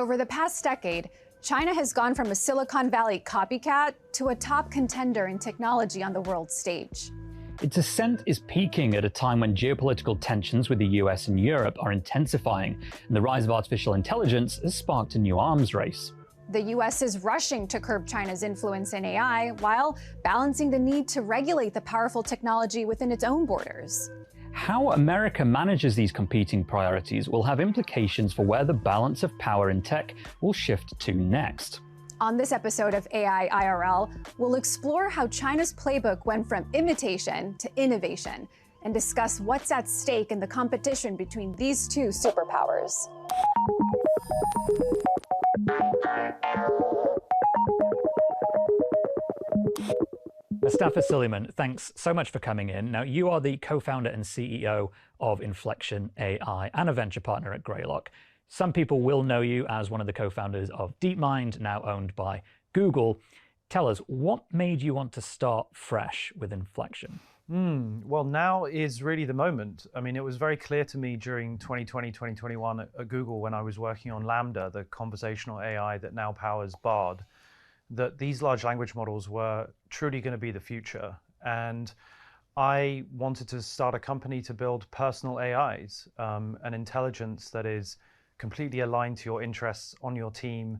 Over the past decade, China has gone from a Silicon Valley copycat to a top contender in technology on the world stage. Its ascent is peaking at a time when geopolitical tensions with the US and Europe are intensifying, and the rise of artificial intelligence has sparked a new arms race. The US is rushing to curb China's influence in AI while balancing the need to regulate the powerful technology within its own borders. How America manages these competing priorities will have implications for where the balance of power in tech will shift to next. On this episode of AI IRL, we'll explore how China's playbook went from imitation to innovation and discuss what's at stake in the competition between these two superpowers. Mustafa Suleiman, thanks so much for coming in. Now, you are the co-founder and CEO of Inflection AI and a venture partner at Greylock. Some people will know you as one of the co-founders of DeepMind, now owned by Google. Tell us, what made you want to start fresh with Inflection? Well, now is really the moment. I mean, it was very clear to me during 2020, 2021 at Google when I was working on Lambda, the conversational AI that now powers Bard, that these large language models were truly going to be the future. And I wanted to start a company to build personal AIs, an intelligence that is completely aligned to your interests on your team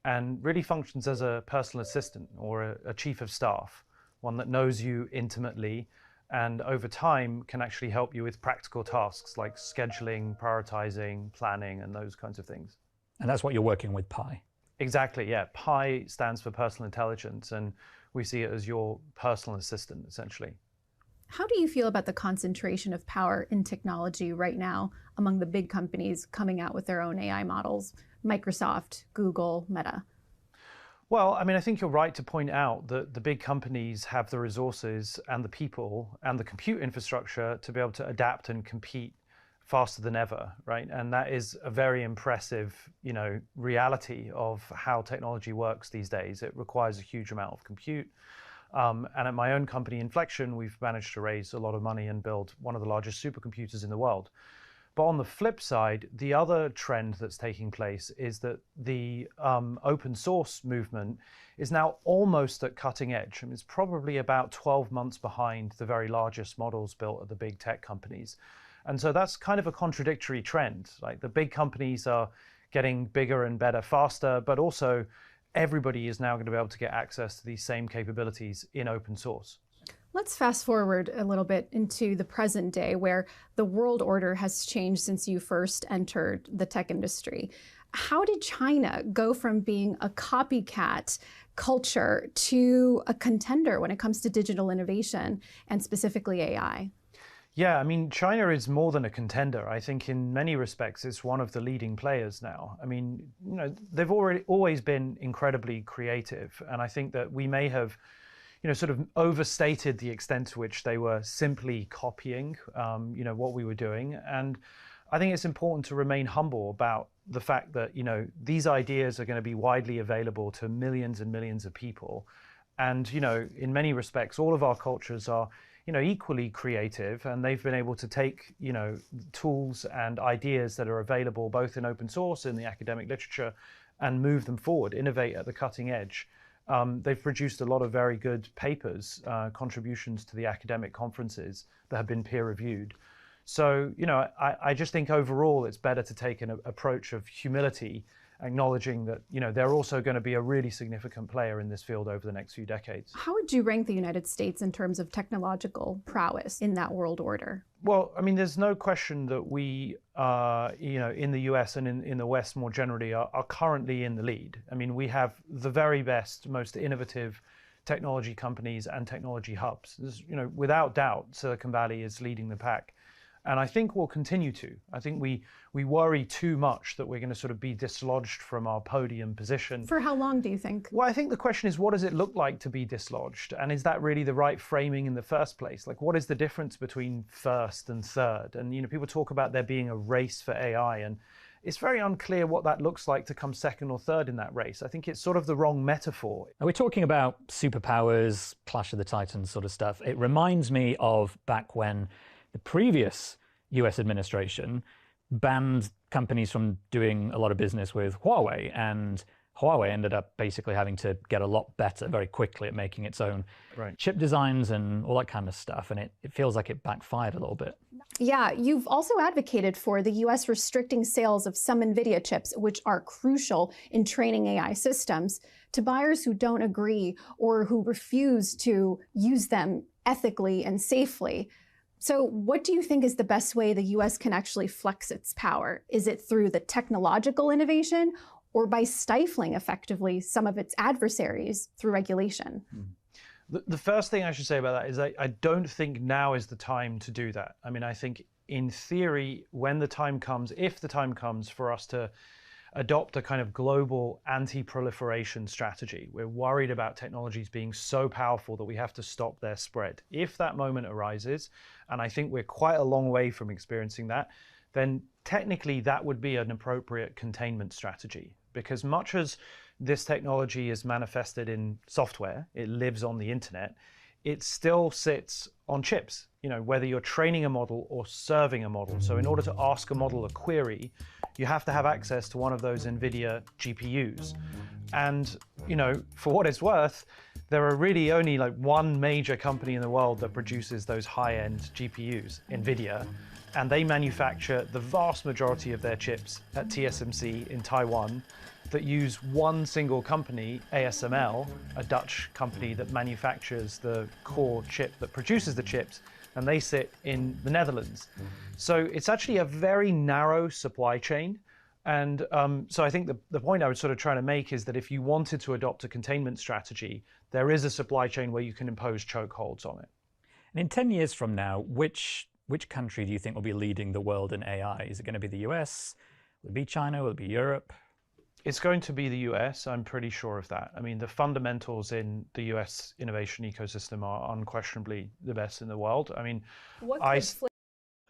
and really functions as a personal assistant or a chief of staff, one that knows you intimately and over time can actually help you with practical tasks like scheduling, prioritizing, planning, and those kinds of things. And that's what you're working with Pi. Exactly, yeah. Pi stands for personal intelligence, and we see it as your personal assistant, essentially. How do you feel about the concentration of power in technology right now among the big companies coming out with their own AI models? Microsoft, Google, Meta. Well, I mean, I think you're right to point out that the big companies have the resources and the people and the compute infrastructure to be able to adapt and compete faster than ever, right? And that is a very impressive, reality of how technology works these days. It requires a huge amount of compute. And at my own company, Inflection, we've managed to raise a lot of money and build one of the largest supercomputers in the world. But on the flip side, the other trend that's taking place is that the open source movement is now almost at cutting edge. I mean, it's probably about 12 months behind the very largest models built at the big tech companies. And so that's kind of a contradictory trend. Like the big companies are getting bigger and better faster, but also everybody is now going to be able to get access to these same capabilities in open source. Let's fast forward a little bit into the present day where the world order has changed since you first entered the tech industry. How did China go from being a copycat culture to a contender when it comes to digital innovation and specifically AI? Yeah, I mean, China is more than a contender. I think in many respects, it's one of the leading players now. I mean, they've always been incredibly creative. And I think that we may have, sort of overstated the extent to which they were simply copying, what we were doing. And I think it's important to remain humble about the fact that, these ideas are going to be widely available to millions and millions of people. And, in many respects, all of our cultures are equally creative, and they've been able to take, tools and ideas that are available both in open source, in the academic literature, and move them forward, innovate at the cutting edge. They've produced a lot of very good papers, contributions to the academic conferences that have been peer reviewed. So, I just think overall it's better to take an approach of humility, acknowledging that, they're also going to be a really significant player in this field over the next few decades. How would you rank the United States in terms of technological prowess in that world order? Well, I mean, there's no question that we, in the US and in the West more generally, are currently in the lead. I mean, we have the very best, most innovative technology companies and technology hubs. Without doubt, Silicon Valley is leading the pack. And I think we'll continue to. I think we worry too much that we're going to sort of be dislodged from our podium position. For how long do you think? Well, I think the question is, what does it look like to be dislodged? And is that really the right framing in the first place? Like, what is the difference between first and third? And, people talk about there being a race for AI, and it's very unclear what that looks like to come second or third in that race. I think it's sort of the wrong metaphor. Are we talking about superpowers, Clash of the Titans sort of stuff? It reminds me of back when the previous US administration banned companies from doing a lot of business with Huawei, and Huawei ended up basically having to get a lot better very quickly at making its own chip designs and all that kind of stuff. And it feels like it backfired a little bit. Yeah, you've also advocated for the US restricting sales of some NVIDIA chips, which are crucial in training AI systems, to buyers who don't agree or who refuse to use them ethically and safely. So what do you think is the best way the US can actually flex its power? Is it through the technological innovation or by stifling effectively some of its adversaries through regulation? The first thing I should say about that is I don't think now is the time to do that. I mean, I think in theory, when the time comes, if the time comes for us to adopt a kind of global anti-proliferation strategy, we're worried about technologies being so powerful that we have to stop their spread. If that moment arises, and I think we're quite a long way from experiencing that, then technically that would be an appropriate containment strategy. Because much as this technology is manifested in software, it lives on the internet, it still sits on chips, you know, whether you're training a model or serving a model. So in order to ask a model a query, you have to have access to one of those NVIDIA GPUs. And, you know, for what it's worth, there are really only like one major company in the world that produces those high-end GPUs, NVIDIA, and they manufacture the vast majority of their chips at TSMC in Taiwan that use one single company, ASML, a Dutch company that manufactures the core chip that produces the chips, and they sit in the Netherlands. So it's actually a very narrow supply chain. And so I think the point I was sort of trying to make is that if you wanted to adopt a containment strategy, there is a supply chain where you can impose chokeholds on it. And in 10 years from now, which country do you think will be leading the world in AI? Is it going to be the US? Will it be China? Will it be Europe? It's going to be the US, I'm pretty sure of that. I mean, the fundamentals in the US innovation ecosystem are unquestionably the best in the world. I mean,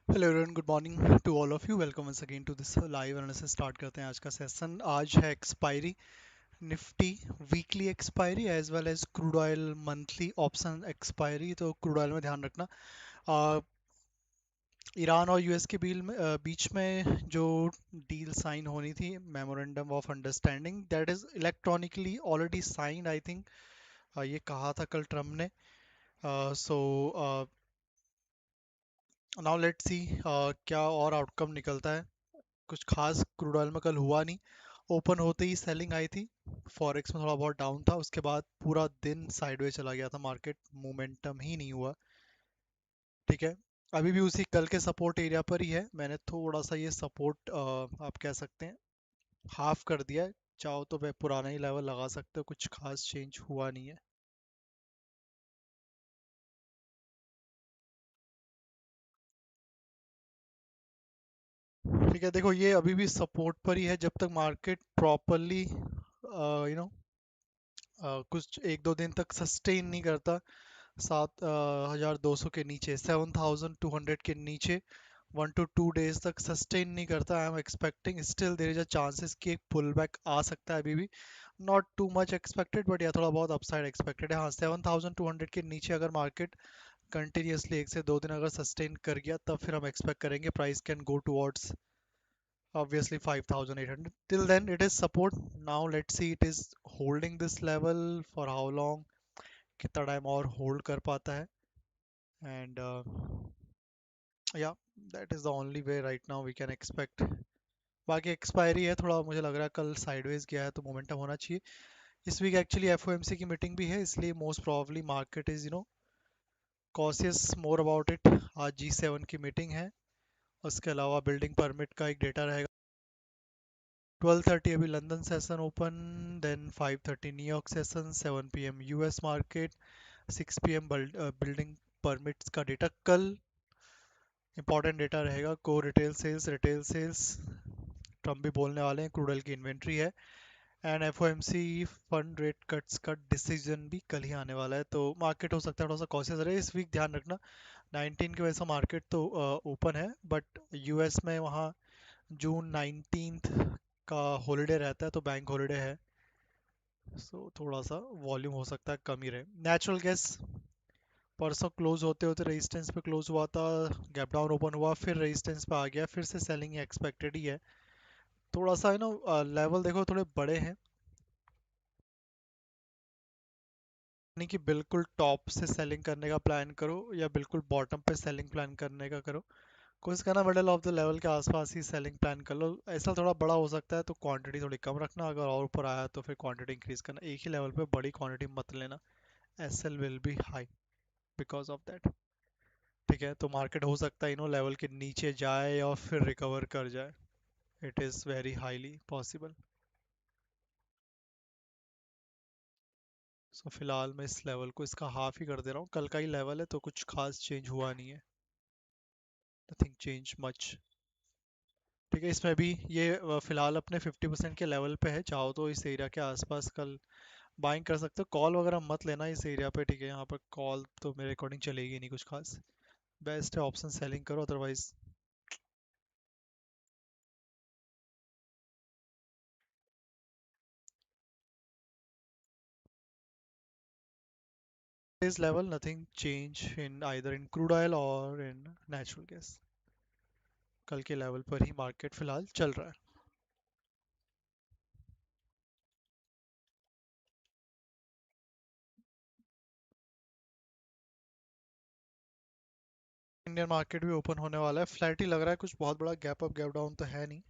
hello everyone, good morning to all of you. Welcome once again to this live analysis. Start करते हैं आज का सेशन। आज है expiry, Nifty weekly expiry as well as crude oil monthly option expiry. तो crude oil में ध्यान रखना, ईरान और यूएस के बीच में जो डील साइन होनी थी, memorandum of understanding, that is electronically already signed. I think ये कहा था कल ट्रम्प ने। सो नाउ लेट्स सी क्या और आउटकम निकलता है। कुछ खास क्रूड ऑयल में कल हुआ नहीं। ओपन होते ही सेलिंग आई थी, फॉरेक्स में थोड़ा बहुत डाउन था, उसके बाद पूरा दिन साइडवे चला गया था मार्केट, मोमेंटम ही नहीं हुआ। ठीक है, अभी भी उसी कल के सपोर्ट एरिया पर ही है। मैंने थोड़ा सा ये सपोर्ट आप कह सकते हैं हाफ कर दिया है। चाहो तो मैं पुराना ही लेवल लगा सकते हो, कुछ खास चेंज हुआ नहीं है। ठीक है, देखो ये अभी भी सपोर्ट पर ही है जब तक मार्केट प्रॉपरली कुछ एक दो दिन तक सस्टेन नहीं करता 7,200 के नीचे, 7,200 के नीचे 1 to 2 डेज तक सस्टेन नहीं करता। I am expecting still there is a chances कि एक पुल बैक आ सकता है। अभी भी not too much expected, but या थोड़ा बहुत अपसाइड एक्सपेक्टेड है। हाँ, 7,200 के नीचे अगर मार्केट कंटिन्यूसली एक से दो दिन अगर सस्टेन कर गया, तब फिर हम एक्सपेक्ट करेंगे price can go towards obviously 5,800. Till then it is support. Now let's see it is holding this level for how long, कितना टाइम और होल्ड कर पाता है। एंड या that is the only way right now we can expect. बाकी expiry है, थोड़ा मुझे लग रहा है कल साइडवेज गया है तो मोमेंटम होना चाहिए। इस वीक एक्चुअली एफओएमसी की मीटिंग भी है, इसलिए most probably market is cautious more about it. आज G7 की मीटिंग है, उसके अलावा बिल्डिंग परमिट का एक डेटा रहेगा। 12:30 अभी London session open, then 5:30 New York session, 7 PM US market, 6 PM building permits का डेटा। कल इंपॉर्टेंट डेटा रहेगा को रिटेल सेल्स ट्रम्प भी बोलने वाले हैं, क्रूड ऑयल की इन्वेंट्री है, and FOMC fund rate cuts का डिसीजन भी कल ही आने वाला है। तो मार्केट हो सकता है थोड़ा सा कॉशियस रहे इस वीक। ध्यान रखना 19 की वजह से मार्केट तो ओपन है, बट यूएस में वहाँ जून 19 का हॉलीडे रहता है, तो बैंक हॉलीडे है, सो थोड़ा सा वॉल्यूम हो सकता है कम ही रहे। नेचुरल गैस परसों क्लोज होते होते रेजिस्टेंस पे क्लोज हुआ था, गैप डाउन ओपन हुआ, फिर रेजिस्टेंस पे आ गया, फिर से सेलिंग एक्सपेक्टेड ही है। थोड़ा सा लेवल देखो थोड़े बड़े हैं, नहीं कि बिल्कुल टॉप से सेलिंग करने का प्लान करो या बिल्कुल बॉटम पे सेलिंग प्लान करने का करो। कोशिश करना मिडल ऑफ द लेवल के आसपास ही सेलिंग प्लान कर लो। ऐसा थोड़ा बड़ा हो सकता है तो क्वांटिटी थोड़ी कम रखना, अगर और ऊपर आया तो फिर क्वांटिटी इंक्रीज करना। एक ही लेवल पे बड़ी क्वांटिटी मत लेना, SL will be high because of that. ठीक है, तो मार्केट हो सकता है लेवल के नीचे जाए और फिर रिकवर कर जाए, it is very highly possible. So फिलहाल मैं इस लेवल को इसका हाफ ही कर दे रहा हूँ, कल का ही लेवल है तो कुछ खास चेंज हुआ नहीं है, नथिंग चेंज मच। ठीक है, इसमें भी ये फिलहाल अपने 50% के लेवल पे है, चाहो तो इस एरिया के आसपास कल बाइंग कर सकते हो। कॉल वगैरह मत लेना इस एरिया पे, ठीक है, यहाँ पर कॉल तो मेरे अकॉर्डिंग चलेगी नहीं कुछ खास। बेस्ट है ऑप्शन सेलिंग करो, otherwise this level nothing change in either in crude oil or in natural gas। कल के लेवल पर ही मार्केट फिलहाल चल रहा है। इंडियन मार्केट भी ओपन होने वाला है, फ्लैट ही लग रहा है, कुछ बहुत बड़ा गैप अप गैप डाउन तो है नहीं।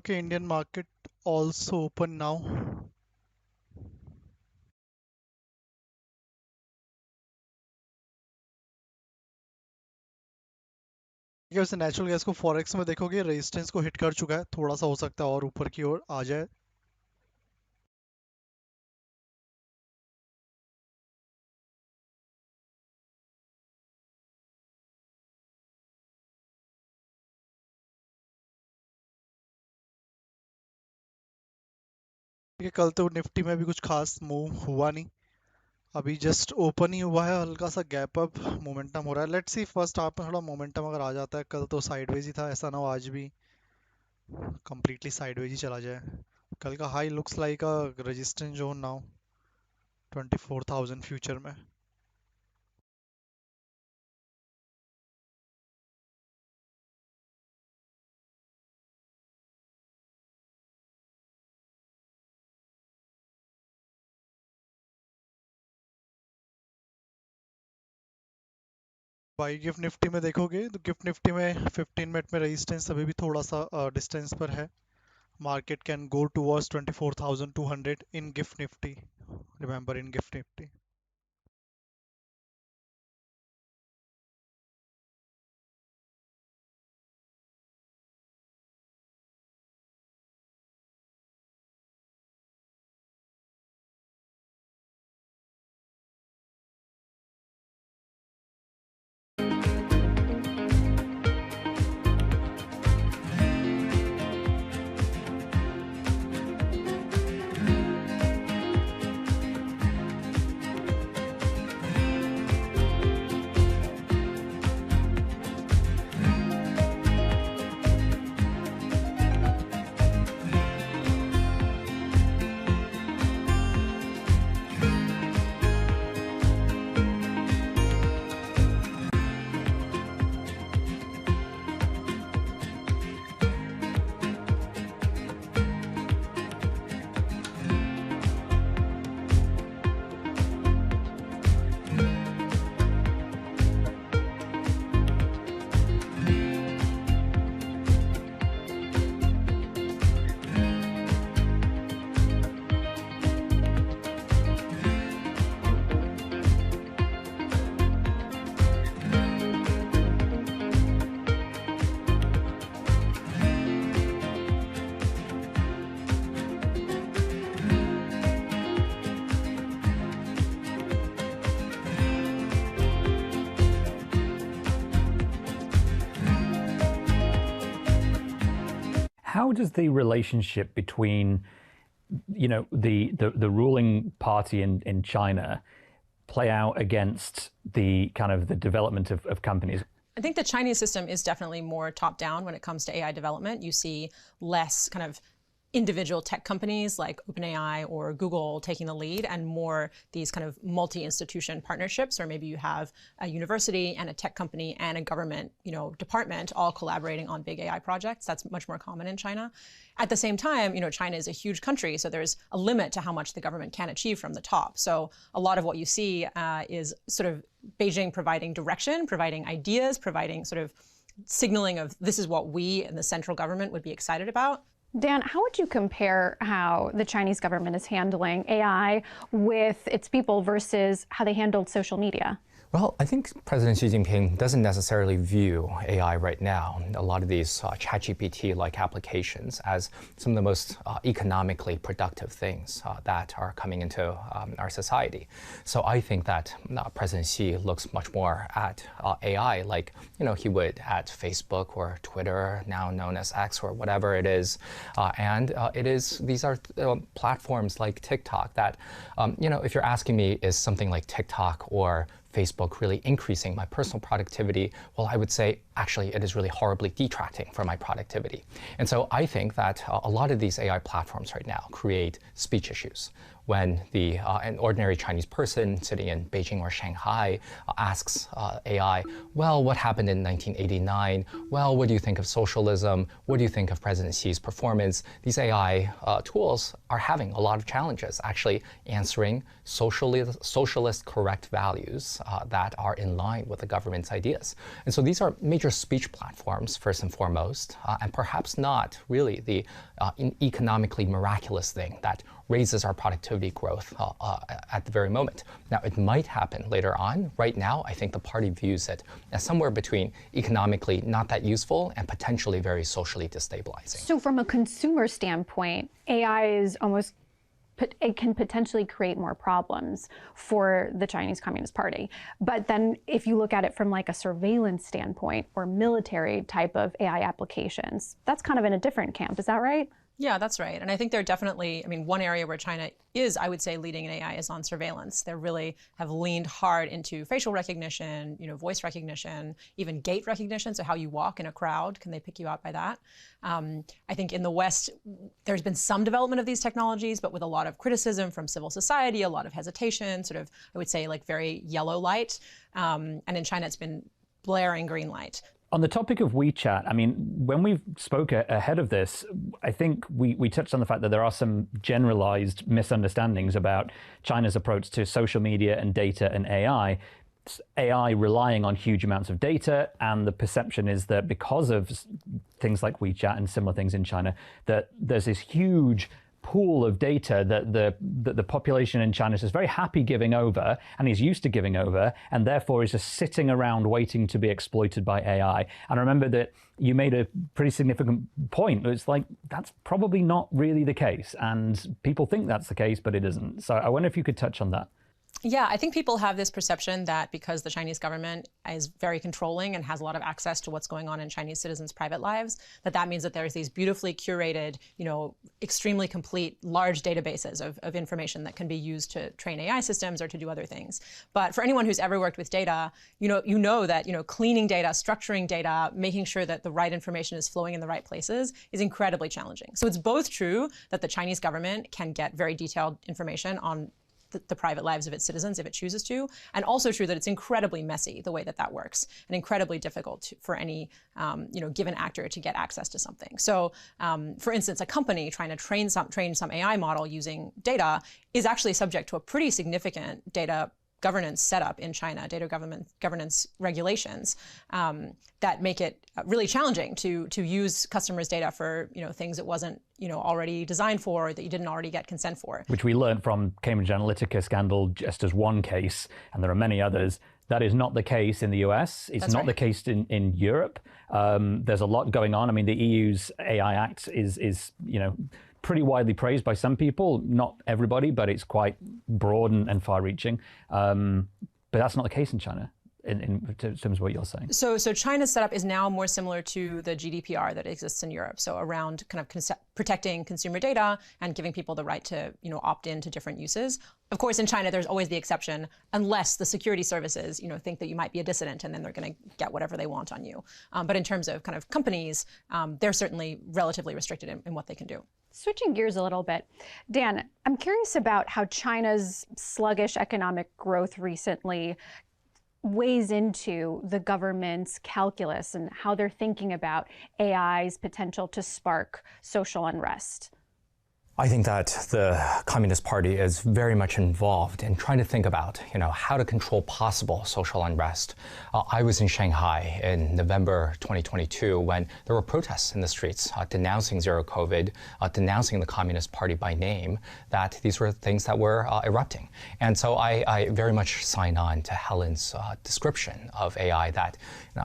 Okay, Indian market also open now. ठीक है, वैसे नेचुरल गैस को फॉरेक्स में देखोगे रेजिस्टेंस को हिट कर चुका है, थोड़ा सा हो सकता है और ऊपर की ओर आ जाए। ठीक है, कल तो निफ्टी में भी कुछ खास मूव हुआ नहीं, अभी जस्ट ओपन ही हुआ है, हल्का सा गैप अप मोमेंटम हो रहा है। लेट्स सी फर्स्ट हाफ में थोड़ा मोमेंटम अगर आ जाता है, कल तो साइडवेज ही था, ऐसा ना हो आज भी कंप्लीटली साइडवेज ही चला जाए। कल का high looks like a resistance zone now 24,000 future में। बाई गिफ्ट निफ्टी में देखोगे तो गिफ्ट निफ्टी में 15 मिनट में रेजिस्टेंस अभी भी थोड़ा सा डिस्टेंस पर है। Market can go towards 24,200 in gift Nifty, remember in gift Nifty. How does the relationship between, the ruling party in China play out against the kind of the development of companies? I think the Chinese system is definitely more top-down when it comes to AI development. You see less kind of individual tech companies like OpenAI or Google taking the lead, and more these kind of multi-institution partnerships, or maybe you have a university and a tech company and a government, department all collaborating on big AI projects. That's much more common in China. At the same time, China is a huge country, so there's a limit to how much the government can achieve from the top. So a lot of what you see is sort of Beijing providing direction, providing ideas, providing sort of signaling of this is what we in the central government would be excited about. Dan, how would you compare how the Chinese government is handling AI with its people versus how they handled social media? Well, I think President Xi Jinping doesn't necessarily view AI right now, a lot of these ChatGPT-like applications, as some of the most economically productive things that are coming into our society. So I think that President Xi looks much more at AI like he would at Facebook or Twitter, now known as X or whatever it is. These are platforms like TikTok that, if you're asking me, is something like TikTok or Facebook really increasing my personal productivity? Well, I would say actually it is really horribly detracting from my productivity. And so I think that a lot of these AI platforms right now create speech issues. when an ordinary Chinese person sitting in Beijing or Shanghai asks AI, well, what happened in 1989? Well, what do you think of socialism? What do you think of President Xi's performance? These AI tools are having a lot of challenges actually answering socialist correct values that are in line with the government's ideas. And so these are major speech platforms, first and foremost, and perhaps not really the economically miraculous thing that raises our productivity growth at the very moment. Now, it might happen later on. Right now, I think the party views it as somewhere between economically not that useful and potentially very socially destabilizing. So from a consumer standpoint, AI is almost, it can potentially create more problems for the Chinese Communist Party. But then if you look at it from like a surveillance standpoint or military type of AI applications, that's kind of in a different camp. Is that right? Yeah, that's right. And I think they're definitely, I mean, one area where China is, I would say, leading in AI is on surveillance. They really have leaned hard into facial recognition, voice recognition, even gait recognition. So how you walk in a crowd, can they pick you out by that? I think in the West, there's been some development of these technologies, but with a lot of criticism from civil society, a lot of hesitation, sort of, I would say, like very yellow light. And in China, it's been blaring green light. On the topic of WeChat, I mean, when we spoke ahead of this, I think we touched on the fact that there are some generalized misunderstandings about China's approach to social media and data and AI. AI relying on huge amounts of data, and the perception is that because of things like WeChat and similar things in China, that there's this huge pool of data that the population in China is just very happy giving over and is used to giving over, and therefore is just sitting around waiting to be exploited by AI. And I remember that you made a pretty significant point. It's like, that's probably not really the case. And people think that's the case, but it isn't. So I wonder if you could touch on that. Yeah, I think people have this perception that because the Chinese government is very controlling and has a lot of access to what's going on in Chinese citizens' private lives, that means that there's these beautifully curated, extremely complete, large databases of information that can be used to train AI systems or to do other things. But for anyone who's ever worked with data, you know that cleaning data, structuring data, making sure that the right information is flowing in the right places is incredibly challenging. So it's both true that the Chinese government can get very detailed information on the private lives of its citizens if it chooses to, and also true that it's incredibly messy the way that works, and incredibly difficult for any given actor to get access to something. So, for instance, a company trying to train some AI model using data is actually subject to a pretty significant data governance setup in China, data governance regulations that make it really challenging to use customers' data for things it wasn't already designed for, or that you didn't already get consent for. Which we learned from Cambridge Analytica scandal just as one case, and there are many others. That is not the case in the US. It's That's not right. the case in Europe. There's a lot going on. I mean, the EU's AI Act is pretty widely praised by some people, not everybody, but it's quite broad and far-reaching. But that's not the case in China, in terms of what you're saying. So China's setup is now more similar to the GDPR that exists in Europe. So around kind of protecting consumer data and giving people the right to opt in to different uses. Of course, in China, there's always the exception, unless the security services think that you might be a dissident, and then they're going to get whatever they want on you. But in terms of kind of companies, they're certainly relatively restricted in what they can do. Switching gears a little bit, Dan, I'm curious about how China's sluggish economic growth recently weighs into the government's calculus and how they're thinking about AI's potential to spark social unrest. I think that the Communist Party is very much involved in trying to think about, how to control possible social unrest. I was in Shanghai in November 2022 when there were protests in the streets denouncing zero COVID, denouncing the Communist Party by name, that these were things that were erupting. And so I very much sign on to Helen's description of AI, that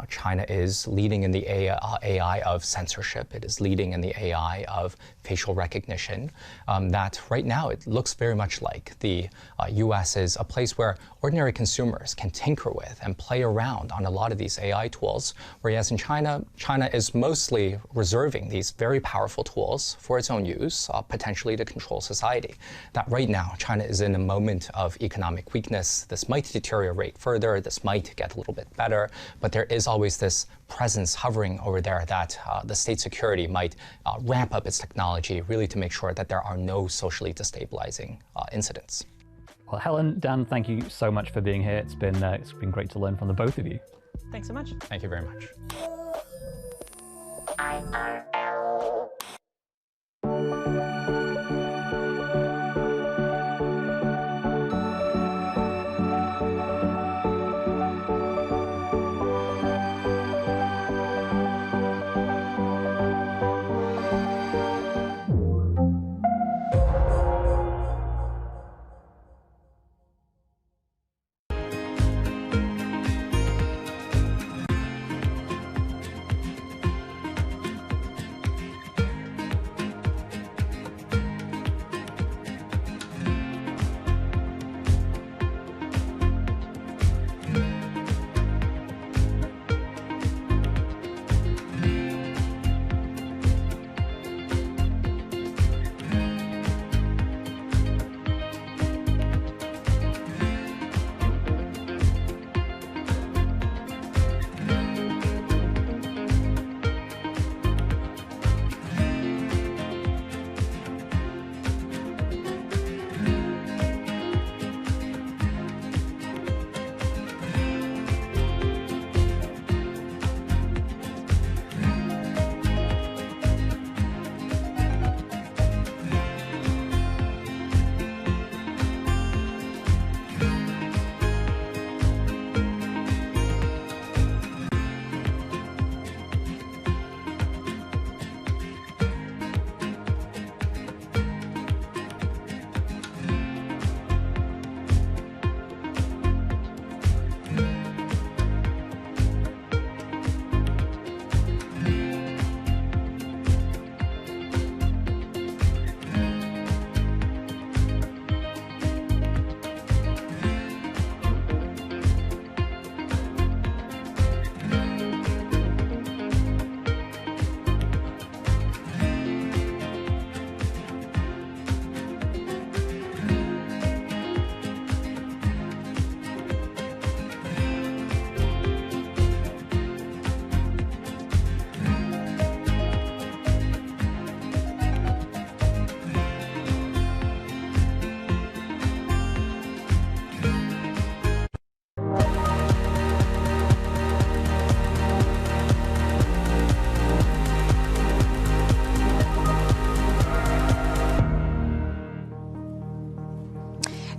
China is leading in the AI of censorship. It is leading in the AI of facial recognition. That right now it looks very much like the US is a place where ordinary consumers can tinker with and play around on a lot of these AI tools, whereas in China is mostly reserving these very powerful tools for its own use, potentially to control society. That right now China is in a moment of economic weakness. This might deteriorate further, this might get a little bit better, but there is always this presence hovering over there that the state security might ramp up its technology really to make sure that that there are no socially destabilizing incidents. Well, Helen, Dan, thank you so much for being here. It's been great to learn from the both of you. Thanks so much. Thank you very much.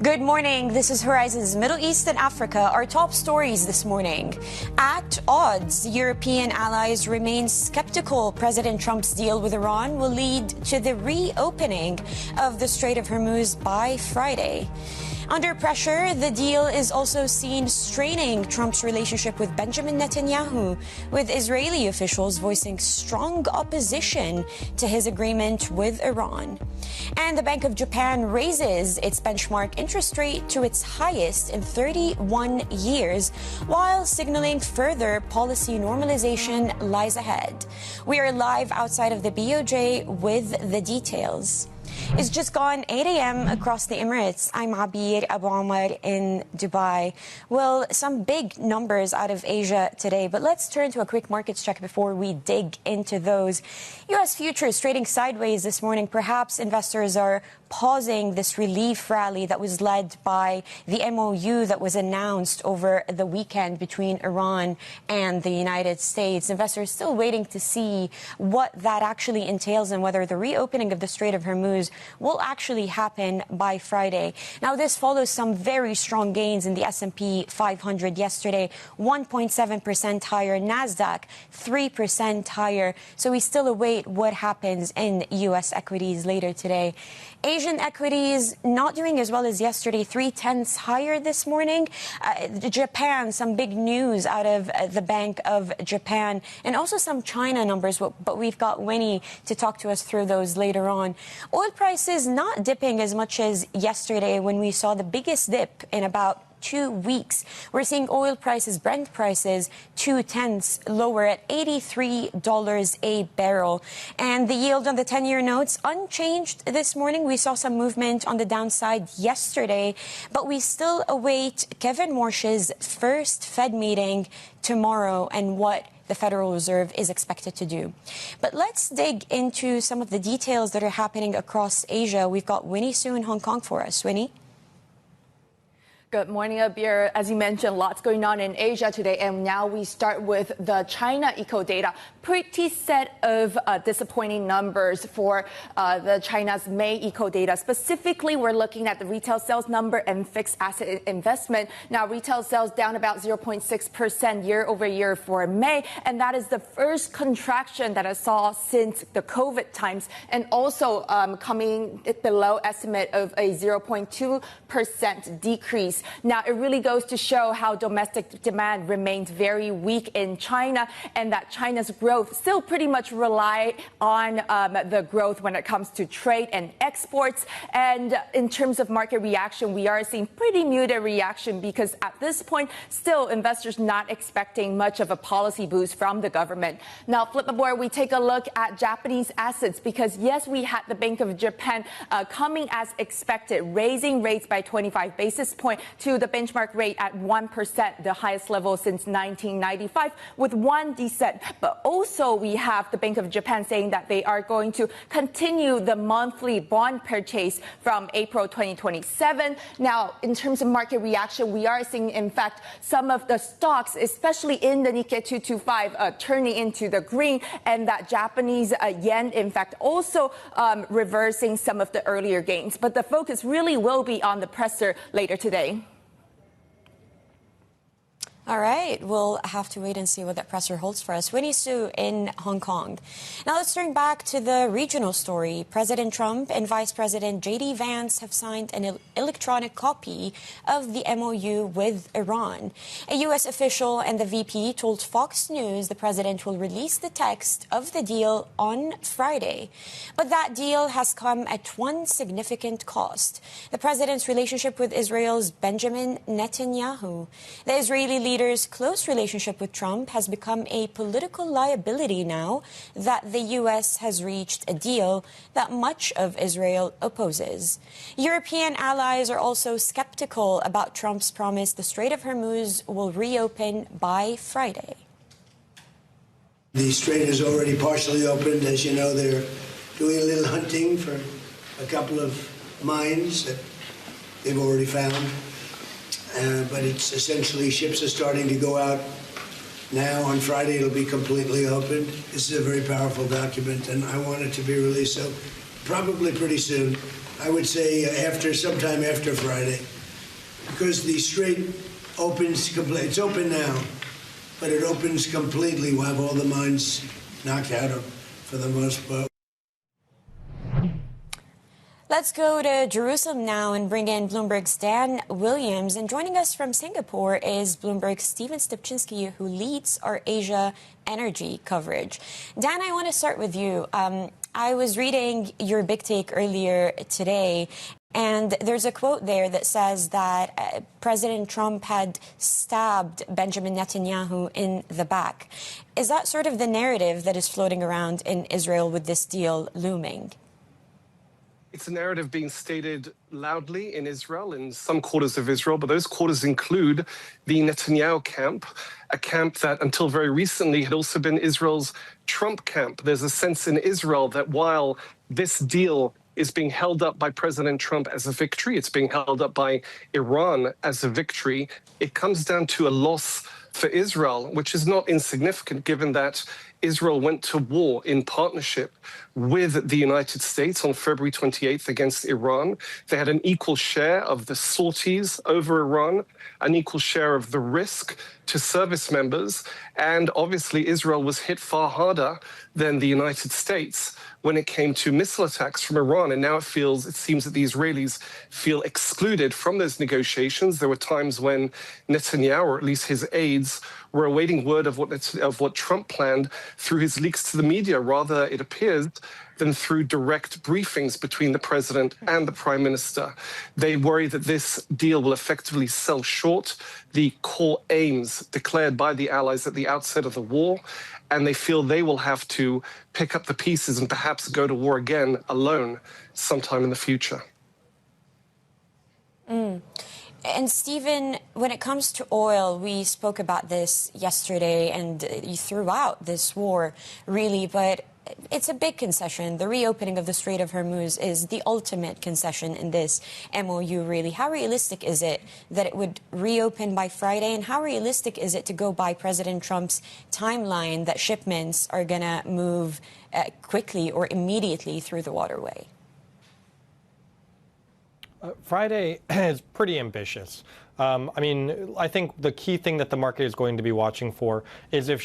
Good morning. This is Horizon's Middle East and Africa. Our top stories this morning. At odds, European allies remain skeptical President Trump's deal with Iran will lead to the reopening of the Strait of Hormuz by Friday. Under pressure, the deal is also seen straining Trump's relationship with Benjamin Netanyahu, with Israeli officials voicing strong opposition to his agreement with Iran. And the Bank of Japan raises its benchmark interest rate to its highest in 31 years, while signaling further policy normalization lies ahead. We are live outside of the BOJ with the details. It's just gone 8 a.m. across the Emirates. I'm Abir Abu Omar in Dubai. Well, some big numbers out of Asia today, but let's turn to a quick markets check before we dig into those. U.S. futures trading sideways this morning. Perhaps investors are pausing this relief rally that was led by the MOU that was announced over the weekend between Iran and the United States. Investors still waiting to see what that actually entails and whether the reopening of the Strait of Hormuz will actually happen by Friday. Now, this follows some very strong gains in the S&P 500 yesterday, 1.7% higher, NASDAQ 3% higher. So we still await what happens in U.S. equities later today. Asian equities not doing as well as yesterday, 0.3 higher this morning. Japan, some big news out of the Bank of Japan, and also some China numbers, but we've got Winnie to talk to us through those later on. Oil prices not dipping as much as yesterday when we saw the biggest dip in about 2 weeks. We're seeing oil prices, Brent prices, 0.2 lower at $83 a barrel. And the yield on the 10-year notes unchanged this morning. We saw some movement on the downside yesterday, but we still await Kevin Warsh's first Fed meeting tomorrow and what the Federal Reserve is expected to do. But let's dig into some of the details that are happening across Asia. We've got Winnie Su in Hong Kong for us. Winnie? Good morning, Abir. As you mentioned, lots going on in Asia today, and now we start with the China eco data. Pretty set of disappointing numbers for the China's May eco data. Specifically, we're looking at the retail sales number and fixed asset investment. Now, retail sales down about 0.6% year over year for May, and that is the first contraction that I saw since the COVID times, and also coming below estimate of a 0.2% decrease. Now, it really goes to show how domestic demand remains very weak in China, and that China's growth still pretty much rely on the growth when it comes to trade and exports. And in terms of market reaction, we are seeing pretty muted reaction because at this point, still investors not expecting much of a policy boost from the government. Now, flip the board, we take a look at Japanese assets because, yes, we had the Bank of Japan coming as expected, raising rates by 25 basis points to the benchmark rate at 1%, the highest level since 1995, with one descent. But also we have the Bank of Japan saying that they are going to continue the monthly bond purchase from April 2027. Now, in terms of market reaction, we are seeing, in fact, some of the stocks, especially in the Nikkei 225, turning into the green, and that Japanese yen, in fact, also reversing some of the earlier gains. But the focus really will be on the presser later today. All right, we'll have to wait and see what that presser holds for us. Winnie Su in Hong Kong. Now let's turn back to the regional story. President Trump and Vice President J.D. Vance have signed an electronic copy of the MOU with Iran. A U.S. official and the VP told Fox News the president will release the text of the deal on Friday. But that deal has come at one significant cost: the president's relationship with Israel's Benjamin Netanyahu. The Israeli leader's close relationship with Trump has become a political liability now that the U.S. has reached a deal that much of Israel opposes. European allies are also skeptical about Trump's promise the Strait of Hormuz will reopen by Friday. The strait is already partially opened. As you know, they're doing a little hunting for a couple of mines that they've already found. But it's essentially ships are starting to go out now. On Friday, it'll be completely opened. This is a very powerful document, and I want it to be released so probably pretty soon. I would say sometime after Friday, because the strait opens completely. It's open now, but it opens completely. We'll have all the mines knocked out for the most part. Let's go to Jerusalem now and bring in Bloomberg's Dan Williams. And joining us from Singapore is Bloomberg's Stephen Stupczynski, who leads our Asia energy coverage. Dan, I want to start with you. I was reading your big take earlier today, and there's a quote there that says that President Trump had stabbed Benjamin Netanyahu in the back. Is that sort of the narrative that is floating around in Israel with this deal looming? It's a narrative being stated loudly in Israel, in some quarters of Israel, but those quarters include the Netanyahu camp, a camp that until very recently had also been Israel's Trump camp. There's a sense in Israel that while this deal is being held up by President Trump as a victory, it's being held up by Iran as a victory, it comes down to a loss for Israel, which is not insignificant given that Israel went to war in partnership with the United States on February 28th against Iran. They had an equal share of the sorties over Iran, an equal share of the risk to service members. And obviously, Israel was hit far harder than the United States when it came to missile attacks from Iran. And now it seems that the Israelis feel excluded from those negotiations. There were times when Netanyahu, or at least his aides, were awaiting word of what Trump planned through his leaks to the media, rather, it appears, than through direct briefings between the president and the prime minister. They worry that this deal will effectively sell short the core aims declared by the allies at the outset of the war, and they feel they will have to pick up the pieces and perhaps go to war again alone sometime in the future. And Stephen, when it comes to oil, we spoke about this yesterday and throughout this war, really, but it's a big concession. The reopening of the Strait of Hormuz is the ultimate concession in this MOU, really. How realistic is it that it would reopen by Friday? And how realistic is it to go by President Trump's timeline that shipments are going to move quickly or immediately through the waterway? Friday is pretty ambitious. I mean, I think the key thing that the market is going to be watching for is if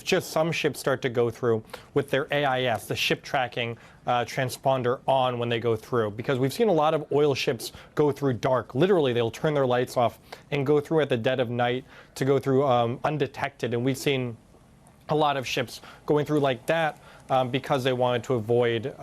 just some ships start to go through with their AIS, the ship tracking transponder on when they go through. Because we've seen a lot of oil ships go through dark. Literally, they'll turn their lights off and go through at the dead of night to go through undetected. And we've seen a lot of ships going through like that because they wanted to avoid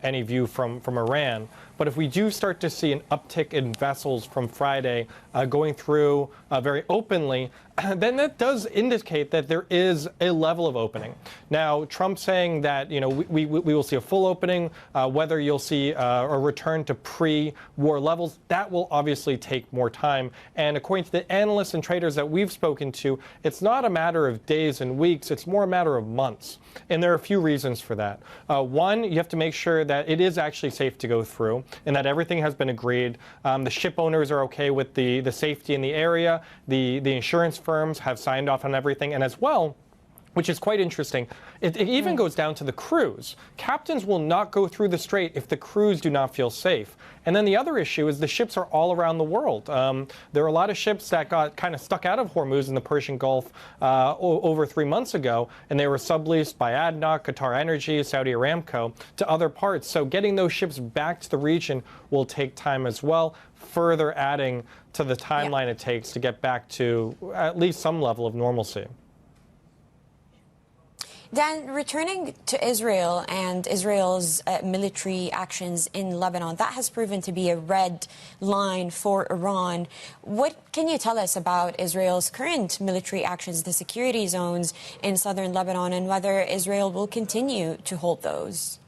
any view from Iran. But if we do start to see an uptick in vessels from Friday going through very openly, then that does indicate that there is a level of opening. Now, Trump saying that, you know, we will see a full opening, whether you'll see a return to pre-war levels, that will obviously take more time. And according to the analysts and traders that we've spoken to, it's not a matter of days and weeks, it's more a matter of months. And there are a few reasons for that. One, you have to make sure that it is actually safe to go through and that everything has been agreed. The ship owners are okay with the safety in the area. The insurance firms have signed off on everything. And as well, which is quite interesting, it even goes down to the crews. Captains will not go through the strait if the crews do not feel safe. And then the other issue is the ships are all around the world. There are a lot of ships that got kind of stuck out of Hormuz in the Persian Gulf over 3 months ago, and they were subleased by ADNOC, Qatar Energy, Saudi Aramco to other parts. So getting those ships back to the region will take time as well, further adding to the timeline it takes to get back to at least some level of normalcy. Dan, returning to Israel and Israel's military actions in Lebanon, that has proven to be a red line for Iran. What can you tell us about Israel's current military actions, the security zones in southern Lebanon, and whether Israel will continue to hold those?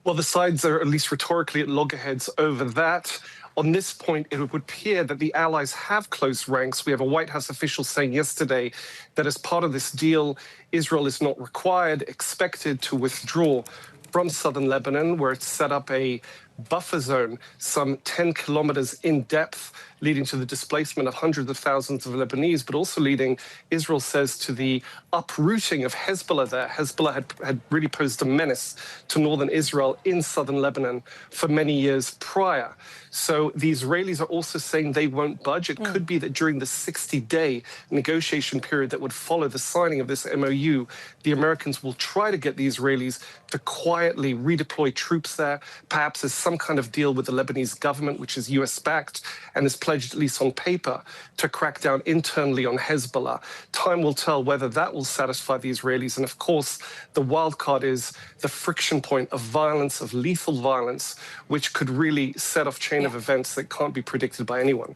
Well, the sides are at least rhetorically at loggerheads over that. On this point, it would appear that the allies have closed ranks. We have a White House official saying yesterday that as part of this deal, Israel is not required, expected to withdraw from southern Lebanon, where it's set up a buffer zone some 10 kilometers in depth, leading to the displacement of hundreds of thousands of Lebanese, but also leading, Israel says, to the uprooting of Hezbollah there. Hezbollah had really posed a menace to northern Israel in southern Lebanon for many years prior. So the Israelis are also saying they won't budge. It could be that during the 60-day negotiation period that would follow the signing of this MOU, the Americans will try to get the Israelis to quietly redeploy troops there, perhaps as some kind of deal with the Lebanese government, which is US-backed and is pledged, at least on paper, to crack down internally on Hezbollah. Time will tell whether that will satisfy the Israelis. And of course, the wild card is the friction point of violence, of lethal violence, which could really set off chain of events that can't be predicted by anyone.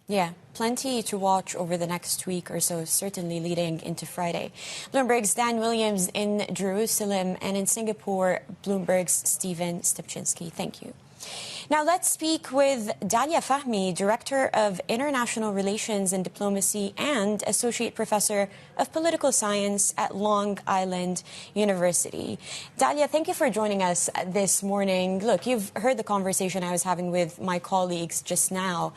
Yeah, plenty to watch over the next week or so, certainly leading into Friday. Bloomberg's Dan Williams in Jerusalem, and in Singapore, Bloomberg's Stephen Stipczynski. Thank you. Now let's speak with Dalia Fahmy, Director of International Relations and Diplomacy and Associate Professor of Political Science at Long Island University. Dalia, thank you for joining us this morning. Look, you've heard the conversation I was having with my colleagues just now.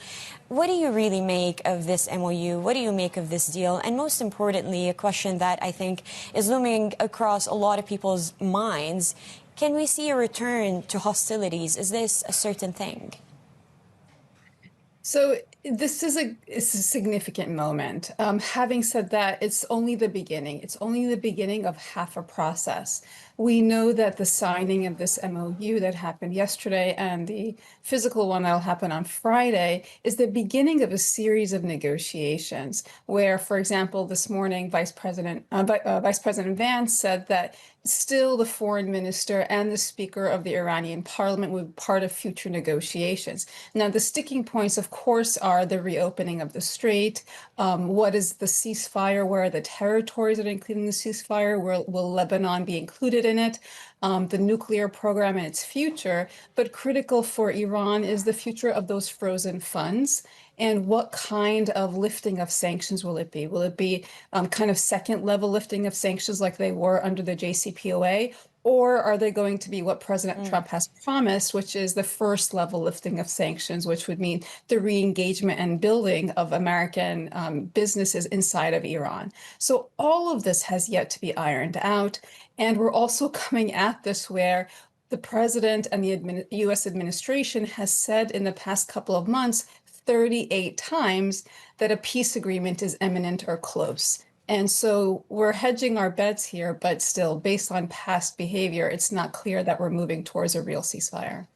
What do you really make of this MOU? What do you make of this deal? And most importantly, a question that I think is looming across a lot of people's minds: can we see a return to hostilities? Is this a certain thing? So this is a significant moment. Having said that, it's only the beginning. It's only the beginning of half a process. We know that the signing of this MOU that happened yesterday and the physical one that'll happen on Friday is the beginning of a series of negotiations where, for example, this morning, Vice President Vance said that still the foreign minister and the speaker of the Iranian parliament would be part of future negotiations. Now, the sticking points, of course, are the reopening of the strait. What is the ceasefire? Where are the territories that are included in the ceasefire? Will Lebanon be included in in it, the nuclear program and its future, but critical for Iran is the future of those frozen funds. And what kind of lifting of sanctions will it be? Will it be kind of second level lifting of sanctions like they were under the JCPOA? Or are they going to be what President Trump has promised, which is the first level lifting of sanctions, which would mean the re-engagement and building of American businesses inside of Iran? So all of this has yet to be ironed out. And we're also coming at this where the president and the US administration has said in the past couple of months, 38 times, that a peace agreement is imminent or close. And so we're hedging our bets here, but still, based on past behavior, it's not clear that we're moving towards a real ceasefire.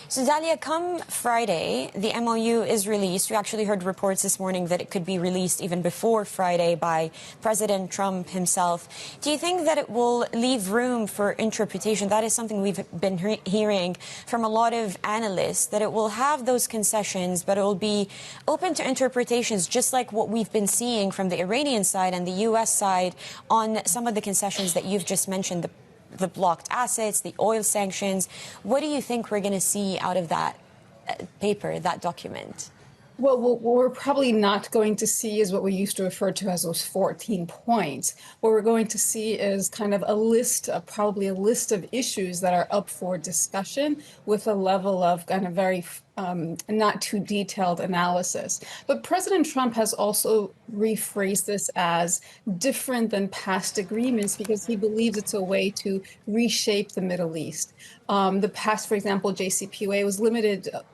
So, Dalia, come Friday, the MOU is released. We actually heard reports this morning that it could be released even before Friday by President Trump himself. Do you think that it will leave room for interpretation? That is something we've been hearing from a lot of analysts, that it will have those concessions, but it will be open to interpretations, just like what we've been seeing from the Iranian side and the U.S. side on some of the concessions that you've just mentioned, the blocked assets, the oil sanctions. What do you think we're going to see out of that paper, that document? Well, what we're probably not going to see is what we used to refer to as those 14 points. What we're going to see is kind of a list, probably a list of issues that are up for discussion with a level of kind of very not too detailed analysis. But President Trump has also rephrased this as different than past agreements because he believes it's a way to reshape the Middle East. The past, for example, JCPOA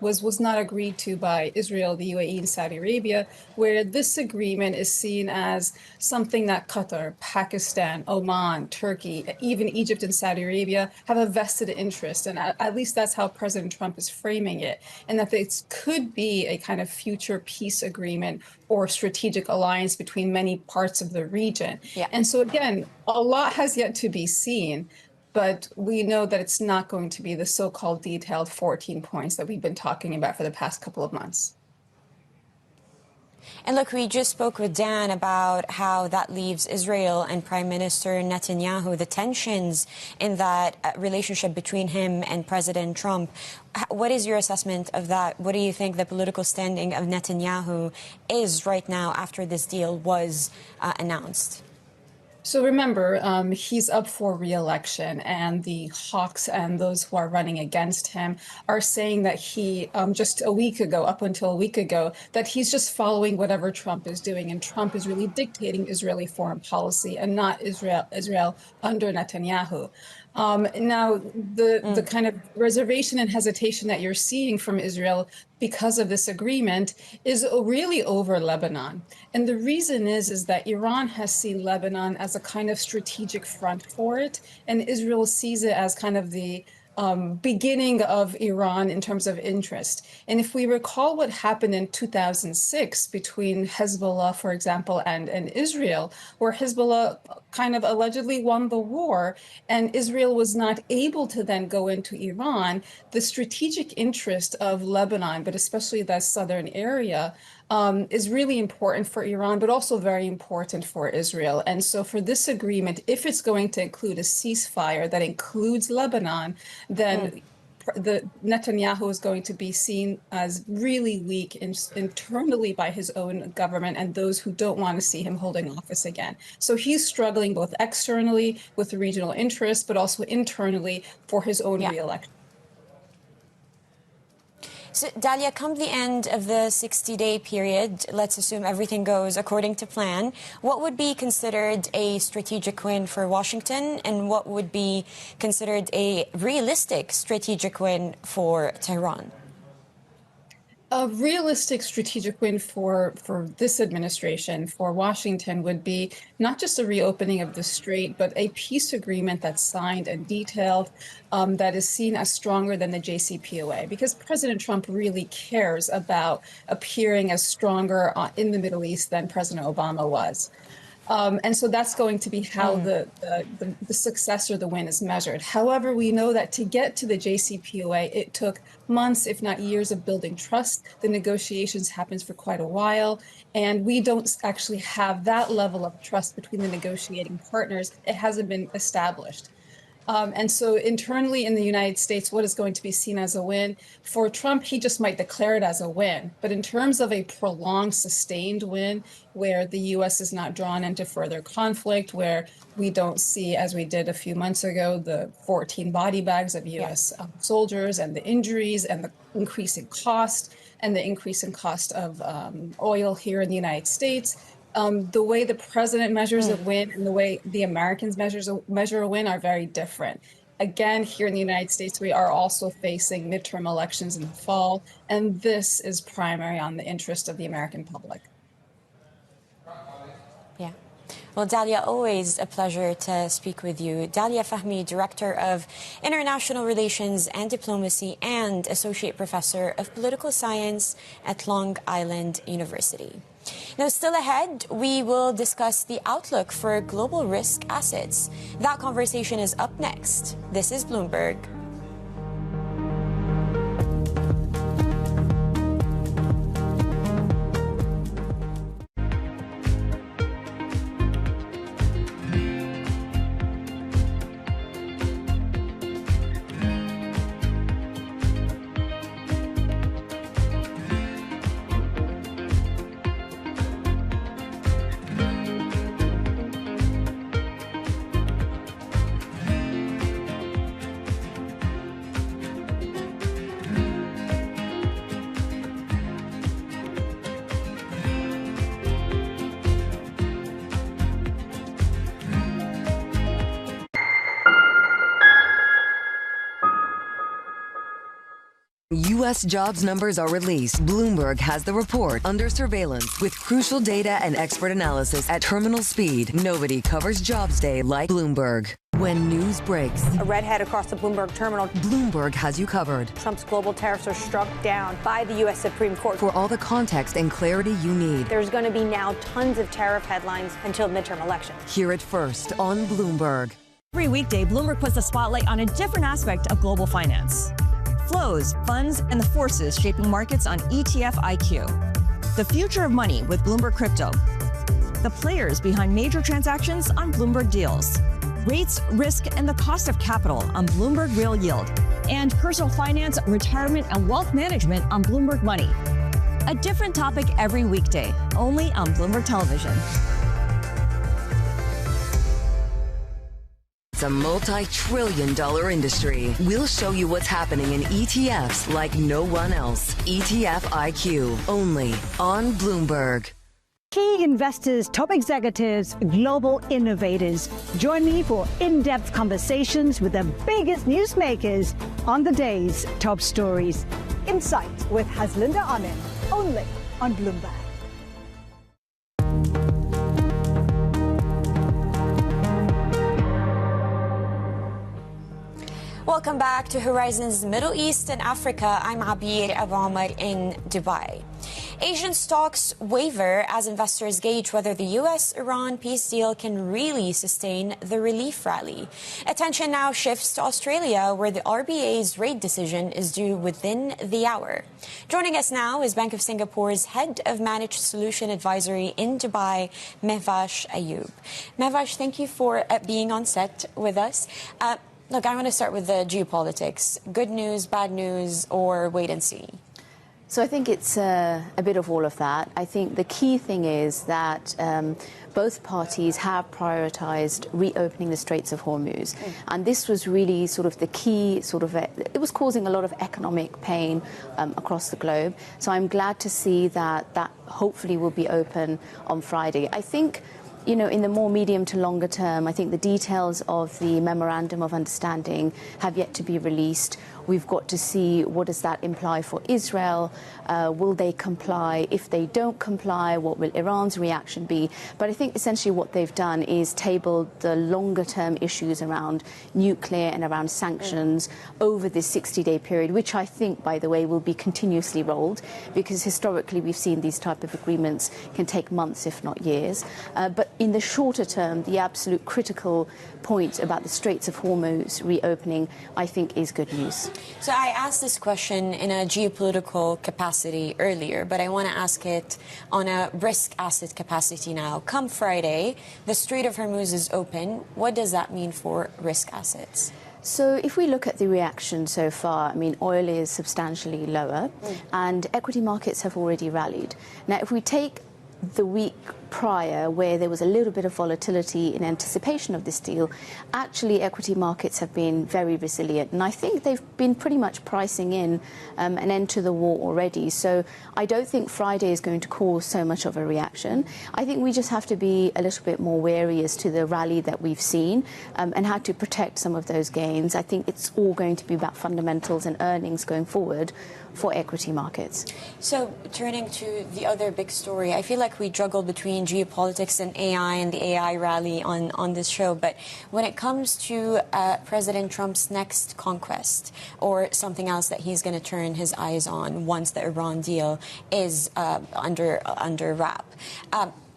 was not agreed to by Israel, the UAE, and Saudi Arabia, where this agreement is seen as something that Qatar, Pakistan, Oman, Turkey, even Egypt and Saudi Arabia have a vested interest. And at least that's how President Trump is framing it. And that this could be a kind of future peace agreement or strategic alliance between many parts of the region. Yeah. And so, again, a lot has yet to be seen. But we know that it's not going to be the so-called detailed 14 points that we've been talking about for the past couple of months. And look, we just spoke with Dan about how that leaves Israel and Prime Minister Netanyahu, the tensions in that relationship between him and President Trump. What is your assessment of that? What do you think the political standing of Netanyahu is right now after this deal was announced? So remember, he's up for re-election, and the hawks and those who are running against him are saying that he, just a week ago, up until a week ago, that he's just following whatever Trump is doing, and Trump is really dictating Israeli foreign policy and not Israel under Netanyahu. Now, the kind of reservation and hesitation that you're seeing from Israel because of this agreement is really over Lebanon. And the reason is that Iran has seen Lebanon as a kind of strategic front for it, and Israel sees it as kind of the beginning of Iran in terms of interest. And if we recall what happened in 2006 between Hezbollah, for example, and Israel, where Hezbollah kind of allegedly won the war and Israel was not able to then go into Iran, the strategic interest of Lebanon, but especially that southern area, is really important for Iran, but also very important for Israel. And so for this agreement, if it's going to include a ceasefire that includes Lebanon, then the Netanyahu is going to be seen as really weak internally by his own government and those who don't want to see him holding office again. So he's struggling both externally with the regional interests, but also internally for his own re-election. So, Dalia, come the end of the 60-day period, let's assume everything goes according to plan, what would be considered a strategic win for Washington, and what would be considered a realistic strategic win for Tehran? A realistic strategic win for this administration, for Washington, would be not just a reopening of the strait, but a peace agreement that's signed and detailed that is seen as stronger than the JCPOA, because President Trump really cares about appearing as stronger in the Middle East than President Obama was. And so that's going to be how the success or the win is measured. However, we know that to get to the JCPOA, it took months, if not years, of building trust. The negotiations happens for quite a while, and we don't actually have that level of trust between the negotiating partners. It hasn't been established. And so internally in the United States, what is going to be seen as a win? For Trump, he just might declare it as a win. But in terms of a prolonged, sustained win, where the U.S. is not drawn into further conflict, where we don't see, as we did a few months ago, the 14 body bags of U.S. Soldiers and the injuries and the increasing cost and the increasing cost of oil here in the United States, the way the president measures a win and the way the Americans measure a win are very different. Again, here in the United States, we are also facing midterm elections in the fall, and this is primary on the interest of the American public. Yeah. Well, Dalia, always a pleasure to speak with you. Dalia Fahmy, Director of International Relations and Diplomacy and Associate Professor of Political Science at Long Island University. Now, still ahead, we will discuss the outlook for global risk assets. That conversation is up next. This is Bloomberg. U.S. jobs numbers are released. Bloomberg has the report under surveillance with crucial data and expert analysis at terminal speed. Nobody covers Jobs Day like Bloomberg. When news breaks, a redhead across the Bloomberg terminal. Bloomberg has you covered. Trump's global tariffs are struck down by the U.S. Supreme Court. For all the context and clarity you need. There's going to be now tons of tariff headlines until midterm elections. Hear it first on Bloomberg. Every weekday, Bloomberg puts the spotlight on a different aspect of global finance. Flows, funds, and the forces shaping markets on ETF IQ. The future of money with Bloomberg Crypto. The players behind major transactions on Bloomberg Deals. Rates, risk, and the cost of capital on Bloomberg Real Yield. And personal finance, retirement, and wealth management on Bloomberg Money. A different topic every weekday, only on Bloomberg Television. It's a multi-trillion-dollar industry. We'll show you what's happening in ETFs like no one else. ETF IQ, only on Bloomberg. Key investors, top executives, global innovators. Join me for in-depth conversations with the biggest newsmakers on the day's top stories. Insight with Haslinda Amin, only on Bloomberg. Welcome back to Horizons Middle East and Africa. I'm Abir Abamar in Dubai. Asian stocks waver as investors gauge whether the U.S.-Iran peace deal can really sustain the relief rally. Attention now shifts to Australia, where the RBA's rate decision is due within the hour. Joining us now is Bank of Singapore's Head of Managed Solution Advisory in Dubai, Mehvash Ayub. Mehvash, thank you for being on set with us. Look, I want to start with the geopolitics. Good news, bad news, or wait and see? So I think it's a bit of all of that. I think the key thing is that both parties have prioritized reopening the Straits of Hormuz. And this was really sort of the key, it was causing a lot of economic pain across the globe. So I'm glad to see that that hopefully will be open on Friday. I think, you know, in the more medium to longer term, I think the details of the Memorandum of Understanding have yet to be released. We've got to see what does that imply for Israel. Will they comply? If they don't comply, what will Iran's reaction be? But I think essentially what they've done is tabled the longer-term issues around nuclear and around sanctions over this 60-day period, which I think, by the way, will be continuously rolled, because historically we've seen these type of agreements can take months, if not years. But in the shorter term, the absolute critical point about the Straits of Hormuz reopening, I think, is good news. So I asked this question in a geopolitical capacity earlier, but I want to ask it on a risk asset capacity now. Come Friday, the Strait of Hormuz is open. What does that mean for risk assets? So if we look at the reaction so far, I mean, oil is substantially lower and equity markets have already rallied. Now, if we take the week prior, where there was a little bit of volatility in anticipation of this deal, actually equity markets have been very resilient. And I think they've been pretty much pricing in an end to the war already. So I don't think Friday is going to cause so much of a reaction. I think we just have to be a little bit more wary as to the rally that we've seen and how to protect some of those gains. I think it's all going to be about fundamentals and earnings going forward for equity markets. So turning to the other big story, I feel like we juggle between geopolitics and AI and the AI rally on this show. But when it comes to President Trump's next conquest, or something else that he's going to turn his eyes on once the Iran deal is under wrap,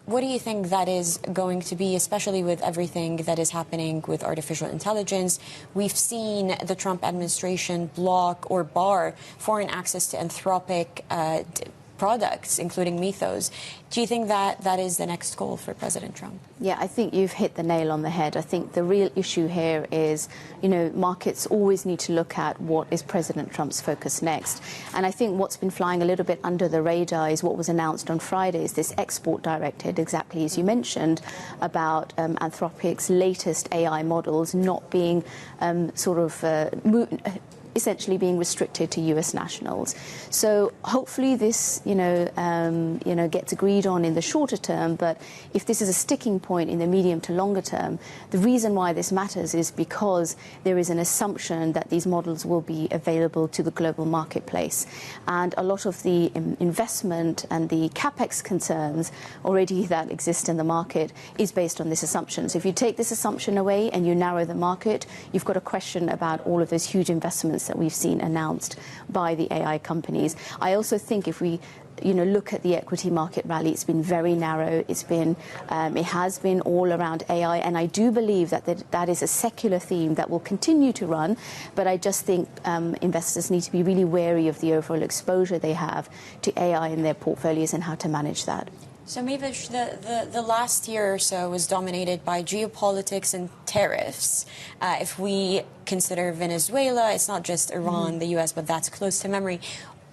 what do you think that is going to be, especially with everything that is happening with artificial intelligence? We've seen the Trump administration block or bar foreign access to Anthropic products, including Mythos. Do you think that that is the next goal for President Trump? Yeah, I think you've hit the nail on the head. I think the real issue here is, you know, markets always need to look at what is President Trump's focus next. And I think what's been flying a little bit under the radar is what was announced on Friday, is this export directive, exactly as you mentioned, about Anthropic's latest AI models not being essentially being restricted to U.S. nationals. So hopefully this, gets agreed on in the shorter term. But if this is a sticking point in the medium to longer term, the reason why this matters is because there is an assumption that these models will be available to the global marketplace. And a lot of the investment and the capex concerns already that exist in the market is based on this assumption. So if you take this assumption away and you narrow the market, you've got a question about all of those huge investments that we've seen announced by the AI companies. I also think if we look at the equity market rally, it's been very narrow. It has been all around AI, and I do believe that is a secular theme that will continue to run. But I just think investors need to be really wary of the overall exposure they have to AI in their portfolios and how to manage that. So Mavish, the last year or so was dominated by geopolitics and tariffs. If we consider Venezuela, it's not just Iran, the U.S., but that's close to memory.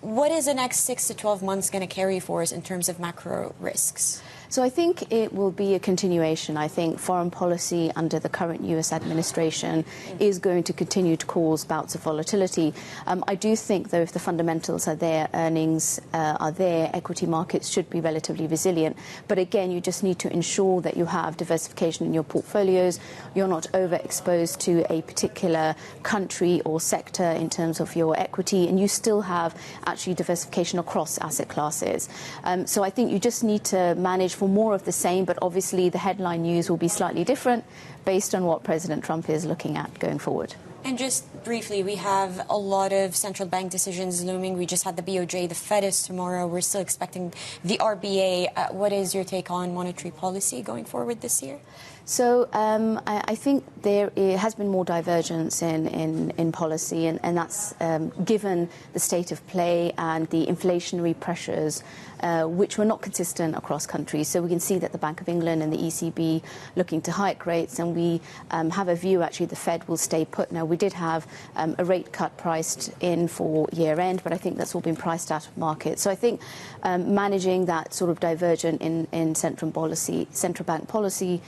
What is the next 6 to 12 months going to carry for us in terms of macro risks? So I think it will be a continuation. I think foreign policy under the current U.S. administration is going to continue to cause bouts of volatility. I do think, though, if the fundamentals are there, earnings are there, equity markets should be relatively resilient. But again, you just need to ensure that you have diversification in your portfolios. You're not overexposed to a particular country or sector in terms of your equity, and you still have actually diversification across asset classes. So I think you just need to manage for more of the same, but obviously the headline news will be slightly different based on what President Trump is looking at going forward. And just briefly, we have a lot of central bank decisions looming. We just had the BOJ, the Fed is tomorrow. We're still expecting the RBA. What is your take on monetary policy going forward this year? So I think there has been more divergence in policy, and that's given the state of play and the inflationary pressures, which were not consistent across countries. So we can see that the Bank of England and the ECB looking to hike rates, and we have a view actually the Fed will stay put. Now, we did have a rate cut priced in for year end, but I think that's all been priced out of market. So I think managing that sort of divergent in central bank policy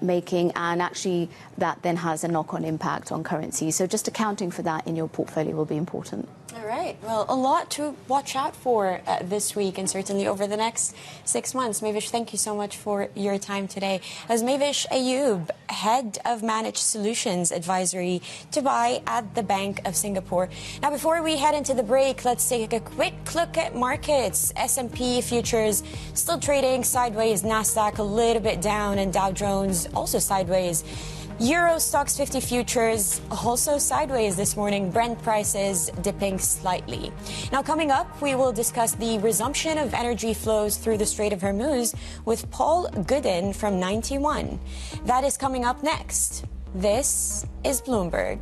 making, and actually that then has a knock-on impact on currency. So just accounting for that in your portfolio will be important. All right. Well, a lot to watch out for this week and certainly over the next 6 months. Mavish, thank you so much for your time today. As Mavish Ayub, Head of Managed Solutions Advisory to Buy at the Bank of Singapore. Now, before we head into the break, let's take a quick look at markets. S&P futures still trading sideways, Nasdaq a little bit down, and Dow Jones also sideways. Euro Stoxx 50 futures also sideways this morning. Brent prices dipping slightly. Now, coming up, we will discuss the resumption of energy flows through the Strait of Hormuz with Paul Gooden from 91. That is coming up next. This is Bloomberg.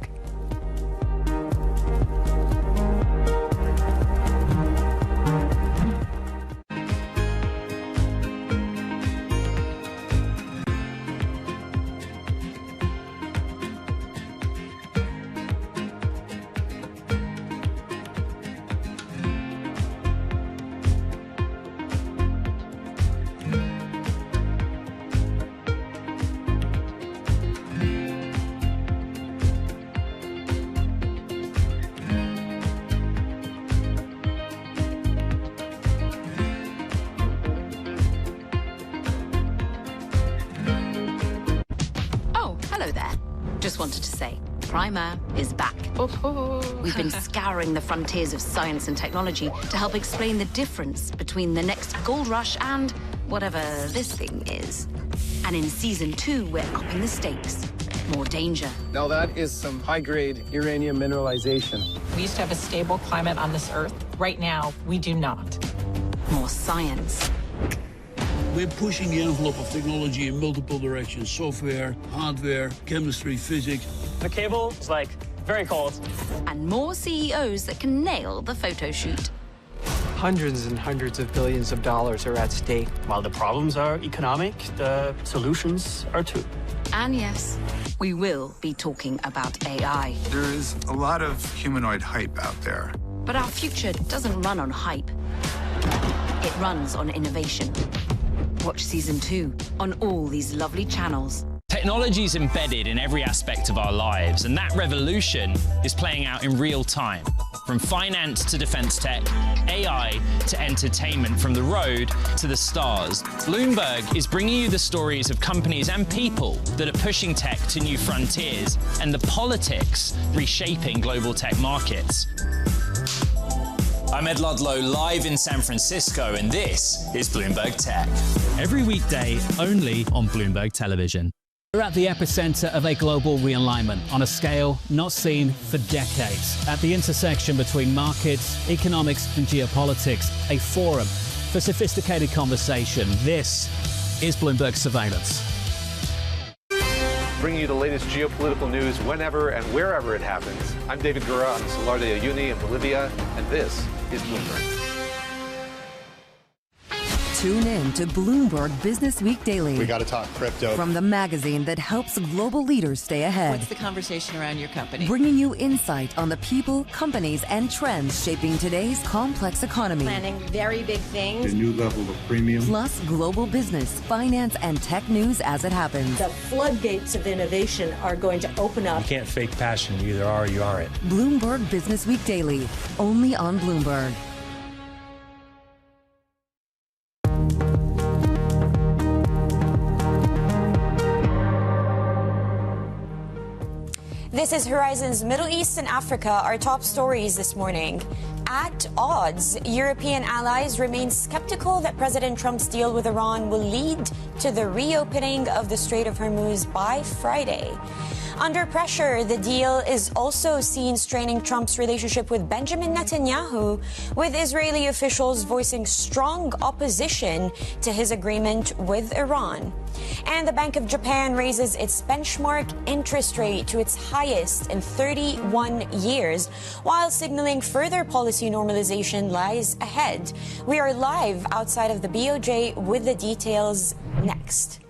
Just wanted to say, Primer is back. We've been scouring the frontiers of science and technology to help explain the difference between the next gold rush and whatever this thing is. And in Season 2, we're upping the stakes. More danger. Now that is some high-grade uranium mineralization. We used to have a stable climate on this Earth. Right now, we do not. More science. We're pushing the envelope of technology in multiple directions. Software, hardware, chemistry, physics. The cable is, like, very cold. And more CEOs that can nail the photo shoot. Hundreds and hundreds of billions of dollars are at stake. While the problems are economic, the solutions are too. And yes, we will be talking about AI. There is a lot of humanoid hype out there. But our future doesn't run on hype. It runs on innovation. Watch Season 2 on all these lovely channels. Technology is embedded in every aspect of our lives, and that revolution is playing out in real time. From finance to defense tech, AI to entertainment, from the road to the stars. Bloomberg is bringing you the stories of companies and people that are pushing tech to new frontiers, and the politics reshaping global tech markets. I'm Ed Ludlow, live in San Francisco, and this is Bloomberg Tech. Every weekday, only on Bloomberg Television. We're at the epicenter of a global realignment on a scale not seen for decades. At the intersection between markets, economics, and geopolitics, a forum for sophisticated conversation. This is Bloomberg Surveillance. Bringing you the latest geopolitical news whenever and wherever it happens. I'm David Gura on the Salar de Uyuni in Bolivia, and this is Bloomberg. Tune in to Bloomberg Business Week Daily. We got to talk crypto. From the magazine that helps global leaders stay ahead. What's the conversation around your company? Bringing you insight on the people, companies, and trends shaping today's complex economy. Planning very big things. A new level of premium. Plus global business, finance, and tech news as it happens. The floodgates of innovation are going to open up. You can't fake passion. You either are or you aren't. Bloomberg Business Week Daily, only on Bloomberg. This is Horizon's Middle East and Africa, our top stories this morning. At odds, European allies remain skeptical that President Trump's deal with Iran will lead to the reopening of the Strait of Hormuz by Friday. Under pressure, the deal is also seen straining Trump's relationship with Benjamin Netanyahu, with Israeli officials voicing strong opposition to his agreement with Iran. And the Bank of Japan raises its benchmark interest rate to its highest in 31 years, while signaling further policy normalization lies ahead. We are live outside of the BOJ with the details next.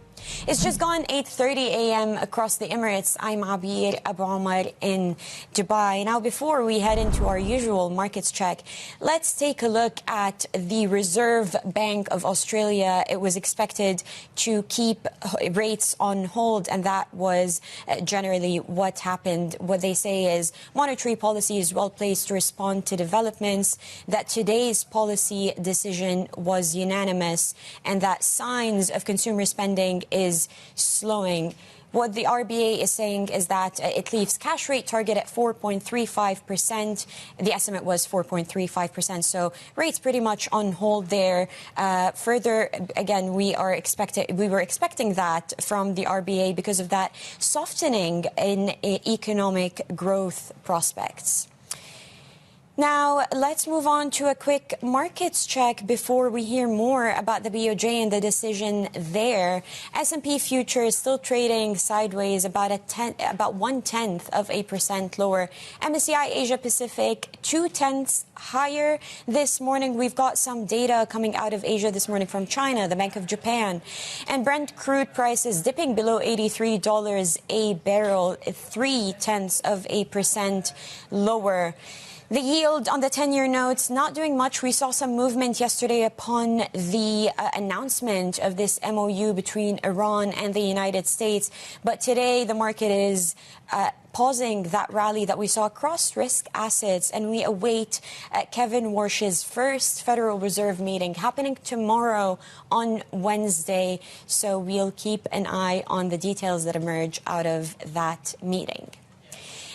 It's just gone 8:30 a.m. across the Emirates. I'm Abir Abu Omar in Dubai. Now, before we head into our usual markets check, let's take a look at the Reserve Bank of Australia. It was expected to keep rates on hold, and that was generally what happened. What they say is monetary policy is well placed to respond to developments, that today's policy decision was unanimous, and that signs of consumer spending is slowing. What the RBA is saying is that it leaves cash rate target at 4.35%. The estimate was 4.35%. So rates pretty much on hold there. Further, again, we were expecting that from the RBA because of that softening in economic growth prospects. Now, let's move on to a quick markets check before we hear more about the BOJ and the decision there. S&P futures still trading sideways, about 0.1% lower. MSCI Asia Pacific 0.2 higher this morning. We've got some data coming out of Asia this morning from China, the Bank of Japan, and Brent crude prices dipping below $83 a barrel, 0.3% lower. The yield on the 10-year notes not doing much. We saw some movement yesterday upon the announcement of this MOU between Iran and the United States. But today the market is pausing that rally that we saw across risk assets, and we await Kevin Warsh's first Federal Reserve meeting happening tomorrow on Wednesday. So we'll keep an eye on the details that emerge out of that meeting.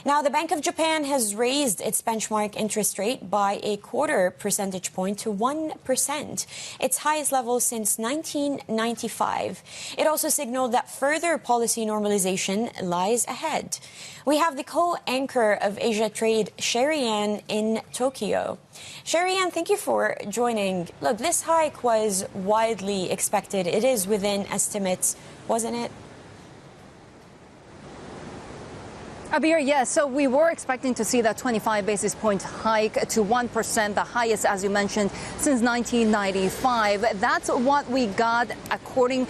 Now, the Bank of Japan has raised its benchmark interest rate by 0.25 percentage point to 1%, its highest level since 1995. It also signaled that further policy normalization lies ahead. We have the co-anchor of Asia Trade, Sherry Ann, in Tokyo. Sherry Ann, thank you for joining. Look, this hike was widely expected. It is within estimates, wasn't it? Abir, yes. So we were expecting to see that 25 basis point hike to 1%, the highest, as you mentioned, since 1995. That's what we got, according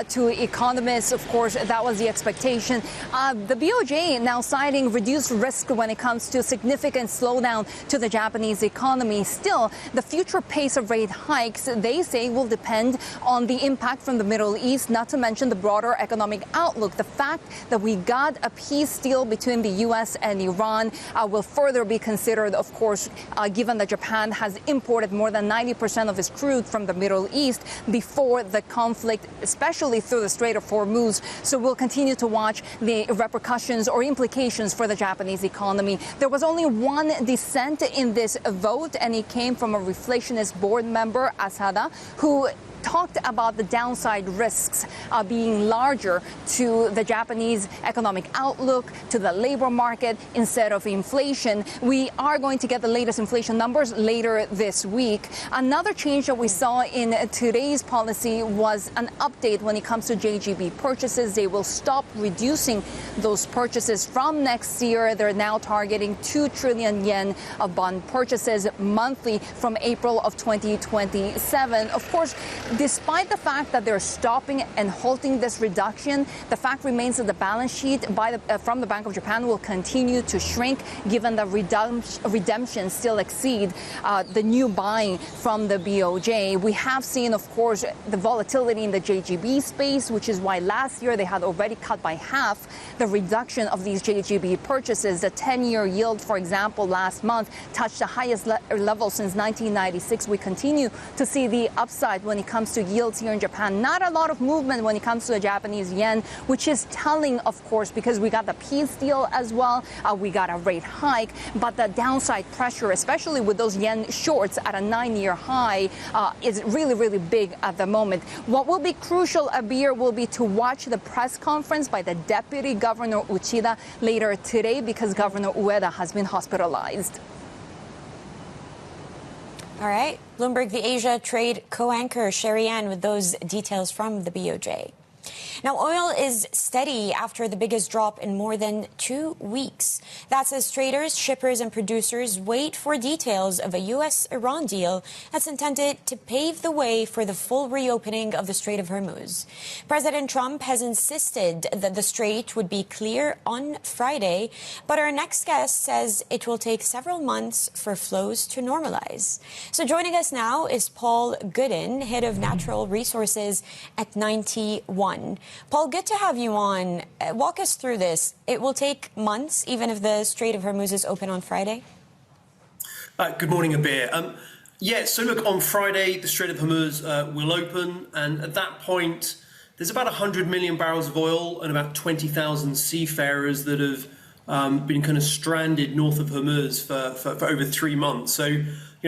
to economists. Of course, that was the expectation. The BOJ now citing reduced risk when it comes to significant slowdown to the Japanese economy. Still, the future pace of rate hikes, they say, will depend on the impact from the Middle East, not to mention the broader economic outlook. The fact that we got a peace deal between the U.S. and Iran will further be considered, of course, given that Japan has imported more than 90% of its crude from the Middle East before the conflict, especially through the Strait of Hormuz. So we'll continue to watch the repercussions or implications for the Japanese economy. There was only one dissent in this vote, and it came from a reflationist board member, Asada, who talked about the downside risks being larger to the Japanese economic outlook, to the labor market, instead of inflation. We are going to get the latest inflation numbers later this week. Another change that we saw in today's policy was an update when it comes to JGB purchases. They will stop reducing those purchases from next year. They're now targeting 2 trillion yen of bond purchases monthly from April of 2027. Of course, despite the fact that they're stopping and halting this reduction, the fact remains that the balance sheet from the Bank of Japan will continue to shrink, given that redemptions still exceed the new buying from the BOJ. We have seen, of course, the volatility in the JGB space, which is why last year they had already cut by half the reduction of these JGB purchases. The 10-year yield, for example, last month touched the highest level since 1996. We continue to see the upside when it comes to yields here in Japan. Not a lot of movement when it comes to the Japanese yen, which is telling, of course, because we got the peace deal as well. We got a rate hike, but the downside pressure, especially with those yen shorts at a 9-year high, is really, really big at the moment. What will be crucial, Abir, will be to watch the press conference by the Deputy Governor Uchida later today, because Governor Ueda has been hospitalized. All right. Bloomberg, the Asia Trade co-anchor, Sherry Ann, with those details from the BOJ. Now, oil is steady after the biggest drop in more than 2 weeks. That's as traders, shippers, and producers wait for details of a U.S.-Iran deal that's intended to pave the way for the full reopening of the Strait of Hormuz. President Trump has insisted that the strait would be clear on Friday, but our next guest says it will take several months for flows to normalize. So joining us now is Paul Gooden, head of natural resources at 91. Paul, good to have you on. Walk us through this. It will take months, even if the Strait of Hormuz is open on Friday? Good morning, Abir. So look, on Friday, the Strait of Hormuz will open, and at that point, there's about 100 million barrels of oil and about 20,000 seafarers that have been kind of stranded north of Hormuz for over 3 months. So,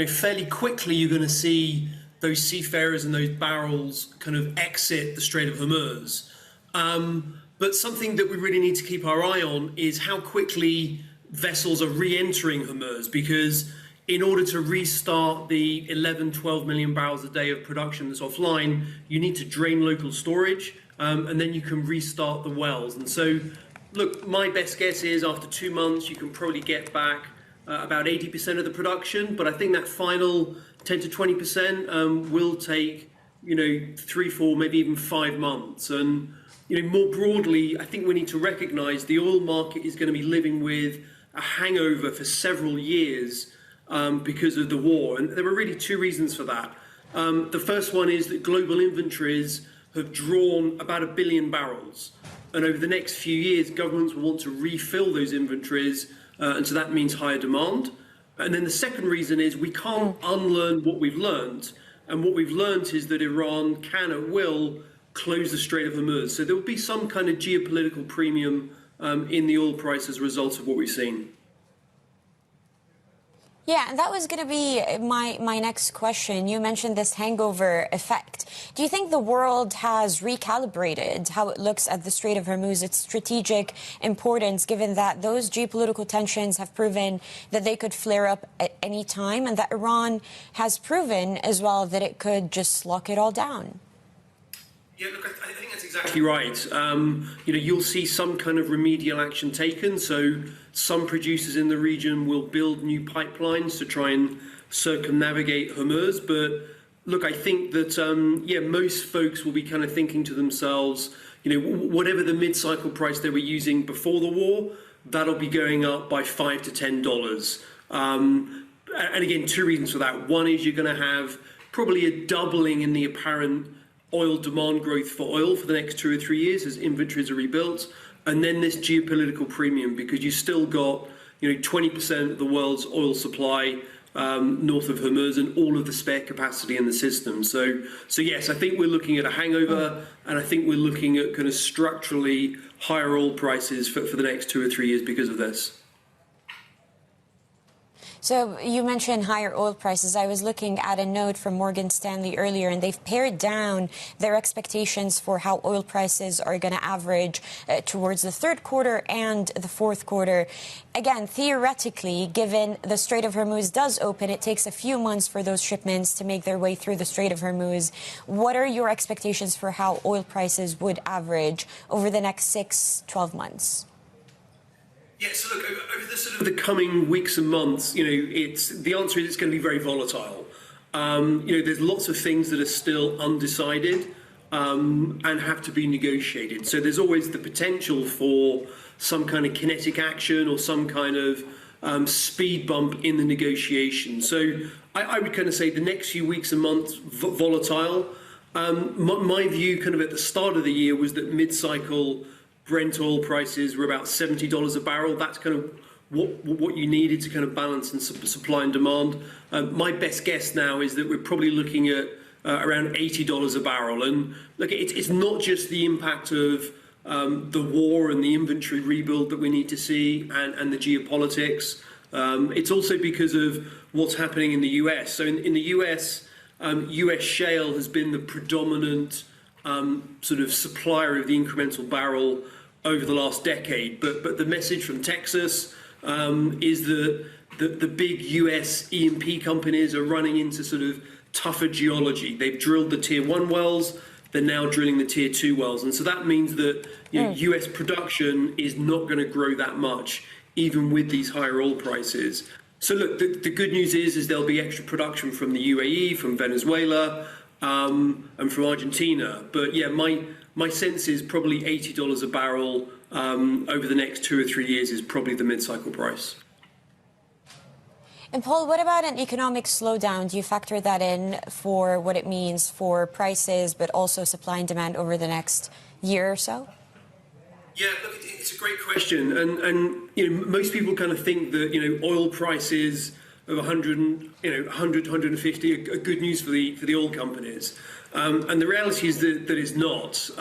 fairly quickly, you're going to see those seafarers and those barrels kind of exit the Strait of Hormuz. But something that we really need to keep our eye on is how quickly vessels are re-entering Hormuz, because in order to restart the 12 million barrels a day of production that's offline, you need to drain local storage, and then you can restart the wells. And so, look, my best guess is after 2 months, you can probably get back about 80% of the production. But I think that final 10 to 20% will take, 3, 4, maybe even 5 months. And, more broadly, I think we need to recognize the oil market is going to be living with a hangover for several years because of the war. And there are really 2 reasons for that. The first one is that global inventories have drawn about 1 billion barrels. And over the next few years, governments will want to refill those inventories. And so that means higher demand. And then the second reason is we can't unlearn what we've learned. And what we've learned is that Iran can at will close the Strait of Hormuz. So there will be some kind of geopolitical premium in the oil price as a result of what we've seen. Yeah, and that was going to be my next question. You mentioned this hangover effect. Do you think the world has recalibrated how it looks at the Strait of Hormuz, its strategic importance, given that those geopolitical tensions have proven that they could flare up at any time, and that Iran has proven as well that it could just lock it all down? Yeah, look, I think that's exactly right. You'll see some kind of remedial action taken. So some producers in the region will build new pipelines to try and circumnavigate Hormuz. But look, I think that, most folks will be kind of thinking to themselves, whatever the mid-cycle price they were using before the war, that'll be going up by $5 to $10. And again, 2 reasons for that. One is you're going to have probably a doubling in the apparent oil demand growth for oil for the next 2 or 3 years as inventories are rebuilt. And then this geopolitical premium, because you still got, 20% of the world's oil supply north of Hormuz and all of the spare capacity in the system. So yes, I think we're looking at a hangover, and I think we're looking at kind of structurally higher oil prices for the next 2 or 3 years because of this. So you mentioned higher oil prices. I was looking at a note from Morgan Stanley earlier, and they've pared down their expectations for how oil prices are going to average towards the 3rd quarter and the 4th quarter. Again, theoretically, given the Strait of Hormuz does open, it takes a few months for those shipments to make their way through the Strait of Hormuz. What are your expectations for how oil prices would average over the next 6-12 months? Yeah, so look, over the sort of the coming weeks and months, the answer is it's going to be very volatile. There's lots of things that are still undecided and have to be negotiated. So there's always the potential for some kind of kinetic action or some kind of speed bump in the negotiation. So I would kind of say the next few weeks and months, volatile. My view kind of at the start of the year was that mid-cycle Brent oil prices were about $70 a barrel. That's kind of what you needed to kind of balance and supply and demand. My best guess now is that we're probably looking at around $80 a barrel. And look, it's not just the impact of the war and the inventory rebuild that we need to see and the geopolitics. It's also because of what's happening in the US. So in the US, US shale has been the predominant sort of supplier of the incremental barrel over the last decade. But the message from Texas is that the big US E&P companies are running into sort of tougher geology. They've drilled the tier 1 wells. they're now drilling the tier 2 wells. And so that means that US production is not going to grow that much, even with these higher oil prices. So look, the good news is there'll be extra production from the UAE, from Venezuela, and from Argentina. But yeah, my sense is probably $80 a barrel over the next 2 or 3 years is probably the mid-cycle price. And Paul, what about an economic slowdown? Do you factor that in for what it means for prices, but also supply and demand over the next year or so? Yeah, look, it's a great question, and most people kind of think that oil prices of 100, 150 are good news for the oil companies, and the reality is that it's not,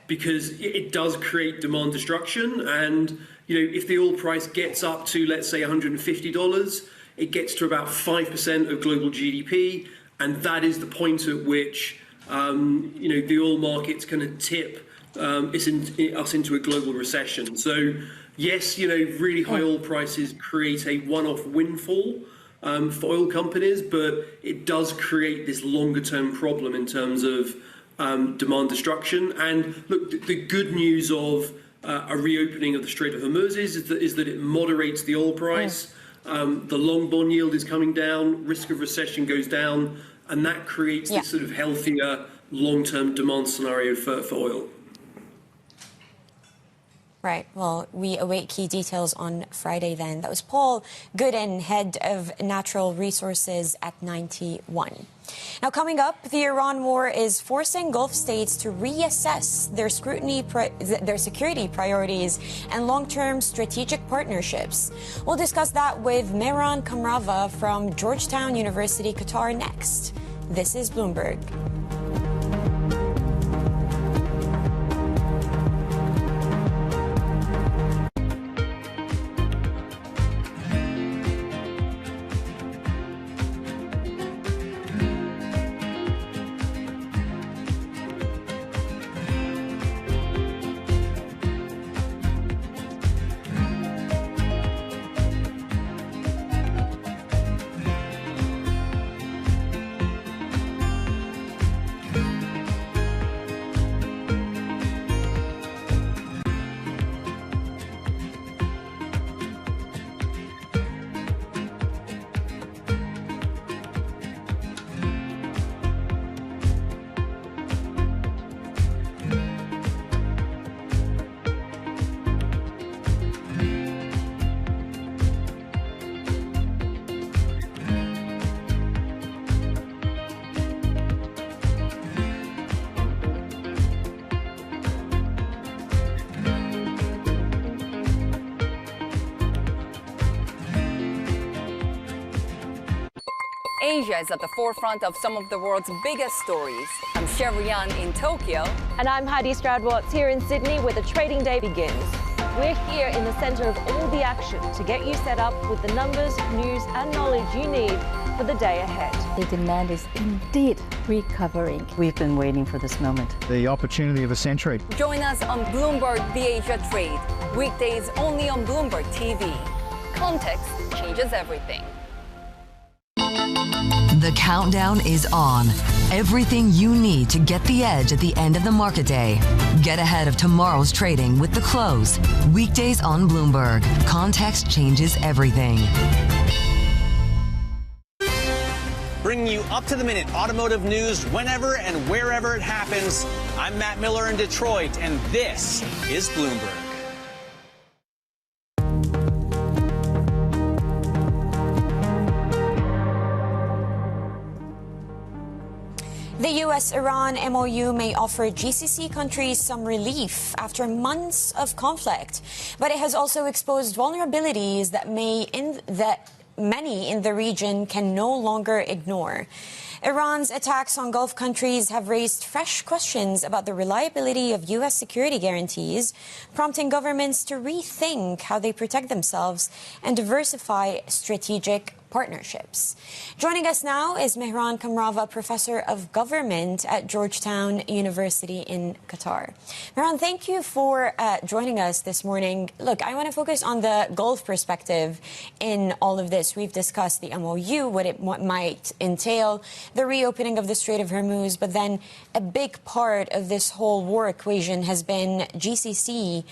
because it does create demand destruction, and if the oil price gets up to, let's say, $150. It gets to about 5% of global GDP, and that is the point at which the oil market's going to tip us into a global recession. So yes, really high oil prices create a one-off windfall for oil companies, but it does create this longer-term problem in terms of demand destruction. And look, the good news of a reopening of the Strait of Hormuz is that it moderates the oil price. The long bond yield is coming down, risk of recession goes down, and that creates this sort of healthier long-term demand scenario for oil. Right. Well, we await key details on Friday then. That was Paul Gooden, head of natural resources at 91. Now, coming up, the Iran war is forcing Gulf states to reassess their their security priorities and long-term strategic partnerships. We'll discuss that with Mehran Kamrava from Georgetown University, Qatar next. This is Bloomberg. Asia is at the forefront of some of the world's biggest stories. I'm Sherian in Tokyo. And I'm Heidi Stroud-Watts here in Sydney, where the trading day begins. We're here in the centre of all the action to get you set up with the numbers, news and knowledge you need for the day ahead. The demand is indeed recovering. We've been waiting for this moment. The opportunity of a century. Join us on Bloomberg The Asia Trade. Weekdays only on Bloomberg TV. Context changes everything. The countdown is on. Everything you need to get the edge at the end of the market day. Get ahead of tomorrow's trading with The Close. Weekdays on Bloomberg. Context changes everything. Bringing you up-to-the-minute automotive news whenever and wherever it happens. I'm Matt Miller in Detroit, and this is Bloomberg. The US-Iran MOU may offer GCC countries some relief after months of conflict, but it has also exposed vulnerabilities that many in the region can no longer ignore. Iran's attacks on Gulf countries have raised fresh questions about the reliability of U.S. security guarantees, prompting governments to rethink how they protect themselves and diversify strategic partnerships. Joining us now is Mehran Kamrava, Professor of Government at Georgetown University in Qatar. Mehran, thank you for joining us this morning. Look, I want to focus on the Gulf perspective in all of this. We've discussed the MOU, what it might entail, the reopening of the Strait of Hormuz, but then a big part of this whole war equation has been GCC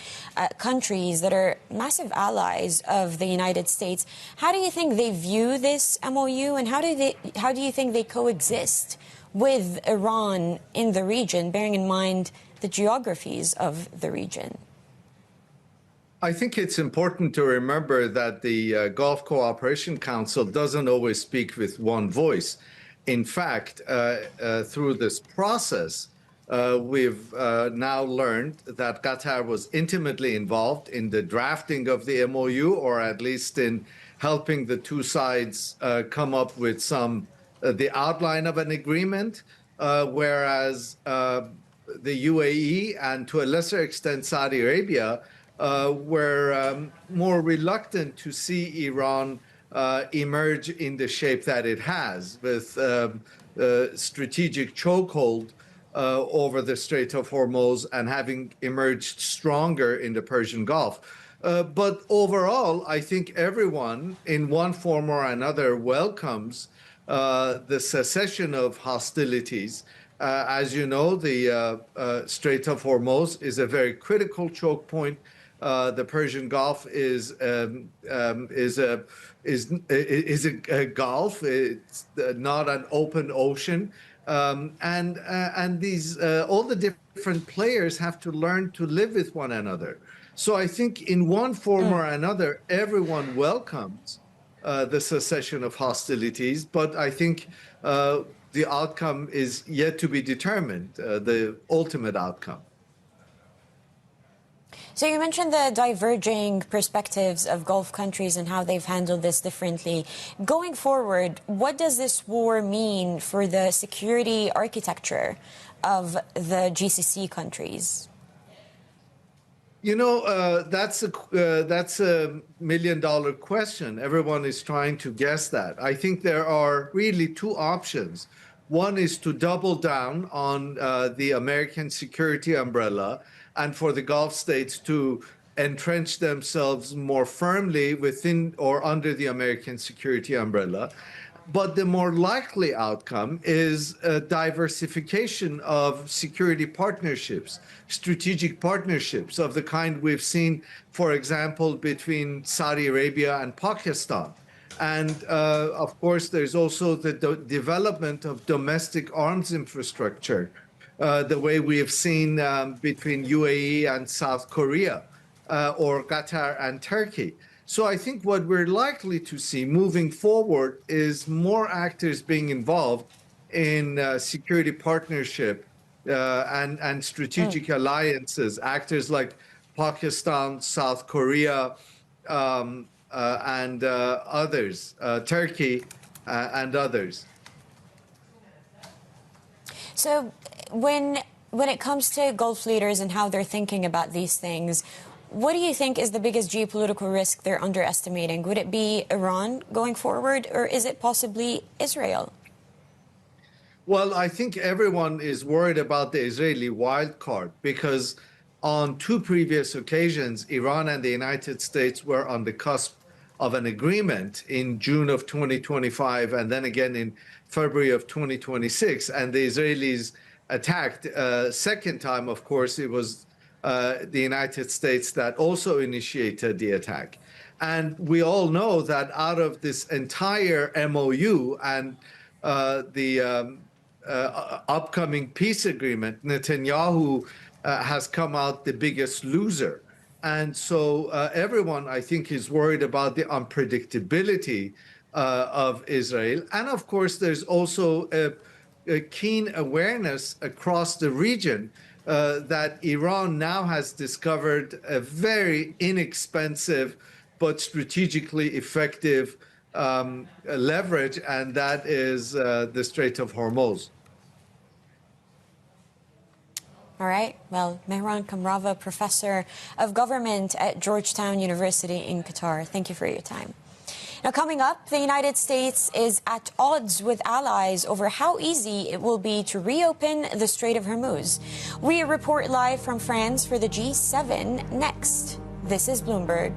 countries that are massive allies of the United States. How do you think they view this MOU, and how do you think they coexist with Iran in the region, bearing in mind the geographies of the region? I think it's important to remember that the Gulf Cooperation Council doesn't always speak with one voice. In fact, through this process, we've now learned that Qatar was intimately involved in the drafting of the MOU, or at least in helping the two sides come up with the outline of an agreement, whereas the UAE and to a lesser extent Saudi Arabia were more reluctant to see Iran emerge in the shape that it has, with strategic chokehold over the Strait of Hormuz and having emerged stronger in the Persian Gulf. But overall, I think everyone in one form or another welcomes the cessation of hostilities. As you know, the Strait of Hormuz is a very critical choke point. The Persian Gulf is a gulf. It's not an open ocean, and these all the different players have to learn to live with one another. So I think in one form or another, everyone welcomes the cessation of hostilities, but I think the outcome is yet to be determined, the ultimate outcome. So you mentioned the diverging perspectives of Gulf countries and how they've handled this differently. Going forward, what does this war mean for the security architecture of the GCC countries? You know, that's a million-dollar question. Everyone is trying to guess that. I think there are really two options. One is to double down on the American security umbrella and for the Gulf states to entrench themselves more firmly within or under the American security umbrella. But the more likely outcome is a diversification of security partnerships, strategic partnerships of the kind we've seen, for example, between Saudi Arabia and Pakistan. And of course, there's also the development of domestic arms infrastructure, the way we have seen between UAE and South Korea, or Qatar and Turkey. So I think what we're likely to see moving forward is more actors being involved in security partnership and strategic alliances, actors like Pakistan, South Korea, and others, Turkey and others. So when it comes to Gulf leaders and how they're thinking about these things, what do you think is the biggest geopolitical risk they're underestimating? Would it be Iran going forward, or is it possibly Israel? Well, I think everyone is worried about the Israeli wild card because on two previous occasions, Iran and the United States were on the cusp of an agreement in June of 2025 and then again in February of 2026. And the Israelis attacked. Second time, of course, it was the United States that also initiated the attack. And we all know that out of this entire MOU and the upcoming peace agreement, Netanyahu has come out the biggest loser. And so everyone, I think, is worried about the unpredictability of Israel. And of course, there's also a keen awareness across the region that Iran now has discovered a very inexpensive but strategically effective leverage, and that is the Strait of Hormuz. All right. Well, Mehran Kamrava, Professor of Government at Georgetown University in Qatar, thank you for your time. Now, coming up, the United States is at odds with allies over how easy it will be to reopen the Strait of Hormuz. We report live from France for the G7 next. This is Bloomberg.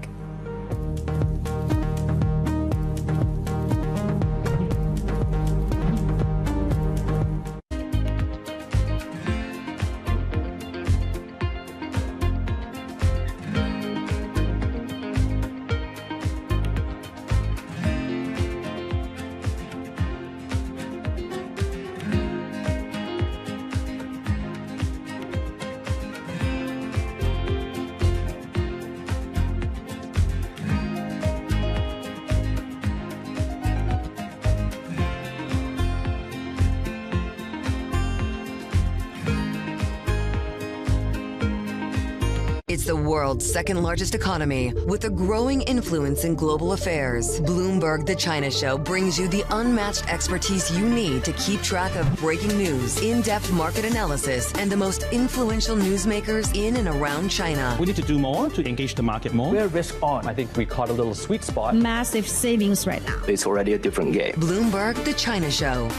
It's the world's second largest economy with a growing influence in global affairs. Bloomberg The China Show brings you the unmatched expertise you need to keep track of breaking news, in-depth market analysis, and the most influential newsmakers in and around China. We need to do more to engage the market more. We're risk on. I think we caught a little sweet spot. Massive savings right now. It's already a different game. Bloomberg The China Show.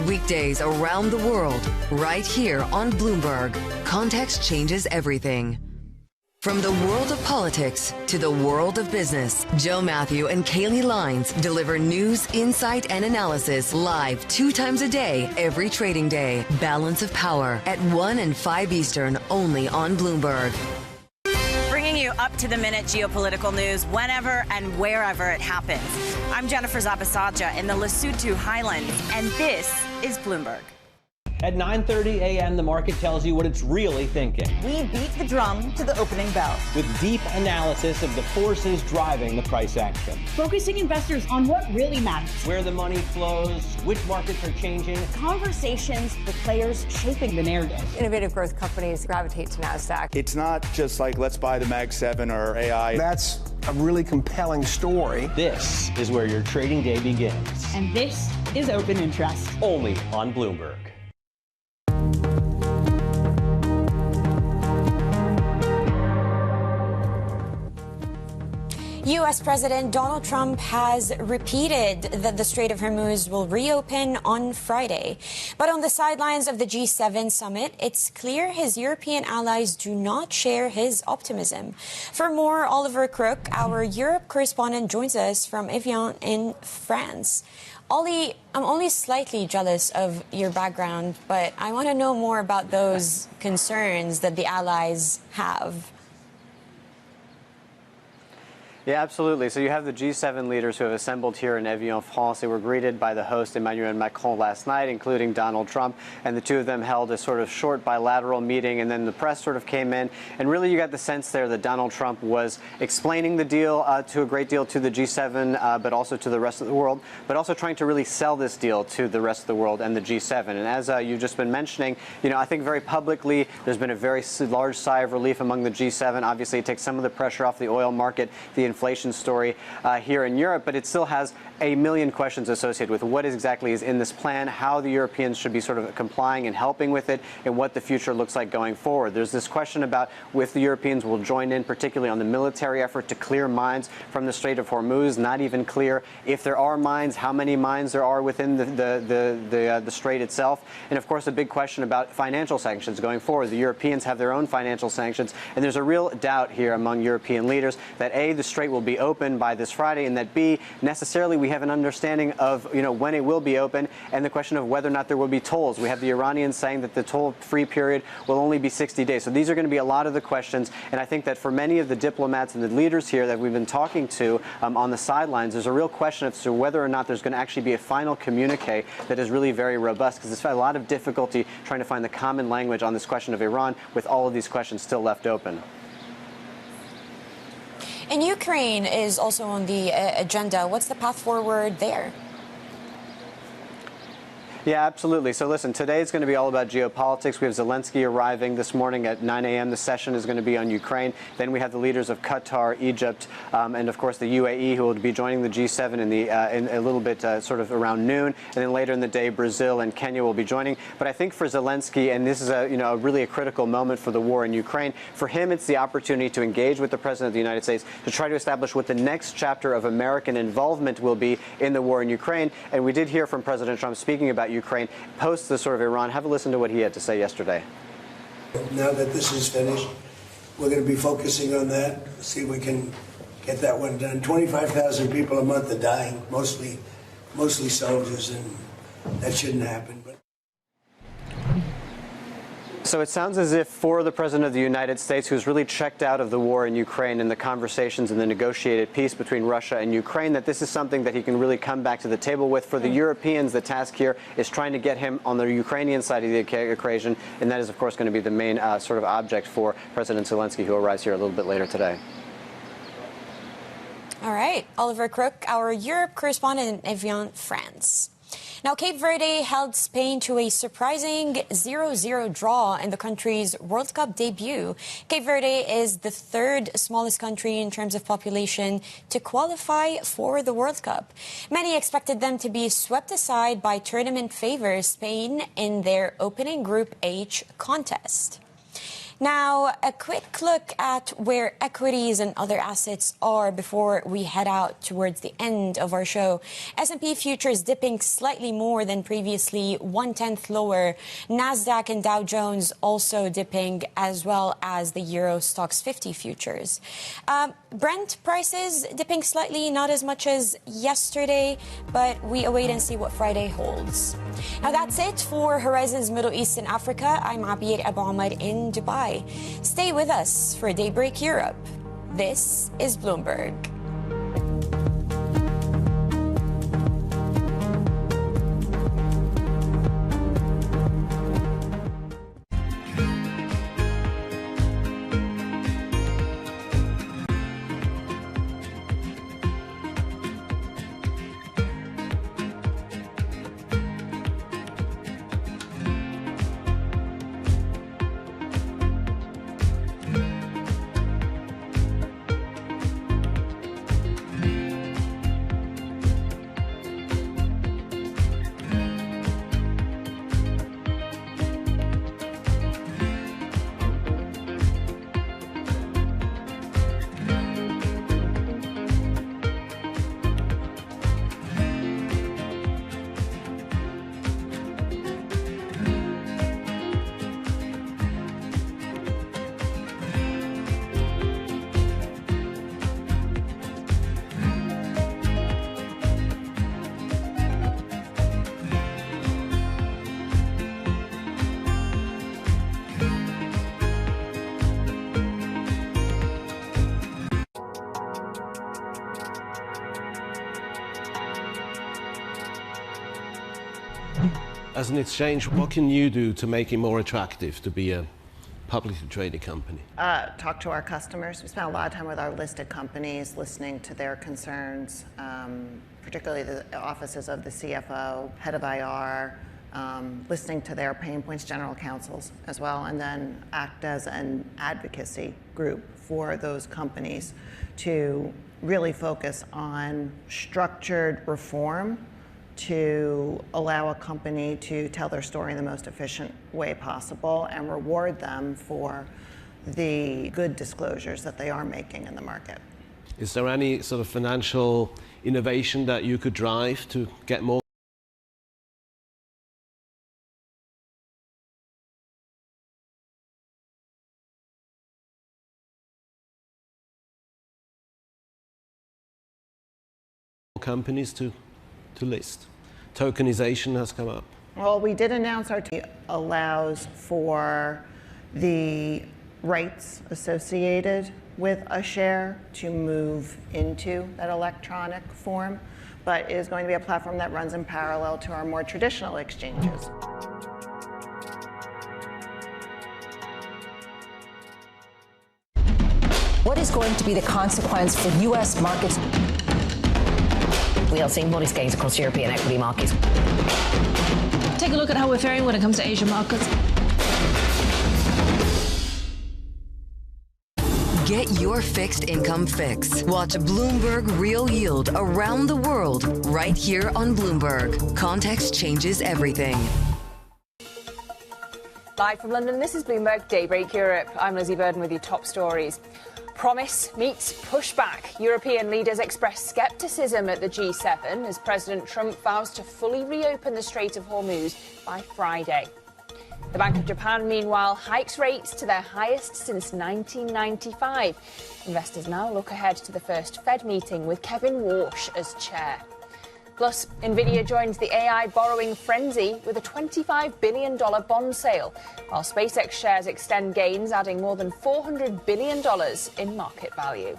Weekdays around the world, right here on Bloomberg. Context changes everything. From the world of politics to the world of business, Joe Matthew and Kaylee Lines deliver news, insight, and analysis live 2 times a day, every trading day. Balance of Power at 1 and 5 Eastern, only on Bloomberg. Bringing you up-to-the-minute geopolitical news whenever and wherever it happens. I'm Jennifer Zabasaja in the Lesotho Highlands, and this is Bloomberg. At 9:30 a.m., the market tells you what it's really thinking. We beat the drum to the opening bell. With deep analysis of the forces driving the price action. Focusing investors on what really matters. Where the money flows, which markets are changing. Conversations with players shaping the narrative. Innovative growth companies gravitate to NASDAQ. It's not just like, let's buy the Mag 7 or AI. That's a really compelling story. This is where your trading day begins. And this is Open Interest. Only on Bloomberg. U.S. President Donald Trump has repeated that the Strait of Hormuz will reopen on Friday. But on the sidelines of the G7 summit, it's clear his European allies do not share his optimism. For more, Oliver Crook, our Europe correspondent, joins us from Evian in France. Ollie, I'm only slightly jealous of your background, but I want to know more about those concerns that the allies have. Yeah, absolutely. So you have the G7 leaders who have assembled here in Evian, France. They were greeted by the host Emmanuel Macron last night, including Donald Trump, and the two of them held a sort of short bilateral meeting, and then the press sort of came in, and really you got the sense there that Donald Trump was explaining the deal to a great deal to the G7, but also to the rest of the world, but also trying to really sell this deal to the rest of the world and the G7. And as you've just been mentioning, you know, I think very publicly there's been a very large sigh of relief among the G7. Obviously, it takes some of the pressure off the oil market, the inflation story here in Europe, but it still has a million questions associated with what exactly is in this plan, how the Europeans should be sort of complying and helping with it, and what the future looks like going forward. There's this question about if the Europeans will join in, particularly on the military effort to clear mines from the Strait of Hormuz. Not even clear if there are mines, how many mines there are within the strait itself, and of course a big question about financial sanctions going forward. The Europeans have their own financial sanctions, and there's a real doubt here among European leaders that A, the strait will be open by this Friday, and that B, necessarily we have an understanding of when it will be open, and the question of whether or not there will be tolls. We have the Iranians saying that the toll-free period will only be 60 days. So these are going to be a lot of the questions, and I think that for many of the diplomats and the leaders here that we've been talking to on the sidelines, there's a real question as to whether or not there's going to actually be a final communique that is really very robust, because there's a lot of difficulty trying to find the common language on this question of Iran with all of these questions still left open. And Ukraine is also on the agenda. What's the path forward there? Yeah, absolutely. So listen, today is going to be all about geopolitics. We have Zelensky arriving this morning at 9 a.m. The session is going to be on Ukraine. Then we have the leaders of Qatar, Egypt, and of course the UAE, who will be joining the G7 in a little bit sort of around noon. And then later in the day, Brazil and Kenya will be joining. But I think for Zelensky, and this is really a critical moment for the war in Ukraine, for him it's the opportunity to engage with the President of the United States to try to establish what the next chapter of American involvement will be in the war in Ukraine. And we did hear from President Trump speaking about Ukraine post the sort of Iran. Have a listen to what he had to say yesterday. Now that this is finished, we're going to be focusing on that, see if we can get that one done. 25,000 people a month are dying, mostly soldiers, and that shouldn't happen. But So it sounds as if for the President of the United States, who's really checked out of the war in Ukraine and the conversations and the negotiated peace between Russia and Ukraine, that this is something that he can really come back to the table with. For the Europeans, the task here is trying to get him on the Ukrainian side of the equation, and that is, of course, going to be the main sort of object for President Zelensky, who arrives here a little bit later today. All right. Oliver Crook, our Europe correspondent in Evian, France. Now, Cape Verde held Spain to a surprising 0-0 draw in the country's World Cup debut. Cape Verde is the third smallest country in terms of population to qualify for the World Cup. Many expected them to be swept aside by tournament favors Spain in their opening Group H contest. Now, a quick look at where equities and other assets are before we head out towards the end of our show. S&P futures dipping slightly more than previously, 1/10 lower. NASDAQ and Dow Jones also dipping, as well as the Euro Stoxx 50 futures. Brent prices dipping slightly, not as much as yesterday, but we await and see what Friday holds. Now, that's it for Horizons Middle East and Africa. I'm Abir Abu Omar in Dubai. Stay with us for Daybreak Europe. This is Bloomberg. As an exchange, what can you do to make it more attractive to be a publicly traded company? Talk to our customers. We spend a lot of time with our listed companies, listening to their concerns, particularly the offices of the CFO, head of IR, listening to their pain points, general counsels as well, and then act as an advocacy group for those companies to really focus on structured reform to allow a company to tell their story in the most efficient way possible and reward them for the good disclosures that they are making in the market. Is there any sort of financial innovation that you could drive to get more companies to list? Tokenization has come up. Well, we did announce our team allows for the rights associated with a share to move into that electronic form, but it is going to be a platform that runs in parallel to our more traditional exchanges. What is going to be the consequence for U.S. markets? We are seeing modest gains across European equity markets. Take a look at how we're faring when it comes to Asian markets. Get your fixed income fix. Watch Bloomberg Real Yield around the world right here on Bloomberg. Context changes everything. Live from London, this is Bloomberg Daybreak Europe. I'm Lizzie Burden with your top stories. Promise meets pushback. European leaders express scepticism at the G7 as President Trump vows to fully reopen the Strait of Hormuz by Friday. The Bank of Japan, meanwhile, hikes rates to their highest since 1995. Investors now look ahead to the first Fed meeting with Kevin Warsh as chair. Plus, Nvidia joins the AI borrowing frenzy with a $25 billion bond sale, while SpaceX shares extend gains, adding more than $400 billion in market value.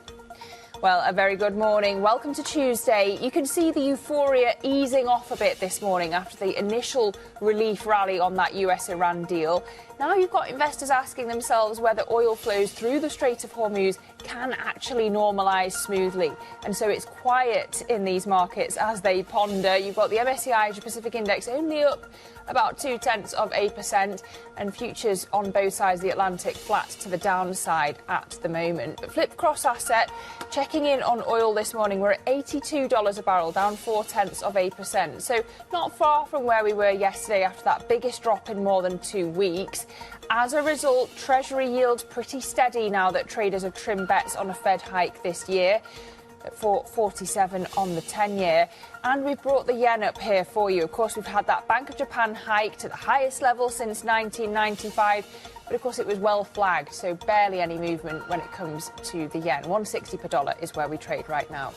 Well, a very good morning. Welcome to Tuesday. You can see the euphoria easing off a bit this morning after the initial relief rally on that US-Iran deal. Now you've got investors asking themselves whether oil flows through the Strait of Hormuz can actually normalise smoothly. And so it's quiet in these markets as they ponder. You've got the MSCI Asia Pacific Index only up about 0.2%, and futures on both sides of the Atlantic flat to the downside at the moment. But flip cross asset, checking in on oil this morning, we're at $82 a barrel, down 0.4%. So not far from where we were yesterday after that biggest drop in more than 2 weeks. As a result, Treasury yields pretty steady now that traders have trimmed bets on a Fed hike this year. At 4.47 on the 10-year. And we've brought the yen up here for you. Of course, we've had that Bank of Japan hike to the highest level since 1995. But, of course, it was well flagged, so barely any movement when it comes to the yen. 160 per dollar is where we trade right now.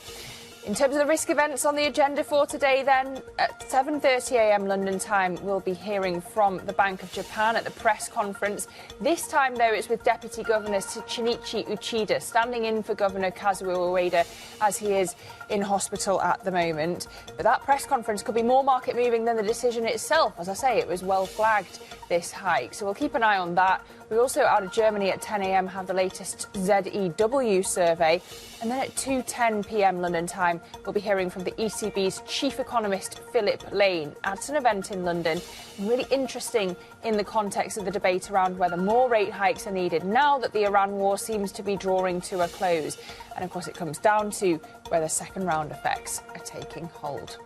In terms of the risk events on the agenda for today, then, at 7:30 a.m. London time, we'll be hearing from the Bank of Japan at the press conference. This time, though, it's with Deputy Governor Shinichi Uchida, standing in for Governor Kazuo Ueda, as he is in hospital at the moment. But that press conference could be more market moving than the decision itself. As I say, it was well flagged, this hike. So we'll keep an eye on that. We also, out of Germany at 10 a.m, have the latest ZEW survey. And then at 2:10 p.m. London time, we'll be hearing from the ECB's chief economist, Philip Lane, at an event in London. Really interesting in the context of the debate around whether more rate hikes are needed now that the Iran war seems to be drawing to a close. And, of course, it comes down to whether second-round effects are taking hold.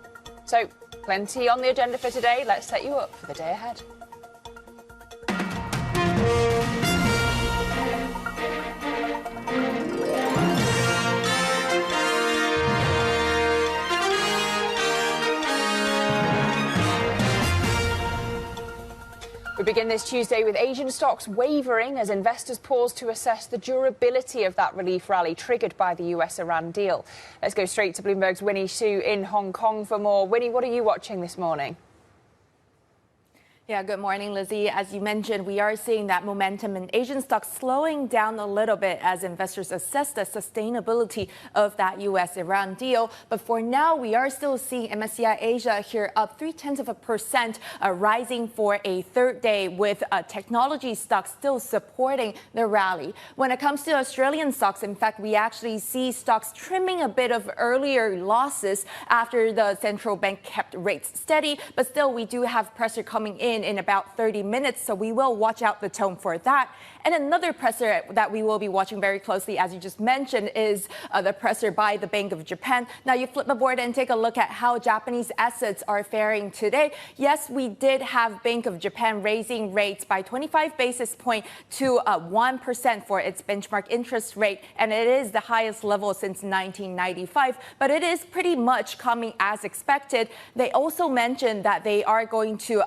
So, plenty on the agenda for today. Let's set you up for the day ahead. We begin this Tuesday with Asian stocks wavering as investors pause to assess the durability of that relief rally triggered by the US-Iran deal. Let's go straight to Bloomberg's Winnie Xu in Hong Kong for more. Winnie, what are you watching this morning? Yeah, good morning, Lizzie. As you mentioned, we are seeing that momentum in Asian stocks slowing down a little bit as investors assess the sustainability of that US-Iran deal. But for now, we are still seeing MSCI Asia here up 0.3%, rising for a third day, with technology stocks still supporting the rally. When it comes to Australian stocks, in fact, we actually see stocks trimming a bit of earlier losses after the central bank kept rates steady. But still, we do have pressure coming in about 30 minutes, so we will watch out the tone for that. And another pressure that we will be watching very closely, as you just mentioned, is the pressure by the Bank of Japan. Now, you flip the board and take a look at how Japanese assets are faring today. Yes, we did have Bank of Japan raising rates by 25 basis points to 1% for its benchmark interest rate, and it is the highest level since 1995, but it is pretty much coming as expected. They also mentioned that they are going to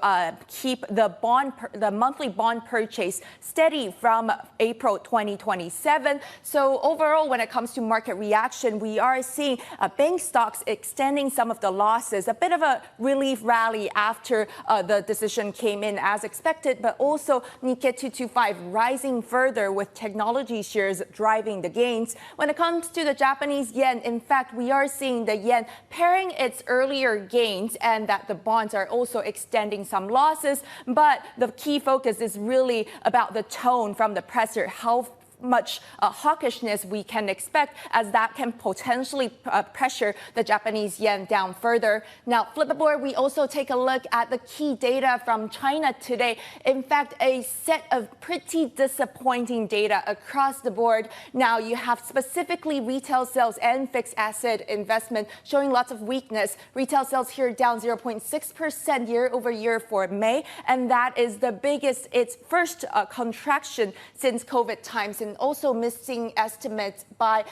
keep the monthly bond purchase steady from April 2027. So overall, when it comes to market reaction, we are seeing bank stocks extending some of the losses, a bit of a relief rally after the decision came in as expected, but also Nikkei 225 rising further with technology shares driving the gains. When it comes to the Japanese yen, in fact, we are seeing the yen pairing its earlier gains and that the bonds are also extending some losses. But the key focus is really about the tone from the presser, how much hawkishness we can expect, as that can potentially pressure the Japanese yen down further. Now, flip the board, we also take a look at the key data from China today. In fact, a set of pretty disappointing data across the board. Now, you have specifically retail sales and fixed asset investment showing lots of weakness. Retail sales here down 0.6% year over year for May, and that is the biggest, its first contraction since COVID times, and also missing estimates by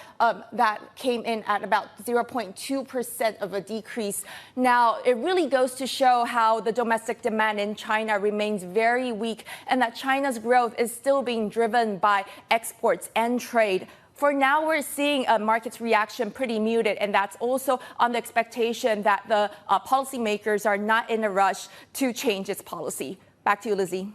that came in at about 0.2% of a decrease. Now, it really goes to show how the domestic demand in China remains very weak, and that China's growth is still being driven by exports and trade. For now, we're seeing a market's reaction pretty muted, and that's also on the expectation that the policymakers are not in a rush to change its policy. Back to you, Lizzie.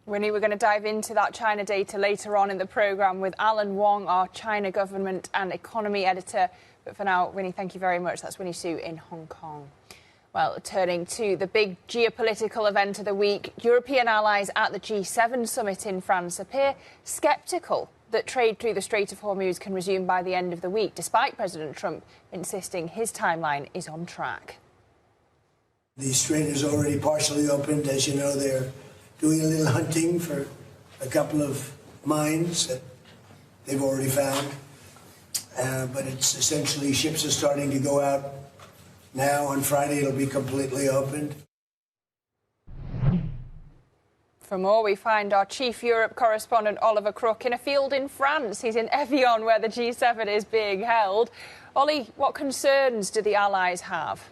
Winnie, we're going to dive into that China data later on in the programme with Alan Wong, our China government and economy editor. But for now, Winnie, thank you very much. That's Winnie Su in Hong Kong. Well, turning to the big geopolitical event of the week, European allies at the G7 summit in France appear sceptical that trade through the Strait of Hormuz can resume by the end of the week, despite President Trump insisting his timeline is on track. The strait is already partially opened. As you know, they're doing a little hunting for a couple of mines that they've already found. But it's essentially ships are starting to go out now. On Friday, it'll be completely opened. For more, we find our chief Europe correspondent, Oliver Crook, in a field in France. He's in Evian, where the G7 is being held. Ollie, what concerns do the allies have?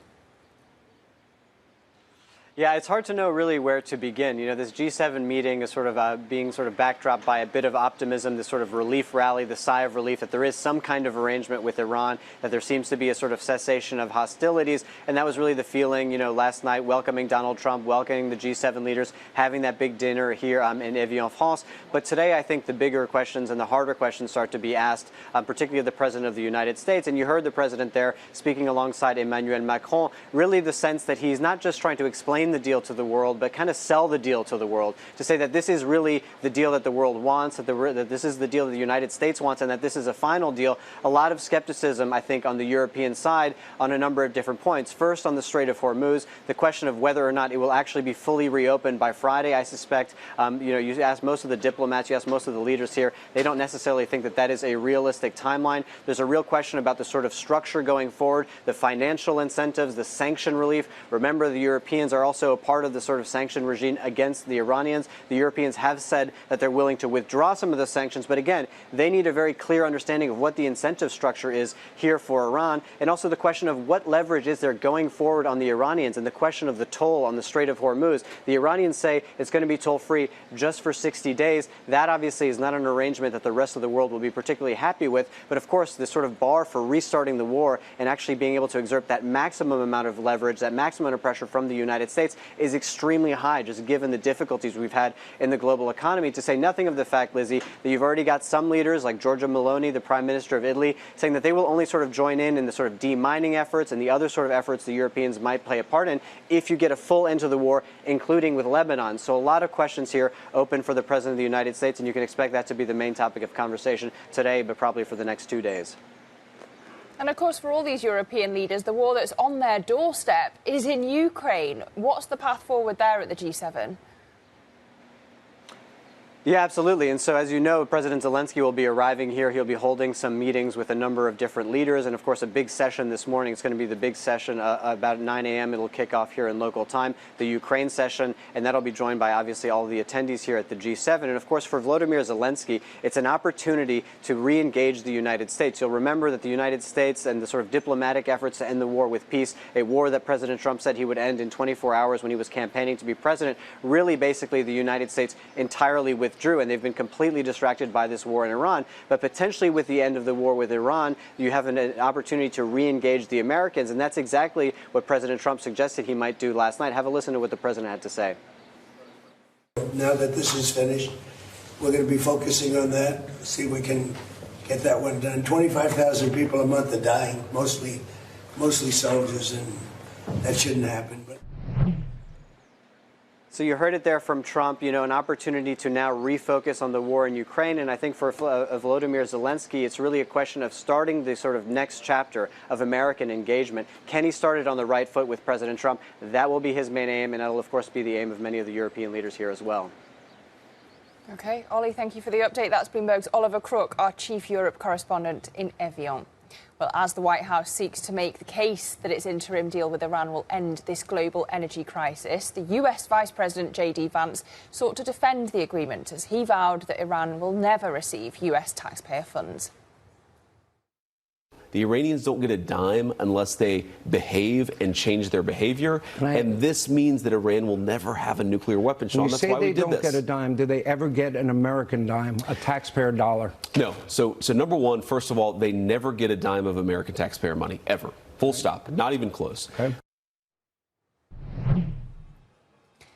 Yeah, it's hard to know really where to begin. You know, this G7 meeting is sort of being sort of backdropped by a bit of optimism, this sort of relief rally, the sigh of relief that there is some kind of arrangement with Iran, that there seems to be a sort of cessation of hostilities. And that was really the feeling, you know, last night, welcoming Donald Trump, welcoming the G7 leaders, having that big dinner here in Evian, France. But today, I think the bigger questions and the harder questions start to be asked, particularly the President of the United States. And you heard the President there speaking alongside Emmanuel Macron, really the sense that he's not just trying to explain the deal to the world, but kind of sell the deal to the world, to say that this is really the deal that the world wants, that this is the deal that the United States wants, and that this is a final deal. A lot of skepticism, I think, on the European side on a number of different points. First, on the Strait of Hormuz, the question of whether or not it will actually be fully reopened by Friday. I suspect, you know, you ask most of the diplomats, you ask most of the leaders here, they don't necessarily think that that is a realistic timeline. There's a real question about the sort of structure going forward, the financial incentives, the sanction relief. Remember, the Europeans are also a part of the sort of sanction regime against the Iranians. The Europeans have said that they're willing to withdraw some of the sanctions, but again, they need a very clear understanding of what the incentive structure is here for Iran, and also the question of what leverage is there going forward on the Iranians, and the question of the toll on the Strait of Hormuz. The Iranians say it's going to be toll-free just for 60 days. That obviously is not an arrangement that the rest of the world will be particularly happy with, but of course, the sort of bar for restarting the war and actually being able to exert that maximum amount of leverage, that maximum amount of pressure from the United States is extremely high, just given the difficulties we've had in the global economy, to say nothing of the fact, Lizzie, that you've already got some leaders like Giorgia Meloni, the Prime Minister of Italy, saying that they will only sort of join in the sort of demining efforts and the other sort of efforts the Europeans might play a part in if you get a full end to the war, including with Lebanon. So a lot of questions here open for the President of the United States, and you can expect that to be the main topic of conversation today, but probably for the next 2 days. And of course, for all these European leaders, the war that's on their doorstep is in Ukraine. What's the path forward there at the G7? Yeah, absolutely. And so, as you know, President Zelensky will be arriving here. He'll be holding some meetings with a number of different leaders. And, of course, a big session this morning. It's going to be the big session about 9 a.m. It'll kick off here in local time, the Ukraine session. And that'll be joined by, obviously, all of the attendees here at the G7. And, of course, for Volodymyr Zelensky, it's an opportunity to re-engage the United States. You'll remember that the United States and the sort of diplomatic efforts to end the war with peace, a war that President Trump said he would end in 24 hours when he was campaigning to be president, really, basically, the United States entirely withdrew, and they've been completely distracted by this war in Iran. But potentially with the end of the war with Iran, you have an opportunity to re-engage the Americans, and that's exactly what President Trump suggested he might do last night. Have a listen to what the president had to say. Now that this is finished, we're going to be focusing on that, see if we can get that one done. 25,000 people a month are dying, mostly soldiers, and that shouldn't happen. But so you heard it there from Trump, you know, an opportunity to now refocus on the war in Ukraine. And I think for Volodymyr Zelensky, it's really a question of starting the sort of next chapter of American engagement. Can he start it on the right foot with President Trump? That will be his main aim, and that will, of course, be the aim of many of the European leaders here as well. OK, Ollie, thank you for the update. That's Bloomberg's Oliver Crook, our chief Europe correspondent in Evian. Well, as the White House seeks to make the case that its interim deal with Iran will end this global energy crisis, the US Vice President J.D. Vance sought to defend the agreement as he vowed that Iran will never receive US taxpayer funds. The Iranians don't get a dime unless they behave and change their behavior. And this means that Iran will never have a nuclear weapon, Sean. That's why we did this. When you say they don't get a dime, do they ever get an American dime, a taxpayer dollar? No. So number one, first of all, they never get a dime of American taxpayer money, ever. Full stop. Not even close. Okay.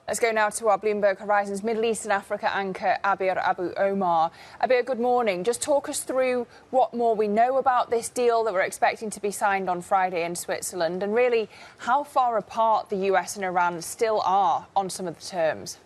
Let's go now to our Bloomberg Horizons Middle East and Africa anchor, Abir Abu Omar. Abir, good morning. Just talk us through what more we know about this deal that we're expecting to be signed on Friday in Switzerland, and really how far apart the US and Iran still are on some of the terms.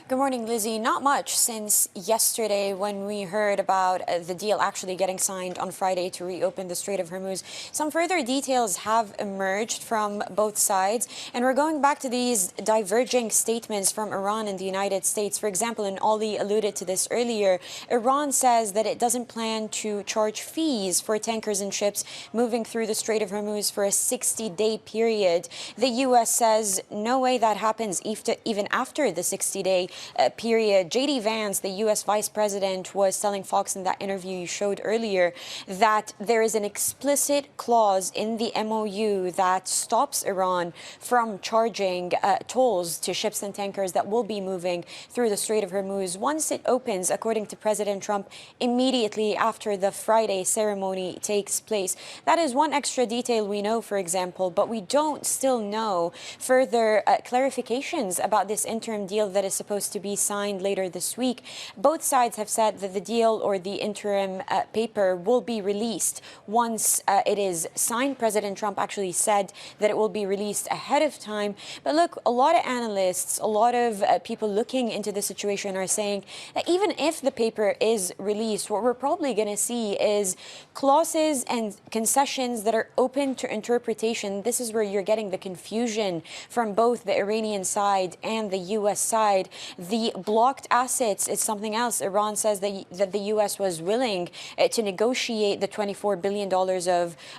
Good morning, Lizzie. Not much since yesterday when we heard about the deal actually getting signed on Friday to reopen the Strait of Hormuz. Some further details have emerged from both sides, and we're going back to these diverging statements from Iran and the United States. For example, and Ali alluded to this earlier, Iran says that it doesn't plan to charge fees for tankers and ships moving through the Strait of Hormuz for a 60-day period. The U.S. says no way that happens even after the 60-day period. J.D. Vance, the U.S. Vice President, was telling Fox in that interview you showed earlier that there is an explicit clause in the MOU that stops Iran from charging tolls to ships and tankers that will be moving through the Strait of Hormuz once it opens, according to President Trump, immediately after the Friday ceremony takes place. That is one extra detail we know, for example, but we don't still know further clarifications about this interim deal that is supposed to be signed later this week. Both sides have said that the deal or the interim paper will be released once it is signed. President Trump actually said that it will be released ahead of time. But look, a lot of analysts, a lot of people looking into the situation are saying that even if the paper is released, what we're probably going to see is clauses and concessions that are open to interpretation. This is where you're getting the confusion from both the Iranian side and the U.S. side. The blocked assets is something else. Iran says that the U.S. was willing to negotiate the $24 billion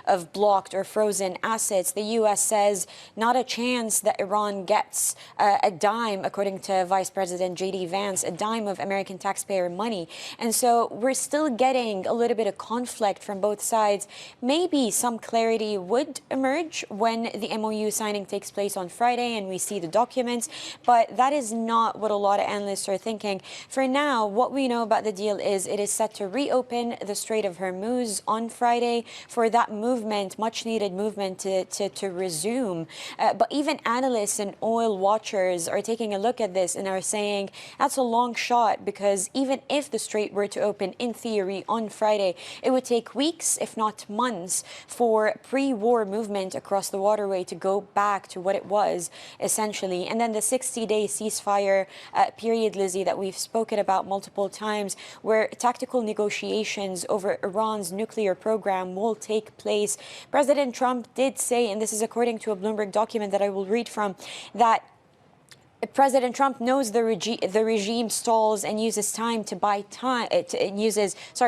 of blocked or frozen assets. The U.S. says not a chance that Iran gets a dime, according to Vice President J.D. Vance, a dime of American taxpayer money. And so we're still getting a little bit of conflict from both sides. Maybe some clarity would emerge when the MOU signing takes place on Friday and we see the documents, but that is not what a lot of analysts are thinking. For now, what we know about the deal is it is set to reopen the Strait of Hormuz on Friday for that movement, much needed movement to resume. But even analysts and oil watchers are taking a look at this and are saying that's a long shot, because even if the strait were to open in theory on Friday, it would take weeks, if not months, for pre-war movement across the waterway to go back to what it was essentially. And then the 60-day ceasefire period, Lizzie, that we've spoken about multiple times, where tactical negotiations over Iran's nuclear program will take place. President Trump did say, and this is according to a Bloomberg document that I will read from, that President Trump knows the regime stalls and uses time to buy time.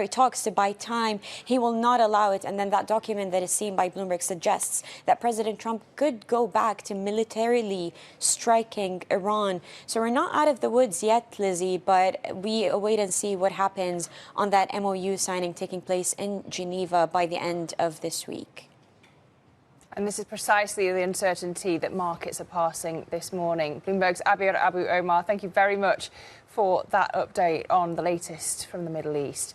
Talks to buy time. He will not allow it. And then that document that is seen by Bloomberg suggests that President Trump could go back to militarily striking Iran. So we're not out of the woods yet, Lizzie, but we await and see what happens on that MOU signing taking place in Geneva by the end of this week. And this is precisely the uncertainty that markets are passing this morning. Bloomberg's Abir Abu Omar, thank you very much for that update on the latest from the Middle East.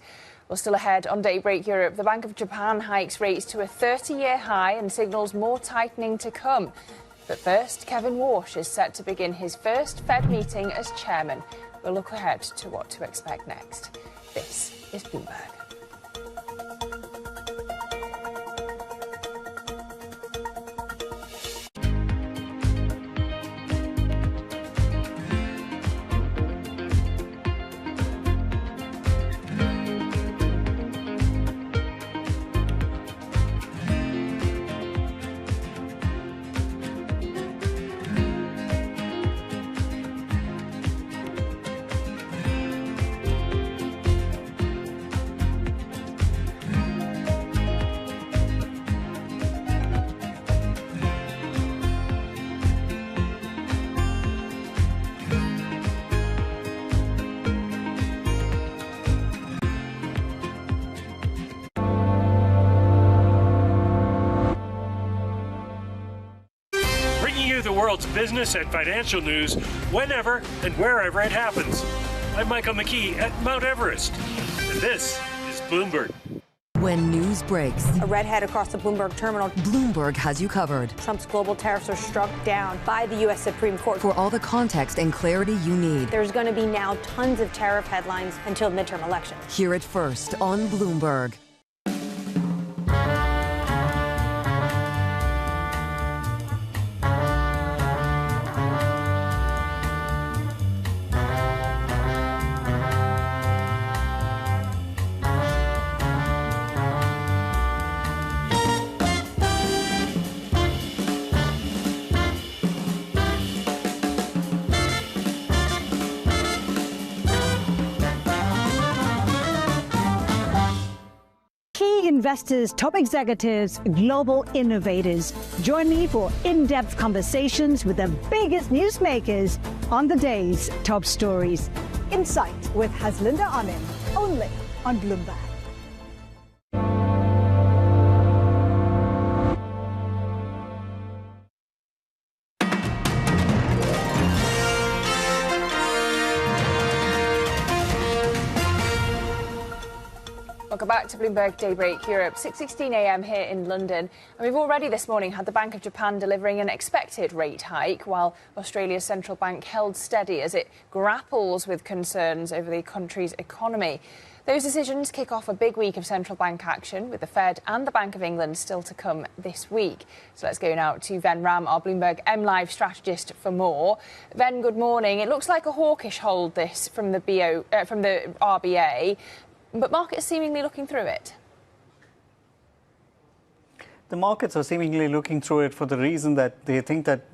Well, still ahead on Daybreak Europe, the Bank of Japan hikes rates to a 30-year high and signals more tightening to come. But first, Kevin Walsh is set to begin his first Fed meeting as chairman. We'll look ahead to what to expect next. This is Bloomberg. The world's business and financial news whenever and wherever it happens. I'm Michael McKee at Mount Everest, and this is Bloomberg. When news breaks, A redhead across the Bloomberg terminal. Bloomberg has you covered. Trump's global tariffs are struck down by the U.S. Supreme Court. For all the context and clarity you need, There's going to be now tons of tariff headlines until midterm elections. hear it first on Bloomberg. Key investors, top executives, global innovators. Join me for in-depth conversations with the biggest newsmakers on the day's top stories. Insight with Haslinda Anim, only on Bloomberg. Welcome back to Bloomberg Daybreak Europe, 6:16 a.m. here in London. And we've already this morning had the Bank of Japan delivering an expected rate hike, while Australia's central bank held steady as it grapples with concerns over the country's economy. Those decisions kick off a big week of central bank action, with the Fed and the Bank of England still to come this week. So let's go now to Ven Ram, our Bloomberg MLive strategist, for more. Ven, good morning. It looks like a hawkish hold, this, from the RBA. But markets seemingly looking through it. The markets are seemingly looking through it for the reason that they think that,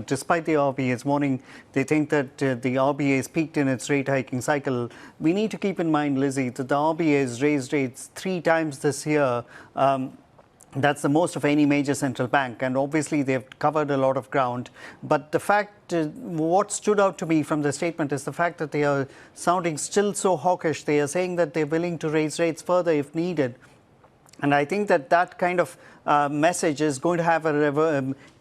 despite the RBA's warning, they think that the RBA has peaked in its rate hiking cycle. We need to keep in mind, Lizzie, that the RBA has raised rates 3 times this year. That's the most of any major central bank, and obviously they've covered a lot of ground. But the fact, what stood out to me from the statement is the fact that they are sounding still so hawkish. They are saying that they're willing to raise rates further if needed. And I think that that kind of message is going to have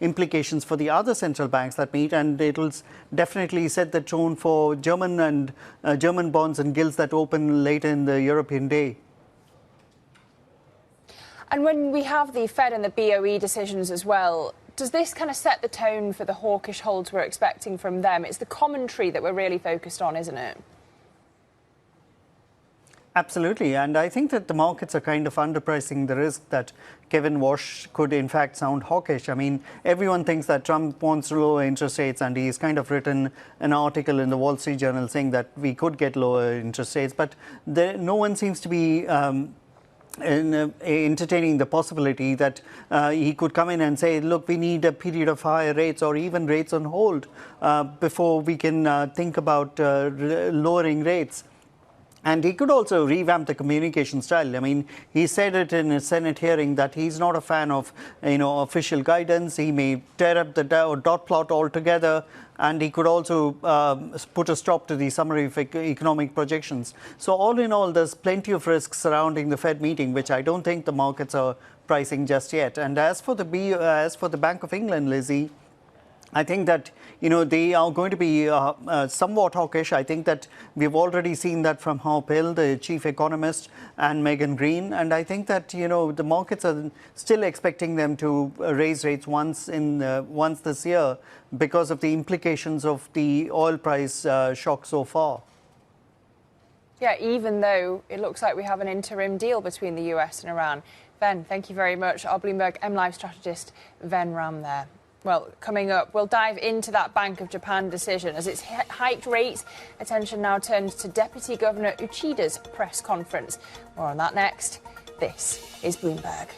implications for the other central banks that meet, and it will definitely set the tone for German bonds and gilts that open later in the European day. And when we have the Fed and the BOE decisions as well, does this kind of set the tone for the hawkish holds we're expecting from them? It's the commentary that we're really focused on, isn't it? Absolutely. And I think that the markets are kind of underpricing the risk that Kevin Walsh could in fact sound hawkish. I mean, everyone thinks that Trump wants lower interest rates, and he's kind of written an article in the Wall Street Journal saying that we could get lower interest rates. But no one seems to be entertaining the possibility that he could come in and say, look, we need a period of higher rates or even rates on hold before we can think about lowering rates. And he could also revamp the communication style. I mean, he said it in a Senate hearing that he's not a fan of, official guidance. He may tear up the dot plot altogether, and he could also put a stop to the summary of economic projections. So all in all, there's plenty of risks surrounding the Fed meeting, which I don't think the markets are pricing just yet. And as for the Bank of England, Lizzie, I think that, they are going to be somewhat hawkish. I think that we've already seen that from Harp Hill, the chief economist, and Megan Green. And I think that, the markets are still expecting them to raise rates once this year because of the implications of the oil price shock so far. Yeah, even though it looks like we have an interim deal between the US and Iran. Ven, thank you very much. Our Bloomberg MLive strategist, Ven Ram there. Well, coming up, we'll dive into that Bank of Japan decision. As it's hiked rates, attention now turns to Deputy Governor Uchida's press conference. More on that next. This is Bloomberg.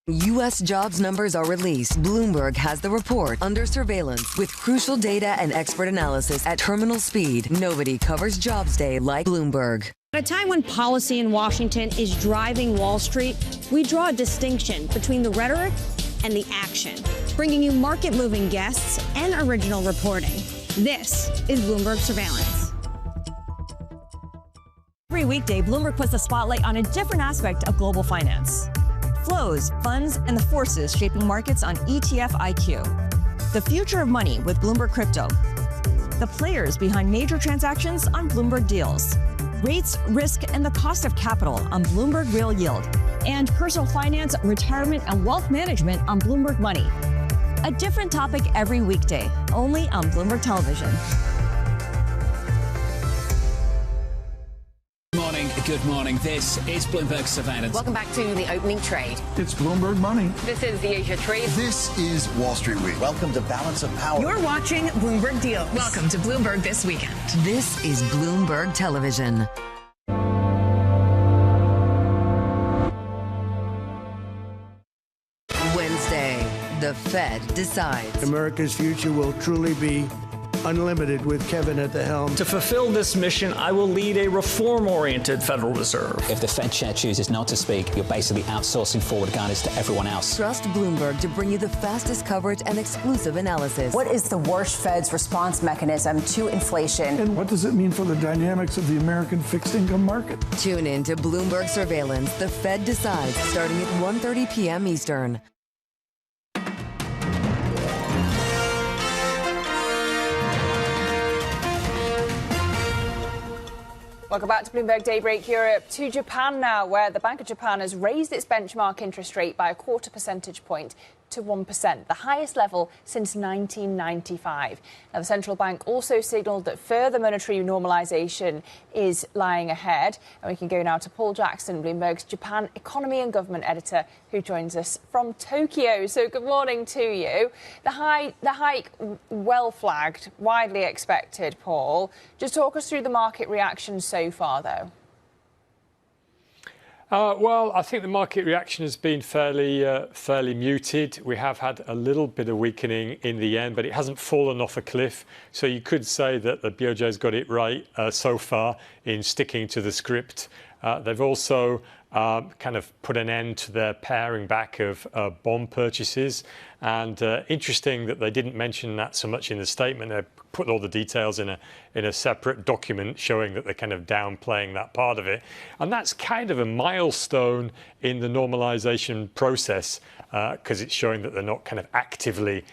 U.S. jobs numbers are released. Bloomberg has the report under surveillance with crucial data and expert analysis at terminal speed. Nobody covers Jobs Day like Bloomberg. At a time when policy in Washington is driving Wall Street, we draw a distinction between the rhetoric and the action, bringing you market-moving guests and original reporting. This is Bloomberg Surveillance. Every weekday, Bloomberg puts the spotlight on a different aspect of global finance. Flows, funds, and the forces shaping markets on ETF IQ. The future of money with Bloomberg Crypto. The players behind major transactions on Bloomberg Deals. Rates, risk, and the cost of capital on Bloomberg Real Yield. And personal finance, retirement, and wealth management on Bloomberg Money. A different topic every weekday, only on Bloomberg Television. Good morning. This is Bloomberg Surveillance. Welcome back to the opening trade. It's Bloomberg Money. This is the Asia Trade. This is Wall Street Week. Welcome to Balance of Power. You're watching Bloomberg Deals. Welcome to Bloomberg This Weekend. This is Bloomberg Television. Wednesday, the Fed decides. America's future will truly be unlimited with Kevin at the helm. To fulfill this mission, I will lead a reform-oriented Federal Reserve. If the Fed chair chooses not to speak, you're basically outsourcing forward guidance to everyone else. Trust Bloomberg to bring you the fastest coverage and exclusive analysis. What is the worst Fed's response mechanism to inflation? And what does it mean for the dynamics of the American fixed income market? Tune in to Bloomberg Surveillance. The Fed decides, starting at 1:30 p.m. Eastern. Welcome back to Bloomberg Daybreak Europe. To Japan now, where the Bank of Japan has raised its benchmark interest rate by a 0.25 percentage point to 1%, the highest level since 1995. Now, the central bank also signalled that further monetary normalisation is lying ahead. And we can go now to Paul Jackson, Bloomberg's Japan economy and government editor, who joins us from Tokyo. So good morning to you. The hike, well flagged, widely expected, Paul. Just talk us through the market reaction so far, though. Well, I think the market reaction has been fairly muted. We have had a little bit of weakening in the yen, but it hasn't fallen off a cliff. So you could say that the BOJ's got it right so far in sticking to the script. They've also kind of put an end to their paring back of bond purchases. And interesting that they didn't mention that so much in the statement. They put all the details in a separate document showing that they're kind of downplaying that part of it. And that's kind of a milestone in the normalization process because it's showing that they're not kind of actively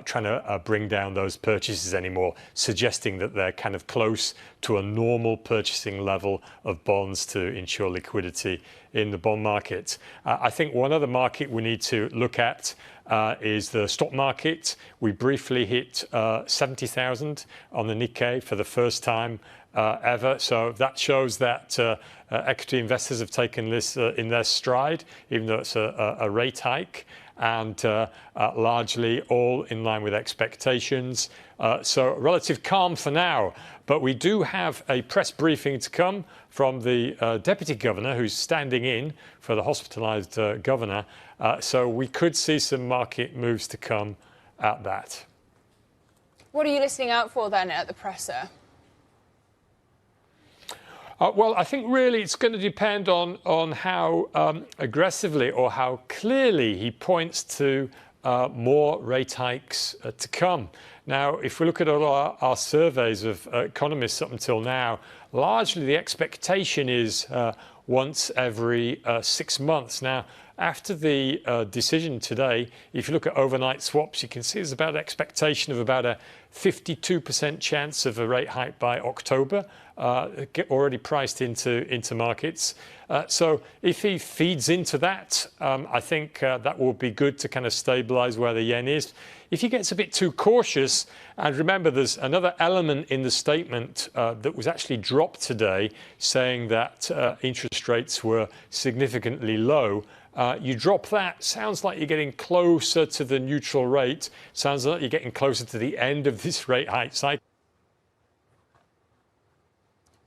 trying to bring down those purchases anymore, suggesting that they're kind of close to a normal purchasing level of bonds to ensure liquidity in the bond market. I think one other market we need to look at is the stock market. We briefly hit 70,000 on the Nikkei for the first time ever. So that shows that equity investors have taken this in their stride, even though it's a rate hike, and largely all in line with expectations. So relative calm for now. But we do have a press briefing to come from the Deputy Governor, who's standing in for the hospitalised governor. So we could see some market moves to come at that. What are you listening out for then at the presser? Well, I think really it's going to depend on how aggressively or how clearly he points to more rate hikes to come. Now, if we look at all our surveys of economists up until now, largely the expectation is once every 6 months. Now, after the decision today, if you look at overnight swaps, you can see there's about an expectation of about a 52% chance of a rate hike by October, already priced into markets. So if he feeds into that, I think that will be good to kind of stabilize where the yen is. If he gets a bit too cautious, and remember there's another element in the statement that was actually dropped today saying that interest rates were significantly low. You drop that, sounds like you're getting closer to the neutral rate, sounds like you're getting closer to the end of this rate hike cycle.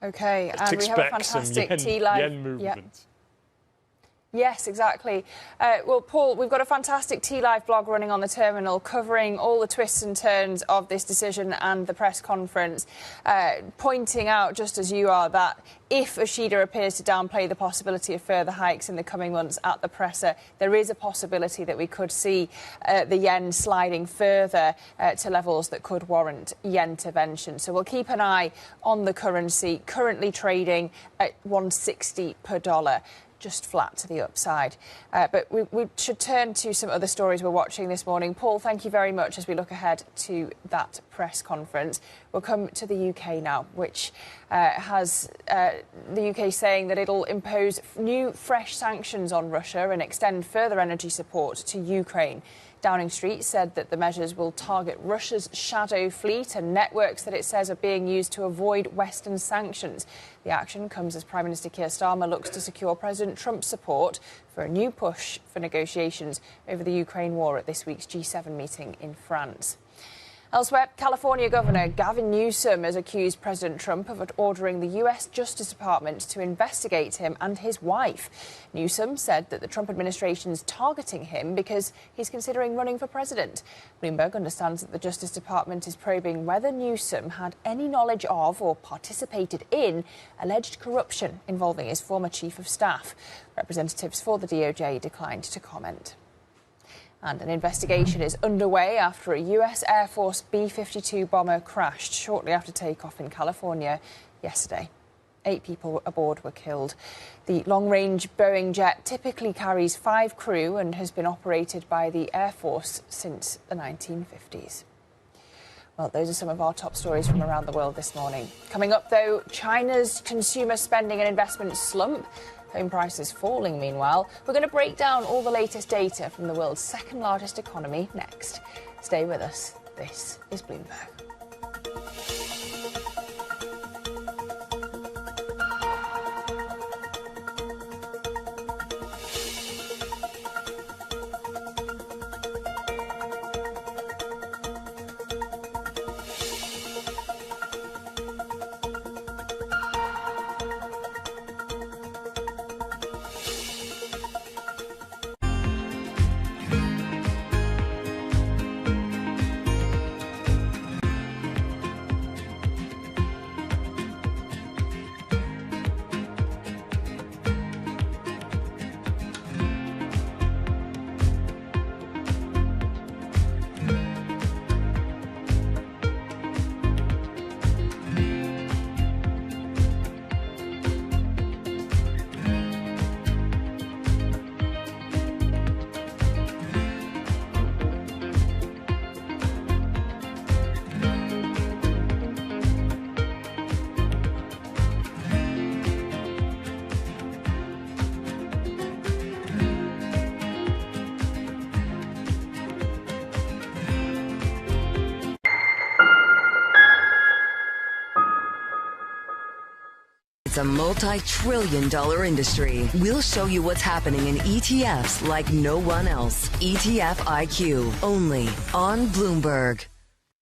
Okay, and we have a fantastic tea live. Yen movement. Yes, exactly. Well, Paul, we've got a fantastic T-Live blog running on the terminal covering all the twists and turns of this decision and the press conference, pointing out, just as you are, that if Yoshida appears to downplay the possibility of further hikes in the coming months at the presser, there is a possibility that we could see the yen sliding further to levels that could warrant yen intervention. So we'll keep an eye on the currency, currently trading at 160 per dollar. Just flat to the upside. But we should turn to some other stories we're watching this morning. Paul, thank you very much as we look ahead to that press conference. We'll come to the UK now, which has the UK saying that it'll impose new fresh sanctions on Russia and extend further energy support to Ukraine. Downing Street said that the measures will target Russia's shadow fleet and networks that it says are being used to avoid Western sanctions. The action comes as Prime Minister Keir Starmer looks to secure President Trump's support for a new push for negotiations over the Ukraine war at this week's G7 meeting in France. Elsewhere, California Governor Gavin Newsom has accused President Trump of ordering the U.S. Justice Department to investigate him and his wife. Newsom said that the Trump administration's targeting him because he's considering running for president. Bloomberg understands that the Justice Department is probing whether Newsom had any knowledge of or participated in alleged corruption involving his former chief of staff. Representatives for the DOJ declined to comment. And an investigation is underway after a U.S. Air Force B-52 bomber crashed shortly after takeoff in California yesterday. 8 people aboard were killed. The long-range Boeing jet typically carries 5 crew and has been operated by the Air Force since the 1950s. Well, those are some of our top stories from around the world this morning. Coming up, though, China's consumer spending and investment slump. Home prices falling, meanwhile. We're going to break down all the latest data from the world's second largest economy next. Stay with us. This is Bloomberg. It's a multi-trillion-dollar industry. We'll show you what's happening in ETFs like no one else. ETF IQ, only on Bloomberg.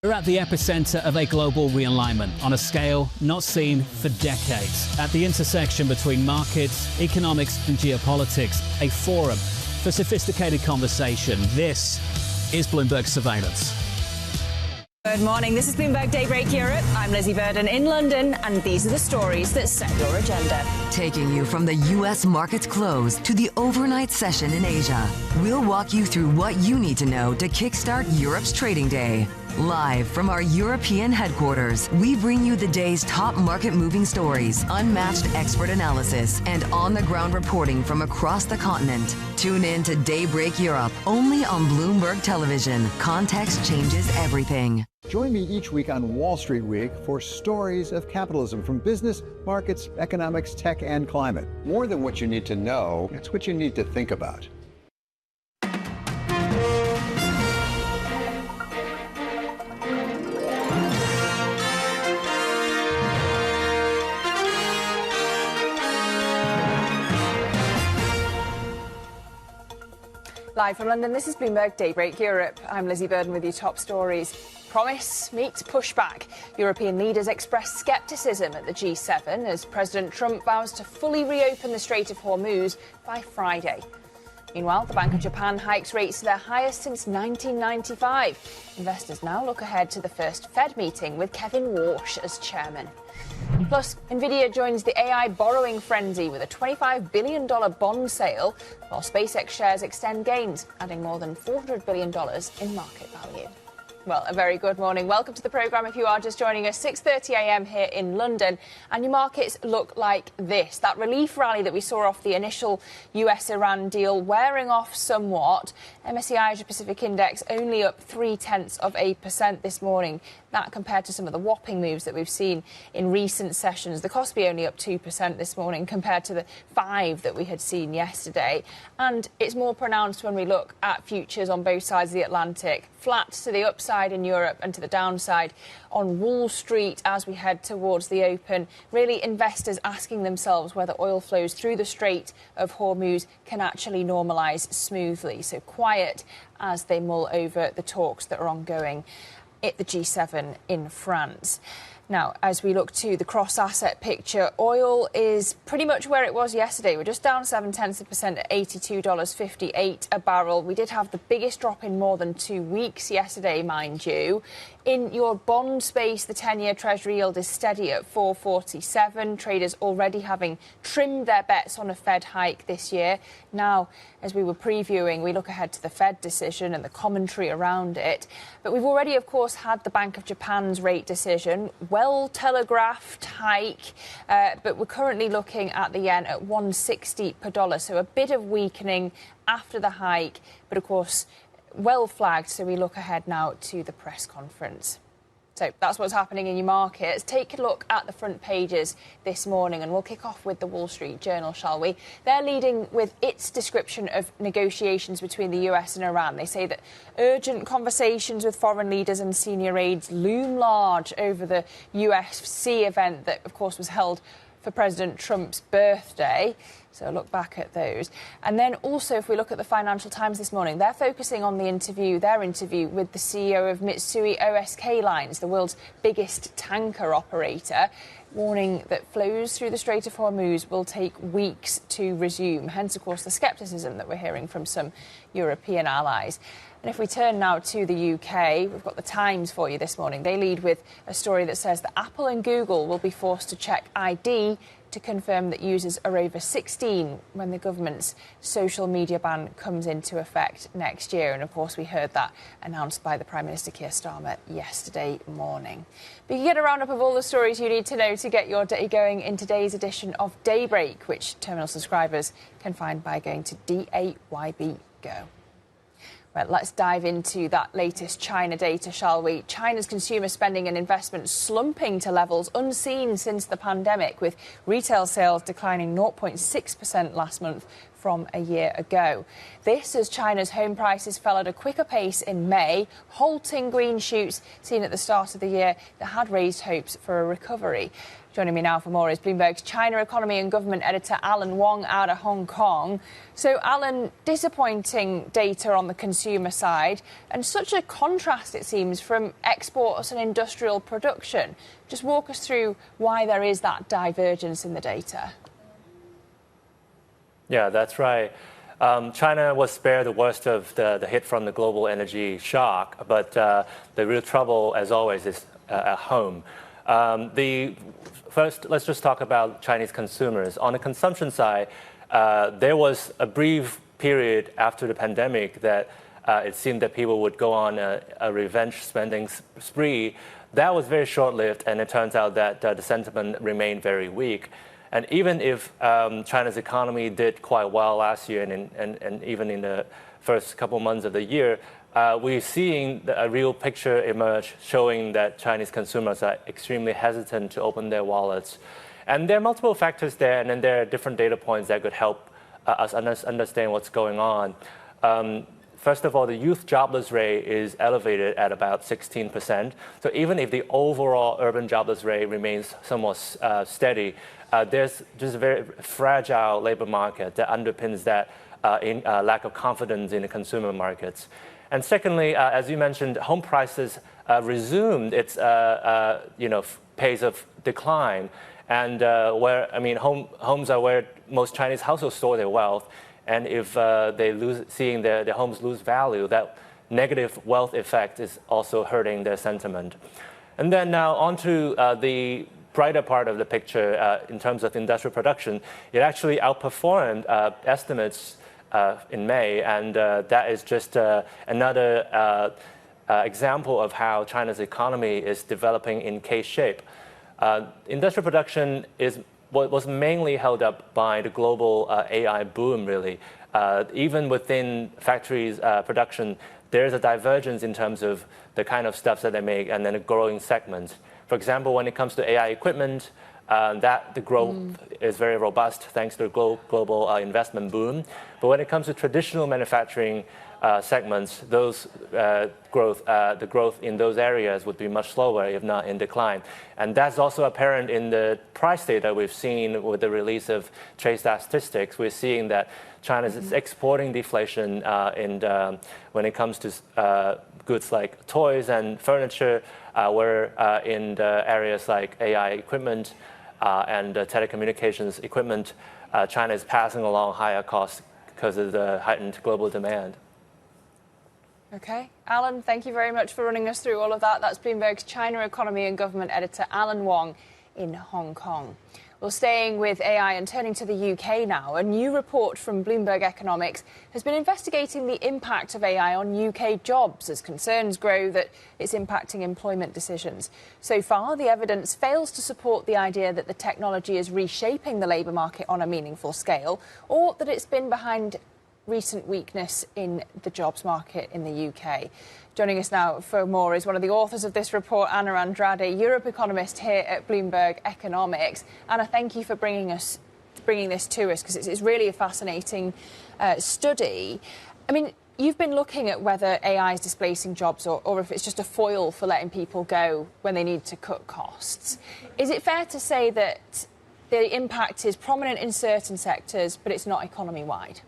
We're at the epicenter of a global realignment on a scale not seen for decades. At the intersection between markets, economics, and geopolitics, a forum for sophisticated conversation. This is Bloomberg Surveillance. Good morning. This is Bloomberg Daybreak Europe. I'm Lizzie Burden in London, and these are the stories that set your agenda. Taking you from the U.S. market's close to the overnight session in Asia, we'll walk you through what you need to know to kickstart Europe's trading day. Live from our European headquarters, we bring you the day's top market-moving stories, unmatched expert analysis, and on-the-ground reporting from across the continent. Tune in to Daybreak Europe, only on Bloomberg Television. Context changes everything. Join me each week on Wall Street Week for stories of capitalism from business, markets, economics, tech, and climate. More than what you need to know, it's what you need to think about. Live from London, this is Bloomberg Daybreak Europe. I'm Lizzie Burden with your top stories. Promise meets pushback. European leaders express scepticism at the G7 as President Trump vows to fully reopen the Strait of Hormuz by Friday. Meanwhile, the Bank of Japan hikes rates to their highest since 1995. Investors now look ahead to the first Fed meeting with Kevin Warsh as chairman. Plus, Nvidia joins the AI borrowing frenzy with a $25 billion bond sale, while SpaceX shares extend gains, adding more than $400 billion in market value. Well, a very good morning. Welcome to the programme if you are just joining us. 6:30 a.m. here in London. And your markets look like this. That relief rally that we saw off the initial US-Iran deal wearing off somewhat. MSCI Asia Pacific Index only up 0.3% this morning. That compared to some of the whopping moves that we've seen in recent sessions. The Kospi only up 2% this morning compared to the 5% that we had seen yesterday. And it's more pronounced when we look at futures on both sides of the Atlantic. Flat to the upside in Europe and to the downside on Wall Street as we head towards the open. Really, investors asking themselves whether oil flows through the Strait of Hormuz can actually normalise smoothly. So quiet as they mull over the talks that are ongoing at the G7 in France. Now, as we look to the cross-asset picture, oil is pretty much where it was yesterday. We're just down 0.7% at $82.58 a barrel. We did have the biggest drop in more than 2 weeks yesterday, mind you. In your bond space, the 10-year Treasury yield is steady at 4.47. Traders already having trimmed their bets on a Fed hike this year. Now, as we were previewing, we look ahead to the Fed decision and the commentary around it. But we've already, of course, had the Bank of Japan's rate decision. Well-telegraphed hike, but we're currently looking at the yen at 160 per dollar. So a bit of weakening after the hike, but of course, well flagged. So we look ahead now to the press conference. So that's what's happening in your markets. Take a look at the front pages this morning, and we'll kick off with the Wall Street Journal, shall we? They're leading with its description of negotiations between the US and Iran. They say that urgent conversations with foreign leaders and senior aides loom large over the UFC event that, of course, was held for President Trump's birthday. So look back at those. And then also, if we look at the Financial Times this morning, they're focusing on their interview with the CEO of Mitsui O.S.K. Lines, the world's biggest tanker operator, warning that flows through the Strait of Hormuz will take weeks to resume. Hence, of course, the scepticism that we're hearing from some European allies. And if we turn now to the UK, we've got the Times for you this morning. They lead with a story that says that Apple and Google will be forced to check ID to confirm that users are over 16 when the government's social media ban comes into effect next year. And, of course, we heard that announced by the Prime Minister Keir Starmer yesterday morning. But you get a roundup of all the stories you need to know to get your day going in today's edition of Daybreak, which terminal subscribers can find by going to DAYB Go. Well, let's dive into that latest China data, shall we? China's consumer spending and investment slumping to levels unseen since the pandemic, with retail sales declining 0.6% last month from a year ago. This as China's home prices fell at a quicker pace in May, halting green shoots seen at the start of the year that had raised hopes for a recovery. Joining me now for more is Bloomberg's China economy and government editor Alan Wong out of Hong Kong. So, Alan, disappointing data on the consumer side and such a contrast, it seems, from exports and industrial production. Just walk us through why there is that divergence in the data. Yeah, that's right. China was spared the worst of the hit from the global energy shock, but the real trouble, as always, is at home. First, let's just talk about Chinese consumers. On the consumption side, there was a brief period after the pandemic that it seemed that people would go on a revenge spending spree. That was very short-lived, and it turns out that the sentiment remained very weak. And even if China's economy did quite well last year and even in the first couple months of the year, we're seeing a real picture emerge showing that Chinese consumers are extremely hesitant to open their wallets. And there are multiple factors there, and then there are different data points that could help us understand what's going on. First of all, the youth jobless rate is elevated at about 16%. So even if the overall urban jobless rate remains somewhat steady, there's just a very fragile labor market that underpins that lack of confidence in the consumer markets. And secondly, as you mentioned, home prices resumed its pace of decline. And homes are where most Chinese households store their wealth. And if seeing their homes lose value, that negative wealth effect is also hurting their sentiment. And then now onto the brighter part of the picture in terms of industrial production. It actually outperformed estimates in May, and that is just another example of how China's economy is developing in K-shape. Industrial production was mainly held up by the global AI boom, really. Even within factories' production, there's a divergence in terms of the kind of stuff that they make and then a growing segment. For example, when it comes to AI equipment, the growth is very robust thanks to the global investment boom. But when it comes to traditional manufacturing segments, the growth in those areas would be much slower, if not in decline. And that's also apparent in the price data we've seen with the release of trade statistics. We're seeing that China is exporting deflation when it comes to goods like toys and furniture, where in the areas like AI equipment and telecommunications equipment, China is passing along higher costs because of the heightened global demand. Okay. Alan, thank you very much for running us through all of that. That's Bloomberg's China Economy and Government Editor, Alan Wong, in Hong Kong. Well, staying with AI and turning to the UK now, a new report from Bloomberg Economics has been investigating the impact of AI on UK jobs as concerns grow that it's impacting employment decisions. So far, the evidence fails to support the idea that the technology is reshaping the labour market on a meaningful scale, or that it's been behind recent weakness in the jobs market in the UK. Joining us now for more is one of the authors of this report, Anna Andrade, Europe economist here at Bloomberg Economics. Anna, thank you for bringing this to us, because it's really a fascinating study. I mean, you've been looking at whether AI is displacing jobs or if it's just a foil for letting people go when they need to cut costs. Is it fair to say that the impact is prominent in certain sectors, but it's not economy-wide?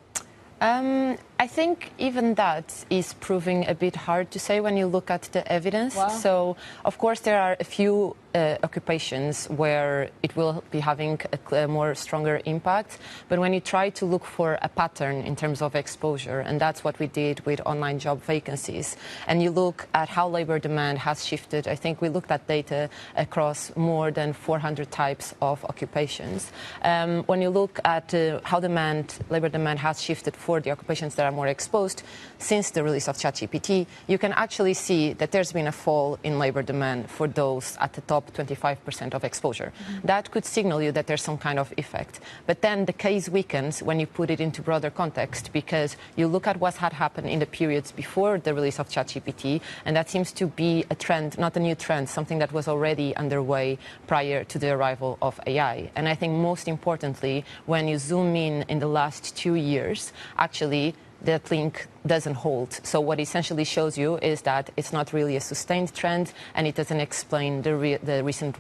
I think even that is proving a bit hard to say when you look at the evidence. Wow. So, of course, there are a few occupations where it will be having a more stronger impact. But when you try to look for a pattern in terms of exposure, and that's what we did with online job vacancies, and you look at how labor demand has shifted, I think we looked at data across more than 400 types of occupations. When you look at how labor demand has shifted for the occupations that are more exposed since the release of ChatGPT, you can actually see that there's been a fall in labor demand for those at the top 25% of exposure. That could signal you that there's some kind of effect. But then the case weakens when you put it into broader context, because you look at what had happened in the periods before the release of ChatGPT, and that seems to be a trend, not a new trend, something that was already underway prior to the arrival of AI. And I think most importantly, when you zoom in the last 2 years, actually, that link doesn't hold. So what essentially shows you is that it's not really a sustained trend, and it doesn't explain the recent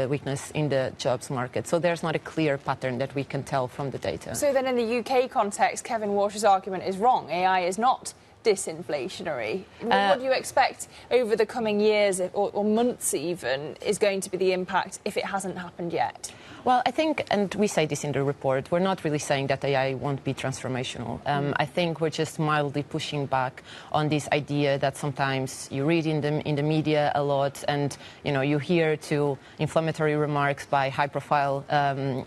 weakness in the jobs market. So there's not a clear pattern that we can tell from the data. So then in the UK context, Kevin Walsh's argument is wrong. AI is not disinflationary. What do you expect over the coming years or months even is going to be the impact if it hasn't happened yet? Well, I think, and we say this in the report, we're not really saying that AI won't be transformational. I think we're just mildly pushing back on this idea that sometimes you read in the media a lot, and you hear to inflammatory remarks by high-profile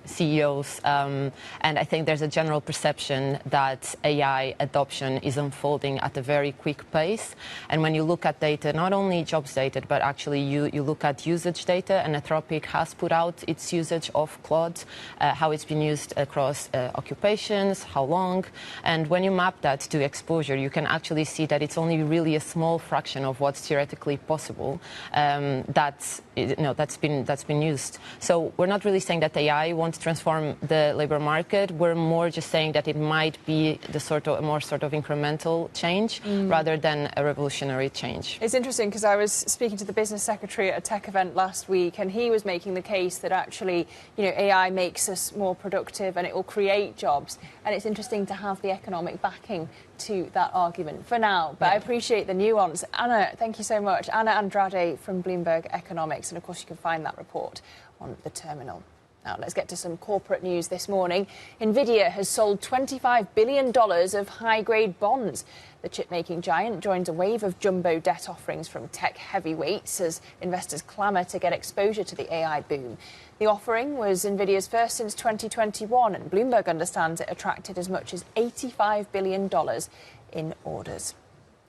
CEOs, and I think there's a general perception that AI adoption is unfolding at a very quick pace. And when you look at data, not only jobs data, but actually you look at usage data, and Anthropic has put out its usage of Claude, how it's been used across occupations, how long. And when you map that to exposure, you can actually see that it's only really a small fraction of what's theoretically possible that's been used. So we're not really saying that AI won't transform the labor market. We're more just saying that it might be a more incremental change rather than a revolutionary change. It's interesting because I was speaking to the business secretary at a tech event last week, and he was making the case that actually AI makes us more productive and it will create jobs. And it's interesting to have the economic backing to that argument for now. But I appreciate the nuance. Anna, thank you so much. Anna Andrade from Bloomberg Economics. And of course, you can find that report on the terminal. Now, let's get to some corporate news this morning. Nvidia has sold $25 billion of high-grade bonds. The chip-making giant joins a wave of jumbo debt offerings from tech heavyweights as investors clamour to get exposure to the AI boom. The offering was Nvidia's first since 2021, and Bloomberg understands it attracted as much as $85 billion in orders.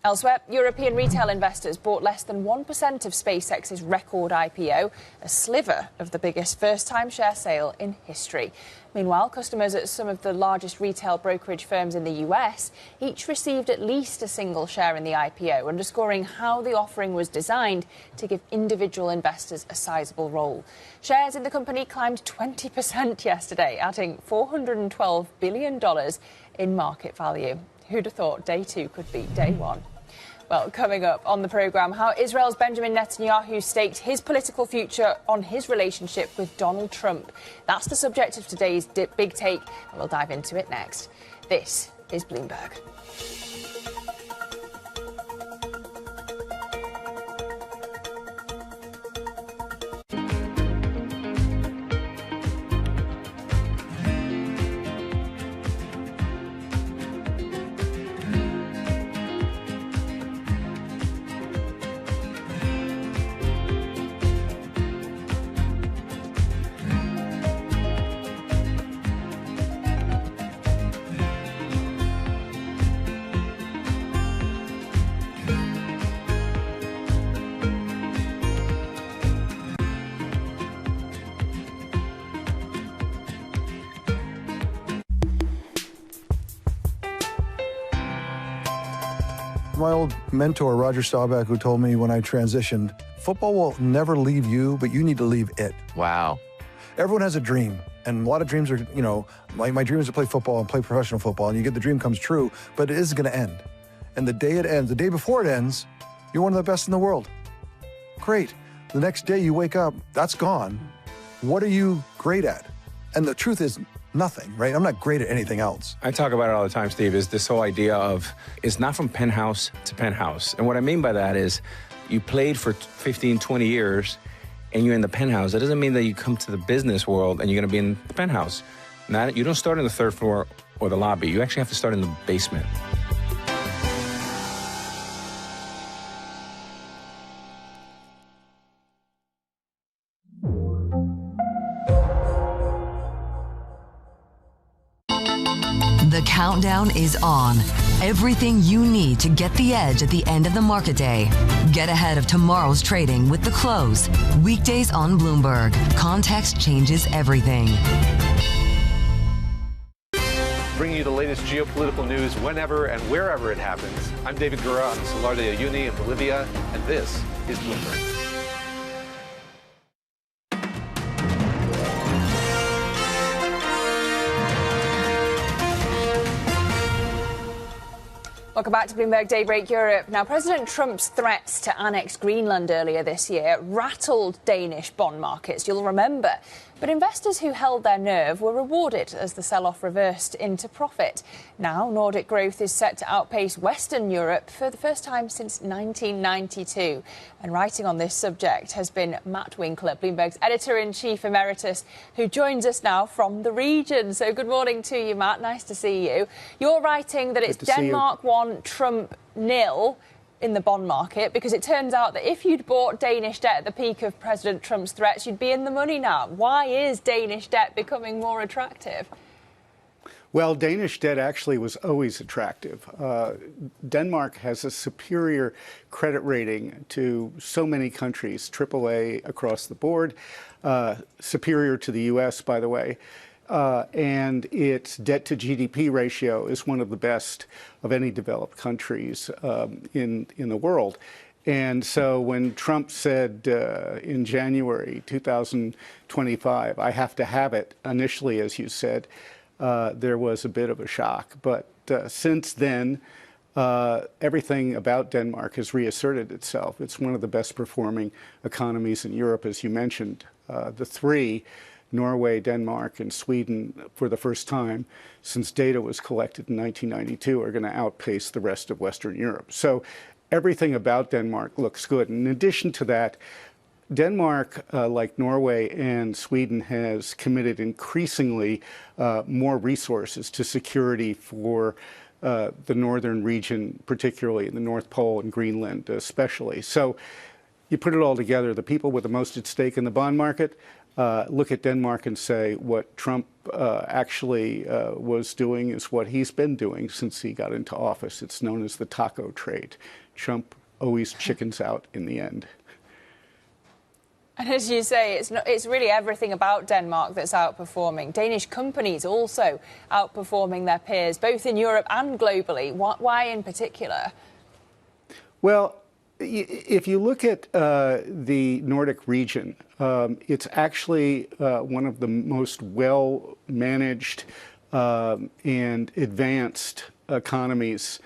Elsewhere, European retail investors bought less than 1% of SpaceX's record IPO, a sliver of the biggest first-time share sale in history. Meanwhile, customers at some of the largest retail brokerage firms in the US each received at least a single share in the IPO, underscoring how the offering was designed to give individual investors a sizable role. Shares in the company climbed 20% yesterday, adding $412 billion in market value. Who'd have thought day two could be day one? Well, coming up on the programme, how Israel's Benjamin Netanyahu staked his political future on his relationship with Donald Trump. That's the subject of today's Big Take, and we'll dive into it next. This is Bloomberg. My old mentor, Roger Staubach, who told me when I transitioned, football will never leave you, but you need to leave it. Wow. Everyone has a dream, and a lot of dreams are, my dream is to play football and play professional football, and you get the dream comes true, but it is going to end. And the day it ends, the day before it ends, you're one of the best in the world. Great. The next day you wake up, that's gone. What are you great at? And the truth is, nothing, right? I'm not great at anything else. I talk about it all the time, Steve, is this whole idea of it's not from penthouse to penthouse. And what I mean by that is you played for 15, 20 years and you're in the penthouse. That doesn't mean that you come to the business world and you're going to be in the penthouse. You don't start on the third floor or the lobby. You actually have to start in the basement. The countdown is on. Everything you need to get the edge at the end of the market day. Get ahead of tomorrow's trading with The Close. Weekdays on Bloomberg. Context changes everything. Bringing you the latest geopolitical news whenever and wherever it happens. I'm David Gura on the Salar de Uyuni in Bolivia, and this is Bloomberg. Welcome back to Bloomberg Daybreak Europe. Now, President Trump's threats to annex Greenland earlier this year rattled Danish bond markets, you'll remember. But investors who held their nerve were rewarded as the sell-off reversed into profit. Now, Nordic growth is set to outpace Western Europe for the first time since 1992. And writing on this subject has been Matt Winkler, Bloomberg's editor-in-chief emeritus, who joins us now from the region. So good morning to you, Matt. Nice to see you. You're writing that it's Denmark 1, Trump 0 in the bond market, because it turns out that if you'd bought Danish debt at the peak of President Trump's threats, you'd be in the money now. Why is Danish debt becoming more attractive? Well, Danish debt actually was always attractive. Denmark has a superior credit rating to so many countries, AAA across the board, superior to the U.S., by the way. And its debt to GDP ratio is one of the best of any developed countries in the world. And so when Trump said in January 2025, I have to have it, initially, as you said, there was a bit of a shock. But since then, everything about Denmark has reasserted itself. It's one of the best performing economies in Europe, as you mentioned, the three. Norway, Denmark, and Sweden, for the first time since data was collected in 1992, are going to outpace the rest of Western Europe. So everything about Denmark looks good. In addition to that, Denmark, like Norway and Sweden, has committed increasingly more resources to security for the northern region, particularly in the North Pole and Greenland especially. So you put it all together, the people with the most at stake in the bond market look at Denmark and say what Trump actually was doing is what he's been doing since he got into office. It's known as the taco trade. Trump always chickens out in the end. And as you say, it's really everything about Denmark that's outperforming. Danish companies also outperforming their peers, both in Europe and globally. Why in particular? Well, if you look at the Nordic region, it's actually one of the most well-managed and advanced economies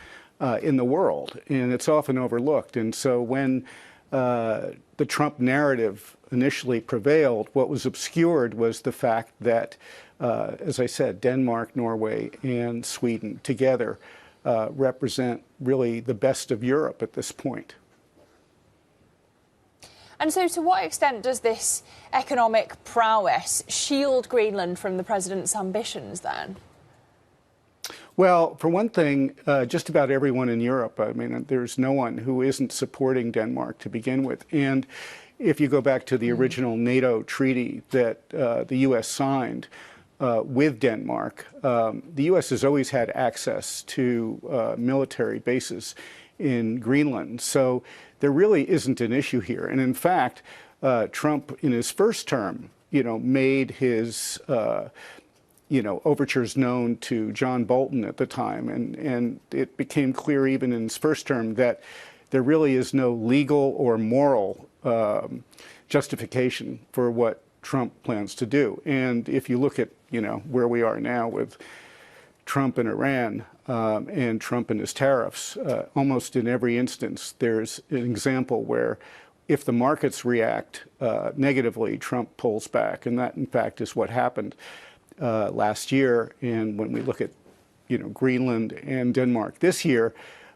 in the world, and it's often overlooked. And so when the Trump narrative initially prevailed, what was obscured was the fact that, as I said, Denmark, Norway, and Sweden together represent really the best of Europe at this point. And so to what extent does this economic prowess shield Greenland from the president's ambitions then? Well, for one thing, just about everyone in Europe, I mean, there's no one who isn't supporting Denmark to begin with. And if you go back to the original NATO treaty that the U.S. signed with Denmark, the U.S. has always had access to military bases in Greenland. So there really isn't an issue here. And in fact, Trump, in his first term, made his overtures known to John Bolton at the time, and it became clear even in his first term that there really is no legal or moral justification for what Trump plans to do. And if you look at where we are now with Trump and Iran and Trump and his tariffs, almost in every instance there's an example where if the markets react negatively, Trump pulls back, and that in fact is what happened last year. And when we look at Greenland and Denmark this year,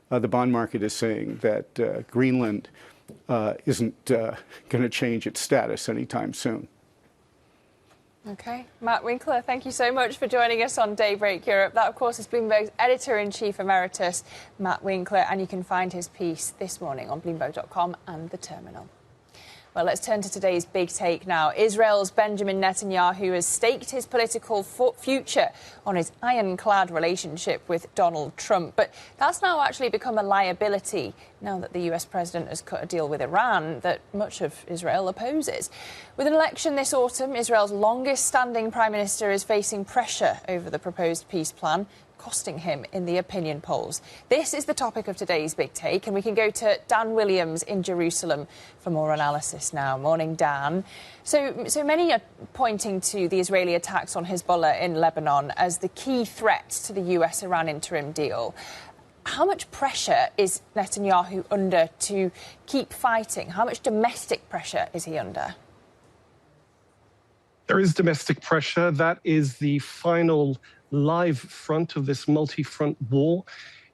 the bond market is saying that Greenland isn't going to change its status anytime soon. OK. Matt Winkler, thank you so much for joining us on Daybreak Europe. That, of course, is Bloomberg's Editor-in-Chief Emeritus, Matt Winkler, and you can find his piece this morning on Bloomberg.com and the Terminal. Well, let's turn to today's big take now. Israel's Benjamin Netanyahu has staked his political future on his ironclad relationship with Donald Trump. But that's now actually become a liability now that the US president has cut a deal with Iran that much of Israel opposes. With an election this autumn, Israel's longest-standing prime minister is facing pressure over the proposed peace plan, costing him in the opinion polls. This is the topic of today's Big Take, and we can go to Dan Williams in Jerusalem for more analysis now. Morning, Dan. So many are pointing to the Israeli attacks on Hezbollah in Lebanon as the key threat to the US-Iran interim deal. How much pressure is Netanyahu under to keep fighting? How much domestic pressure is he under? There is domestic pressure. That is the final live front of this multi-front war.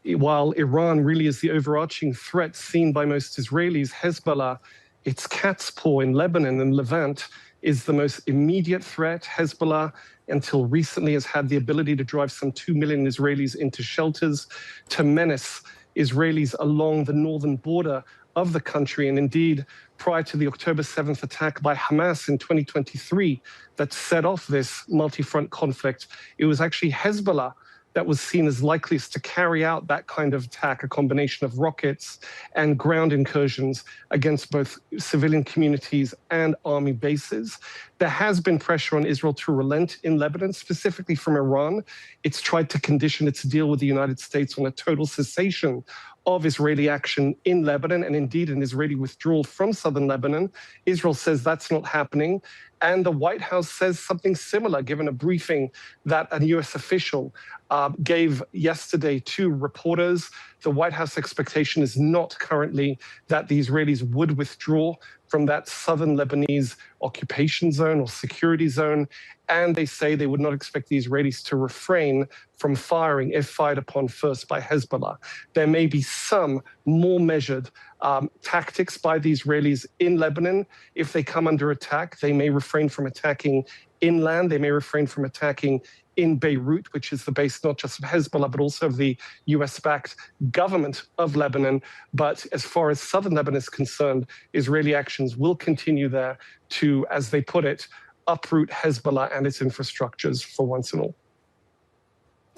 While Iran really is the overarching threat seen by most Israelis, Hezbollah, its cat's paw in Lebanon and Levant, is the most immediate threat. Hezbollah, until recently, has had the ability to drive some 2 million Israelis into shelters, to menace Israelis along the northern border of the country. And indeed, prior to the October 7th attack by Hamas in 2023 that set off this multi-front conflict, it was actually Hezbollah that was seen as likeliest to carry out that kind of attack, a combination of rockets and ground incursions against both civilian communities and army bases. There has been pressure on Israel to relent in Lebanon, specifically from Iran. It's tried to condition its deal with the United States on a total cessation of Israeli action in Lebanon, and indeed an Israeli withdrawal from southern Lebanon. Israel says that's not happening. And the White House says something similar, given a briefing that a U.S. official gave yesterday to reporters. The White House expectation is not currently that the Israelis would withdraw, from that southern Lebanese occupation zone or security zone. And they say they would not expect the Israelis to refrain from firing if fired upon first by Hezbollah. There may be some more measured tactics by the Israelis in Lebanon. If they come under attack, they may refrain from attacking inland. They may refrain from attacking in Beirut, which is the base not just of Hezbollah, but also of the US-backed government of Lebanon. But as far as southern Lebanon is concerned, Israeli actions will continue there to, as they put it, uproot Hezbollah and its infrastructures for once and all.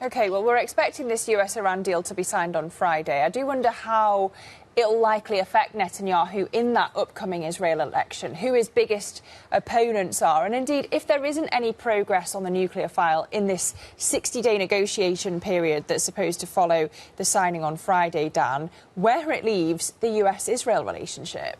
OK, well, we're expecting this US-Iran deal to be signed on Friday. I do wonder how it'll likely affect Netanyahu in that upcoming Israel election, who his biggest opponents are. And indeed, if there isn't any progress on the nuclear file in this 60-day negotiation period that's supposed to follow the signing on Friday, Dan, where it leaves the US-Israel relationship.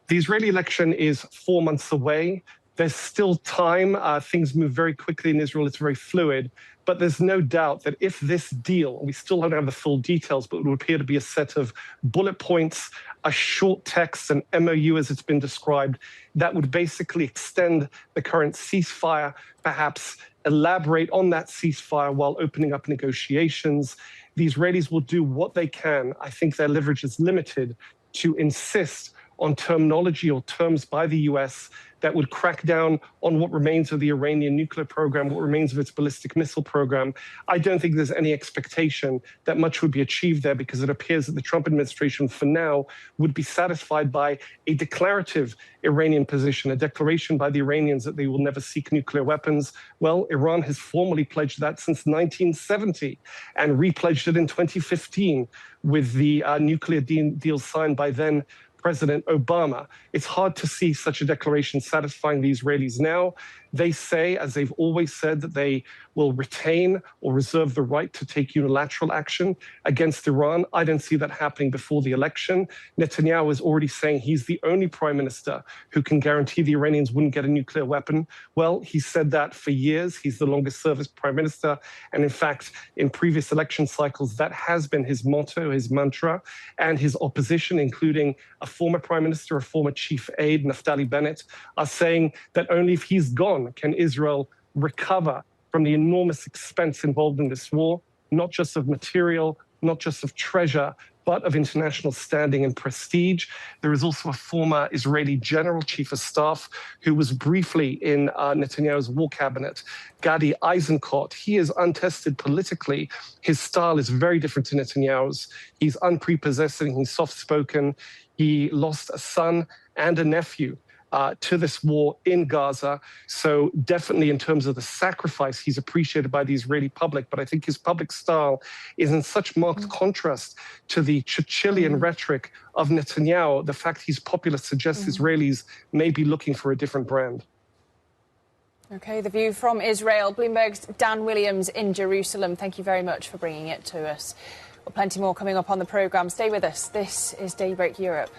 The Israeli election is 4 months away. There's still time. Things move very quickly in Israel. It's very fluid. But there's no doubt that if this deal, we still don't have the full details, but it would appear to be a set of bullet points, a short text, an MOU as it's been described, that would basically extend the current ceasefire, perhaps elaborate on that ceasefire while opening up negotiations. The Israelis will do what they can. I think their leverage is limited to insist on terminology or terms by the US that would crack down on what remains of the Iranian nuclear program, what remains of its ballistic missile program. I don't think there's any expectation that much would be achieved there, because it appears that the Trump administration for now would be satisfied by a declarative Iranian position, a declaration by the Iranians that they will never seek nuclear weapons. Well, Iran has formally pledged that since 1970 and repledged it in 2015 with the nuclear deal signed by then President Obama. It's hard to see such a declaration satisfying the Israelis now. They say, as they've always said, that they will retain or reserve the right to take unilateral action against Iran. I don't see that happening before the election. Netanyahu is already saying he's the only prime minister who can guarantee the Iranians wouldn't get a nuclear weapon. Well, he said that for years. He's the longest serving prime minister. And in fact, in previous election cycles, that has been his motto, his mantra. And his opposition, including a former prime minister, a former chief aide, Naftali Bennett, are saying that only if he's gone can Israel recover from the enormous expense involved in this war, not just of material, not just of treasure, but of international standing and prestige. There is also a former Israeli general chief of staff who was briefly in Netanyahu's war cabinet, Gadi Eisenkot. He is untested politically. His style is very different to Netanyahu's. He's unprepossessing, he's soft-spoken. He lost a son and a nephew to this war in Gaza. So definitely in terms of the sacrifice, he's appreciated by the Israeli public. But I think his public style is in such marked contrast to the Churchillian rhetoric of Netanyahu. The fact he's popular suggests Israelis may be looking for a different brand. OK, the view from Israel. Bloomberg's Dan Williams in Jerusalem. Thank you very much for bringing it to us. Well, plenty more coming up on the programme. Stay with us. This is Daybreak Europe.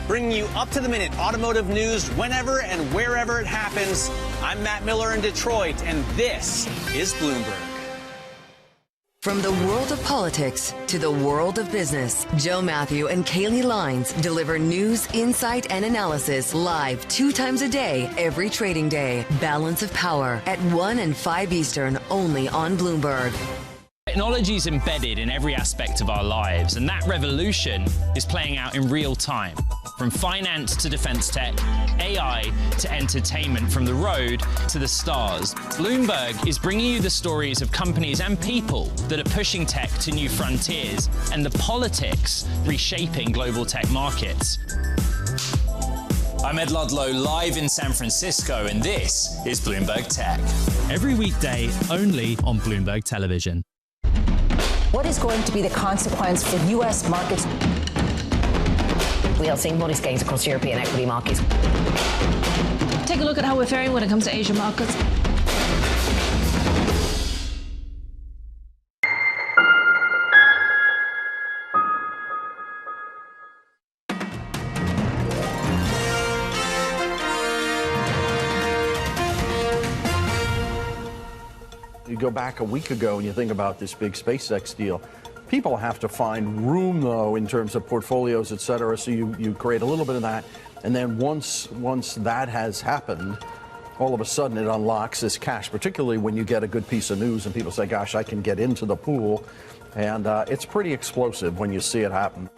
Bringing you up-to-the-minute automotive news whenever and wherever it happens. I'm Matt Miller in Detroit, and this is Bloomberg. From the world of politics to the world of business, Joe Matthew and Kaylee Lines deliver news, insight, and analysis live 2 times a day, every trading day. Balance of Power at 1 and 5 Eastern, only on Bloomberg. Technology is embedded in every aspect of our lives, and that revolution is playing out in real time. From finance to defense tech, AI to entertainment, from the road to the stars. Bloomberg is bringing you the stories of companies and people that are pushing tech to new frontiers, and the politics reshaping global tech markets. I'm Ed Ludlow, live in San Francisco, and this is Bloomberg Tech. Every weekday, only on Bloomberg Television. What is going to be the consequence for U.S. markets? We are seeing modest gains across European equity markets. Take a look at how we're faring when it comes to Asian markets. You go back a week ago and you think about this big SpaceX deal. People have to find room, though, in terms of portfolios, et cetera, so you create a little bit of that. And then once that has happened, all of a sudden it unlocks this cash, particularly when you get a good piece of news and people say, gosh, I can get into the pool. And it's pretty explosive when you see it happen.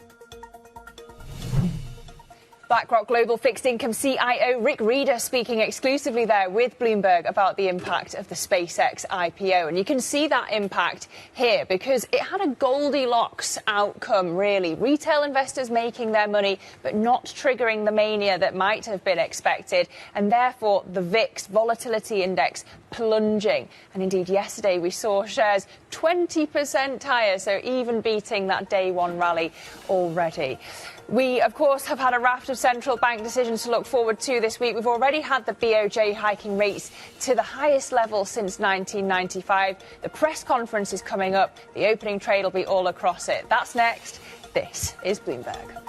BlackRock Global Fixed Income CIO Rick Reeder speaking exclusively there with Bloomberg about the impact of the SpaceX IPO. And you can see that impact here because it had a Goldilocks outcome, really. Retail investors making their money, but not triggering the mania that might have been expected. And therefore, the VIX volatility index plunging. And indeed, yesterday we saw shares 20% higher, so even beating that day one rally already. We, of course, have had a raft of central bank decisions to look forward to this week. We've already had the BOJ hiking rates to the highest level since 1995. The press conference is coming up. The opening trade will be all across it. That's next. This is Bloomberg.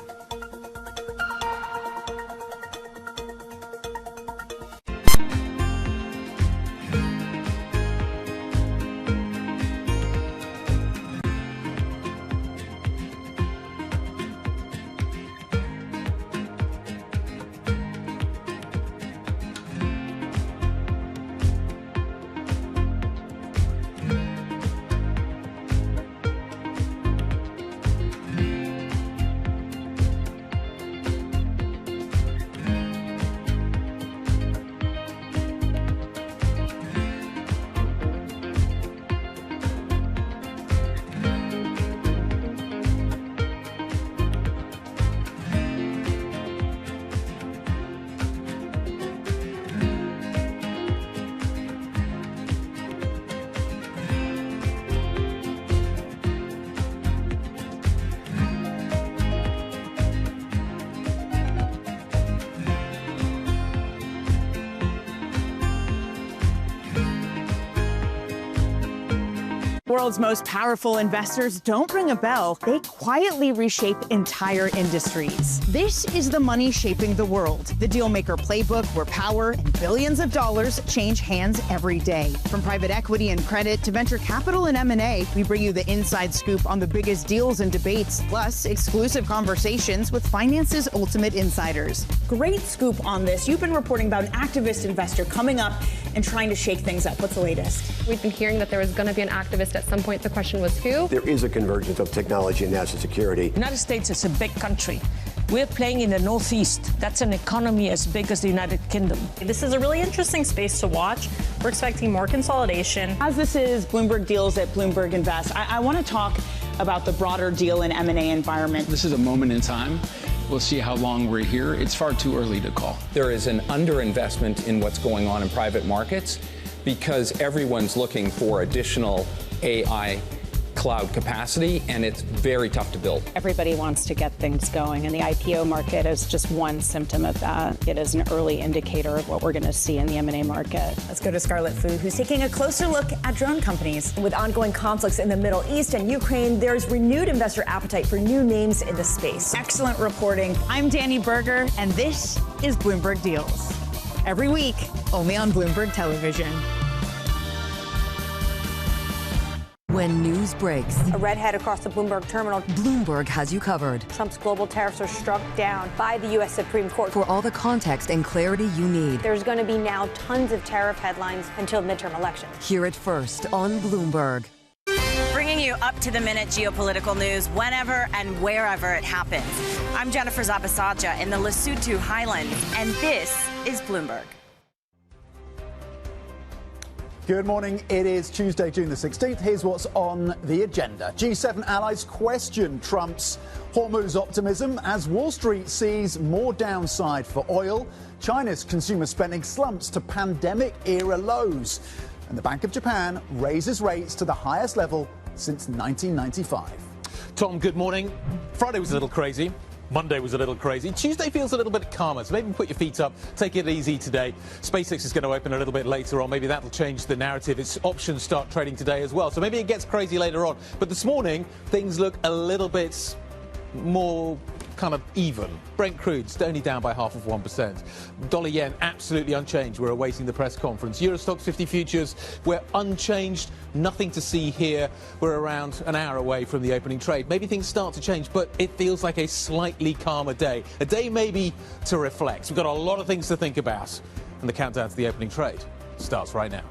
World's most powerful investors don't ring a bell. They quietly reshape entire industries. This is the money shaping the world. The Dealmaker playbook, where power and billions of dollars change hands every day. From private equity and credit to venture capital and M&A, we bring you the inside scoop on the biggest deals and debates, plus exclusive conversations with finance's ultimate insiders. Great scoop on this. You've been reporting about an activist investor coming up and trying to shake things up. What's the latest? We've been hearing that there was going to be an activist at some point. The question was who? There is a convergence of technology and national security. The United States is a big country. We're playing in the Northeast. That's an economy as big as the United Kingdom. This is a really interesting space to watch. We're expecting more consolidation. As this is Bloomberg Deals at Bloomberg Invest, I want to talk about the broader deal and M&A environment. This is a moment in time. We'll see how long we're here. It's far too early to call. There is an underinvestment in what's going on in private markets because everyone's looking for additional AI cloud capacity, and it's very tough to build. Everybody wants to get things going, and the IPO market is just one symptom of that. It is an early indicator of what we're going to see in the M&A market. Let's go to Scarlet Fu, who's taking a closer look at drone companies. With ongoing conflicts in the Middle East and Ukraine, there's renewed investor appetite for new names in the space. Excellent reporting. I'm Danny Berger, and this is Bloomberg Deals. Every week, only on Bloomberg Television. When news breaks, a redhead across the Bloomberg terminal. Bloomberg has you covered. Trump's global tariffs are struck down by the U.S. Supreme Court. For all the context and clarity you need. There's going to be now tons of tariff headlines until midterm elections. Hear it first on Bloomberg. Bringing bringing you up-to-the-minute geopolitical news whenever and wherever it happens. I'm Jennifer Zabasaja in the Lesotho Highlands, and this is Bloomberg. Good morning. It is Tuesday, June the 16th. Here's what's on the agenda. G7 allies question Trump's Hormuz optimism as Wall Street sees more downside for oil. China's consumer spending slumps to pandemic-era lows. And the Bank of Japan raises rates to the highest level since 1995. Tom, good morning. Friday was a little crazy. Monday was a little crazy. Tuesday feels a little bit calmer, so maybe put your feet up, take it easy today. SpaceX is going to open a little bit later on. Maybe that'll change the narrative. Its options start trading today as well, so maybe it gets crazy later on. But this morning, things look a little bit more kind of even. Brent crude's only down by 0.5%. Dollar yen absolutely unchanged. We're awaiting the press conference. Euro Stoxx 50 futures, we're unchanged. Nothing to see here. We're around an hour away from the opening trade. Maybe things start to change, but it feels like a slightly calmer day. A day maybe to reflect. We've got a lot of things to think about. And the countdown to the opening trade starts right now.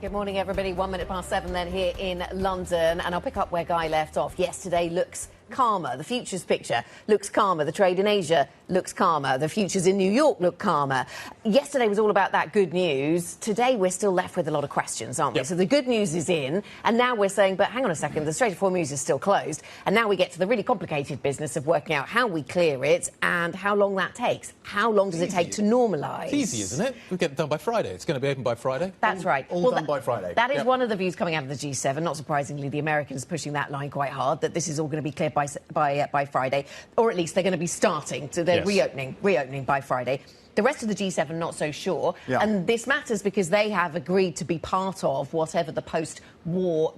Good morning, everybody. 1 minute past 7 then here in London. And I'll pick up where Guy left off. Yesterday looks calmer. The futures picture looks calmer. The trade in Asia looks calmer. The futures in New York look calmer. Yesterday was all about that good news. Today we're still left with a lot of questions, aren't we? Yep. So the good news is in, and now we're saying, but hang on a second, the Strait of Hormuz is still closed. And now we get to the really complicated business of working out how we clear it and how long that takes. How long does it take to normalise? It's easy, isn't it? We'll get it done by Friday. It's going to be open by Friday. That's right. All done by Friday. That is Yep. one of the views coming out of the G7. Not surprisingly, the Americans pushing that line quite hard, that this is all going to be cleared by Friday, or at least they're going to be starting. So they're reopening by Friday. The rest of the G7 not so sure. Yeah. And this matters because they have agreed to be part of whatever the post-war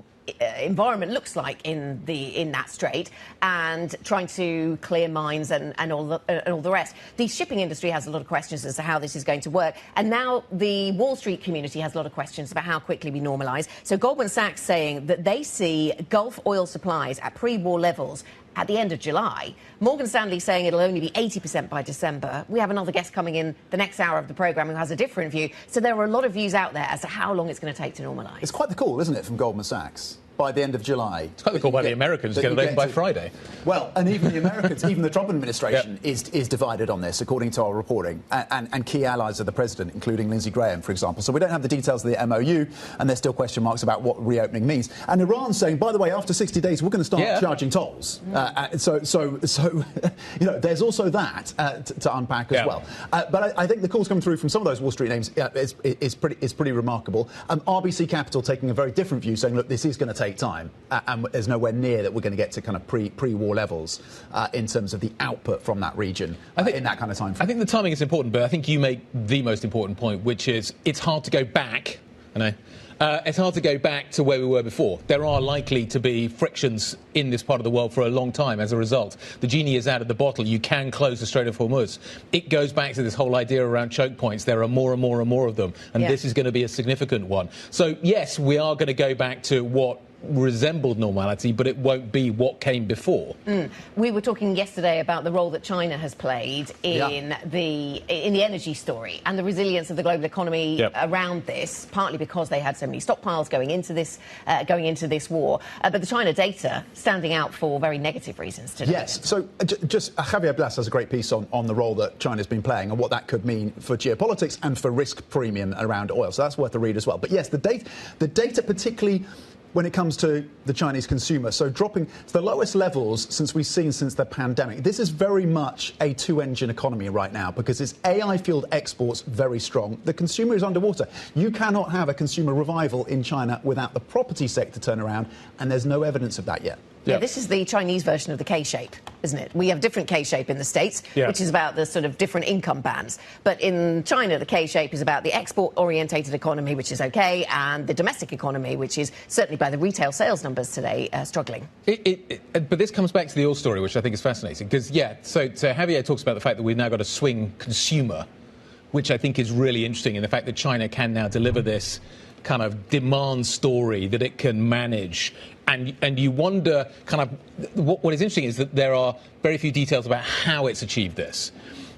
environment looks like in that strait, and trying to clear mines and all the rest. The shipping industry has a lot of questions as to how this is going to work, and now the Wall Street community has a lot of questions about how quickly we normalise. So Goldman Sachs saying that they see Gulf oil supplies at pre-war levels at the end of July. Morgan Stanley saying it'll only be 80% by December. We have another guest coming in the next hour of the programme who has a different view. So there are a lot of views out there as to how long it's going to take to normalise. It's quite the call, isn't it, from Goldman Sachs? By the end of July. It's quite the call by the Americans to get it open by Friday. Well, and even the Americans, even the Trump administration is divided on this, according to our reporting, and key allies of the president, including Lindsey Graham, for example. So we don't have the details of the MOU, and there's still question marks about what reopening means. And Iran's saying, by the way, after 60 days, we're going to start charging tolls. So you know, there's also that to unpack as well. But I think the calls coming through from some of those Wall Street names is pretty remarkable. RBC Capital taking a very different view, saying, look, this is going to take time, and there's nowhere near that we're going to get to kind of pre-war levels in terms of the output from that region in that kind of time frame. I think the timing is important, but I think you make the most important point, which is it's hard to go back. It's hard to go back to where we were before. There are likely to be frictions in this part of the world for a long time as a result. The genie is out of the bottle. You can close the Strait of Hormuz. It goes back to this whole idea around choke points. There are more and more and more of them, and this is going to be a significant one. So, yes, we are going to go back to what resembled normality, but it won't be what came before. We were talking yesterday about the role that China has played in the energy story and the resilience of the global economy around this, partly because they had so many stockpiles going into this war. But the China data standing out for very negative reasons today. Yes. So just Javier Blas has a great piece on the role that China's been playing and what that could mean for geopolitics and for risk premium around oil. So that's worth a read as well. But yes, the data particularly when it comes to the Chinese consumer. So dropping to the lowest levels we've seen since the pandemic. This is very much a two-engine economy right now because it's AI-fueled exports very strong. The consumer is underwater. You cannot have a consumer revival in China without the property sector turn around, and there's no evidence of that yet. Yeah, this is the Chinese version of the K-shape, isn't it? We have different K-shape in the States, which is about the sort of different income bands. But in China, the K-shape is about the export-orientated economy, which is OK, and the domestic economy, which is certainly by the retail sales numbers today, struggling. But this comes back to the oil story, which I think is fascinating. Because, so Javier talks about the fact that we've now got a swing consumer, which I think is really interesting, and the fact that China can now deliver this kind of demand story that it can manage And you wonder, kind of, what is interesting is that there are very few details about how it's achieved this.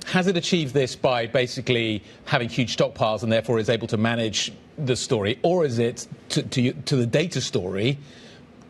Has it achieved this by basically having huge stockpiles and therefore is able to manage the story? Or is it, to the data story,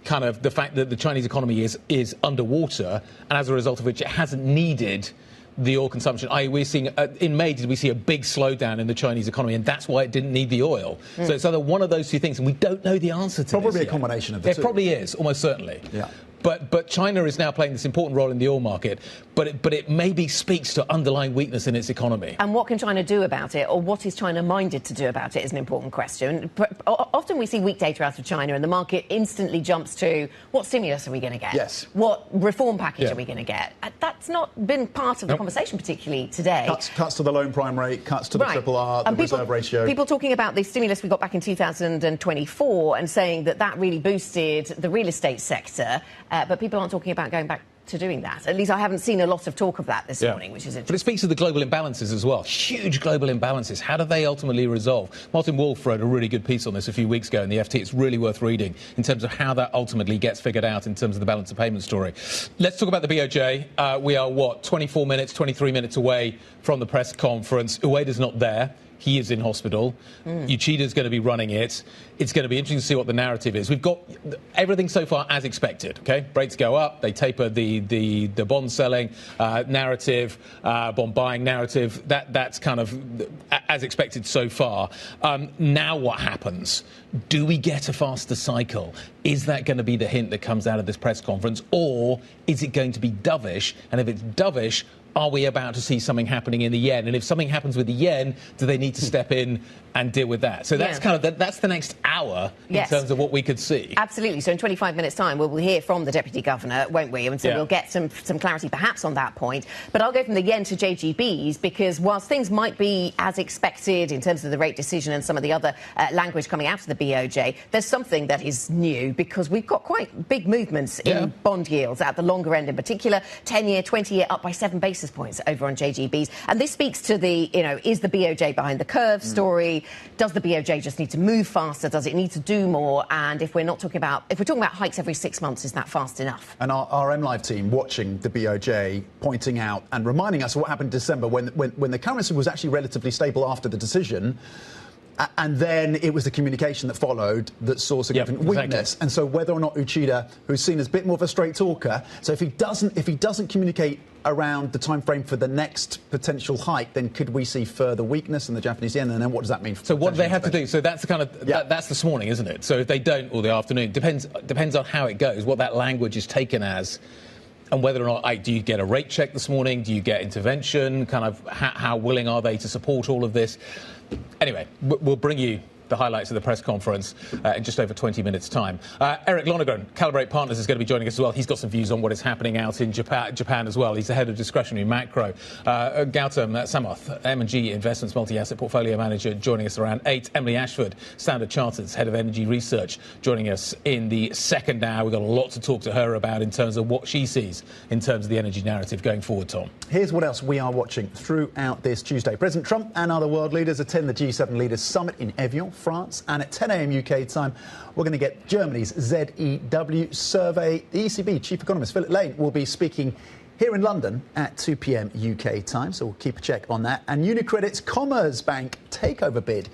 kind of the fact that the Chinese economy is underwater, and as a result of which it hasn't needed the oil consumption? We're seeing, in May, did we see a big slowdown in the Chinese economy, and that's why it didn't need the oil? So it's either one of those two things, and we don't know the answer to Probably this a combination of the two. It probably is, almost certainly. Yeah. But China is now playing this important role in the oil market, but it maybe speaks to underlying weakness in its economy. And what can China do about it, or what is China minded to do about it, is an important question. Often we see weak data out of China and the market instantly jumps to, what stimulus are we going to get? Yes. What reform package are we going to get? That's not been part of the conversation particularly today. Cuts to the loan prime rate, cuts to the triple R, the reserve ratio. People talking about the stimulus we got back in 2024 and saying that really boosted the real estate sector, but people aren't talking about going back to doing that. At least I haven't seen a lot of talk of that this morning, which is interesting. But it speaks to the global imbalances as well. Huge global imbalances. How do they ultimately resolve? Martin Wolf wrote a really good piece on this a few weeks ago in the FT. It's really worth reading in terms of how that ultimately gets figured out in terms of the balance of payment story. Let's talk about the BOJ. We are, 24 minutes, 23 minutes away from the press conference. Ueda's not there. He is in hospital. Uchida's going to be running it. It's going to be interesting to see what the narrative is. We've got everything so far as expected, OK? Rates go up. They taper the bond selling narrative, bond buying narrative. That's kind of as expected so far. Now what happens? Do we get a faster cycle? Is that going to be the hint that comes out of this press conference? Or is it going to be dovish? And if it's dovish, are we about to see something happening in the yen? And if something happens with the yen, do they need to step in and deal with that? So that's kind of that's the next hour in terms of what we could see. Absolutely. So in 25 minutes' time, we'll hear from the Deputy Governor, won't we? And so we'll get some clarity perhaps on that point. But I'll go from the yen to JGBs, because whilst things might be as expected in terms of the rate decision and some of the other language coming out of the BOJ, there's something that is new, because we've got quite big movements in bond yields at the longer end in particular. 10-year, 20-year up by 7 basis points over on JGBs. And this speaks to the, is the BOJ behind the curve story? Does the BOJ just need to move faster? Does it need to do more? And if we're talking about hikes every 6 months, is that fast enough? And our MLive team watching the BOJ, pointing out and reminding us of what happened in December when the currency was actually relatively stable after the decision. And then it was the communication that followed that saw significant weakness. And so whether or not Uchida, who's seen as a bit more of a straight talker, so if he doesn't communicate around the time frame for the next potential hike, then could we see further weakness in the Japanese yen? And then what does that mean for what do they have to do? So that's the kind of that's this morning, isn't it? So if they don't, or the afternoon, depends on how it goes, what that language is taken as. And whether or not, do you get a rate check this morning? Do you get intervention? Kind of how willing are they to support all of this? Anyway, we'll bring you the highlights of the press conference in just over 20 minutes' time. Eric Lonergan, Calibrate Partners, is going to be joining us as well. He's got some views on what is happening out in Japan as well. He's the head of discretionary macro. Gautam Samath, M&G Investments Multi-Asset Portfolio Manager, joining us around 8. Emily Ashford, Standard Chartered's head of energy research, joining us in the second hour. We've got a lot to talk to her about in terms of what she sees in terms of the energy narrative going forward, Tom. Here's what else we are watching throughout this Tuesday. President Trump and other world leaders attend the G7 Leaders Summit in Evian, France, and at 10 a.m. UK time, we're going to get Germany's ZEW survey. The ECB chief economist Philip Lane will be speaking here in London at 2 p.m. UK time, so we'll keep a check on that. And UniCredit's Commerzbank takeover bid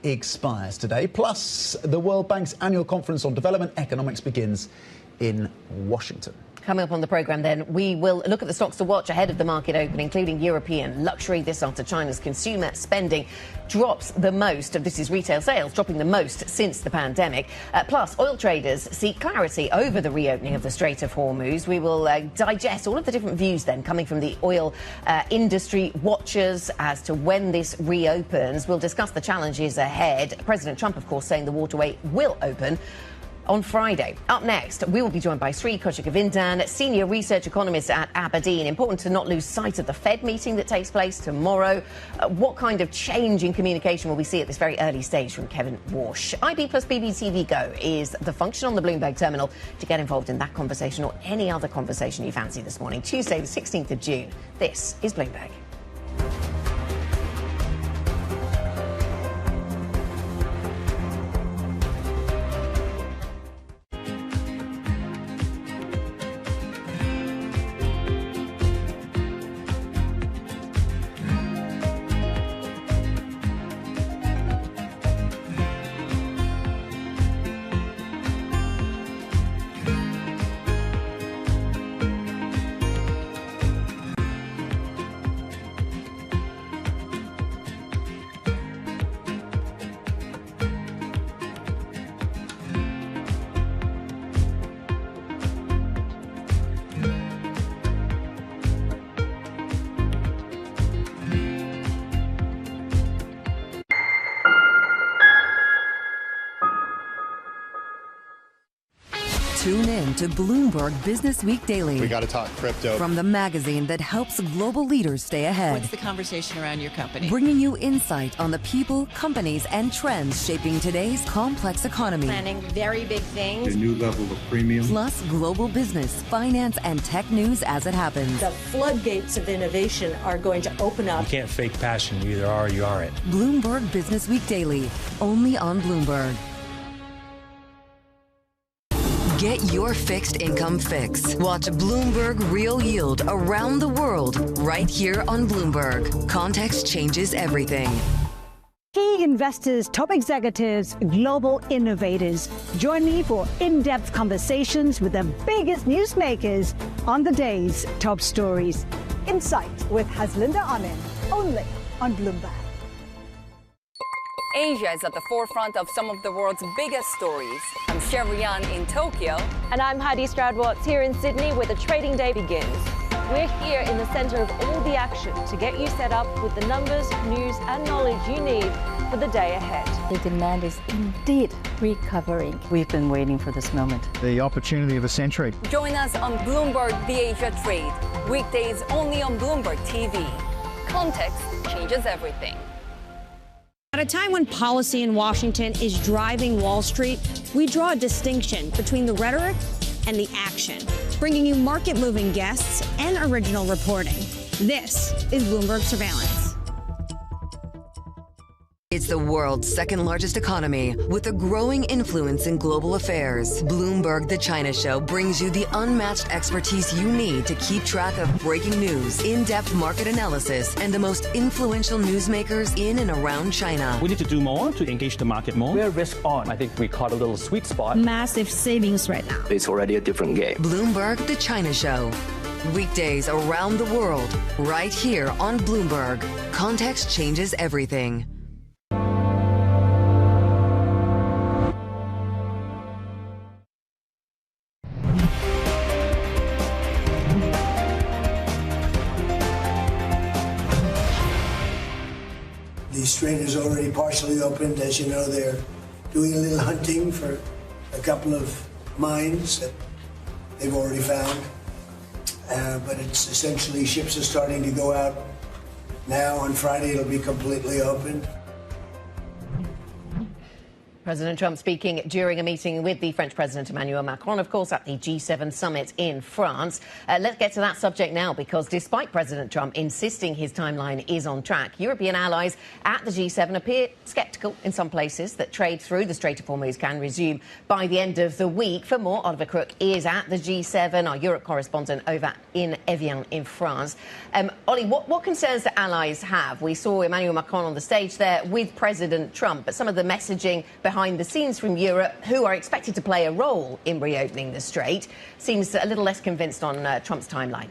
expires today. Plus, the World Bank's annual conference on development economics begins in Washington. Coming up on the programme then, we will look at the stocks to watch ahead of the market open, including European luxury. This after China's consumer spending drops the most. This is retail sales dropping the most since the pandemic. Plus, oil traders seek clarity over the reopening of the Strait of Hormuz. We will digest all of the different views then coming from the oil industry watchers as to when this reopens. We'll discuss the challenges ahead. President Trump, of course, saying the waterway will open on Friday. Up next, we will be joined by Sri Kochikavindan, senior research economist at Aberdeen. Important to not lose sight of the Fed meeting that takes place tomorrow. What kind of change in communication will we see at this very early stage from Kevin Walsh? IB plus BBTV Go is the function on the Bloomberg terminal to get involved in that conversation or any other conversation you fancy this morning. Tuesday, the 16th of June. This is Bloomberg. Tune in to Bloomberg Business Week Daily. We got to talk crypto. From the magazine that helps global leaders stay ahead. What's the conversation around your company? Bringing you insight on the people, companies, and trends shaping today's complex economy. Planning very big things. A new level of premium. Plus global business, finance, and tech news as it happens. The floodgates of innovation are going to open up. You can't fake passion. You either are or you aren't. Bloomberg Business Week Daily, only on Bloomberg. Get your fixed income fix. Watch Bloomberg Real Yield around the world right here on Bloomberg. Context changes everything. Key investors, top executives, global innovators. Join me for in-depth conversations with the biggest newsmakers on the day's top stories. Insight with Haslinda Anand, only on Bloomberg. Asia is at the forefront of some of the world's biggest stories. I'm Sherrian in Tokyo. And I'm Heidi Stroud-Watts here in Sydney, where the trading day begins. We're here in the center of all the action to get you set up with the numbers, news, and knowledge you need for the day ahead. The demand is indeed recovering. We've been waiting for this moment. The opportunity of a century. Join us on Bloomberg The Asia Trade. Weekdays only on Bloomberg TV. Context changes everything. At a time when policy in Washington is driving Wall Street, we draw a distinction between the rhetoric and the action, bringing you market-moving guests and original reporting. This is Bloomberg Surveillance. It's the world's second largest economy with a growing influence in global affairs. Bloomberg The China Show brings you the unmatched expertise you need to keep track of breaking news, in-depth market analysis, and the most influential newsmakers in and around China. We need to do more to engage the market more. We're risk on. I think we caught a little sweet spot. Massive savings right now. It's already a different game. Bloomberg The China Show. Weekdays around the world, right here on Bloomberg. Context changes everything. The strait is already partially opened. As you know, they're doing a little hunting for a couple of mines that they've already found. But it's essentially ships are starting to go out now. On Friday, it'll be completely opened. President Trump speaking during a meeting with the French President Emmanuel Macron, of course, at the G7 summit in France. Let's get to that subject now, because despite President Trump insisting his timeline is on track, European allies at the G7 appear sceptical in some places that trade through the Strait of Hormuz can resume by the end of the week. For more, Oliver Crook is at the G7, our Europe correspondent over in Evian in France. Ollie, what concerns do allies have? We saw Emmanuel Macron on the stage there with President Trump, but some of the messaging behind the scenes from Europe, who are expected to play a role in reopening the strait, seems a little less convinced on Trump's timeline.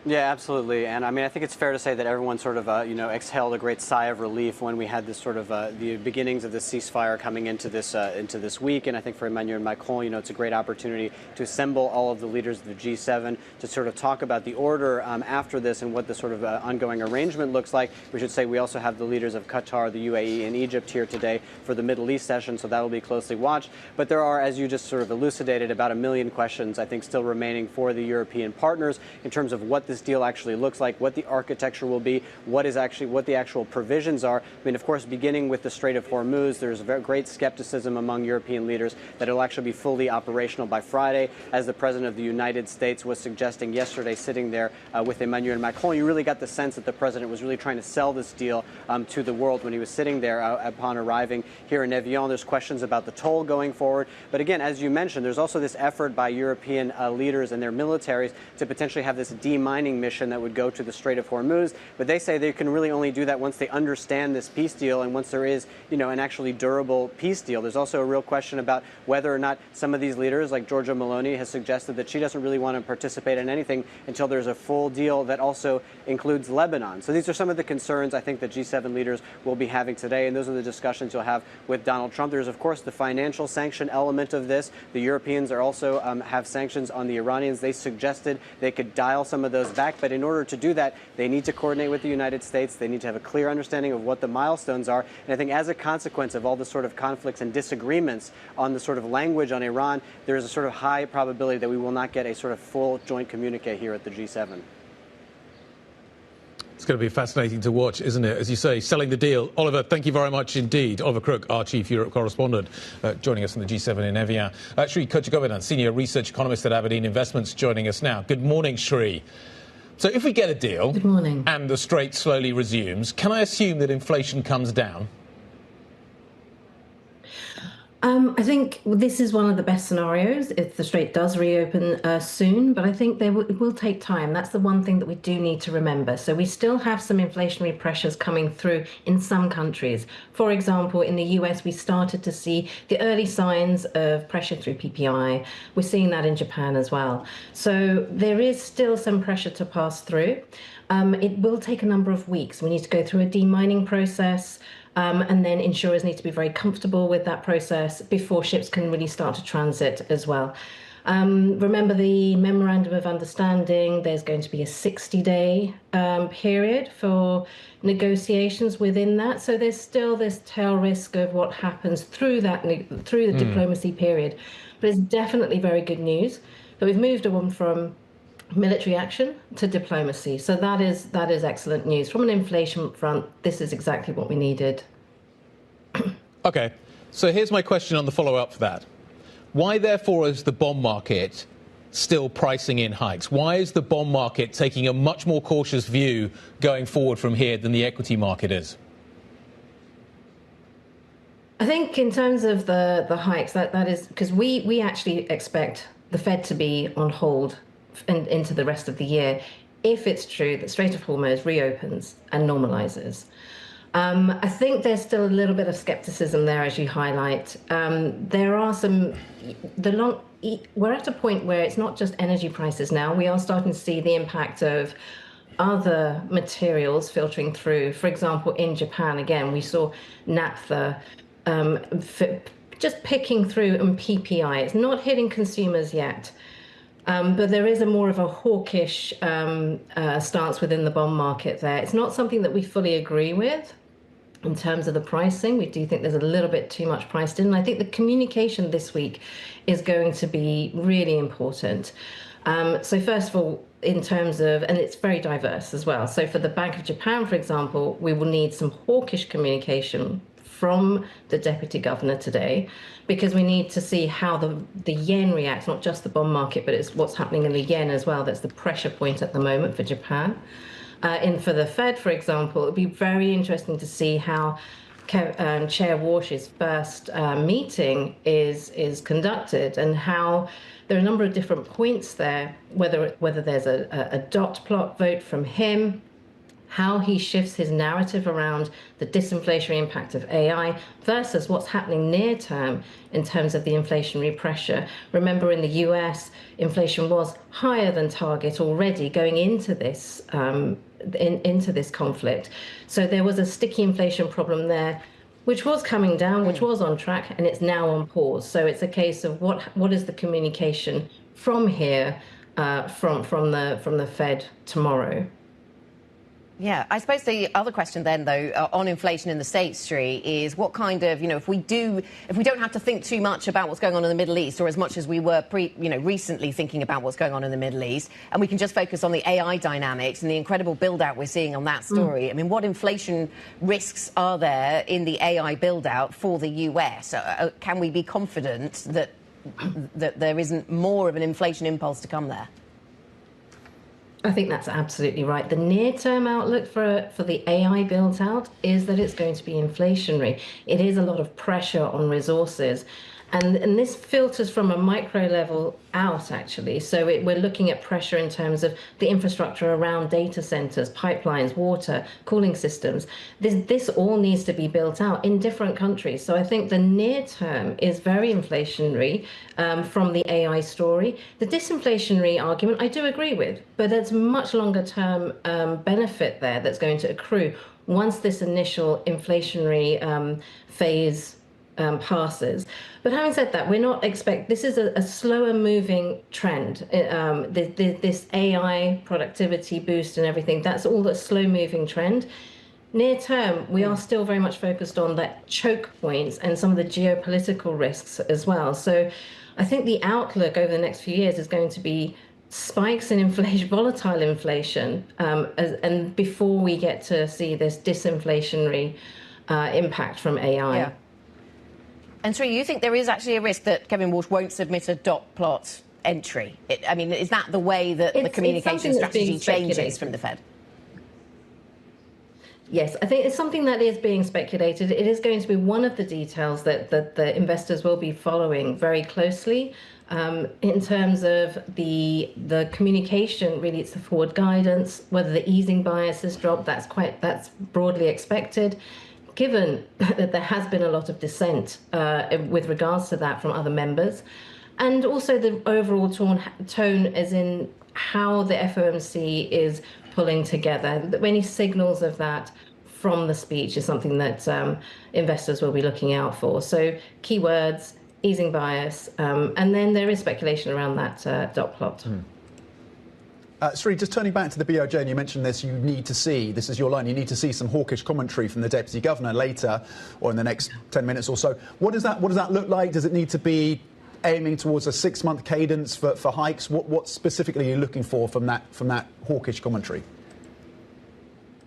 Yeah, absolutely. And I mean, I think it's fair to say that everyone sort of, exhaled a great sigh of relief when we had this sort of the beginnings of the ceasefire coming into this week. And I think for Emmanuel Macron, it's a great opportunity to assemble all of the leaders of the G7 to sort of talk about the order after this and what the sort of ongoing arrangement looks like. We should say we also have the leaders of Qatar, the UAE, and Egypt here today for the Middle East session, so that will be closely watched. But there are, as you just sort of elucidated, about 1 million questions, I think, still remaining for the European partners in terms of what this deal actually looks like, what the architecture will be, what the actual provisions are. I mean, of course, beginning with the Strait of Hormuz, there's very great skepticism among European leaders that it'll actually be fully operational by Friday, as the President of the United States was suggesting yesterday, sitting there with Emmanuel Macron. You really got the sense that the President was really trying to sell this deal to the world when he was sitting there upon arriving here in Evian. There's questions about the toll going forward. But again, as you mentioned, there's also this effort by European leaders and their militaries to potentially have this demining mission that would go to the Strait of Hormuz, but they say they can really only do that once they understand this peace deal and once there is, an actually durable peace deal. There's also a real question about whether or not some of these leaders, like Giorgia Meloni, has suggested that she doesn't really want to participate in anything until there's a full deal that also includes Lebanon. So these are some of the concerns I think that G7 leaders will be having today, and those are the discussions you'll have with Donald Trump. There's, of course, the financial sanction element of this. The Europeans are also have sanctions on the Iranians. They suggested they could dial some of those those back. But in order to do that, they need to coordinate with the United States. They need to have a clear understanding of what the milestones are. And I think as a consequence of all the sort of conflicts and disagreements on the sort of language on Iran, there is a sort of high probability that we will not get a sort of full joint communique here at the G7. It's going to be fascinating to watch, isn't it? As you say, selling the deal. Oliver, thank you very much indeed. Oliver Crook, our Chief Europe Correspondent, joining us on the G7 in Evian. Sri Kochagovinan, Senior Research Economist at Aberdeen Investments, joining us now. Good morning, Sri. So if we get a deal Good morning. And the Strait slowly resumes, can I assume that inflation comes down? I think this is one of the best scenarios if the Strait does reopen soon, but I think it will take time. That's the one thing that we do need to remember. So we still have some inflationary pressures coming through in some countries. For example, in the US, we started to see the early signs of pressure through PPI. We're seeing that in Japan as well. So there is still some pressure to pass through. It will take a number of weeks. We need to go through a demining process. And then insurers need to be very comfortable with that process before ships can really start to transit as well. Remember the Memorandum of Understanding, there's going to be a 60-day period for negotiations within that. So there's still this tail risk of what happens through the diplomacy period. But it's definitely very good news that we've moved on from military action to diplomacy. So that is excellent news. From an inflation front, this is exactly what we needed. OK, so here's my question on the follow-up for that. Why, therefore, is the bond market still pricing in hikes? Why is the bond market taking a much more cautious view going forward from here than the equity market is? I think in terms of the hikes, that is because we actually expect the Fed to be on hold and into the rest of the year if it's true that Strait of Hormuz reopens and normalizes. I think there's still a little bit of skepticism there, as you highlight. There are we're at a point where it's not just energy prices now. We are starting to see the impact of other materials filtering through. For example, in Japan, again, we saw naphtha just picking through, and PPI. It's not hitting consumers yet. But there is a more of a hawkish stance within the bond market there. It's not something that we fully agree with in terms of the pricing. We do think there's a little bit too much priced in. And I think the communication this week is going to be really important. So first of all, in terms of, and it's very diverse as well. So for the Bank of Japan, for example, we will need some hawkish communication from the deputy governor today, because we need to see how the yen reacts, not just the bond market, but it's what's happening in the yen as well. That's the pressure point at the moment for Japan. And for the Fed, for example, it'll be very interesting to see how Chair Warsh's first meeting is conducted, and how there are a number of different points there, whether there's a dot plot vote from him, how he shifts his narrative around the disinflationary impact of AI versus what's happening near term in terms of the inflationary pressure. Remember, in the US, inflation was higher than target already going into this conflict. So there was a sticky inflation problem there, which was coming down, which was on track, and it's now on pause. So it's a case of what is the communication from here, from the Fed tomorrow. Yeah, I suppose the other question then, though, on inflation in the States, Sri, is what kind of, if we don't have to think too much about what's going on in the Middle East, or as much as we were recently thinking about what's going on in the Middle East, and we can just focus on the AI dynamics and the incredible build-out we're seeing on that story. I mean, what inflation risks are there in the AI build-out for the US? Can we be confident that there isn't more of an inflation impulse to come there? I think that's absolutely right. The near-term outlook for the AI build-out is that it's going to be inflationary. It is a lot of pressure on resources. And this filters from a micro level out, actually. So we're looking at pressure in terms of the infrastructure around data centers, pipelines, water, cooling systems. This all needs to be built out in different countries. So I think the near term is very inflationary from the AI story. The disinflationary argument, I do agree with, but there's much longer term benefit there that's going to accrue once this initial inflationary phase passes. But having said that, we're not this is a slower moving trend. This AI productivity boost and everything, that's all a slow moving trend. Near term, we are still very much focused on that choke points and some of the geopolitical risks as well. So I think the outlook over the next few years is going to be spikes in inflation, volatile inflation, and before we get to see this disinflationary impact from AI. Yeah. And Sri, you think there is actually a risk that Kevin Walsh won't submit a dot plot entry? I mean, is that the way that the communication strategy changes from the Fed? Yes, I think it's something that is being speculated. It is going to be one of the details that the investors will be following very closely. In terms of the communication, really, it's the forward guidance, whether the easing bias has dropped. That's broadly expected, given that there has been a lot of dissent with regards to that from other members, and also the overall tone as in how the FOMC is pulling together. Any signals of that from the speech is something that investors will be looking out for. So keywords, easing bias, and then there is speculation around that dot plot. Sri, just turning back to the BOJ, and you mentioned this, you need to see, this is your line, you need to see some hawkish commentary from the Deputy Governor later or in the next 10 minutes or so. What does that look like? Does it need to be aiming towards a 6-month cadence for hikes? What specifically are you looking for from that hawkish commentary?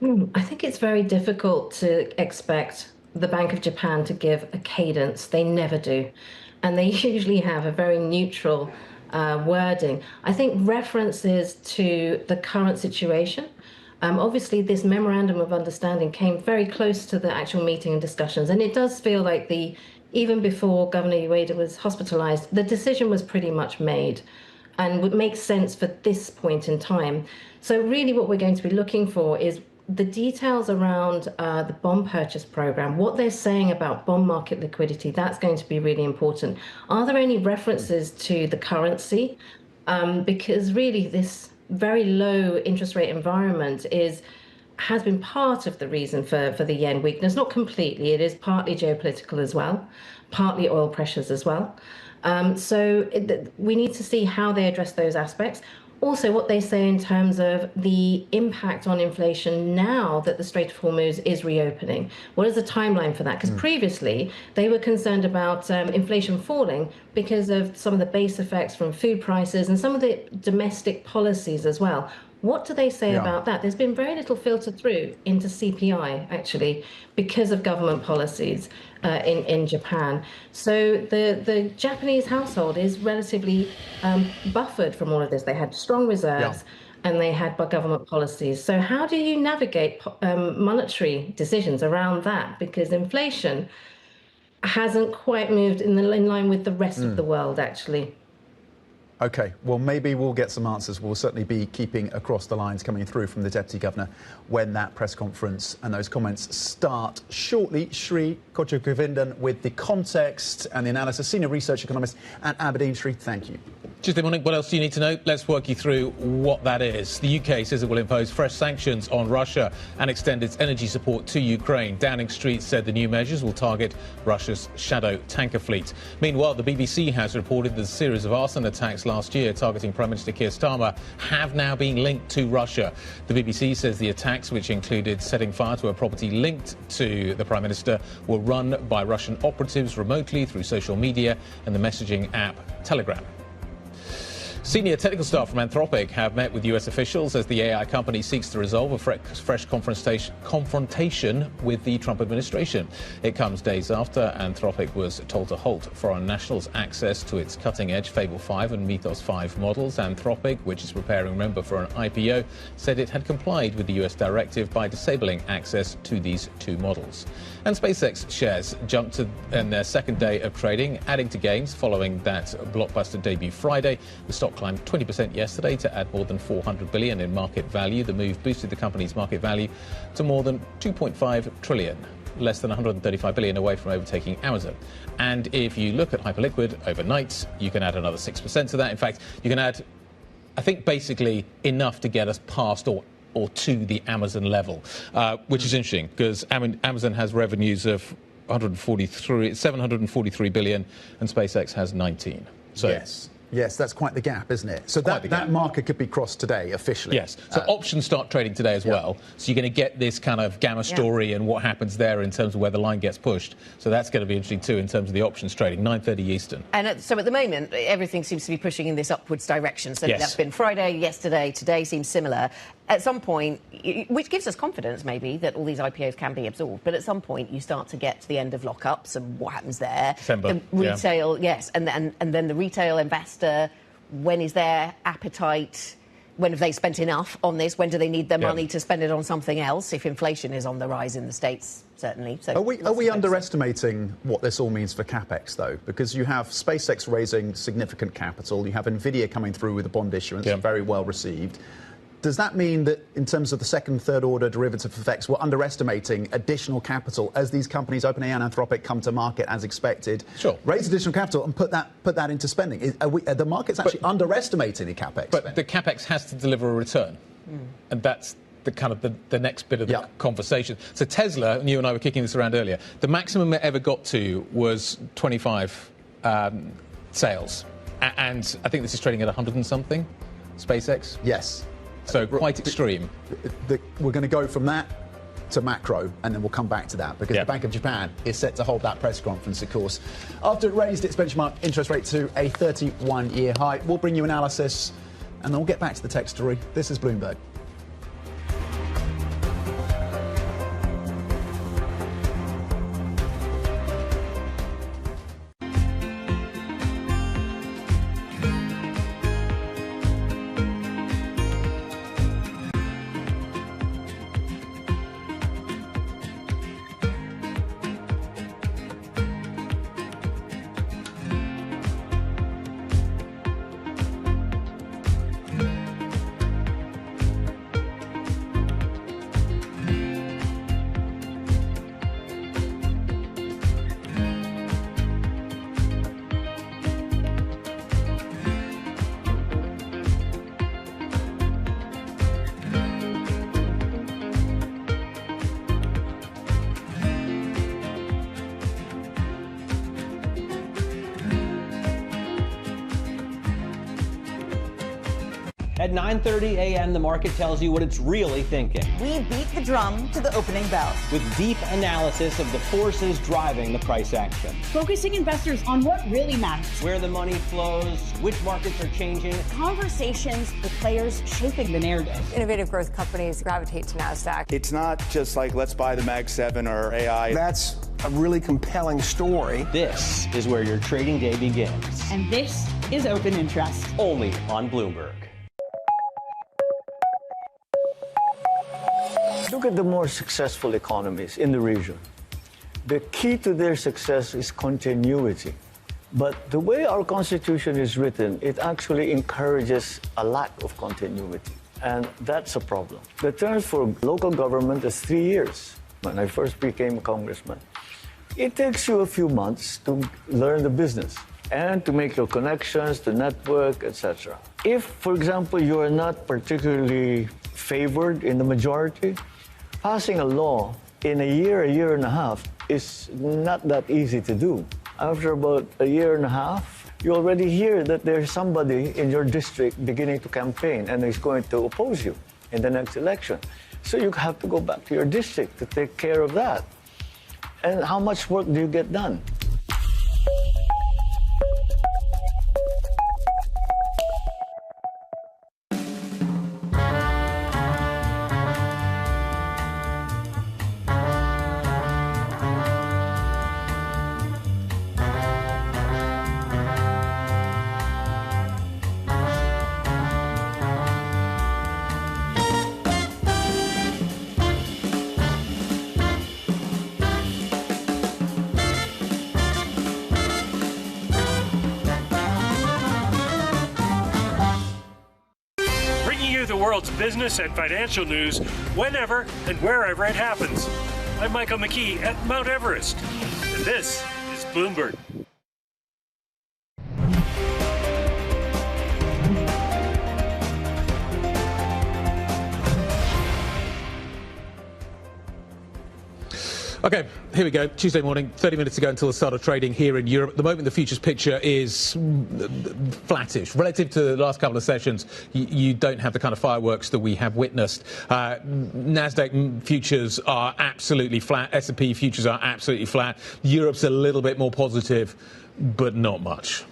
I think it's very difficult to expect the Bank of Japan to give a cadence. They never do. And they usually have a very neutral wording. I think references to the current situation. Obviously, this memorandum of understanding came very close to the actual meeting and discussions. And it does feel like even before Governor Ueda was hospitalized, the decision was pretty much made and would make sense for this point in time. So really what we're going to be looking for is the details around the bond purchase program, what they're saying about bond market liquidity. That's going to be really important. Are there any references to the currency? Because really this very low interest rate environment has been part of the reason for the yen weakness. Not completely, it is partly geopolitical as well, partly oil pressures as well. So we need to see how they address those aspects. Also, what they say in terms of the impact on inflation now that the Strait of Hormuz is reopening. What is the timeline for that? Because previously, they were concerned about inflation falling because of some of the base effects from food prices and some of the domestic policies as well. What do they say about that? There's been very little filtered through into CPI, actually, because of government policies in Japan. So the Japanese household is relatively buffered from all of this. They had strong reserves and they had government policies. So how do you navigate monetary decisions around that? Because inflation hasn't quite moved in line with the rest of the world, actually. OK, well, maybe we'll get some answers. We'll certainly be keeping across the lines coming through from the Deputy Governor when that press conference and those comments start shortly. Sri Kochagovindan with the context and the analysis, Senior Research Economist at Aberdeen. Sri, thank you. Tuesday morning, what else do you need to know? Let's work you through what that is. The UK says it will impose fresh sanctions on Russia and extend its energy support to Ukraine. Downing Street said the new measures will target Russia's shadow tanker fleet. Meanwhile, the BBC has reported that a series of arson attacks last year targeting Prime Minister Keir Starmer have now been linked to Russia. The BBC says the attacks, which included setting fire to a property linked to the Prime Minister, were run by Russian operatives remotely through social media and the messaging app Telegram. Senior technical staff from Anthropic have met with US officials as the AI company seeks to resolve a fresh confrontation with the Trump administration. It comes days after Anthropic was told to halt foreign nationals' access to its cutting-edge Fable 5 and Mythos 5 models. Anthropic, which is preparing, remember, for an IPO, said it had complied with the US directive by disabling access to these two models. And SpaceX shares jumped in their second day of trading, adding to gains following that blockbuster debut Friday. The stock climbed 20% yesterday to add more than $400 billion in market value. The move boosted the company's market value to more than $2.5 trillion, less than $135 billion away from overtaking Amazon. And if you look at Hyperliquid overnight, you can add another 6% to that. In fact, you can add, I think, basically enough to get us past or to the Amazon level, which is interesting because Amazon has revenues of 743 billion, and SpaceX has 19. So Yes, that's quite the gap, isn't it? So that marker could be crossed today, officially. Yes. So options start trading today as well. So you're going to get this kind of gamma story and what happens there in terms of where the line gets pushed. So that's going to be interesting too in terms of the options trading, 9:30 Eastern. And so at the moment, everything seems to be pushing in this upwards direction. So that's been Friday, yesterday, today seems similar. At some point, which gives us confidence maybe that all these IPOs can be absorbed, but at some point you start to get to the end of lockups and what happens there. December. The retail, and then the retail investor, when is their appetite? When have they spent enough on this? When do they need their money to spend it on something else? If inflation is on the rise in the States, certainly. So are we underestimating what this all means for CapEx, though? Because you have SpaceX raising significant capital, you have NVIDIA coming through with a bond issuance, very well received. Does that mean that in terms of the second, third order derivative effects, we're underestimating additional capital as these companies, OpenAI and Anthropic, come to market as expected? Sure. Raise additional capital and put that into spending. Are the market's actually underestimating the CapEx? But the CapEx has to deliver a return. And that's the kind of the next bit of the conversation. So Tesla, and you and I were kicking this around earlier, the maximum it ever got to was 25 sales. And I think this is trading at 100 and something, SpaceX? Yes. So quite extreme. We're going to go from that to macro, and then we'll come back to that, because the Bank of Japan is set to hold that press conference, of course, after it raised its benchmark interest rate to a 31-year high. We'll bring you analysis, and then we'll get back to the tech story. This is Bloomberg. At 9:30 a.m., the market tells you what it's really thinking. We beat the drum to the opening bell. With deep analysis of the forces driving the price action. Focusing investors on what really matters. Where the money flows, which markets are changing. Conversations with players shaping the narrative. Innovative growth companies gravitate to NASDAQ. It's not just like, let's buy the Mag 7 or AI. That's a really compelling story. This is where your trading day begins. And this is Open Interest. Only on Bloomberg. Look at the more successful economies in the region. The key to their success is continuity. But the way our constitution is written, it actually encourages a lack of continuity. And that's a problem. The term for local government is 3 years. When I first became a congressman, it takes you a few months to learn the business and to make your connections, to network, etc. If, for example, you are not particularly favored in the majority, passing a law in a year and a half is not that easy to do. After about a year and a half, you already hear that there's somebody in your district beginning to campaign and is going to oppose you in the next election. So you have to go back to your district to take care of that. And how much work do you get done? Business and financial news whenever and wherever it happens. I'm Michael McKee at Mount Everest, and this is Bloomberg. Okay, here we go. Tuesday morning, 30 minutes to go until the start of trading here in Europe. At the moment, the futures picture is flattish. Relative to the last couple of sessions, you don't have the kind of fireworks that we have witnessed. Nasdaq futures are absolutely flat. S&P futures are absolutely flat. Europe's a little bit more positive, but not much.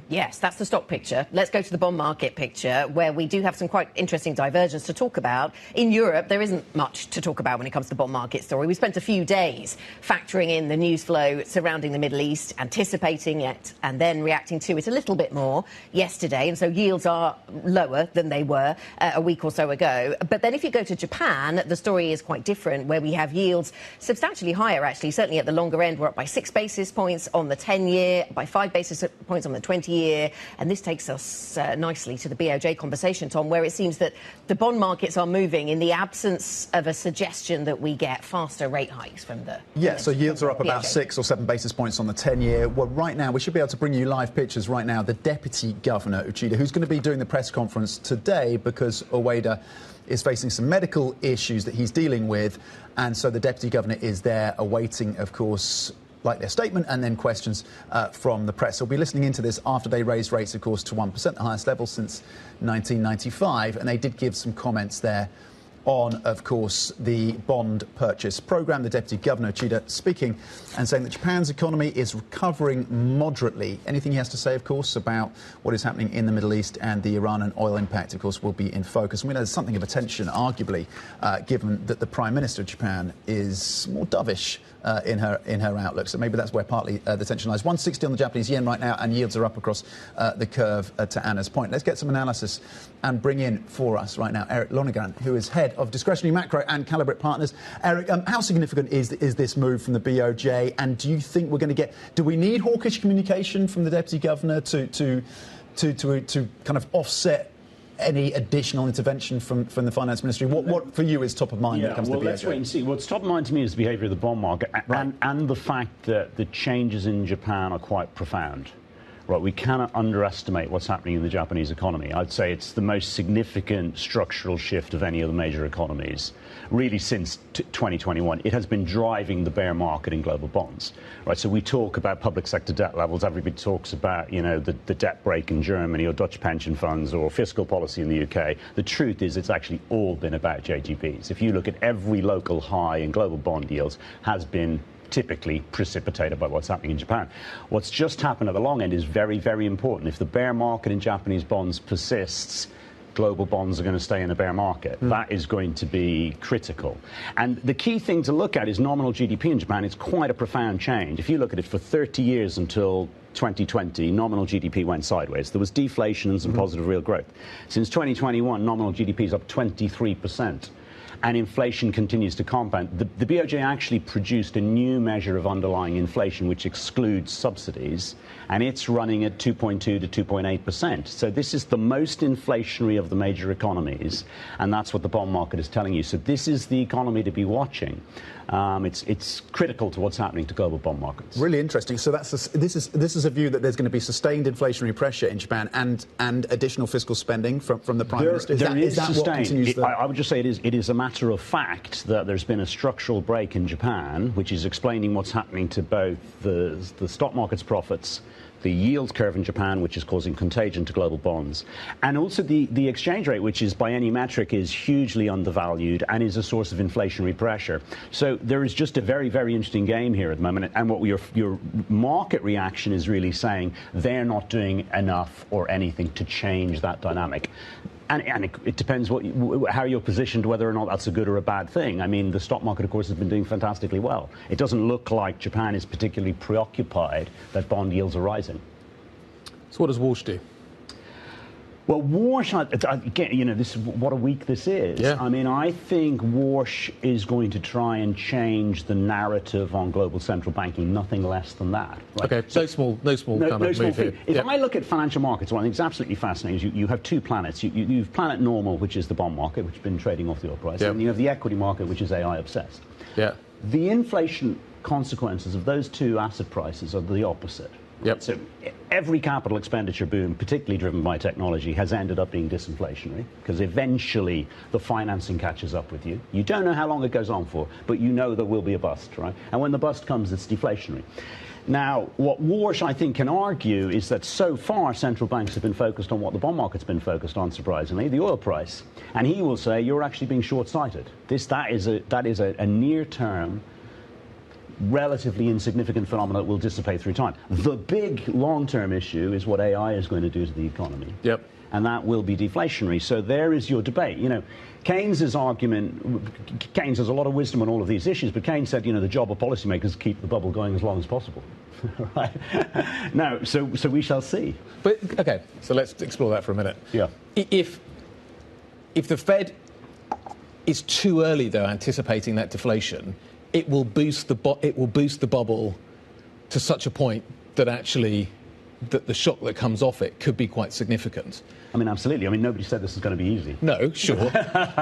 Yes, that's the stock picture. Let's go to the bond market picture, where we do have some quite interesting divergence to talk about. In Europe, there isn't much to talk about when it comes to the bond market story. We spent a few days factoring in the news flow surrounding the Middle East, anticipating it, and then reacting to it a little bit more yesterday. And so yields are lower than they were a week or so ago. But then if you go to Japan, the story is quite different, where we have yields substantially higher, actually. Certainly at the longer end, we're up by 6 basis points on the 10-year, by 5 basis points on the 20-year, and this takes us nicely to the BOJ conversation, Tom, where it seems that the bond markets are moving in the absence of a suggestion that we get faster rate hikes from the... Yeah, so yields are up about BOJ. 6 or 7 basis points on the 10-year. Well, right now, we should be able to bring you live pictures right now. The Deputy Governor, Uchida, who's going to be doing the press conference today because Ueda is facing some medical issues that he's dealing with, and so the Deputy Governor is there awaiting, of course, like their statement and then questions from the press. So we'll be listening into this after they raised rates, of course, to 1%, the highest level since 1995. And they did give some comments there on, of course, the bond purchase program. The Deputy Governor, Uchida, speaking and saying that Japan's economy is recovering moderately. Anything he has to say, of course, about what is happening in the Middle East and the Iran and oil impact, of course, will be in focus. And we know there's something of a tension, arguably, given that the Prime Minister of Japan is more dovish in her outlook. So maybe that's where partly the tension lies. 160 on the Japanese yen right now, and yields are up across the curve to Anna's point. Let's get some analysis and bring in for us right now Eric Lonergan, who is head of discretionary macro and Calibrate Partners. Eric, how significant is this move from the BOJ, and do you think we're going to get... Do we need hawkish communication from the Deputy Governor to kind of offset any additional intervention from the Finance Ministry? What for you is top of mind when it comes to the BOJ? Let's wait and see. What's top of mind to me is the behaviour of the bond market and the fact that the changes in Japan are quite profound. Right, we cannot underestimate what's happening in the Japanese economy. I'd say it's the most significant structural shift of any of the major economies, really since 2021. It has been driving the bear market in global bonds. Right, so we talk about public sector debt levels. Everybody talks about, you know, the debt break in Germany or Dutch pension funds or fiscal policy in the UK. The truth is it's actually all been about JGBs. If you look at every local high in global bond yields has been typically precipitated by what's happening in Japan. What's just happened at the long end is very, very important. If the bear market in Japanese bonds persists, global bonds are going to stay in a bear market. That is going to be critical. And the key thing to look at is nominal GDP in Japan. It's quite a profound change. If you look at it, for 30 years until 2020, nominal GDP went sideways. There was deflation and some positive real growth. Since 2021, nominal GDP is up 23%. And inflation continues to compound. The BOJ actually produced a new measure of underlying inflation, which excludes subsidies, and it's running at 2.2 to 2.8%. So this is the most inflationary of the major economies, and that's what the bond market is telling you. So this is the economy to be watching. It's critical to what's happening to global bond markets. Really interesting. So this is a view that there's going to be sustained inflationary pressure in Japan and additional fiscal spending from the Prime Minister. Is that what continues? I would just say it is a matter of fact that there's been a structural break in Japan, which is explaining what's happening to both the stock market's profits, the yield curve in Japan, which is causing contagion to global bonds, and also the exchange rate, which is by any metric is hugely undervalued and is a source of inflationary pressure. So there is just a very, very interesting game here at the moment, and what your market reaction is really saying they're not doing enough or anything to change that dynamic. And it depends how you're positioned, whether or not that's a good or a bad thing. I mean, the stock market, of course, has been doing fantastically well. It doesn't look like Japan is particularly preoccupied that bond yields are rising. So what does Walsh do? Well, Walsh, again, you know, this is what a week this is. Yeah. I mean, I think Walsh is going to try and change the narrative on global central banking, nothing less than that. Right? Okay, no small kind of move here. If I look at financial markets, what I think is absolutely fascinating is you have two planets. You've planet normal, which is the bond market, which has been trading off the oil price, and you have the equity market, which is AI obsessed. Yeah. The inflation consequences of those two asset prices are the opposite. Yep. So every capital expenditure boom, particularly driven by technology, has ended up being disinflationary because eventually the financing catches up with you. You don't know how long it goes on for, but you know there will be a bust, right? And when the bust comes, it's deflationary. Now, what Walsh, I think, can argue is that so far central banks have been focused on what the bond market's been focused on, surprisingly, the oil price. And he will say you're actually being short-sighted. That is a near-term, relatively insignificant phenomenon that will dissipate through time. The big long-term issue is what AI is going to do to the economy. Yep. And that will be deflationary. So there is your debate. You know, Keynes's argument, Keynes has a lot of wisdom on all of these issues, but Keynes said, you know, the job of policymakers is to keep the bubble going as long as possible. Right? No, so we shall see. But, okay, so let's explore that for a minute. Yeah. If the Fed is too early, though, anticipating that deflation, it will boost the bubble to such a point that actually that the shock that comes off it could be quite significant. I mean, absolutely. I mean, nobody said this is going to be easy. No, sure.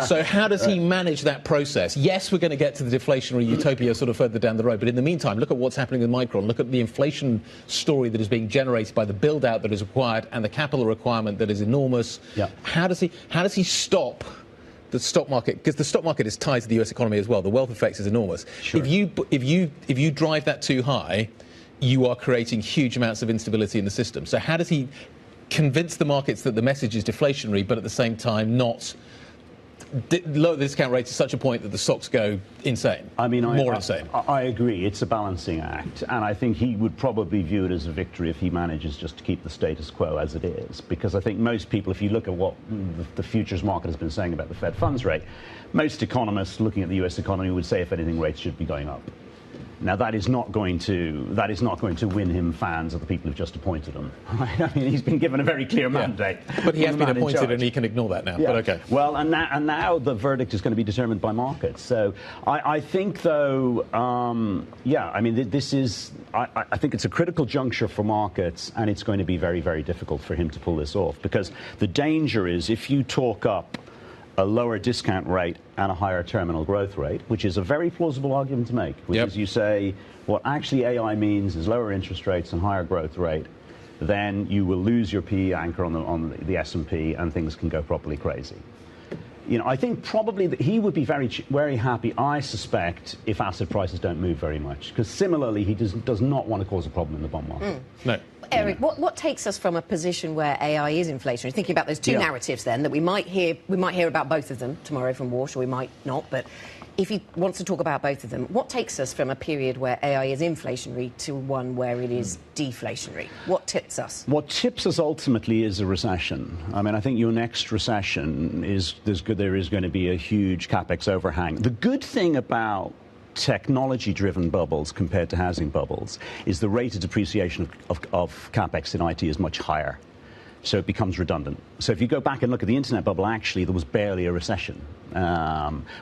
So how does he manage that process? Yes, we're going to get to the deflationary utopia sort of further down the road, but in the meantime, look at what's happening with Micron. Look at the inflation story that is being generated by the build-out that is required and the capital requirement that is enormous. Yeah. How does he stop the stock market? Because the stock market is tied to the US economy as well. The wealth effects is enormous. Sure. If you drive that too high, you are creating huge amounts of instability in the system. So how does he convince the markets that the message is deflationary, but at the same time not lower the discount rate to such a point that the stocks go insane? I mean, insane. I agree. It's a balancing act. And I think he would probably view it as a victory if he manages just to keep the status quo as it is. Because I think most people, if you look at what the futures market has been saying about the Fed funds rate, most economists looking at the US economy would say, if anything, rates should be going up. Now, that is not going to win him fans of the people who've just appointed him. Right? I mean, he's been given a very clear mandate. But he has been appointed and he can ignore that now. Yeah. But okay. Well, and now the verdict is going to be determined by markets. So I think, though, I mean, this is, I think it's a critical juncture for markets, and it's going to be very, very difficult for him to pull this off, because the danger is if you talk up a lower discount rate and a higher terminal growth rate, which is a very plausible argument to make, which is you say what actually AI means is lower interest rates and higher growth rate, then you will lose your PE anchor on the S&P and things can go properly crazy. You know, I think probably that he would be very, very happy, I suspect, if asset prices don't move very much, because similarly he does not want to cause a problem in the bond market. No. Eric, what takes us from a position where AI is inflationary? Thinking about those two narratives, then, that we might hear about both of them tomorrow from Walsh, or we might not. But if he wants to talk about both of them, what takes us from a period where AI is inflationary to one where it is deflationary? What tips us? What tips us ultimately is a recession. I mean, I think your next recession is there is going to be a huge capex overhang. The good thing about technology-driven bubbles compared to housing bubbles is the rate of depreciation of capex in IT is much higher. So it becomes redundant. So if you go back and look at the internet bubble, actually there was barely a recession.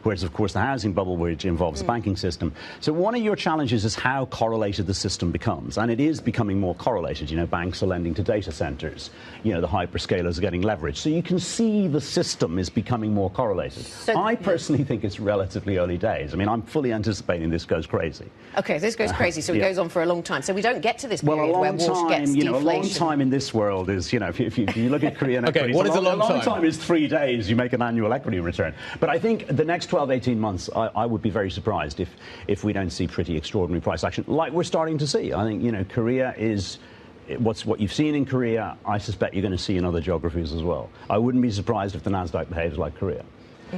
Whereas, of course, the housing bubble, which involves the banking system. So one of your challenges is how correlated the system becomes. And it is becoming more correlated. You know, banks are lending to data centers. You know, the hyperscalers are getting leverage. So you can see the system is becoming more correlated. So, I personally think it's relatively early days. I mean, I'm fully anticipating this goes crazy. OK, this goes crazy, so it goes on for a long time. So we don't get to this period where Walsh gets deflation. A long time in this world is, you know, if you look at Korean equities, what is a long time? A long time is 3 days. You make an annual equity return. But I think the next 12, 18 months, I would be very surprised if we don't see pretty extraordinary price action like we're starting to see. I think, you know, Korea is what you've seen in Korea, I suspect you're going to see in other geographies as well. I wouldn't be surprised if the NASDAQ behaves like Korea.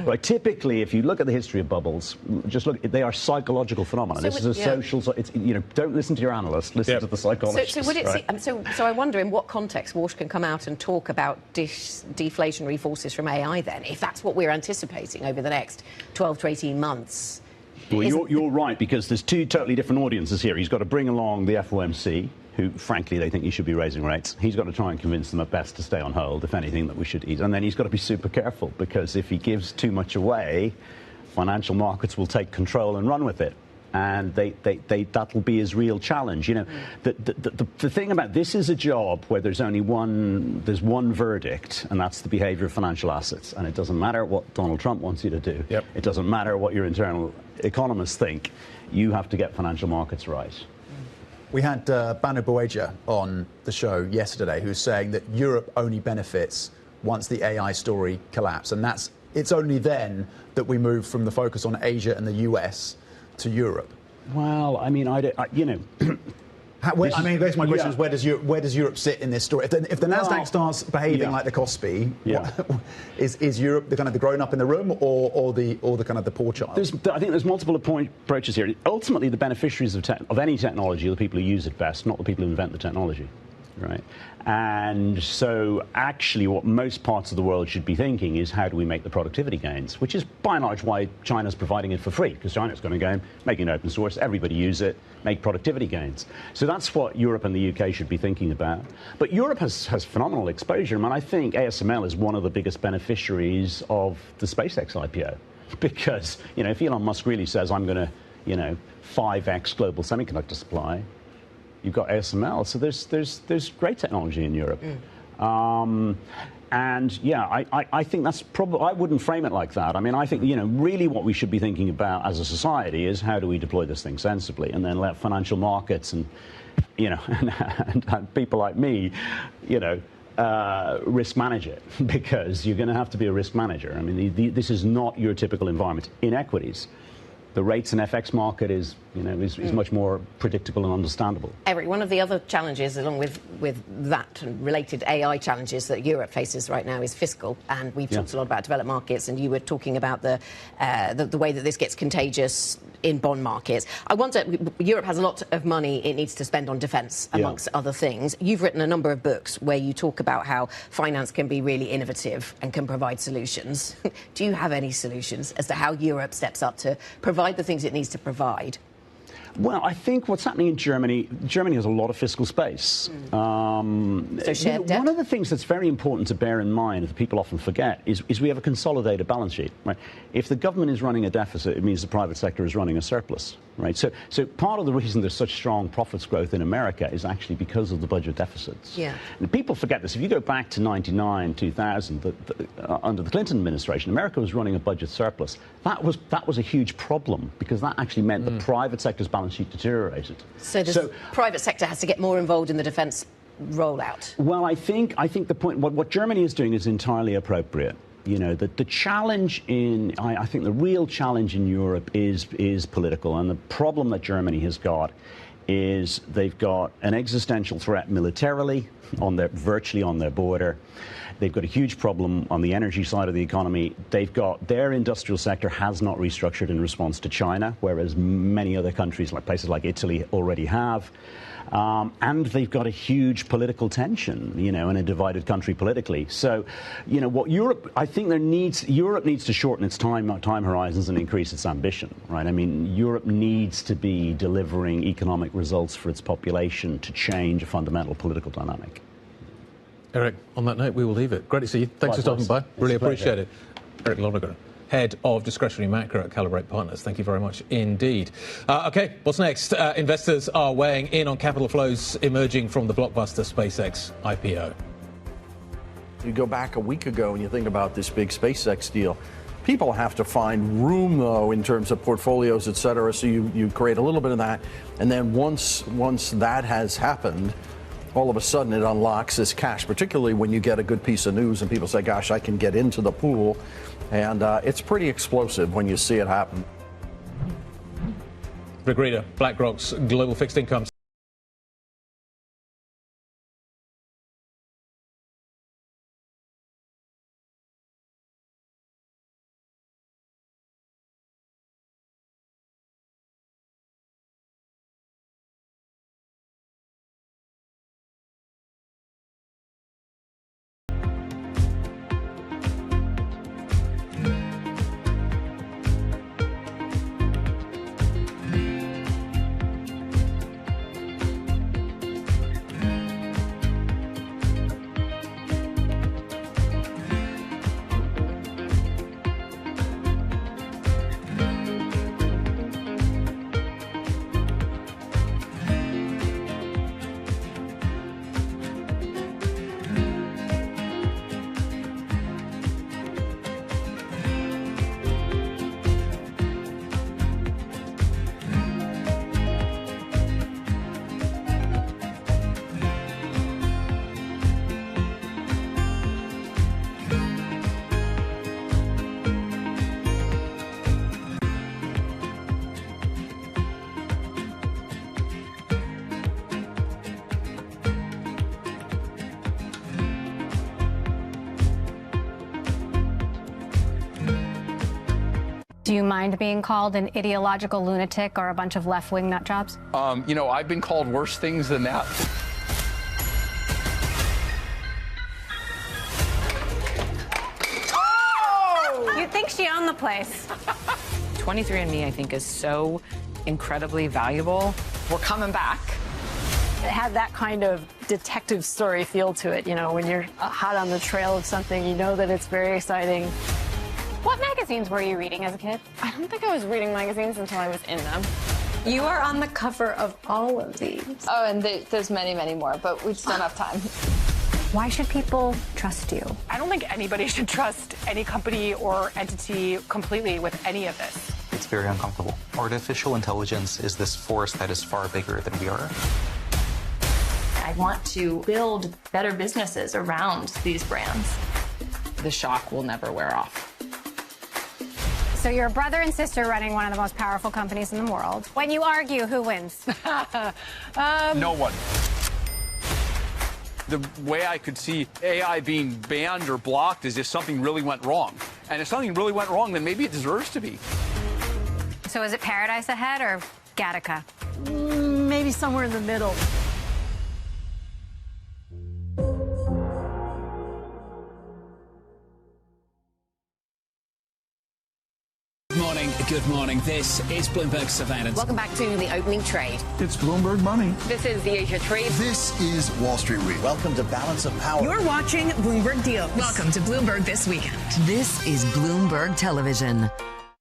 Right, typically, if you look at the history of bubbles, just look, they are psychological phenomena. This is a social, it's, you know, don't listen to your analyst, listen to the psychologist. So would it so I wonder in what context Walsh can come out and talk about deflationary forces from AI then, if that's what we're anticipating over the next 12 to 18 months? Well, you're right, because there's two totally different audiences here. He's got to bring along the FOMC, who, frankly, they think he should be raising rates. He's got to try and convince them at best to stay on hold, if anything, that we should eat. And then he's got to be super careful, because if he gives too much away, financial markets will take control and run with it. And that'll be his real challenge. You know, the thing about this is a job where there's only one verdict, and that's the behavior of financial assets. And it doesn't matter what Donald Trump wants you to do. It doesn't matter what your internal economists think. You have to get financial markets right. We had Banu Bueja on the show yesterday who's saying that Europe only benefits once the AI story collapses. And it's only then that we move from the focus on Asia and the US to Europe. Well, I mean, I guess my question is, where does Europe sit in this story? If the Nasdaq starts behaving like the Kospi, is Europe the kind of the grown up in the room, or the kind of the poor child? I think there's multiple approaches here. Ultimately, the beneficiaries of any technology are the people who use it best, not the people who invent the technology, right? And so, actually, what most parts of the world should be thinking is, how do we make the productivity gains? Which is, by and large, why China's providing it for free, because China's going to go, making it open source, everybody use it, make productivity gains. So that's what Europe and the UK should be thinking about. But Europe has phenomenal exposure. I mean, I think ASML is one of the biggest beneficiaries of the SpaceX IPO, because, if Elon Musk really says, I'm going to, 5x global semiconductor supply, you've got ASML, so there's great technology in Europe. And yeah, I think that's probably, I wouldn't frame it like that. I mean, I think, really what we should be thinking about as a society is, how do we deploy this thing sensibly, and then let financial markets and, and people like me, risk manage it, because you're going to have to be a risk manager. I mean, this is not your typical environment. In equities, the rates and FX market is much more predictable and understandable. Eric, one of the other challenges, along with that and related AI challenges that Europe faces right now, is fiscal. And we've talked a lot about developed markets, and you were talking about the way that this gets contagious in bond markets. I wonder, Europe has a lot of money it needs to spend on defence, amongst other things. You've written a number of books where you talk about how finance can be really innovative and can provide solutions. Do you have any solutions as to how Europe steps up to provide the things it needs to provide? Well, I think what's happening in Germany has a lot of fiscal space. So shared debt? One of the things that's very important to bear in mind, that people often forget, is we have a consolidated balance sheet. Right? If the government is running a deficit, it means the private sector is running a surplus. Right? So part of the reason there's such strong profits growth in America is actually because of the budget deficits. Yeah. And people forget this. If you go back to 99, 2000, under the Clinton administration, America was running a budget surplus. That was a huge problem, because that actually meant the private sector's balance sheet deteriorated. So the private sector has to get more involved in the defence rollout. Well, I think the point, what Germany is doing is entirely appropriate. The challenge I think the real challenge in Europe is political, and the problem that Germany has got is they've got an existential threat militarily virtually on their border. They've got a huge problem on the energy side of the economy. They've got their industrial sector has not restructured in response to China, whereas many other countries, like places like Italy, already have. And they've got a huge political tension, in a divided country politically. So, what Europe needs to shorten its time horizons and increase its ambition, right? I mean, Europe needs to be delivering economic results for its population to change a fundamental political dynamic. Eric, on that note, we will leave it. Great to see you. Thanks for stopping by. Really appreciate it. Eric Lonergan, Head of Discretionary Macro at Calibrate Partners. Thank you very much indeed. OK, what's next? Investors are weighing in on capital flows emerging from the blockbuster SpaceX IPO. You go back a week ago and you think about this big SpaceX deal. People have to find room, though, in terms of portfolios, et cetera. So you create a little bit of that. And then once that has happened, all of a sudden it unlocks this cash, particularly when you get a good piece of news and people say, gosh, I can get into the pool. And it's pretty explosive when you see it happen. Rick Reader, BlackRock's global fixed income Do you mind being called an ideological lunatic or a bunch of left-wing nut jobs? You know, I've been called worse things than that. You'd think she owned the place. 23andMe, I think, is so incredibly valuable. We're coming back. It had that kind of detective story feel to it. You know, when you're hot on the trail of something, you know that it's very exciting. What magazines were you reading as a kid? I don't think I was reading magazines until I was in them. You are on the cover of all of these. Oh, and there's many, many more, but we just don't have time. Why should people trust you? I don't think anybody should trust any company or entity completely with any of this. It's very uncomfortable. Artificial intelligence is this force that is far bigger than we are. I want to build better businesses around these brands. The shock will never wear off. So you're a brother and sister running one of the most powerful companies in the world. When you argue, who wins? No one. The way I could see AI being banned or blocked is if something really went wrong. And if something really went wrong, then maybe it deserves to be. So is it paradise ahead or Gattaca? Maybe somewhere in the middle. Good morning. This is Bloomberg Surveillance. Welcome back to the opening trade. It's Bloomberg Money. This is the Asia Trade. This is Wall Street Week. Welcome to Balance of Power. You're watching Bloomberg Deals. Welcome to Bloomberg This Weekend. This is Bloomberg Television.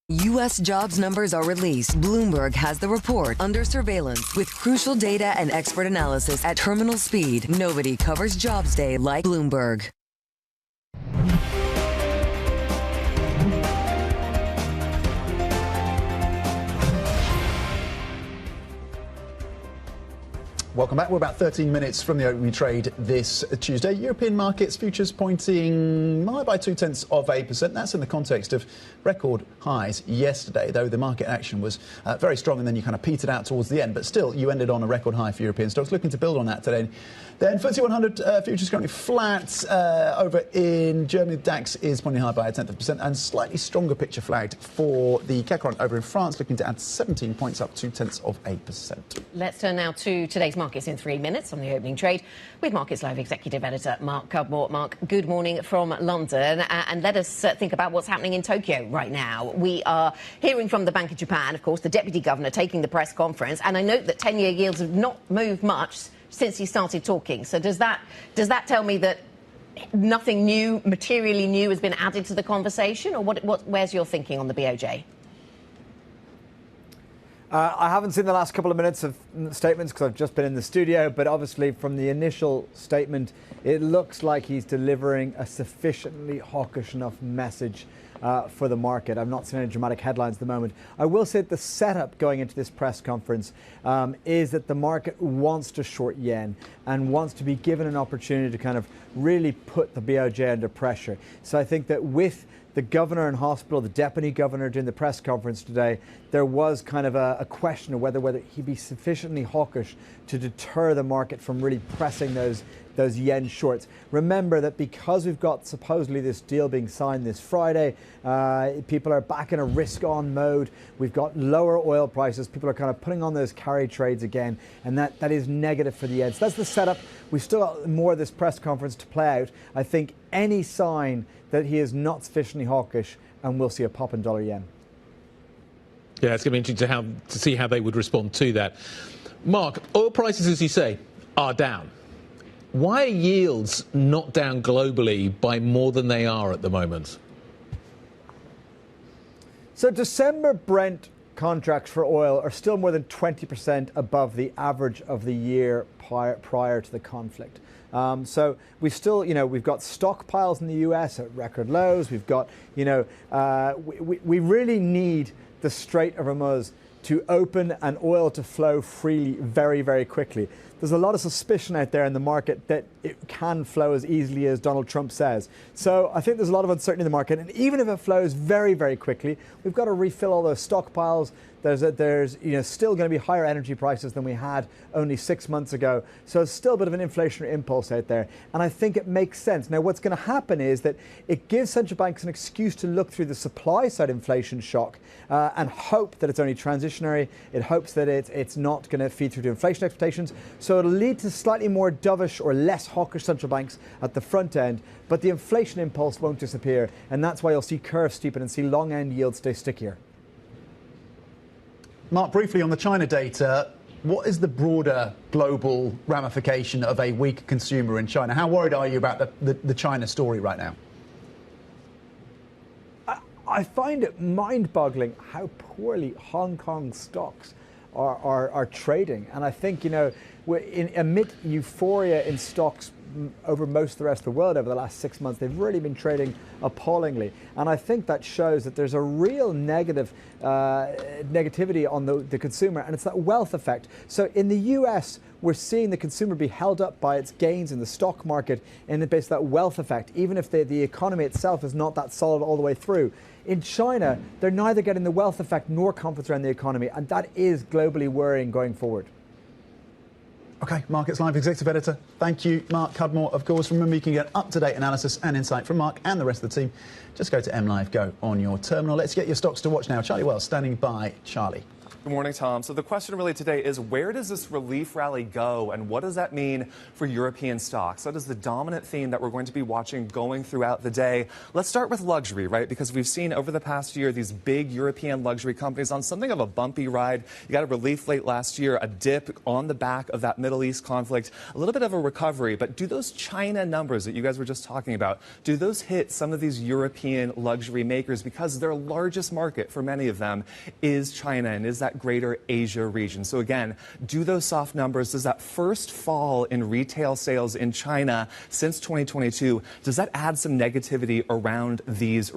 U.S. jobs numbers are released. Bloomberg has the report under surveillance with crucial data and expert analysis at terminal speed. Nobody covers Jobs Day like Bloomberg. Welcome back. We're about 13 minutes from the opening trade this Tuesday. European markets futures pointing higher by 0.2%. That's in the context of record highs yesterday, though the market action was very strong and then you kind of petered out towards the end. But still, you ended on a record high for European stocks. Looking to build on that today. Then FTSE 100 futures currently flat. Over in Germany, DAX is pointing higher by 0.1%, and slightly stronger picture flagged for the CAC 40 over in France, looking to add 17 points, up 0.2%. Let's turn now to today's markets in 3 minutes on the opening trade with Markets Live Executive Editor Mark Cudmore. Mark, good morning from London, and let us think about what's happening in Tokyo right now. We are hearing from the Bank of Japan, of course, the Deputy Governor taking the press conference, and I note that 10-year yields have not moved much since he started talking. So does that tell me that nothing new, materially new, has been added to the conversation, or where's your thinking on the BOJ? I haven't seen the last couple of minutes of statements because I've just been in the studio, but obviously from the initial statement, it looks like he's delivering a sufficiently hawkish enough message for the market. I've not seen any dramatic headlines at the moment. I will say that the setup going into this press conference is that the market wants to short yen and wants to be given an opportunity to kind of really put the BOJ under pressure. So I think that with the governor in hospital, the deputy governor during the press conference today, there was kind of a question of whether he'd be sufficiently hawkish to deter the market from really pressing those yen shorts. Remember that because we've got supposedly this deal being signed this Friday, people are back in a risk-on mode. We've got lower oil prices. People are kind of putting on those carry trades again, and that is negative for the yen. So that's the setup. We've still got more of this press conference to play out. I think any sign that he is not sufficiently hawkish, and we'll see a pop in dollar yen. Yeah, it's going to be interesting to see how they would respond to that. Mark, oil prices, as you say, are down. Why are yields not down globally by more than they are at the moment? So December Brent contracts for oil are still more than 20% above the average of the year prior to the conflict. So we still, we've got stockpiles in the US at record lows. We've got, we really need the Strait of Hormuz to open and oil to flow freely very, very quickly. there's a lot of suspicion out there in the market that it can flow as easily as Donald Trump says. So I think there's a lot of uncertainty in the market, and even if it flows very, very quickly, we've got to refill all those stockpiles. There's still going to be higher energy prices than we had only 6 months ago. So it's still a bit of an inflationary impulse out there. And I think it makes sense. Now, what's going to happen is that it gives central banks an excuse to look through the supply side inflation shock and hope that it's only transitionary. It hopes that it's not going to feed through to inflation expectations. So it'll lead to slightly more dovish or less hawkish central banks at the front end. But the inflation impulse won't disappear. And that's why you'll see curves steepen and see long end yields stay stickier. Mark, briefly on the China data, what is the broader global ramification of a weak consumer in China? How worried are you about the China story right now? I find it mind-boggling how poorly Hong Kong stocks are trading. And I think, amid euphoria in stocks over most of the rest of the world over the last 6 months, they've really been trading appallingly. And I think that shows that there's a real negativity on the consumer, and it's that wealth effect. So in the US, we're seeing the consumer be held up by its gains in the stock market and the base of that wealth effect, even if the economy itself is not that solid all the way through. In China, they're neither getting the wealth effect nor confidence around the economy, and that is globally worrying going forward. OK, Markets Live Executive Editor. Thank you, Mark Cudmore. Of course, remember you can get up-to-date analysis and insight from Mark and the rest of the team. Just go to MLive Go on your terminal. Let's get your stocks to watch now. Charlie Wells standing by. Charlie. Good morning, Tom. So the question really today is, where does this relief rally go, and what does that mean for European stocks? That is the dominant theme that we're going to be watching going throughout the day. Let's start with luxury, right? Because we've seen over the past year these big European luxury companies on something of a bumpy ride. You got a relief late last year, a dip on the back of that Middle East conflict, a little bit of a recovery. But do those China numbers that you guys were just talking about, do those hit some of these European luxury makers? Because their largest market for many of them is China, and is that greater Asia region. So again, do those soft numbers, does that first fall in retail sales in China since 2022, does that add some negativity around these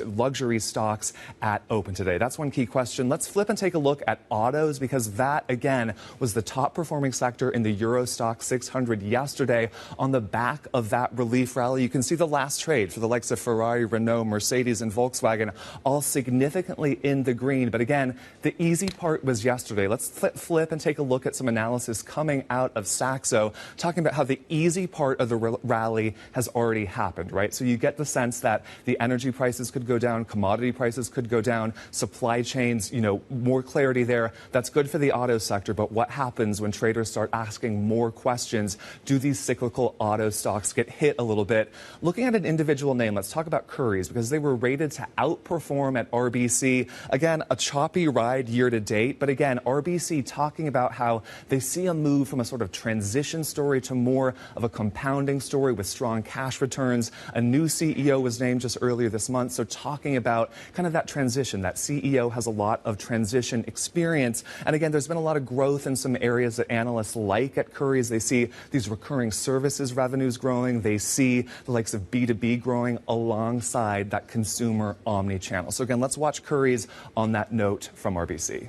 luxury stocks at open today? That's one key question. Let's flip and take a look at autos, because that, again, was the top performing sector in the Euro Stock 600 yesterday. On the back of that relief rally, you can see the last trade for the likes of Ferrari, Renault, Mercedes, and Volkswagen, all significantly in the green. But again, the easy part was yesterday. Let's flip and take a look at some analysis coming out of Saxo, talking about how the easy part of the rally has already happened, right? So you get the sense that the energy prices could go down, commodity prices could go down, supply chains, more clarity there. That's good for the auto sector. But what happens when traders start asking more questions? Do these cyclical auto stocks get hit a little bit? Looking at an individual name, let's talk about Currys, because they were rated to outperform at RBC. Again, a choppy ride year to date. But again, RBC talking about how they see a move from a sort of transition story to more of a compounding story with strong cash returns. A new CEO was named just earlier this month. So talking about kind of that transition, that CEO has a lot of transition experience. And again, there's been a lot of growth in some areas that analysts like at Currys. They see these recurring services revenues growing. They see the likes of B2B growing alongside that consumer omni-channel. So again, let's watch Currys on that note from RBC.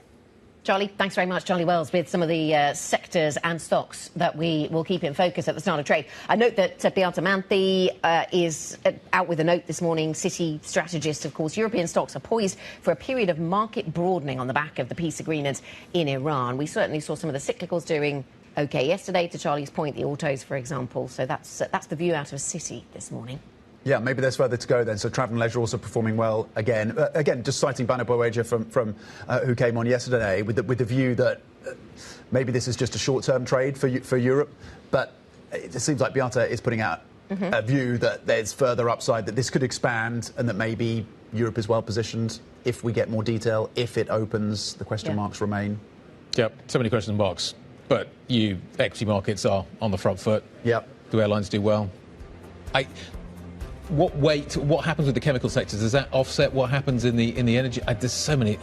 Charlie, thanks very much. Charlie Wells with some of the sectors and stocks that we will keep in focus at the start of trade. I note that Beata Manthi is out with a note this morning. Citi strategist, of course. European stocks are poised for a period of market broadening on the back of the peace agreement in Iran. We certainly saw some of the cyclicals doing OK yesterday, to Charlie's point, the autos, for example. So that's the view out of Citi this morning. Yeah, maybe there's further to go then. So travel and leisure also performing well again. Again, just citing Banu Boweja from who came on yesterday with the view that maybe this is just a short-term trade for Europe. But it seems like Beata is putting out a view that there's further upside, that this could expand, and that maybe Europe is well positioned if we get more detail, if it opens. The question marks remain. Yep, so many question marks. But equity markets are on the front foot. Yep. Do airlines do well? What happens with the chemical sectors? Does that offset what happens in the energy? There's so many.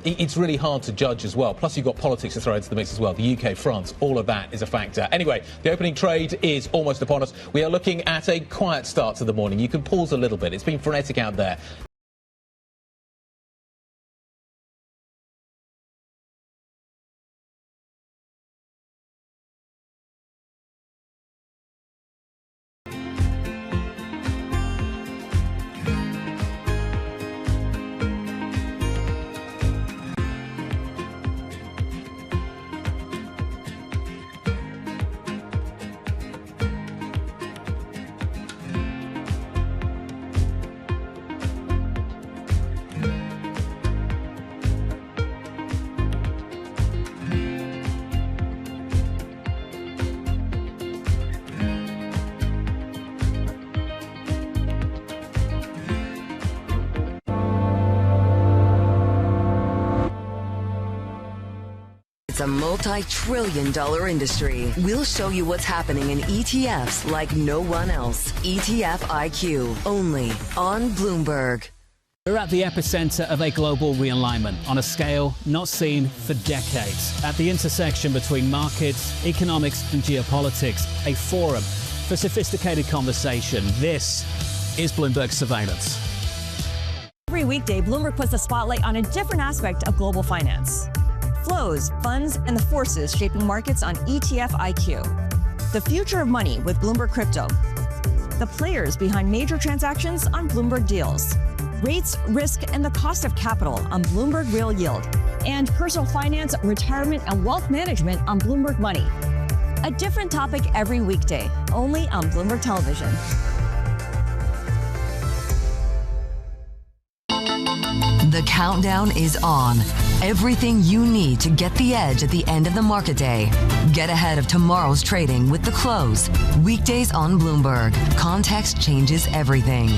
It's really hard to judge as well. Plus, you've got politics to throw into the mix as well. The UK, France, all of that is a factor. Anyway, the opening trade is almost upon us. We are looking at a quiet start to the morning. You can pause a little bit. It's been frenetic out there. It's a multi-trillion-dollar industry. We'll show you what's happening in ETFs like no one else. ETF IQ, only on Bloomberg. We're at the epicenter of a global realignment on a scale not seen for decades. At the intersection between markets, economics and geopolitics, a forum for sophisticated conversation. This is Bloomberg Surveillance. Every weekday, Bloomberg puts the spotlight on a different aspect of global finance. Flows, funds, and the forces shaping markets on ETF IQ. The future of money with Bloomberg Crypto. The players behind major transactions on Bloomberg Deals. Rates, risk, and the cost of capital on Bloomberg Real Yield. And personal finance, retirement, and wealth management on Bloomberg Money. A different topic every weekday, only on Bloomberg Television. The countdown is on. Everything you need to get the edge at the end of the market day. Get ahead of tomorrow's trading with The Close. Weekdays on Bloomberg. Context changes everything.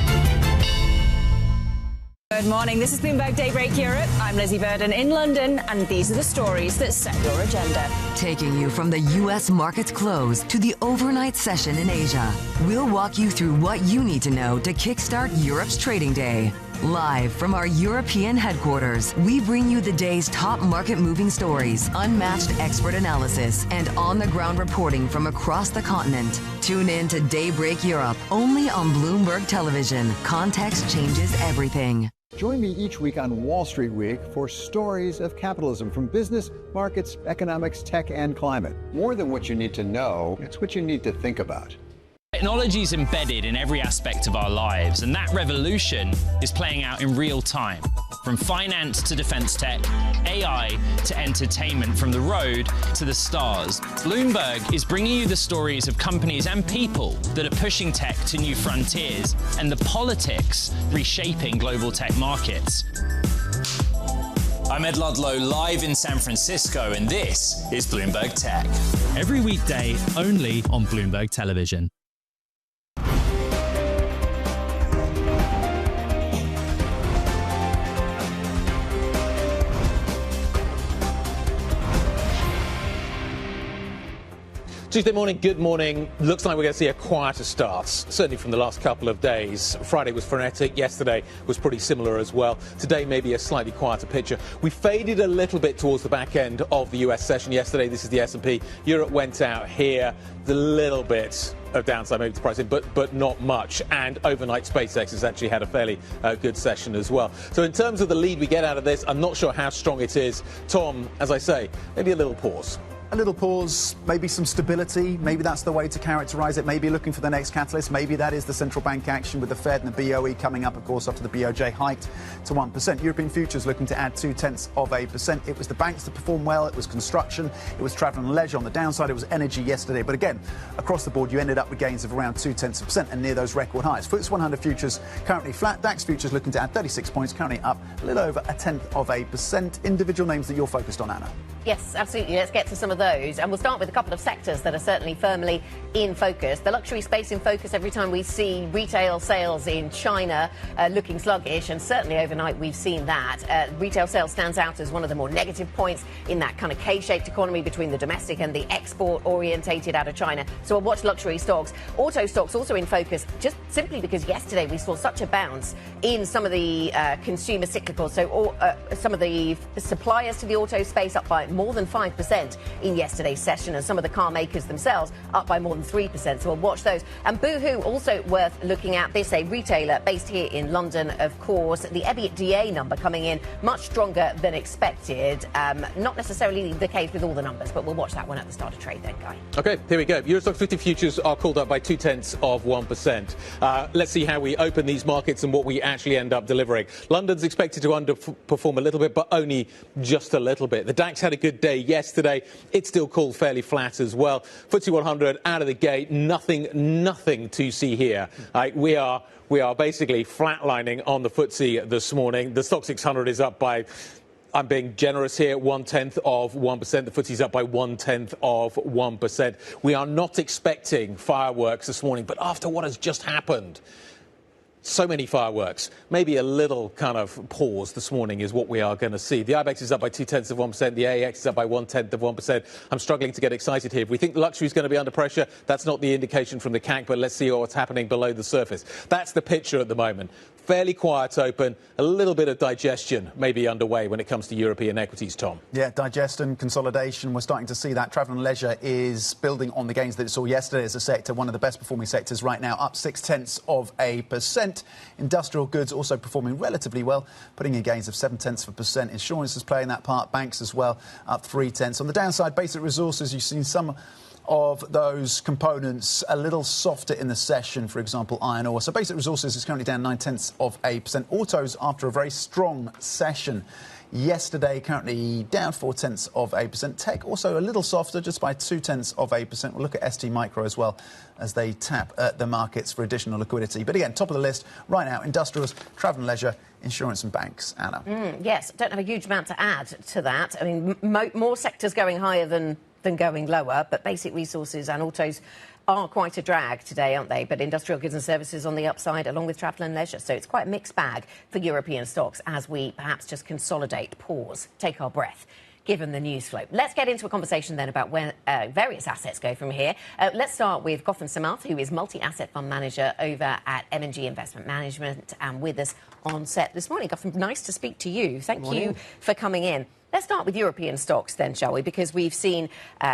Good morning. This is Bloomberg Daybreak Europe. I'm Lizzie Burden in London, and these are the stories that set your agenda. Taking you from the U.S. market's close to the overnight session in Asia. We'll walk you through what you need to know to kickstart Europe's trading day. Live from our European headquarters, we bring you the day's top market-moving stories, unmatched expert analysis, and on-the-ground reporting from across the continent. Tune in to Daybreak Europe, only on Bloomberg Television. Context changes everything. Join me each week on Wall Street Week for stories of capitalism from business, markets, economics, tech, and climate. More than what you need to know, it's what you need to think about. Technology is embedded in every aspect of our lives, and that revolution is playing out in real time. From finance to defense tech, AI to entertainment, from the road to the stars. Bloomberg is bringing you the stories of companies and people that are pushing tech to new frontiers and the politics reshaping global tech markets. I'm Ed Ludlow, live in San Francisco, and this is Bloomberg Tech. Every weekday, only on Bloomberg Television. Tuesday morning, good morning. Looks like we're going to see a quieter start, certainly from the last couple of days. Friday was frenetic. Yesterday was pretty similar as well. Today, maybe a slightly quieter picture. We faded a little bit towards the back end of the US session yesterday. This is the S&P. Europe went out here. The little bit of downside maybe to pricing, but not much. And overnight, SpaceX has actually had a fairly good session as well. So in terms of the lead we get out of this, I'm not sure how strong it is. Tom, as I say, maybe a little pause. A little pause, maybe some stability. Maybe that's the way to characterize it. Maybe looking for the next catalyst. Maybe that is the central bank action with the Fed and the BOE coming up, of course, after the BOJ hiked to 1%. European futures looking to add 0.2%. It was the banks that performed well. It was construction. It was travel and leisure on the downside. It was energy yesterday. But again, across the board, you ended up with gains of around 0.2% and near those record highs. FTSE 100 futures currently flat. DAX futures looking to add 36 points, currently up a little over 0.1%. Individual names that you're focused on, Anna. Yes, absolutely. Let's get to some of those. And we'll start with a couple of sectors that are certainly firmly in focus. The luxury space in focus every time we see retail sales in China looking sluggish. And certainly overnight we've seen that. Retail sales stands out as one of the more negative points in that kind of K-shaped economy between the domestic and the export orientated out of China. So we'll watch luxury stocks. Auto stocks also in focus, just simply because yesterday we saw such a bounce in some of the consumer cyclicals. So some of the suppliers to the auto space up by more than 5% in yesterday's session, and some of the car makers themselves up by more than 3%. So we'll watch those. And Boohoo, also worth looking at. This, a retailer based here in London, of course. The EBITDA number coming in much stronger than expected. Not necessarily the case with all the numbers, but we'll watch that one at the start of trade then, Guy. Okay, here we go. Eurostoxx 50 futures are called up by 0.2%. Let's see how we open these markets and what we actually end up delivering. London's expected to underperform a little bit, but only just a little bit. The DAX had a good day yesterday. It's still called fairly flat as well. FTSE 100 out of the gate, nothing to see here. We are basically flatlining on the FTSE this morning. The Stock 600 is up by, I'm being generous here, 0.1%. The FTSE's up by 0.1%. We are not expecting fireworks this morning, but after what has just happened, So many fireworks. Maybe a little kind of pause this morning is what we are going to see. The IBEX is up by 0.2%. The AEX is up by 0.1%. I'm struggling to get excited here. If we think luxury is going to be under pressure, that's not the indication from the CAC, but let's see what's happening below the surface. That's the picture at the moment. Fairly quiet open, a little bit of digestion maybe underway when it comes to European equities, Tom. Yeah, digestion, consolidation, we're starting to see that. Travel and leisure is building on the gains that it saw yesterday as a sector, one of the best performing sectors right now, up 0.6%. Industrial goods also performing relatively well, putting in gains of 0.7%. Insurance is playing that part, banks as well, up 0.3. On the downside, basic resources, you've seen some of those components a little softer in the session, for example, iron ore. So basic resources is currently down 0.9%. Autos, after a very strong session yesterday, currently down 0.4%. Tech also a little softer, just by 0.2%. We'll look at ST Micro as well as they tap at the markets for additional liquidity. But again, top of the list right now, industrials, travel and leisure, insurance and banks. Anna. Yes, don't have a huge amount to add to that. I mean, more sectors going higher than going lower, but basic resources and autos are quite a drag today, aren't they? But industrial goods and services on the upside, along with travel and leisure. So it's quite a mixed bag for European stocks as we perhaps just consolidate, pause, take our breath, given the news flow. Let's get into a conversation then about where various assets go from here. Let's start with Gotham Samath, who is multi-asset fund manager over at M&G Investment Management, and with us on set this morning. Gotham, nice to speak to you. Thank you for coming in. Let's start with European stocks then, shall we? Because we've seen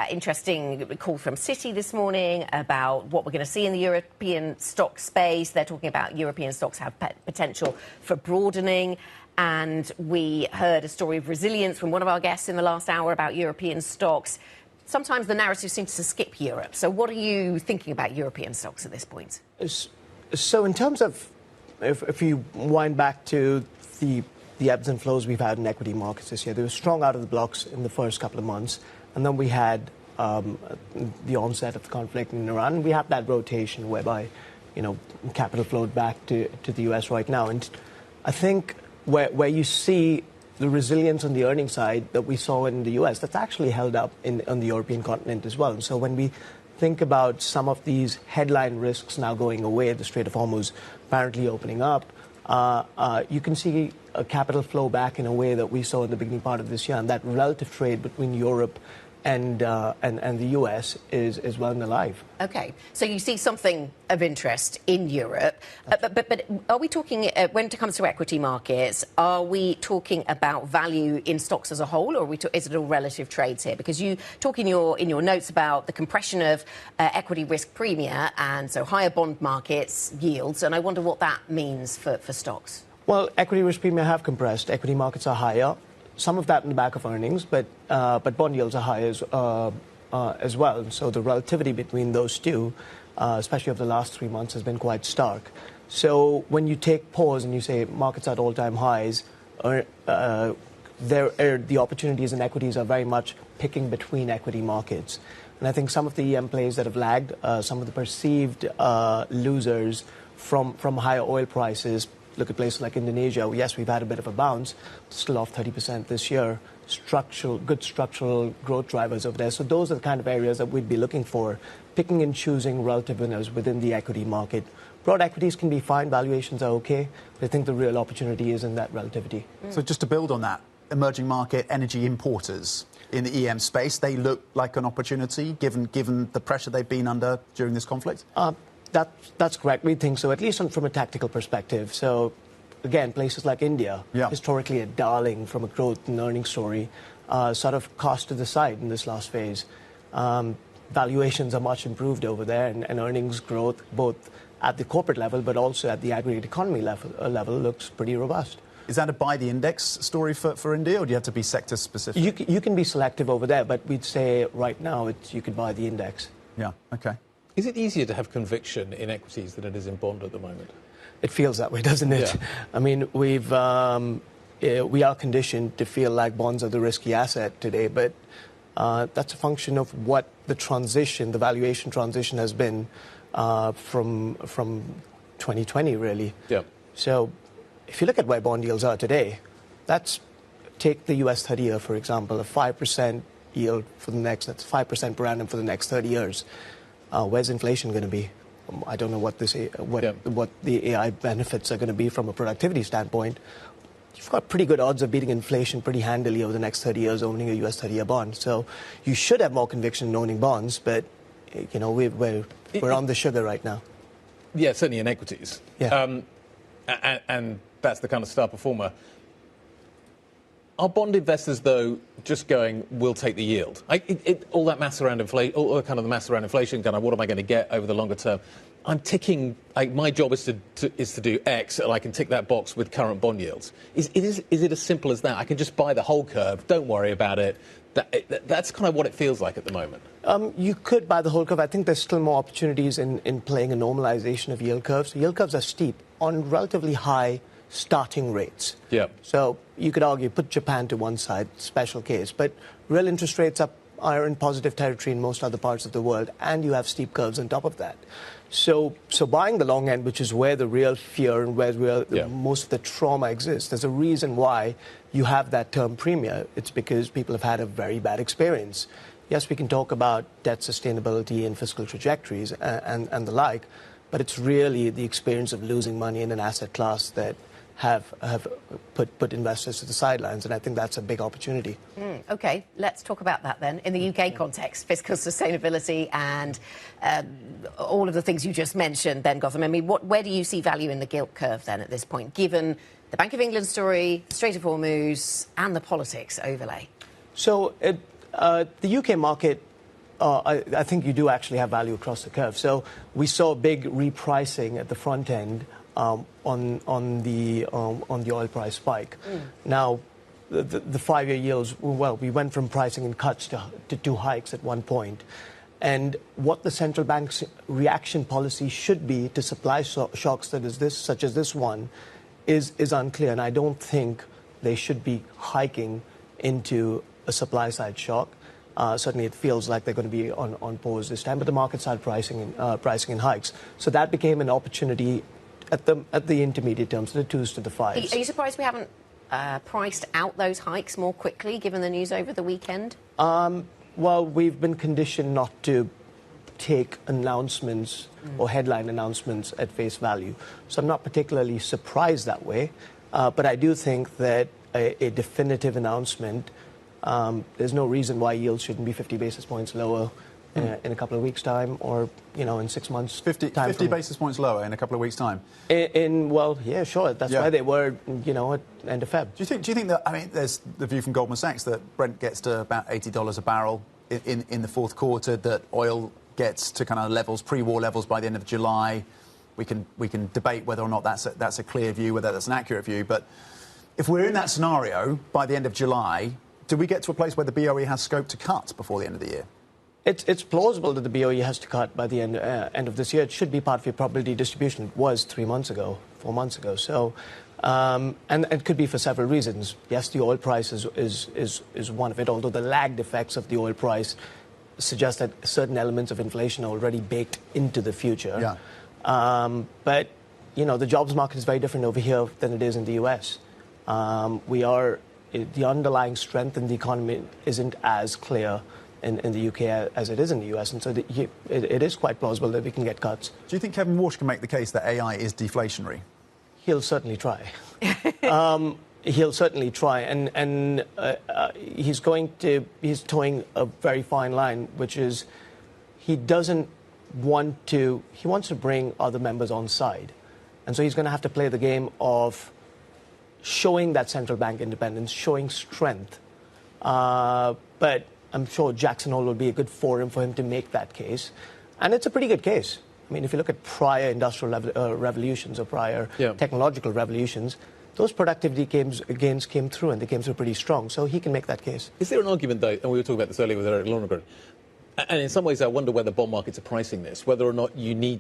interesting call from Citi this morning about what we're going to see in the European stock space. They're talking about European stocks have potential for broadening. And we heard a story of resilience from one of our guests in the last hour about European stocks. Sometimes the narrative seems to skip Europe. So what are you thinking about European stocks at this point? So in terms of, if you wind back to the ebbs and flows we've had in equity markets this year, they were strong out of the blocks in the first couple of months. And then we had the onset of the conflict in Iran. We have that rotation whereby, capital flowed back to the US right now. And I think where you see the resilience on the earnings side that we saw in the US, that's actually held up on the European continent as well. And so when we think about some of these headline risks now going away, the Strait of Hormuz apparently opening up, you can see a capital flow back in a way that we saw in the beginning part of this year, and that relative trade between Europe and the US is well and alive. Okay, so you see something of interest in Europe, but are we talking, when it comes to equity markets, are we talking about value in stocks as a whole, or is it all relative trades here? Because you talk in your notes about the compression of equity risk premia, and so higher bond markets yields, and I wonder what that means for stocks. Well, equity risk premia have compressed. Equity markets are higher. Some of that in the back of earnings, but bond yields are high as well. So the relativity between those two, especially over the last 3 months, has been quite stark. So when you take pause and you say markets at all-time highs, the opportunities in equities are very much picking between equity markets. And I think some of the EM plays that have lagged, some of the perceived losers from higher oil prices. Look at places like Indonesia. Yes, we've had a bit of a bounce, still off 30% this year. Good structural growth drivers over there. So those are the kind of areas that we'd be looking for, picking and choosing relative winners within the equity market. Broad equities can be fine, valuations are okay, but I think the real opportunity is in that relativity. So just to build on that, emerging market energy importers in the EM space, they look like an opportunity given the pressure they've been under during this conflict? That's correct. We think so, at least from a tactical perspective. So, again, places like India, historically a darling from a growth and earnings story, sort of cast to the side in this last phase. Valuations are much improved over there, and earnings growth, both at the corporate level but also at the aggregate economy level looks pretty robust. Is that a buy the index story for India, or do you have to be sector specific? You can be selective over there, but we'd say right now you could buy the index. Yeah, okay. Is it easier to have conviction in equities than it is in bond at the moment? It feels that way, doesn't it? Yeah. I mean, we are conditioned to feel like bonds are the risky asset today, but that's a function of what the valuation transition has been from 2020, really. Yeah. So if you look at where bond yields are today, take the US 30-year, for example, a 5% yield that's 5% per annum for the next 30 years. Where's inflation going to be? I don't know what the AI benefits are going to be from a productivity standpoint. You've got pretty good odds of beating inflation pretty handily over the next 30 years owning a US 30-year bond. So you should have more conviction in owning bonds, but we're on the sugar right now. Yeah, certainly in equities. Yeah. And that's the kind of star performer. Are bond investors, though, just going, we'll take the yield? All that mass around inflation, all kind of the mass around inflation, kind of what am I going to get over the longer term? I'm ticking, my job is to do X, and I can tick that box with current bond yields. Is it as simple as that? I can just buy the whole curve, don't worry about it. That's kind of what it feels like at the moment. You could buy the whole curve. I think there's still more opportunities in playing a normalization of yield curves. Yield curves are steep on relatively high starting rates. Yeah. So you could argue, put Japan to one side, special case. But real interest rates are in positive territory in most other parts of the world, and you have steep curves on top of that. So buying the long end, which is where the real fear and where most of the trauma exists, there's a reason why you have that term premium. It's because people have had a very bad experience. Yes, we can talk about debt sustainability and fiscal trajectories and the like, but it's really the experience of losing money in an asset class that have put investors to the sidelines, and I think that's a big opportunity. OK, let's talk about that then. In the UK context, fiscal sustainability and all of the things you just mentioned, Ben Gotham, I mean, where do you see value in the gilt curve then at this point, given the Bank of England story, Strait of Hormuz, and the politics overlay? So the UK market, I think you do actually have value across the curve. So we saw a big repricing at the front end on the oil price spike. Now, the 5-year yields, well, we went from pricing in cuts to 2 hikes at one point. And what the central bank's reaction policy should be to supply shocks such as this one is unclear. And I don't think they should be hiking into a supply-side shock. Certainly, it feels like they're going to be on pause this time. But the market started pricing in hikes. So that became an opportunity at the intermediate terms, the 2s to the 5s. Are you surprised we haven't priced out those hikes more quickly, given the news over the weekend? Well, we've been conditioned not to take announcements or headline announcements at face value. So I'm not particularly surprised that way. But I do think that a definitive announcement, there's no reason why yields shouldn't be 50 basis points lower in a couple of weeks' time, or in 6 months. 50 basis points lower in a couple of weeks' time. Well, yeah, sure. That's why they were, at end of Feb. Do you think that? I mean, there's the view from Goldman Sachs that Brent gets to about $80 a barrel in the fourth quarter, that oil gets to kind of levels, pre-war levels, by the end of July. We can debate whether or not that's a clear view, whether that's an accurate view. But if we're in that scenario by the end of July, do we get to a place where the BOE has scope to cut before the end of the year? It's plausible that the BOE has to cut by the end of this year. It should be part of your probability distribution. It was 4 months ago. So, and it could be for several reasons. Yes, the oil price is one of it, although the lagged effects of the oil price suggest that certain elements of inflation are already baked into the future. Yeah. But, the jobs market is very different over here than it is in the US. The underlying strength in the economy isn't as clear in the UK as it is in the US, and so it is quite plausible that we can get cuts. Do you think Kevin Walsh can make the case that AI is deflationary? He'll certainly try. He'll certainly try, and he's towing a very fine line, which is he wants to bring other members on side, and so he's going to have to play the game of showing that central bank independence, showing strength, but I'm sure Jackson Hole will be a good forum for him to make that case. And it's a pretty good case. I mean, if you look at prior industrial revolutions or prior technological revolutions, those productivity gains came through, and they came through pretty strong. So he can make that case. Is there an argument, though, and we were talking about this earlier with Eric Lonergan, and in some ways I wonder whether bond markets are pricing this, whether or not you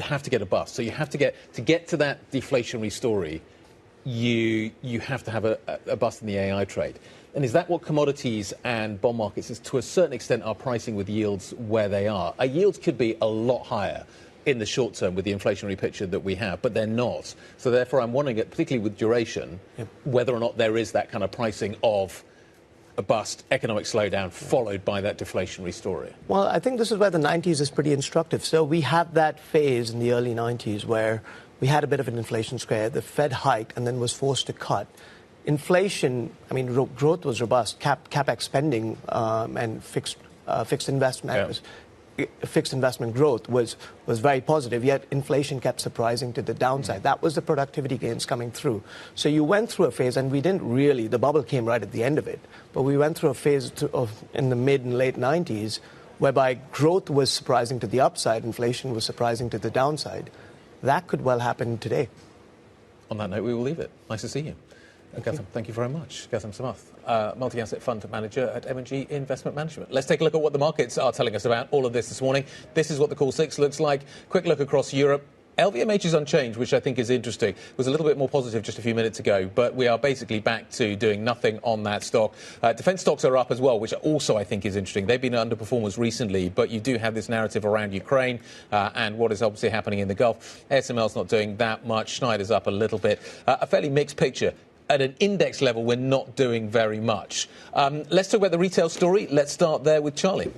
have to get a bust. So you have to get to that deflationary story, you have to have a bust in the AI trade. And is that what commodities and bond markets, to a certain extent, are pricing with yields where they are? Our yields could be a lot higher in the short term with the inflationary picture that we have, but they're not. So therefore, I'm wondering, particularly with duration, whether or not there is that kind of pricing of a bust economic slowdown followed by that deflationary story? Well, I think this is where the 90s is pretty instructive. So we had that phase in the early 90s where we had a bit of an inflation scare. The Fed hiked and then was forced to cut. Inflation, I mean, growth was robust. CapEx spending and fixed investment. Fixed investment growth was very positive, yet inflation kept surprising to the downside. That was the productivity gains coming through. So you went through a phase, and we didn't really, the bubble came right at the end of it, but we went through a phase in the mid and late 90s whereby growth was surprising to the upside, inflation was surprising to the downside. That could well happen today. On that note, we will leave it. Nice to see you. Gautam, thank you very much. Gautam Samath, multi-asset fund manager at M&G Investment Management. Let's take a look at what the markets are telling us about all of this morning. This is what the Call 6 looks like. Quick look across Europe. LVMH is unchanged, which I think is interesting. It was a little bit more positive just a few minutes ago, but we are basically back to doing nothing on that stock. Defence stocks are up as well, which also I think is interesting. They've been underperformers recently, but you do have this narrative around Ukraine and what is obviously happening in the Gulf. ASML's not doing that much. Schneider's up a little bit. A fairly mixed picture. At an index level, we're not doing very much. Let's talk about the retail story. Let's start there with Charlie.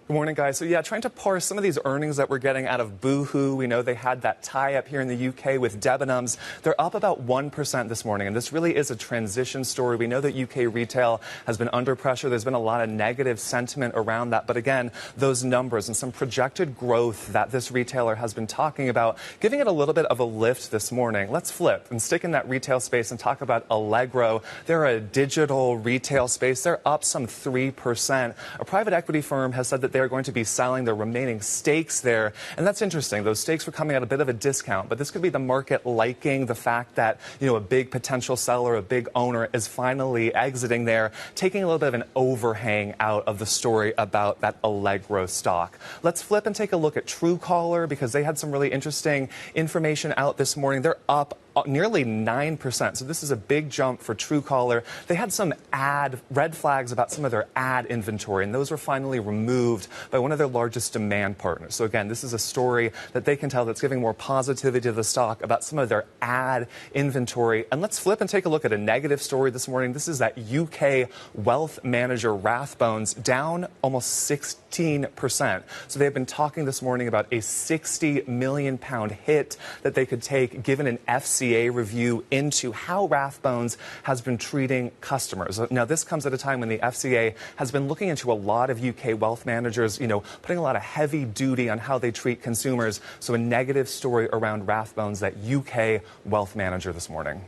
Good morning, guys. So, yeah, trying to parse some of these earnings that we're getting out of Boohoo. We know they had that tie-up here in the UK with Debenhams. They're up about 1% this morning, and this really is a transition story. We know that UK retail has been under pressure. There's been a lot of negative sentiment around that. But again, those numbers and some projected growth that this retailer has been talking about, giving it a little bit of a lift this morning. Let's flip and stick in that retail space and talk about Allegro. They're a digital retail space. They're up some 3%. A private equity firm has said that they're going to be selling their remaining stakes there. And that's interesting. Those stakes were coming at a bit of a discount, but this could be the market liking the fact that, a big potential seller, a big owner is finally exiting there, taking a little bit of an overhang out of the story about that Allegro stock. Let's flip and take a look at Truecaller because they had some really interesting information out this morning. They're up nearly 9%. So this is a big jump for Truecaller. They had some red flags about some of their ad inventory, and those were finally removed by one of their largest demand partners. So again, this is a story that they can tell that's giving more positivity to the stock about some of their ad inventory. And let's flip and take a look at a negative story this morning. This is that UK wealth manager Rathbones, down almost 16%. So they've been talking this morning about a £60 million hit that they could take given an FCA review into how Rathbones has been treating customers. Now, this comes at a time when the FCA has been looking into a lot of UK wealth managers, putting a lot of heavy duty on how they treat consumers. So a negative story around Rathbones, that UK wealth manager this morning.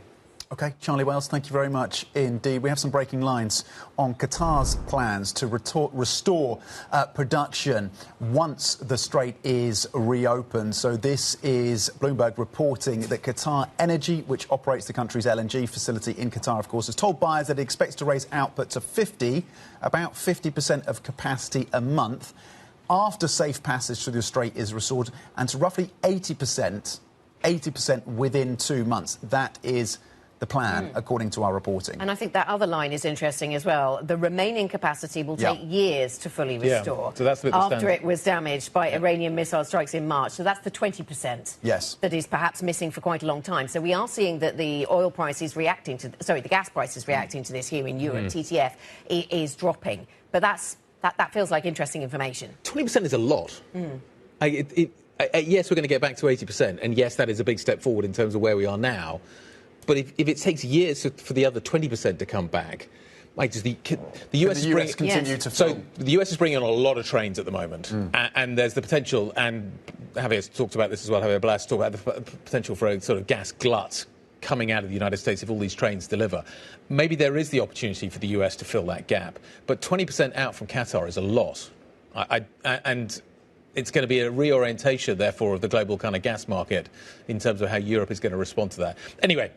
OK, Charlie Wells, thank you very much indeed. We have some breaking lines on Qatar's plans to restore production once the strait is reopened. So this is Bloomberg reporting that Qatar Energy, which operates the country's LNG facility in Qatar, of course, has told buyers that it expects to raise output to about 50% of capacity a month after safe passage through the strait is restored, and to roughly 80% within 2 months. That is the plan, according to our reporting. And I think that other line is interesting as well. The remaining capacity will take years to fully restore. So that's the bit after it was damaged by Iranian missile strikes in March. So that's the 20% that is perhaps missing for quite a long time. So we are seeing that the oil price is reacting to, the gas price is reacting to this here in Europe. TTF is dropping. But that feels like interesting information. 20% is a lot. Yes, we're going to get back to 80%. And yes, that is a big step forward in terms of where we are now. But if it takes years for the other 20% to come back, does the US continue to fill? So the US is bringing on a lot of trains at the moment, and there's the potential, and Javier's talked about this as well, Javier Blas talked about the potential for a sort of gas glut coming out of the United States if all these trains deliver. Maybe there is the opportunity for the US to fill that gap, but 20% out from Qatar is a lot. And it's going to be a reorientation, therefore, of the global kind of gas market in terms of how Europe is going to respond to that. Anyway,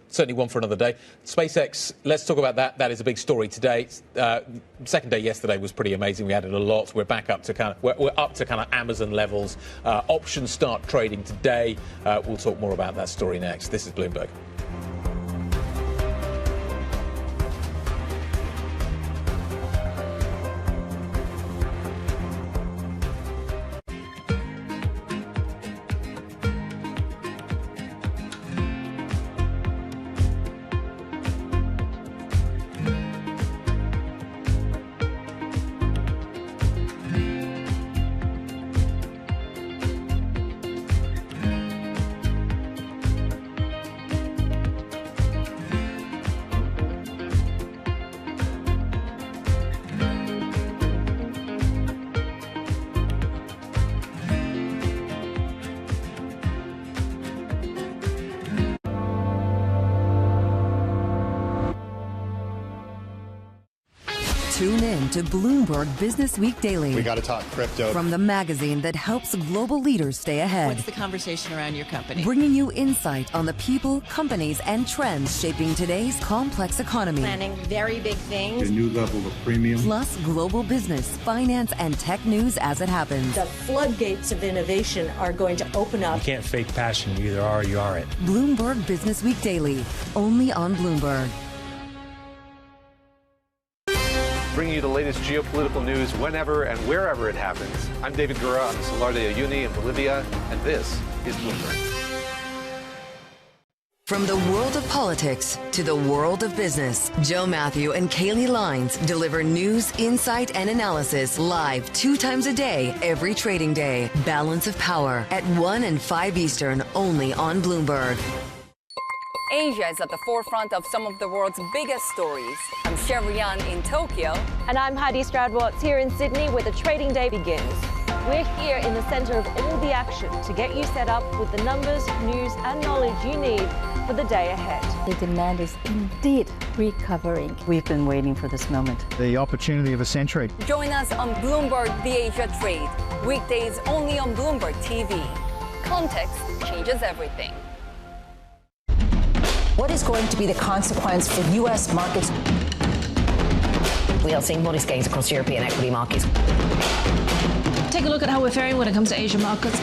certainly one for another day. SpaceX, let's talk about that. That is a big story today. Second day yesterday was pretty amazing. We added a lot. We're back up to we're up to kind of Amazon levels. Options start trading today. We'll talk more about that story next. This is Bloomberg. Tune in to Bloomberg Business Week Daily. We got to talk crypto. From the magazine that helps global leaders stay ahead. What's the conversation around your company? Bringing you insight on the people, companies, and trends shaping today's complex economy. Planning very big things. A new level of premium. Plus global business, finance, and tech news as it happens. The floodgates of innovation are going to open up. You can't fake passion. You either are or you aren't. Bloomberg Business Week Daily, only on Bloomberg. Bringing you the latest geopolitical news whenever and wherever it happens. I'm David Gura on the Salar de Uyuni in Bolivia, and this is Bloomberg. From the world of politics to the world of business, Joe Matthew and Kaylee Lines deliver news, insight, and analysis live 2 times a day, every trading day. Balance of Power at 1 and 5 Eastern, only on Bloomberg. Asia is at the forefront of some of the world's biggest stories. I'm Sherrian in Tokyo. And I'm Heidi Stroud-Watts here in Sydney, where the trading day begins. We're here in the center of all the action to get you set up with the numbers, news, and knowledge you need for the day ahead. The demand is indeed recovering. We've been waiting for this moment. The opportunity of a century. Join us on Bloomberg The Asia Trade. Weekdays only on Bloomberg TV. Context changes everything. What is going to be the consequence for U.S. markets? We are seeing modest gains across European equity markets. Take a look at how we're faring when it comes to Asian markets.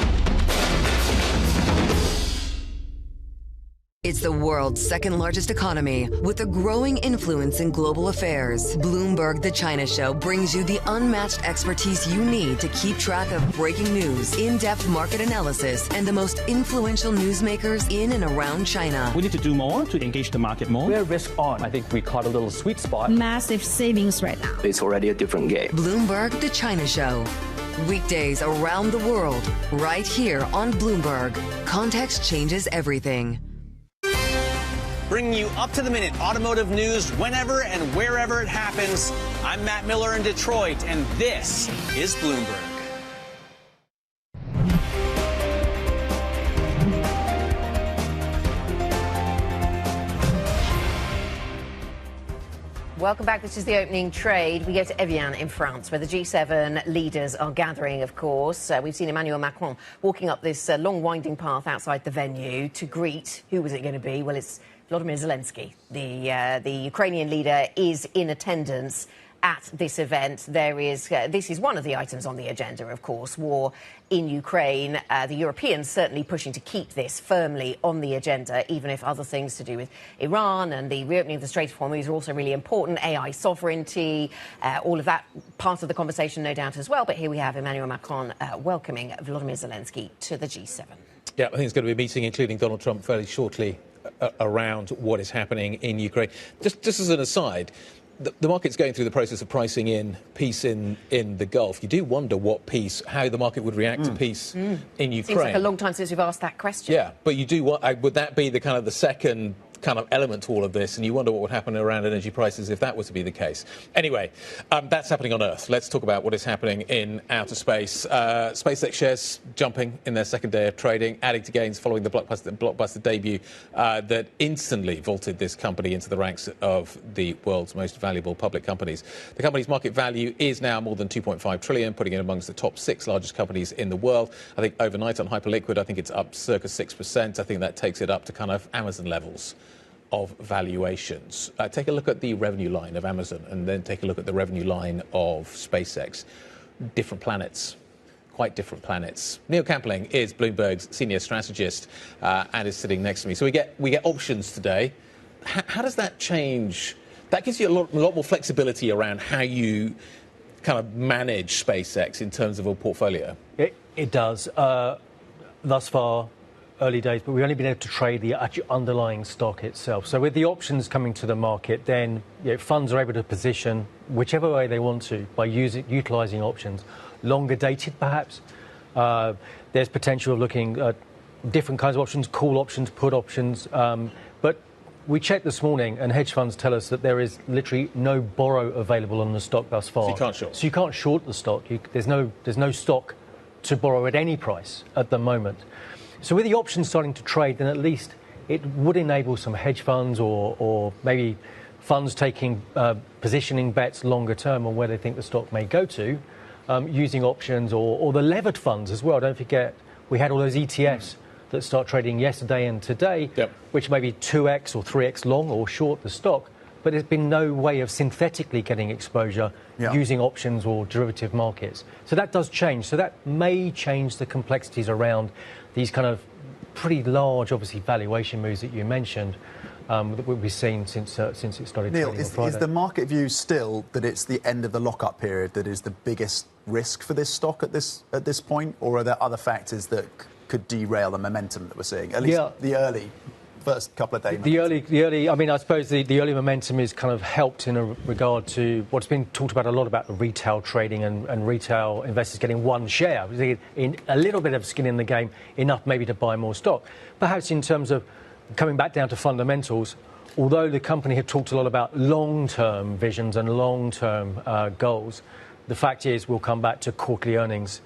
It's the world's second largest economy with a growing influence in global affairs. Bloomberg The China Show brings you the unmatched expertise you need to keep track of breaking news, in-depth market analysis, and the most influential newsmakers in and around China. We need to do more to engage the market more. We're risk on. I think we caught a little sweet spot. Massive savings right now. It's already a different game. Bloomberg The China Show. Weekdays around the world, right here on Bloomberg. Context changes everything. Bringing you up-to-the-minute automotive news whenever and wherever it happens. I'm Matt Miller in Detroit, and this is Bloomberg. Welcome back. This is the opening trade. We go to Evian in France, where the G7 leaders are gathering, of course. We've seen Emmanuel Macron walking up this long, winding path outside the venue to greet, who was it going to be? Well, it's Volodymyr Zelensky. The Ukrainian leader is in attendance at this event. This is one of the items on the agenda, of course, war in Ukraine. The Europeans certainly pushing to keep this firmly on the agenda, even if other things to do with Iran and the reopening of the Strait of Hormuz are also really important. AI sovereignty, all of that part of the conversation, no doubt, as well. But here we have Emmanuel Macron welcoming Volodymyr Zelensky to the G7. Yeah, I think it's going to be a meeting including Donald Trump fairly shortly around what is happening in Ukraine. Just as an aside, the market's going through the process of pricing in peace in the Gulf. You do wonder how the market would react to peace in Ukraine. Seems like a long time since we've asked that question. Yeah, but you do would that be the second kind of element to all of this, and you wonder what would happen around energy prices if that was to be the case. Anyway, that's happening on Earth. Let's talk about what is happening in outer space. SpaceX shares jumping in their second day of trading, adding to gains following the blockbuster debut that instantly vaulted this company into the ranks of the world's most valuable public companies. The company's market value is now more than $2.5 trillion, putting it amongst the top 6 largest companies in the world. I think overnight on Hyperliquid, I think it's up circa 6%. I think that takes it up to kind of Amazon levels of valuations. Take a look at the revenue line of Amazon and then take a look at the revenue line of SpaceX. Different planets, quite different planets. Neil Campling is Bloomberg's senior strategist and is sitting next to me. So we get options today. How does that change? That gives you a lot more flexibility around how you kind of manage SpaceX in terms of a portfolio. It does. Thus far, early days, but we've only been able to trade the actual underlying stock itself. So with the options coming to the market, then funds are able to position whichever way they want to by utilising options. Longer dated, perhaps. There's potential of looking at different kinds of options, call options, put options. But we checked this morning, and hedge funds tell us that there is literally no borrow available on the stock thus far. So you can't short. So you can't short the stock. There's no stock to borrow at any price at the moment. So with the options starting to trade, then at least it would enable some hedge funds or maybe funds taking positioning bets longer term on where they think the stock may go to, using options or the levered funds as well. Don't forget, we had all those ETFs that start trading yesterday and today, which may be 2x or 3x long or short the stock, but there's been no way of synthetically getting exposure using options or derivative markets. So that does change. So that may change the complexities around these kind of pretty large, obviously, valuation moves that you mentioned that we've seen since it started Neil, trading on Friday. is the market view still that it's the end of the lock-up period that is the biggest risk for this stock at this point, or are there other factors that could derail the momentum that we're seeing? At least the early first couple of days. The early. I mean, I suppose the early momentum is kind of helped in a regard to what's been talked about a lot about the retail trading and retail investors getting one share, in a little bit of skin in the game, enough maybe to buy more stock. Perhaps in terms of coming back down to fundamentals, although the company had talked a lot about long-term visions and long-term goals, the fact is we'll come back to quarterly earnings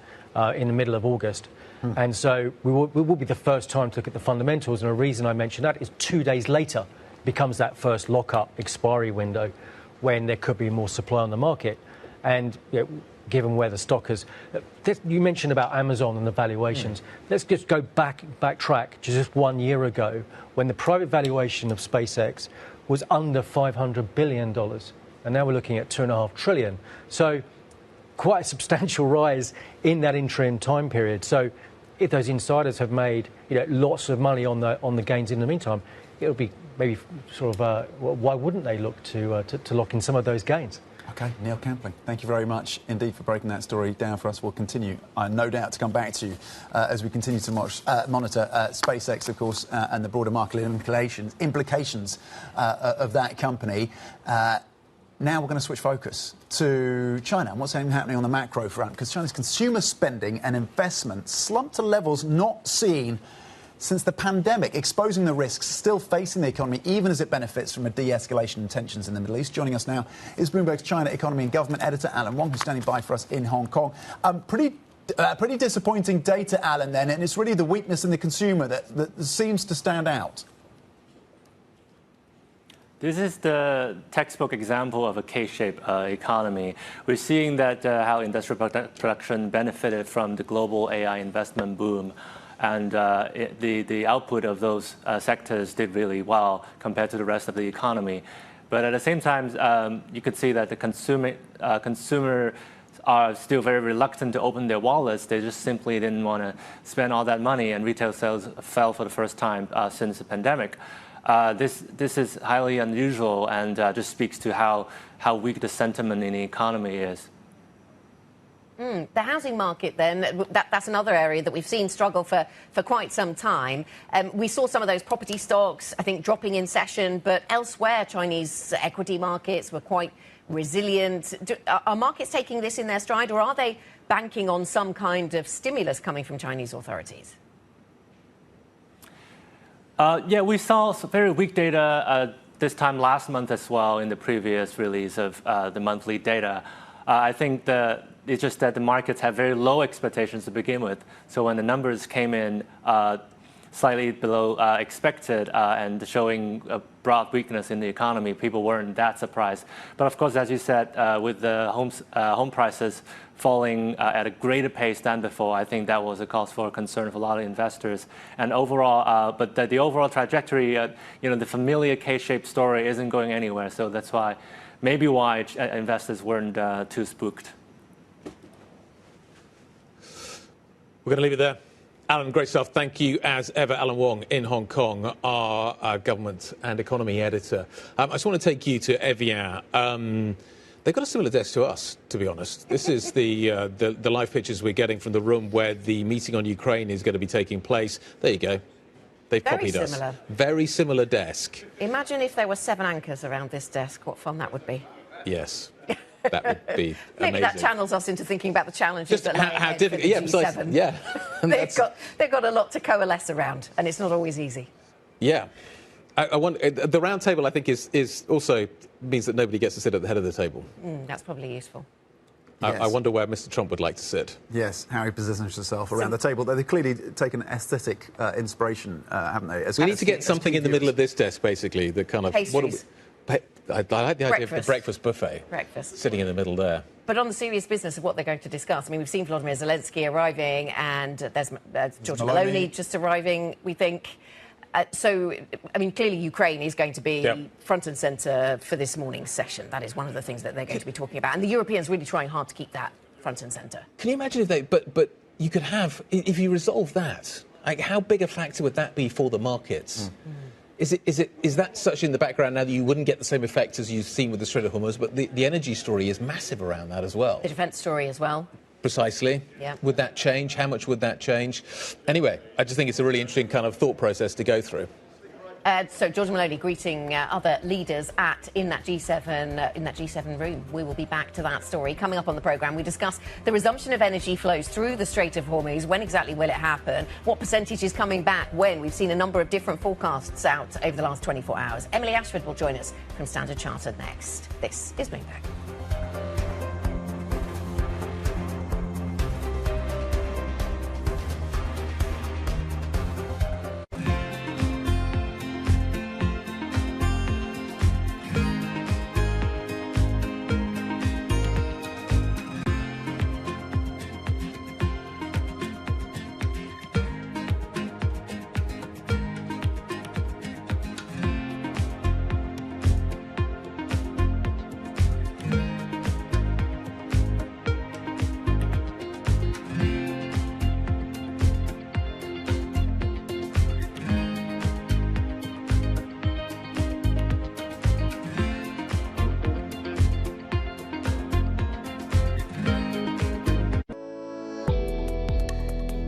in the middle of August. And so we will be the first time to look at the fundamentals. And a reason I mention that is 2 days later becomes that first lock-up expiry window when there could be more supply on the market. And given where the stock is, you mentioned about Amazon and the valuations. Let's just backtrack to just 1 year ago when the private valuation of SpaceX was under $500 billion. And now we're looking at $2.5 trillion. So quite a substantial rise in that interim time period. So if those insiders have made lots of money on the gains in the meantime, it would be maybe sort of why wouldn't they look to lock in some of those gains? Okay, Neil Campling, thank you very much indeed for breaking that story down for us. We'll continue, no doubt, to come back to you as we continue to monitor SpaceX, of course, and the broader market implications of that company. Now we're going to switch focus to China and what's happening on the macro front, because China's consumer spending and investment slumped to levels not seen since the pandemic, exposing the risks still facing the economy, even as it benefits from a de-escalation in tensions in the Middle East. Joining us now is Bloomberg's China economy and government editor, Alan Wong, who's standing by for us in Hong Kong. Pretty disappointing data, Alan, then, and it's really the weakness in the consumer that seems to stand out. This is the textbook example of a K-shaped economy. We're seeing that how industrial production benefited from the global AI investment boom. And the output of those sectors did really well compared to the rest of the economy. But at the same time, you could see that the consumer are still very reluctant to open their wallets. They just simply didn't want to spend all that money, and retail sales fell for the first time since the pandemic. This is highly unusual and just speaks to how weak the sentiment in the economy is. The housing market, then, that's another area that we've seen struggle for quite some time. We saw some of those property stocks, I think, dropping in session, but elsewhere, Chinese equity markets were quite resilient. Are markets taking this in their stride, or are they banking on some kind of stimulus coming from Chinese authorities? Yeah, we saw some very weak data this time last month as well in the previous release of the monthly data. I think it's just that the markets have very low expectations to begin with. So when the numbers came in slightly below expected and showing a broad weakness in the economy, people weren't that surprised. But of course, as you said, with the home prices falling at a greater pace than before, I think that was a cause for concern for a lot of investors. And overall, but the overall trajectory, the familiar K-shaped story isn't going anywhere. So that's why, maybe why investors weren't too spooked. We're going to leave it there. Alan, great stuff. Thank you, as ever. Alan Wong in Hong Kong, our government and economy editor. I just want to take you to Evian. They've got a similar desk to us, to be honest. This is the live pictures we're getting from the room where the meeting on Ukraine is going to be taking place. There you go. They've copied us. Very similar desk. Imagine if there were 7 anchors around this desk. What fun that would be. Yes. That would be Maybe amazing. that channels us into thinking about the challenges that lie how ahead for the G7. Yeah. They've got a lot to coalesce around, and it's not always easy. Yeah. I want, the round table, I think, is also means that nobody gets to sit at the head of the table. That's probably useful. Yes. I wonder where Mr. Trump would like to sit. Yes, how he positions himself around the table. They've clearly taken aesthetic inspiration, haven't they? We need to get something in the middle of this desk, basically, the kind of... Pastries. I like the idea of the breakfast buffet. Sitting in the middle there. But on the serious business of what they're going to discuss, I mean, we've seen Volodymyr Zelensky arriving, and there's George Maloney just arriving, we think. So, I mean, clearly Ukraine is going to be front and centre for this morning's session. That is one of the things that they're going to be talking about. And the Europeans really trying hard to keep that front and centre. Can you imagine if they... But you could have... If you resolve that, like, how big a factor would that be for the markets? Is that such in the background now that you wouldn't get the same effect as you've seen with the Strait of Hormuz? But the energy story is massive around that as well. The defence story as well. Precisely. Yeah. Would that change? How much would that change? Anyway, I just think it's a really interesting kind of thought process to go through. So George Maloney greeting other leaders in that G7 room. We will be back to that story coming up on the programme. We discuss the resumption of energy flows through the Strait of Hormuz. When exactly will it happen? What percentage is coming back when? We've seen a number of different forecasts out over the last 24 hours. Emily Ashford will join us from Standard Chartered next. This is Bloomberg.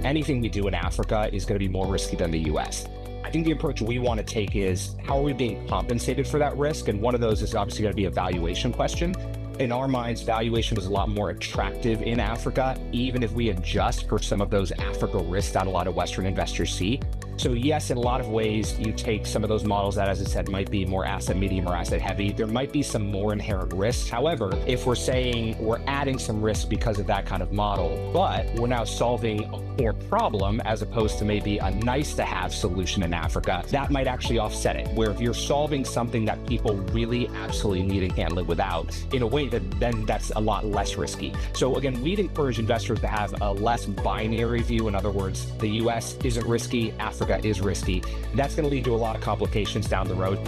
Anything we do in Africa is going to be more risky than the US. I think the approach we want to take is how are we being compensated for that risk? And one of those is obviously going to be a valuation question. In our minds, valuation was a lot more attractive in Africa, even if we adjust for some of those Africa risks that a lot of Western investors see. So yes, in a lot of ways, you take some of those models that, as I said, might be more asset medium or asset heavy. There might be some more inherent risks. However, if we're saying we're adding some risk because of that kind of model, but we're now solving a core problem as opposed to maybe a nice to have solution in Africa, that might actually offset it. Where if you're solving something that people really absolutely need and can't live without, in a way that then that's a lot less risky. So again, we'd encourage investors to have a less binary view. In other words, the US isn't risky, Africa is risky. That's going to lead to a lot of complications down the road.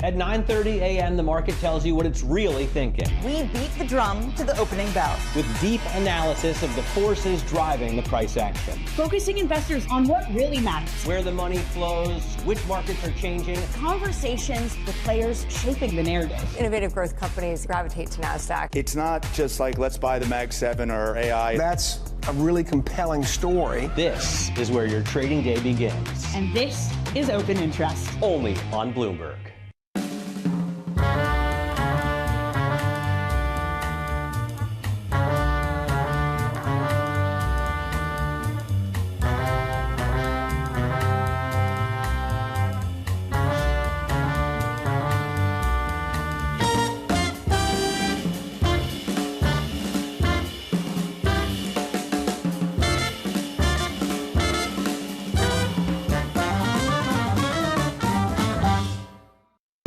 At 9:30 a.m., the market tells you what it's really thinking. We beat the drum to the opening bell. With deep analysis of the forces driving the price action. Focusing investors on what really matters. Where the money flows, which markets are changing. Conversations with players shaping the narrative. Innovative growth companies gravitate to NASDAQ. It's not just like, let's buy the Mag 7 or AI. That's a really compelling story. This is where your trading day begins. And this is Open Interest. Only on Bloomberg.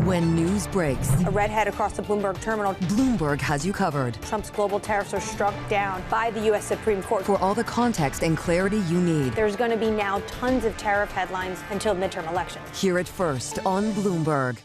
When news breaks, a redhead across the Bloomberg terminal. Bloomberg has you covered. Trump's global tariffs are struck down by the U.S. Supreme Court. For all the context and clarity you need. There's going to be now tons of tariff headlines until midterm elections. Hear it first on Bloomberg.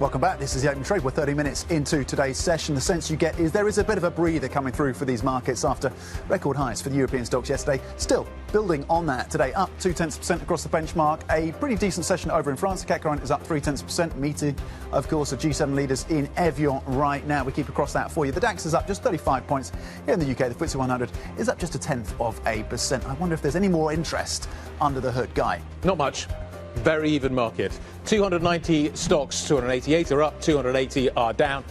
Welcome back. This is the Open Trade. We're 30 minutes into today's session. The sense you get is there is a bit of a breather coming through for these markets after record highs for the European stocks yesterday. Still building on that today, up 0.2% across the benchmark. A pretty decent session over in France. The CAC 40 is up 0.3%. Meeting, of course, of G7 leaders in Evian right now. We keep across that for you. The DAX is up just 35 points. Here in the UK, the FTSE 100 is up just 0.1%. I wonder if there's any more interest under the hood, Guy. Not much. Very even market. 290 stocks, 288 are up, 280 are down.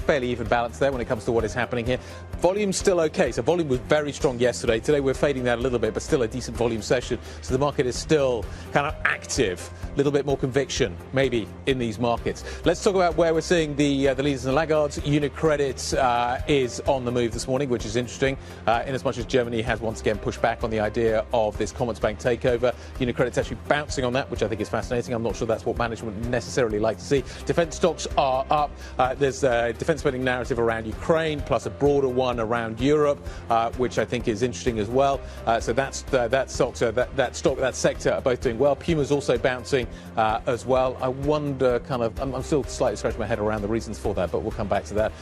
fairly even balance there when it comes to what is happening here. Volume's still okay. So volume was very strong yesterday. Today we're fading that a little bit, but still a decent volume session. So the market is still kind of active. A little bit more conviction, maybe, in these markets. Let's talk about where we're seeing the leaders and the laggards. Unit credit is on the move this morning, which is interesting, in as much as Germany has once again pushed back on the idea of this Commerzbank takeover. Unit credit's actually bouncing on that, which I think is fascinating. I'm not sure that's what management necessarily like to see. Defence stocks are up. There's a defence spending narrative around Ukraine, plus a broader one around Europe, which I think is interesting as well. So that sector are both doing well. Puma's also bouncing as well. I wonder, I'm still slightly scratching my head around the reasons for that, but we'll come back to that.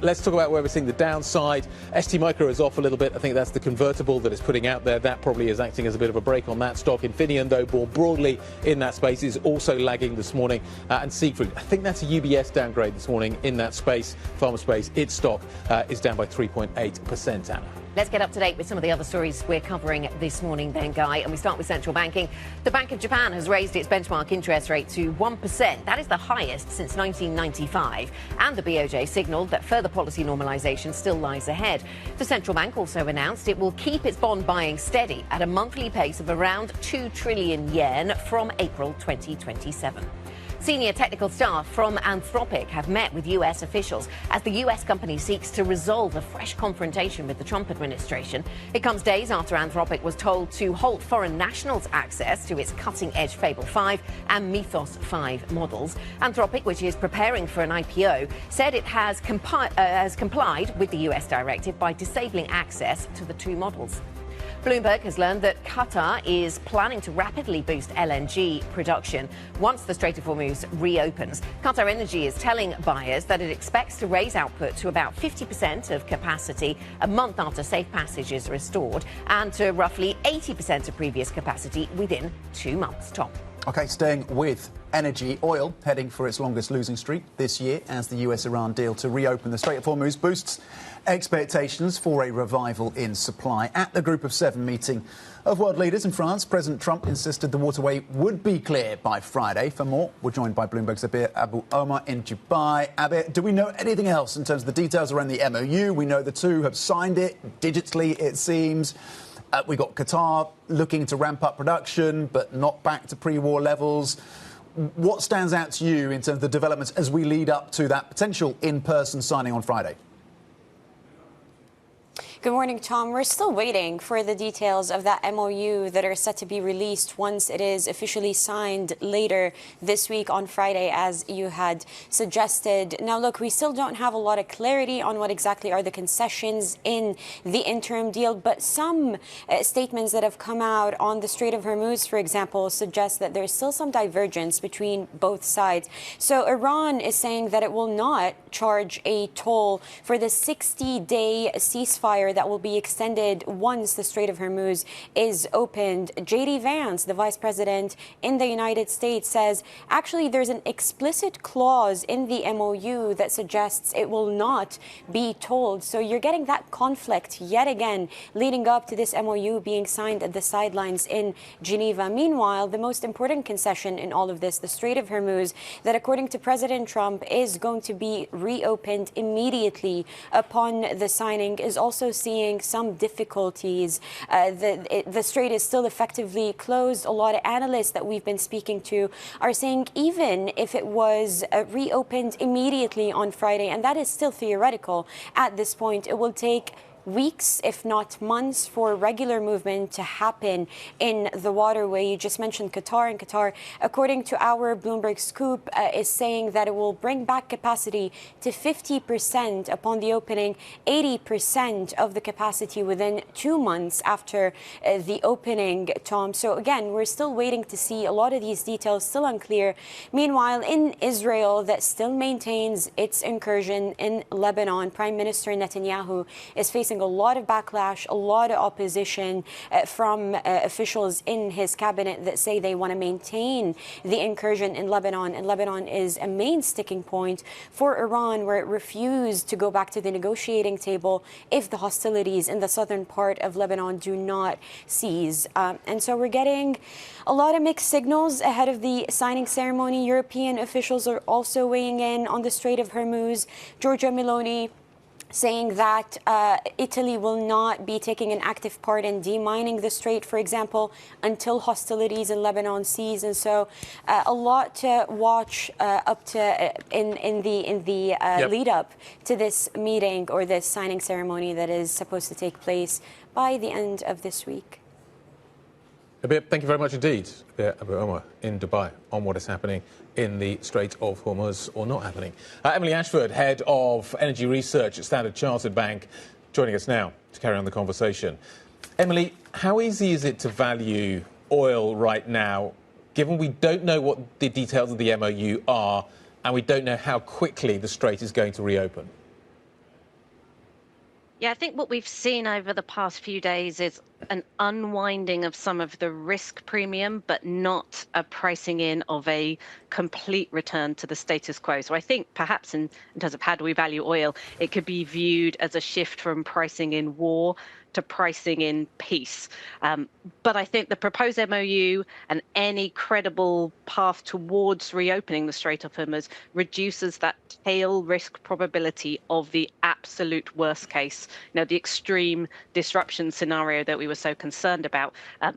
Let's talk about where we're seeing the downside. ST Micro is off a little bit. I think that's the convertible that is putting out there. That probably is acting as a bit of a break on that stock. Infineon, though, more broadly in that space, is also lagging this morning. And Siegfried, I think that's a UBS downgrade this morning in that space, pharma space. Its stock is down by 3.8%, Anna. Let's get up to date with some of the other stories we're covering this morning then, Guy. And we start with central banking. The Bank of Japan has raised its benchmark interest rate to 1%. That is the highest since 1995. And the BOJ signalled that further policy normalisation still lies ahead. The central bank also announced it will keep its bond buying steady at a monthly pace of around 2 trillion yen from April 2027. Senior technical staff from Anthropic have met with US officials as the US company seeks to resolve a fresh confrontation with the Trump administration. It comes days after Anthropic was told to halt foreign nationals' access to its cutting-edge Fable 5 and Mythos 5 models. Anthropic, which is preparing for an IPO, said it has complied with the US directive by disabling access to the two models. Bloomberg has learned that Qatar is planning to rapidly boost LNG production once the Strait of Hormuz reopens. Qatar Energy is telling buyers that it expects to raise output to about 50% of capacity a month after safe passage is restored and to roughly 80% of previous capacity within 2 months. Tom. OK, staying with energy, oil heading for its longest losing streak this year as the US-Iran deal to reopen the Strait of Hormuz boosts expectations for a revival in supply. At the Group of Seven meeting of world leaders in France, President Trump insisted the waterway would be clear by Friday. For more, we're joined by Bloomberg's Abir Abu Omar in Dubai. Abir, do we know anything else in terms of the details around the MOU? We know the two have signed it digitally, it seems. We've got Qatar looking to ramp up production, but not back to pre-war levels. What stands out to you in terms of the developments as we lead up to that potential in-person signing on Friday? Good morning, Tom. We're still waiting for the details of that MOU that are set to be released once it is officially signed later this week on Friday, as you had suggested. Now, look, we still don't have a lot of clarity on what exactly are the concessions in the interim deal, but some statements that have come out on the Strait of Hormuz, for example, suggest that there's still some divergence between both sides. So Iran is saying that it will not charge a toll for the 60-day ceasefire that will be extended once the Strait of Hormuz is opened. J.D. Vance, the vice president in the United States, says actually there's an explicit clause in the MOU that suggests it will not be tolled. So you're getting that conflict yet again leading up to this MOU being signed at the sidelines in Geneva. Meanwhile, the most important concession in all of this, the Strait of Hormuz, that according to President Trump is going to be reopened immediately upon the signing, is also seeing some difficulties. The strait is still effectively closed. A lot of analysts that we've been speaking to are saying even if it was reopened immediately on Friday, and that is still theoretical at this point, it will take weeks, if not months, for regular movement to happen in the waterway. You just mentioned Qatar, and Qatar, according to our Bloomberg scoop, is saying that it will bring back capacity to 50% upon the opening, 80% of the capacity within 2 months after the opening, Tom. So again, we're still waiting to see a lot of these details, still unclear. Meanwhile, in Israel, that still maintains its incursion in Lebanon, Prime Minister Netanyahu is facing facing a lot of backlash, a lot of opposition from officials in his cabinet that say they want to maintain the incursion in Lebanon. And Lebanon is a main sticking point for Iran, where it refused to go back to the negotiating table if the hostilities in the southern part of Lebanon do not cease. And so we're getting a lot of mixed signals ahead of the signing ceremony. European officials are also weighing in on the Strait of Hormuz. Giorgia Meloni saying that Italy will not be taking an active part in demining the strait, for example, until hostilities in Lebanon cease. And so a lot to watch up to in the lead up to this meeting or this signing ceremony that is supposed to take place by the end of this week. Thank you very much indeed, Abu Omar, in Dubai, on what is happening in the Strait of Hormuz, or not happening. Emily Ashford, Head of Energy Research at Standard Chartered Bank, joining us now to carry on the conversation. Emily, how easy is it to value oil right now, given we don't know what the details of the MOU are, and we don't know how quickly the Strait is going to reopen? Yeah, I think what we've seen over the past few days is an unwinding of some of the risk premium, but not a pricing in of a complete return to the status quo. So I think perhaps in terms of how do we value oil, it could be viewed as a shift from pricing in war to pricing in peace. But I think the proposed MOU and any credible path towards reopening the Strait of Hormuz reduces that tail risk probability of the absolute worst case, the extreme disruption scenario that we were so concerned about.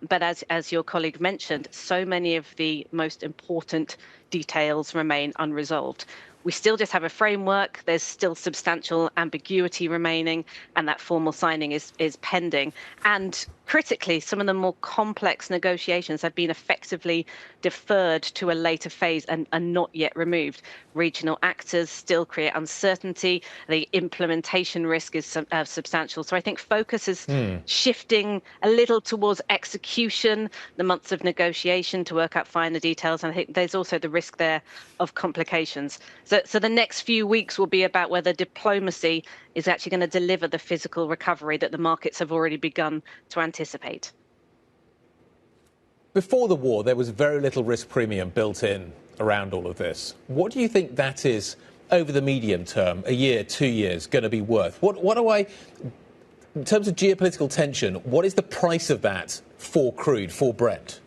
But as your colleague mentioned, so many of the most important details remain unresolved. We still just have a framework. There's still substantial ambiguity remaining, and that formal signing is pending. And critically, some of the more complex negotiations have been effectively deferred to a later phase and are not yet removed. Regional actors still create uncertainty. The implementation risk is substantial. So I think focus is shifting a little towards execution, the months of negotiation to work out finer details. And I think there's also the risk there of complications. So the next few weeks will be about whether diplomacy is actually going to deliver the physical recovery that the markets have already begun to anticipate. Before the war, there was very little risk premium built in around all of this. What do you think that is over the medium term, a year, 2 years, going to be worth? In terms of geopolitical tension, what is the price of that for crude, for Brent?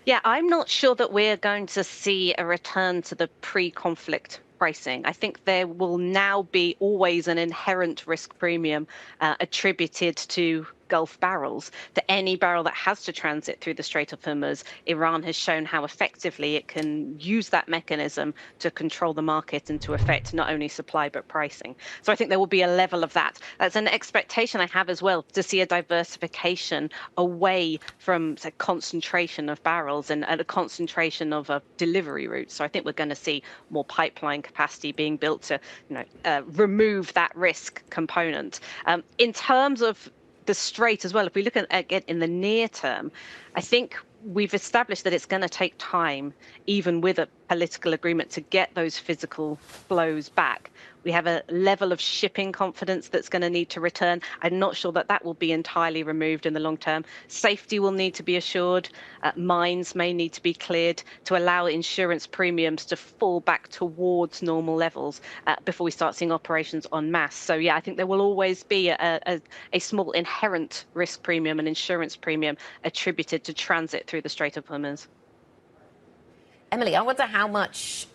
Yeah, I'm not sure that we're going to see a return to the pre-conflict pricing. I think there will now be always an inherent risk premium attributed to Gulf barrels. To any barrel that has to transit through the Strait of Hormuz, Iran has shown how effectively it can use that mechanism to control the market and to affect not only supply but pricing. So I think there will be a level of that. That's an expectation I have as well, to see a diversification away from the concentration of barrels and a concentration of a delivery route. So I think we're going to see more pipeline capacity being built to remove that risk component. In terms of the Strait as well, if we look at it in the near term, I think we've established that it's going to take time, even with a political agreement, to get those physical flows back. We have a level of shipping confidence that's going to need to return. I'm not sure that that will be entirely removed in the long term. Safety will need to be assured. Mines may need to be cleared to allow insurance premiums to fall back towards normal levels before we start seeing operations en masse. So, yeah, I think there will always be a small inherent risk premium and insurance premium attributed to transit through the Strait of Hormuz. Emily, I wonder how much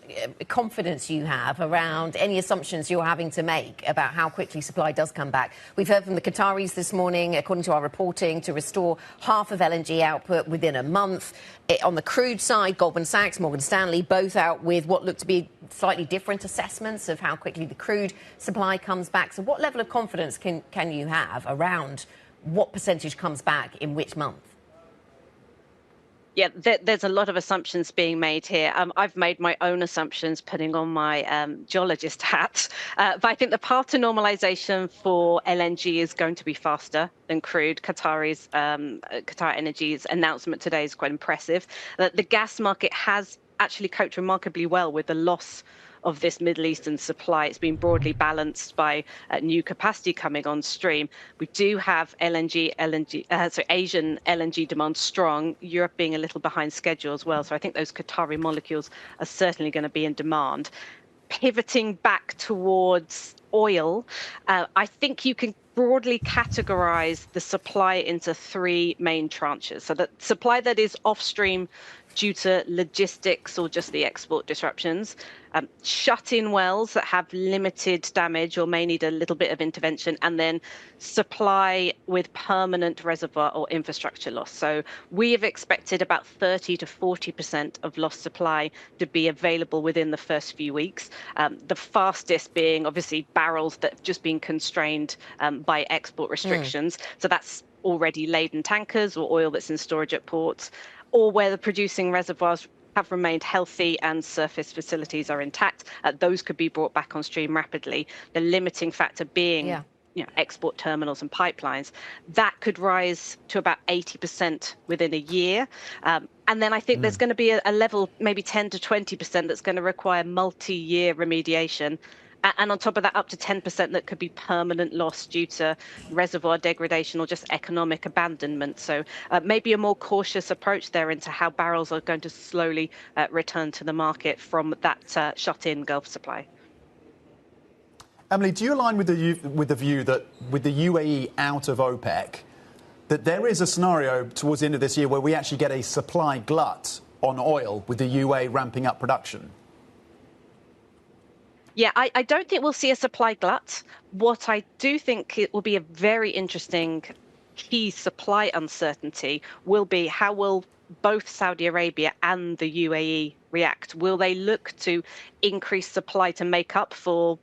confidence you have around any assumptions you're having to make about how quickly supply does come back. We've heard from the Qataris this morning, according to our reporting, to restore half of LNG output within a month. On the crude side, Goldman Sachs, Morgan Stanley, both out with what look to be slightly different assessments of how quickly the crude supply comes back. So what level of confidence can you have around what percentage comes back in which month? Yeah, there's a lot of assumptions being made here. I've made my own assumptions, putting on my geologist hat. But I think the path to normalization for LNG is going to be faster than crude. Qatar Energy's announcement today is quite impressive. The gas market has actually coped remarkably well with the loss of this Middle Eastern supply. It's been broadly balanced by new capacity coming on stream. We do have Asian LNG demand strong, Europe being a little behind schedule as well. So I think those Qatari molecules are certainly going to be in demand. Pivoting back towards oil, I think you can broadly categorize the supply into three main tranches. So the supply that is off stream due to logistics or just the export disruptions, shut-in wells that have limited damage or may need a little bit of intervention, and then supply with permanent reservoir or infrastructure loss. So we have expected about 30 to 40% of lost supply to be available within the first few weeks. The fastest being obviously barrels that have just been constrained by export restrictions. So that's already laden tankers or oil that's in storage at ports, or where the producing reservoirs have remained healthy and surface facilities are intact. Those could be brought back on stream rapidly. The limiting factor being export terminals and pipelines. That could rise to about 80% within a year. And then I think there's going to be a level, maybe 10 to 20%, that's going to require multi-year remediation. And on top of that, up to 10% that could be permanent loss due to reservoir degradation or just economic abandonment. So maybe a more cautious approach there into how barrels are going to slowly return to the market from that shut-in Gulf supply. Emily, do you align with the view that with the UAE out of OPEC, that there is a scenario towards the end of this year where we actually get a supply glut on oil with the UAE ramping up production? Yeah, I don't think we'll see a supply glut. What I do think it will be a very interesting key supply uncertainty will be how will both Saudi Arabia and the UAE react. Will they look to increase supply to make up for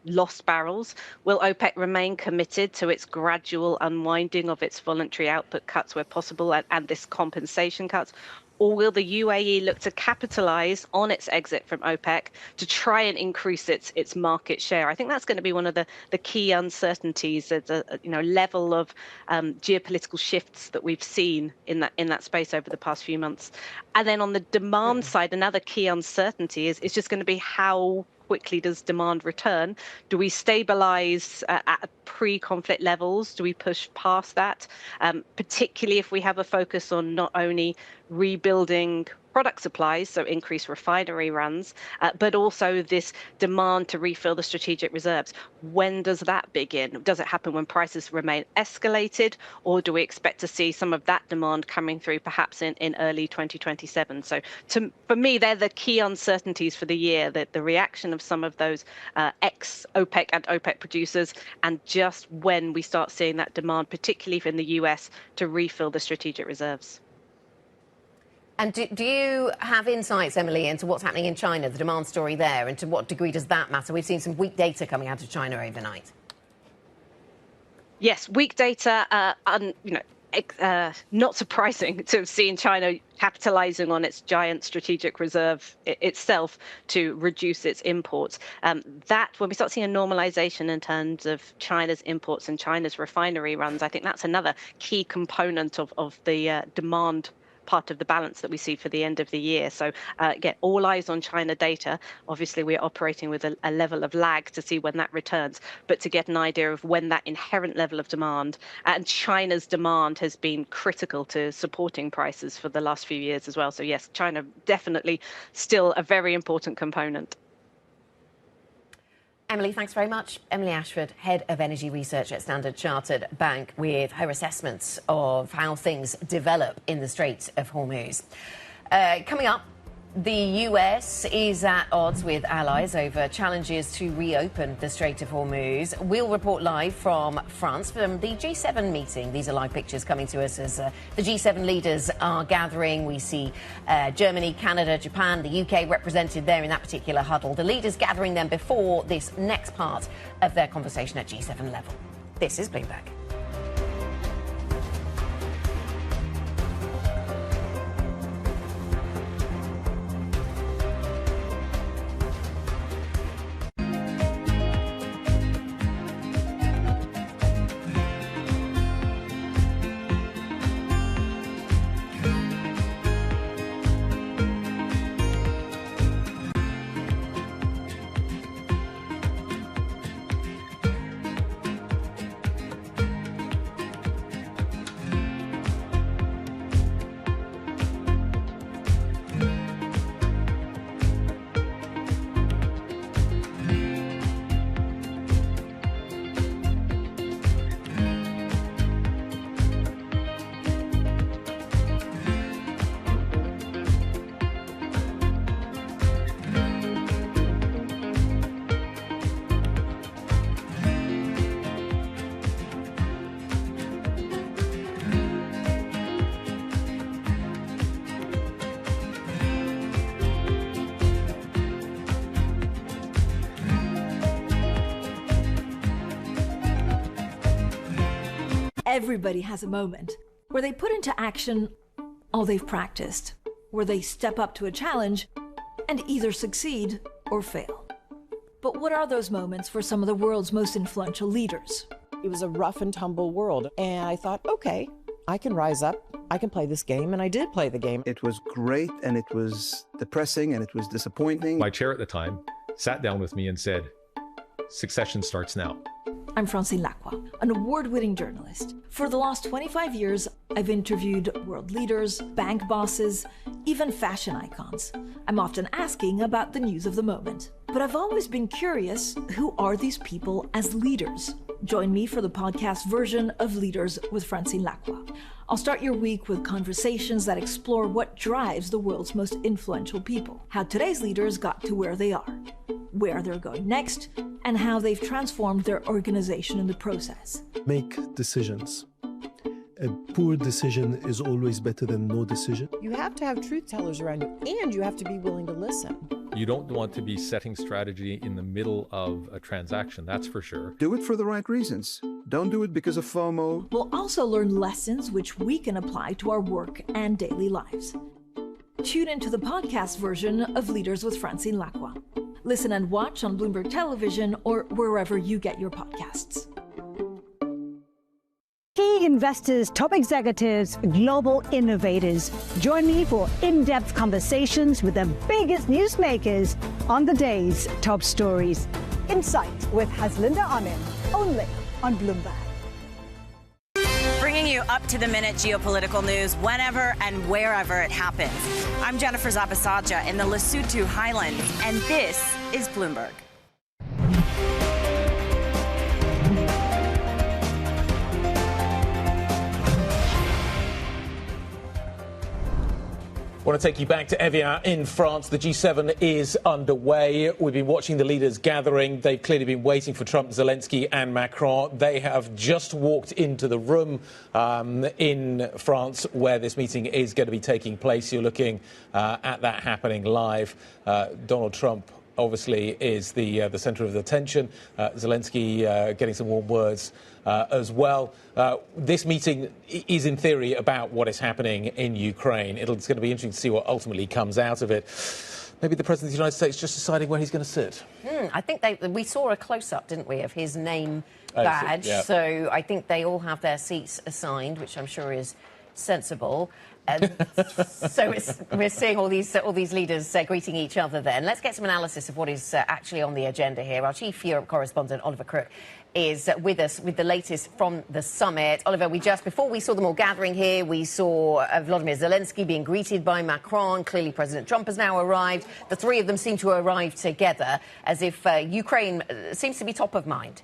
lost barrels? Will OPEC remain committed to its gradual unwinding of its voluntary output cuts where possible and this compensation cuts? Or will the UAE look to capitalize on its exit from OPEC to try and increase its market share? I think that's going to be one of the key uncertainties. There's a level of geopolitical shifts that we've seen in that space over the past few months. And then on the demand side, another key uncertainty is just going to be how quickly does demand return? Do we stabilize at pre-conflict levels? Do we push past that? Particularly if we have a focus on not only rebuilding product supplies, so increased refinery runs, but also this demand to refill the strategic reserves. When does that begin? Does it happen when prices remain escalated, or do we expect to see some of that demand coming through perhaps in early 2027? So for me, they're the key uncertainties for the year, that the reaction of some of those ex-OPEC and OPEC producers, and just when we start seeing that demand, particularly in the US, to refill the strategic reserves. And do you have insights, Emily, into what's happening in China, the demand story there, and to what degree does that matter? We've seen some weak data coming out of China overnight. Yes, weak data, not surprising to have seen China capitalizing on its giant strategic reserve itself to reduce its imports. That, when we start seeing a normalization in terms of China's imports and China's refinery runs, I think that's another key component of the demand part of the balance that we see for the end of the year. So again, all eyes on China data. Obviously, we're operating with a level of lag to see when that returns, but to get an idea of when that inherent level of demand, and China's demand has been critical to supporting prices for the last few years as well. So yes, China definitely still a very important component. Emily, thanks very much. Emily Ashford, Head of Energy Research at Standard Chartered Bank, with her assessments of how things develop in the Strait of Hormuz. Coming up, the US is at odds with allies over challenges to reopen the Strait of Hormuz. We'll report live from France from the G7 meeting. These are live pictures coming to us as the G7 leaders are gathering. We see Germany, Canada, Japan, the UK represented there in that particular huddle. The leaders gathering them before this next part of their conversation at G7 level. This is Bloomberg. Everybody has a moment where they put into action all they've practiced, where they step up to a challenge and either succeed or fail. But what are those moments for some of the world's most influential leaders? It was a rough and tumble world, and I thought, okay, I can rise up, I can play this game, and I did play the game. It was great, and it was depressing, and it was disappointing. My chair at the time sat down with me and said, "Succession starts now." I'm Francine Lacqua, an award-winning journalist. For the last 25 years, I've interviewed world leaders, bank bosses, even fashion icons. I'm often asking about the news of the moment. But I've always been curious, who are these people as leaders? Join me for the podcast version of Leaders with Francine Lacqua. I'll start your week with conversations that explore what drives the world's most influential people, how today's leaders got to where they are, where they're going next, and how they've transformed their organization in the process. Make decisions. A poor decision is always better than no decision. You have to have truth tellers around you, and you have to be willing to listen. You don't want to be setting strategy in the middle of a transaction, that's for sure. Do it for the right reasons. Don't do it because of FOMO. We'll also learn lessons which we can apply to our work and daily lives. Tune into the podcast version of Leaders with Francine Lacqua. Listen and watch on Bloomberg Television or wherever you get your podcasts. Key investors, top executives, global innovators. Join me for in-depth conversations with the biggest newsmakers on the day's top stories. Insight with Haslinda Amin, only on Bloomberg. Bringing you up-to-the-minute geopolitical news whenever and wherever it happens. I'm Jennifer Zabasaja in the Lesotho Highlands, and this is Bloomberg. I want to take you back to Evian in France. The G7 is underway. We've been watching the leaders gathering. They've clearly been waiting for Trump, Zelensky and Macron. They have just walked into the room in France where this meeting is going to be taking place. You're looking at that happening live. Donald Trump obviously is the center of the attention. Zelensky getting some warm words as well. This meeting is, in theory, about what is happening in Ukraine. It's going to be interesting to see what ultimately comes out of it. Maybe the President of the United States just deciding where he's going to sit. I think we saw a close-up, didn't we, of his name badge. Yeah. So I think they all have their seats assigned, which I'm sure is sensible. So we're seeing all these leaders greeting each other then. Let's get some analysis of what is actually on the agenda here. Our chief Europe correspondent, Oliver Crook, is with us with the latest from the summit. Oliver, before we saw them all gathering here, we saw Volodymyr Zelensky being greeted by Macron. Clearly, President Trump has now arrived. The three of them seem to arrive together as if Ukraine seems to be top of mind.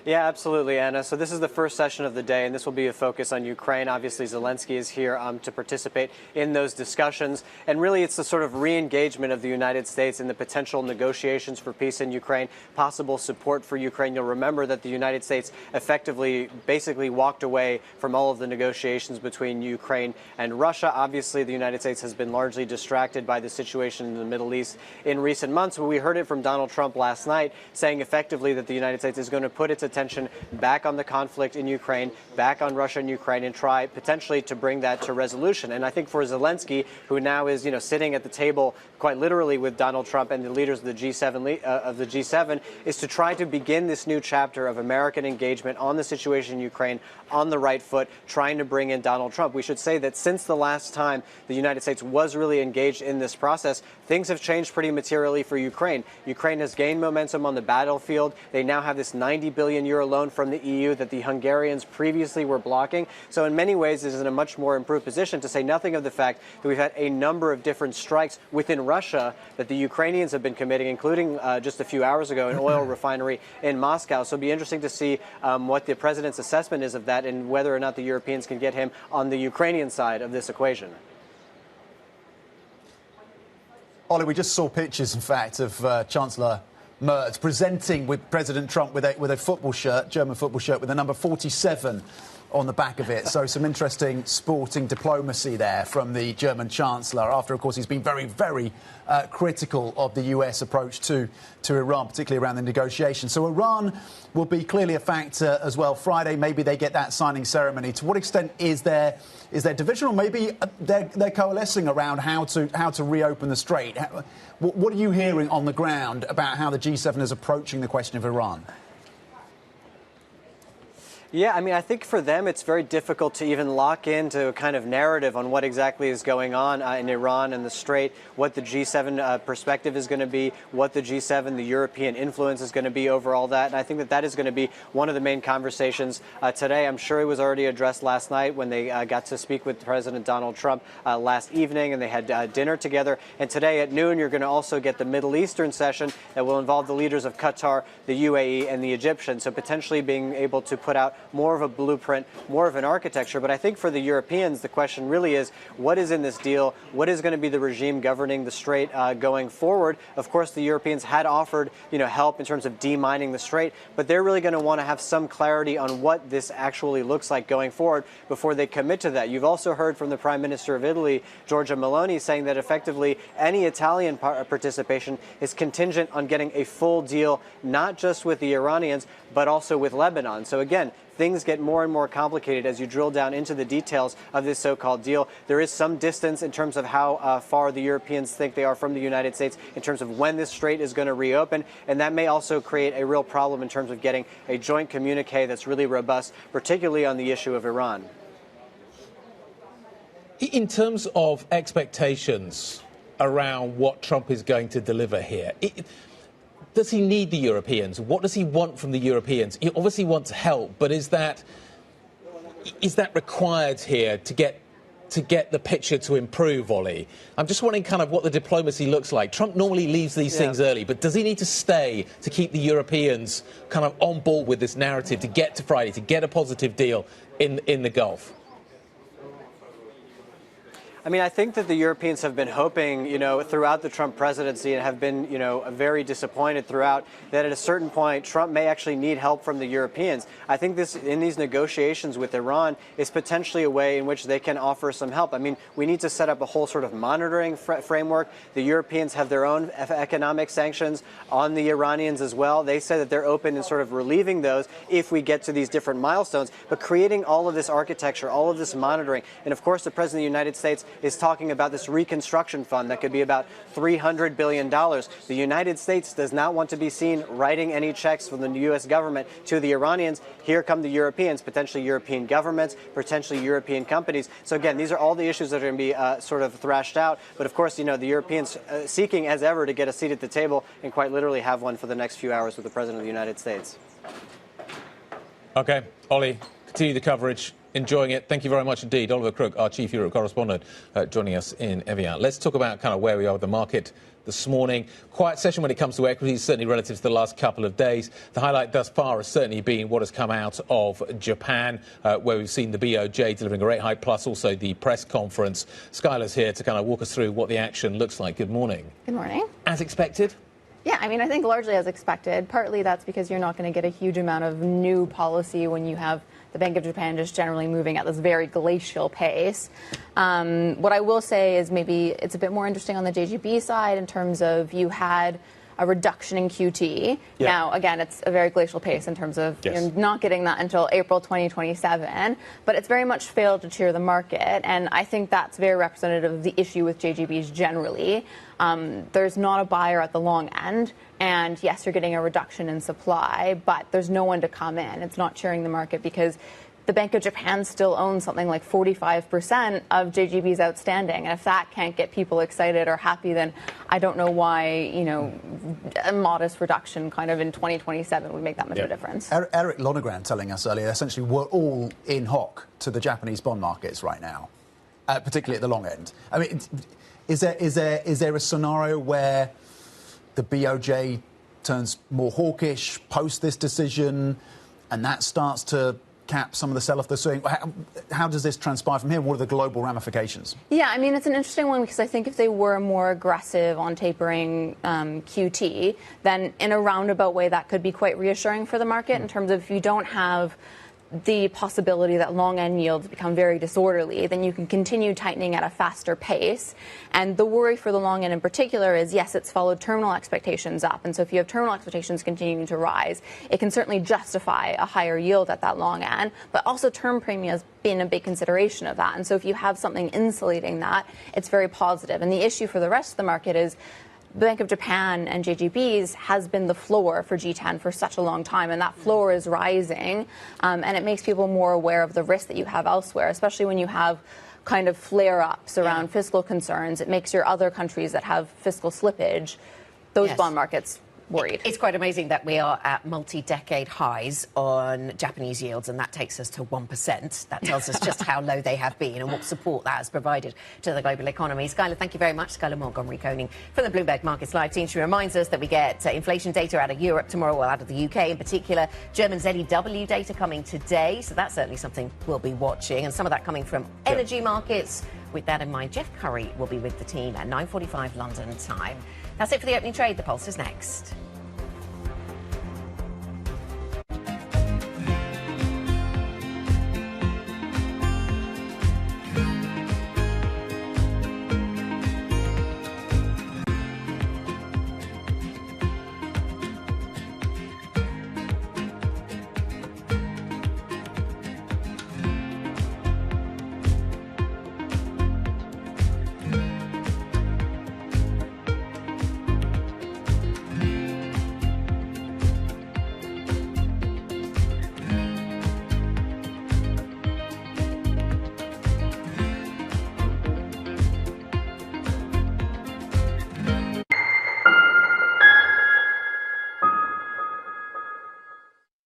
Yeah, absolutely, Anna. So this is the first session of the day, and this will be a focus on Ukraine. Obviously, Zelensky is here to participate in those discussions. And really, it's the sort of re-engagement of the United States in the potential negotiations for peace in Ukraine, possible support for Ukraine. You'll remember that the United States effectively, basically walked away from all of the negotiations between Ukraine and Russia. Obviously, the United States has been largely distracted by the situation in the Middle East in recent months. We heard it from Donald Trump last night, saying effectively that the United States is going to put its attention back on the conflict in Ukraine, back on Russia and Ukraine, and try potentially to bring that to resolution. And I think for Zelensky, who now is, sitting at the table quite literally with Donald Trump and the leaders of the G7, is to try to begin this new chapter of American engagement on the situation in Ukraine on the right foot, trying to bring in Donald Trump. We should say that since the last time the United States was really engaged in this process, things have changed pretty materially for Ukraine. Ukraine has gained momentum on the battlefield. They now have this 90 billion euro loan from the EU that the Hungarians previously were blocking. So in many ways, this is in a much more improved position, to say nothing of the fact that we've had a number of different strikes within Russia that the Ukrainians have been committing, including just a few hours ago an oil refinery in Moscow. So it'll be interesting to see what the president's assessment is of that and whether or not the Europeans can get him on the Ukrainian side of this equation. Ollie, we just saw pictures, in fact, of Chancellor Merz presenting with President Trump with a football shirt, German football shirt, with the number 47 on the back of it. So some interesting sporting diplomacy there from the German Chancellor after, of course, he's been very, very critical of the US approach to Iran, particularly around the negotiations. So Iran will be clearly a factor as well. Friday, maybe they get that signing ceremony. To what extent is there division, or maybe they're coalescing around how to reopen the strait? What are you hearing on the ground about how the G7 is approaching the question of Iran? Yeah, I mean, I think for them it's very difficult to even lock into a kind of narrative on what exactly is going on in Iran and the Strait, what the G7 perspective is going to be, what the G7, the European influence is going to be over all that. And I think that is going to be one of the main conversations today. I'm sure it was already addressed last night when they got to speak with President Donald Trump last evening, and they had dinner together. And today at noon, you're going to also get the Middle Eastern session that will involve the leaders of Qatar, the UAE, and the Egyptians. So potentially being able to put out more of a blueprint, more of an architecture. But I think for the Europeans, the question really is, what is in this deal? What is going to be the regime governing the Strait going forward? Of course, the Europeans had offered, help in terms of demining the Strait, but they're really going to want to have some clarity on what this actually looks like going forward before they commit to that. You've also heard from the Prime Minister of Italy, Giorgia Meloni, saying that effectively any Italian participation is contingent on getting a full deal, not just with the Iranians, but also with Lebanon. So again, things get more and more complicated as you drill down into the details of this so-called deal. There is some distance in terms of how far the Europeans think they are from the United States in terms of when this strait is going to reopen, and that may also create a real problem in terms of getting a joint communique that's really robust, particularly on the issue of Iran. In terms of expectations around what Trump is going to deliver here, does he need the Europeans? What does he want from the Europeans? He obviously wants help, but is that required here to get the picture to improve, Ollie? I'm just wondering kind of what the diplomacy looks like. Trump normally leaves these things early, but does he need to stay to keep the Europeans kind of on board with this narrative to get to Friday, to get a positive deal in the Gulf? I mean, I think that the Europeans have been hoping, throughout the Trump presidency, and have been, very disappointed throughout, that at a certain point Trump may actually need help from the Europeans. I think in these negotiations with Iran is potentially a way in which they can offer some help. I mean, we need to set up a whole sort of monitoring framework. The Europeans have their own economic sanctions on the Iranians as well. They said that they're open in sort of relieving those if we get to these different milestones. But creating all of this architecture, all of this monitoring, and of course the President of the United States is talking about this reconstruction fund that could be about $300 billion. The United States does not want to be seen writing any checks from the U.S. government to the Iranians. Here come the Europeans, potentially European governments, potentially European companies. So again, these are all the issues that are going to be sort of thrashed out. But of course, the Europeans seeking as ever to get a seat at the table and quite literally have one for the next few hours with the President of the United States. Okay, Ollie, continue the coverage. Enjoying it. Thank you very much indeed. Oliver Crook, our chief Europe correspondent, joining us in Evian. Let's talk about kind of where we are with the market this morning. Quiet session when it comes to equities, certainly relative to the last couple of days. The highlight thus far has certainly been what has come out of Japan, where we've seen the BOJ delivering a rate hike, plus also the press conference. Skylar's here to kind of walk us through what the action looks like. Good morning. Good morning. As expected? Yeah, I mean, I think largely as expected. Partly that's because you're not going to get a huge amount of new policy when you have the Bank of Japan just generally moving at this very glacial pace. What I will say is maybe it's a bit more interesting on the JGB side in terms of you had a reduction in QT. Yeah. Now, again, it's a very glacial pace in terms of you're not getting that until April 2027, but it's very much failed to cheer the market, and I think that's very representative of the issue with JGBs generally. There's not a buyer at the long end, and yes, you're getting a reduction in supply, but there's no one to come in. It's not cheering the market because the Bank of Japan still owns something like 45% of JGB's outstanding. And if that can't get people excited or happy, then I don't know why, a modest reduction kind of in 2027 would make that much of a difference. Eric Lonergan telling us earlier, essentially, we're all in hock to the Japanese bond markets right now, particularly at the long end. I mean, is there a scenario where the BOJ turns more hawkish post this decision and that starts to cap some of the sell-off they're seeing? How does this transpire from here? What are the global ramifications? Yeah, I mean, it's an interesting one because I think if they were more aggressive on tapering QT, then in a roundabout way that could be quite reassuring for the market in terms of if you don't have the possibility that long end yields become very disorderly, then you can continue tightening at a faster pace. And the worry for the long end in particular is, yes, it's followed terminal expectations up. And so if you have terminal expectations continuing to rise, it can certainly justify a higher yield at that long end. But also term premium has been a big consideration of that. And so if you have something insulating that, it's very positive. And the issue for the rest of the market is the Bank of Japan and JGBs has been the floor for G10 for such a long time, and that floor is rising, and it makes people more aware of the risk that you have elsewhere, especially when you have kind of flare-ups around fiscal concerns. It makes your other countries that have fiscal slippage, those bond markets, worried. It's quite amazing that we are at multi-decade highs on Japanese yields, and that takes us to 1%. That tells us just how low they have been and what support that has provided to the global economy. Skylar, thank you very much. Skylar Montgomery-Koning from the Bloomberg Markets Live team. She reminds us that we get inflation data out of Europe tomorrow, well, out of the UK in particular. German ZEW data coming today, so that's certainly something we'll be watching, and some of that coming from energy markets. With that in mind, Jeff Curry will be with the team at 9:45 London time. That's it for the opening trade. The Pulse is next.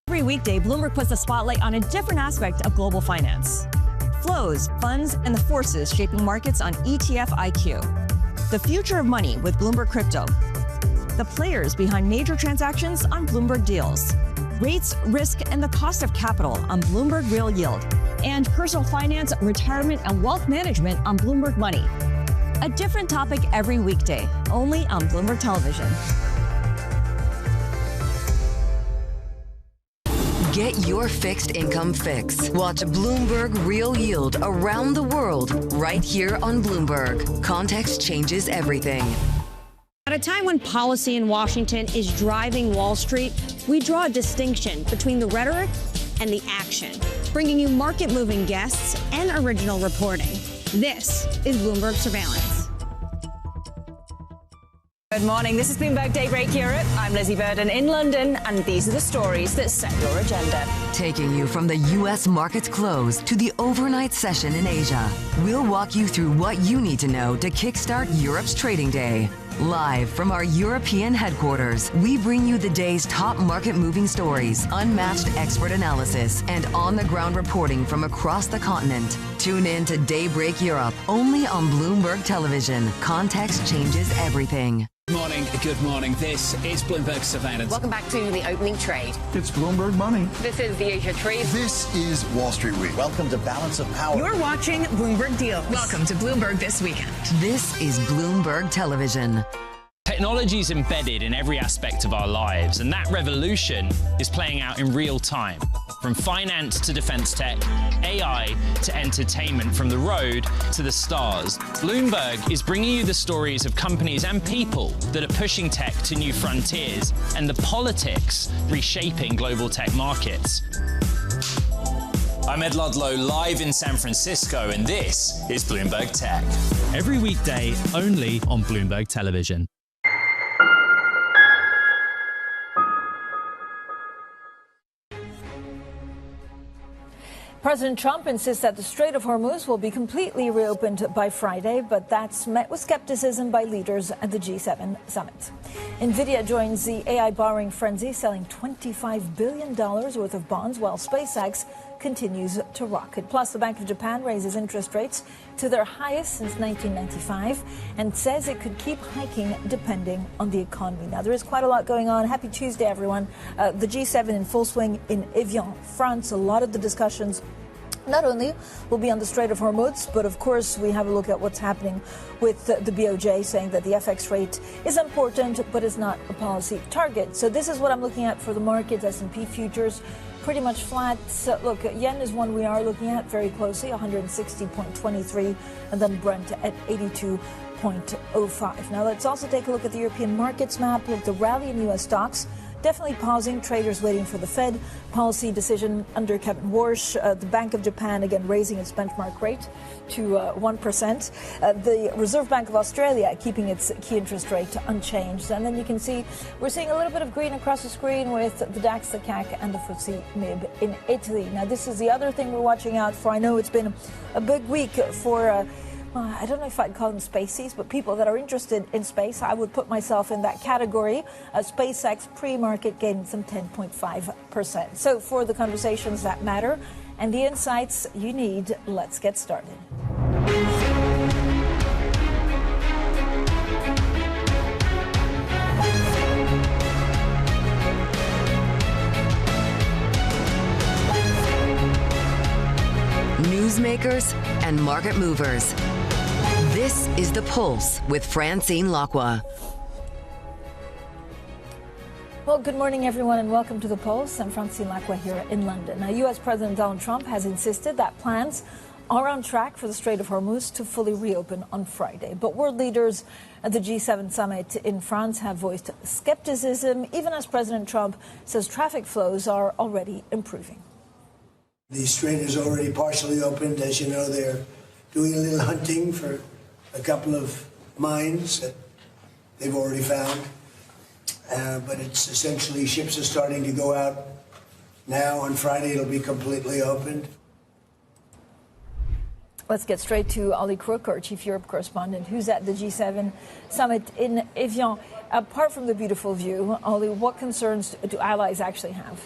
Every weekday, Bloomberg puts the spotlight on a different aspect of global finance. Flows, funds, and the forces shaping markets on ETF IQ. The future of money with Bloomberg Crypto. The players behind major transactions on Bloomberg Deals. Rates, risk, and the cost of capital on Bloomberg Real Yield. And personal finance, retirement, and wealth management on Bloomberg Money. A different topic every weekday, only on Bloomberg Television. Get your fixed income fix. Watch Bloomberg Real Yield around the world right here on Bloomberg. Context changes everything. At a time when policy in Washington is driving Wall Street, we draw a distinction between the rhetoric and the action, bringing you market-moving guests and original reporting. This is Bloomberg Surveillance. Good morning. This is Bloomberg Daybreak Europe. I'm Lizzie Burden in London, and these are the stories that set your agenda. Taking you from the U.S. market's close to the overnight session in Asia, we'll walk you through what you need to know to kickstart Europe's trading day. Live from our European headquarters, we bring you the day's top market-moving stories, unmatched expert analysis, and on-the-ground reporting from across the continent. Tune in to Daybreak Europe, only on Bloomberg Television. Context changes everything. Good morning. This is Bloomberg Surveillance. Welcome back to the opening trade. It's Bloomberg Money. This is the Asia Trade. This is Wall Street Week. Welcome to Balance of Power. You're watching Bloomberg Deals. Welcome to Bloomberg This Weekend. This is Bloomberg Television. Technology is embedded in every aspect of our lives, and that revolution is playing out in real time. From finance to defense tech, AI to entertainment, from the road to the stars. Bloomberg is bringing you the stories of companies and people that are pushing tech to new frontiers, and the politics reshaping global tech markets. I'm Ed Ludlow, live in San Francisco, and this is Bloomberg Tech. Every weekday, only on Bloomberg Television. President Trump insists that the Strait of Hormuz will be completely reopened by Friday, but that's met with skepticism by leaders at the G7 summit. NVIDIA joins the AI borrowing frenzy, selling $25 billion worth of bonds, while SpaceX continues to rocket. Plus, the Bank of Japan raises interest rates to their highest since 1995 and says it could keep hiking depending on the economy. Now, there is quite a lot going on. Happy Tuesday, everyone. The G7 in full swing in Evian, France. A lot of the discussions not only will be on the Strait of Hormuz, but of course we have a look at what's happening with the BOJ, saying that the FX rate is important, but is not a policy target. So this is what I'm looking at for the markets. S&P futures pretty much flat. So look, yen is one we are looking at very closely, 160.23, and then Brent at 82.05. Now let's also take a look at the European markets map. Look, the rally in U.S. stocks definitely pausing. Traders waiting for the Fed policy decision under Kevin Warsh. The Bank of Japan again raising its benchmark rate to 1%. The Reserve Bank of Australia keeping its key interest rate unchanged. And then you can see we're seeing a little bit of green across the screen with the DAX, the CAC, and the FTSE MIB in Italy. Now this is the other thing we're watching out for. I know it's been a big week for I don't know if I'd call them spaceys, but people that are interested in space. I would put myself in that category. SpaceX pre-market gaining some 10.5%. So for the conversations that matter and the insights you need, let's get started. Newsmakers and market movers. This is The Pulse with Francine Lacqua. Well, good morning, everyone, and welcome to The Pulse. I'm Francine Lacqua here in London. Now, U.S. President Donald Trump has insisted that plans are on track for the Strait of Hormuz to fully reopen on Friday. But world leaders at the G7 summit in France have voiced skepticism, even as President Trump says traffic flows are already improving. The strait is already partially opened. As you know, they're doing a little hunting for a couple of mines that they've already found. But it's essentially ships are starting to go out now. On Friday, it'll be completely opened. Let's get straight to Ollie Crook, our Chief Europe correspondent, who's at the G7 summit in Evian. Apart from the beautiful view, Ollie, what concerns do allies actually have?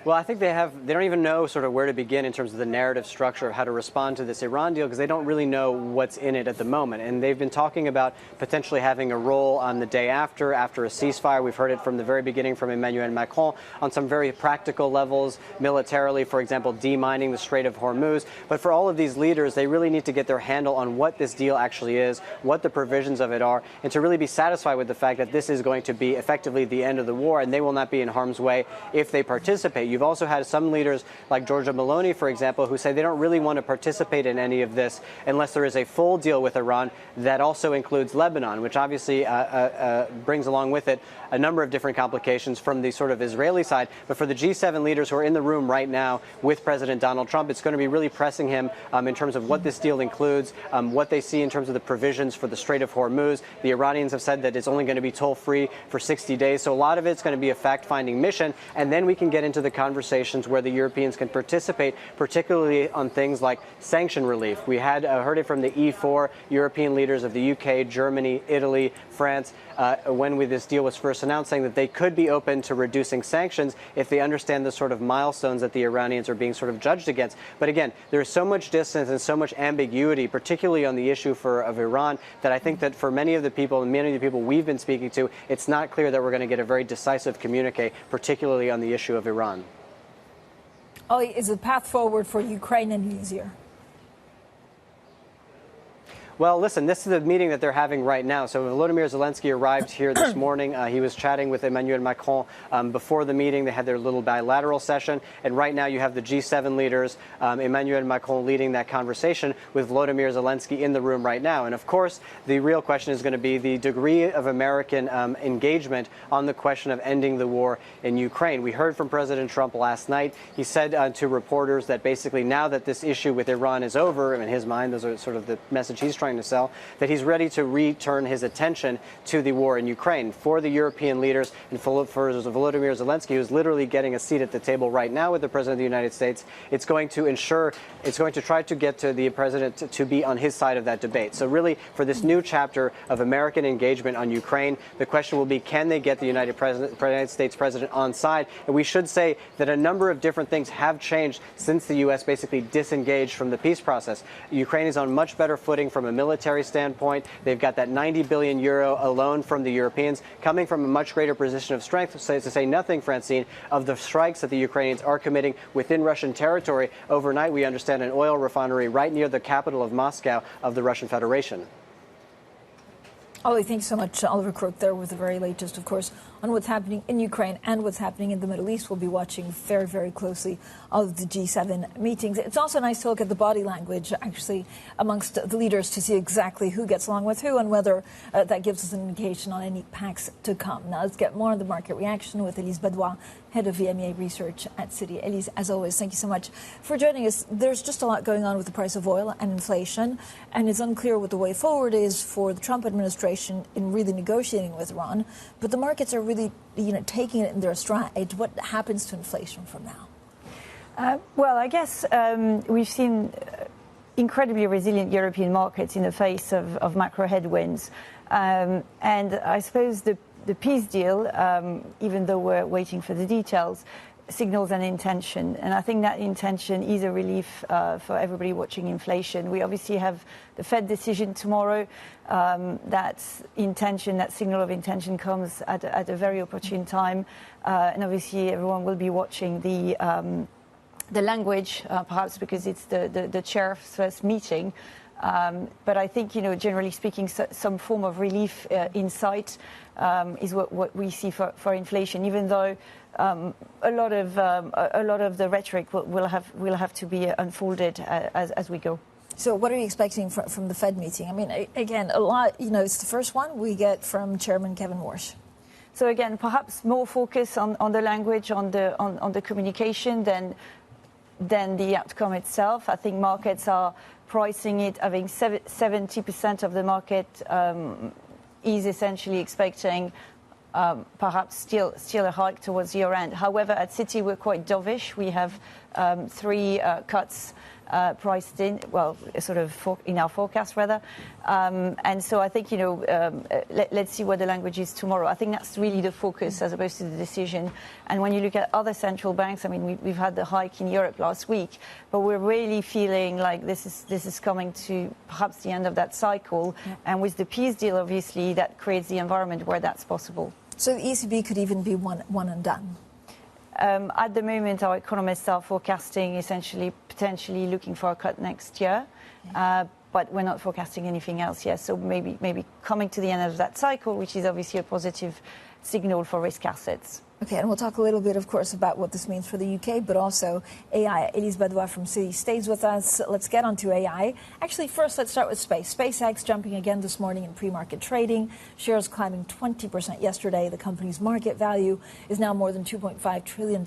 Well, I think they don't even know sort of where to begin in terms of the narrative structure of how to respond to this Iran deal, because they don't really know what's in it at the moment. And they've been talking about potentially having a role on the day after a ceasefire. We've heard it from the very beginning from Emmanuel Macron on some very practical levels, militarily, for example, demining the Strait of Hormuz. But for all of these leaders, they really need to get their handle on what this deal actually is, what the provisions of it are, and to really be satisfied with the fact that this is going to be effectively the end of the war, and they will not be in harm's way if they participate. You've also had some leaders like Giorgia Meloni, for example, who say they don't really want to participate in any of this unless there is a full deal with Iran that also includes Lebanon, which obviously brings along with it a number of different complications from the sort of Israeli side. But for the G7 leaders who are in the room right now with President Donald Trump, it's going to be really pressing him in terms of what this deal includes, what they see in terms of the provisions for the Strait of Hormuz. The Iranians have said that it's only going to be toll-free for 60 days. So a lot of it's going to be a fact-finding mission. And then we can get into the conversations where the Europeans can participate, particularly on things like sanction relief. We had heard it from the E4 European leaders of the UK, Germany, Italy, France, when this deal was first announced, saying that they could be open to reducing sanctions if they understand the sort of milestones that the Iranians are being sort of judged against. But again, there's so much distance and so much ambiguity, particularly on the issue of Iran, that I think that for many of the people we've been speaking to, it's not clear that we're going to get a very decisive communique, particularly on the issue of Iran. Ollie, is the path forward for Ukraine any easier? Well, listen, this is the meeting that they're having right now. So Volodymyr Zelensky arrived here this morning. He was chatting with Emmanuel Macron before the meeting. They had their little bilateral session. And right now you have the G7 leaders, Emmanuel Macron leading that conversation with Volodymyr Zelensky in the room right now. And of course, the real question is going to be the degree of American engagement on the question of ending the war in Ukraine. We heard from President Trump last night. He said to reporters that basically now that this issue with Iran is over, in his mind, those are sort of the message he's trying to sell, that he's ready to return his attention to the war in Ukraine. For the European leaders and for Volodymyr Zelensky, who's literally getting a seat at the table right now with the President of the United States, it's going to try to get to the President to be on his side of that debate. So really, for this new chapter of American engagement on Ukraine, the question will be, can they get the United States President on side? And we should say that a number of different things have changed since the U.S. basically disengaged from the peace process. Ukraine is on much better footing from a military standpoint. They've got that 90 billion euro loan from the Europeans, coming from a much greater position of strength, to say nothing, Francine, of the strikes that the Ukrainians are committing within Russian territory. Overnight, we understand an oil refinery right near the capital of Moscow of the Russian Federation. Ollie, thanks so much. Oliver Crook there with the very latest, of course, on what's happening in Ukraine and what's happening in the Middle East. We'll be watching very, very closely all of the G7 meetings. It's also nice to look at the body language, actually, amongst the leaders to see exactly who gets along with who and whether that gives us an indication on any pacts to come. Now, let's get more on the market reaction with Elise Badois, head of EMEA research at Citi. Elise, as always, thank you so much for joining us. There's just a lot going on with the price of oil and inflation, and it's unclear what the way forward is for the Trump administration in really negotiating with Iran. But the markets are really, taking it in their stride. What happens to inflation from now? Well, I guess we've seen incredibly resilient European markets in the face of macro headwinds. And I suppose the peace deal, even though we're waiting for the details, signals an intention. And I think that intention is a relief for everybody watching inflation. We obviously have the Fed decision tomorrow. That intention, that signal of intention comes at a very opportune time. And obviously everyone will be watching the language, perhaps because it's the chair's first meeting. But I think, generally speaking, some form of relief in sight is what we see for inflation, even though a lot of the rhetoric will have to be unfolded as we go. So what are you expecting from the Fed meeting? I mean, again, a lot, it's the first one we get from Chairman Kevin Warsh. So again, perhaps more focus on the language, on the communication than the outcome itself. I think markets are pricing it, having 70% of the market is essentially expecting perhaps still a hike towards year end. However, at Citi, we're quite dovish. We have 3 cuts priced in, in our forecast rather. And so I think, let's see what the language is tomorrow. I think that's really the focus as opposed to the decision. And when you look at other central banks, I mean, we've had the hike in Europe last week, but we're really feeling like this is coming to perhaps the end of that cycle. Yeah. And with the peace deal, obviously, that creates the environment where that's possible. So the ECB could even be one and done? At the moment, our economists are forecasting essentially potentially looking for a cut next year, but we're not forecasting anything else yet. So maybe coming to the end of that cycle, which is obviously a positive signal for risk assets. Okay, and we'll talk a little bit, of course, about what this means for the UK, but also AI. Elise Badois from Citi stays with us. Let's get on to AI. Actually, first, let's start with space. SpaceX jumping again this morning in pre-market trading. Shares climbing 20% yesterday. The company's market value is now more than $2.5 trillion,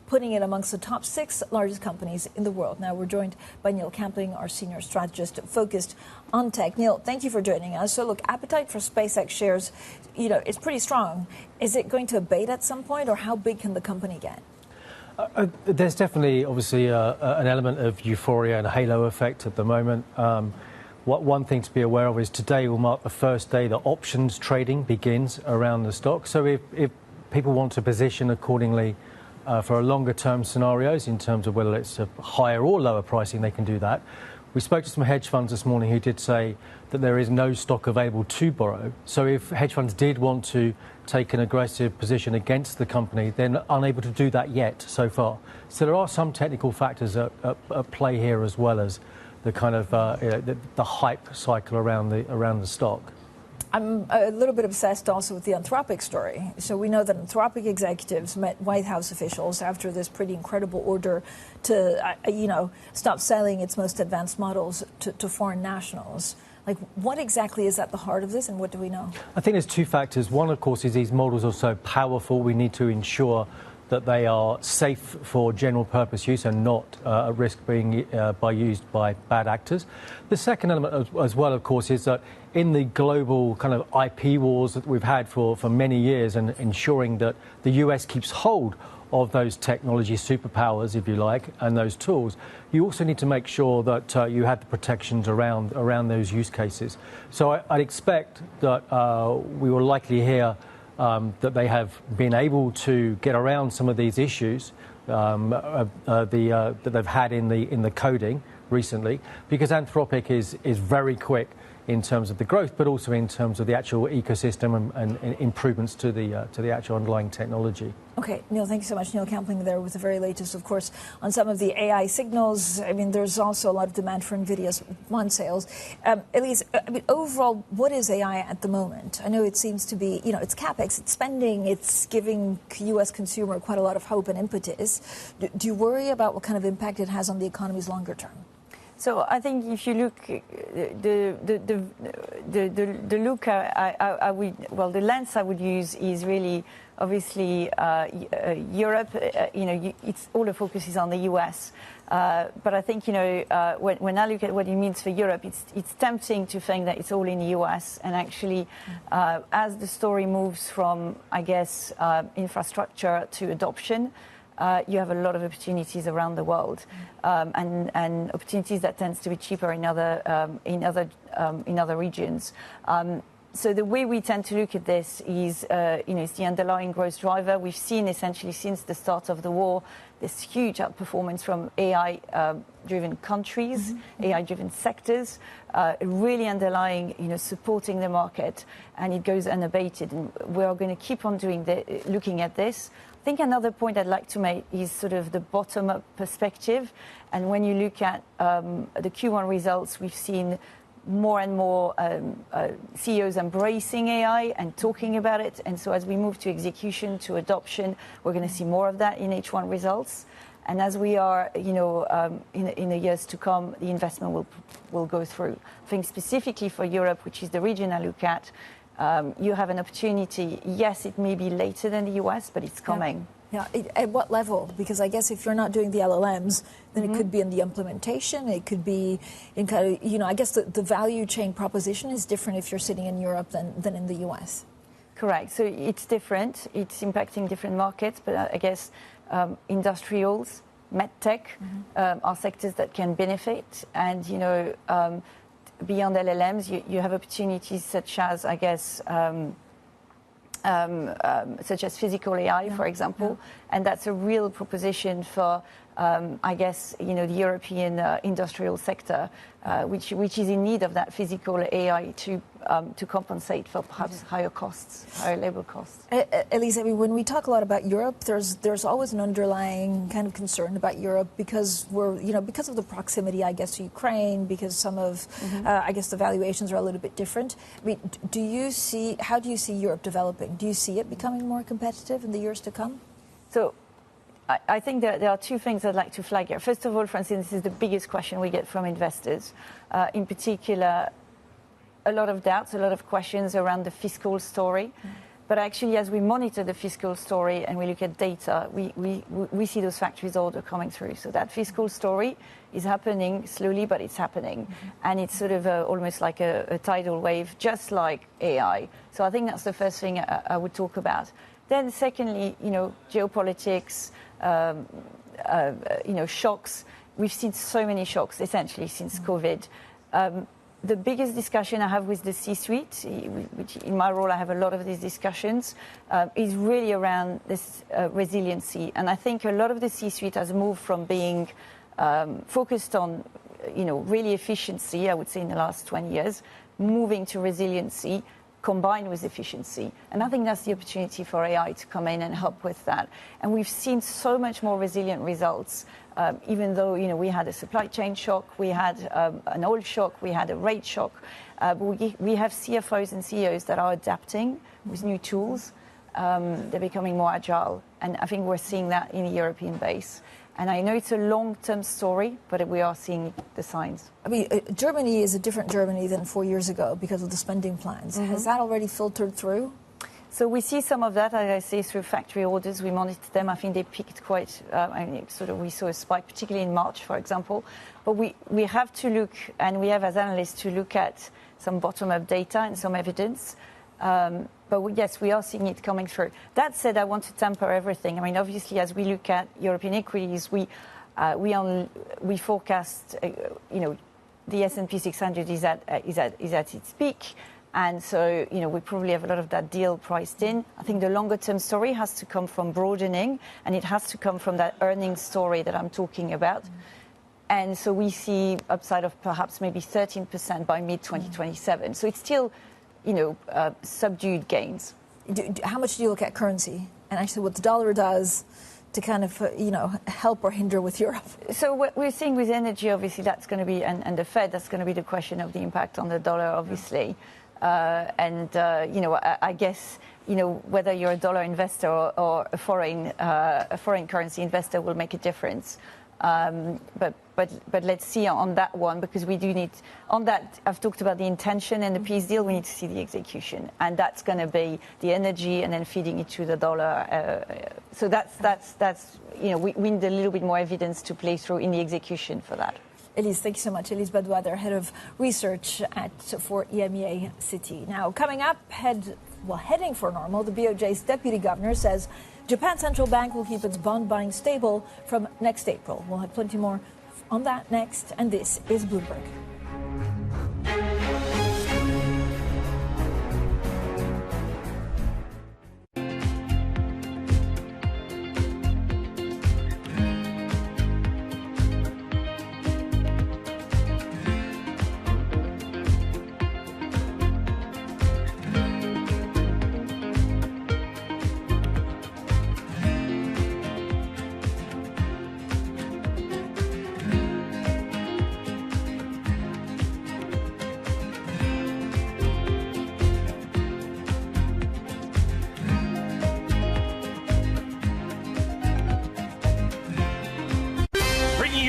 putting it amongst the top 6 largest companies in the world. Now, we're joined by Neil Camping, our senior strategist focused on tech. Neil, thank you for joining us. So, look, appetite for SpaceX shares, it's pretty strong. Is it going to abate at some point, or how big can the company get? There's definitely, obviously, an element of euphoria and a halo effect at the moment. One thing to be aware of is today will mark the first day that options trading begins around the stock. So if people want to position accordingly for a longer-term scenarios in terms of whether it's a higher or lower pricing, they can do that. We spoke to some hedge funds this morning who did say that there is no stock available to borrow. So if hedge funds did want to take an aggressive position against the company, they're unable to do that yet so far. So there are some technical factors at play here, as well as the kind of the hype cycle around the stock. I'm a little bit obsessed also with the Anthropic story. So we know that Anthropic executives met White House officials after this pretty incredible order to, stop selling its most advanced models to foreign nationals. Like, what exactly is at the heart of this, and what do we know? I think there's 2 factors. One, of course, is these models are so powerful, we need to ensure that they are safe for general purpose use and not at risk being used by bad actors. The second element as well, of course, is that in the global kind of IP wars that we've had for many years, and ensuring that the US keeps hold of those technology superpowers, if you like, and those tools, you also need to make sure that you have the protections around those use cases. So I'd expect that we will likely hear that they have been able to get around some of these issues that they've had in the coding recently, because Anthropic is very quick in terms of the growth, but also in terms of the actual ecosystem and improvements to the actual underlying technology. Okay, Neil, thank you so much. Neil Campling there with the very latest, of course, on some of the AI signals. I mean, there's also a lot of demand for NVIDIA's bond sales. Elise, I mean, overall, what is AI at the moment? I know it seems to be, it's CapEx, it's spending, it's giving U.S. consumer quite a lot of hope and impetus. Do you worry about what kind of impact it has on the economy's longer term? So I think if you look, the lens I would use is really obviously Europe. It's all the focus is on the US. But I think when I look at what it means for Europe, it's tempting to think that it's all in the US. And actually, as the story moves from, I guess, infrastructure to adoption, you have a lot of opportunities around the world, and opportunities that tends to be cheaper in other regions. So the way we tend to look at this is, it's the underlying growth driver. We've seen essentially since the start of the war this huge outperformance from AI-driven countries, AI-driven sectors, really underlying, supporting the market, and it goes unabated. And we are going to keep on looking at this. I think another point I'd like to make is sort of the bottom-up perspective. And when you look at the Q1 results, we've seen more and more CEOs embracing AI and talking about it. And so as we move to execution, to adoption, we're going to see more of that in H1 results. And as we are, in the years to come, the investment will go through. I think specifically for Europe, which is the region I look at, you have an opportunity. Yes, it may be later than the US, but it's coming. Yeah. At what level? Because I guess if you're not doing the LLMs, then it could be in the implementation. It could be in kind of, I guess the value chain proposition is different if you're sitting in Europe than in the US. Correct. So it's different. It's impacting different markets. But I guess industrials, medtech are sectors that can benefit. And, beyond LLMs, you have opportunities such as, I guess, such as physical AI, for example. And that's a real proposition for, I guess, the European industrial sector, which is in need of that physical AI to compensate for perhaps higher costs, higher labor costs. Elise, I mean, when we talk a lot about Europe, there's always an underlying kind of concern about Europe because because of the proximity, I guess, to Ukraine, because some of, I guess, the valuations are a little bit different. I mean, how do you see Europe developing? Do you see it becoming more competitive in the years to come? So I think there are two things I'd like to flag here. First of all, Francine, this is the biggest question we get from investors. In particular, a lot of doubts, a lot of questions around the fiscal story. But actually, as we monitor the fiscal story and we look at data, we see those factories order coming through. So that fiscal story is happening slowly, but it's happening. And it's sort of almost like a tidal wave, just like AI. So I think that's the first thing I would talk about. Then secondly, geopolitics, shocks. We've seen so many shocks, essentially, since COVID. The biggest discussion I have with the C-suite, which in my role I have a lot of these discussions, is really around this resiliency. And I think a lot of the C-suite has moved from being focused on, really efficiency, I would say in the last 20 years, moving to resiliency, combined with efficiency. And I think that's the opportunity for AI to come in and help with that. And we've seen so much more resilient results, even though, we had a supply chain shock, we had an oil shock, we had a rate shock. But we have CFOs and CEOs that are adapting with new tools. They're becoming more agile. And I think we're seeing that in the European base. And I know it's a long-term story, but we are seeing the signs. I mean, Germany is a different Germany than 4 years ago because of the spending plans. Has that already filtered through? So we see some of that, as I say, through factory orders. We monitor them. I think they peaked quite, we saw a spike, particularly in March, for example. But we have to look, and we have as analysts to look at some bottom-up data and some evidence. But yes, we are seeing it coming through. That said, I want to temper everything. I mean, obviously, as we look at European equities, we forecast, the S&P 600 is at its peak. And so, we probably have a lot of that deal priced in. I think the longer-term story has to come from broadening, and it has to come from that earnings story that I'm talking about. And so we see upside of perhaps maybe 13% by mid-2027. So it's still, subdued gains. How much do you look at currency and actually what the dollar does to kind of, help or hinder with Europe? So what we're seeing with energy, obviously, that's going to be, and the Fed, that's going to be the question of the impact on the dollar, obviously. I guess, whether you're a dollar investor or a foreign currency investor will make a difference. But let's see on that one, because we do need, on that, I've talked about the intention and the peace deal, we need to see the execution. And that's going to be the energy and then feeding it to the dollar. So that's we need a little bit more evidence to play through in the execution for that. Elise, thank you so much. Elise Badouader, head of research for EMEA City. Now, coming up, heading for normal, the BOJ's deputy governor says Japan's central bank will keep its bond buying stable from next April. We'll have plenty more on that next, and this is Bloomberg.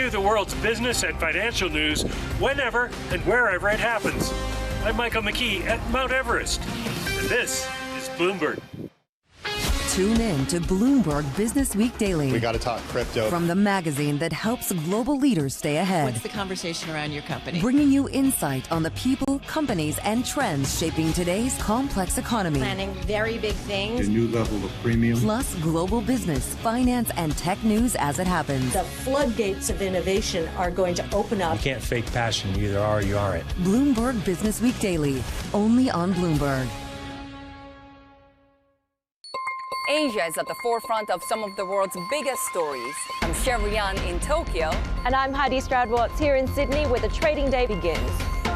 The world's business and financial news whenever and wherever it happens. I'm Michael McKee at Mount Everest, and this is Bloomberg. Tune in to Bloomberg Business Week Daily. We got to talk crypto. From the magazine that helps global leaders stay ahead. What's the conversation around your company? Bringing you insight on the people, companies, and trends shaping today's complex economy. Planning very big things. A new level of premium. Plus global business, finance, and tech news as it happens. The floodgates of innovation are going to open up. You can't fake passion. You either are or you aren't. Bloomberg Business Week Daily, only on Bloomberg. Asia is at the forefront of some of the world's biggest stories. I'm Sherrian in Tokyo. And I'm Heidi Stroud-Watts here in Sydney, where the trading day begins.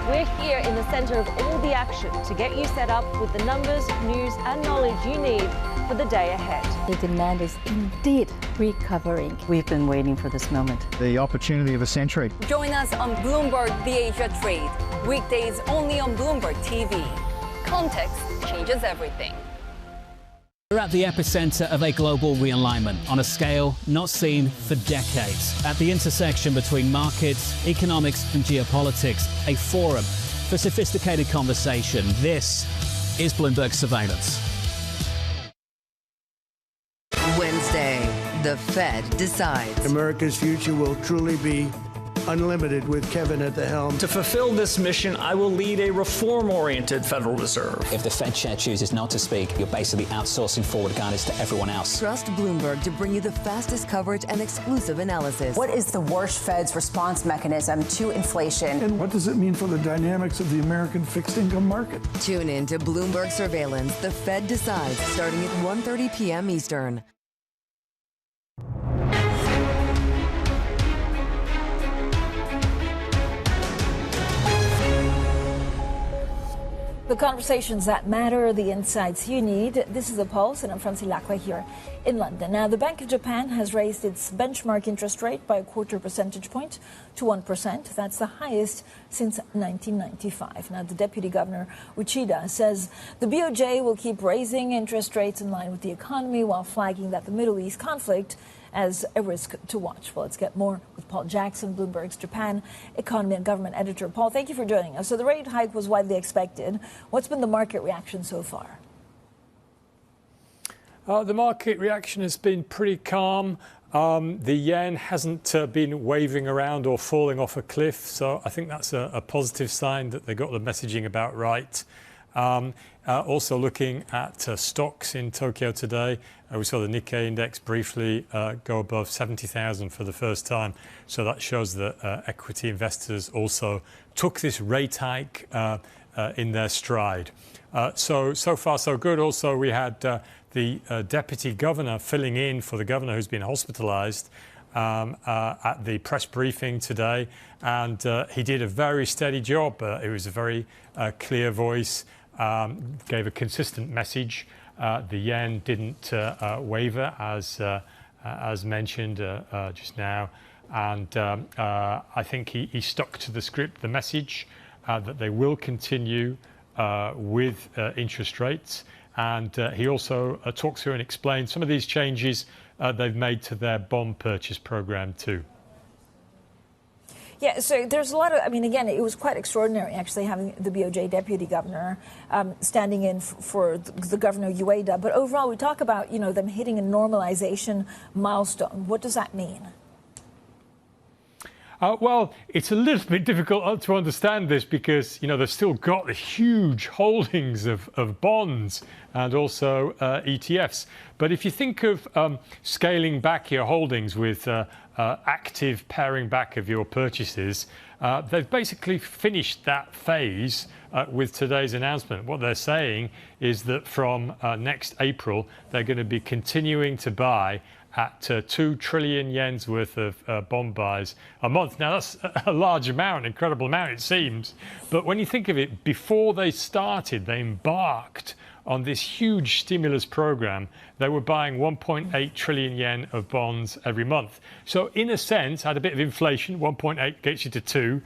We're here in the center of all the action to get you set up with the numbers, news, and knowledge you need for the day ahead. The demand is indeed recovering. We've been waiting for this moment. The opportunity of a century. Join us on Bloomberg The Asia Trade. Weekdays only on Bloomberg TV. Context changes everything. We're at the epicenter of a global realignment on a scale not seen for decades. At the intersection between markets, economics and geopolitics, a forum for sophisticated conversation. This is Bloomberg Surveillance. Wednesday, the Fed decides. America's future will truly be unlimited with Kevin at the helm. To fulfill this mission, I will lead a reform-oriented Federal Reserve. If the Fed chair chooses not to speak, you're basically outsourcing forward guidance to everyone else. Trust Bloomberg to bring you the fastest coverage and exclusive analysis. What is the worst Fed's response mechanism to inflation? And what does it mean for the dynamics of the American fixed income market? Tune in to Bloomberg Surveillance. The Fed decides, starting at 1:30 p.m. Eastern. The conversations that matter, the insights you need. This is The Pulse, and I'm Francie Lacqua here in London. Now, the Bank of Japan has raised its benchmark interest rate by a 0.25 percentage point to 1%. That's the highest since 1995. Now, the Deputy Governor, Uchida, says the BOJ will keep raising interest rates in line with the economy while flagging that the Middle East conflict as a risk to watch. Well, let's get more with Paul Jackson, Bloomberg's Japan economy and government editor. Paul, thank you for joining us. So the rate hike was widely expected. What's been the market reaction so far? The market reaction has been pretty calm. The yen hasn't been waving around or falling off a cliff, so I think that's a positive sign that they got the messaging about right. Also looking at stocks in Tokyo today, we saw the Nikkei index briefly go above 70,000 for the first time. So that shows that equity investors also took this rate hike in their stride. So far so good. Also, we had the deputy governor filling in for the governor who's been hospitalized. at the press briefing today, and he did a very steady job. It was a very clear voice, gave a consistent message. The yen didn't waver, as mentioned just now, and I think he stuck to the script, the message that they will continue with interest rates. And he also talked through and explained some of these changes they've made to their bond purchase program too. Yeah, so there's a lot of, I mean, again, it was quite extraordinary actually having the BOJ deputy governor standing in for the governor of UAE. But overall, we talk about, them hitting a normalization milestone. What does that mean? Well, it's a little bit difficult to understand this because, they've still got the huge holdings of bonds and also ETFs. But if you think of scaling back your holdings with active paring back of your purchases, they've basically finished that phase with today's announcement. What they're saying is that from next April, they're going to be continuing to buy at 2 trillion yen's worth of bond buys a month. Now, that's a large amount, incredible amount, it seems. But when you think of it, before they started, they embarked on this huge stimulus program. They were buying 1.8 trillion yen of bonds every month. So in a sense, at a bit of inflation, 1.8 gets you to 2.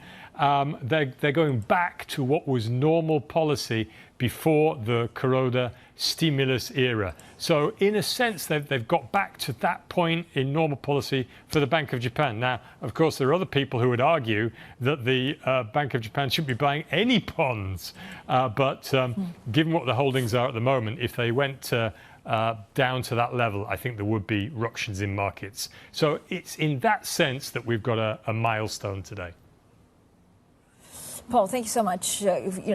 They're going back to what was normal policy before the Corona stimulus era. So in a sense, they've got back to that point in normal policy for the Bank of Japan. Now, of course, there are other people who would argue that the Bank of Japan shouldn't be buying any bonds. But given what the holdings are at the moment, if they went down to that level, I think there would be ructions in markets. So it's in that sense that we've got a milestone today. Paul, thank you so much.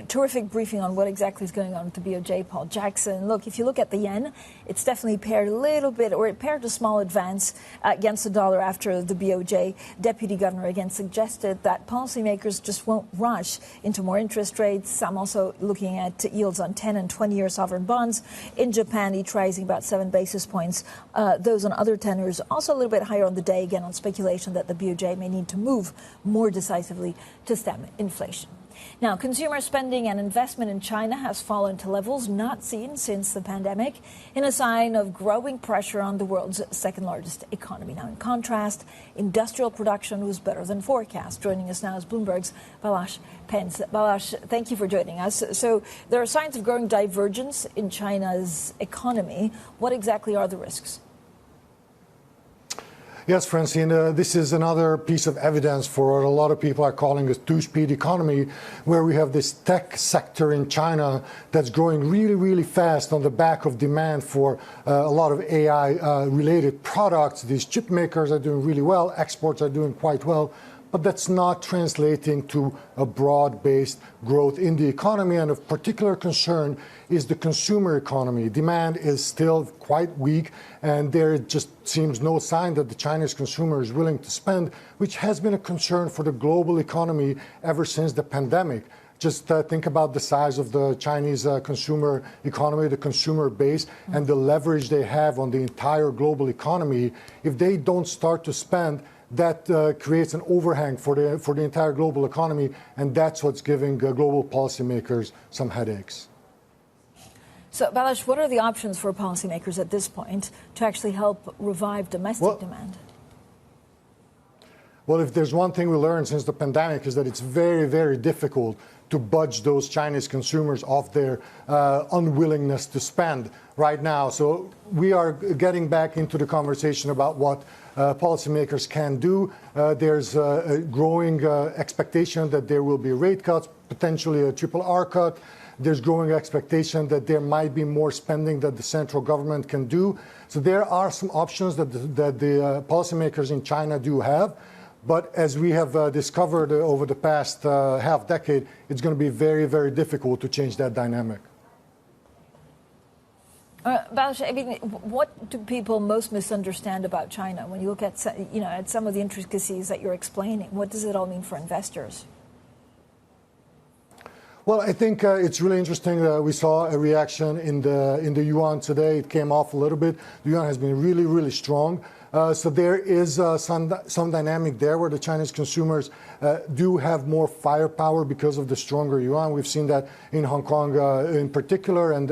Terrific briefing on what exactly is going on with the BOJ, Paul Jackson. Look, if you look at the yen, it's definitely paired a little bit, or it paired a small advance against the dollar after the BOJ deputy governor again suggested that policymakers just won't rush into more interest rates. I'm also looking at yields on 10 and 20-year sovereign bonds. In Japan, each rising about 7 basis points. Those on other tenors also a little bit higher on the day, again on speculation that the BOJ may need to move more decisively to stem inflation. Now, consumer spending and investment in China has fallen to levels not seen since the pandemic, in a sign of growing pressure on the world's second largest economy. Now, in contrast, industrial production was better than forecast. Joining us now is Bloomberg's Balazs Pence. Balazs, thank you for joining us. So there are signs of growing divergence in China's economy. What exactly are the risks? Yes, Francine, this is another piece of evidence for what a lot of people are calling a two-speed economy, where we have this tech sector in China that's growing really, really fast on the back of demand for a lot of AI-related products. These chip makers are doing really well. Exports are doing quite well. But that's not translating to a broad-based growth in the economy. And of particular concern is the consumer economy. Demand is still quite weak, and there just seems no sign that the Chinese consumer is willing to spend, which has been a concern for the global economy ever since the pandemic. Just think about the size of the Chinese consumer economy, the consumer base, and the leverage they have on the entire global economy. If they don't start to spend, that creates an overhang for the entire global economy, and that's what's giving global policymakers some headaches. So, Balazs, what are the options for policymakers at this point to actually help revive domestic demand? Well, if there's one thing we learned since the pandemic is that it's very, very difficult to budge those Chinese consumers off their unwillingness to spend right now. So we are getting back into the conversation about what policymakers can do. There's a growing expectation that there will be rate cuts, potentially a triple R cut. There's growing expectation that there might be more spending that the central government can do. So there are some options that the policymakers in China do have. But as we have discovered over the past half decade, it's going to be very, very difficult to change that dynamic. Balazs, I mean, what do people most misunderstand about China when you look at, at some of the intricacies that you're explaining? What does it all mean for investors? Well, I think it's really interesting. We saw a reaction in the yuan today. It came off a little bit. The yuan has been really, really strong. So there is some dynamic there where the Chinese consumers do have more firepower because of the stronger yuan. We've seen that in Hong Kong in particular, and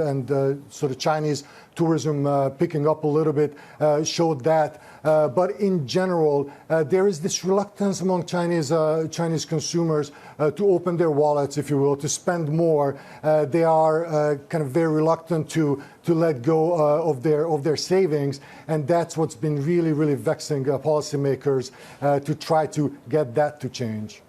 so the Chinese tourism picking up a little bit showed that. But in general, there is this reluctance among Chinese consumers to open their wallets, if you will, to spend more. They are kind of very reluctant to let go of their savings, and that's what's been really vexing policymakers to try to get that to change.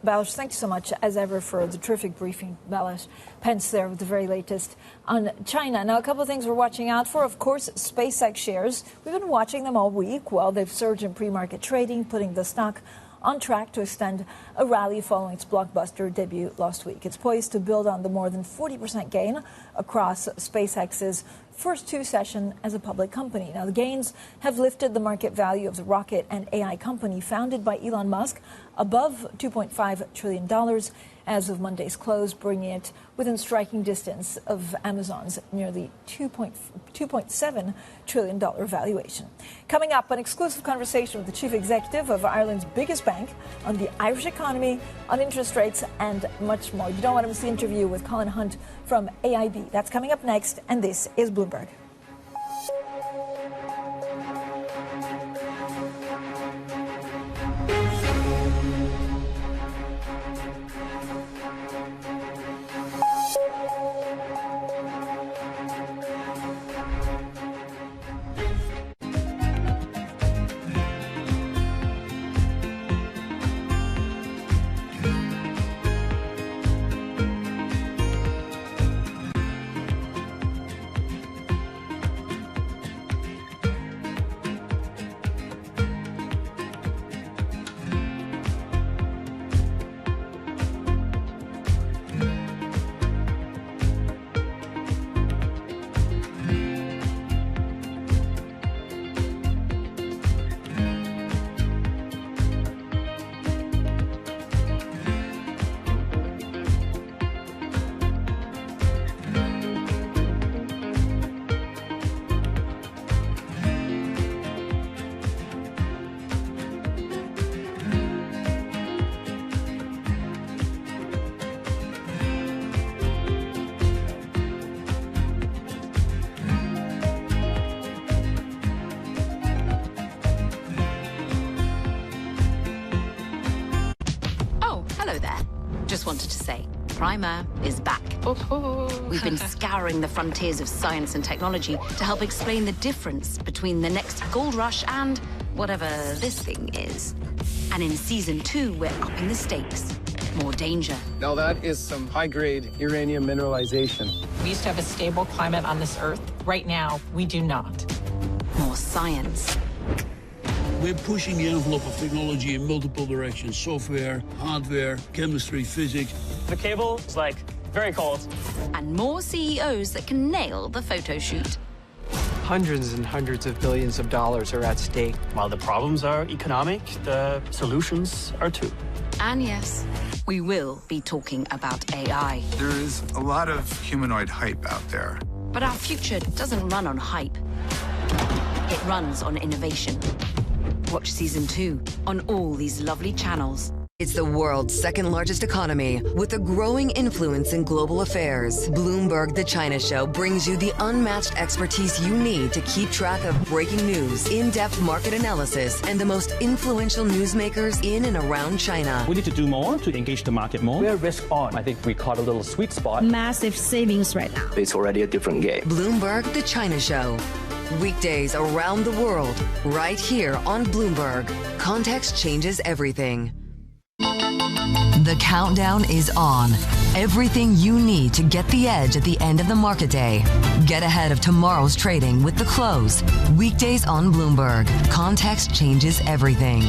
Balazs, thank you so much, as ever, for the terrific briefing. Balazs Pence there with the very latest on China. Now, a couple of things we're watching out for. Of course, SpaceX shares. We've been watching them all week. Well, they've surged in pre-market trading, putting the stock on track to extend a rally following its blockbuster debut last week. It's poised to build on the more than 40% gain across SpaceX's first 2 sessions as a public company. Now, the gains have lifted the market value of the rocket and AI company founded by Elon Musk above $2.5 trillion as of Monday's close, bringing it within striking distance of Amazon's nearly $2.7 trillion valuation. Coming up, an exclusive conversation with the chief executive of Ireland's biggest bank on the Irish economy, on interest rates, and much more. You don't want to miss the interview with Colin Hunt from AIB. That's coming up next, and this is Bloomberg. Wanted to say, Primer is back. We've been scouring the frontiers of science and technology to help explain the difference between the next gold rush and whatever this thing is. And in season 2, we're upping the stakes. More danger. Now that is some high-grade uranium mineralization. We used to have a stable climate on this Earth. Right now, we do not. More science. We're pushing the envelope of technology in multiple directions. Software, hardware, chemistry, physics. The cable is, like, very cold. And more CEOs that can nail the photo shoot. Hundreds and hundreds of billions of dollars are at stake. While the problems are economic, the solutions are too. And yes, we will be talking about AI. There is a lot of humanoid hype out there. But our future doesn't run on hype. It runs on innovation. Watch season 2 on all these lovely channels. It's the world's second largest economy with a growing influence in global affairs. Bloomberg The China Show brings you the unmatched expertise you need to keep track of breaking news, in-depth market analysis, and the most influential newsmakers in and around China. We need to do more to engage the market more. We're risk on. I think we caught a little sweet spot. Massive savings right now. It's already a different game. Bloomberg The China Show. Weekdays around the world, right here on Bloomberg. Context changes everything. The countdown is on. Everything you need to get the edge at the end of the market day. Get ahead of tomorrow's trading with The Close. Weekdays on Bloomberg. Context changes everything.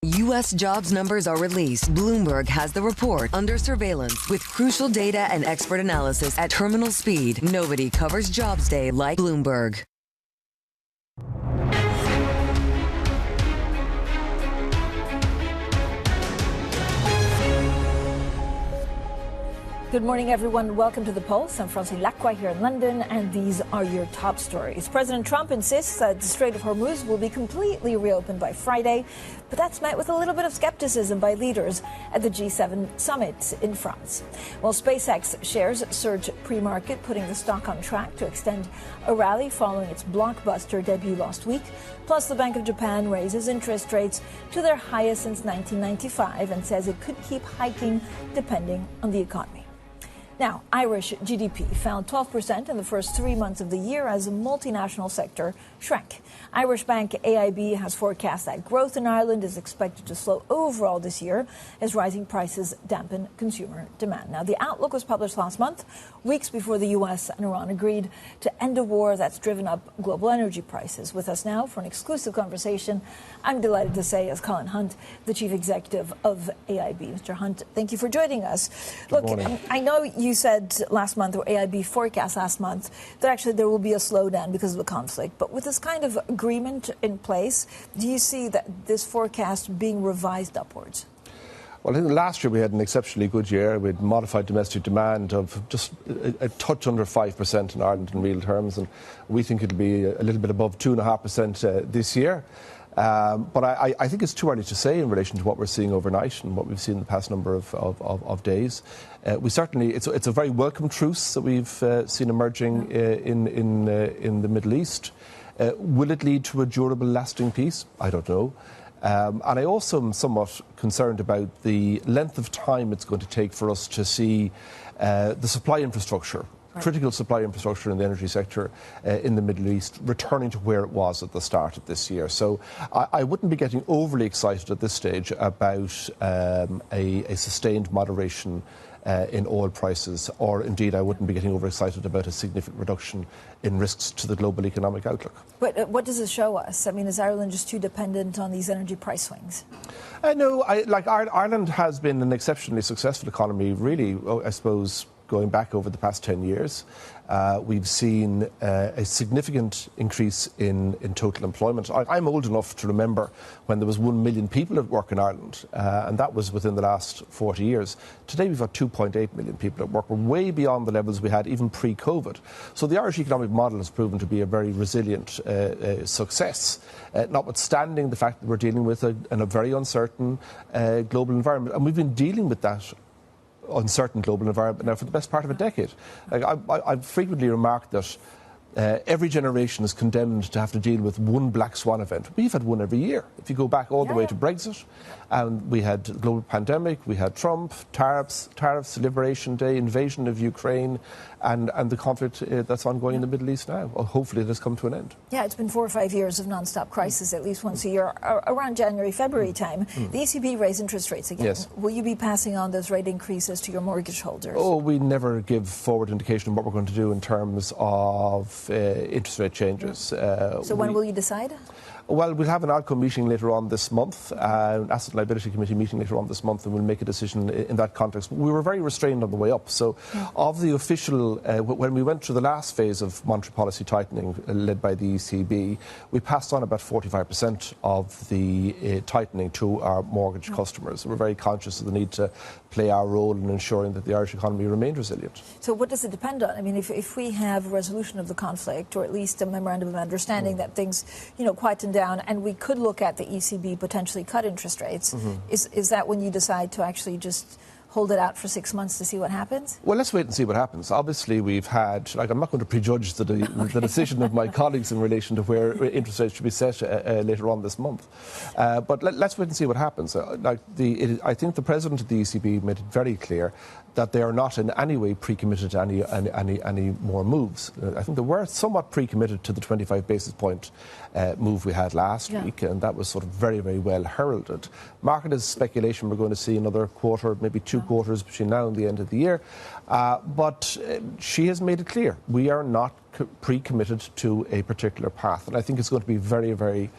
U.S. jobs numbers are released. Bloomberg has the report under surveillance with crucial data and expert analysis at terminal speed. Nobody covers Jobs Day like Bloomberg. Good morning, everyone. Welcome to The Pulse. I'm Francine Lacqua here in London, and these are your top stories. President Trump insists that the Strait of Hormuz will be completely reopened by Friday, but that's met with a little bit of skepticism by leaders at the G7 summit in France. While SpaceX shares surge pre-market, putting the stock on track to extend a rally following its blockbuster debut last week. Plus, the Bank of Japan raises interest rates to their highest since 1995 and says it could keep hiking depending on the economy. Now, Irish GDP fell 12% in the first 3 months of the year as the multinational sector shrank. Irish bank AIB has forecast that growth in Ireland is expected to slow overall this year as rising prices dampen consumer demand. Now, the outlook was published last month, weeks before the U.S. and Iran agreed to end a war that's driven up global energy prices. With us now for an exclusive conversation, I'm delighted to say, is Colin Hunt, the chief executive of AIB. Mr. Hunt, thank you for joining us. Look, I know you said last month, or AIB forecast last month, that actually there will be a slowdown because of the conflict. But with this kind of agreement in place, do you see that this forecast being revised upwards? Well, I think last year we had an exceptionally good year with modified domestic demand of just a touch under 5% in Ireland in real terms, and we think it'll be a little bit above 2.5% this year. But I think it's too early to say in relation to what we're seeing overnight and what we've seen in the past number of days. We certainly, it's a very welcome truce that we've seen emerging in the Middle East. Will it lead to a durable, lasting peace? I don't know. And I also am somewhat concerned about the length of time it's going to take for us to see the supply infrastructure, critical supply infrastructure in the energy sector in the Middle East returning to where it was at the start of this year. So I wouldn't be getting overly excited at this stage about a sustained moderation in oil prices, or indeed I wouldn't be getting overexcited about a significant reduction in risks to the global economic outlook. But what does it show us? I mean, is Ireland just too dependent on these energy price swings? No, Ireland has been an exceptionally successful economy, really, I suppose, going back over the past 10 years. We've seen a significant increase in total employment. I'm old enough to remember when there was 1 million people at work in Ireland, and that was within the last 40 years. Today we've got 2.8 million people at work. We're way beyond the levels we had even pre-COVID. So the Irish economic model has proven to be a very resilient success, notwithstanding the fact that we're dealing with a very uncertain global environment. And we've been dealing with that uncertain global environment now for the best part of a decade. I've frequently remarked that every generation is condemned to have to deal with one black swan event. We've had one every year. If you go back all the way to Brexit, and we had the global pandemic, we had Trump, tariffs, Liberation Day, invasion of Ukraine, and the conflict that's ongoing in the Middle East now. Well, hopefully it has come to an end. Yeah, it's been 4 or 5 years of non-stop crisis, at least once a year, around January, February time. The ECB raised interest rates again. Yes. Will you be passing on those rate increases to your mortgage holders? Oh, we never give forward indication of what we're going to do in terms of interest rate changes. So when will you decide? Well, we'll have an outcome meeting later on this month, an Asset Liability Committee meeting later on this month, and we'll make a decision in that context. We were very restrained on the way up. So of the official, when we went through the last phase of monetary policy tightening led by the ECB, we passed on about 45% of the tightening to our mortgage customers. We're very conscious of the need to play our role in ensuring that the Irish economy remained resilient. So what does it depend on? I mean, if we have a resolution of the conflict, or at least a memorandum of understanding that things, quieten down, and we could look at the ECB potentially cut interest rates, is that when you decide to actually just hold it out for 6 months to see what happens? Well, let's wait and see what happens. Obviously, we've had, I'm not going to prejudge the decision of my colleagues in relation to where interest rates should be set later on this month. But let's wait and see what happens. I think the president of the ECB made it very clear that they are not in any way pre-committed to any more moves. I think they were somewhat pre-committed to the 25 basis point move we had last week, and that was sort of very, very well heralded. Market is speculation we're going to see another quarter, maybe 2 quarters between now and the end of the year. But she has made it clear we are not pre-committed to a particular path, and I think it's going to be very, very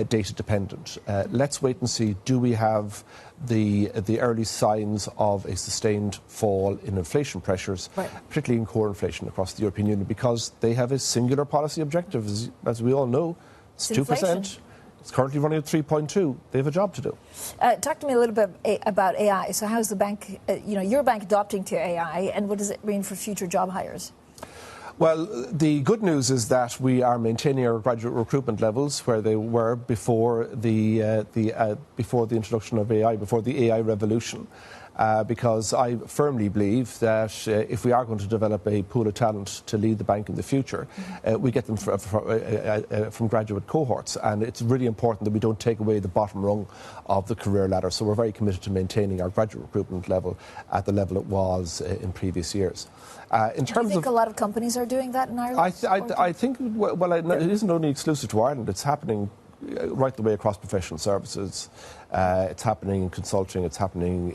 data dependent. Let's wait and see, do we have the early signs of a sustained fall in inflation pressures, particularly in core inflation across the European Union, because they have a singular policy objective, as we all know. It's 2%. It's currently running at 3.2. They have a job to do. Talk to me a little bit about AI. So how's the bank, your bank adopting to AI, and what does it mean for future job hires? Well, the good news is that we are maintaining our graduate recruitment levels where they were before the introduction of AI, before the AI revolution. Because I firmly believe that if we are going to develop a pool of talent to lead the bank in the future, we get them from graduate cohorts. And it's really important that we don't take away the bottom rung of the career ladder. So we're very committed to maintaining our graduate recruitment level at the level it was in previous years. In terms Do you think a lot of companies are doing that in Ireland? I think, well, it isn't only exclusive to Ireland. It's happening right the way across professional services. It's happening in consulting. It's happening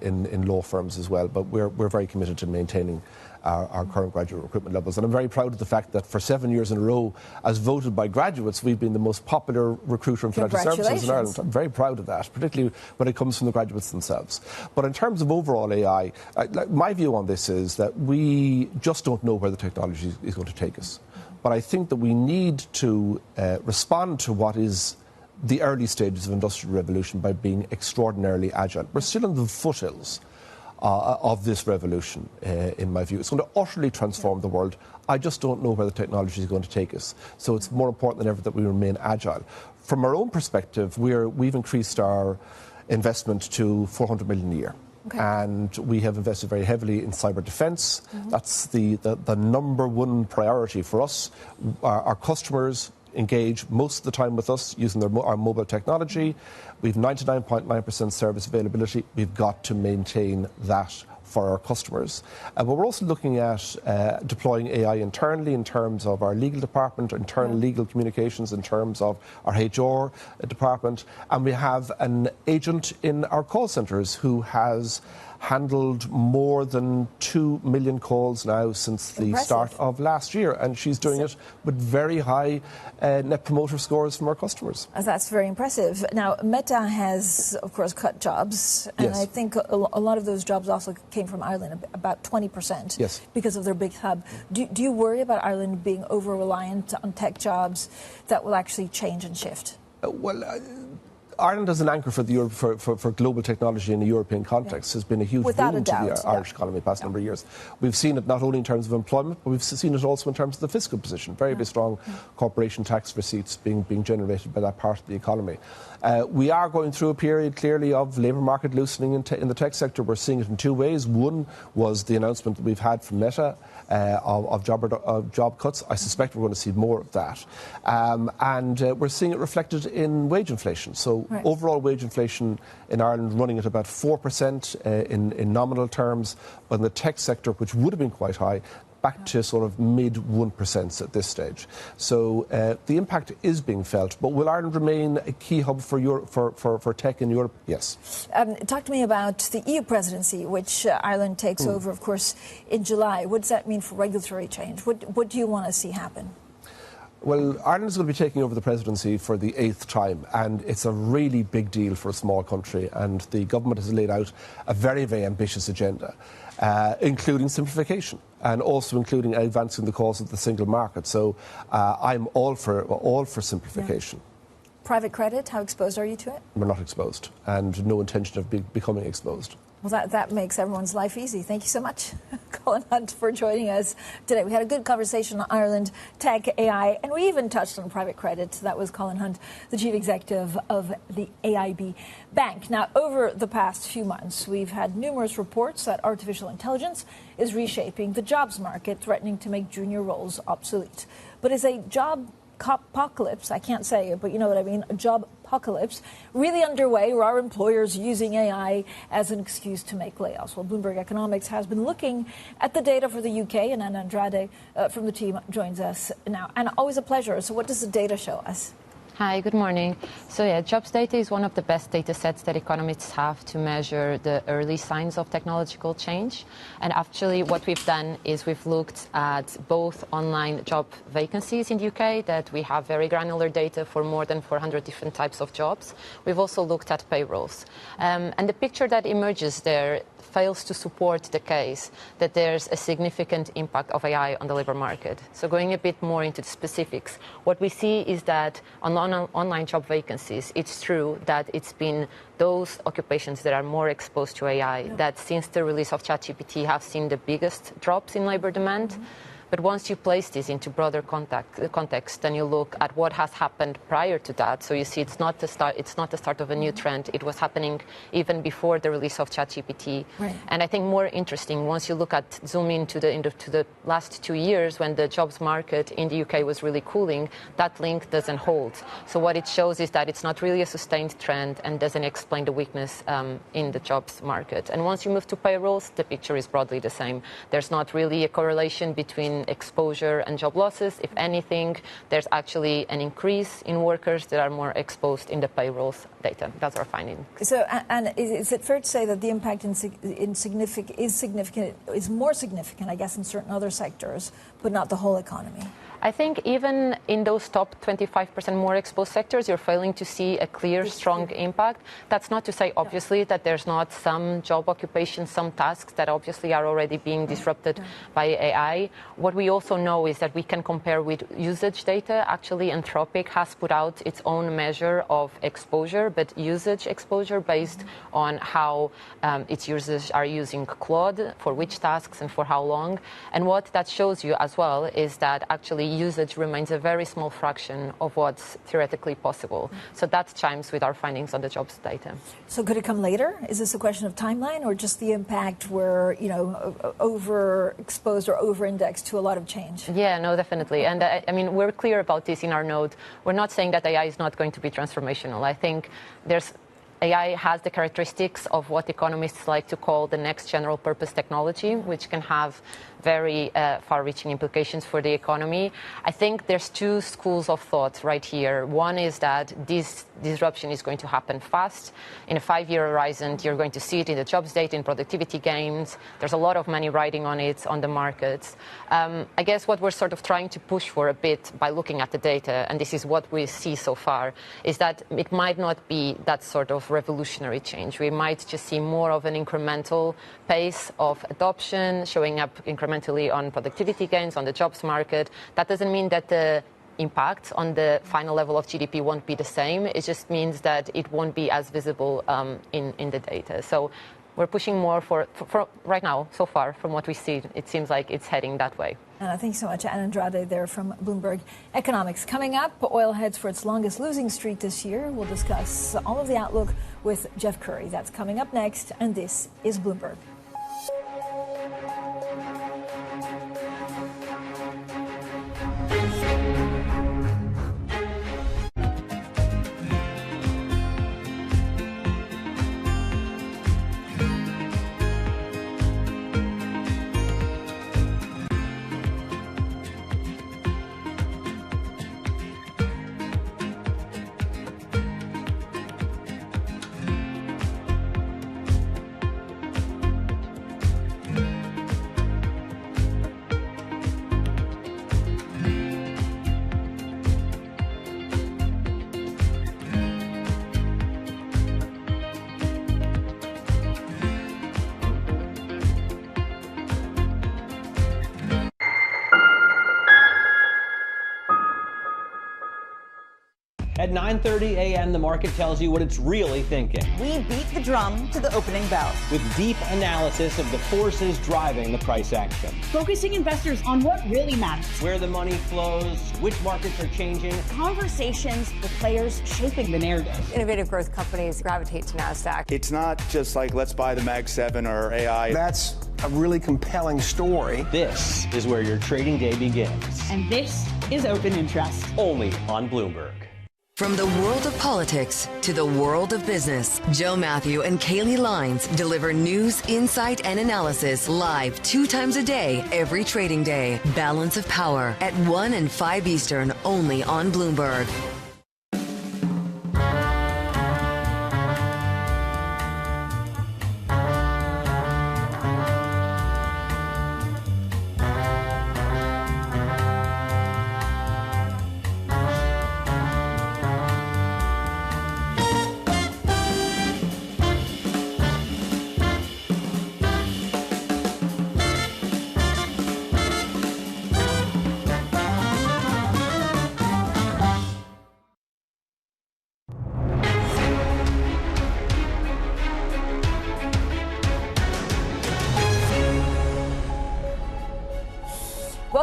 in law firms as well. But we're very committed to maintaining our current graduate recruitment levels. And I'm very proud of the fact that for 7 years in a row, as voted by graduates, we've been the most popular recruiter in financial services in Ireland. I'm very proud of that, particularly when it comes from the graduates themselves. But in terms of overall AI, my view on this is that we just don't know where the technology is going to take us. But I think that we need to respond to what is the early stages of industrial revolution by being extraordinarily agile. We're still in the foothills of this revolution, in my view. It's going to utterly transform the world. I just don't know where the technology is going to take us. So it's more important than ever that we remain agile. From our own perspective, we've increased our investment to 400 million a year. Okay. And we have invested very heavily in cyber defence. That's the number one priority for us. Our customers engage most of the time with us using our mobile technology. We've 99.9% service availability. We've got to maintain that for our customers. But we're also looking at deploying AI internally in terms of our legal department, internal legal communications, in terms of our HR department. And we have an agent in our call centres who has handled more than 2 million calls now since the start of last year. And she's doing it with very high net promoter scores from our customers. That's very impressive. Now, Meta has, of course, cut jobs. And I think a lot of those jobs also came from Ireland, about 20%, because of their big hub. Do you worry about Ireland being over-reliant on tech jobs that will actually change and shift? Ireland as an anchor for global technology in a European context has been a huge boon to the Irish economy the past number of years. We've seen it not only in terms of employment, but we've seen it also in terms of the fiscal position. Very strong corporation tax receipts being generated by that part of the economy. We are going through a period, clearly, of labour market loosening in the tech sector. We're seeing it in two ways. One was the announcement that we've had from Meta of job cuts. I suspect we're going to see more of that. And we're seeing it reflected in wage inflation. So overall wage inflation in Ireland running at about 4% in nominal terms, but in the tech sector, which would have been quite high, back to sort of mid 1% at this stage. So the impact is being felt. But will Ireland remain a key hub for Europe, for tech in Europe? Yes. Talk to me about the EU presidency, which Ireland takes over, of course, in July. What does that mean for regulatory change? What do you want to see happen? Well, Ireland is going to be taking over the presidency for the 8th time, and it's a really big deal for a small country. And the government has laid out a very, very ambitious agenda, including simplification and also including advancing the cause of the single market. So I'm all for simplification. Private credit, how exposed are you to it? We're not exposed, and no intention of becoming exposed. Well, that makes everyone's life easy. Thank you so much, Colin Hunt, for joining us today. We had a good conversation on Ireland, tech, AI, and we even touched on private credit. That was Colin Hunt, the chief executive of the AIB Bank. Now, over the past few months, we've had numerous reports that artificial intelligence is reshaping the jobs market, threatening to make junior roles obsolete. But is a job apocalypse, I can't say it, but you know what I mean, a job apocalypse really underway, where our employers using AI as an excuse to make layoffs? Well, Bloomberg Economics has been looking at the data for the UK, and Anna Andrade from the team joins us now. And always a pleasure. So what does the data show us? Hi, good morning. So yeah, jobs data is one of the best data sets that economists have to measure the early signs of technological change. And actually what we've done is we've looked at both online job vacancies in the UK, that we have very granular data for more than 400 different types of jobs. We've also looked at payrolls. And the picture that emerges there fails to support the case that there's a significant impact of AI on the labour market. So going a bit more into the specifics, what we see is that on online job vacancies, it's true that it's been those occupations that are more exposed to AI that since the release of ChatGPT have seen the biggest drops in labor demand. But once you place this into broader context, then you look at what has happened prior to that. So you see, it's not the start of a new trend. It was happening even before the release of ChatGPT. Right. And I think more interesting, once you look at zoom into the last 2 years when the jobs market in the UK was really cooling, that link doesn't hold. So what it shows is that it's not really a sustained trend and doesn't explain the weakness in the jobs market. And once you move to payrolls, the picture is broadly the same. There's not really a correlation between exposure and job losses. If anything, there's actually an increase in workers that are more exposed in the payrolls data. That's our finding. So, and is it fair to say that the impact is more significant, I guess, in certain other sectors, but not the whole economy? I think even in those top 25% more exposed sectors, you're failing to see a clear, strong impact. That's not to say, obviously, that there's not some job occupations, some tasks that obviously are already being disrupted by AI. What we also know is that we can compare with usage data. Actually, Anthropic has put out its own measure of exposure, but usage exposure based on how its users are using Claude, for which tasks and for how long. And what that shows you as well is that actually usage remains a very small fraction of what's theoretically possible. So that chimes with our findings on the jobs data. So could it come later? Is this a question of timeline or just the impact where, overexposed or over-indexed to a lot of change? Yeah, no, definitely. And I mean, we're clear about this in our note. We're not saying that AI is not going to be transformational. I think AI has the characteristics of what economists like to call the next general purpose technology, which can have very far-reaching implications for the economy. I think there's two schools of thought right here. One is that this disruption is going to happen fast. In a 5-year horizon, you're going to see it in the jobs data, in productivity gains. There's a lot of money riding on it on the markets. I guess what we're sort of trying to push for a bit by looking at the data, and this is what we see so far, is that it might not be that sort of revolutionary change. We might just see more of an incremental pace of adoption, showing up incrementally on productivity gains, on the jobs market. That doesn't mean that the impact on the final level of GDP won't be the same. It just means that it won't be as visible in the data. So we're pushing more for right now, so far, from what we see, it seems like it's heading that way. Thanks so much, Anne Andrade there from Bloomberg Economics. Coming up, oil heads for its longest losing streak this year. We'll discuss all of the outlook with Jeff Curry. That's coming up next, and this is Bloomberg. At 9:30 a.m., the market tells you what it's really thinking. We beat the drum to the opening bell. With deep analysis of the forces driving the price action. Focusing investors on what really matters. Where the money flows, which markets are changing. Conversations with players shaping the narrative. Innovative growth companies gravitate to NASDAQ. It's not just like, let's buy the Mag 7 or AI. That's a really compelling story. This is where your trading day begins. And this is Open Interest. Only on Bloomberg. From the world of politics to the world of business, Joe Matthew and Kaylee Lines deliver news, insight, and analysis live 2 times a day, every trading day. Balance of Power at 1 and 5 Eastern, only on Bloomberg.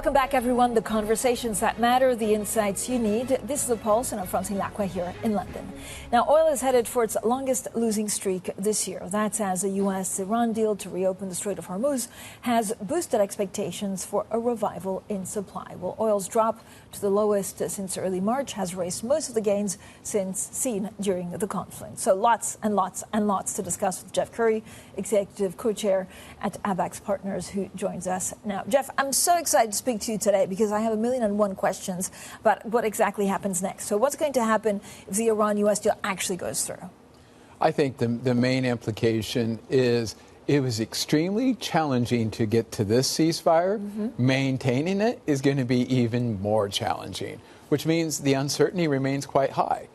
Welcome back, everyone. The conversations that matter, the insights you need. This is The Pulse, and I'm Francine Lacqua here in London. Now, oil is headed for its longest losing streak this year. That's as the U.S.-Iran deal to reopen the Strait of Hormuz has boosted expectations for a revival in supply. Well, oil's drop to the lowest since early March has erased most of the gains since seen during the conflict. So lots and lots and lots to discuss with Jeff Curry, Executive Co-Chair at Abax Partners, who joins us now. Jeff, I'm so excited to speak to you today because I have 1,000,001 questions about what exactly happens next. So what's going to happen if the Iran-U.S. deal actually goes through? I think the main implication is it was extremely challenging to get to this ceasefire. Maintaining it is going to be even more challenging, which means the uncertainty remains quite high.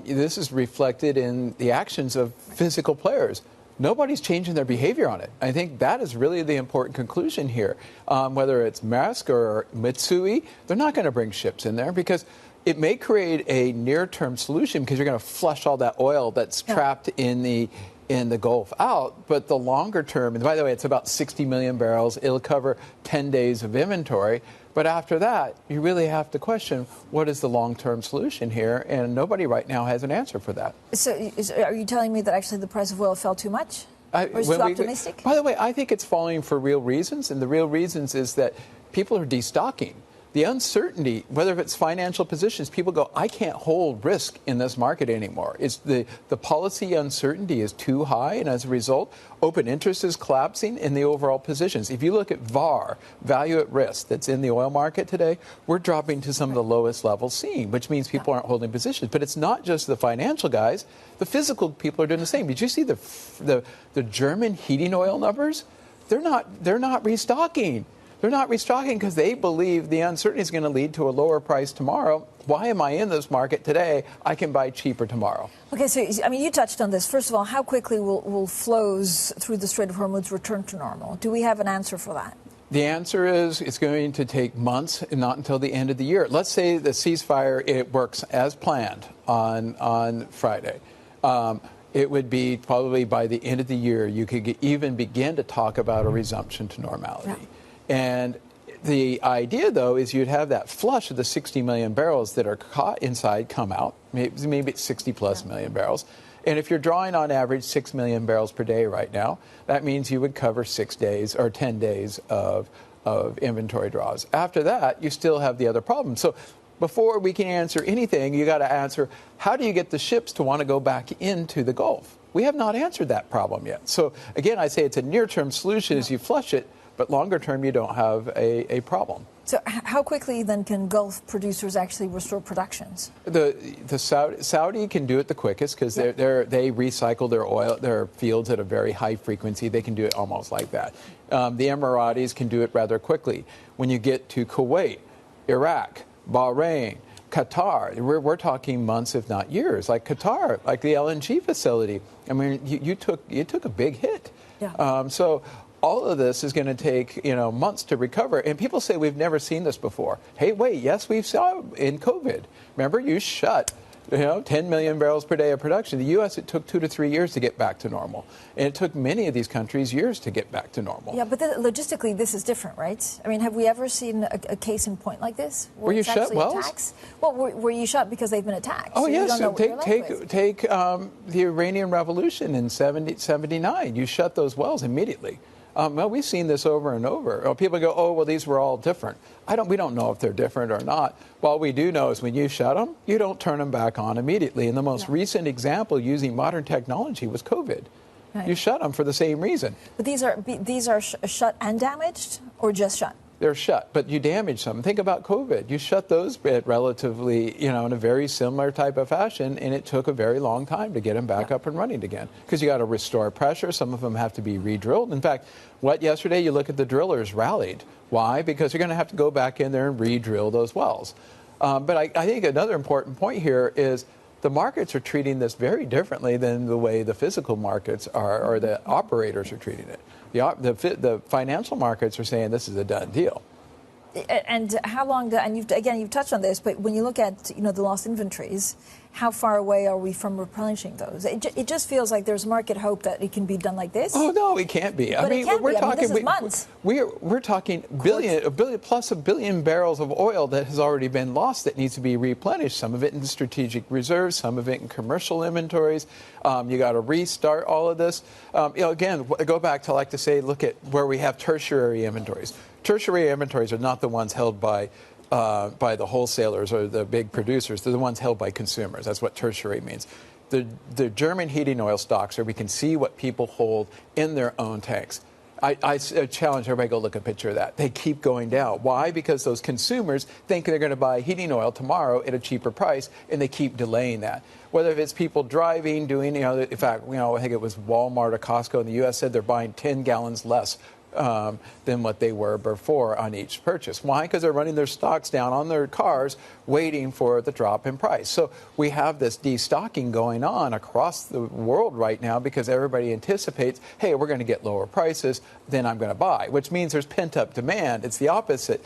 This is reflected in the actions of physical players. Nobody's changing their behavior on it. I think that is really the important conclusion here. Whether it's Maersk or Mitsui, they're not going to bring ships in there because it may create a near-term solution because you're going to flush all that oil that's trapped in the Gulf out. But the longer term, and by the way, it's about 60 million barrels. It'll cover 10 days of inventory. But after that, you really have to question what is the long-term solution here, and nobody right now has an answer for that. So are you telling me that actually the price of oil fell too much? Or is it too optimistic? By the way, I think it's falling for real reasons, and the real reasons is that people are destocking. The uncertainty, whether it's financial positions, people go, I can't hold risk in this market anymore. It's the policy uncertainty is too high, and as a result, open interest is collapsing in the overall positions. If you look at VAR, value at risk, that's in the oil market today, we're dropping to some of the lowest levels seen, which means people aren't holding positions. But it's not just the financial guys. The physical people are doing the same. Did you see the German heating oil numbers? They're not restocking. They're not restocking because they believe the uncertainty is going to lead to a lower price tomorrow. Why am I in this market today? I can buy cheaper tomorrow. Okay, so, I mean, you touched on this. First of all, how quickly will flows through the Strait of Hormuz return to normal? Do we have an answer for that? The answer is it's going to take months and not until the end of the year. Let's say the ceasefire, it works as planned on Friday. It would be probably by the end of the year you could even begin to talk about a resumption to normality. Yeah. And the idea, though, is you'd have that flush of the 60 million barrels that are caught inside come out, maybe it's 60-plus million barrels. And if you're drawing on average 6 million barrels per day right now, that means you would cover 6 days or 10 days of inventory draws. After that, you still have the other problem. So before we can answer anything, you got to answer, how do you get the ships to want to go back into the Gulf? We have not answered that problem yet. So, again, I say it's a near-term solution as you flush it. But longer term, you don't have a problem. So how quickly then can Gulf producers actually restore productions? The Saudi can do it the quickest because they recycle their oil, their fields at a very high frequency. They can do it almost like that. The Emiratis can do it rather quickly. When you get to Kuwait, Iraq, Bahrain, Qatar, we're talking months, if not years. Like Qatar, like the LNG facility. I mean, you took a big hit. Yeah. So all of this is going to take, months to recover. And people say we've never seen this before. Hey, wait, yes, we've saw it in COVID. Remember, you shut, 10 million barrels per day of production. The U.S., it took 2 to 3 years to get back to normal. And it took many of these countries years to get back to normal. Yeah, but logistically, this is different, right? I mean, have we ever seen a case in point like this? Were you shut wells? Attacks? Well, were you shut because they've been attacked? Oh, so yes. Take the Iranian Revolution in 79. You shut those wells immediately. Well, we've seen this over and over. People go, oh, well, these were all different. We don't know if they're different or not. All we do know is when you shut them, you don't turn them back on immediately. And the most recent example using modern technology was COVID. Right. You shut them for the same reason. But these are shut and damaged, or just shut? They're shut, but you damage them. Think about COVID. You shut those relatively, in a very similar type of fashion, and it took a very long time to get them back up and running again because you got to restore pressure. Some of them have to be re-drilled. In fact, yesterday you look at the drillers rallied. Why? Because you're going to have to go back in there and re-drill those wells. But I think another important point here is the markets are treating this very differently than the way the physical markets are, or the operators are treating it. The financial markets are saying this is a done deal. And how long? And you've touched on this, but when you look at the lost inventories, how far away are we from replenishing those? It just feels like there's market hope that it can be done like this. Oh no, it can't be. But we're talking. This is months. We're talking a billion plus a billion barrels of oil that has already been lost that needs to be replenished. Some of it in strategic reserves, some of it in commercial inventories. You got to restart all of this. Again, go back to like to say, look at where we have tertiary inventories. Tertiary inventories are not the ones held by the wholesalers or the big producers. They're the ones held by consumers. That's what tertiary means. The German heating oil stocks, where we can see what people hold in their own tanks. I challenge everybody to go look at a picture of that. They keep going down. Why? Because those consumers think they're going to buy heating oil tomorrow at a cheaper price, and they keep delaying that. Whether it's people driving, doing, in fact, I think it was Walmart or Costco in the U.S. said they're buying 10 gallons less than what they were before on each purchase. Why? Because they're running their stocks down on their cars waiting for the drop in price. So we have this destocking going on across the world right now because everybody anticipates, hey, we're going to get lower prices, then I'm going to buy, which means there's pent-up demand. It's the opposite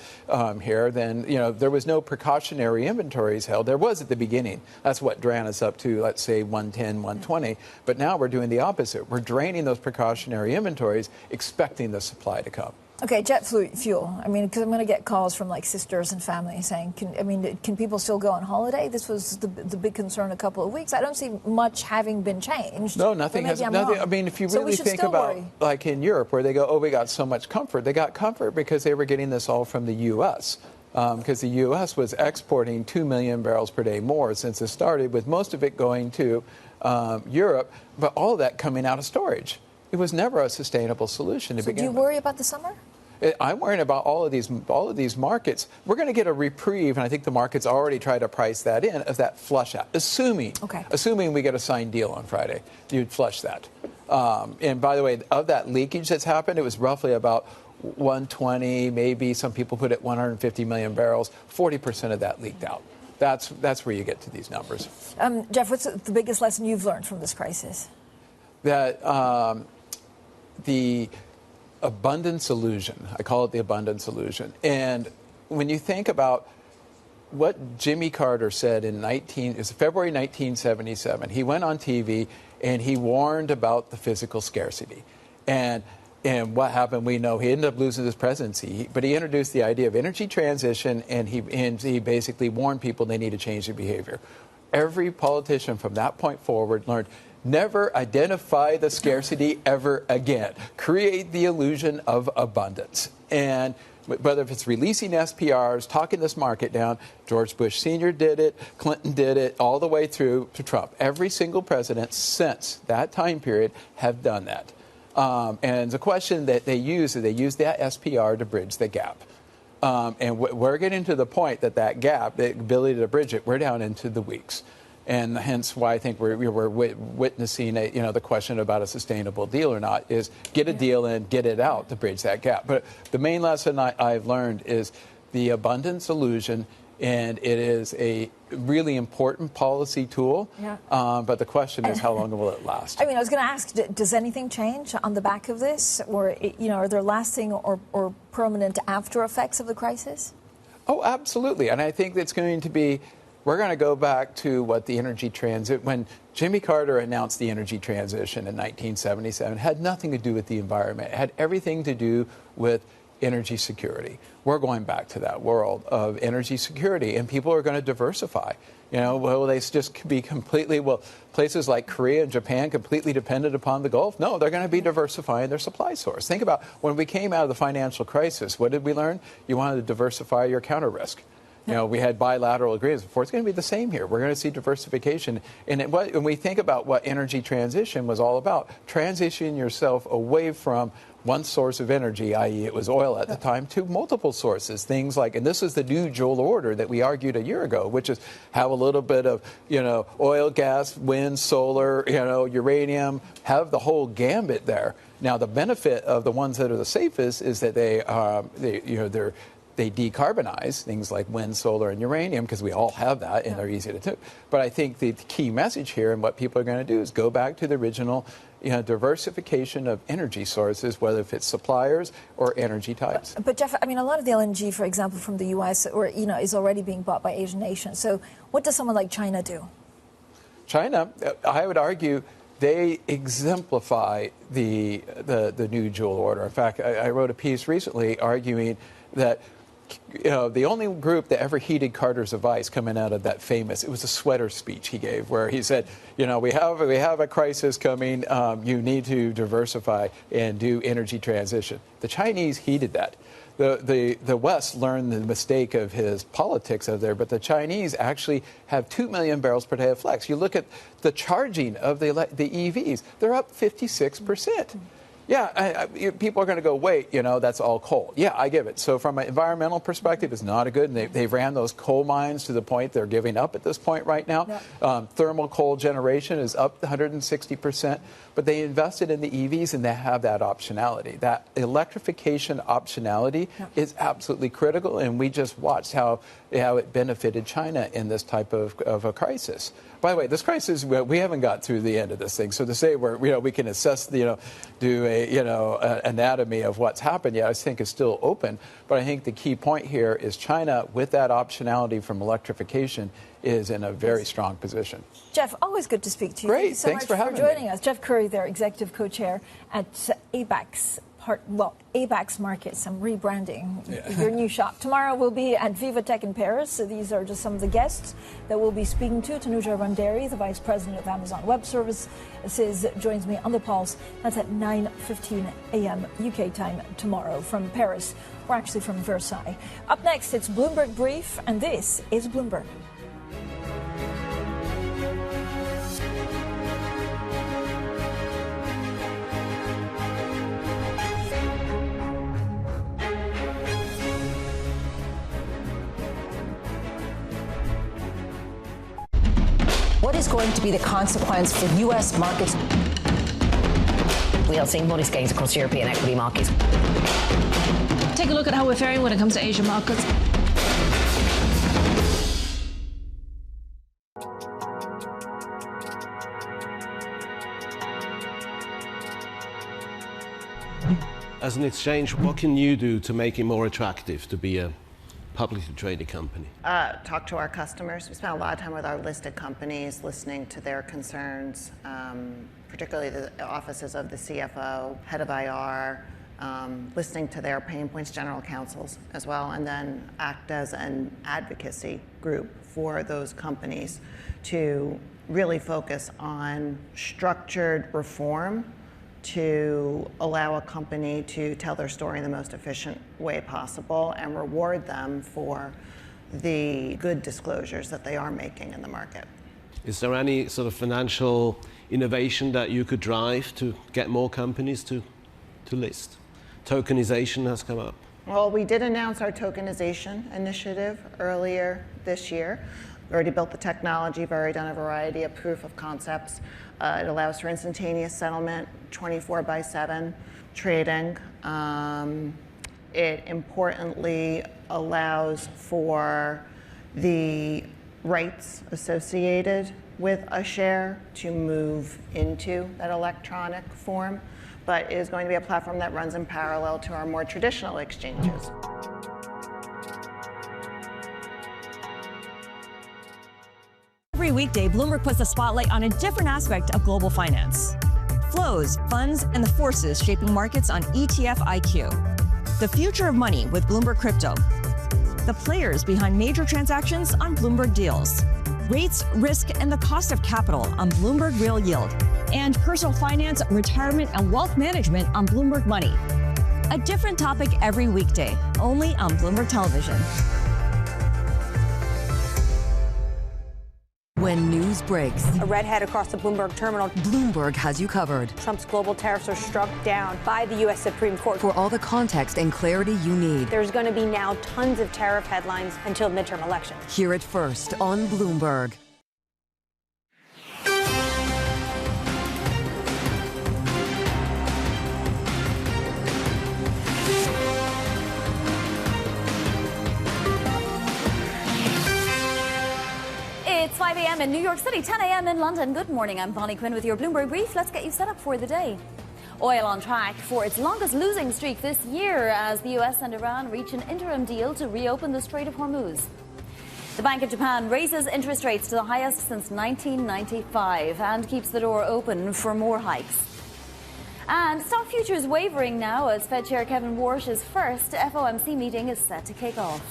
here. Then, there was no precautionary inventories held. There was at the beginning. That's what ran us up to, let's say, 110, 120. But now we're doing the opposite. We're draining those precautionary inventories, expecting the supply to come. Okay, jet fuel. I mean, because I'm going to get calls from like sisters and family saying, can people still go on holiday? This was the big concern a couple of weeks. I don't see much having been changed. No, nothing has. Nothing. I mean, if you really think about, like in Europe, where they go, oh, we got so much comfort. They got comfort because they were getting this all from the U.S. Because the U.S. was exporting 2 million barrels per day more since it started, with most of it going to Europe, but all of that coming out of storage. It was never a sustainable solution to begin with. Do you worry about the summer? I'm worrying about all of these markets. We're going to get a reprieve, and I think the market's already tried to price that in, of that flush out. Assuming we get a signed deal on Friday, you'd flush that. And by the way, of that leakage that's happened, it was roughly about 120, maybe some people put it 150 million barrels. 40% of that leaked out. That's where you get to these numbers. Jeff, what's the biggest lesson you've learned from this crisis? That the abundance illusion, I call it the abundance illusion. And when you think about what Jimmy Carter said in February 1977, he went on TV and he warned about the physical scarcity. And what happened, we know he ended up losing his presidency, but he introduced the idea of energy transition, and he basically warned people they need to change their behavior. Every politician from that point forward learned, never identify the scarcity ever again. Create the illusion of abundance. And whether if it's releasing SPRs, talking this market down, George Bush Sr. did it, Clinton did it, all the way through to Trump. Every single president since that time period have done that. And the question that they use is they use that SPR to bridge the gap. And we're getting to the point that gap, the ability to bridge it, we're down into the weeks. And hence why I think we're witnessing the question about a sustainable deal or not is get a deal in, get it out to bridge that gap. But the main lesson I've learned is the abundance illusion, and it is a really important policy tool. Yeah. But the question is, how long will it last? I mean, I was going to ask, does anything change on the back of this? Or, are there lasting or permanent after effects of the crisis? Oh, absolutely. And I think it's going to be, we're going to go back to what the energy transit, when Jimmy Carter announced the energy transition in 1977, it had nothing to do with the environment. It had everything to do with energy security. We're going back to that world of energy security, and people are going to diversify. Will they just be places like Korea and Japan completely dependent upon the Gulf? No, they're going to be diversifying their supply source. Think about when we came out of the financial crisis, what did we learn? You wanted to diversify your counter risk. We had bilateral agreements before. It's going to be the same here. We're going to see diversification. And when we think about what energy transition was all about, transitioning yourself away from one source of energy, i.e. it was oil at the time, to multiple sources. Things like, and this is the new dual order that we argued a year ago, which is have a little bit of, oil, gas, wind, solar, uranium, have the whole gambit there. Now, the benefit of the ones that are the safest is that they decarbonize things like wind, solar, and uranium, because we all have that and they're easy to do. But I think the key message here and what people are going to do is go back to the original diversification of energy sources, whether if it's suppliers or energy types. But Jeff, I mean, a lot of the LNG, for example, from the U.S. is already being bought by Asian nations. So what does someone like China do? China, I would argue, they exemplify the new jewel order. In fact, I wrote a piece recently arguing that the only group that ever heeded Carter's advice coming out of that it was a sweater speech he gave where he said, we have a crisis coming, you need to diversify and do energy transition. The Chinese heeded that. The West learned the mistake of his politics out there, but the Chinese actually have 2 million barrels per day of flex. You look at the charging of the EVs, they're up 56%. Yeah, people are going to go, wait, that's all coal. Yeah, I give it. So from an environmental perspective, it's not a good. And they've ran those coal mines to the point they're giving up at this point right now. Yep. Thermal coal generation is up 160%. But they invested in the EVs, and they have that optionality. That electrification optionality is absolutely critical, and we just watched how it benefited China in this type of a crisis. By the way, this crisis, we haven't got through the end of this thing. So to say we can assess, do a anatomy of what's happened, I think is still open. But I think the key point here is China, with that optionality from electrification, is in a very strong position. Jeff, always good to speak to you. Great, Thank you so thanks much for having joining me. us. Jeff Curry, their executive co-chair at ABAX. ABAX Markets. I'm rebranding your new shop. Tomorrow we'll be at Viva Tech in Paris. So these are just some of the guests that we'll be speaking to. Tanuja Randeri, the Vice President of Amazon Web Services, joins me on the pulse. That's at 9:15 a.m. UK time tomorrow from Paris. We're actually from Versailles. Up next, it's Bloomberg Brief, and this is Bloomberg. What is going to be the consequence for U.S. markets? We are seeing modest gains across European equity markets. Take a look at how we're faring when it comes to Asian markets. As an exchange, what can you do to make it more attractive to be a publicly traded company? Talk to our customers. We spend a lot of time with our listed companies, listening to their concerns, particularly the offices of the CFO, head of IR, listening to their pain points, general counsels as well, and then act as an advocacy group for those companies to really focus on structured reform to allow a company to tell their story in the most efficient way possible and reward them for the good disclosures that they are making in the market. Is there any sort of financial innovation that you could drive to get more companies to list? Tokenization has come up. Well, we did announce our tokenization initiative earlier this year. We already built the technology, we've already done a variety of proof of concepts. It allows for instantaneous settlement, 24/7 trading. It importantly allows for the rights associated with a share to move into that electronic form, but it is going to be a platform that runs in parallel to our more traditional exchanges. Every weekday, Bloomberg puts the spotlight on a different aspect of global finance. Flows, funds, and the forces shaping markets on ETF IQ. The future of money with Bloomberg Crypto. The players behind major transactions on Bloomberg Deals. Rates, risk, and the cost of capital on Bloomberg Real Yield. And personal finance, retirement, and wealth management on Bloomberg Money. A different topic every weekday, only on Bloomberg Television. When news breaks, a redhead across the Bloomberg terminal. Bloomberg has you covered. Trump's global tariffs are struck down by the U.S. Supreme Court. For all the context and clarity you need. There's going to be now tons of tariff headlines until midterm elections. Hear it first on Bloomberg. It's 5 a.m. in New York City, 10 a.m. in London. Good morning. I'm Bonnie Quinn with your Bloomberg Brief. Let's get you set up for the day. Oil on track for its longest losing streak this year as the U.S. and Iran reach an interim deal to reopen the Strait of Hormuz. The Bank of Japan raises interest rates to the highest since 1995 and keeps the door open for more hikes. And stock futures wavering now as Fed Chair Kevin Warsh's first FOMC meeting is set to kick off.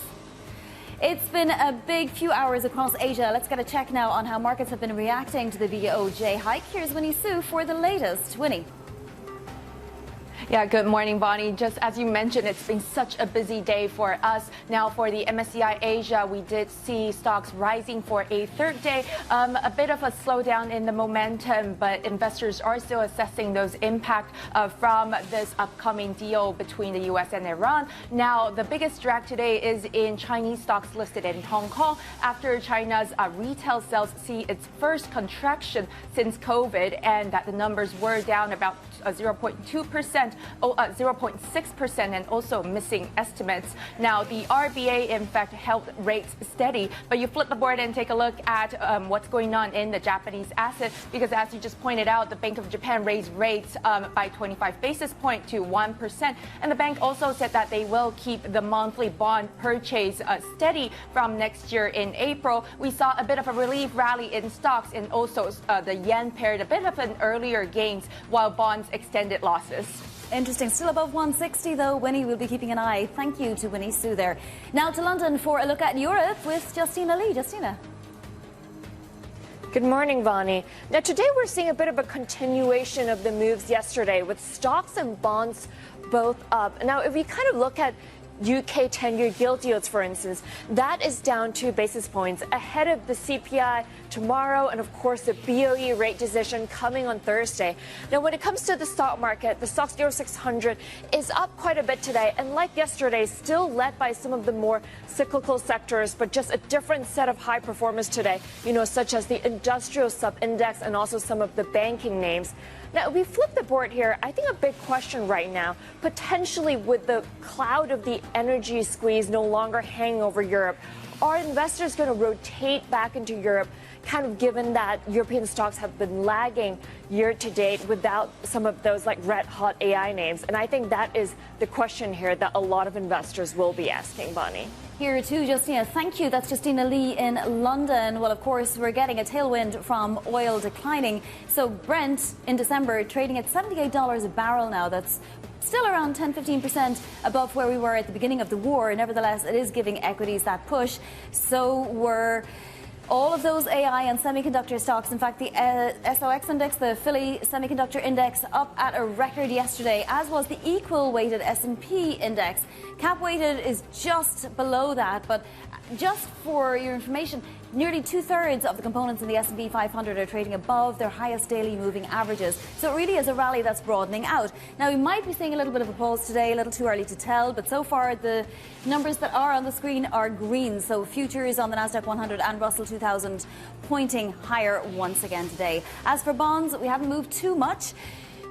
It's been a big few hours across Asia. Let's get a check now on how markets have been reacting to the BOJ hike. Here's Winnie Su for the latest. Winnie. Yeah, good morning, Bonnie. Just as you mentioned, it's been such a busy day for us. Now, for the MSCI Asia, we did see stocks rising for a third day. A bit of a slowdown in the momentum, but investors are still assessing those impact from this upcoming deal between the U.S. and Iran. Now, the biggest drag today is in Chinese stocks listed in Hong Kong after China's retail sales see its first contraction since COVID, and that the numbers were down about 0.2%. 0.6% and also missing estimates. Now, the RBA, in fact, held rates steady, but you flip the board and take a look at what's going on in the Japanese asset, because as you just pointed out, the Bank of Japan raised rates by 25 basis points to 1%. And the bank also said that they will keep the monthly bond purchase steady from next year in April. We saw a bit of a relief rally in stocks, and also the yen paired a bit of an earlier gains while bonds extended losses. Interesting. Still above 160, though. Winnie will be keeping an eye. Thank you to Winnie Su there. Now to London for a look at Europe with Justina Lee. Justina. Good morning, Bonnie. Now, today we're seeing a bit of a continuation of the moves yesterday, with stocks and bonds both up. Now, if we kind of look at UK 10-year gilt yields, for instance, that is down 2 basis points ahead of the CPI tomorrow, and of course the BOE rate decision coming on Thursday. Now, when it comes to the stock market, the Stoxx Euro 600 is up quite a bit today, and like yesterday, still led by some of the more cyclical sectors, but just a different set of high performers today, such as the industrial sub-index and also some of the banking names. Now, if we flip the board here, I think a big question right now, potentially with the cloud of the energy squeeze no longer hanging over Europe, are investors going to rotate back into Europe, kind of given that European stocks have been lagging year to date without some of those like red hot AI names? And I think that is the question here that a lot of investors will be asking, Bonnie. Here too, Justina. Thank you. That's Justina Lee in London. Well, of course, we're getting a tailwind from oil declining. So Brent in December trading at $78 a barrel now. That's still around 10-15% above where we were at the beginning of the war. Nevertheless, it is giving equities that push. So we're all of those AI and semiconductor stocks. In fact, the SOX index, the Philly Semiconductor Index, up at a record yesterday, as was the equal-weighted S&P index. Cap-weighted is just below that, but just for your information, nearly 2/3 of the components in the S&P 500 are trading above their highest daily moving averages. So it really is a rally that's broadening out. Now, we might be seeing a little bit of a pause today, a little too early to tell, but so far the numbers that are on the screen are green. So futures on the Nasdaq 100 and Russell 2000 pointing higher once again today. As for bonds, we haven't moved too much.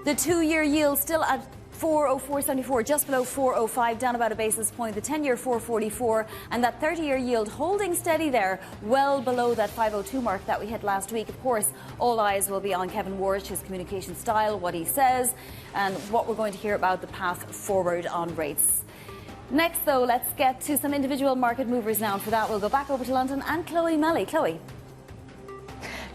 The 2-year yield still at 404.74, just below 405, down about a basis point. The 10-year 444, and that 30-year yield holding steady there, well below that 502 mark that we hit last week. Of course, all eyes will be on Kevin Warsh, his communication style, what he says, and what we're going to hear about the path forward on rates. Next, though, let's get to some individual market movers now. And for that, we'll go back over to London and Chloe Melly. Chloe.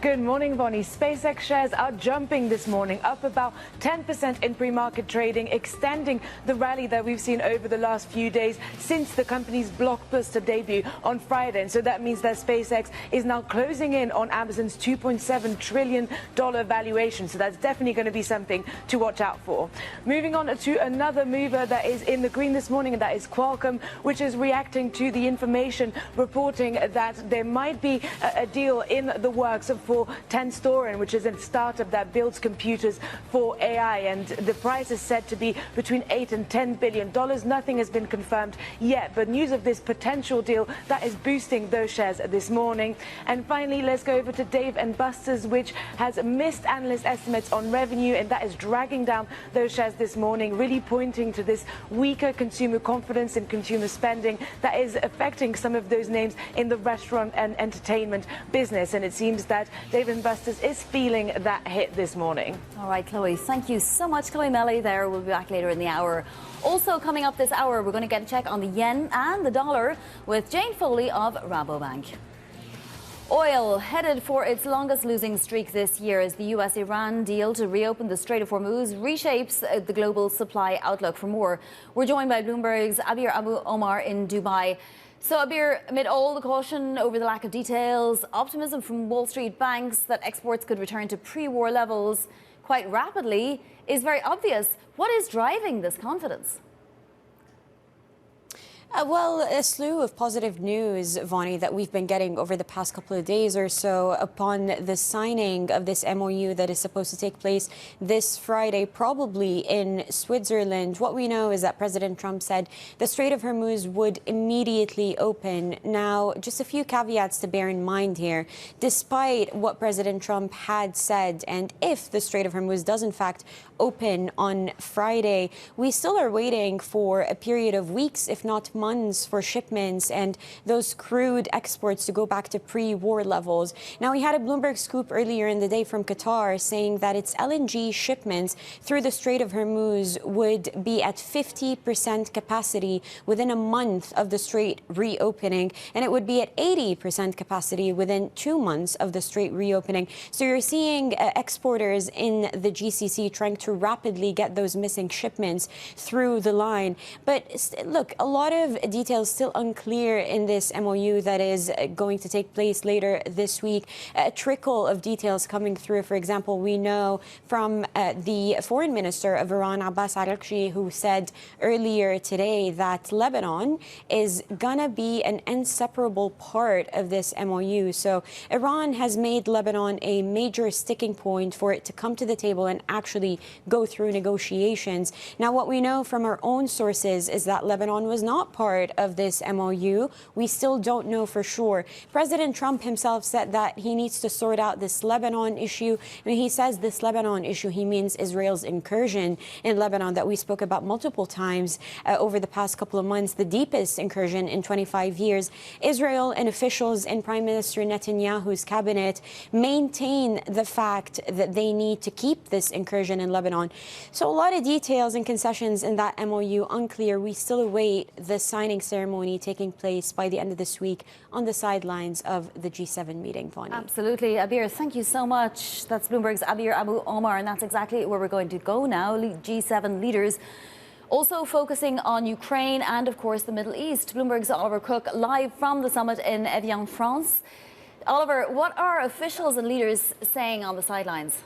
Good morning, Bonnie. SpaceX shares are jumping this morning, up about 10% in pre-market trading, extending the rally that we've seen over the last few days since the company's blockbuster debut on Friday. And so that means that SpaceX is now closing in on Amazon's $2.7 trillion valuation. So that's definitely going to be something to watch out for. Moving on to another mover that is in the green this morning, and that is Qualcomm, which is reacting to the information reporting that there might be a deal in the works for Tenstorrent, which is a startup that builds computers for AI, and the price is said to be between $8 and $10 billion. Nothing has been confirmed yet, but news of this potential deal that is boosting those shares this morning. And finally, let's go over to Dave & Buster's, which has missed analyst estimates on revenue, and that is dragging down those shares this morning, really pointing to this weaker consumer confidence and consumer spending that is affecting some of those names in the restaurant and entertainment business. And it seems that Dave & Buster's is feeling that hit this morning. All right, Chloe, thank you so much. Chloe Melly there. We'll be back later in the hour. Also coming up this hour, we're going to get a check on the yen and the dollar with Jane Foley of Rabobank. Oil headed for its longest losing streak this year as the US-Iran deal to reopen the Strait of Hormuz reshapes the global supply outlook. For more, we're joined by Bloomberg's Abir Abu Omar in Dubai. So, Abir, amid all the caution over the lack of details, optimism from Wall Street banks that exports could return to pre-war levels quite rapidly is very obvious. What is driving this confidence? Well, a slew of positive news, Vonnie, that we've been getting over the past couple of days or so upon the signing of this MOU that is supposed to take place this Friday, probably in Switzerland. What we know is that President Trump said the Strait of Hormuz would immediately open. Now, just a few caveats to bear in mind here. Despite what President Trump had said, and if the Strait of Hormuz does in fact open on Friday, we still are waiting for a period of weeks, if not months, for shipments and those crude exports to go back to pre-war levels. Now, we had a Bloomberg scoop earlier in the day from Qatar saying that its LNG shipments through the Strait of Hormuz would be at 50% capacity within a month of the strait reopening, and it would be at 80% capacity within 2 months of the strait reopening. So you're seeing exporters in the GCC trying to rapidly get those missing shipments through the line. But look, a lot of details still unclear in this MOU that is going to take place later this week. A trickle of details coming through. For example, we know from the foreign minister of Iran, Abbas Araghchi, who said earlier today that Lebanon is gonna be an inseparable part of this MOU. So Iran has made Lebanon a major sticking point for it to come to the table and actually go through negotiations. Now, what we know from our own sources is that Lebanon was not part of this MOU. We still don't know for sure. President Trump himself said that he needs to sort out this Lebanon issue. When he says this Lebanon issue, he means Israel's incursion in Lebanon that we spoke about multiple times over the past couple of months, the deepest incursion in 25 years. Israel and officials in Prime Minister Netanyahu's cabinet maintain the fact that they need to keep this incursion in Lebanon. So a lot of details and concessions in that MOU unclear. We still await the signing ceremony taking place by the end of this week on the sidelines of the G7 meeting, Vonnie. Absolutely. Abir, thank you so much. That's Bloomberg's Abir Abu Omar, and that's exactly where we're going to go now. G7 leaders also focusing on Ukraine and, of course, the Middle East. Bloomberg's Oliver Cook live from the summit in Evian, France. Oliver, what are officials and leaders saying on the sidelines?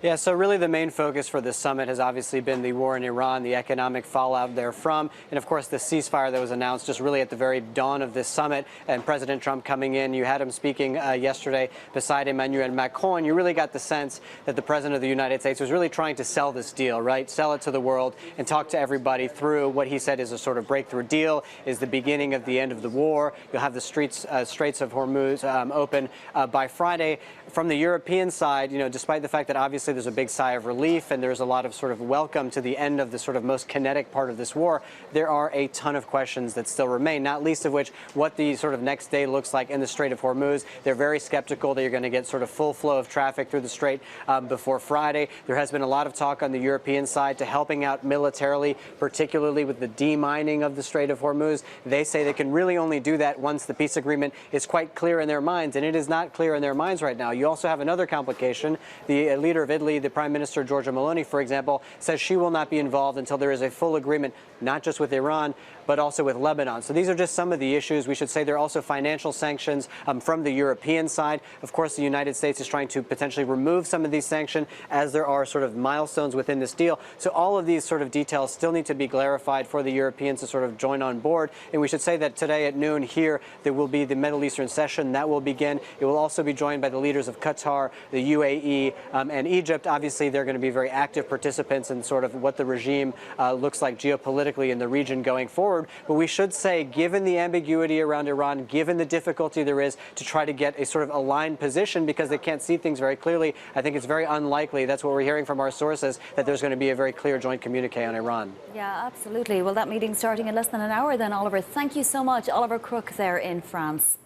Yeah, so really the main focus for this summit has obviously been the war in Iran, the economic fallout therefrom, and of course the ceasefire that was announced just really at the very dawn of this summit. And President Trump coming in, you had him speaking yesterday beside Emmanuel Macron. You really got the sense that the President of the United States was really trying to sell this deal, right? Sell it to the world and talk to everybody through what he said is a sort of breakthrough deal, is the beginning of the end of the war. You'll have the Straits of Hormuz open by Friday. From the European side, you know, despite the fact that obviously there's a big sigh of relief and there's a lot of sort of welcome to the end of the sort of most kinetic part of this war, there are a ton of questions that still remain, not least of which what the sort of next day looks like in the Strait of Hormuz. They're very skeptical that you're going to get sort of full flow of traffic through the strait before Friday. There has been a lot of talk on the European side to helping out militarily, particularly with the demining of the Strait of Hormuz. They say they can really only do that once the peace agreement is quite clear in their minds, and it is not clear in their minds right now. You also have another complication. The leader of Italy, the Prime Minister Giorgia Meloni, for example, says she will not be involved until there is a full agreement, not just with Iran, but also with Lebanon. So these are just some of the issues. We should say there are also financial sanctions from the European side. Of course, the United States is trying to potentially remove some of these sanctions as there are sort of milestones within this deal. So all of these sort of details still need to be clarified for the Europeans to sort of join on board. And we should say that today at noon here, there will be the Middle Eastern session. That will begin. It will also be joined by the leaders of Qatar, the UAE, and Egypt. Obviously, they're going to be very active participants in sort of what the regime looks like geopolitically in the region going forward. But we should say, given the ambiguity around Iran, given the difficulty there is to try to get a sort of aligned position because they can't see things very clearly, I think it's very unlikely, that's what we're hearing from our sources, that there's going to be a very clear joint communique on Iran. Yeah, absolutely. Well, that meeting's starting in less than an hour then, Oliver. Thank you so much. Oliver Crook there in France.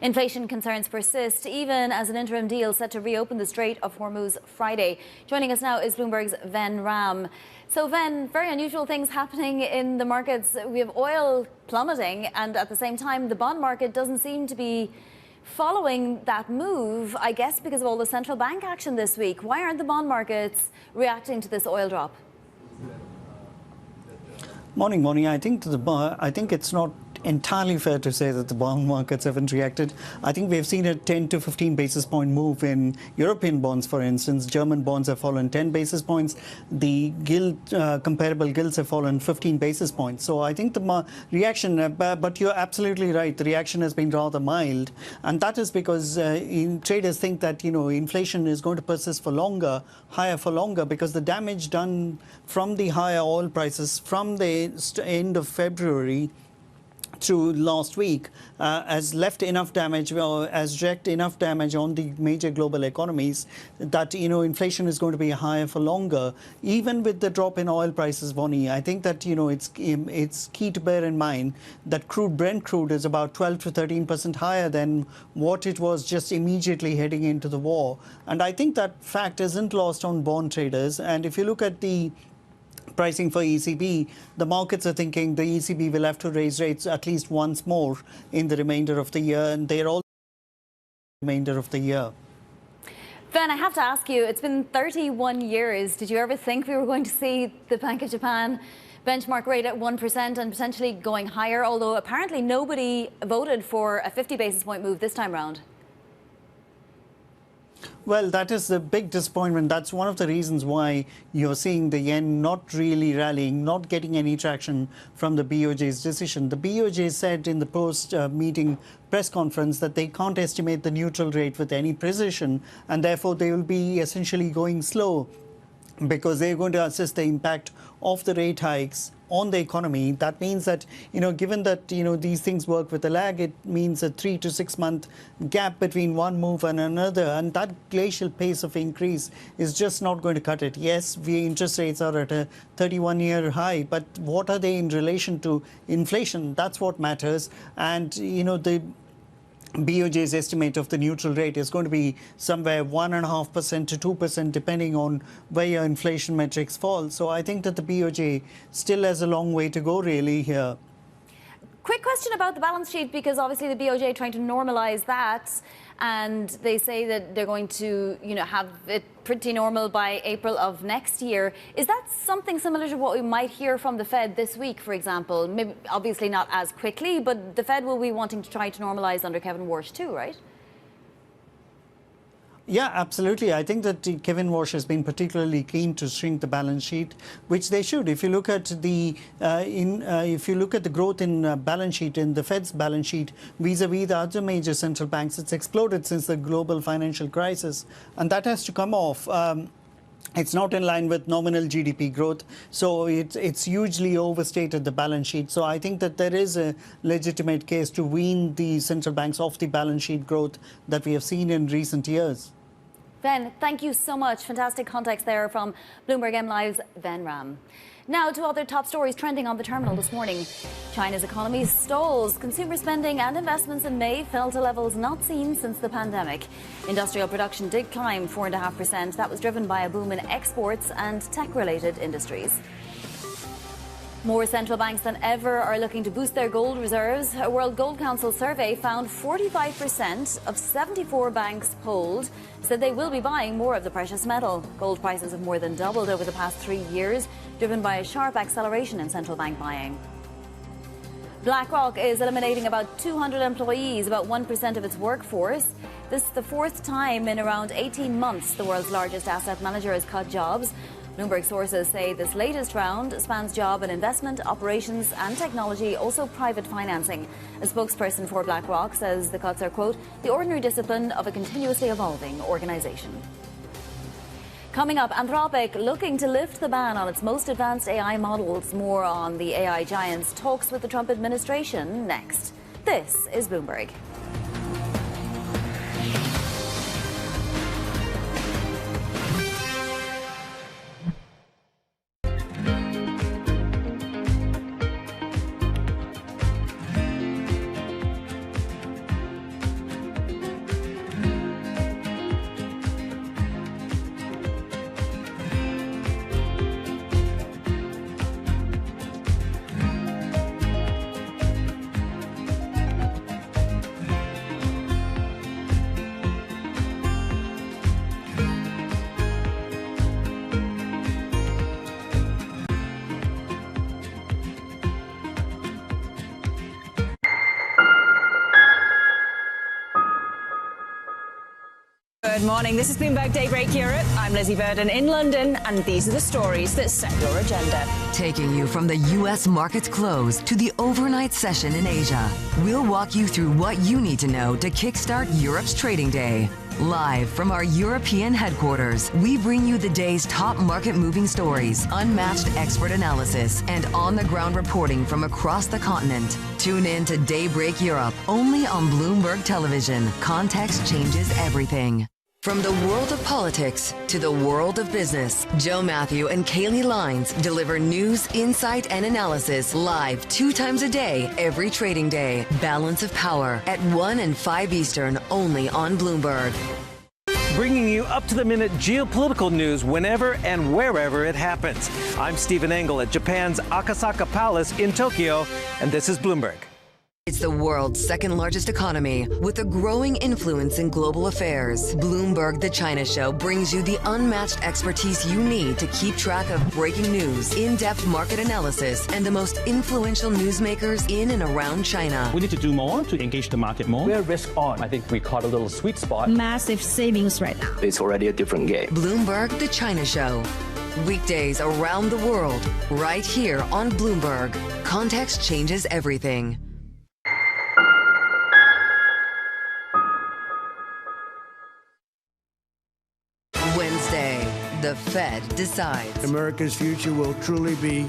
Inflation concerns persist, even as an interim deal set to reopen the Strait of Hormuz Friday. Joining us now is Bloomberg's Ven Ram. So, Ven, very unusual things happening in the markets. We have oil plummeting, and at the same time, the bond market doesn't seem to be following that move, I guess because of all the central bank action this week. Why aren't the bond markets reacting to this oil drop? Morning, Moni. I think it's not entirely fair to say that the bond markets haven't reacted. I think we've seen a 10 to 15 basis point move in European bonds, for instance. German bonds have fallen 10 basis points. The comparable gilts have fallen 15 basis points. So I think the reaction, but you're absolutely right, the reaction has been rather mild. And that is because traders think that, inflation is going to persist for longer, higher for longer, because the damage done from the higher oil prices from the end of February through last week has left enough damage, has wreaked enough damage on the major global economies that, inflation is going to be higher for longer. Even with the drop in oil prices, Bonnie, I think that, it's key to bear in mind that Brent crude is about 12 to 13% higher than what it was just immediately heading into the war. And I think that fact isn't lost on bond traders. And if you look at the pricing for ECB, the markets are thinking the ECB will have to raise rates at least once more in the remainder of the year, and they're all remainder of the year. Ben, I have to ask you, it's been 31 years. Did you ever think we were going to see the Bank of Japan benchmark rate at 1% and potentially going higher, although apparently nobody voted for a 50 basis point move this time round? Well, that is a big disappointment. That's one of the reasons why you're seeing the yen not really rallying, not getting any traction from the BOJ's decision. The BOJ said in the post-meeting press conference that they can't estimate the neutral rate with any precision, and therefore they will be essentially going slow because they're going to assess the impact of the rate hikes on the economy. That means that, given that, these things work with a lag, it means a 3 to 6 month gap between one move and another. And that glacial pace of increase is just not going to cut it. Yes, interest rates are at a 31-year high, but what are they in relation to inflation? That's what matters. And, the BOJ's estimate of the neutral rate is going to be somewhere 1.5% to 2%, depending on where your inflation metrics fall. So I think that the BOJ still has a long way to go, really, here. Quick question about the balance sheet, because obviously the BOJ trying to normalize that, and they say that they're going to, have it pretty normal by April of next year. Is that something similar to what we might hear from the Fed this week, for example? Maybe, obviously not as quickly, but the Fed will be wanting to try to normalize under Kevin Warsh too, right? Yeah, absolutely. I think that Kevin Warsh has been particularly keen to shrink the balance sheet, which they should. If you look at the growth in balance sheet, in the Fed's balance sheet vis-a-vis the other major central banks, it's exploded since the global financial crisis, and that has to come off. It's not in line with nominal GDP growth, so it's hugely overstated, the balance sheet. So I think that there is a legitimate case to wean the central banks off the balance sheet growth that we have seen in recent years. Ben, thank you so much. Fantastic context there from Bloomberg M Live's Ven Ram. Now to other top stories trending on the terminal this morning. China's economy stalls. Consumer spending and investments in May fell to levels not seen since the pandemic. Industrial production did climb 4.5%. That was driven by a boom in exports and tech-related industries. More central banks than ever are looking to boost their gold reserves. A World Gold Council survey found 45% of 74 banks polled said they will be buying more of the precious metal. Gold prices have more than doubled over the past 3 years, driven by a sharp acceleration in central bank buying. BlackRock is eliminating about 200 employees, about 1% of its workforce. This is the fourth time in around 18 months the world's largest asset manager has cut jobs. Bloomberg sources say this latest round spans job and investment, operations and technology, also private financing. A spokesperson for BlackRock says the cuts are, quote, the ordinary discipline of a continuously evolving organization. Coming up, Anthropic looking to lift the ban on its most advanced AI models. More on the AI giant's talks with the Trump administration next. This is Bloomberg. Good morning. This is Bloomberg Daybreak Europe. I'm Lizzie Burden in London, and these are the stories that set your agenda. Taking you from the U.S. market's close to the overnight session in Asia, we'll walk you through what you need to know to kickstart Europe's trading day. Live from our European headquarters, we bring you the day's top market-moving stories, unmatched expert analysis, and on-the-ground reporting from across the continent. Tune in to Daybreak Europe, only on Bloomberg Television. Context changes everything. From the world of politics to the world of business, Joe Matthew and Kaylee Lines deliver news, insight, and analysis live 2 times a day, every trading day. Balance of Power at 1 and 5 Eastern, only on Bloomberg. Bringing you up-to-the-minute geopolitical news whenever and wherever it happens. I'm Stephen Engel at Japan's Akasaka Palace in Tokyo, and this is Bloomberg. It's the world's second largest economy with a growing influence in global affairs. Bloomberg The China Show brings you the unmatched expertise you need to keep track of breaking news, in-depth market analysis, and the most influential newsmakers in and around China. We need to do more to engage the market more. We're risk on. I think we caught a little sweet spot. Massive savings right now. It's already a different game. Bloomberg The China Show. Weekdays around the world, right here on Bloomberg. Context changes everything. Wednesday, the Fed decides. America's future will truly be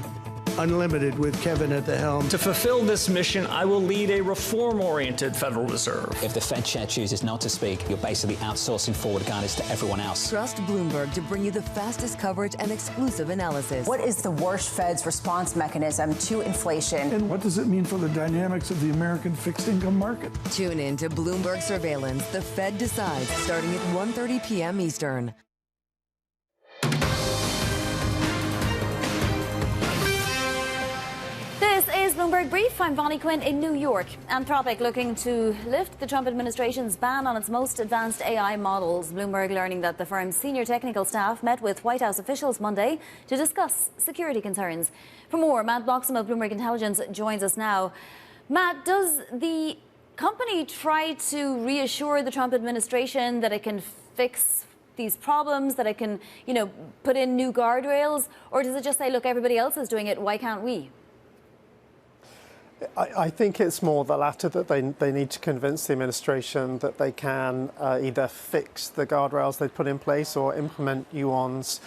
unlimited with Kevin at the helm. To fulfill this mission, I will lead a reform-oriented Federal Reserve. If the Fed chair chooses not to speak, you're basically outsourcing forward guidance to everyone else. Trust Bloomberg to bring you the fastest coverage and exclusive analysis. What is the worst Fed's response mechanism to inflation? And what does it mean for the dynamics of the American fixed income market? Tune in to Bloomberg Surveillance. The Fed decides, starting at 1:30 p.m. Eastern. This is Bloomberg Brief. I'm Bonnie Quinn in New York. Anthropic looking to lift the Trump administration's ban on its most advanced AI models. Bloomberg learning that the firm's senior technical staff met with White House officials Monday to discuss security concerns. For more, Matt Bloxham of Bloomberg Intelligence joins us now. Matt, does the company try to reassure the Trump administration that it can fix these problems, that it can, put in new guardrails, or does it just say, look, everybody else is doing it, why can't we? I think it's more the latter, that they need to convince the administration that they can either fix the guardrails they've put in place or implement new ones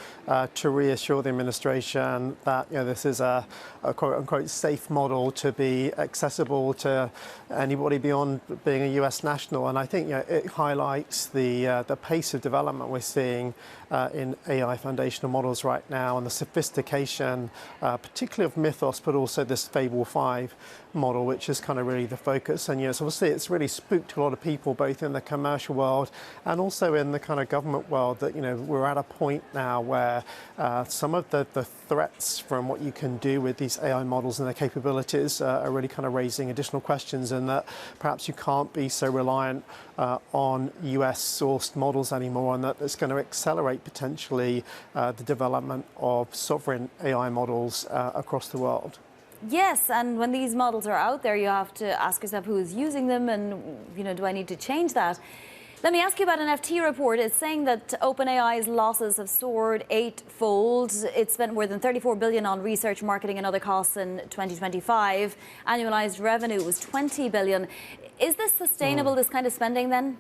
to reassure the administration that this is a quote-unquote safe model to be accessible to anybody beyond being a U.S. national. And I think it highlights the pace of development we're seeing in AI foundational models right now, and the sophistication, particularly of Mythos, but also this Fable 5 model, which is kind of really the focus. And so obviously it's really spooked a lot of people, both in the commercial world and also in the kind of government world, that we're at a point now where some of the threats from what you can do with these AI models and their capabilities are really kind of raising additional questions, and that perhaps you can't be so reliant on US sourced models anymore, and that it's going to accelerate potentially the development of sovereign AI models across the world. Yes, and when these models are out there, you have to ask yourself who is using them, and do I need to change that? Let me ask you about an FT report. It's saying that OpenAI's losses have soared 8-fold. It spent more than $34 billion on research, marketing, and other costs in 2025. Annualized revenue was $20 billion. Is this sustainable, this kind of spending, then?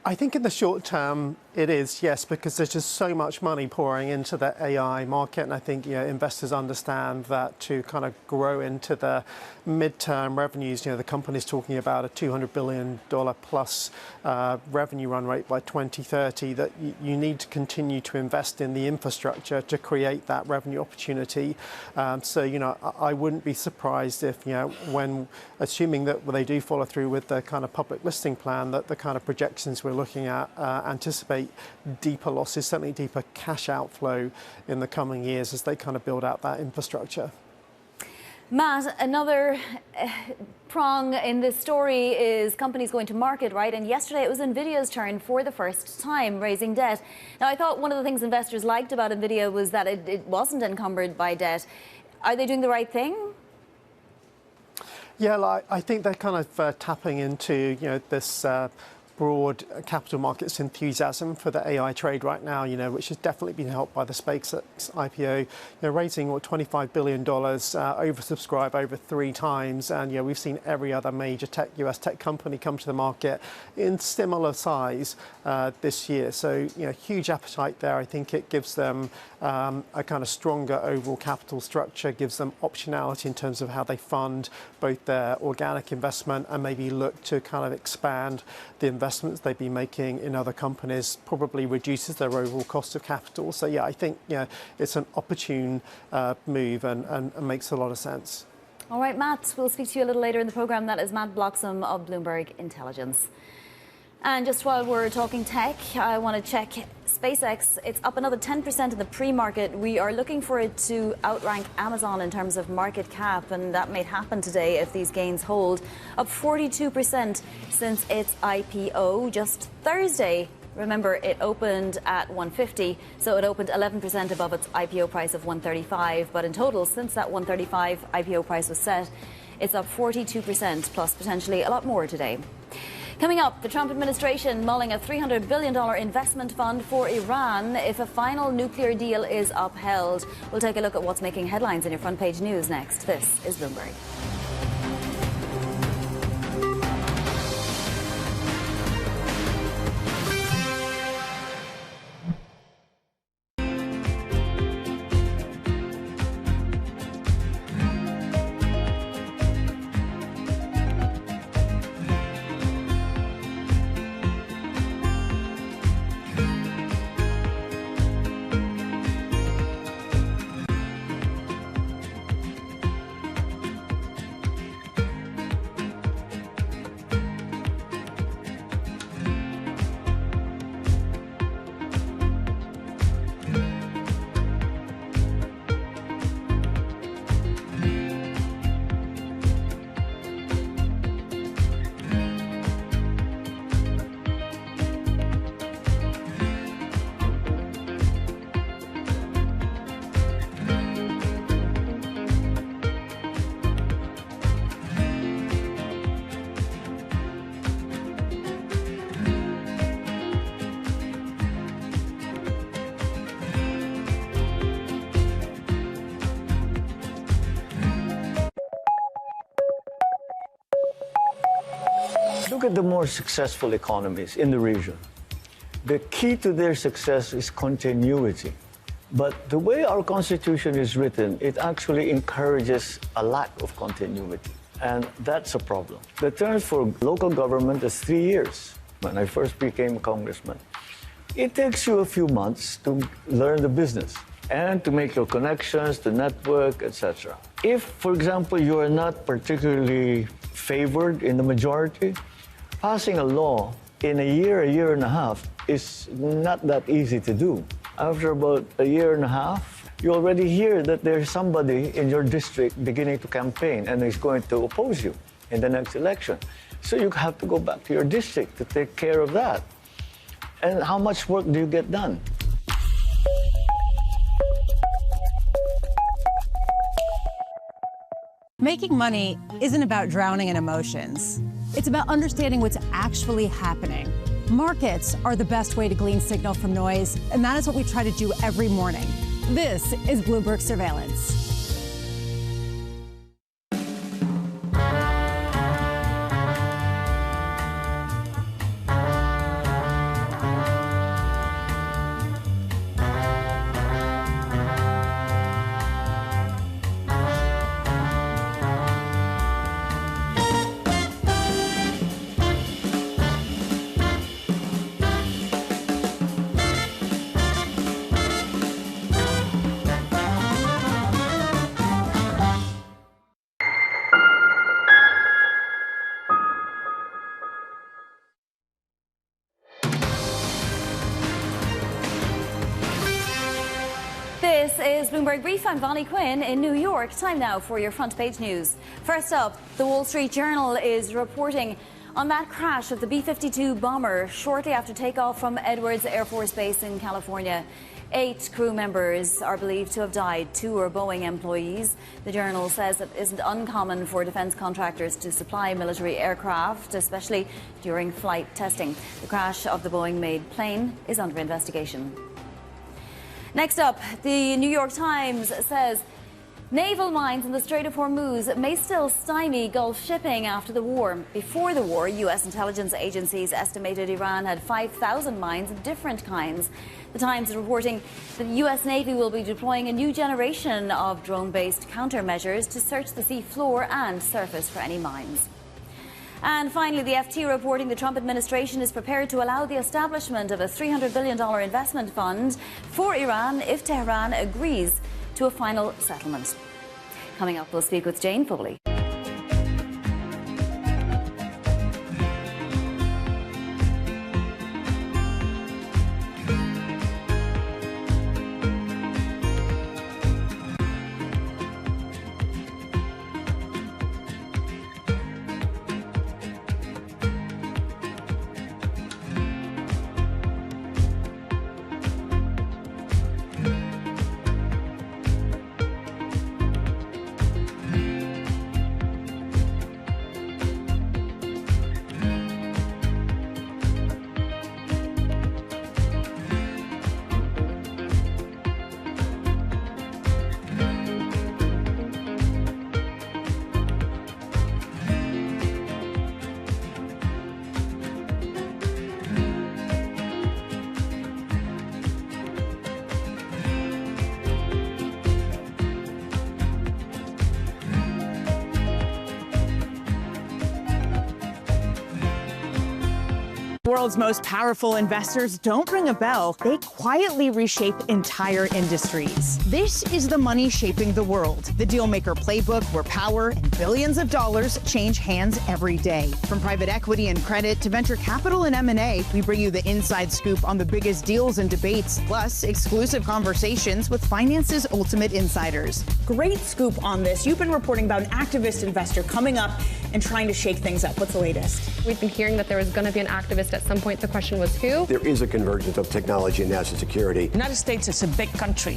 I think in the short term it is, yes, because there's just so much money pouring into the AI market, and I think investors understand that to kind of grow into the midterm revenues, the company's talking about a $200 billion plus revenue run rate by 2030, that you need to continue to invest in the infrastructure to create that revenue opportunity. So I wouldn't be surprised if when assuming that they do follow through with the kind of public listing plan, that the kind of projections we're looking at anticipate deeper losses, certainly deeper cash outflow in the coming years as they kind of build out that infrastructure. Matt, another prong in this story is companies going to market, right? And yesterday it was NVIDIA's turn for the first time, raising debt. Now, I thought one of the things investors liked about NVIDIA was that it wasn't encumbered by debt. Are they doing the right thing? Yeah, I think they're kind of tapping into this broad capital markets enthusiasm for the AI trade right now, which has definitely been helped by the SpaceX IPO, raising $25 billion, oversubscribed over 3 times. And, we've seen every other major US tech company come to the market in similar size this year. So, huge appetite there. I think it gives them a kind of stronger overall capital structure, gives them optionality in terms of how they fund both their organic investment and maybe look to kind of expand the investments they've been making in other companies, probably reduces their overall cost of capital. So, I think it's an opportune move and makes a lot of sense. All right, Matt, we'll speak to you a little later in the program. That is Matt Bloxham of Bloomberg Intelligence. And just while we're talking tech, I want to check SpaceX. It's up another 10% in the pre-market. We are looking for it to outrank Amazon in terms of market cap, and that may happen today if these gains hold. Up 42% since its IPO just Thursday. Remember, it opened at 150, so it opened 11% above its IPO price of 135. But in total, since that 135 IPO price was set, it's up 42%, plus potentially a lot more today. Coming up, the Trump administration mulling a $300 billion investment fund for Iran if a final nuclear deal is upheld. We'll take a look at what's making headlines in your front page news next. This is Bloomberg. Look at the more successful economies in the region. The key to their success is continuity. But the way our constitution is written, it actually encourages a lack of continuity. And that's a problem. The term for local government is 3 years. When I first became a congressman, it takes you a few months to learn the business and to make your connections, to network, etc. If, for example, you are not particularly favored in the majority, passing a law in a year and a half is not that easy to do. After about a year and a half, you already hear that there's somebody in your district beginning to campaign and is going to oppose you in the next election. So you have to go back to your district to take care of that. And how much work do you get done? Making money isn't about drowning in emotions. It's about understanding what's actually happening. Markets are the best way to glean signal from noise, and that is what we try to do every morning. This is Bloomberg Surveillance. This is Bloomberg Brief. I'm Bonnie Quinn in New York. Time now for your front page news. First up, the Wall Street Journal is reporting on that crash of the B-52 bomber shortly after takeoff from Edwards Air Force Base in California. 8 crew members are believed to have died. 2 are Boeing employees. The journal says it isn't uncommon for defense contractors to supply military aircraft, especially during flight testing. The crash of the Boeing-made plane is under investigation. Next up, the New York Times says naval mines in the Strait of Hormuz may still stymie Gulf shipping after the war. Before the war, U.S. intelligence agencies estimated Iran had 5,000 mines of different kinds. The Times is reporting that the U.S. Navy will be deploying a new generation of drone-based countermeasures to search the sea floor and surface for any mines. And finally, the FT reporting the Trump administration is prepared to allow the establishment of a $300 billion investment fund for Iran if Tehran agrees to a final settlement. Coming up, we'll speak with Jane Foley. World's most powerful investors don't ring a bell. They quietly reshape entire industries. This is the money shaping the world. The Dealmaker playbook where power and billions of dollars change hands every day. From private equity and credit to venture capital and M&A, we bring you the inside scoop on the biggest deals and debates, plus exclusive conversations with finance's ultimate insiders. Great scoop on this. You've been reporting about an activist investor coming up and trying to shake things up. What's the latest? We've been hearing that there was going to be an activist at some point. The question was who? There is a convergence of technology and national security. The United States is a big country.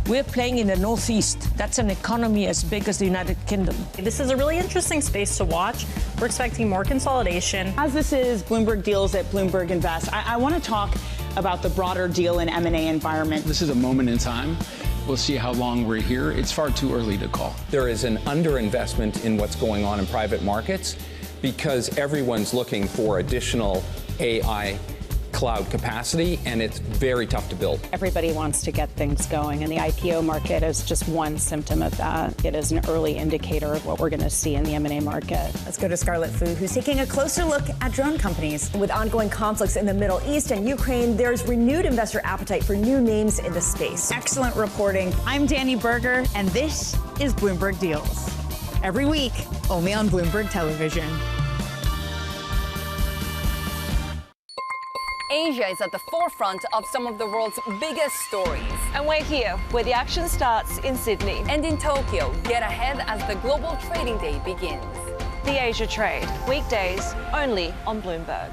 We're playing in the Northeast. That's an economy as big as the United Kingdom. This is a really interesting space to watch. We're expecting more consolidation. As this is Bloomberg Deals at Bloomberg Invest, I want to talk about the broader deal and M&A environment. This is a moment in time. We'll see how long we're here. It's far too early to call. There is an underinvestment in what's going on in private markets because everyone's looking for additional AI cloud capacity, and it's very tough to build. Everybody wants to get things going, and the IPO market is just one symptom of that. It is an early indicator of what we're going to see in the M&A market. Let's go to Scarlett Fu, who's taking a closer look at drone companies. With ongoing conflicts in the Middle East and Ukraine, there's renewed investor appetite for new names in the space. Excellent reporting. I'm Danny Berger, and this is Bloomberg Deals. Every week, only on Bloomberg Television. Asia is at the forefront of some of the world's biggest stories. And we're here, where the action starts in Sydney. And in Tokyo, get ahead as the global trading day begins. The Asia Trade, weekdays only on Bloomberg.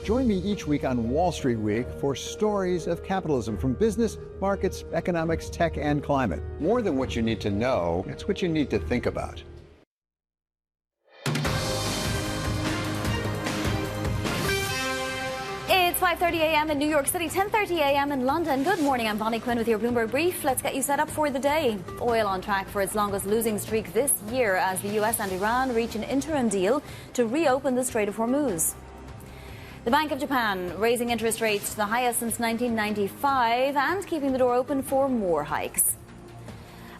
Join me each week on Wall Street Week for stories of capitalism from business, markets, economics, tech, and climate. More than what you need to know, it's what you need to think about. It's 5:30 a.m. in New York City, 10:30 a.m. in London. Good morning, I'm Bonnie Quinn with your Bloomberg Brief. Let's get you set up for the day. Oil on track for its longest losing streak this year as the U.S. and Iran reach an interim deal to reopen the Strait of Hormuz. The Bank of Japan raising interest rates to the highest since 1995 and keeping the door open for more hikes.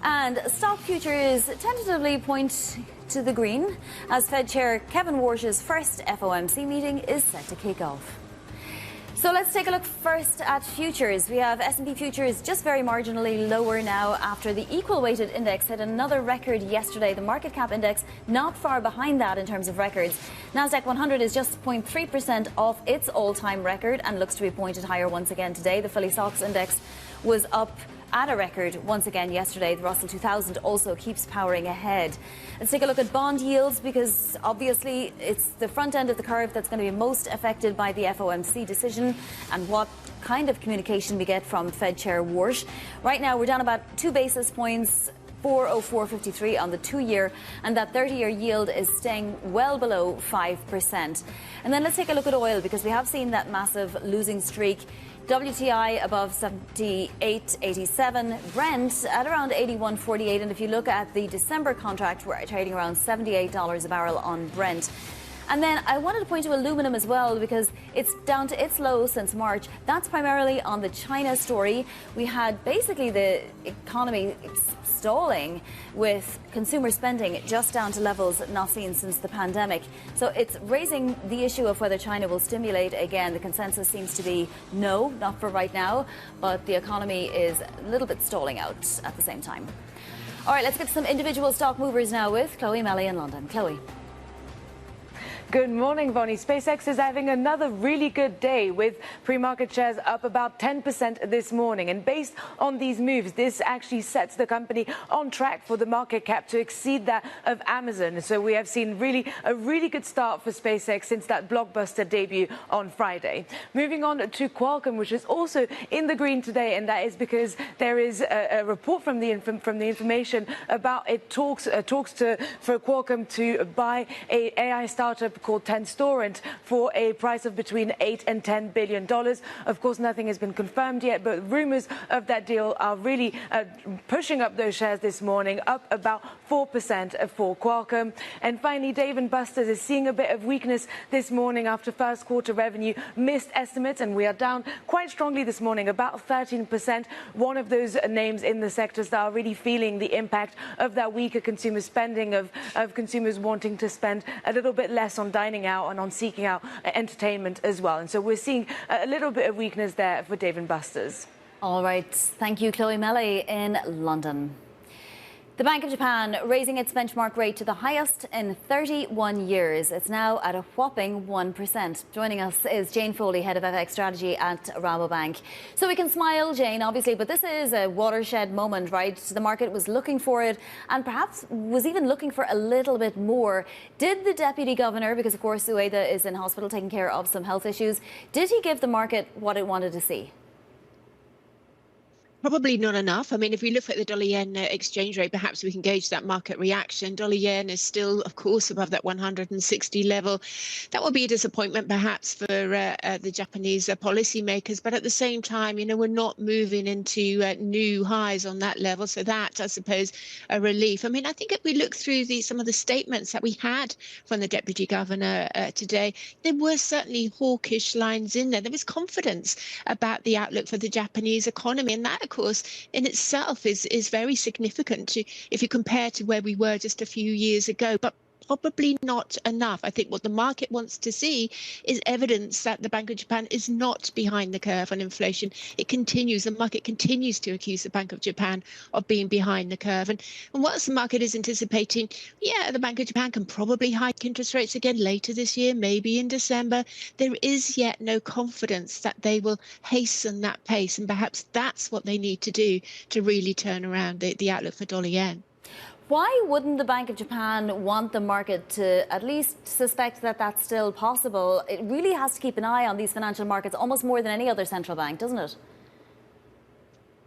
And stock futures tentatively point to the green as Fed Chair Kevin Warsh's first FOMC meeting is set to kick off. So let's take a look first at futures. We have S&P futures just very marginally lower now after the equal weighted index hit another record yesterday. The market cap index not far behind that in terms of records. Nasdaq 100 is just 0.3% off its all-time record and looks to be pointed higher once again today. The Philly Stocks index was up at a record once again yesterday. The Russell 2000 also keeps powering ahead. Let's take a look at bond yields, because obviously it's the front end of the curve that's going to be most affected by the FOMC decision and what kind of communication we get from Fed Chair Warsh. Right now we're down about 2 basis points, 404.53 on the 2-year, and that 30-year yield is staying well below 5%. And then let's take a look at oil, because we have seen that massive losing streak. WTI above 78.87, Brent at around 81.48, and if you look at the December contract, we're trading around $78 a barrel on Brent. And then I wanted to point to aluminum as well, because it's down to its low since March. That's primarily on the China story. We had basically the economy stalling, with consumer spending just down to levels not seen since the pandemic. So it's raising the issue of whether China will stimulate again. The consensus seems to be no, not for right now, but the economy is a little bit stalling out at the same time. All right, let's get some individual stock movers now with Chloe Melly in London. Chloe. Good morning, Bonnie. SpaceX is having another really good day, with pre-market shares up about 10% this morning. And based on these moves, this actually sets the company on track for the market cap to exceed that of Amazon. So we have seen a really good start for SpaceX since that blockbuster debut on Friday. Moving on to Qualcomm, which is also in the green today, and that is because there is a report from the information about talks for Qualcomm to buy a AI startup called Tenstorrent for a price of between $8 and $10 billion. Of course, nothing has been confirmed yet, but rumors of that deal are really pushing up those shares this morning, up about 4% for Qualcomm. And finally, Dave & Buster's is seeing a bit of weakness this morning after first quarter revenue missed estimates, and we are down quite strongly this morning, about 13%. One of those names in the sectors that are really feeling the impact of that weaker consumer spending, of consumers wanting to spend a little bit less on dining out and on seeking out entertainment as well. And so we're seeing a little bit of weakness there for Dave & Buster's. All right. Thank you, Chloe Melly in London. The Bank of Japan raising its benchmark rate to the highest in 31 years. It's now at a whopping 1%. Joining us is Jane Foley, Head of FX Strategy at Rabobank. So we can smile, Jane, obviously, but this is a watershed moment, right? The market was looking for it and perhaps was even looking for a little bit more. Did the Deputy Governor, because of course Ueda is in hospital taking care of some health issues, did he give the market what it wanted to see? Probably not enough. I mean, if we look at the dollar-yen exchange rate, perhaps we can gauge that market reaction. Dollar-yen is still, of course, above that 160 level. That will be a disappointment, perhaps, for the Japanese policymakers. But at the same time, you know, we're not moving into new highs on that level. So that, I suppose, a relief. I mean, I think if we look through some of the statements that we had from the Deputy Governor today, there were certainly hawkish lines in there. There was confidence about the outlook for the Japanese economy, and that, of course, in itself is very significant if you compare to where we were just a few years ago. But probably not enough. I think what the market wants to see is evidence that the Bank of Japan is not behind the curve on inflation. The market continues to accuse the Bank of Japan of being behind the curve. And whilst the market is anticipating, the Bank of Japan can probably hike interest rates again later this year, maybe in December, there is yet no confidence that they will hasten that pace. And perhaps that's what they need to do to really turn around the outlook for dollar yen. Why wouldn't the Bank of Japan want the market to at least suspect that that's still possible? It really has to keep an eye on these financial markets almost more than any other central bank, doesn't it?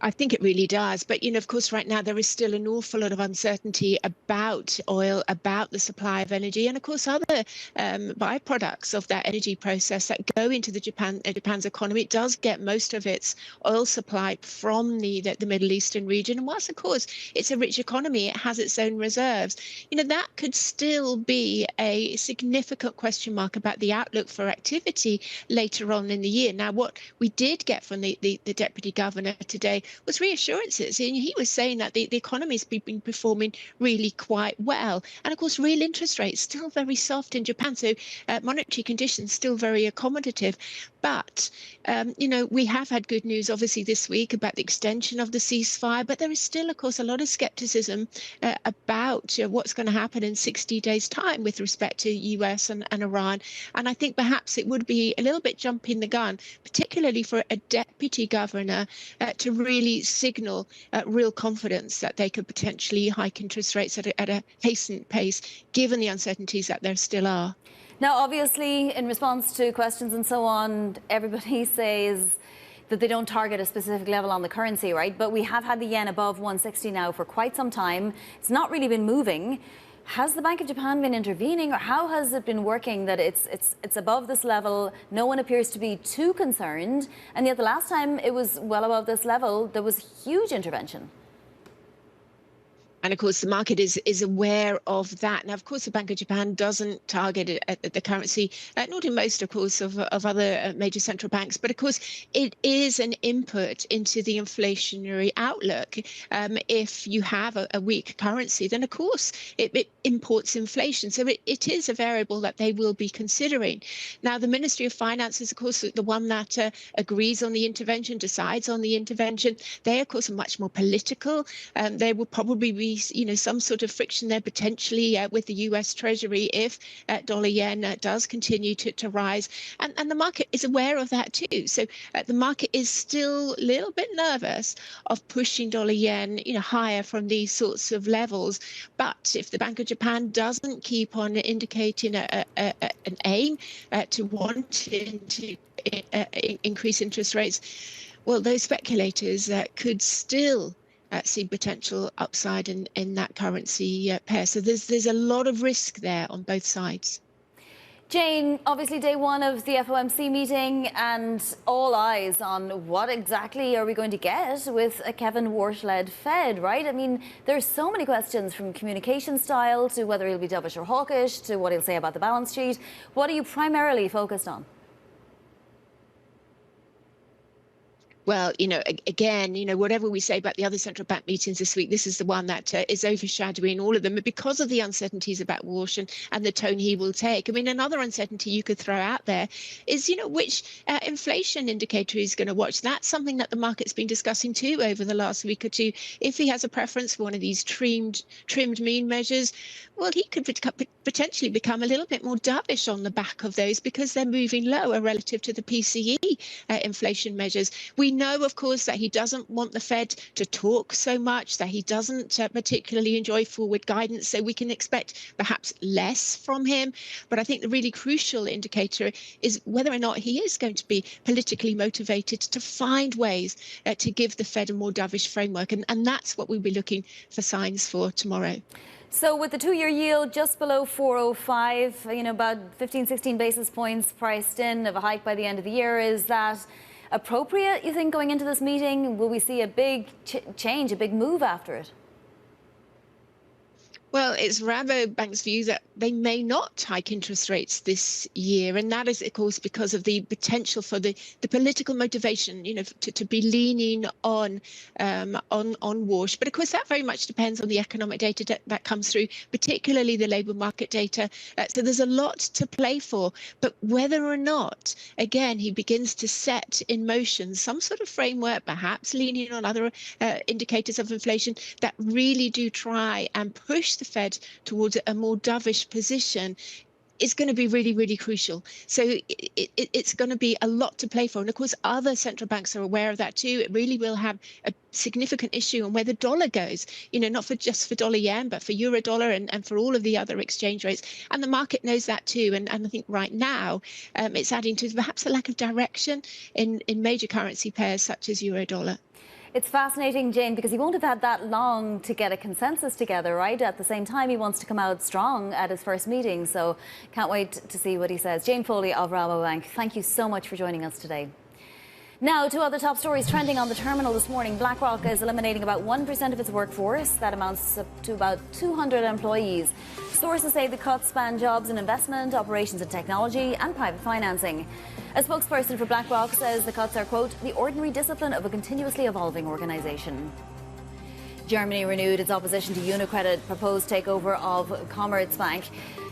I think it really does. But, you know, of course, right now there is still an awful lot of uncertainty about oil, about the supply of energy, and, of course, other byproducts of that energy process that go into Japan's economy. It does get most of its oil supply from the Middle Eastern region. And whilst, of course, it's a rich economy, it has its own reserves. You know, that could still be a significant question mark about the outlook for activity later on in the year. Now, what we did get from the Deputy Governor today was reassurances. And he was saying that the economy's been performing really quite well. And of course, real interest rates still very soft in Japan. So monetary conditions still very accommodative. But, you know, we have had good news, obviously, this week about the extension of the ceasefire. But there is still, of course, a lot of skepticism about what's going to happen in 60 days' time with respect to US and Iran. And I think perhaps it would be a little bit jumping the gun, particularly for a deputy governor, to really really signal real confidence that they could potentially hike interest rates at a hastened pace, given the uncertainties that there still are. Now, obviously, in response to questions and so on, everybody says that they don't target a specific level on the currency, right? But we have had the yen above 160 now for quite some time. It's not really been moving. Has the Bank of Japan been intervening, or how has it been working that it's above this level? No one appears to be too concerned, and yet the last time it was well above this level, there was huge intervention. And of course, the market is aware of that. Now, of course, the Bank of Japan doesn't target it at the currency, nor do most, of course, of other major central banks. But of course, it is an input into the inflationary outlook. If you have a weak currency, then of course it imports inflation. So it is a variable that they will be considering. Now, the Ministry of Finance is, of course, the one that agrees on the intervention, decides on the intervention. They, of course, are much more political. There will probably be some sort of friction there potentially with the US Treasury if dollar yen does continue to rise. And the market is aware of that too. So the market is still a little bit nervous of pushing dollar yen higher from these sorts of levels. But if the Bank of Japan doesn't keep on indicating an aim to wanting to increase interest rates, well, those speculators could still see potential upside in that currency pair. So there's a lot of risk there on both sides. Jane, obviously day one of the FOMC meeting and all eyes on what exactly are we going to get with a Kevin Warsh-led Fed, right? I mean, there's so many questions from communication style to whether he'll be dovish or hawkish to what he'll say about the balance sheet. What are you primarily focused on? Well, again, whatever we say about the other central bank meetings this week, this is the one that is overshadowing all of them because of the uncertainties about Walsh and the tone he will take. I mean, another uncertainty you could throw out there is, which inflation indicator he's going to watch. That's something that the market's been discussing too over the last week or two. If he has a preference for one of these trimmed mean measures, well, he could potentially become a little bit more dovish on the back of those because they're moving lower relative to the PCE inflation measures. We know, of course, that he doesn't want the Fed to talk so much, that he doesn't particularly enjoy forward guidance, so we can expect perhaps less from him. But I think the really crucial indicator is whether or not he is going to be politically motivated to find ways to give the Fed a more dovish framework. And that's what we'll be looking for signs for tomorrow. So with the two-year yield just below 405, about 15, 16 basis points priced in of a hike by the end of the year, is that appropriate, you think, going into this meeting? Will we see a big change, a big move after it? Well, it's Rabobank's view that they may not hike interest rates this year, and that is, of course, because of the potential for the political motivation, to be leaning on Walsh. But of course, that very much depends on the economic data that comes through, particularly the labour market data. So there's a lot to play for. But whether or not, again, he begins to set in motion some sort of framework, perhaps leaning on other indicators of inflation that really do try and push the Fed towards a more dovish position, is going to be really, really crucial. So it's going to be a lot to play for. And of course, other central banks are aware of that too. It really will have a significant issue on where the dollar goes, not just for dollar yen, but for euro dollar and for all of the other exchange rates. And the market knows that too. And I think right now it's adding to perhaps a lack of direction in major currency pairs such as euro dollar. It's fascinating, Jane, because he won't have had that long to get a consensus together, right? At the same time, he wants to come out strong at his first meeting. So can't wait to see what he says. Jane Foley of Rabobank, thank you so much for joining us today. Now, to other top stories trending on the terminal this morning. BlackRock is eliminating about 1% of its workforce. That amounts to about 200 employees. Sources say the cuts span jobs in investment, operations and technology, and private financing. A spokesperson for BlackRock says the cuts are, quote, the ordinary discipline of a continuously evolving organization. Germany renewed its opposition to UniCredit's proposed takeover of Commerzbank.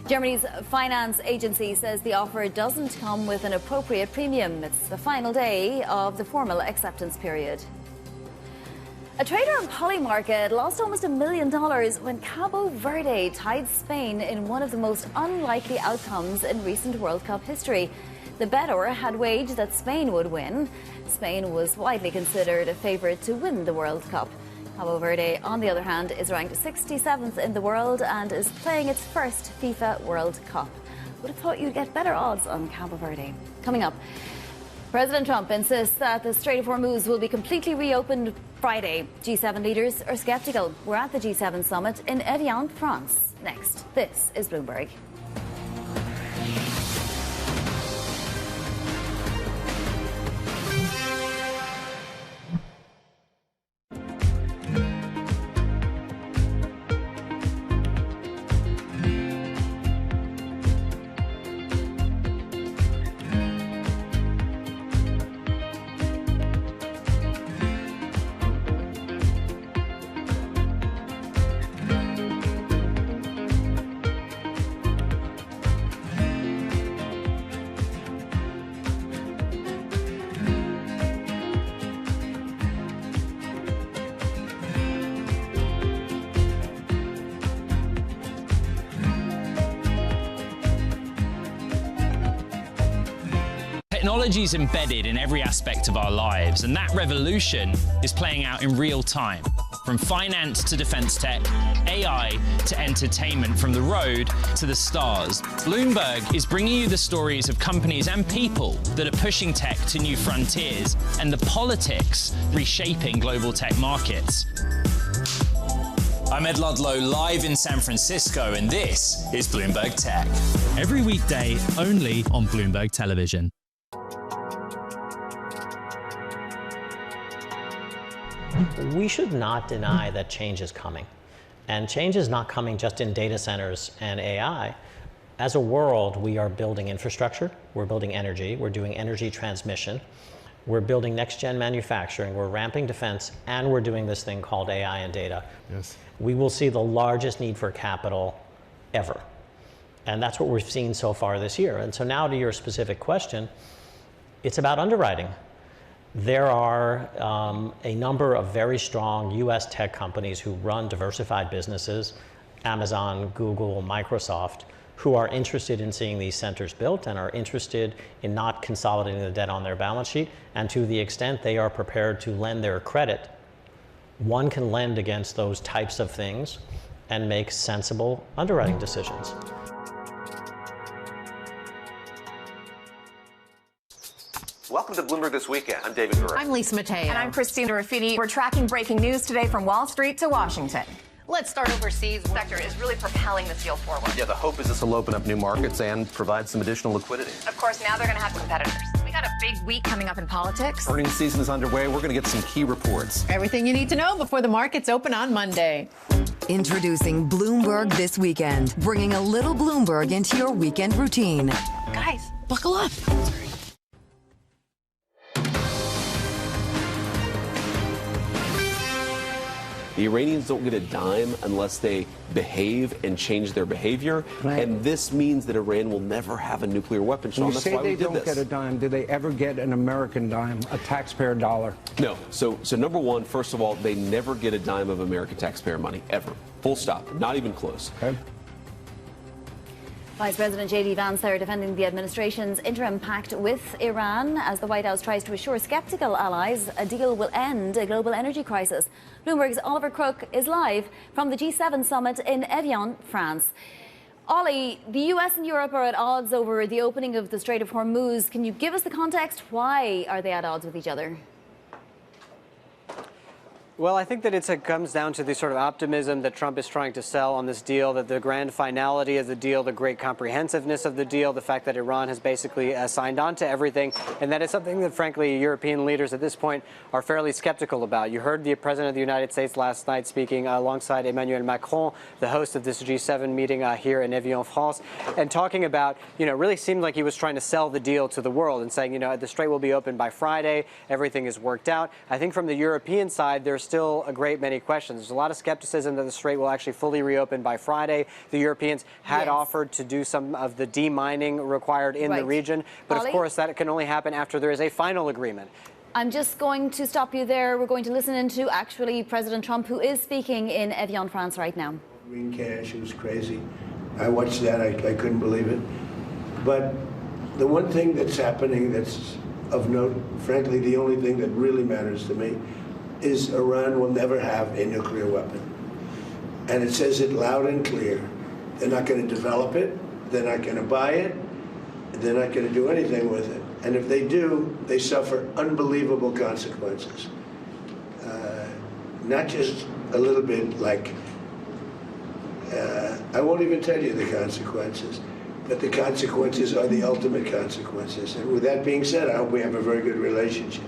Germany's finance agency says the offer doesn't come with an appropriate premium. It's the final day of the formal acceptance period. A trader on Polymarket lost almost $1 million when Cabo Verde tied Spain in one of the most unlikely outcomes in recent World Cup history. The bettor had waged that Spain would win. Spain was widely considered a favourite to win the World Cup. Cabo Verde, on the other hand, is ranked 67th in the world and is playing its first FIFA World Cup. Would have thought you'd get better odds on Cabo Verde. Coming up, President Trump insists that the Strait of Hormuz will be completely reopened Friday. G7 leaders are skeptical. We're at the G7 summit in Evian, France. Next, this is Bloomberg. Technology is embedded in every aspect of our lives, and that revolution is playing out in real time. From finance to defense tech, AI to entertainment, from the road to the stars. Bloomberg is bringing you the stories of companies and people that are pushing tech to new frontiers and the politics reshaping global tech markets. I'm Ed Ludlow, live in San Francisco, and this is Bloomberg Tech. Every weekday, only on Bloomberg Television. We should not deny that change is coming. And change is not coming just in data centers and AI. As a world, we are building infrastructure, we're building energy, we're doing energy transmission, we're building next-gen manufacturing, we're ramping defense, and we're doing this thing called AI and data. Yes. We will see the largest need for capital ever. And that's what we've seen so far this year. And so now to your specific question, it's about underwriting. There are a number of very strong US tech companies who run diversified businesses, Amazon, Google, Microsoft, who are interested in seeing these centers built and are interested in not consolidating the debt on their balance sheet. And to the extent they are prepared to lend their credit, one can lend against those types of things and make sensible underwriting decisions. Welcome to Bloomberg This Weekend. I'm David Gura. I'm Lisa Mateo. And I'm Christina Ruffini. We're tracking breaking news today from Wall Street to Washington. Let's start overseas. The sector is really propelling this deal forward. Yeah, the hope is this will open up new markets and provide some additional liquidity. Of course, now they're going to have competitors. We got a big week coming up in politics. Earnings season is underway. We're going to get some key reports. Everything you need to know before the markets open on Monday. Introducing Bloomberg This Weekend, bringing a little Bloomberg into your weekend routine. Guys, buckle up. The Iranians don't get a dime unless they behave and change their behavior. Right. And this means that Iran will never have a nuclear weapon. Sean, You that's say why they we did don't this. get a dime. Do they ever get an American dime, a taxpayer dollar? No. So number one, first of all, they never get a dime of American taxpayer money, ever. Full stop. Not even close. Okay. Vice President J.D. Vance there defending the administration's interim pact with Iran as the White House tries to assure skeptical allies a deal will end a global energy crisis. Bloomberg's Oliver Crook is live from the G7 summit in Evian, France. Ollie, the US and Europe are at odds over the opening of the Strait of Hormuz. Can you give us the context? Why are they at odds with each other? Well, I think that it comes down to the sort of optimism that Trump is trying to sell on this deal, that the grand finality of the deal, the great comprehensiveness of the deal, the fact that Iran has basically signed on to everything, and that is something that, frankly, European leaders at this point are fairly skeptical about. You heard the President of the United States last night speaking alongside Emmanuel Macron, the host of this G7 meeting here in Evian, France, and talking about, really seemed like he was trying to sell the deal to the world and saying, the Strait will be open by Friday, everything is worked out. I think from the European side, there's still a great many questions. There's a lot of skepticism that the Strait will actually fully reopen by Friday. The Europeans had offered to do some of the demining required in the region, but Ollie? of course that can only happen after there is a final agreement. I'm just going to stop you there. We're going to listen into actually President Trump, who is speaking in Evian, France right now. Green cash, it was crazy. I watched that, I couldn't believe it. But The one thing that's happening that's of note, frankly, the only thing that really matters to me, is Iran will never have a nuclear weapon. And it says it loud and clear. They're not going to develop it. They're not going to buy it. They're not going to do anything with it. And if they do, they suffer unbelievable consequences. Not just a little bit like, I won't even tell you the consequences, but the consequences are the ultimate consequences. And with that being said, I hope we have a very good relationship.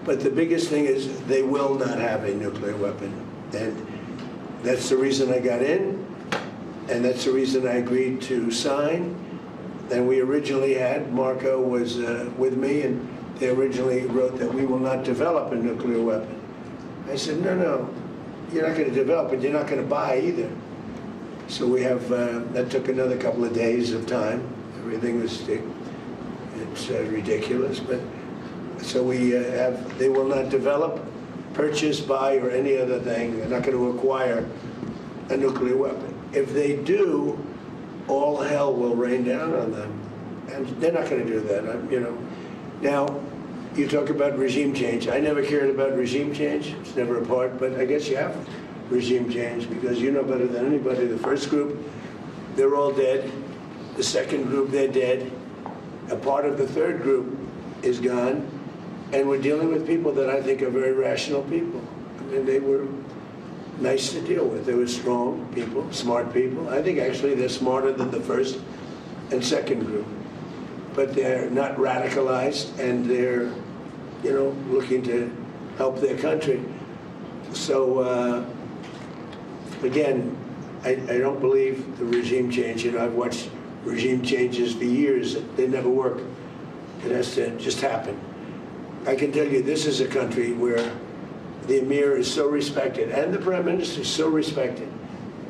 But the biggest thing is they will not have a nuclear weapon. And that's the reason I got in, and that's the reason I agreed to sign. And we originally had, Marco was with me, and they originally wrote that we will not develop a nuclear weapon. I said, no, you're not going to develop it, you're not going to buy either. So we have, that took another couple of days of time. Everything was, it's ridiculous, but so we have, they will not develop, purchase, buy, or any other thing. They're not going to acquire a nuclear weapon. If they do, all hell will rain down on them. And they're not going to do that, you know. Now, you talk about regime change. I never cared about regime change. It's never a part, but I guess you have regime change because you know better than anybody. The first group, they're all dead. The second group, they're dead. A part of the third group is gone. And we're dealing with people that I think are very rational people. I mean, they were nice to deal with. They were strong people, smart people. I think actually they're smarter than the first and second group. But they're not radicalized, and they're, you know, looking to help their country. So, again, I don't believe the regime change. You know, I've watched regime changes for years. They never work. It has to just happen. I can tell you this is a country where the Emir is so respected, and the Prime Minister is so respected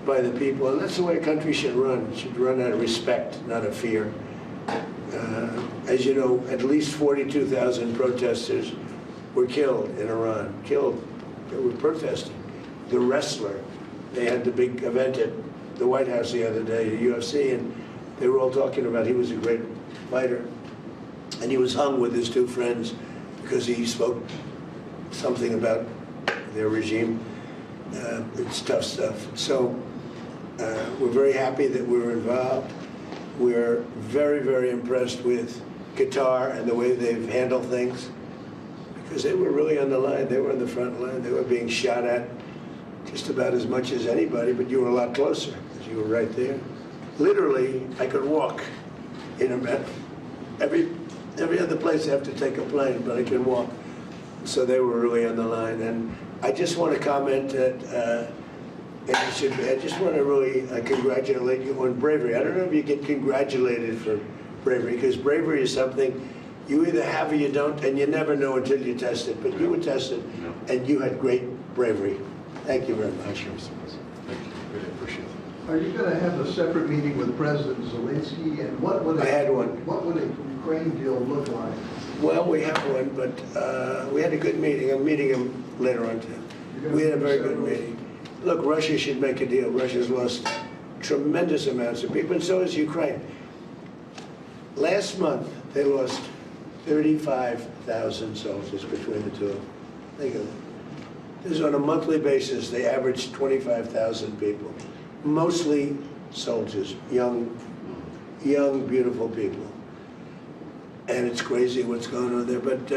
by the people, and that's the way a country should run. It should run out of respect, not of fear. As you know, at least 42,000 protesters were killed in Iran. Killed. They were protesting. The wrestler, they had the big event at the White House the other day, the UFC, and they were all talking about he was a great fighter. And he was hung with his two friends because he spoke something about their regime. It's tough stuff. So we're very happy that we were involved. We're very, very impressed with Qatar and the way they've handled things, because they were really on the line. They were on the front line. They were being shot at just about as much as anybody, but you were a lot closer because you were right there. Literally, I could walk in a every other place I have to take a plane, but I can walk. So they were really on the line. And I just want to comment that I just want to really congratulate you on bravery. I don't know if you get congratulated for bravery, because bravery is something you either have or you don't, and you never know until you test it. But you were tested, and you had great bravery. Thank you very much. Thank you. Really appreciate it. Are you going to have a separate meeting with President Zelensky? And what would I had one. What would a Ukraine deal look like? Well, we have one, but we had a good meeting. I'm meeting him later on too. We had a very good meeting. Look, Russia should make a deal. Russia's lost tremendous amounts of people, and so has Ukraine. Last month, they lost 35,000 soldiers between the two of them. Think of it. This is on a monthly basis. They average 25,000 people, mostly soldiers, young, beautiful people. And it's crazy what's going on there. But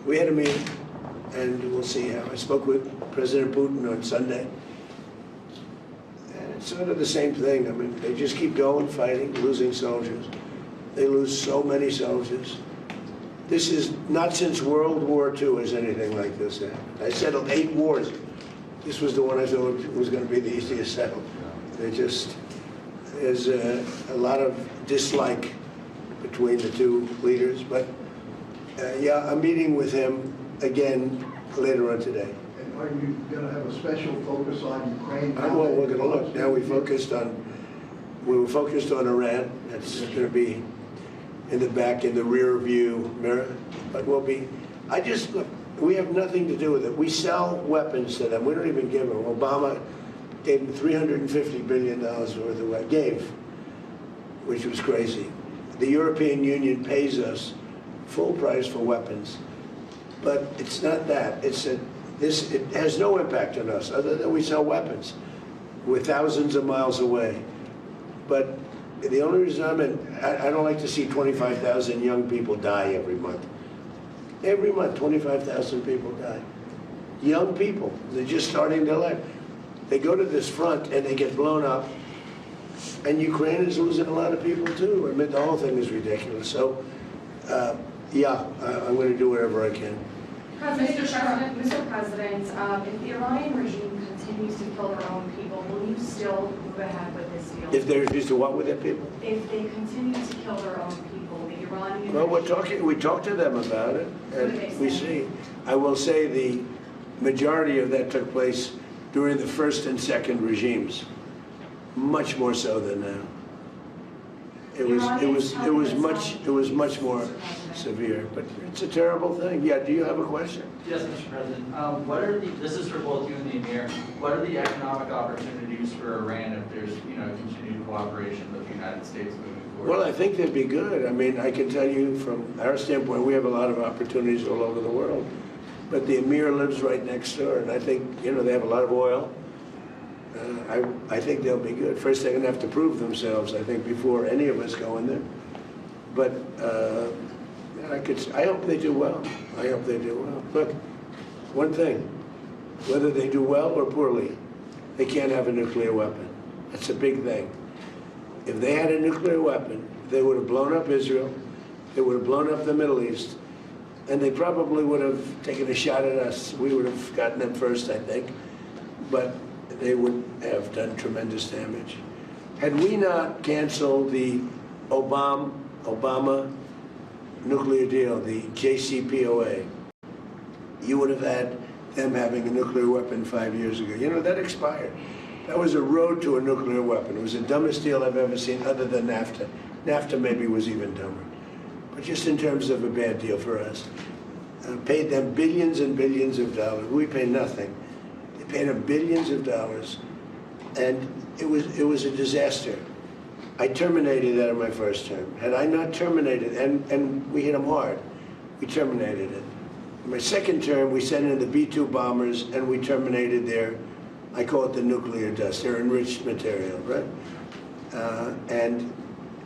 we had a meeting, and we'll see how. I spoke with President Putin on Sunday. And it's sort of the same thing. I mean, they just keep going, fighting, losing soldiers. They lose so many soldiers. This is not since World War II has anything like this happened. I settled 8 wars. This was the one I thought was going to be the easiest settled. There's a lot of dislike between the two leaders. But yeah, I'm meeting with him again later on today. And are you going to have a special focus on Ukraine? Well, we're going to look. Now we were focused on Iran. That's going to be in the back, in the rear view mirror. But look, we have nothing to do with it. We sell weapons to them. We don't even give them. Obama gave them $350 billion worth of weapons. Gave, which was crazy. the European Union pays us full price for weapons. But it's not that. It's that it has no impact on us other than we sell weapons. We're thousands of miles away. But the only reason I don't like to see 25,000 young people die every month. Every month, 25,000 people die. Young people, they're just starting their life. They go to this front and they get blown up. And Ukraine is losing a lot of people too. I mean, the whole thing is ridiculous. So, yeah, I'm going to do whatever I can. Mr. President, if the Iranian regime continues to kill their own people, will you still move ahead with this deal? If they refuse to what with their people? If they continue to kill their own people, the Iranian Well, regime... we talked to them about it, and we see. I will say the majority of that took place during the first and second regimes, much more so than now. It was much more severe, but it's a terrible thing. Yeah, do you have a question? Yes, Mr. President. This is for both you and the Emir, what are the economic opportunities for Iran if there's, continued cooperation with the United States moving forward? Well, I think they'd be good. I mean, I can tell you from our standpoint, we have a lot of opportunities all over the world. But the Emir lives right next door, and I think, they have a lot of oil. I think they'll be good. First, they're going to have to prove themselves, I think, before any of us go in there. But I hope they do well. I hope they do well. Look, one thing, whether they do well or poorly, they can't have a nuclear weapon. That's a big thing. If they had a nuclear weapon, they would have blown up Israel, they would have blown up the Middle East, and they probably would have taken a shot at us. We would have gotten them first, I think. But they would have done tremendous damage. Had we not canceled the Obama nuclear deal, the JCPOA, you would have had them having a nuclear weapon 5 years ago. That expired. That was a road to a nuclear weapon. It was the dumbest deal I've ever seen other than NAFTA. NAFTA maybe was even dumber. But just in terms of a bad deal for us. Paid them billions and billions of dollars. We pay nothing. Paid them billions of dollars, and it was a disaster. I terminated that in my first term. Had I not terminated, and we hit them hard, we terminated it. In my second term, we sent in the B-2 bombers, and we terminated their, I call it the nuclear dust, their enriched material, right? And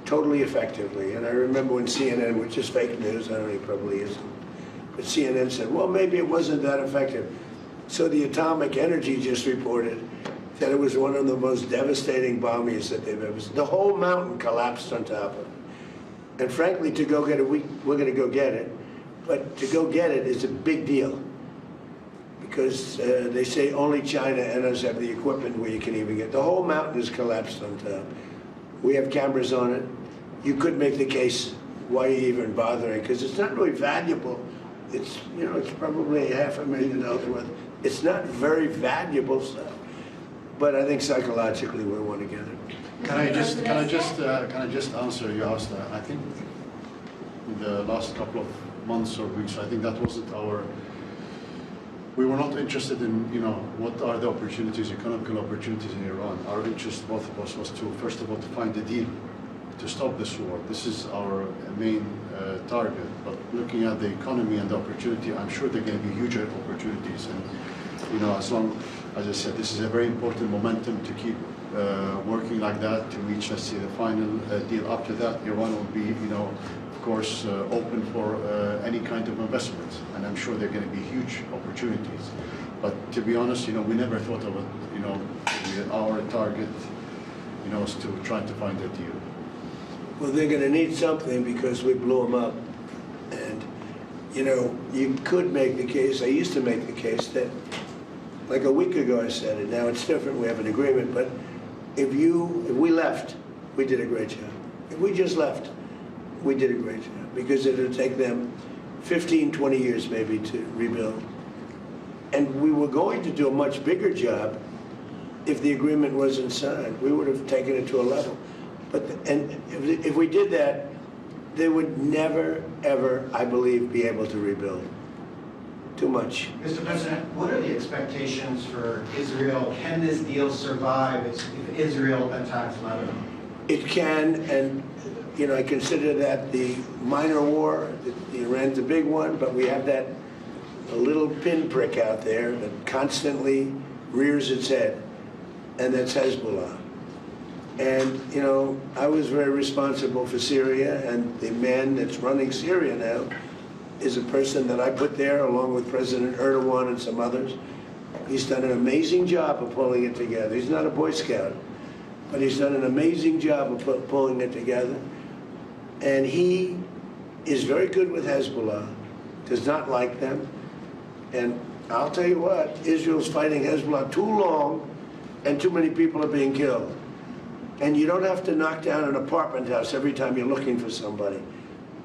totally effectively. And I remember when CNN, which is fake news, I don't know, it probably isn't, but CNN said, well, maybe it wasn't that effective. So the Atomic Energy just reported that it was one of the most devastating bombings that they've ever seen. The whole mountain collapsed on top of it. And frankly, to go get it, we're going to go get it. But to go get it is a big deal. Because they say only China and us have the equipment where you can even get. The whole mountain is collapsed on top. We have cameras on it. You could make the case, why are you even bothering? Because it's not really valuable. It's, it's probably $500,000 worth. It's not very valuable stuff, but I think psychologically we want to get it. Can I just answer you asked that? I think in the last couple of months or weeks, I think that wasn't we were not interested in, what are the opportunities, economical opportunities in Iran. Our interest, both of us, was to, first of all, to find a deal to stop this war. This is our main target. But looking at the economy and the opportunity, I'm sure there are going to be huge opportunities. And as long as I said, this is a very important momentum to keep working like that to reach, let's say, the final deal. After that, Iran will be, of course, open for any kind of investments, and I'm sure there are going to be huge opportunities. But to be honest, we never thought of it. Our target, is to try to find a deal. Well, they're going to need something because we blew them up. And, you could make the case, I used to make the case that, like a week ago I said it, now it's different, we have an agreement, but if we left, we did a great job. If we just left, we did a great job because it would take them 15, 20 years maybe to rebuild. And we were going to do a much bigger job if the agreement wasn't signed. We would have taken it to a level. But if we did that, they would never, ever, I believe, be able to rebuild. Too much. Mr. President, what are the expectations for Israel? Can this deal survive if Israel attacks Lebanon? It can, and You know, I consider that the minor war. Iran's a big one, but we have that a little pinprick out there that constantly rears its head, and that's Hezbollah. And, you know, I was very responsible for Syria, and the man that's running Syria now is a person that I put there along with President Erdogan and some others. He's done an amazing job of pulling it together. He's not a Boy Scout, but he's done an amazing job of pulling it together. And he is very good with Hezbollah, does not like them. And I'll tell you what, Israel's fighting Hezbollah too long, and too many people are being killed. And you don't have to knock down an apartment house every time you're looking for somebody,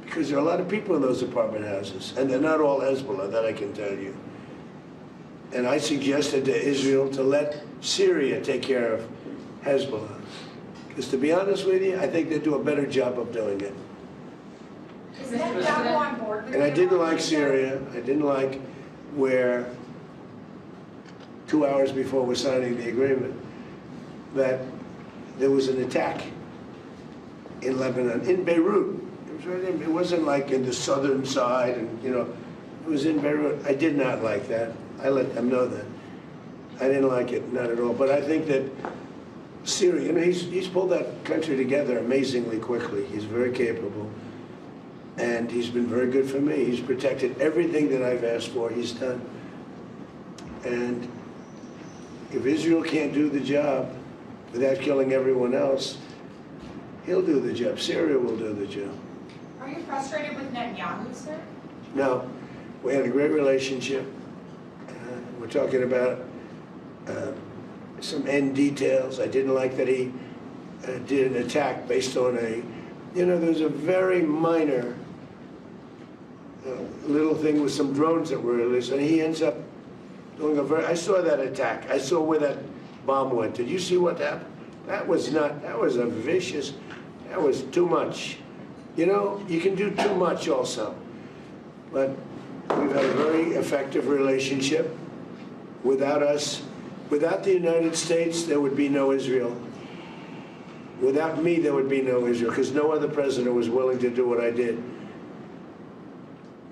because there are a lot of people in those apartment houses, and they're not all Hezbollah, that I can tell you. And I suggested to Israel to let Syria take care of Hezbollah. Because to be honest with you, I think they do a better job of doing it. Is Netanyahu on board with And I didn't like Syria. I didn't like where 2 hours before we're signing the agreement that there was an attack in Lebanon, in Beirut. It wasn't like in the southern side, and you know, it was in Beirut. I did not like that. I let them know that. I didn't like it, not at all. But I think that Syria, you know, he's pulled that country together amazingly quickly. He's very capable. And he's been very good for me. He's protected everything that I've asked for, he's done. And if Israel can't do the job without killing everyone else, he'll do the job. Syria will do the job. Are you frustrated with Netanyahu, sir? No, we had a great relationship. We're talking about some end details. I didn't like that he did an attack based on there's a very minor little thing with some drones that were released, and he ends up doing I saw that attack. I saw where that bomb went. Did you see what happened? That was a vicious, that was too much. You know, you can do too much also. But we've had a very effective relationship. Without the United States, there would be no Israel. Without me, there would be no Israel, because no other president was willing to do what I did.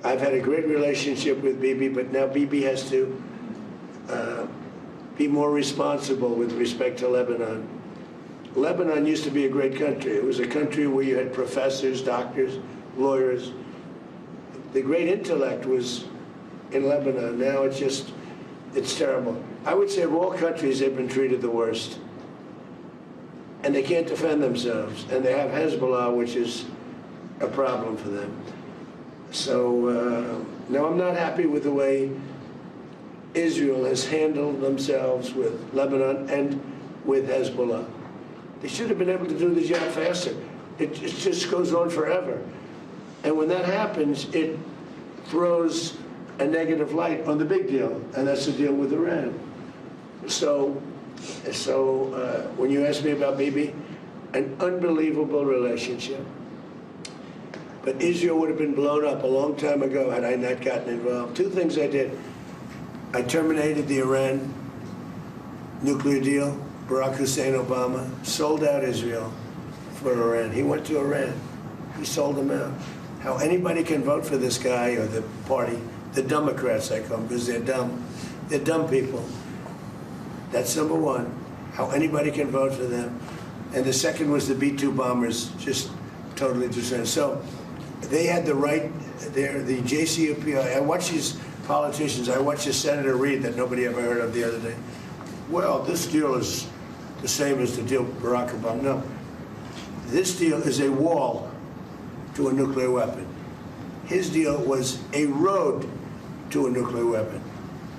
I've had a great relationship with Bibi, but now Bibi has to be more responsible with respect to Lebanon. Lebanon used to be a great country. It was a country where you had professors, doctors, lawyers. The great intellect was in Lebanon. Now it's terrible. I would say of all countries, they've been treated the worst. And they can't defend themselves. And they have Hezbollah, which is a problem for them. So, now I'm not happy with the way Israel has handled themselves with Lebanon and with Hezbollah. They should have been able to do the job faster. It just goes on forever. And when that happens, it throws a negative light on the big deal, and that's the deal with Iran. So when you ask me about Bibi, an unbelievable relationship. But Israel would have been blown up a long time ago had I not gotten involved. Two things I did. I terminated the Iran nuclear deal. Barack Hussein Obama sold out Israel for Iran. He went to Iran. He sold them out. How anybody can vote for this guy or the party, the Democrats I call them, because they're dumb. They're dumb people. That's number one. How anybody can vote for them. And the second was the B-2 bombers, just totally destroyed. So they had the right, the JCPOA. I watch these politicians. I watched this Senator Reid that nobody ever heard of the other day. Well, this deal is the same as the deal with Barack Obama. No. This deal is a wall to a nuclear weapon. His deal was a road to a nuclear weapon.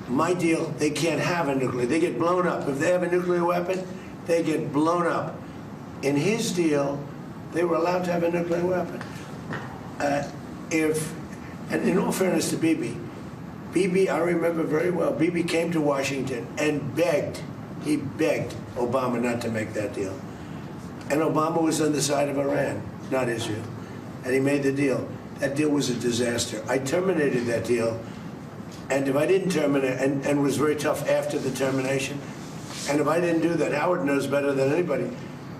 My deal, they can't have a nuclear. They get blown up. If they have a nuclear weapon, they get blown up. In his deal, they were allowed to have a nuclear weapon. And in all fairness to Bibi, I remember very well, Bibi came to Washington and begged Obama not to make that deal. And Obama was on the side of Iran, not Israel. And he made the deal. That deal was a disaster. I terminated that deal. And if I didn't terminate, and was very tough after the termination, and if I didn't do that, Howard knows better than anybody.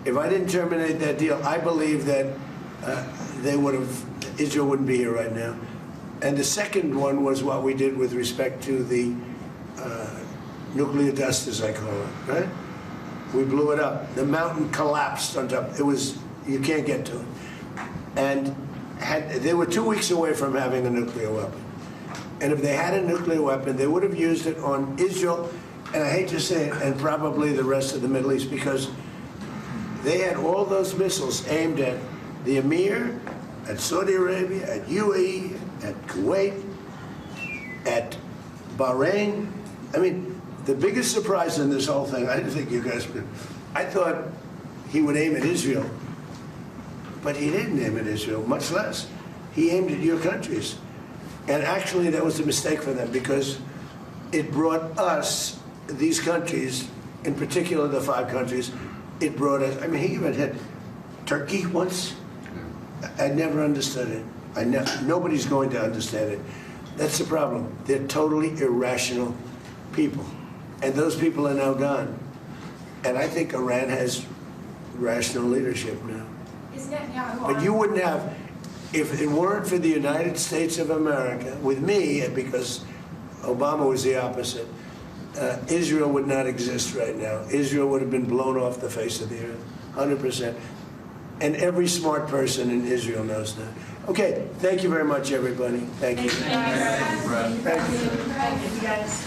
If I didn't terminate that deal, I believe that Israel wouldn't be here right now. And the second one was what we did with respect to the nuclear dust, as I call it, right? We blew it up. The mountain collapsed on top. You can't get to it. And they were 2 weeks away from having a nuclear weapon. And if they had a nuclear weapon, they would have used it on Israel, and I hate to say it, and probably the rest of the Middle East, because they had all those missiles aimed at the Emir, at Saudi Arabia, at UAE, at Kuwait, at Bahrain. I mean, the biggest surprise in this whole thing, I didn't think you guys would, I thought he would aim at Israel, but he didn't aim at Israel, much less. He aimed at your countries. And actually, that was a mistake for them, because it brought us, these countries, in particular the 5 countries, it brought us, I mean, he even had Turkey once. I never understood it. Nobody's going to understand it. That's the problem. They're totally irrational people. And those people are now gone. And I think Iran has rational leadership now. But you wouldn't have, if it weren't for the United States of America, with me, because Obama was the opposite, Israel would not exist right now. Israel would have been blown off the face of the earth, 100%. And every smart person in Israel knows that. Okay, thank you very much, everybody. Thank you. Thank you, guys.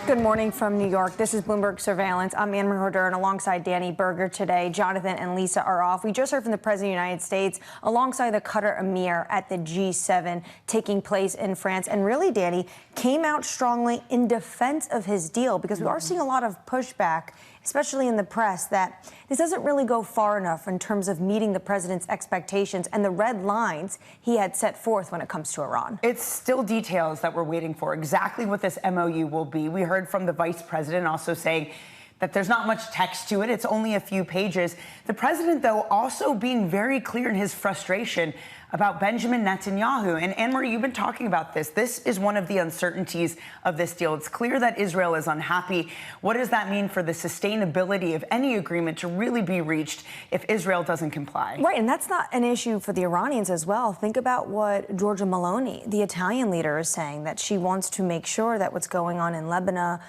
Good morning from New York. This is Bloomberg Surveillance. I'm Anne-Marie Hordern alongside Danny Berger today. Jonathan and Lisa are off. We just heard from the President of the United States alongside the Qatar Emir at the G7 taking place in France. And really, Danny, came out strongly in defense of his deal, because we are seeing a lot of pushback, especially in the press, that this doesn't really go far enough in terms of meeting the president's expectations and the red lines he had set forth when it comes to Iran. It's still details that we're waiting for, exactly what this MOU will be. We heard from the vice president also saying that there's not much text to it. It's only a few pages. The president, though, also being very clear in his frustration about Benjamin Netanyahu. And Anne-Marie, you've been talking about this. This is one of the uncertainties of this deal. It's clear that Israel is unhappy. What does that mean for the sustainability of any agreement to really be reached if Israel doesn't comply? Right, and that's not an issue for the Iranians as well. Think about what Giorgia Meloni, the Italian leader, is saying, that she wants to make sure that what's going on in Lebanon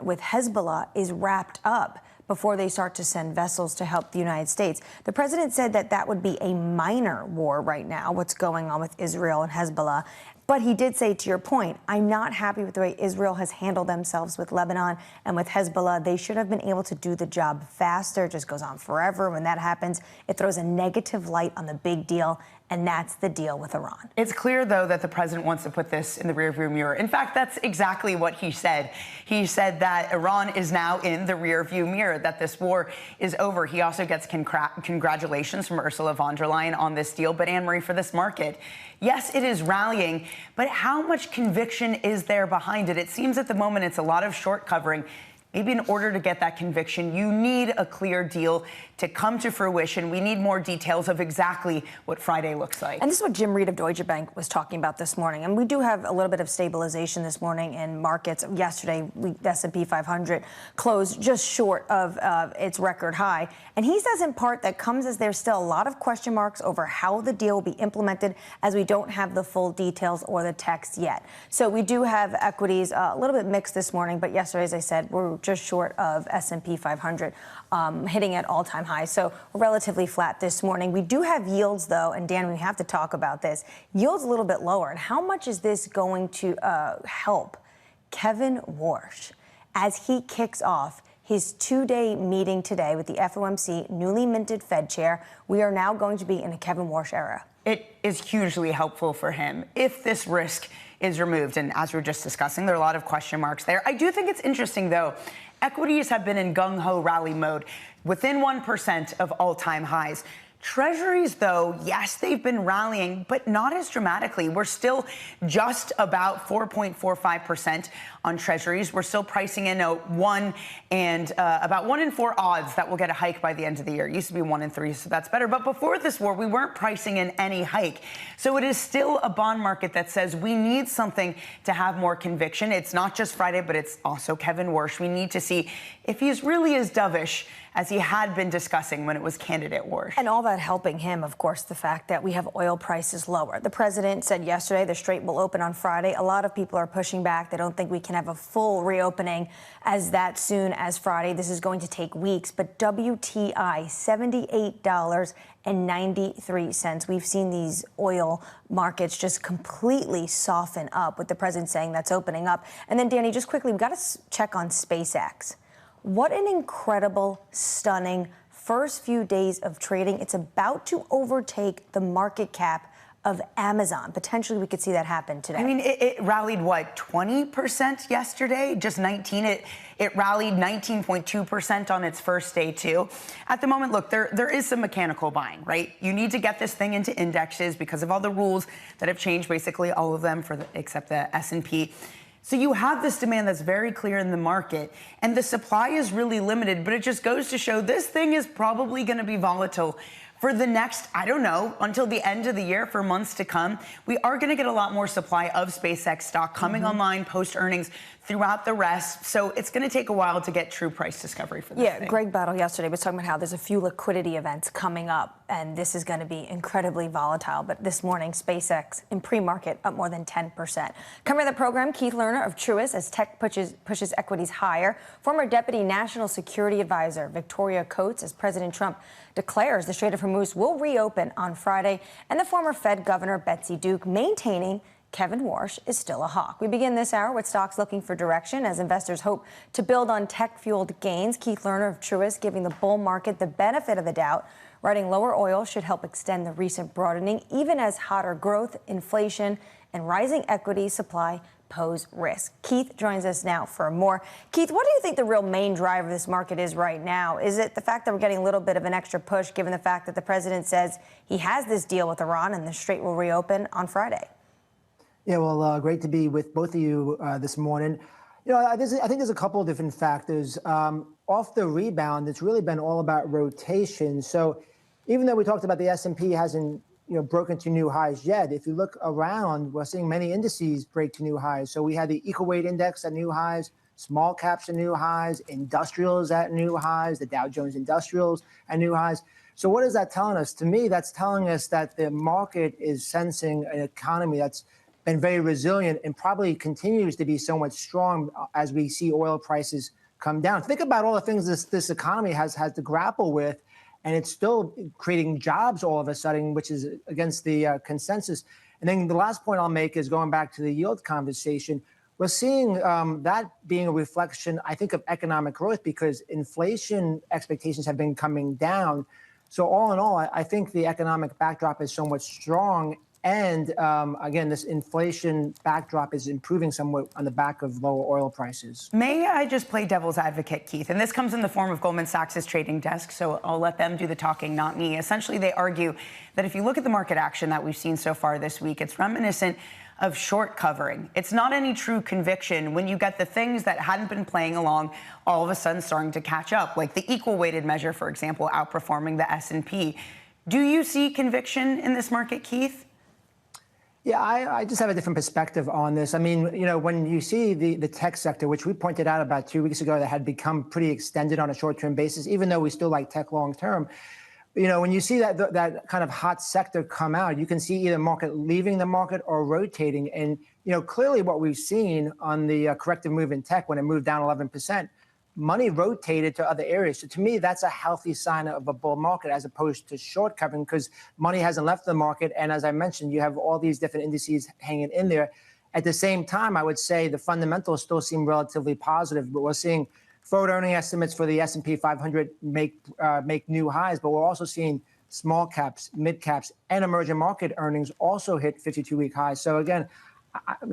with Hezbollah is wrapped up before they start to send vessels to help the United States. The president said that that would be a minor war right now, what's going on with Israel and Hezbollah. But he did say, to your point, I'm not happy with the way Israel has handled themselves with Lebanon and with Hezbollah. They should have been able to do the job faster. It just goes on forever. When that happens, it throws a negative light on the big deal. And that's the deal with Iran. It's clear, though, that the president wants to put this in the rearview mirror. In fact, that's exactly what he said. He said that Iran is now in the rearview mirror, that this war is over. He also gets congratulations from Ursula von der Leyen on this deal. But, Anne-Marie, for this market, yes, it is rallying, but how much conviction is there behind it? It seems at the moment it's a lot of short covering. Maybe in order to get that conviction, you need a clear deal to come to fruition. We need more details of exactly what Friday looks like. And this is what Jim Reed of Deutsche Bank was talking about this morning. And we do have a little bit of stabilization this morning in markets. Yesterday, the S&P 500 closed just short of its record high. And he says in part that comes as there's still a lot of question marks over how the deal will be implemented, as we don't have the full details or the text yet. So we do have equities a little bit mixed this morning, but yesterday, as I said, we're just short of S&P 500 hitting at all-time highs. So we're relatively flat this morning. We do have yields, though, and Dan, we have to talk about this. Yields a little bit lower. And how much is this going to help Kevin Warsh as he kicks off his two-day meeting today with the FOMC newly minted Fed chair? We are now going to be in a Kevin Warsh era. It is hugely helpful for him if this risk is removed. And as we were just discussing, there are a lot of question marks there. I do think it's interesting, though. Equities have been in gung-ho rally mode, within 1% of all-time highs. Treasuries, though, yes, they've been rallying, but not as dramatically. We're still just about 4.45% on Treasuries. We're still pricing in a about 1 in 4 odds that we'll get a hike by the end of the year. It used to be 1 in 3, so that's better. But before this war, we weren't pricing in any hike. So it is still a bond market that says we need something to have more conviction. It's not just Friday, but it's also Kevin Warsh. We need to see if he's really as dovish as he had been discussing when it was candidate wars. And all that helping him, of course, the fact that we have oil prices lower. The president said yesterday the Strait will open on Friday. A lot of people are pushing back. They don't think we can have a full reopening as that soon as Friday. This is going to take weeks. But WTI, $78.93. We've seen these oil markets just completely soften up with the president saying that's opening up. And then, Danny, just quickly, we've got to check on SpaceX. What an incredible, stunning first few days of trading. It's about to overtake the market cap of Amazon. Potentially, we could see that happen today. I mean, it rallied, what, 20% yesterday? Just 19? It rallied 19.2% on its first day, too. At the moment, look, there is some mechanical buying, right? You need to get this thing into indexes because of all the rules that have changed, basically all of them except the S&P. So you have this demand that's very clear in the market, and the supply is really limited, but it just goes to show this thing is probably going to be volatile for the next, I don't know, until the end of the year, for months to come. We are going to get a lot more supply of SpaceX stock coming online post-earnings throughout the rest. So it's going to take a while to get true price discovery for this thing. Greg Battle yesterday was talking about how there's a few liquidity events coming up, and this is going to be incredibly volatile. But this morning, SpaceX in pre-market up more than 10%. Coming to the program, Keith Lerner of Truist as tech pushes equities higher. Former Deputy National Security Advisor Victoria Coates as President Trump declares the Strait of Hormuz will reopen on Friday, and the former Fed Governor Betsy Duke maintaining Kevin Warsh is still a hawk. We begin this hour with stocks looking for direction as investors hope to build on tech-fueled gains. Keith Lerner of Truist giving the bull market the benefit of the doubt, writing lower oil should help extend the recent broadening, even as hotter growth, inflation, and rising equity supply pose risk. Keith joins us now for more. Keith, what do you think the real main driver of this market is right now? Is it the fact that we're getting a little bit of an extra push given the fact that the president says he has this deal with Iran and the Strait will reopen on Friday? Yeah, well, great to be with both of you this morning. You know, I think there's a couple of different factors. Off the rebound, it's really been all about rotation. So even though we talked about the S&P hasn't broken to new highs yet, if you look around, we're seeing many indices break to new highs. So we had the equal weight index at new highs, small caps at new highs, industrials at new highs, the Dow Jones Industrials at new highs. So what is that telling us? To me, that's telling us that the market is sensing an economy that's been very resilient and probably continues to be somewhat strong as we see oil prices come down. Think about all the things this economy has to grapple with, and it's still creating jobs all of a sudden, which is against the consensus. And then the last point I'll make is going back to the yield conversation. We're seeing that being a reflection, I think, of economic growth because inflation expectations have been coming down. So all in all, I think the economic backdrop is somewhat strong. And again, this inflation backdrop is improving somewhat on the back of lower oil prices. May I just play devil's advocate, Keith? And this comes in the form of Goldman Sachs' trading desk, so I'll let them do the talking, not me. Essentially, they argue that if you look at the market action that we've seen so far this week, it's reminiscent of short covering. It's not any true conviction when you get the things that hadn't been playing along all of a sudden starting to catch up, like the equal weighted measure, for example, outperforming the S&P. Do you see conviction in this market, Keith? Yeah, I just have a different perspective on this. I mean, when you see the tech sector, which we pointed out about 2 weeks ago that had become pretty extended on a short-term basis, even though we still like tech long-term, when you see that kind of hot sector come out, you can see either market leaving the market or rotating. And, clearly what we've seen on the corrective move in tech when it moved down 11%, money rotated to other areas. So to me, that's a healthy sign of a bull market as opposed to short covering because money hasn't left the market. And as I mentioned, you have all these different indices hanging in there. At the same time, I would say the fundamentals still seem relatively positive, but we're seeing forward earning estimates for the S&P 500 make new highs, but we're also seeing small caps, mid caps, and emerging market earnings also hit 52-week highs. So again,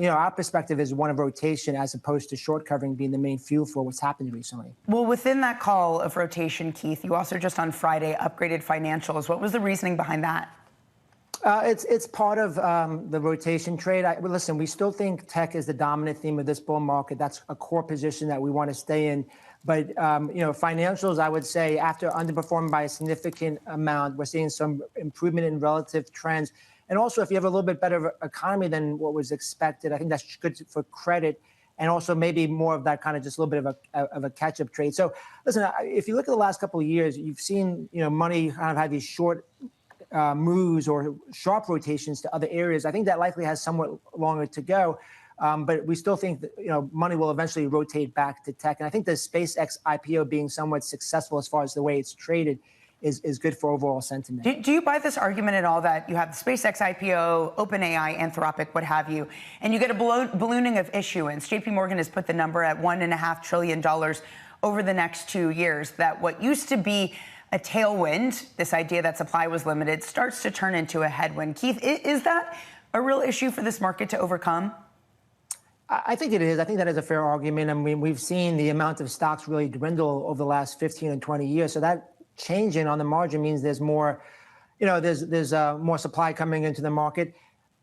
our perspective is one of rotation as opposed to short covering being the main fuel for what's happened recently. Well, within that call of rotation, Keith, you also just on Friday upgraded financials. What was the reasoning behind that? It's part of the rotation trade. Listen, we still think tech is the dominant theme of this bull market. That's a core position that we want to stay in. But, financials, I would say, after underperforming by a significant amount, we're seeing some improvement in relative trends. And also, if you have a little bit better economy than what was expected, I think that's good for credit. and also maybe more of that kind of just a little bit of a catch-up trade. So listen, if you look at the last couple of years, you've seen money kind of have these short moves or sharp rotations to other areas. I think that likely has somewhat longer to go. But we still think that money will eventually rotate back to tech. And I think the SpaceX IPO being somewhat successful as far as the way it's traded is good for overall sentiment. Do you buy this argument at all that you have the SpaceX IPO, OpenAI, Anthropic, what have you, and you get a ballooning of issuance? JP Morgan has put the number at $1.5 trillion over the next 2 years, that what used to be a tailwind, this idea that supply was limited, starts to turn into a headwind. Keith, is that a real issue for this market to overcome? I think it is. I think that is a fair argument. I mean, we've seen the amount of stocks really dwindle over the last 15 and 20 years. So that changing on the margin means there's more, there's more supply coming into the market.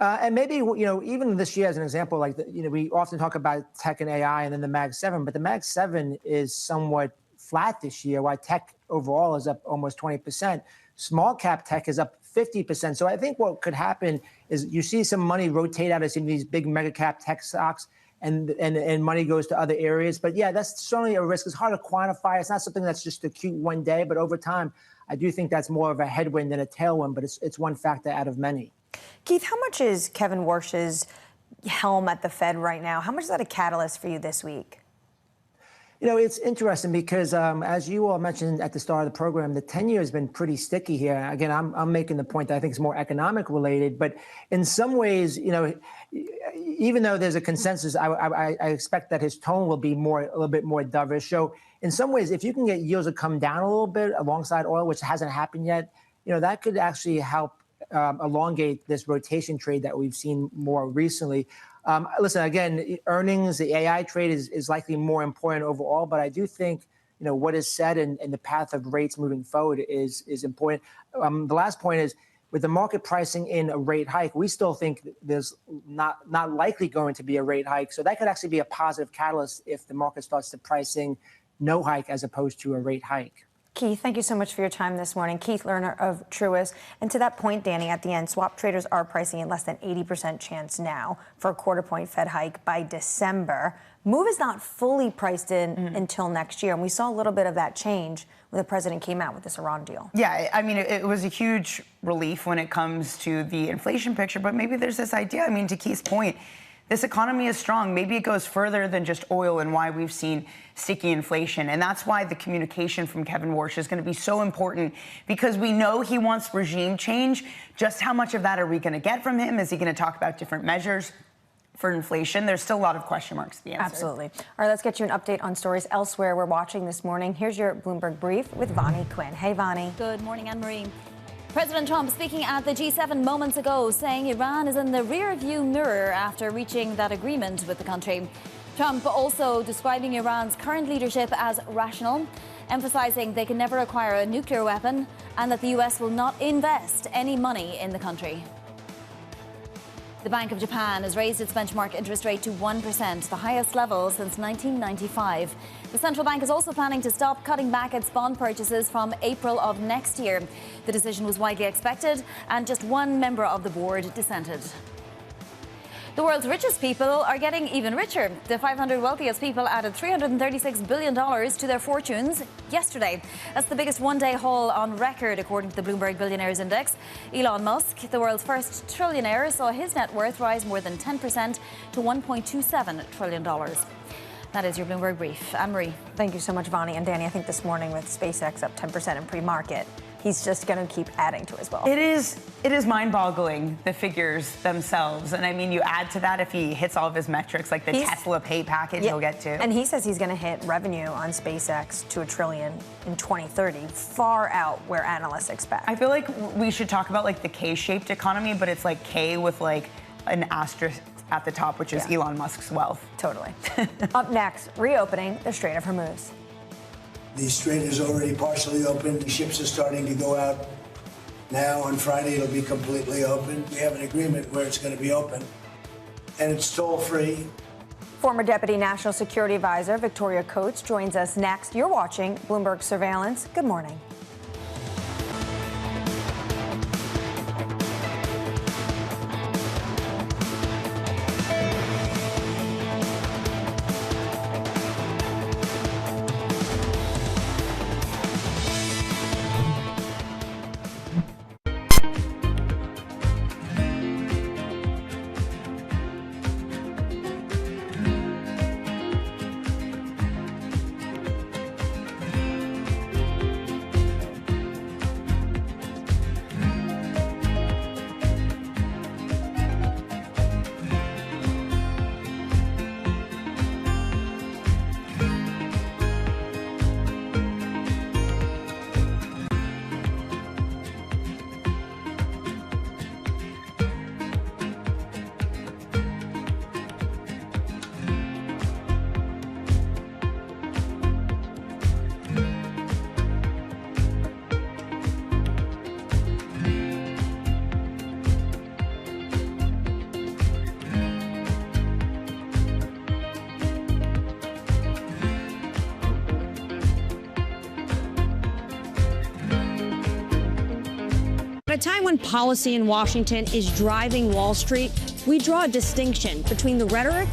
And maybe, even this year as an example, like, we often talk about tech and AI and then the Mag 7, but the Mag 7 is somewhat flat this year, while tech overall is up almost 20%. Small cap tech is up 50%. So I think what could happen is you see some money rotate out of some of these big mega cap tech stocks, and money goes to other areas. But yeah, that's certainly a risk. It's hard to quantify. It's not something that's just acute one day, but over time, I do think that's more of a headwind than a tailwind, but it's one factor out of many. Keith, how much is Kevin Warsh's helm at the Fed right now? How much is that a catalyst for you this week? It's interesting because, as you all mentioned at the start of the program, the 10-year has been pretty sticky here. Again, I'm making the point that I think it's more economic related, but in some ways, even though there's a consensus, I expect that his tone will be a little bit more dovish. So in some ways, if you can get yields to come down a little bit alongside oil, which hasn't happened yet, that could actually help elongate this rotation trade that we've seen more recently. Listen, again, earnings, the AI trade is likely more important overall, but I do think, what is said and the path of rates moving forward is important. The last point is, with the market pricing in a rate hike, we still think there's not likely going to be a rate hike. So that could actually be a positive catalyst if the market starts to pricing no hike as opposed to a rate hike. Keith, thank you so much for your time this morning. Keith Lerner of Truist. And to that point, Danny, at the end, swap traders are pricing in less than 80% chance now for a quarter-point Fed hike by December. Move is not fully priced in until next year. And we saw a little bit of that change when the president came out with this Iran deal. Yeah, I mean, it was a huge relief when it comes to the inflation picture. But maybe there's this idea, to Keith's point, this economy is strong. Maybe it goes further than just oil and why we've seen sticky inflation. And that's why the communication from Kevin Warsh is going to be so important, because we know he wants regime change. Just how much of that are we going to get from him? Is he going to talk about different measures for inflation? There's still a lot of question marks to be answered. Absolutely. All right, let's get you an update on stories elsewhere we're watching this morning. Here's your Bloomberg Brief with Vonnie Quinn. Hey, Vonnie. Good morning, Anne-Marie. President Trump speaking at the G7 moments ago, saying Iran is in the rear-view mirror after reaching that agreement with the country. Trump also describing Iran's current leadership as rational, emphasizing they can never acquire a nuclear weapon and that the U.S. will not invest any money in the country. The Bank of Japan has raised its benchmark interest rate to 1%, the highest level since 1995. The central bank is also planning to stop cutting back its bond purchases from April of next year. The decision was widely expected, and just one member of the board dissented. The world's richest people are getting even richer. The 500 wealthiest people added $336 billion to their fortunes yesterday. That's the biggest one-day haul on record, according to the Bloomberg Billionaires Index. Elon Musk, the world's first trillionaire, saw his net worth rise more than 10% to $1.27 trillion. That is your Bloomberg Brief. Anne-Marie. Thank you so much, Vonnie and Danny. I think this morning with SpaceX up 10% in pre-market, he's just going to keep adding to as well. It is mind-boggling, the figures themselves. And I mean, you add to that if he hits all of his metrics, like the Tesla pay package he'll get to. And he says he's going to hit revenue on SpaceX to $1 trillion in 2030, far out where analysts expect. I feel like we should talk about like the K-shaped economy, but it's like K with like an asterisk at the top, which is Elon Musk's wealth. Totally. Up next, reopening the Strait of Hormuz. The strait is already partially open. The ships are starting to go out now. On Friday, it'll be completely open. We have an agreement where it's going to be open, and it's toll-free. Former Deputy National Security Advisor Victoria Coates joins us next. You're watching Bloomberg Surveillance. Good morning. time when policy in Washington is driving Wall Street, we draw a distinction between the rhetoric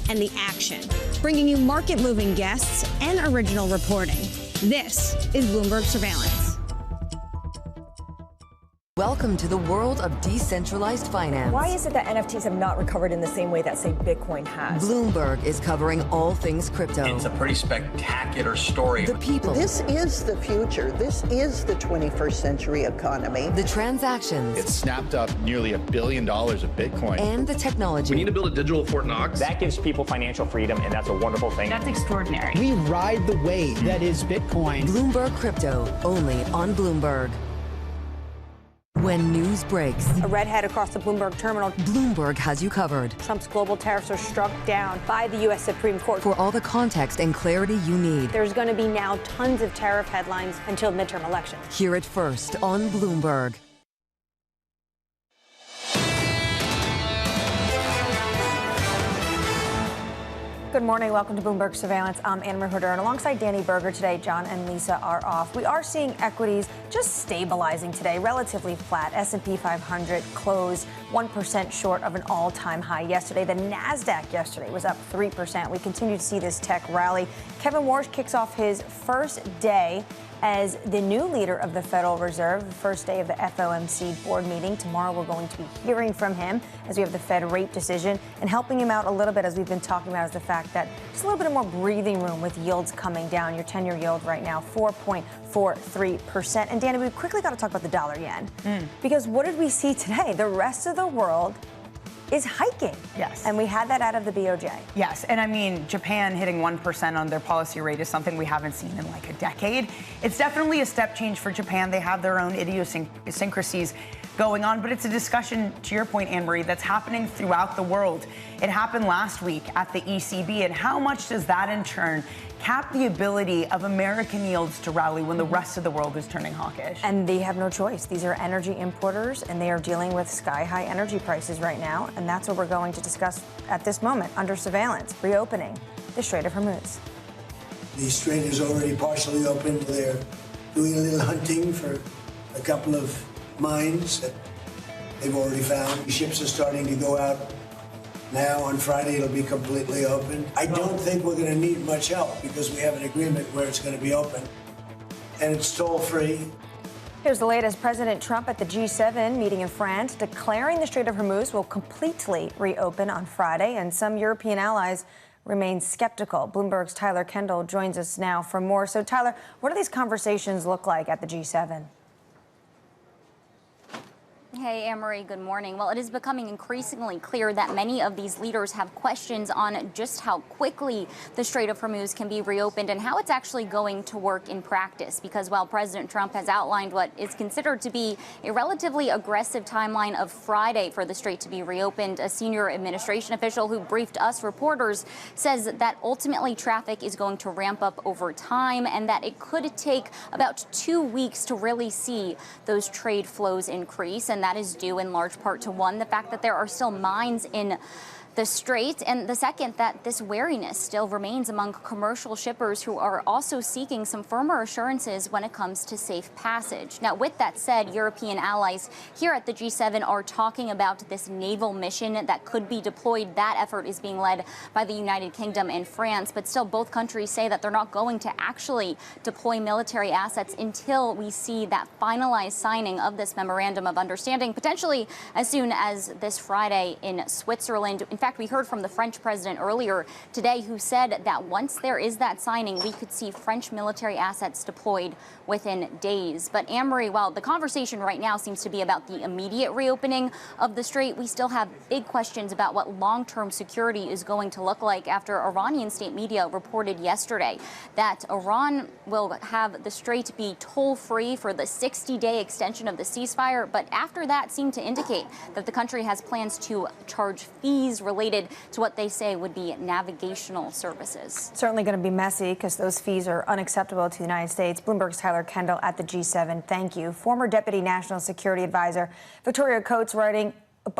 and the action, bringing you market-moving guests and original reporting. This is Bloomberg Surveillance. Welcome to the world of decentralized finance. Why is it that NFTs have not recovered in the same way that, say, Bitcoin has? Bloomberg is covering all things crypto. It's a pretty spectacular story. The people. This is the future. This is the 21st century economy. The transactions. It snapped up nearly $1 billion of Bitcoin. And the technology. We need to build a digital Fort Knox. That gives people financial freedom, and that's a wonderful thing. That's extraordinary. We ride the wave that is Bitcoin. Bloomberg Crypto, only on Bloomberg. When news breaks, a redhead across the Bloomberg terminal. Bloomberg has you covered. Trump's global tariffs are struck down by the U.S. Supreme Court. For all the context and clarity you need. There's going to be now tons of tariff headlines until midterm elections. Hear it first on Bloomberg. Good morning. Welcome to Bloomberg Surveillance. I'm Anna Marie and alongside Danny Berger today, John and Lisa are off. We are seeing equities just stabilizing today, relatively flat. S&P 500 closed 1% short of an all-time high yesterday. The NASDAQ yesterday was up 3%. We continue to see this tech rally. Kevin Warsh kicks off his first day as the new leader of the Federal Reserve, the first day of the FOMC board meeting. Tomorrow we're going to be hearing from him as we have the Fed rate decision, and helping him out a little bit, as we've been talking about, is the fact that just a little bit more breathing room with yields coming down. Your 10-year yield right now, 4.43%. And Danny, we quickly got to talk about the dollar yen. Because what did we see today? The rest of the world is hiking. Yes. And we had that out of the BOJ. Yes. And I mean, Japan hitting 1% on their policy rate is something we haven't seen in like a decade. It's definitely a step change for Japan. They have their own idiosyncrasies going on, but it's a discussion, to your point, Anne-Marie, that's happening throughout the world. It happened last week at the ECB, and how much does that in turn cap the ability of American yields to rally when the rest of the world is turning hawkish? And they have no choice. These are energy importers, and they are dealing with sky-high energy prices right now, and that's what we're going to discuss at this moment under surveillance, reopening the Strait of Hormuz. The strait is already partially open. They're doing a little hunting for a couple of mines that they've already found. Ships are starting to go out now. On Friday, it'll be completely open. I don't think we're going to need much help because we have an agreement where it's going to be open. And it's toll-free. Here's the latest. President Trump at the G7 meeting in France, declaring the Strait of Hormuz will completely reopen on Friday, and some European allies remain skeptical. Bloomberg's Tyler Kendall joins us now for more. So, Tyler, what do these conversations look like at the G7? Hey, Anne-Marie, good morning. Well, it is becoming increasingly clear that many of these leaders have questions on just how quickly the Strait of Hormuz can be reopened and how it's actually going to work in practice. Because while President Trump has outlined what is considered to be a relatively aggressive timeline of Friday for the strait to be reopened, a senior administration official who briefed us reporters says that ultimately traffic is going to ramp up over time and that it could take about 2 weeks to really see those trade flows increase. And that is due in large part to, one, the fact that there are still mines in the strait, and the second, that this wariness still remains among commercial shippers who are also seeking some firmer assurances when it comes to safe passage. Now, with that said, European allies here at the G7 are talking about this naval mission that could be deployed. That effort is being led by the United Kingdom and France, but still both countries say that they're not going to actually deploy military assets until we see that finalized signing of this memorandum of understanding, potentially as soon as this Friday in Switzerland. In fact, we heard from the French president earlier today, who said that once there is that signing, we could see French military assets deployed within days. But Anne-Marie, while the conversation right now seems to be about the immediate reopening of the strait, we still have big questions about what long-term security is going to look like after Iranian state media reported yesterday that Iran will have the strait be toll-free for the 60-day extension of the ceasefire. But after that seemed to indicate that the country has plans to charge fees related to what they say would be navigational services. Certainly going to be messy because those fees are unacceptable to the United States. Bloomberg's Tyler Kendall at the G7. Thank you. Former Deputy National Security Advisor Victoria Coates writing,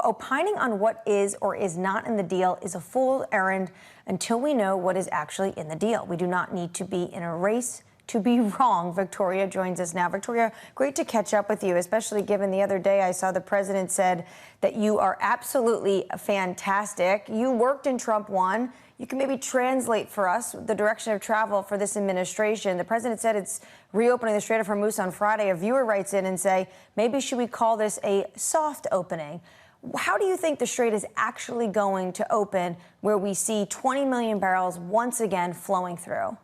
opining on what is or is not in the deal is a fool's errand until we know what is actually in the deal. We do not need to be in a race to be wrong. Victoria joins us now. Victoria, great to catch up with you, especially given the other day I saw the president said that you are absolutely fantastic. You worked in Trump 1. You can maybe translate for us the direction of travel for this administration. The president said it's reopening the Strait of Hormuz on Friday. A viewer writes in and say, maybe should we call this a soft opening? How do you think the Strait is actually going to open where we see 20 million barrels once again flowing through?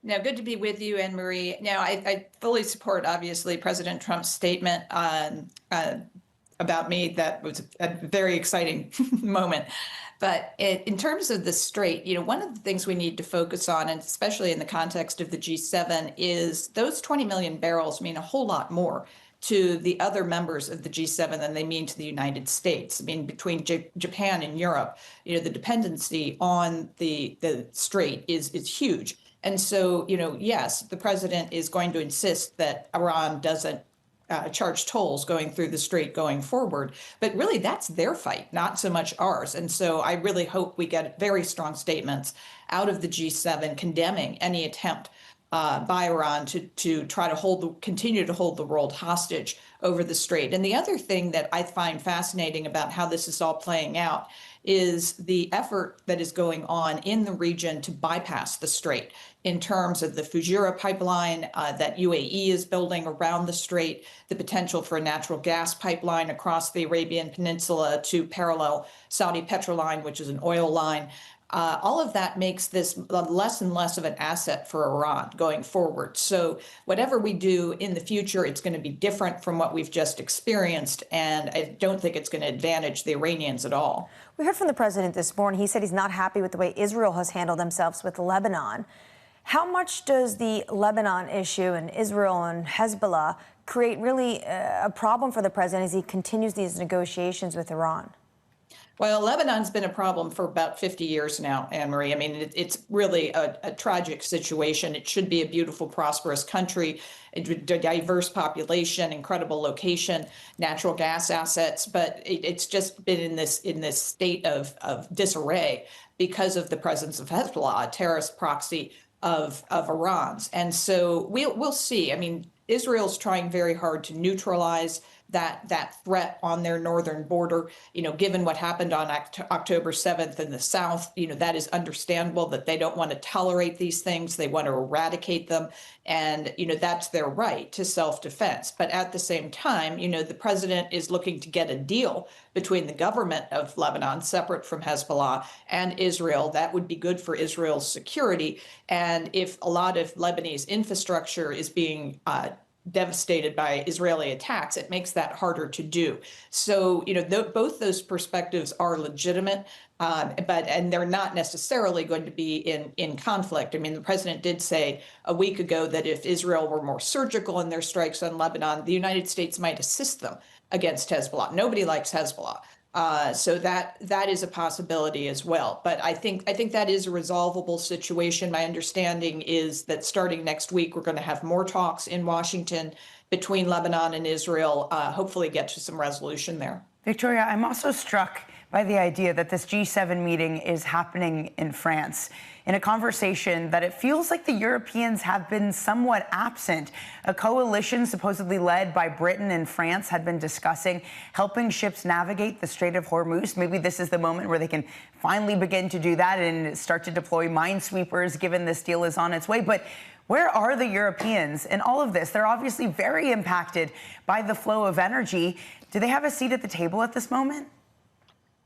Now, good to be with you, Anne Marie. Now, I fully support, obviously, President Trump's statement about me. That was a very exciting moment. But in terms of the Strait, one of the things we need to focus on, and especially in the context of the G7, is those 20 million barrels mean a whole lot more to the other members of the G7 than they mean to the United States. I mean, between Japan and Europe, the dependency on the Strait is huge. And so, yes, the president is going to insist that Iran doesn't charge tolls going through the Strait going forward. But really, that's their fight, not so much ours. And so I really hope we get very strong statements out of the G7 condemning any attempt by Iran to try to continue to hold the world hostage over the Strait. And the other thing that I find fascinating about how this is all playing out is the effort that is going on in the region to bypass the Strait in terms of the Fujairah pipeline that UAE is building around the Strait, the potential for a natural gas pipeline across the Arabian Peninsula to parallel Saudi Petroline, which is an oil line. All of that makes this less and less of an asset for Iran going forward. So whatever we do in the future, it's going to be different from what we've just experienced. And I don't think it's going to advantage the Iranians at all. We heard from the president this morning. He said he's not happy with the way Israel has handled themselves with Lebanon. How much does the Lebanon issue and Israel and Hezbollah create really a problem for the president as he continues these negotiations with Iran? Well, Lebanon's been a problem for about 50 years now, Anne Marie. I mean, it's really a tragic situation. It should be a beautiful, prosperous country, a diverse population, incredible location, natural gas assets, but it's just been in this state of disarray because of the presence of Hezbollah, a terrorist proxy of Iran's. And so we'll see. I mean, Israel's trying very hard to neutralize that threat on their northern border. Given what happened on October 7th in the south, that is understandable that they don't want to tolerate these things. They want to eradicate them. And, that's their right to self-defense. But at the same time, the president is looking to get a deal between the government of Lebanon, separate from Hezbollah, and Israel. That would be good for Israel's security. And if a lot of Lebanese infrastructure is being devastated by Israeli attacks, it makes that harder to do. So, both those perspectives are legitimate, and they're not necessarily going to be in conflict. I mean, the president did say a week ago that if Israel were more surgical in their strikes on Lebanon, the United States might assist them against Hezbollah. Nobody likes Hezbollah. So that is a possibility as well. But I think that is a resolvable situation. My understanding is that starting next week, we're going to have more talks in Washington between Lebanon and Israel, hopefully get to some resolution there. Victoria, I'm also struck by the idea that this G7 meeting is happening in France, in a conversation that it feels like the Europeans have been somewhat absent. A coalition supposedly led by Britain and France had been discussing helping ships navigate the Strait of Hormuz. Maybe this is the moment where they can finally begin to do that and start to deploy minesweepers, given this deal is on its way. But where are the Europeans in all of this? They're obviously very impacted by the flow of energy. Do they have a seat at the table at this moment?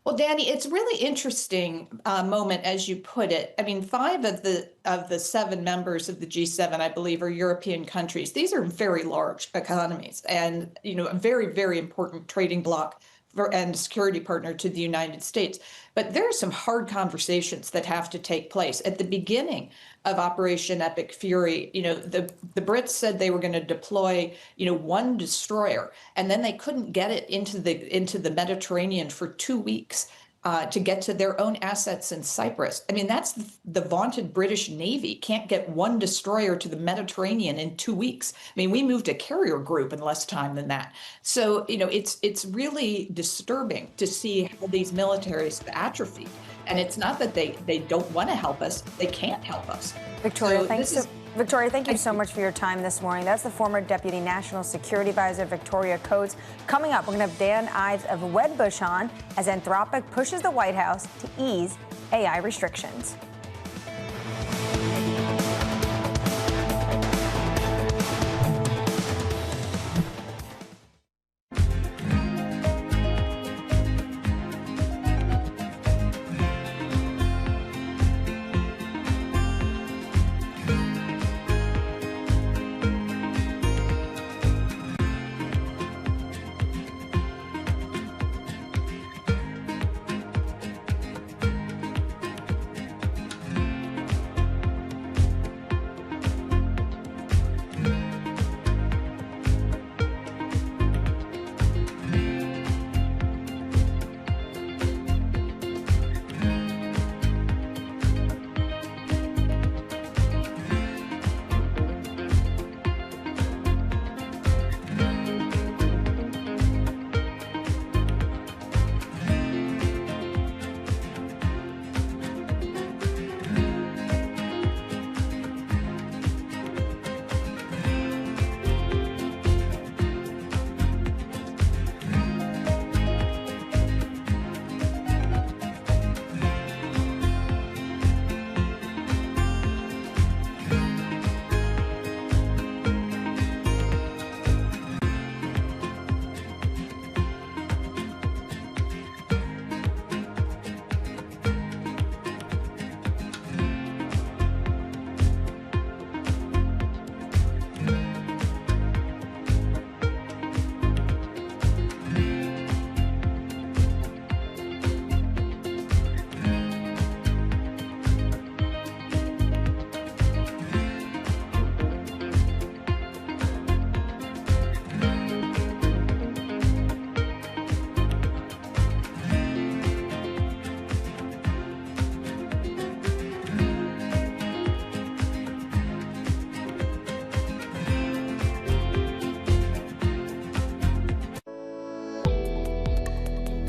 Well, Danny, it's a really interesting moment, as you put it. I mean, 5 of the 7 members of the G7, I believe, are European countries. These are very large economies and, a very, very important trading bloc and security partner to the United States. But there are some hard conversations that have to take place. At the beginning of Operation Epic Fury, the Brits said they were going to deploy, 1 destroyer, and then they couldn't get it into the Mediterranean for 2 weeks. To get to their own assets in Cyprus. I mean, that's the vaunted British Navy can't get 1 destroyer to the Mediterranean in 2 weeks. I mean, we moved a carrier group in less time than that. So, it's really disturbing to see how these militaries have atrophied. And it's not that they don't want to help us, they can't help us. Victoria, so Victoria, thank you so much for your time this morning. That's the former Deputy National Security Advisor, Victoria Coates. Coming up, we're going to have Dan Ives of Wedbush on as Anthropic pushes the White House to ease AI restrictions.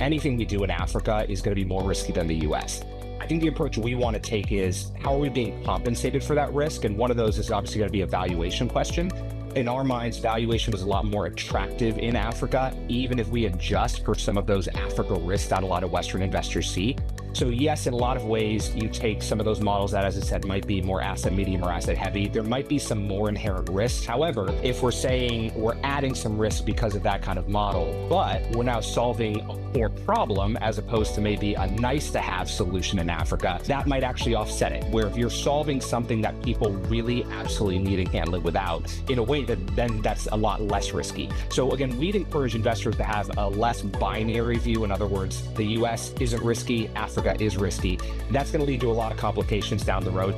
Anything we do in Africa is going to be more risky than the US. I think the approach we want to take is, how are we being compensated for that risk? And one of those is obviously going to be a valuation question. In our minds, valuation is a lot more attractive in Africa, even if we adjust for some of those Africa risks that a lot of Western investors see. So yes, in a lot of ways, you take some of those models that, as I said, might be more asset medium or asset heavy. There might be some more inherent risks. However, if we're saying we're adding some risk because of that kind of model, but we're now solving a core problem as opposed to maybe a nice to have solution in Africa, that might actually offset it. Where if you're solving something that people really absolutely need and can't live without, in a way that then that's a lot less risky. So again, we'd encourage investors to have a less binary view. In other words, the US isn't risky, Africa is risky. That's going to lead to a lot of complications down the road.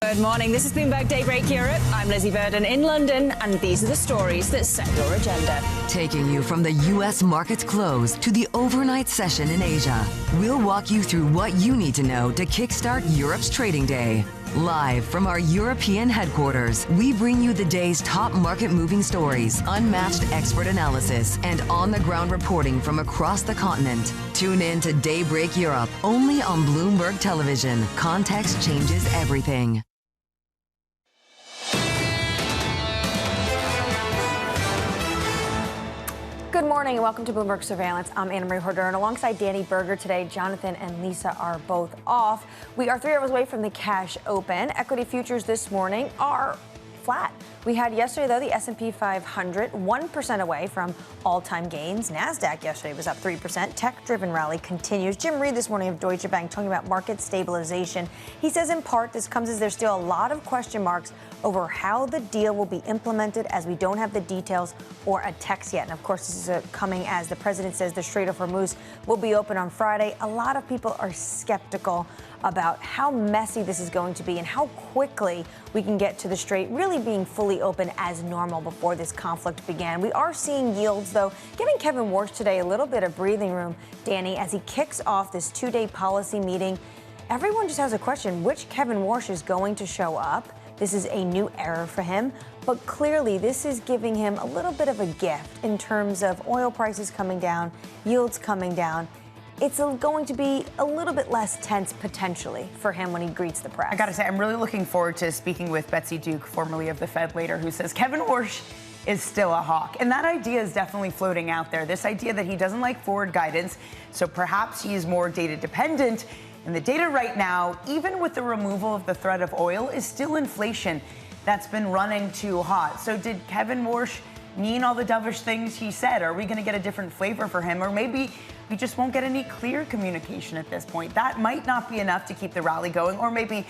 Good morning. This is Bloomberg Daybreak Europe. I'm Lizzie Burden in London, and these are the stories that set your agenda. Taking you from the U.S. markets close to the overnight session in Asia, we'll walk you through what you need to know to kickstart Europe's trading day. Live from our European headquarters, we bring you the day's top market-moving stories, unmatched expert analysis, and on-the-ground reporting from across the continent. Tune in to Daybreak Europe, only on Bloomberg Television. Context changes everything. Good morning and welcome to Bloomberg Surveillance. I'm Anna Marie Horder, and alongside Danny Berger today, Jonathan and Lisa are both off. We are 3 hours away from the cash open. Equity futures this morning are flat. We had yesterday, though, the S&P 500 1% away from all-time gains. NASDAQ yesterday was up 3%. Tech-driven rally continues. Jim Reed this morning of Deutsche Bank talking about market stabilization. He says in part this comes as there's still a lot of question marks over how the deal will be implemented, as we don't have the details or a text yet. And of course, this is coming as the president says the Strait of Hormuz will be open on Friday. A lot of people are skeptical about how messy this is going to be and how quickly we can get to the Strait really being fully open as normal before this conflict began. We are seeing yields, though, giving Kevin Warsh today a little bit of breathing room, Danny, as he kicks off this 2-day policy meeting. Everyone just has a question, which Kevin Warsh is going to show up? This is a new era for him, but clearly this is giving him a little bit of a gift in terms of oil prices coming down, yields coming down. it's going to be a little bit less tense potentially for him when he greets the press. I got to say, I'm really looking forward to speaking with Betsy Duke, formerly of the Fed, later, who says Kevin Warsh is still a hawk. And that idea is definitely floating out there. This idea that he doesn't like forward guidance, so perhaps he is more data dependent. And the data right now, even with the removal of the threat of oil, is still inflation that's been running too hot. So did Kevin Warsh mean all the dovish things he said? Are we going to get a different flavor for him? Or maybe we just won't get any clear communication at this point. That might not be enough to keep the rally going. Or maybe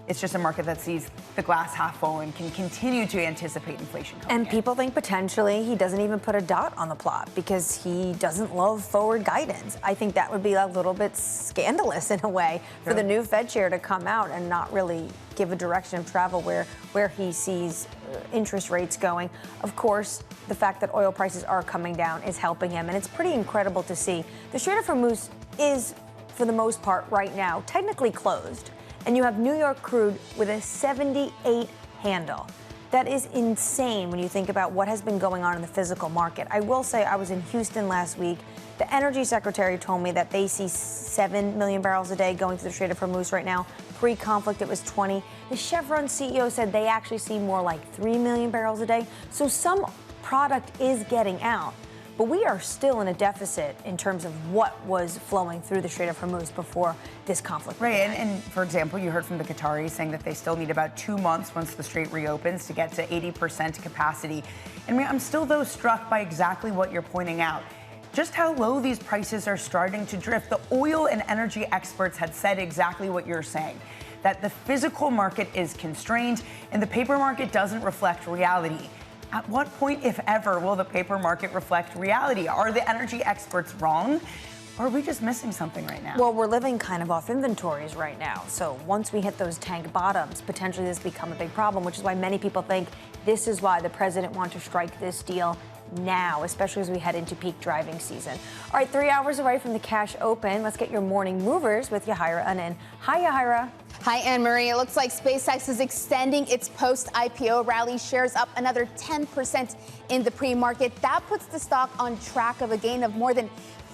it's just a market that sees the glass half full and can continue to anticipate inflation coming And people think potentially he doesn't even put a dot on the plot because he doesn't love forward guidance. I think that would be a little bit scandalous in a way for the new Fed chair to come out and not really give a direction of travel where he sees interest rates going. Of course, the fact that oil prices are coming down is helping him, and it's pretty incredible to see. The Strait of Hormuz is, for the most part right now, technically closed. And you have New York crude with a 78 handle. That is insane when you think about what has been going on in the physical market. I will say I was in Houston last week. The energy secretary told me that they see 7 million barrels a day going through the Strait of Hormuz right now. Pre-conflict, it was 20. The Chevron CEO said they actually see more like 3 million barrels a day. So some product is getting out. But we are still in a deficit in terms of what was flowing through the Strait of Hormuz before this conflict. Right, and for example, you heard from the Qataris saying that they still need about 2 months once the strait reopens to get to 80% capacity. And I'm still, though, struck by exactly what you're pointing out. Just how low these prices are starting to drift. The oil and energy experts had said exactly what you're saying, that the physical market is constrained and the paper market doesn't reflect reality. At what point, if ever, will the paper market reflect reality? Are the energy experts wrong? Or are we just missing something right now? Well, we're living kind of off inventories right now. So once we hit those tank bottoms, potentially this become a big problem, which is why many people think this is why the president wants to strike this deal now, especially as we head into peak driving season. All right, 3 hours away from the cash open. Let's get your morning movers with Yahira Anin. Hi, Yahira. Hi, Anne-Marie. It looks like SpaceX is extending its post-IPO rally. Shares up another 10% in the pre-market. That puts the stock on track of a gain of more than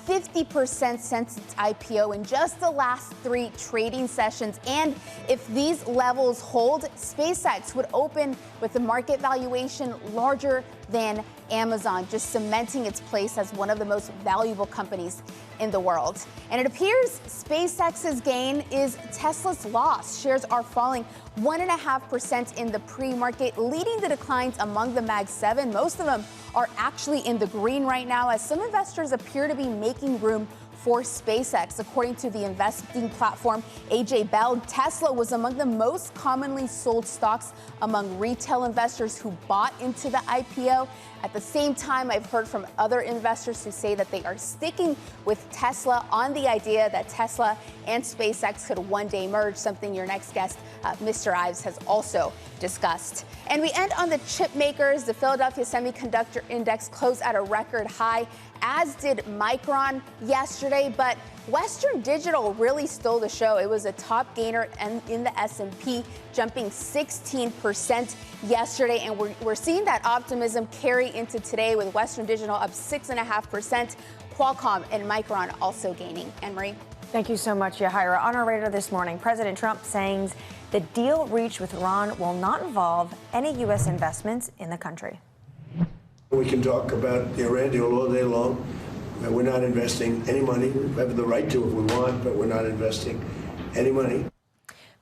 50% since its IPO in just the last 3 trading sessions. And if these levels hold, SpaceX would open with the market valuation larger than Amazon, just cementing its place as one of the most valuable companies in the world. And it appears SpaceX's gain is Tesla's loss. Shares are falling 1.5% in the pre-market, leading the declines among the Mag 7. Most of them are actually in the green right now, as some investors appear to be making room for SpaceX. According to the investing platform AJ Bell, Tesla was among the most commonly sold stocks among retail investors who bought into the IPO. At the same time, I've heard from other investors who say that they are sticking with Tesla on the idea that Tesla and SpaceX could one day merge, something your next guest, Mr. Ives, has also discussed. And we end on the chip makers. The Philadelphia Semiconductor Index closed at a record high, as did Micron yesterday, but Western Digital really stole the show. It was a top gainer in the S&P, jumping 16% yesterday, and we're seeing that optimism carry into today with Western Digital up 6.5%, Qualcomm and Micron also gaining. Anne-Marie? Thank you so much, Yahira. On our radar this morning, President Trump saying the deal reached with Iran will not involve any U.S. investments in the country. We can talk about the Iran deal all day long. We're not investing any money. We have the right to if we want, but we're not investing any money.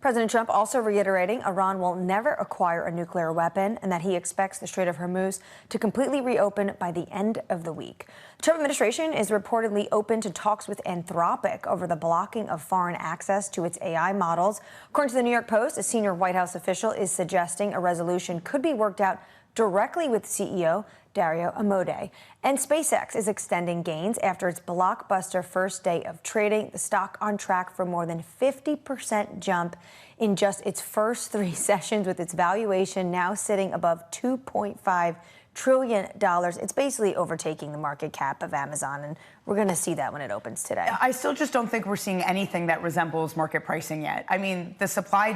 President Trump also reiterating Iran will never acquire a nuclear weapon and that he expects the Strait of Hormuz to completely reopen by the end of the week. The Trump administration is reportedly open to talks with Anthropic over the blocking of foreign access to its AI models. According to the New York Post, a senior White House official is suggesting a resolution could be worked out directly with CEO Dario Amodei. And SpaceX is extending gains after its blockbuster first day of trading. The stock on track for more than 50% jump in just its first 3 sessions, with its valuation now sitting above $2.5 trillion. It's basically overtaking the market cap of Amazon, and we're going to see that when it opens today. I still just don't think we're seeing anything that resembles market pricing yet. I mean, the supply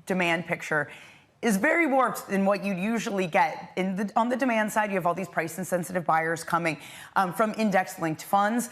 demand picture is very warped than what you'd usually get. On the demand side, you have all these price-insensitive buyers coming from index-linked funds.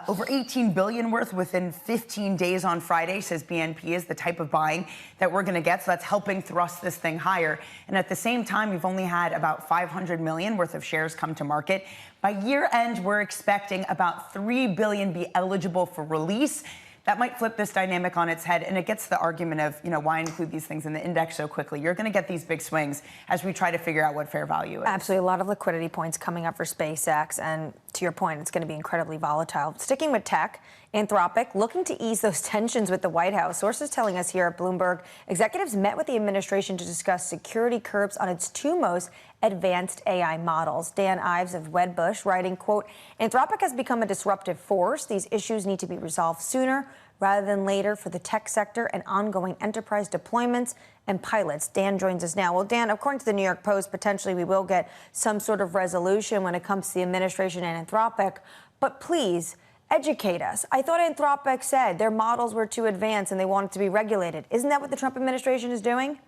Over 18 billion worth within 15 days on Friday, says BNP, is the type of buying that we're going to get. So that's helping thrust this thing higher. And at the same time, we've only had about 500 million worth of shares come to market. By year end, we're expecting about 3 billion be eligible for release. That might flip this dynamic on its head, and it gets the argument of, why include these things in the index so quickly? You're going to get these big swings as we try to figure out what fair value is. Absolutely. A lot of liquidity points coming up for SpaceX, and to your point, it's going to be incredibly volatile. Sticking with tech, Anthropic looking to ease those tensions with the White House. Sources telling us here at Bloomberg, executives met with the administration to discuss security curbs on its two most advanced AI models. Dan Ives of Wedbush writing, quote, Anthropic has become a disruptive force. These issues need to be resolved sooner rather than later for the tech sector and ongoing enterprise deployments and pilots. Dan joins us now. Well, Dan, according to the New York Post, potentially we will get some sort of resolution when it comes to the administration and Anthropic. But please, educate us. I thought Anthropic said their models were too advanced and they wanted to be regulated. Isn't that what the Trump administration is doing?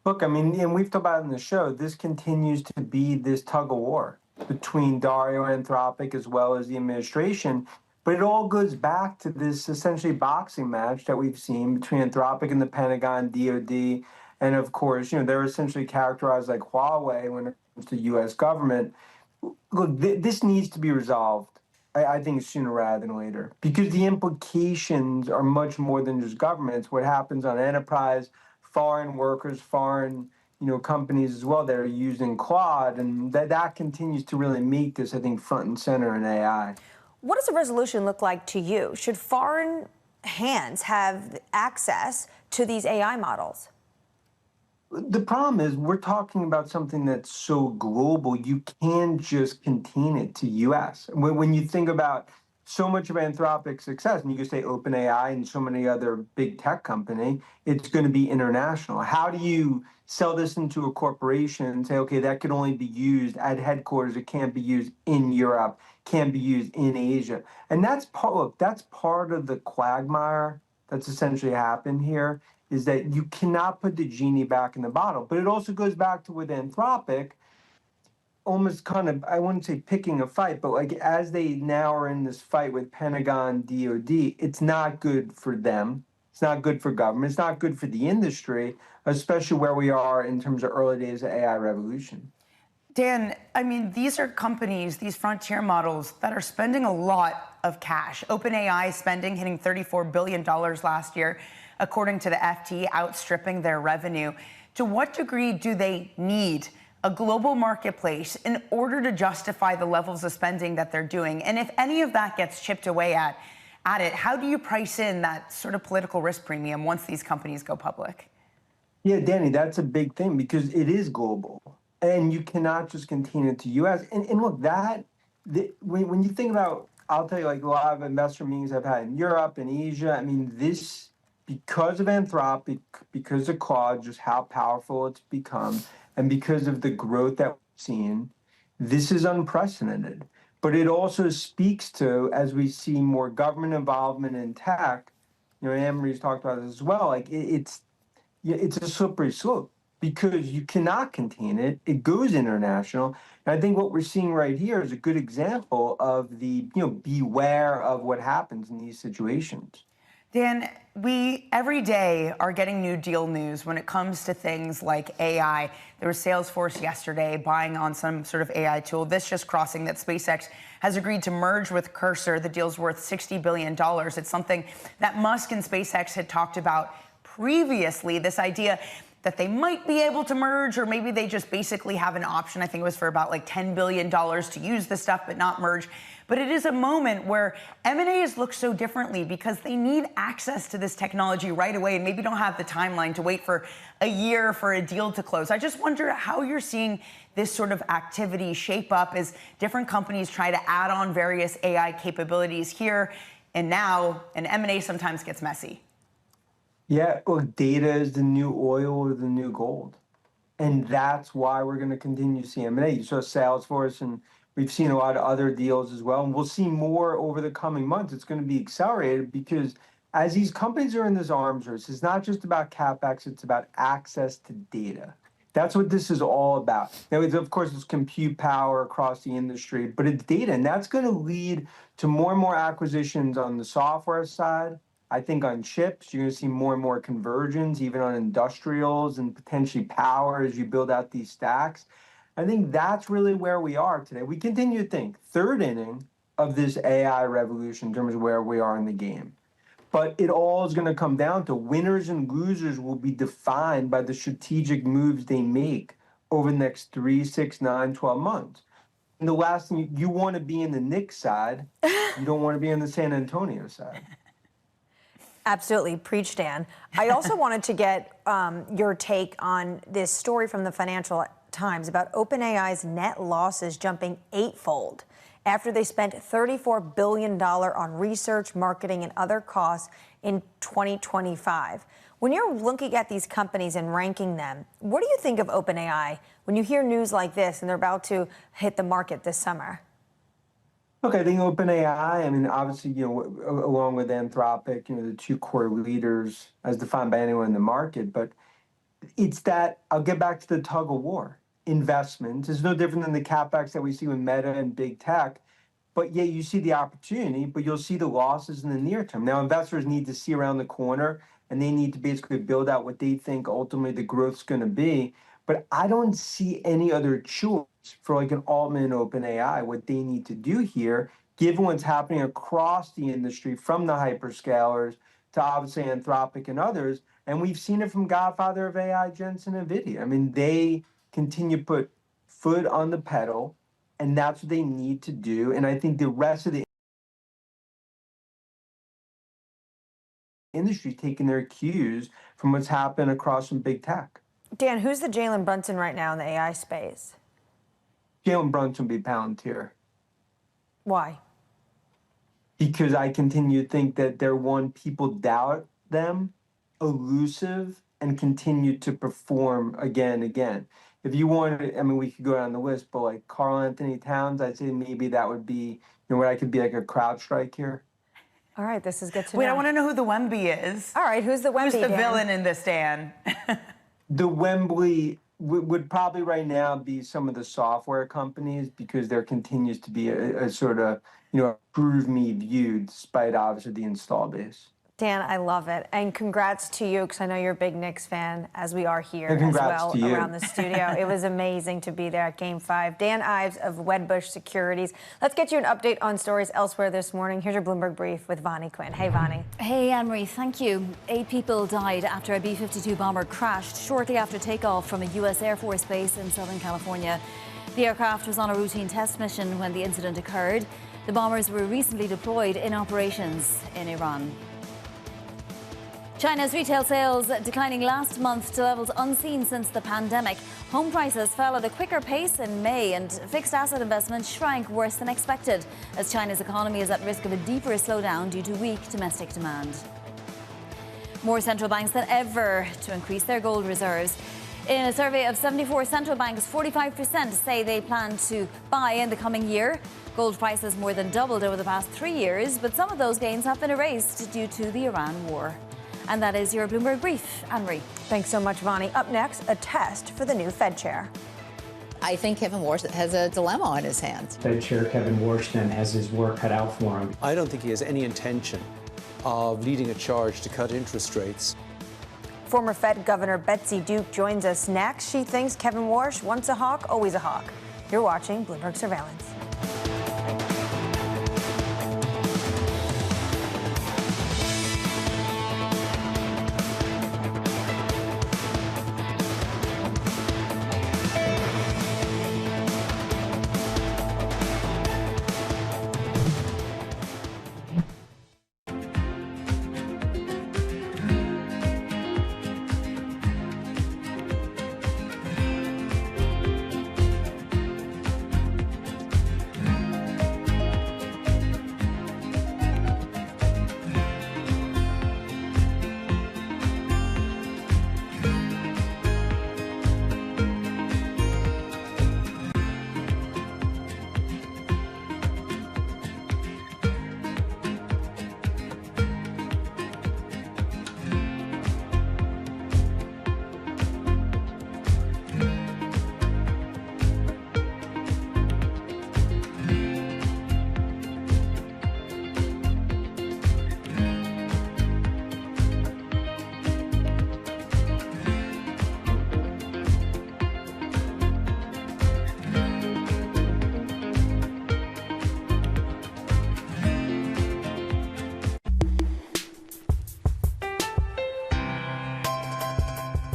Look, I mean, and we've talked about it in the show, this continues to be this tug of war between Dario and Anthropic as well as the administration. But it all goes back to this essentially boxing match that we've seen between Anthropic and the Pentagon, DOD, and of course, they're essentially characterized like Huawei when it comes to U.S. government. Look, this needs to be resolved, I think, sooner rather than later, because the implications are much more than just government. It's what happens on enterprise, foreign workers, foreign companies as well that are using Claude, and that continues to really make this, I think, front and center in AI. What does a resolution look like to you? Should foreign hands have access to these AI models? The problem is we're talking about something that's so global, you can't just contain it to U.S. When you think about so much of Anthropic's success, and you could say OpenAI and so many other big tech company, it's going to be international. How do you sell this into a corporation and say, okay, that could only be used at headquarters, it can't be used in Europe, can't be used in Asia? And that's part of the quagmire that's essentially happened here, is that you cannot put the genie back in the bottle. But it also goes back to with Anthropic, almost kind of, I wouldn't say picking a fight, but like as they now are in this fight with Pentagon, DOD, it's not good for them. It's not good for government. It's not good for the industry, especially where we are in terms of early days of AI revolution. Dan, I mean, these are companies, these frontier models that are spending a lot of cash. OpenAI spending hitting $34 billion last year, according to the FT, outstripping their revenue. To what degree do they need a global marketplace in order to justify the levels of spending that they're doing? And if any of that gets chipped away at it, how do you price in that sort of political risk premium once these companies go public? Yeah, Danny, that's a big thing because it is global. And you cannot just contain it to U.S. And look, when you think about, I'll tell you, like a lot of investor meetings I've had in Europe and Asia, I mean, this, because of Anthropic, because of Claude, just how powerful it's become, and because of the growth that we've seen, this is unprecedented. But it also speaks to, as we see more government involvement in tech, Anne-Marie's talked about this as well, like it's a slippery slope because you cannot contain it. It goes international. And I think what we're seeing right here is a good example of the, beware of what happens in these situations. Dan, we every day are getting new deal news when it comes to things like AI. There was Salesforce yesterday buying on some sort of AI tool. This just crossing that SpaceX has agreed to merge with Cursor. The deal's worth $60 billion. It's something that Musk and SpaceX had talked about previously, this idea that they might be able to merge, or maybe they just basically have an option. I think it was for about like $10 billion to use the stuff but not merge. But it is a moment where M&As look so differently because they need access to this technology right away and maybe don't have the timeline to wait for a year for a deal to close. I just wonder how you're seeing this sort of activity shape up as different companies try to add on various AI capabilities here and now, and M&A sometimes gets messy. Yeah, look, data is the new oil or the new gold. And that's why we're going to continue to see M&A. You saw Salesforce, and we've seen a lot of other deals as well. And we'll see more over the coming months. It's going to be accelerated because as these companies are in this arms race, it's not just about CapEx, it's about access to data. That's what this is all about. Now, of course, it's compute power across the industry, but it's data, and that's going to lead to more and more acquisitions on the software side. I think on chips, you're going to see more and more conversions, even on industrials and potentially power as you build out these stacks. I think that's really where we are today. We continue to think third inning of this AI revolution in terms of where we are in the game. But it all is going to come down to winners and losers will be defined by the strategic moves they make over the next 3, 6, 9, 12 months. And the last thing, you want to be in the Knicks side. You don't want to be on the San Antonio side. Absolutely. Preach, Dan. I also wanted to get your take on this story from the Financial Times about OpenAI's net losses jumping 8-fold after they spent $34 billion on research, marketing, and other costs in 2025. When you're looking at these companies and ranking them, what do you think of OpenAI when you hear news like this and they're about to hit the market this summer? Look, I think OpenAI, I mean, obviously, along with Anthropic, the two core leaders as defined by anyone in the market, but it's that, I'll get back to the tug of war. Investment is no different than the CapEx that we see with Meta and big tech, but yeah, you see the opportunity, but you'll see the losses in the near term. Now, investors need to see around the corner, and they need to basically build out what they think ultimately the growth's going to be. But I don't see any other choice for like an Altman OpenAI, what they need to do here, given what's happening across the industry, from the hyperscalers to obviously Anthropic and others. And we've seen it from Godfather of AI, Jensen, NVIDIA. I mean, they continue to put foot on the pedal, and that's what they need to do. And I think the rest of the industry taking their cues from what's happened across some big tech. Dan, who's the Jalen Brunson right now in the AI space? Jalen Brunson would be Palantir. Why? Because I continue to think that they're one, people doubt them, elusive, and continue to perform again and again. If you wanted, I mean, we could go down the list, but like Karl Anthony Towns, I'd say maybe that would be, where I could be like a CrowdStrike here. All right, this is good to know. Wait, I want to know who the Wemby is. All right, who's the Wemby? Who's the Dan? villain in this, Dan? The Wembley would probably right now be some of the software companies, because there continues to be a sort of, prove me view, despite obviously the install base. Dan, I love it. And congrats to you, because I know you're a big Knicks fan, as we are here And as congrats well to you. around the studio. It was amazing to be there at Game 5. Dan Ives of Wedbush Securities. Let's get you an update on stories elsewhere this morning. Here's your Bloomberg Brief with Vonnie Quinn. Hey, Vonnie. Hey, Anne-Marie, thank you. 8 people died after a B-52 bomber crashed shortly after takeoff from a U.S. Air Force base in Southern California. The aircraft was on a routine test mission when the incident occurred. The bombers were recently deployed in operations in Iran. China's retail sales declining last month to levels unseen since the pandemic. Home prices fell at a quicker pace in May, and fixed asset investments shrank worse than expected, as China's economy is at risk of a deeper slowdown due to weak domestic demand. More central banks than ever to increase their gold reserves. In a survey of 74 central banks, 45% say they plan to buy in the coming year. Gold prices more than doubled over the past 3 years, but some of those gains have been erased due to the Iran war. And that is your Bloomberg Brief. Anne-Marie. Thanks so much, Vonnie. Up next, a test for the new Fed chair. I think Kevin Warsh has a dilemma on his hands. Fed Chair Kevin Warsh then has his work cut out for him. I don't think he has any intention of leading a charge to cut interest rates. Former Fed Governor Betsy Duke joins us next. She thinks Kevin Warsh, once a hawk, always a hawk. You're watching Bloomberg Surveillance.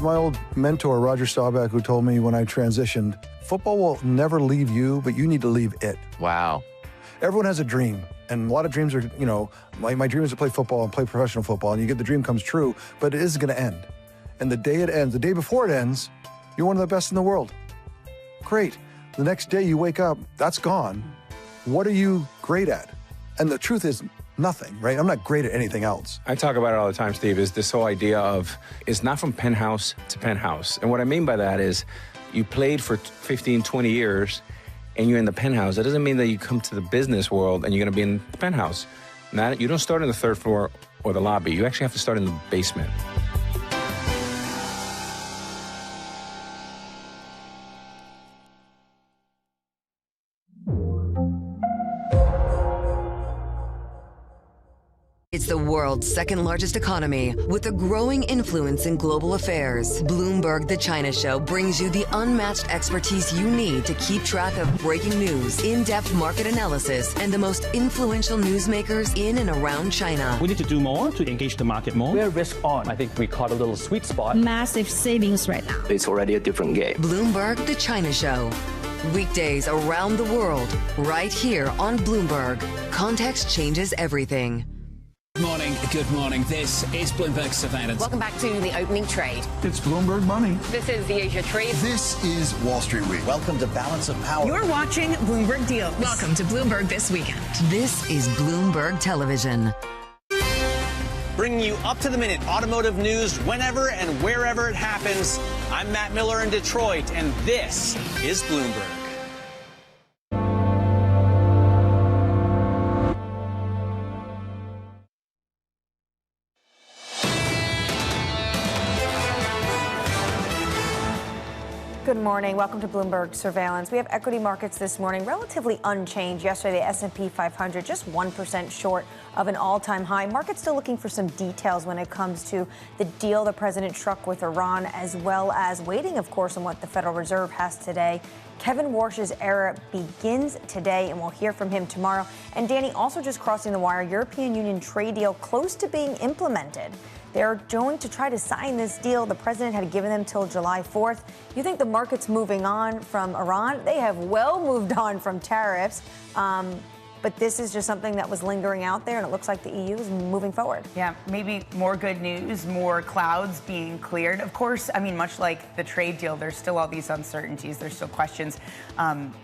my old mentor, Roger Staubach, who told me when I transitioned, football will never leave you, but you need to leave it. Wow. Everyone has a dream. And a lot of dreams are, you know, my dream is to play football and play professional football, and you get the dream comes true, but it is going to end. And the day it ends, the day before it ends, you're one of the best in the world. Great. The next day you wake up, that's gone. What are you great at? And the truth is nothing, right? I'm not great at anything else. I talk about it all the time, Steve, is this whole idea of it's not from penthouse to penthouse. And what I mean by that is you played for 15, 20 years and you're in the penthouse. That doesn't mean that you come to the business world and you're going to be in the penthouse. You don't start on the third floor or the lobby. You actually have to start in the basement. It's the world's second largest economy with a growing influence in global affairs. Bloomberg The China Show brings you the unmatched expertise you need to keep track of breaking news, in-depth market analysis, and the most influential newsmakers in and around China. We need to do more to engage the market more. We're risk on. I think we caught a little sweet spot. Massive savings right now. It's already a different game. Bloomberg The China Show. Weekdays around the world, right here on Bloomberg. Context changes everything. Good morning. This is Bloomberg Surveillance. Welcome back to the opening trade. It's Bloomberg Money. This is the Asia trade. This is Wall Street Week. Welcome to Balance of Power. You're watching Bloomberg Deals. Welcome to Bloomberg This Weekend. This is Bloomberg Television. Bringing you up-to-the-minute automotive news whenever and wherever it happens. I'm Matt Miller in Detroit, and this is Bloomberg. Good morning. Welcome to Bloomberg Surveillance. We have equity markets this morning relatively unchanged. Yesterday, the S&P 500 just 1% short of an all-time high. Markets still looking for some details when it comes to the deal the president struck with Iran, as well as waiting, of course, on what the Federal Reserve has today. Kevin Warsh's era begins today, and we'll hear from him tomorrow. And Danny, also just crossing the wire, European Union trade deal close to being implemented. They're going to try to sign this deal. The president had given them till July 4th. You think the market's moving on from Iran? They have well moved on from tariffs. But this is just something that was lingering out there, and it looks like the EU is moving forward. Yeah, maybe more good news, more clouds being cleared. Of course, I mean, much like the trade deal, there's still all these uncertainties. There's still questions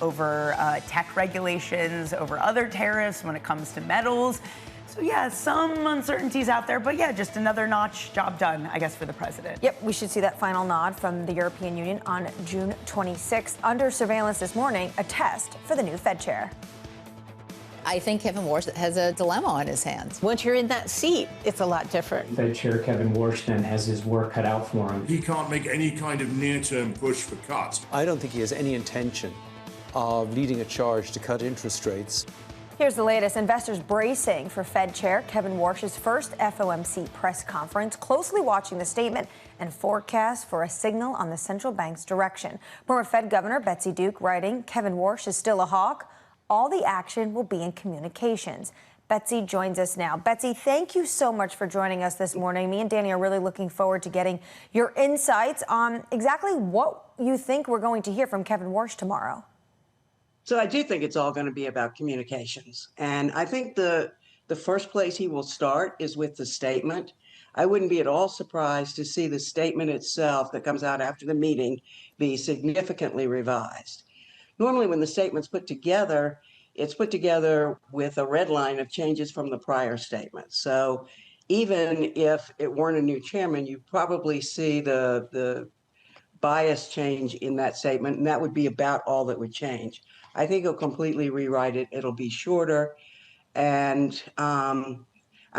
over tech regulations, over other tariffs when it comes to metals. So, yeah, some uncertainties out there, but yeah, just another notch, job done, I guess, for the president. Yep, we should see that final nod from the European Union on June 26th. Under surveillance this morning, a test for the new Fed chair. I think Kevin Warsh has a dilemma on his hands. Once you're in that seat, it's a lot different. Fed Chair Kevin Warsh then has his work cut out for him. He can't make any kind of near-term push for cuts. I don't think he has any intention of leading a charge to cut interest rates. Here's the latest. Investors bracing for Fed Chair Kevin Warsh's first FOMC press conference, closely watching the statement and forecast for a signal on the central bank's direction. Former Fed Governor Betsy Duke writing, Kevin Warsh is still a hawk. All the action will be in communications. Betsy joins us now. Betsy, thank you so much for joining us this morning. Me and Danny are really looking forward to getting your insights on exactly what you think we're going to hear from Kevin Warsh tomorrow. So I do think it's all going to be about communications. And I think the first place he will start is with the statement. I wouldn't be at all surprised to see the statement itself that comes out after the meeting be significantly revised. Normally when the statement's put together, it's put together with a red line of changes from the prior statement. So even if it weren't a new chairman, you probably see the bias change in that statement, and that would be about all that would change. I think he'll completely rewrite it. It'll be shorter. And I'm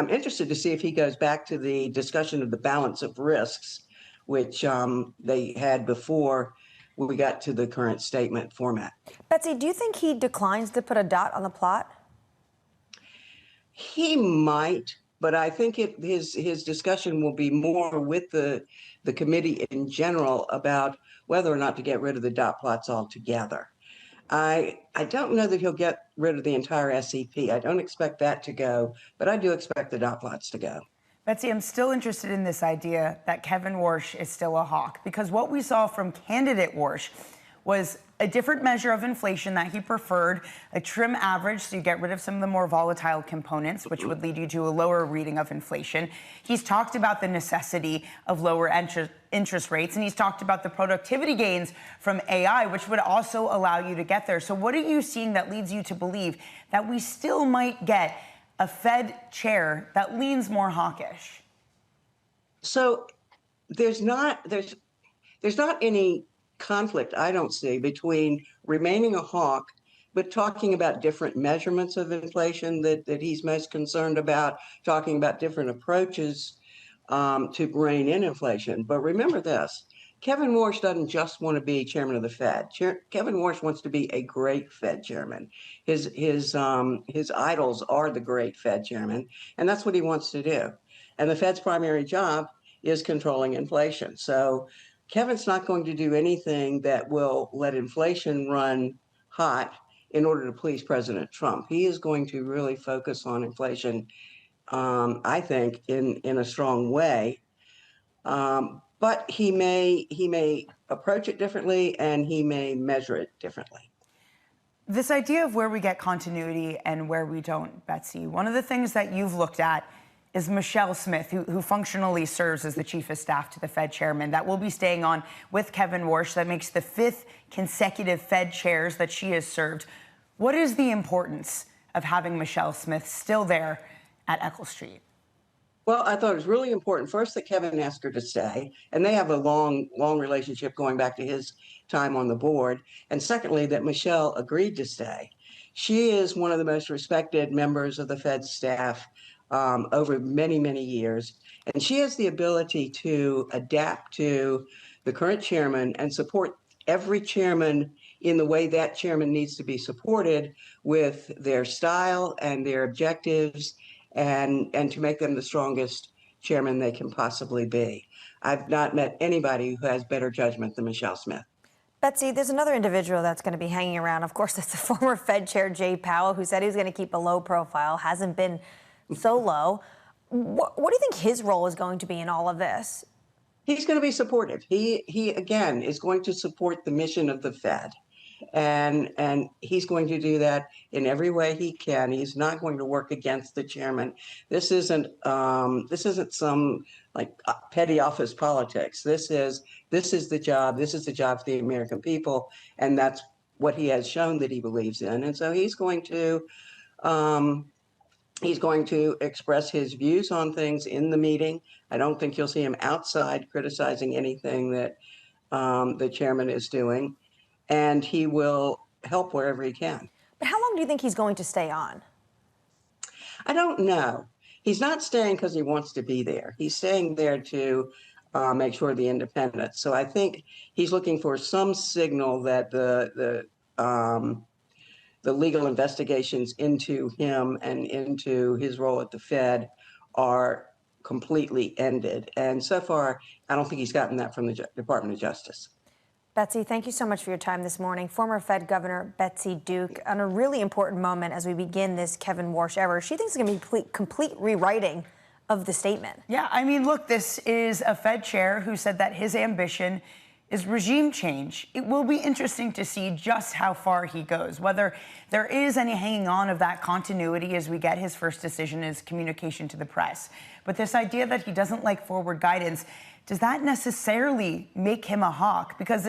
interested to see if he goes back to the discussion of the balance of risks, which they had before we got to the current statement format. Betsy, do you think he declines to put a dot on the plot? He might, but I think his discussion will be more with the committee in general about whether or not to get rid of the dot plots altogether. I don't know that he'll get rid of the entire SEP. I don't expect that to go, but I do expect the dot plots to go. Betsy, I'm still interested in this idea that Kevin Warsh is still a hawk, because what we saw from candidate Warsh was a different measure of inflation that he preferred, a trim average, so you get rid of some of the more volatile components, which would lead you to a lower reading of inflation. He's talked about the necessity of lower interest rates, and he's talked about the productivity gains from AI, which would also allow you to get there. So what are you seeing that leads you to believe that we still might get a Fed chair that leans more hawkish? So there's not any conflict, I don't see, between remaining a hawk but talking about different measurements of inflation that he's most concerned about, talking about different approaches to rein in inflation. But remember this, Kevin Warsh doesn't just want to be chairman of the Fed. Kevin Warsh wants to be a great Fed chairman. His idols are the great Fed chairman, and that's what he wants to do. And the Fed's primary job is controlling inflation. So Kevin's not going to do anything that will let inflation run hot in order to please President Trump. He is going to really focus on inflation, I think, in a strong way. But he may approach it differently, and he may measure it differently. This idea of where we get continuity and where we don't, Betsy, one of the things that you've looked at is Michelle Smith, who functionally serves as the chief of staff to the Fed chairman, that will be staying on with Kevin Warsh. That makes the 5th consecutive Fed chairs that she has served. What is the importance of having Michelle Smith still there at Eccles Street? Well, I thought it was really important, first, that Kevin asked her to stay, and they have a long relationship going back to his time on the board. And secondly, that Michelle agreed to stay. She is one of the most respected members of the Fed staff over many, many years. And she has the ability to adapt to the current chairman and support every chairman in the way that chairman needs to be supported, with their style and their objectives, and to make them the strongest chairman they can possibly be. I've not met anybody who has better judgment than Michelle Smith. Betsy, there's another individual that's going to be hanging around. Of course, that's the former Fed chair, Jay Powell, who said he was going to keep a low profile, hasn't been so low. What do you think his role is going to be in all of this? He's going to be supportive. He again is going to support the mission of the Fed, and he's going to do that in every way he can. He's not going to work against the chairman. This isn't some like petty office politics. This is the job. This is the job for the American people, and that's what he has shown that he believes in. And so he's going to express his views on things in the meeting. I don't think you'll see him outside criticizing anything that the chairman is doing, and he will help wherever he can. But how long do you think he's going to stay on? I don't know. He's not staying because he wants to be there. He's staying there to make sure of the independence. So I think he's looking for some signal that the legal investigations into him and into his role at the Fed are completely ended. And so far, I don't think he's gotten that from the Department of Justice. Betsy, thank you so much for your time this morning. Former Fed Governor Betsy Duke, on a really important moment as we begin this Kevin Warsh era. She thinks it's going to be complete rewriting of the statement. Yeah, I mean, look, this is a Fed chair who said that his ambition is regime change. It will be interesting to see just how far he goes, whether there is any hanging on of that continuity as we get his first decision as communication to the press. But this idea that he doesn't like forward guidance, does that necessarily make him a hawk? Because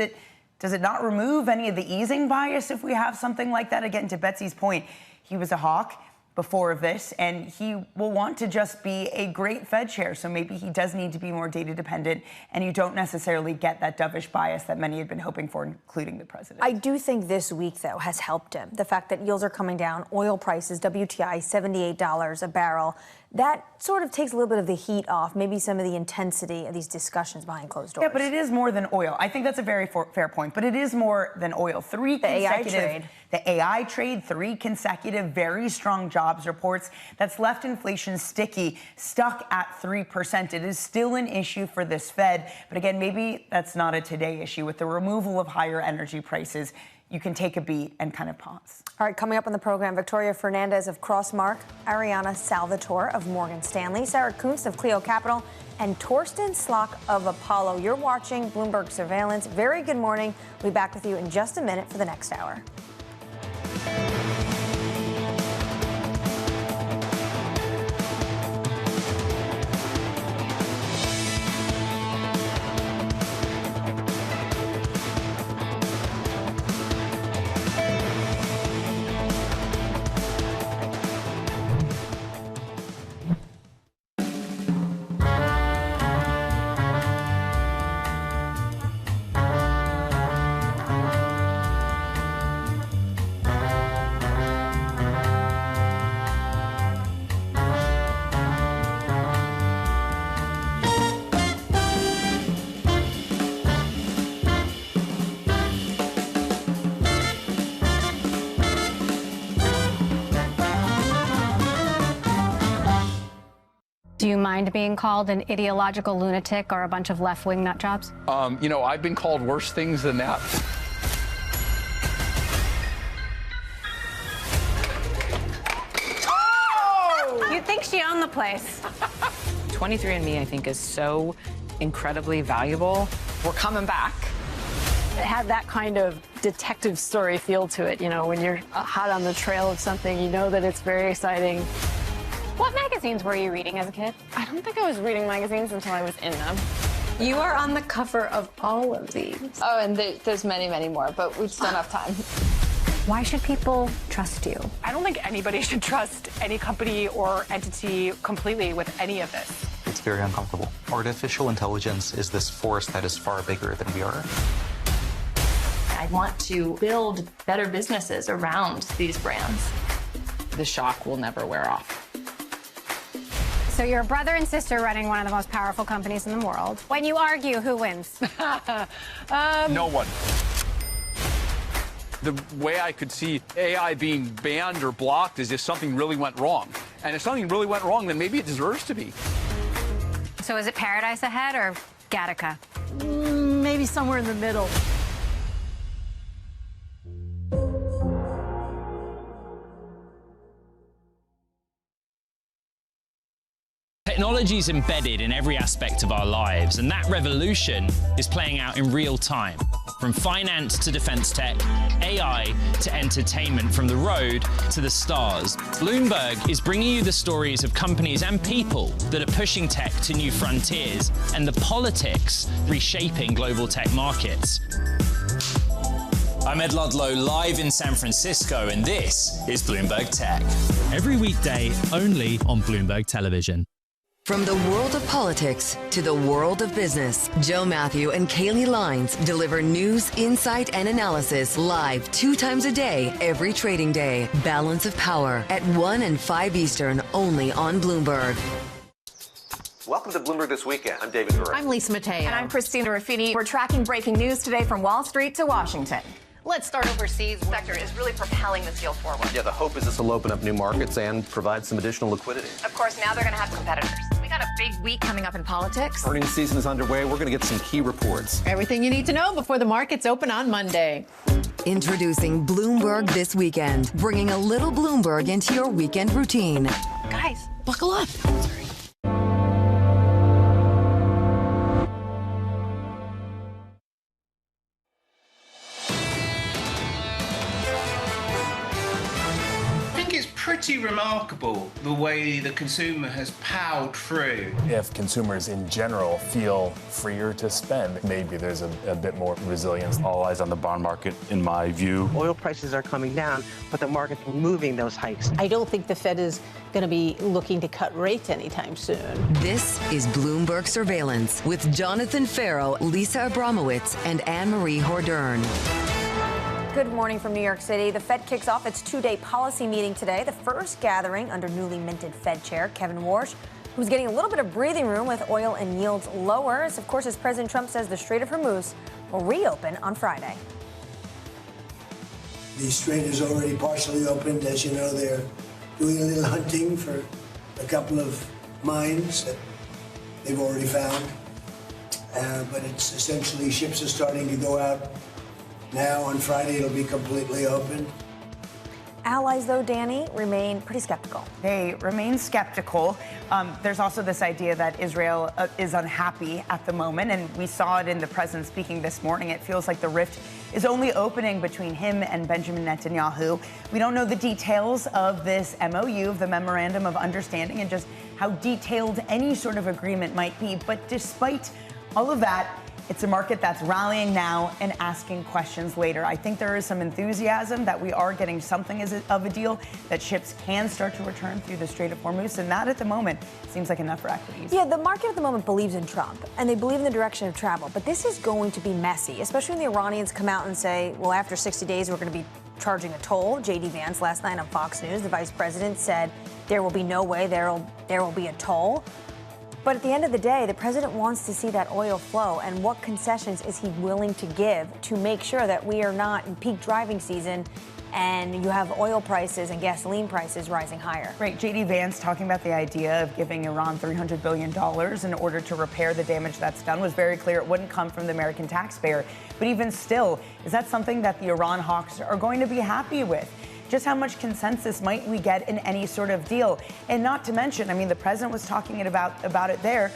does it not remove any of the easing bias if we have something like that? Again, to Betsy's point, he was a hawk before this, and he will want to just be a great Fed chair. So maybe he does need to be more data dependent, and you don't necessarily get that dovish bias that many had been hoping for, including the president. I do think this week, though, has helped him. The fact that yields are coming down, oil prices, WTI, $78 a barrel. That sort of takes a little bit of the heat off, maybe some of the intensity of these discussions behind closed doors. Yeah, but it is more than oil. I think that's a very fair point, but it is more than oil. The AI trade, 3 consecutive very strong jobs reports that's left inflation stuck at 3%. It is still an issue for this Fed, but again, maybe that's not a today issue. With the removal of higher energy prices, you can take a beat and kind of pause. All right, coming up on the program, Victoria Fernandez of Crossmark, Ariana Salvatore of Morgan Stanley, Sarah Kuntz of Clio Capital, and Torsten Slok of Apollo. You're watching Bloomberg Surveillance. Very good morning. We'll be back with you in just a minute for the next hour. Do you mind being called an ideological lunatic or a bunch of left-wing nut jobs? You know, I've been called worse things than that. Oh! You'd think she owned the place. 23andMe, I think, is so incredibly valuable. We're coming back. It had that kind of detective story feel to it. You know, when you're hot on the trail of something, you know that it's very exciting. What magazines were you reading as a kid? I don't think I was reading magazines until I was in them. You are on the cover of all of these. Oh, and there's many, many more, but we just don't have time. Why should people trust you? I don't think anybody should trust any company or entity completely with any of this. It's very uncomfortable. Artificial intelligence is this force that is far bigger than we are. I want to build better businesses around these brands. The shock will never wear off. So you're a brother and sister running one of the most powerful companies in the world. When you argue, who wins? No one. The way I could see AI being banned or blocked is if something really went wrong. And if something really went wrong, then maybe it deserves to be. So is it Paradise ahead or Gattaca? Maybe somewhere in the middle. Technology is embedded in every aspect of our lives, and that revolution is playing out in real time. From finance to defense tech, AI to entertainment, from the road to the stars. Bloomberg is bringing you the stories of companies and people that are pushing tech to new frontiers, and the politics reshaping global tech markets. I'm Ed Ludlow, live in San Francisco, and this is Bloomberg Tech. Every weekday, only on Bloomberg Television. From the world of politics to the world of business, Joe Matthew and Kaylee Lines deliver news, insight, and analysis live 2 times a day, every trading day. Balance of Power at 1 and 5 Eastern, only on Bloomberg. Welcome to Bloomberg This Weekend. I'm David Gurry. I'm Lisa Mateo. And I'm Christina Ruffini. We're tracking breaking news today from Wall Street to Washington. Let's start overseas. The sector is really propelling this deal forward. Yeah, the hope is this will open up new markets and provide some additional liquidity. Of course, now they're going to have competitors. We got a big week coming up in politics. Earnings season is underway. We're going to get some key reports. Everything you need to know before the markets open on Monday. Introducing Bloomberg This Weekend, bringing a little Bloomberg into your weekend routine. Guys, buckle up. Pretty remarkable the way the consumer has powered through. If consumers in general feel freer to spend, maybe there's a bit more resilience. All eyes on the bond market, in my view. Oil prices are coming down, but the market's removing those hikes. I don't think the Fed is going to be looking to cut rates anytime soon. This is Bloomberg Surveillance with Jonathan Farrow, Lisa Abramowitz, and Anne-Marie Hordern. Good morning from New York City. The Fed kicks off its 2-day policy meeting today, the first gathering under newly minted Fed Chair Kevin Warsh, who's getting a little bit of breathing room with oil and yields lower. Of course, as President Trump says, the Strait of Hormuz will reopen on Friday. The strait is already partially opened. As you know, they're doing a little hunting for a couple of mines that they've already found. But it's essentially ships are starting to go out Now on Friday, it'll be completely open. Allies, though, Danny, remain pretty skeptical. They remain skeptical. There's also this idea that Israel is unhappy at the moment, and we saw it in the president speaking this morning. It feels like the rift is only opening between him and Benjamin Netanyahu. We don't know the details of this MOU, of the Memorandum of Understanding, and just how detailed any sort of agreement might be. But despite all of that, it's a market that's rallying now and asking questions later. I think there is some enthusiasm that we are getting something of a deal, that ships can start to return through the Strait of Hormuz, and that at the moment seems like enough for equities. Yeah, the market at the moment believes in Trump, and they believe in the direction of travel. But this is going to be messy, especially when the Iranians come out and say, well, after 60 days, we're going to be charging a toll. J.D. Vance last night on Fox News, the vice president, said there will be no way there will be a toll. But at the end of the day, the president wants to see that oil flow, and what concessions is he willing to give to make sure that we are not in peak driving season and you have oil prices and gasoline prices rising higher. Right. J.D. Vance talking about the idea of giving Iran $300 billion in order to repair the damage that's done was very clear. It wouldn't come from the American taxpayer. But even still, is that something that the Iran hawks are going to be happy with? Just how much consensus might we get in any sort of deal? And not to mention, I mean, the president was talking about it there.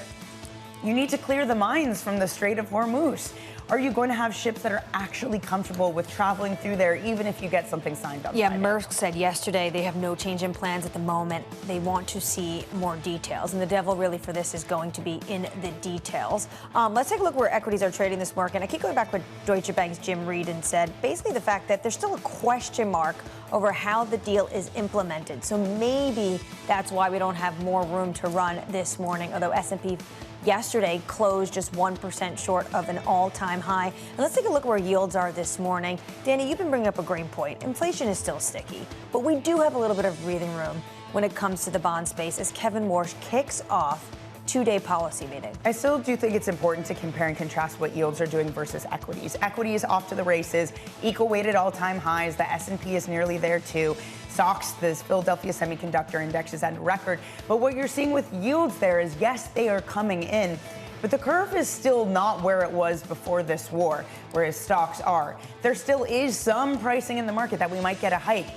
You need to clear the mines from the Strait of Hormuz. Are you going to have ships that are actually comfortable with traveling through there, even if you get something signed up? Yeah, Maersk said yesterday they have no change in plans at the moment. They want to see more details. And the devil really for this is going to be in the details. Let's take a look where equities are trading this morning. And I keep going back to what Deutsche Bank's Jim Reed said. Basically the fact that there's still a question mark over how the deal is implemented. So maybe that's why we don't have more room to run this morning, although S&P yesterday closed just 1% short of an all-time high. And let's take a look where yields are this morning. Danny, you've been bringing up a great point. Inflation is still sticky, but we do have a little bit of breathing room when it comes to the bond space as Kevin Warsh kicks off two-day policy meeting. I still do think it's important to compare and contrast what yields are doing versus equities. Equities off to the races, equal weighted all-time highs. The S&P is nearly there too. Stocks, this Philadelphia Semiconductor Index is at a record. But what you're seeing with yields there is, yes, they are coming in, but the curve is still not where it was before this war, whereas stocks are. There still is some pricing in the market that we might get a hike,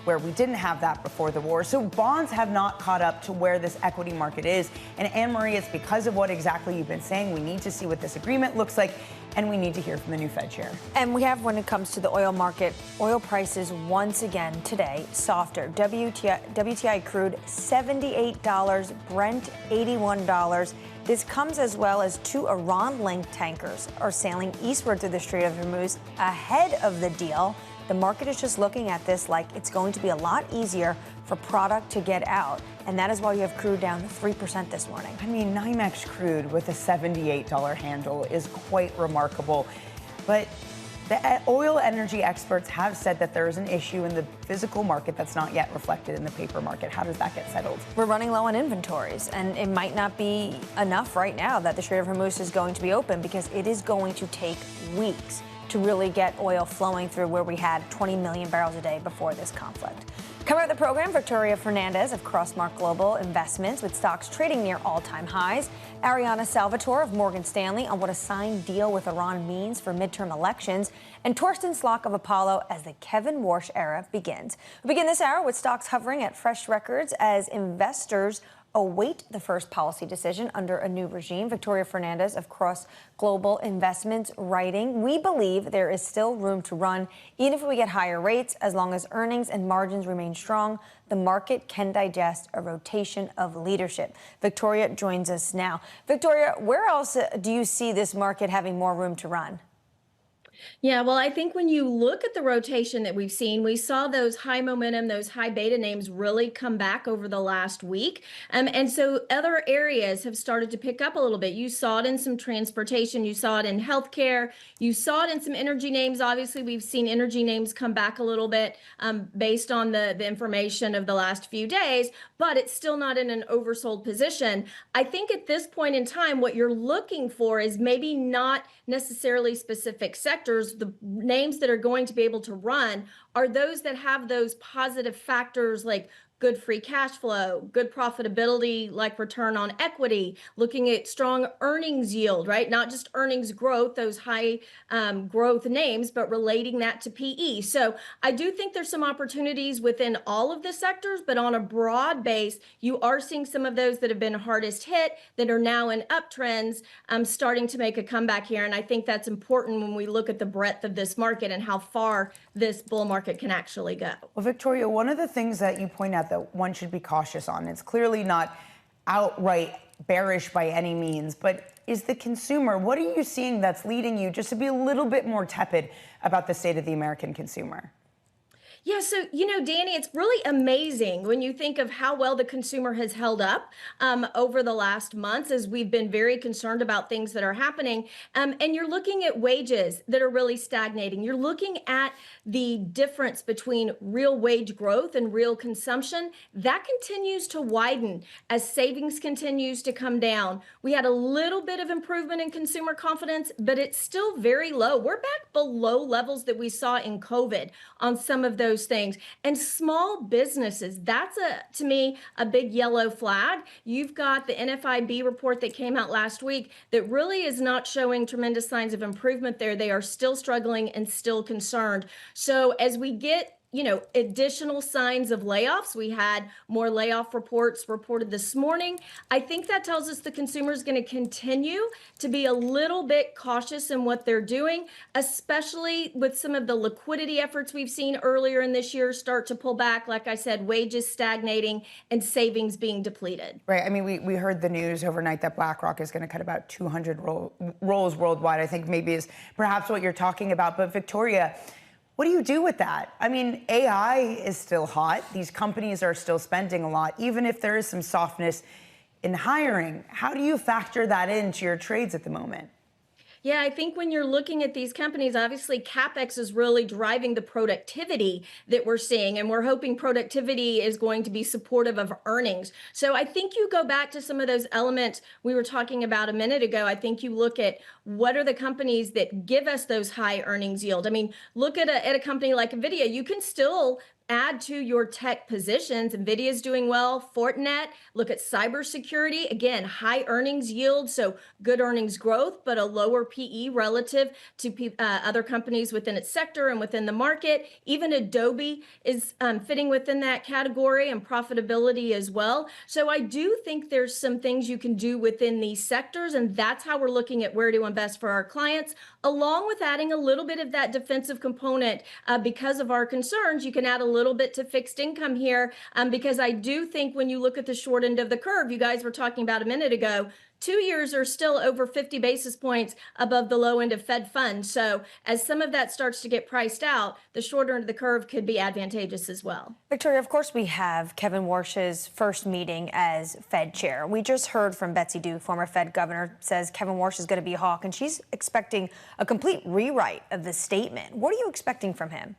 where we didn't have that before the war. So bonds have not caught up to where this equity market is. And Anne-Marie, it's because of what exactly you've been saying. We need to see what this agreement looks like, and we need to hear from the new Fed chair. And we have, when it comes to the oil market, oil prices once again today softer. WTI crude $78, Brent $81. This comes as well as two Iran-linked tankers are sailing eastward through the Strait of Hormuz ahead of the deal. The market is just looking at this like it's going to be a lot easier for product to get out. And that is why you have crude down 3% this morning. I mean, NYMEX crude with a $78 handle is quite remarkable. But the oil energy experts have said that there is an issue in the physical market that's not yet reflected in the paper market. How does that get settled? We're running low on inventories, and it might not be enough right now that the Strait of Hormuz is going to be open, because it is going to take weeks to really get oil flowing through where we had 20 million barrels a day before this conflict. Coming up the program, Victoria Fernandez of Crossmark Global Investments with stocks trading near all-time highs. Ariana Salvatore of Morgan Stanley on what a signed deal with Iran means for midterm elections. And Torsten Slok of Apollo as the Kevin Warsh era begins. We begin this hour with stocks hovering at fresh records as investors await the first policy decision under a new regime. Victoria Fernandez of Cross Global Investments writing, we believe there is still room to run, even if we get higher rates, as long as earnings and margins remain strong. The market can digest a rotation of leadership. Victoria joins us now. Victoria, where else do you see this market having more room to run? Yeah, well, I think when you look at the rotation that we've seen, we saw those high momentum, those high beta names really come back over the last week. And so other areas have started to pick up a little bit. You saw it in some transportation, you saw it in healthcare, you saw it in some energy names. Obviously, we've seen energy names come back a little bit based on the information of the last few days, but it's still not in an oversold position. I think at this point in time, what you're looking for is maybe not necessarily specific sectors. The names that are going to be able to run are those that have those positive factors like good free cash flow, good profitability, like return on equity, looking at strong earnings yield, right? Not just earnings growth, those high growth names, but relating that to PE. So I do think there's some opportunities within all of the sectors, but on a broad base, you are seeing some of those that have been hardest hit that are now in uptrends starting to make a comeback here. And I think that's important when we look at the breadth of this market and how far this bull market can actually go. Well, Victoria, one of the things that you point out that one should be cautious on, it's clearly not outright bearish by any means, but is the consumer. What are you seeing that's leading you just to be a little bit more tepid about the state of the American consumer? Yeah, so, Danny, it's really amazing when you think of how well the consumer has held up over the last months as we've been very concerned about things that are happening. And you're looking at wages that are really stagnating. You're looking at the difference between real wage growth and real consumption. That continues to widen as savings continues to come down. We had a little bit of improvement in consumer confidence, but it's still very low. We're back below levels that we saw in COVID on some of those things. And small businesses, that's to me a big yellow flag. You've got the NFIB report that came out last week that really is not showing tremendous signs of improvement there. They are still struggling and still concerned. So as we get additional signs of layoffs. We had more layoff reports reported this morning. I think that tells us the consumer is going to continue to be a little bit cautious in what they're doing, especially with some of the liquidity efforts we've seen earlier in this year start to pull back. Like I said, wages stagnating and savings being depleted. Right. I mean, we heard the news overnight that BlackRock is going to cut about 200 roles worldwide. I think maybe is perhaps what you're talking about. But Victoria, what do you do with that? I mean, AI is still hot. These companies are still spending a lot, even if there is some softness in hiring. How do you factor that into your trades at the moment? Yeah, I think when you're looking at these companies, obviously CapEx is really driving the productivity that we're seeing, and we're hoping productivity is going to be supportive of earnings. So I think you go back to some of those elements we were talking about a minute ago. I think you look at what are the companies that give us those high earnings yield. I mean, look at a company like NVIDIA. You can still add to your tech positions. NVIDIA is doing well. Fortinet, look at cybersecurity. Again, high earnings yield, so good earnings growth, but a lower PE relative to other companies within its sector and within the market. Even Adobe is fitting within that category and profitability as well. So I do think there's some things you can do within these sectors, and that's how we're looking at where to invest for our clients, along with adding a little bit of that defensive component because of our concerns. You can add a little bit to fixed income here because I do think when you look at the short end of the curve, you guys were talking about a minute ago, 2 years are still over 50 basis points above the low end of Fed funds. So as some of that starts to get priced out, the shorter end of the curve could be advantageous as well. Victoria, of course, we have Kevin Warsh's first meeting as Fed chair. We just heard from Betsy Duke, former Fed governor, says Kevin Warsh is going to be a hawk, and she's expecting a complete rewrite of the statement. What are you expecting from him?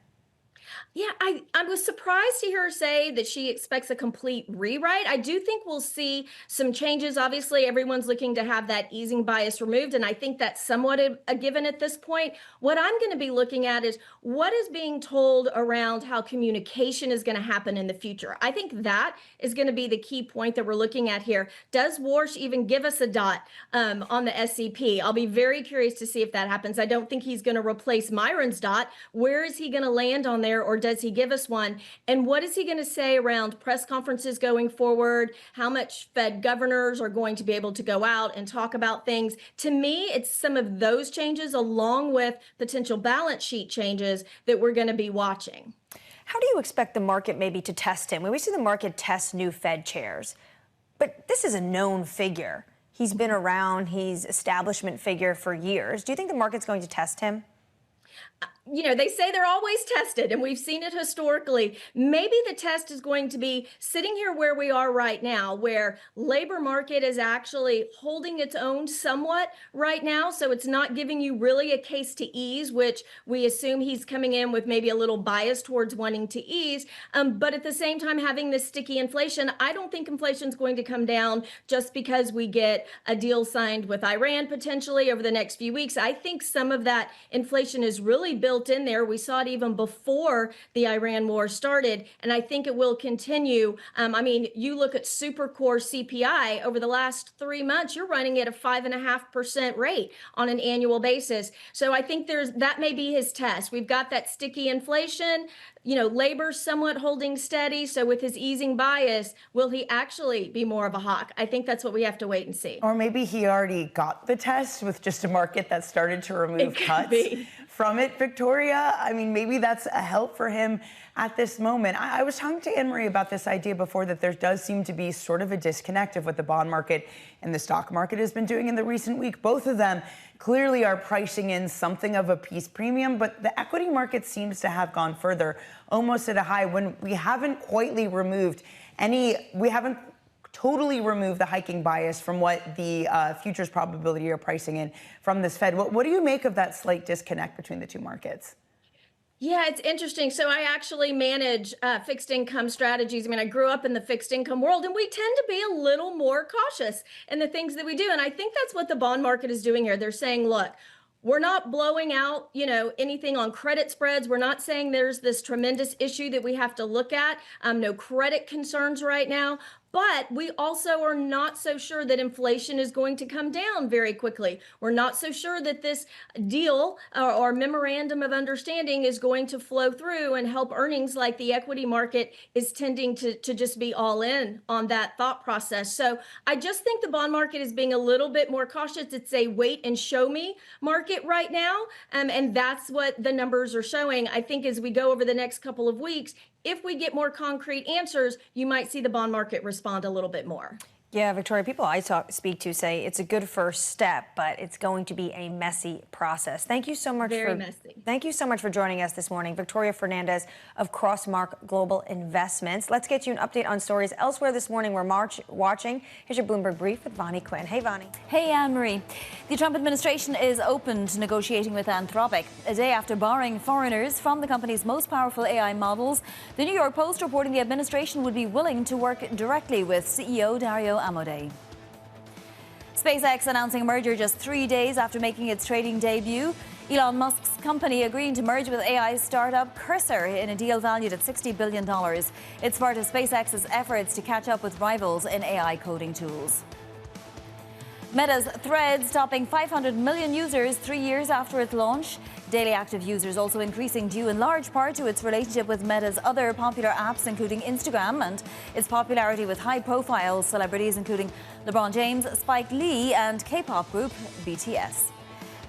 Yeah, I was surprised to hear her say that she expects a complete rewrite. I do think we'll see some changes. Obviously, everyone's looking to have that easing bias removed, and I think that's somewhat a given at this point. What I'm going to be looking at is what is being told around how communication is going to happen in the future. I think that is going to be the key point that we're looking at here. Does Warsh even give us a dot on the SEP? I'll be very curious to see if that happens. I don't think he's going to replace Myron's dot. Where is he going to land on there, or does he give us one? And what is he going to say around press conferences going forward? How much Fed governors are going to be able to go out and talk about things? To me, it's some of those changes along with potential balance sheet changes that we're going to be watching. How do you expect the market maybe to test him? We see the market test new Fed chairs, but this is a known figure. He's been around, he's establishment figure for years. Do you think the market's going to test him? You know, they say they're always tested, and we've seen it historically. Maybe the test is going to be sitting here where we are right now, where labor market is actually holding its own somewhat right now. So it's not giving you really a case to ease, which we assume he's coming in with maybe a little bias towards wanting to ease. But at the same time, having this sticky inflation, I don't think inflation is going to come down just because we get a deal signed with Iran potentially over the next few weeks. I think some of that inflation is really built built in there. We saw it even before the Iran war started, and I think it will continue. I mean, you look at Supercore CPI over the last 3 months, you're running at a 5.5% rate on an annual basis. So I think that may be his test. We've got that sticky inflation, labor somewhat holding steady. So with his easing bias, will he actually be more of a hawk? I think that's what we have to wait and see. Or maybe he already got the test with just a market that started to remove cuts from it, Victoria. I mean, maybe that's a help for him at this moment. I was talking to Anne-Marie about this idea before, that there does seem to be sort of a disconnect of what the bond market and the stock market has been doing in the recent week. Both of them clearly are pricing in something of a peace premium, but the equity market seems to have gone further, almost at a high, when we haven't totally removed the hiking bias from what the futures probability are pricing in from this Fed. What do you make of that slight disconnect between the two markets? Yeah, it's interesting. So I actually manage fixed income strategies. I mean, I grew up in the fixed income world, and we tend to be a little more cautious in the things that we do. And I think that's what the bond market is doing here. They're saying, look, we're not blowing out, anything on credit spreads. We're not saying there's this tremendous issue that we have to look at. No credit concerns right now. But we also are not so sure that inflation is going to come down very quickly. We're not so sure that this deal or memorandum of understanding is going to flow through and help earnings, like the equity market is tending to just be all in on that thought process. So I just think the bond market is being a little bit more cautious. It's a wait and show me market right now. And that's what the numbers are showing. I think as we go over the next couple of weeks, if we get more concrete answers, you might see the bond market respond a little bit more. Yeah, Victoria, people I speak to say it's a good first step, but it's going to be a messy process. Thank you so much. Very messy. Thank you so much for joining us this morning. Victoria Fernandez of Crossmark Global Investments. Let's get you an update on stories elsewhere this morning. We're watching. Here's your Bloomberg Brief with Vonnie Quinn. Hey, Vonnie. Hey, Anne-Marie. The Trump administration is open to negotiating with Anthropic. A day after barring foreigners from the company's most powerful AI models, the New York Post reporting the administration would be willing to work directly with CEO Dario Amodei. SpaceX announcing a merger just 3 days after making its trading debut. Elon Musk's company agreeing to merge with AI startup Cursor in a deal valued at $60 billion. It's part of SpaceX's efforts to catch up with rivals in AI coding tools. Meta's Threads topping 500 million users 3 years after its launch. Daily active users also increasing due in large part to its relationship with Meta's other popular apps, including Instagram, and its popularity with high-profile celebrities, including LeBron James, Spike Lee, and K-pop group BTS.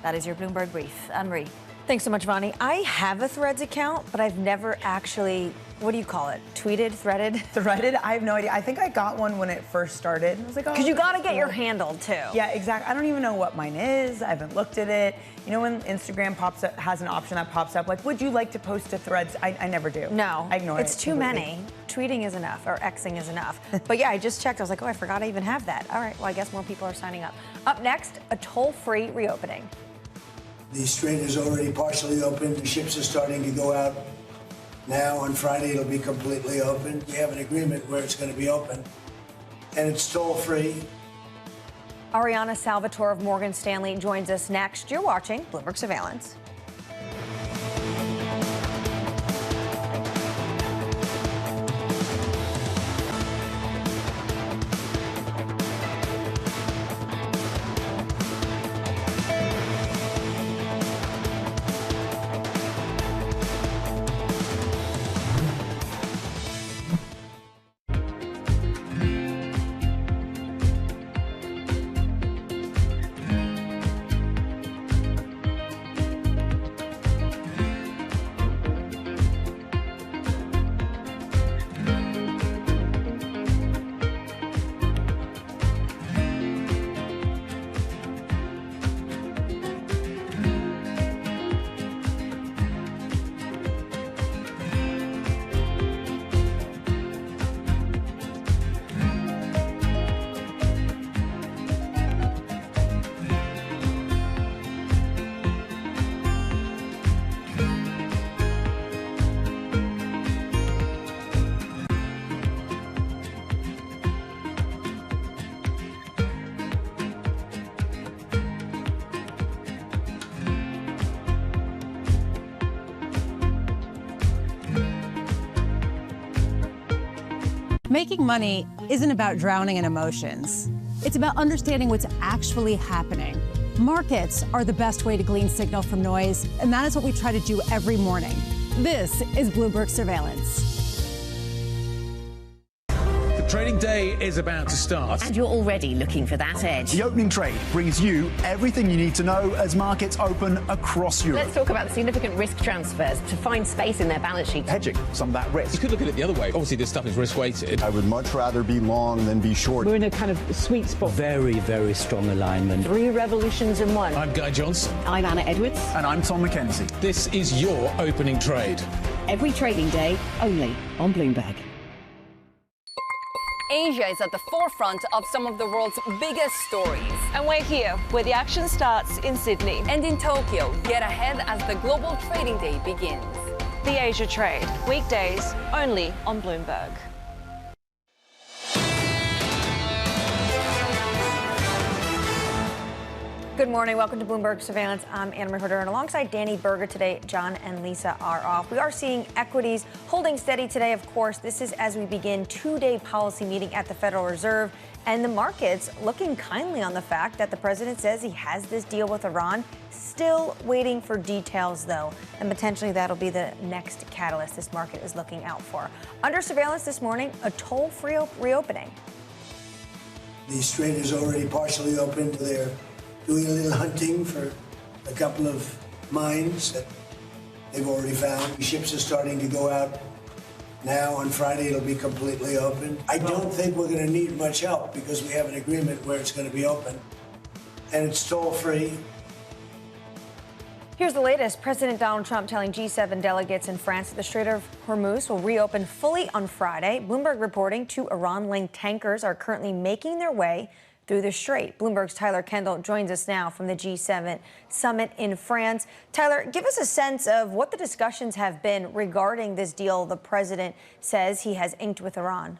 That is your Bloomberg Brief. Anne-Marie. Thanks so much, Vonnie. I have a Threads account, but I've never actually, what do you call it? Tweeted, threaded? Threaded? I have no idea. I think I got one when it first started. I was like, oh. Because you got to get your handle, too. Yeah, exactly. I don't even know what mine is. I haven't looked at it. You know, when Instagram pops up, has an option that pops up, like, would you like to post to Threads? I never do. No. I ignore it. It's too many. Tweeting is enough, or Xing is enough. But yeah, I just checked. I was like, oh, I forgot I even have that. All right, well, I guess more people are signing up. Up next, a toll-free reopening. The strait is already partially open. The ships are starting to go out now. On Friday, it'll be completely open. We have an agreement where it's going to be open, and it's toll-free. Ariana Salvatore of Morgan Stanley joins us next. You're watching Bloomberg Surveillance. Making money isn't about drowning in emotions. It's about understanding what's actually happening. Markets are the best way to glean signal from noise, and that is what we try to do every morning. This is Bloomberg Surveillance. Trading day is about to start. And you're already looking for that edge. The opening trade brings you everything you need to know as markets open across Europe. Let's talk about the significant risk transfers to find space in their balance sheet. Hedging some of that risk. You could look at it the other way. Obviously, this stuff is risk-weighted. I would much rather be long than be short. We're in a kind of sweet spot. Very, very strong alignment. 3 revolutions in one. I'm Guy Johnson. I'm Anna Edwards. And I'm Tom McKenzie. This is your opening trade. Every trading day, only on Bloomberg. Asia is at the forefront of some of the world's biggest stories. And we're here, where the action starts in Sydney. And in Tokyo, get ahead as the global trading day begins. The Asia Trade, weekdays only on Bloomberg. Good morning. Welcome to Bloomberg Surveillance. I'm Anna Marie, and alongside Danny Berger today, John and Lisa are off. We are seeing equities holding steady today, of course. This is as we begin two-day policy meeting at the Federal Reserve, and the markets looking kindly on the fact that the president says he has this deal with Iran. Still waiting for details, though, and potentially that'll be the next catalyst this market is looking out for. Under surveillance this morning, a toll-free reopening. The strait is already partially opened. They're doing a little hunting for a couple of mines that they've already found. The ships are starting to go out now. On Friday, it'll be completely open. I don't think we're going to need much help because we have an agreement where it's going to be open, and it's toll-free. Here's the latest. President Donald Trump telling G7 delegates in France that the Strait of Hormuz will reopen fully on Friday. Bloomberg reporting 2 Iran-linked tankers are currently making their way through the strait. Bloomberg's Tyler Kendall joins us now from the G7 summit in France. Tyler, give us a sense of what the discussions have been regarding this deal the president says he has inked with Iran.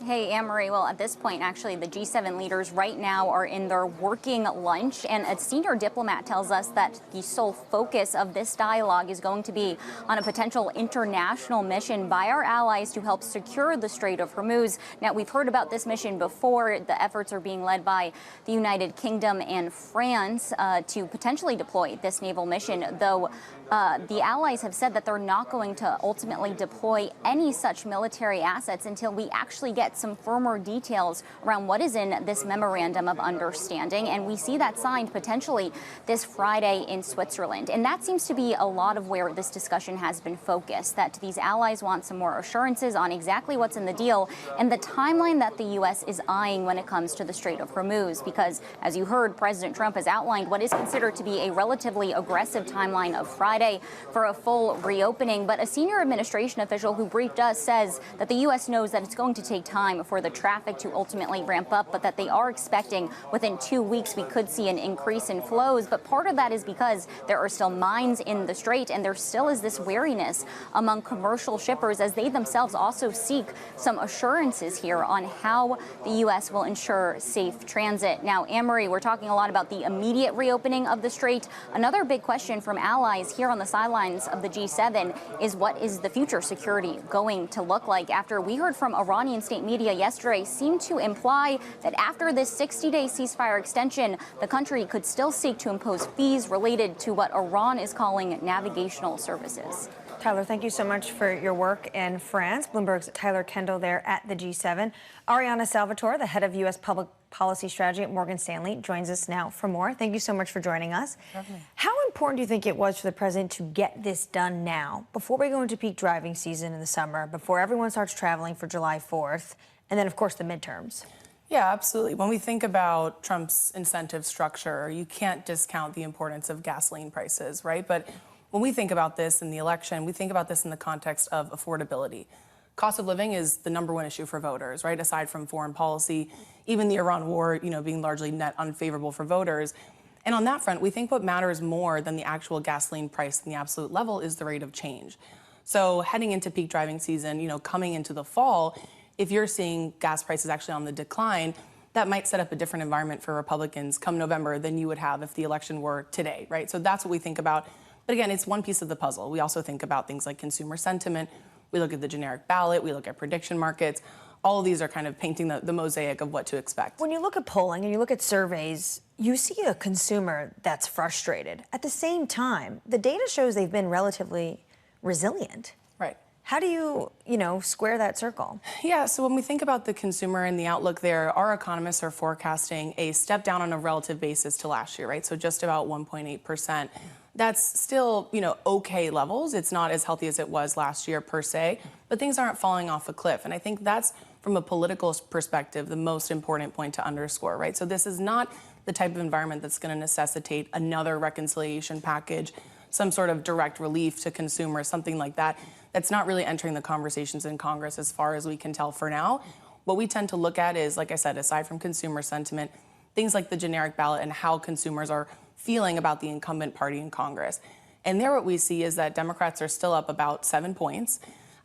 Hey, Anne-Marie. Well, at this point, actually, the G7 leaders right now are in their working lunch, and a senior diplomat tells us that the sole focus of this dialogue is going to be on a potential international mission by our allies to help secure the Strait of Hormuz. Now, we've heard about this mission before. The efforts are being led by the United Kingdom and France to potentially deploy this naval mission, though the allies have said that they're not going to ultimately deploy any such military assets until we actually get some firmer details around what is in this memorandum of understanding. And we see that signed potentially this Friday in Switzerland. And that seems to be a lot of where this discussion has been focused, that these allies want some more assurances on exactly what's in the deal and the timeline that the U.S. is eyeing when it comes to the Strait of Hormuz. Because, as you heard, President Trump has outlined what is considered to be a relatively aggressive timeline of Friday for a full reopening. But a senior administration official who briefed us says that the U.S. knows that it's going to take time for the traffic to ultimately ramp up, but that they are expecting within 2 weeks we could see an increase in flows. But part of that is because there are still mines in the strait, and there still is this wariness among commercial shippers as they themselves also seek some assurances here on how the U.S. will ensure safe transit. Now, Anne-Marie, we're talking a lot about the immediate reopening of the strait. Another big question from allies here on the sidelines of the G7 is what is the future security going to look like after we heard from Iranian state media yesterday seemed to imply that after this 60-day ceasefire extension, the country could still seek to impose fees related to what Iran is calling navigational services. Tyler, thank you so much for your work in France. Bloomberg's Tyler Kendall there at the G7. Ariana Salvatore, the head of U.S. Public Policy Strategy at Morgan Stanley, joins us now for more. Thank you so much for joining us. Lovely. How important do you think it was for the president to get this done now, before we go into peak driving season in the summer, before everyone starts traveling for July 4th, and then, of course, the midterms? Yeah, absolutely. When we think about Trump's incentive structure, you can't discount the importance of gasoline prices, right? But when we think about this in the election, we think about this in the context of affordability. Cost of living is the #1 issue for voters, right? Aside from foreign policy, even the Iran war, being largely net unfavorable for voters. And on that front, we think what matters more than the actual gasoline price and the absolute level is the rate of change. So heading into peak driving season, coming into the fall, if you're seeing gas prices actually on the decline, that might set up a different environment for Republicans come November than you would have if the election were today, right? So that's what we think about. But again, it's one piece of the puzzle. We also think about things like consumer sentiment. we look at the generic ballot, we look at prediction markets. All of these are kind of painting the mosaic of what to expect. When you look at polling and you look at surveys, you see a consumer that's frustrated. At the same time, the data shows they've been relatively resilient. Right. How do you, square that circle? Yeah, so when we think about the consumer and the outlook there, our economists are forecasting a step down on a relative basis to last year, right? So just about 1.8%. That's still, okay levels. It's not as healthy as it was last year per se, but things aren't falling off a cliff. And I think that's, from a political perspective, the most important point to underscore, right? So this is not the type of environment that's going to necessitate another reconciliation package, some sort of direct relief to consumers, something like that. That's not really entering the conversations in Congress as far as we can tell for now. What we tend to look at is, like I said, aside from consumer sentiment, things like the generic ballot and how consumers are feeling about the incumbent party in Congress. And there what we see is that Democrats are still up about 7 points.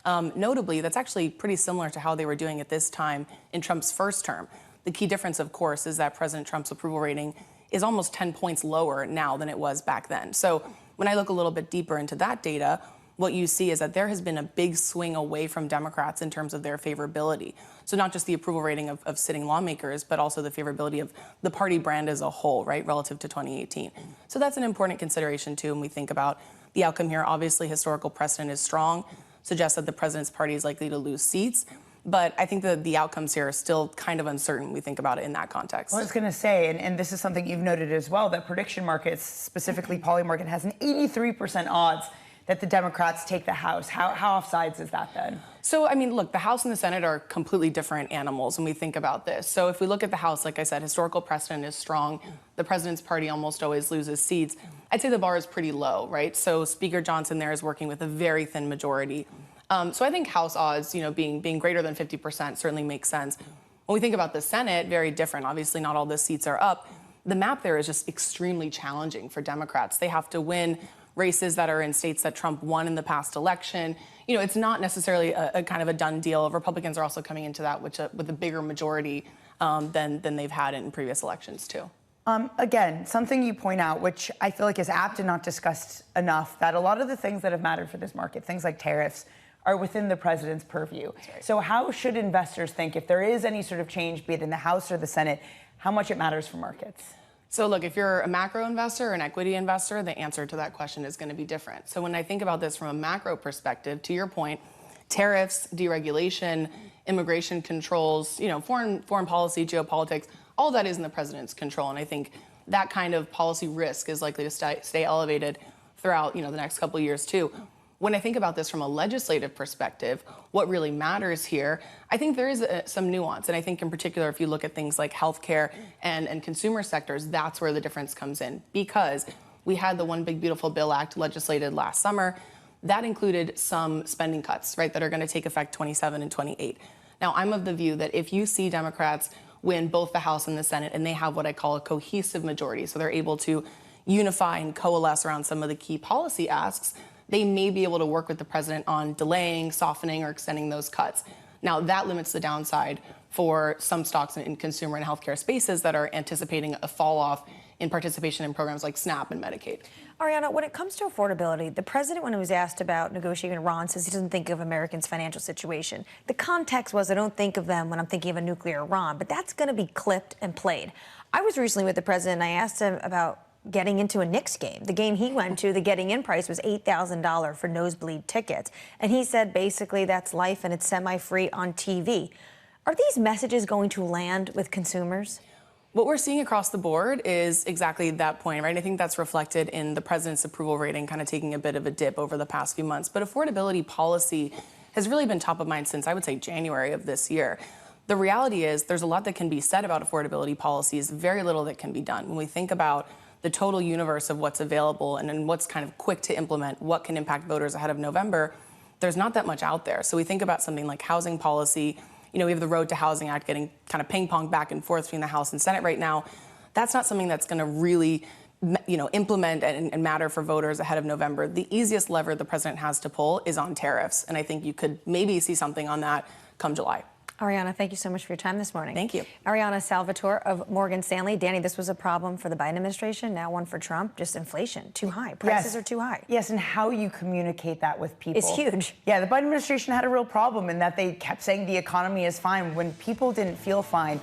Notably, that's actually pretty similar to how they were doing at this time in Trump's first term. The key difference, of course, is that President Trump's approval rating is almost 10 points lower now than it was back then. So when I look a little bit deeper into that data, what you see is that there has been a big swing away from Democrats in terms of their favorability. So not just the approval rating of sitting lawmakers, but also the favorability of the party brand as a whole, right, relative to 2018. So that's an important consideration, too, when we think about the outcome here. Obviously, historical precedent is strong, suggests that the president's party is likely to lose seats. But I think that the outcomes here are still kind of uncertain when we think about it in that context. Well, I was going to say, and this is something you've noted as well, that prediction markets, specifically Polymarket, has an 83% odds that the Democrats take the House. How offsides is that then? So, I mean, look, the House and the Senate are completely different animals when we think about this. So if we look at the House, like I said, historical precedent is strong. The president's party almost always loses seats. I'd say the bar is pretty low, right? So Speaker Johnson there is working with a very thin majority. So I think House odds, being greater than 50% certainly makes sense. When we think about the Senate, very different. Obviously, not all the seats are up. The map there is just extremely challenging for Democrats. They have to win races that are in states that Trump won in the past election. It's not necessarily a kind of a done deal. Republicans are also coming into that with a bigger majority than they've had in previous elections, too. Again, something you point out, which I feel like is apt and not discussed enough, that a lot of the things that have mattered for this market, things like tariffs, are within the president's purview. Right. So how should investors think, if there is any sort of change, be it in the House or the Senate, how much it matters for markets? So look, if you're a macro investor or an equity investor, the answer to that question is going to be different. So when I think about this from a macro perspective, to your point, tariffs, deregulation, immigration controls, foreign policy, geopolitics, all that is in the president's control. And I think that kind of policy risk is likely to stay elevated throughout, the next couple of years too. When I think about this from a legislative perspective, what really matters here, I think there is some nuance. And I think in particular, if you look at things like healthcare and consumer sectors, that's where the difference comes in. Because we had the One Big Beautiful Bill Act legislated last summer. That included some spending cuts, right, that are going to take effect 27 and 28. Now, I'm of the view that if you see Democrats win both the House and the Senate, and they have what I call a cohesive majority, so they're able to unify and coalesce around some of the key policy asks, they may be able to work with the president on delaying, softening, or extending those cuts. Now, that limits the downside for some stocks in consumer and healthcare spaces that are anticipating a fall off in participation in programs like SNAP and Medicaid. Ariana, when it comes to affordability, the president, when he was asked about negotiating Iran, says he doesn't think of Americans' financial situation. The context was, I don't think of them when I'm thinking of a nuclear Iran, but that's going to be clipped and played. I was recently with the president, and I asked him about getting into a Knicks game. The game he went to, the getting in price was $8,000 for nosebleed tickets. And he said, basically, that's life and it's semi-free on TV. Are these messages going to land with consumers? What we're seeing across the board is exactly that point, right? I think that's reflected in the president's approval rating kind of taking a bit of a dip over the past few months. But affordability policy has really been top of mind since, I would say, January of this year. The reality is there's a lot that can be said about affordability policies, very little that can be done. When we think about the total universe of what's available and what's kind of quick to implement, what can impact voters ahead of November, there's not that much out there. So we think about something like housing policy. We have the Road to Housing Act getting kind of ping-pong back and forth between the House and Senate right now. That's not something that's going to really, implement and matter for voters ahead of November. The easiest lever the president has to pull is on tariffs. And I think you could maybe see something on that come July. Ariana, thank you so much for your time this morning. Thank you. Ariana Salvatore of Morgan Stanley. Danny, this was a problem for the Biden administration, now one for Trump. Just inflation, too high. Prices are too high. Yes, and how you communicate that with people. It's huge. Yeah, the Biden administration had a real problem in that they kept saying the economy is fine when people didn't feel fine.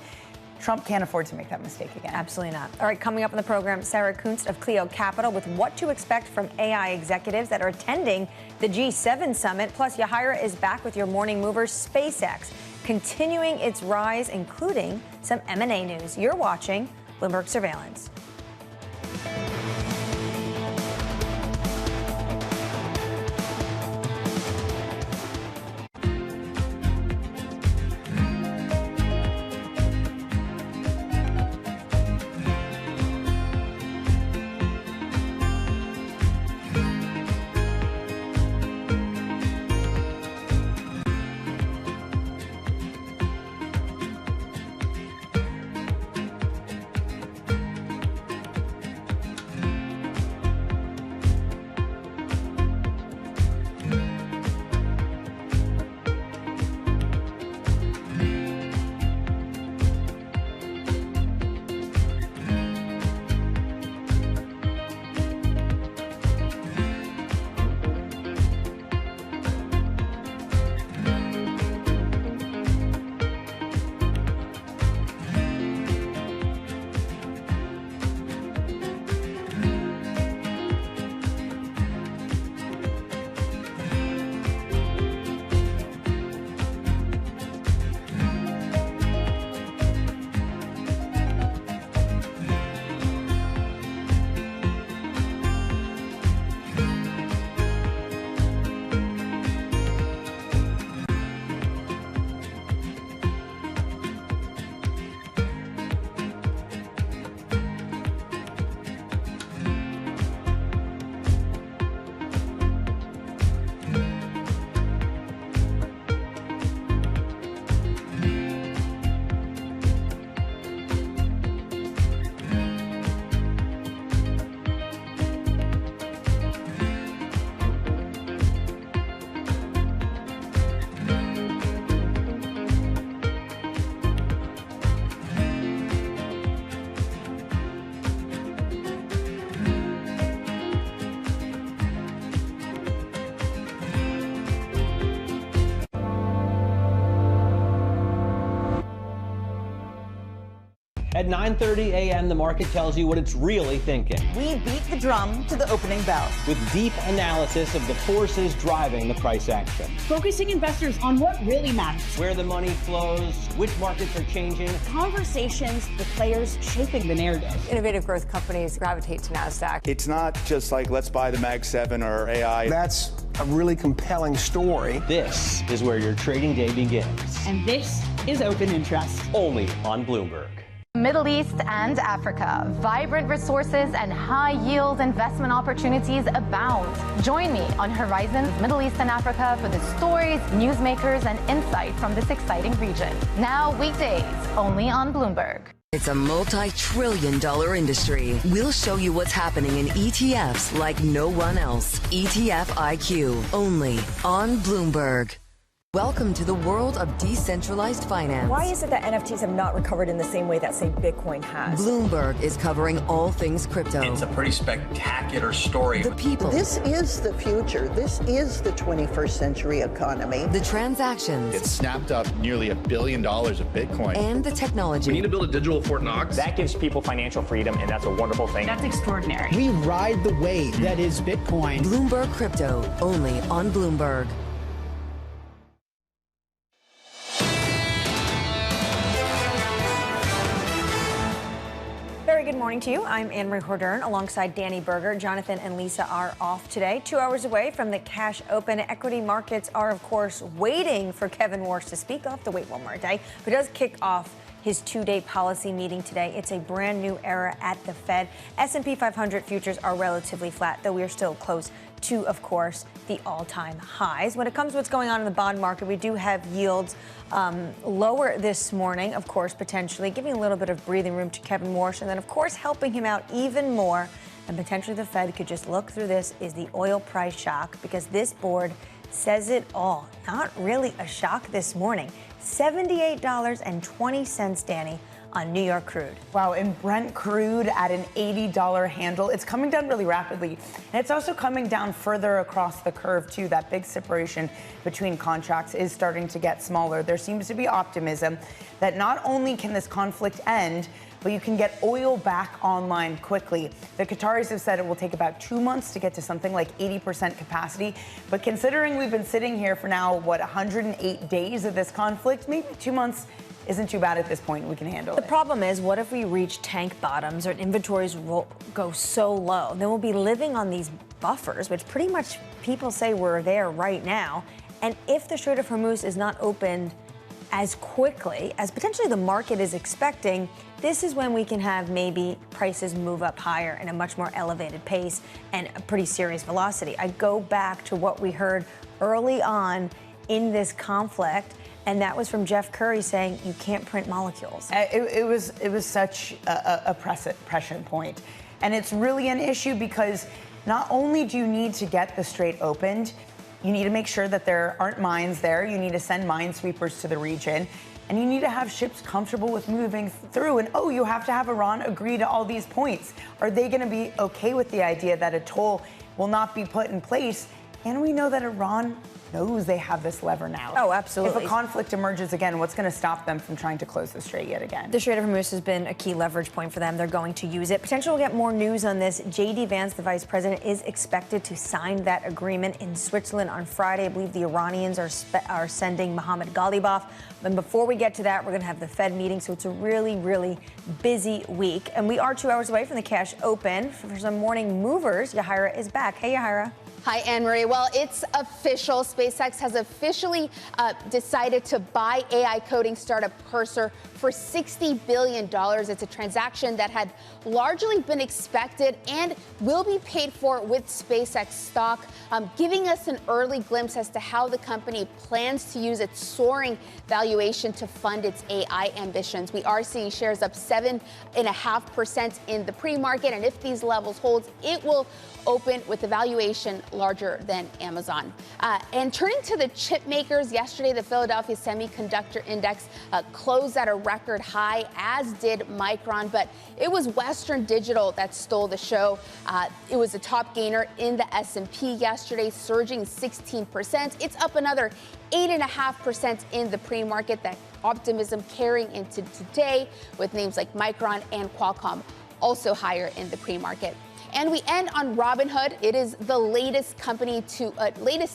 Trump can't afford to make that mistake again. Absolutely not. All right, coming up in the program, Sarah Kunst of Clio Capital with what to expect from AI executives that are attending the G7 summit. Plus, Yahaira is back with your morning movers, SpaceX, continuing its rise, including some M&A news. You're watching Bloomberg Surveillance. At 9:30 a.m., the market tells you what it's really thinking. We beat the drum to the opening bell. With deep analysis of the forces driving the price action. Focusing investors on what really matters. Where the money flows, which markets are changing. Conversations with players shaping the narrative. Innovative growth companies gravitate to NASDAQ. It's not just like, let's buy the Mag 7 or AI. That's a really compelling story. This is where your trading day begins. And this is Open Interest. Only on Bloomberg. Middle East and Africa. Vibrant resources and high-yield investment opportunities abound. Join me on Horizons Middle East and Africa for the stories, newsmakers, and insight from this exciting region. Now weekdays, only on Bloomberg. It's a multi-trillion-dollar industry. We'll show you what's happening in ETFs like no one else. ETF IQ, only on Bloomberg. Welcome to the world of decentralized finance. Why is it that NFTs have not recovered in the same way that, say, Bitcoin has? Bloomberg is covering all things crypto. It's a pretty spectacular story. The people. This is the future. This is the 21st century economy. The transactions. It snapped up nearly $1 billion of Bitcoin. And the technology. We need to build a digital Fort Knox. That gives people financial freedom, and that's a wonderful thing. That's extraordinary. We ride the wave that is Bitcoin. Bloomberg Crypto, only on Bloomberg. Very good morning to you. I'm Anne-Marie Hordern alongside Danny Berger. Jonathan and Lisa are off today. 2 hours away from the cash open. Equity markets are, of course, waiting for Kevin Warsh to speak. They'll have to wait one more day, but it does kick off his two-day policy meeting today. It's a brand new era at the Fed. S&P 500 futures are relatively flat, though we are still close to, of course, the all-time highs. When it comes to what's going on in the bond market, we do have yields lower this morning, of course, potentially giving a little bit of breathing room to Kevin Warsh, and then, of course, helping him out even more, and potentially the Fed could just look through this, is the oil price shock, because this board says it all. Not really a shock this morning. $78.20, Danny, on New York crude. Wow, and Brent crude at an $80 handle. It's coming down really rapidly. And it's also coming down further across the curve, too. That big separation between contracts is starting to get smaller. There seems to be optimism that not only can this conflict end, but you can get oil back online quickly. The Qataris have said it will take about 2 months to get to something like 80% capacity. But considering we've been sitting here for now, 108 days of this conflict, maybe 2 months isn't too bad at this point. We can handle it. The problem is, what if we reach tank bottoms or inventories go so low? Then we'll be living on these buffers, which pretty much people say we're there right now. And if the Strait of Hormuz is not opened as quickly as potentially the market is expecting, this is when we can have maybe prices move up higher in a much more elevated pace and a pretty serious velocity. I go back to what we heard early on in this conflict, and that was from Jeff Curry saying you can't print molecules. It was such a pressure point. And it's really an issue because not only do you need to get the strait opened, you need to make sure that there aren't mines there. You need to send minesweepers to the region. And you need to have ships comfortable with moving through. And, you have to have Iran agree to all these points. Are they going to be okay with the idea that a toll will not be put in place? And we know that Iran knows they have this lever now. Oh, absolutely. If a conflict emerges again, what's going to stop them from trying to close the strait yet again? The Strait of Hormuz has been a key leverage point for them. They're going to use it. Potentially we'll get more news on this. J.D. Vance, the vice president, is expected to sign that agreement in Switzerland on Friday. I believe the Iranians are sending Mohammad Ghalibaf. But before we get to that, we're going to have the Fed meeting. So it's a really, really busy week. And we are 2 hours away from the cash open. For some morning movers, Yahira is back. Hey, Yahira. Hi, Anne-Marie. Well, it's official. SpaceX has officially decided to buy AI coding startup Cursor for $60 billion. It's a transaction that had largely been expected and will be paid for with SpaceX stock, giving us an early glimpse as to how the company plans to use its soaring valuation to fund its AI ambitions. We are seeing shares up 7.5% in the pre-market, and if these levels hold, it will open with a valuation larger than Amazon. And turning to the chip makers, yesterday the Philadelphia Semiconductor Index closed at a record high, as did Micron, but it was Western Digital that stole the show. It was a top gainer in the S&P yesterday, surging 16%. It's up another 8.5% in the pre-market. That optimism carrying into today with names like Micron and Qualcomm also higher in the pre-market. And we end on Robinhood. It is the latest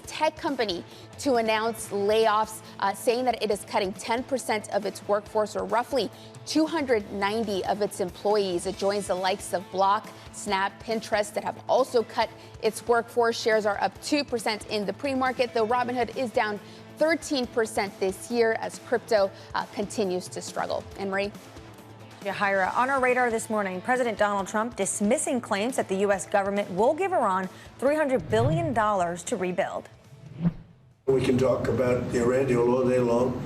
tech company to announce layoffs, saying that it is cutting 10% of its workforce, or roughly 290 of its employees. It joins the likes of Block, Snap, Pinterest that have also cut its workforce. Shares are up 2% in the pre-market, though Robinhood is down 13% this year as crypto continues to struggle. Anne-Marie? Yahira, on our radar this morning, President Donald Trump dismissing claims that the U.S. government will give Iran $300 billion to rebuild. We can talk about the Iran deal all day long.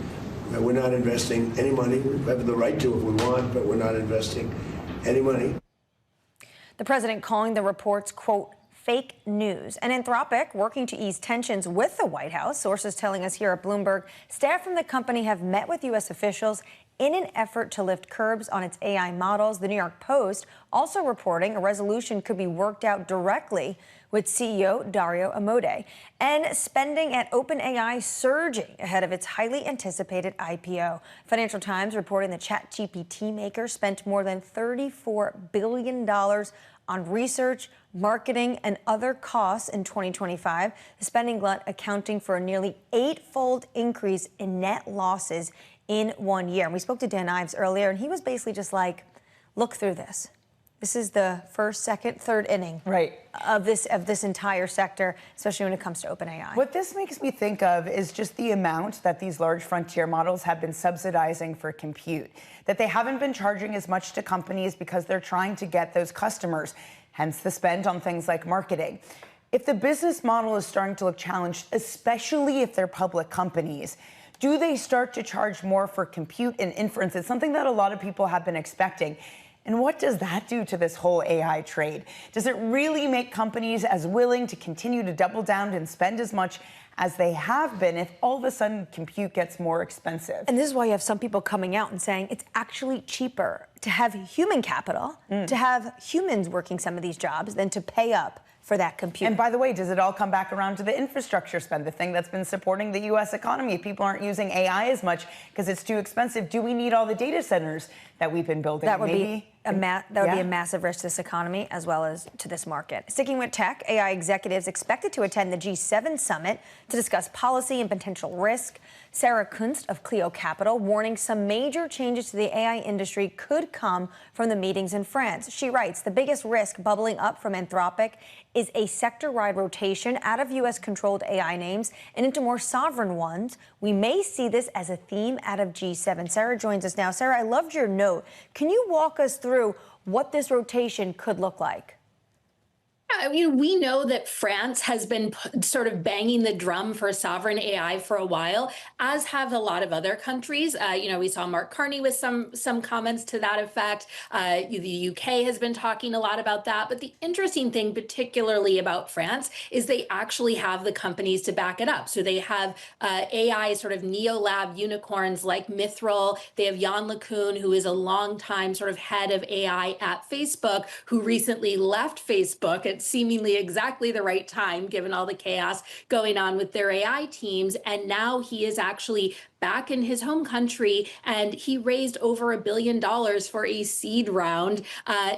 We're not investing any money. We have the right to if we want, but we're not investing any money. The president calling the reports, quote, fake news. And Anthropic working to ease tensions with the White House. Sources telling us here at Bloomberg, staff from the company have met with U.S. officials in an effort to lift curbs on its AI models. The New York Post also reporting a resolution could be worked out directly with CEO Dario Amodei. And spending at OpenAI surging ahead of its highly anticipated IPO. Financial Times reporting the ChatGPT maker spent more than $34 billion on research, marketing, and other costs in 2025. The spending glut accounting for a nearly 8-fold increase in net losses in 1 year. And we spoke to Dan Ives earlier, and he was basically just like, look through this. This is the first, second, third inning of this entire sector, especially when it comes to OpenAI. What this makes me think of is just the amount that these large frontier models have been subsidizing for compute, that they haven't been charging as much to companies because they're trying to get those customers, hence the spend on things like marketing. If the business model is starting to look challenged, especially if they're public companies, do they start to charge more for compute and inference? It's something that a lot of people have been expecting. And what does that do to this whole AI trade? Does it really make companies as willing to continue to double down and spend as much as they have been if all of a sudden compute gets more expensive? And this is why you have some people coming out and saying it's actually cheaper to have human capital, to have humans working some of these jobs than to pay up for that compute. And by the way, does it all come back around to the infrastructure spend, the thing that's been supporting the U.S. economy? If people aren't using AI as much because it's too expensive, do we need all the data centers that we've been building? That would be a massive risk to this economy as well as to this market. Sticking with tech, AI executives expected to attend the G7 summit to discuss policy and potential risk. Sarah Kunst of Clio Capital warning some major changes to the AI industry could come from the meetings in France. She writes, the biggest risk bubbling up from Anthropic is a sector-wide rotation out of U.S.-controlled AI names and into more sovereign ones. We may see this as a theme out of G7. Sarah joins us now. Sarah, I loved your note. Can you walk us through what this rotation could look like? I mean, we know that France has been sort of banging the drum for sovereign AI for a while, as have a lot of other countries. We saw Mark Carney with some comments to that effect. The UK has been talking a lot about that. But the interesting thing, particularly about France, is they actually have the companies to back it up. So they have AI sort of neo-lab unicorns like Mithril. They have Jan LeCun, who is a longtime sort of head of AI at Facebook, who recently left Facebook at seemingly exactly the right time, given all the chaos going on with their AI teams. And now he is actually back in his home country, and he raised over $1 billion for a seed round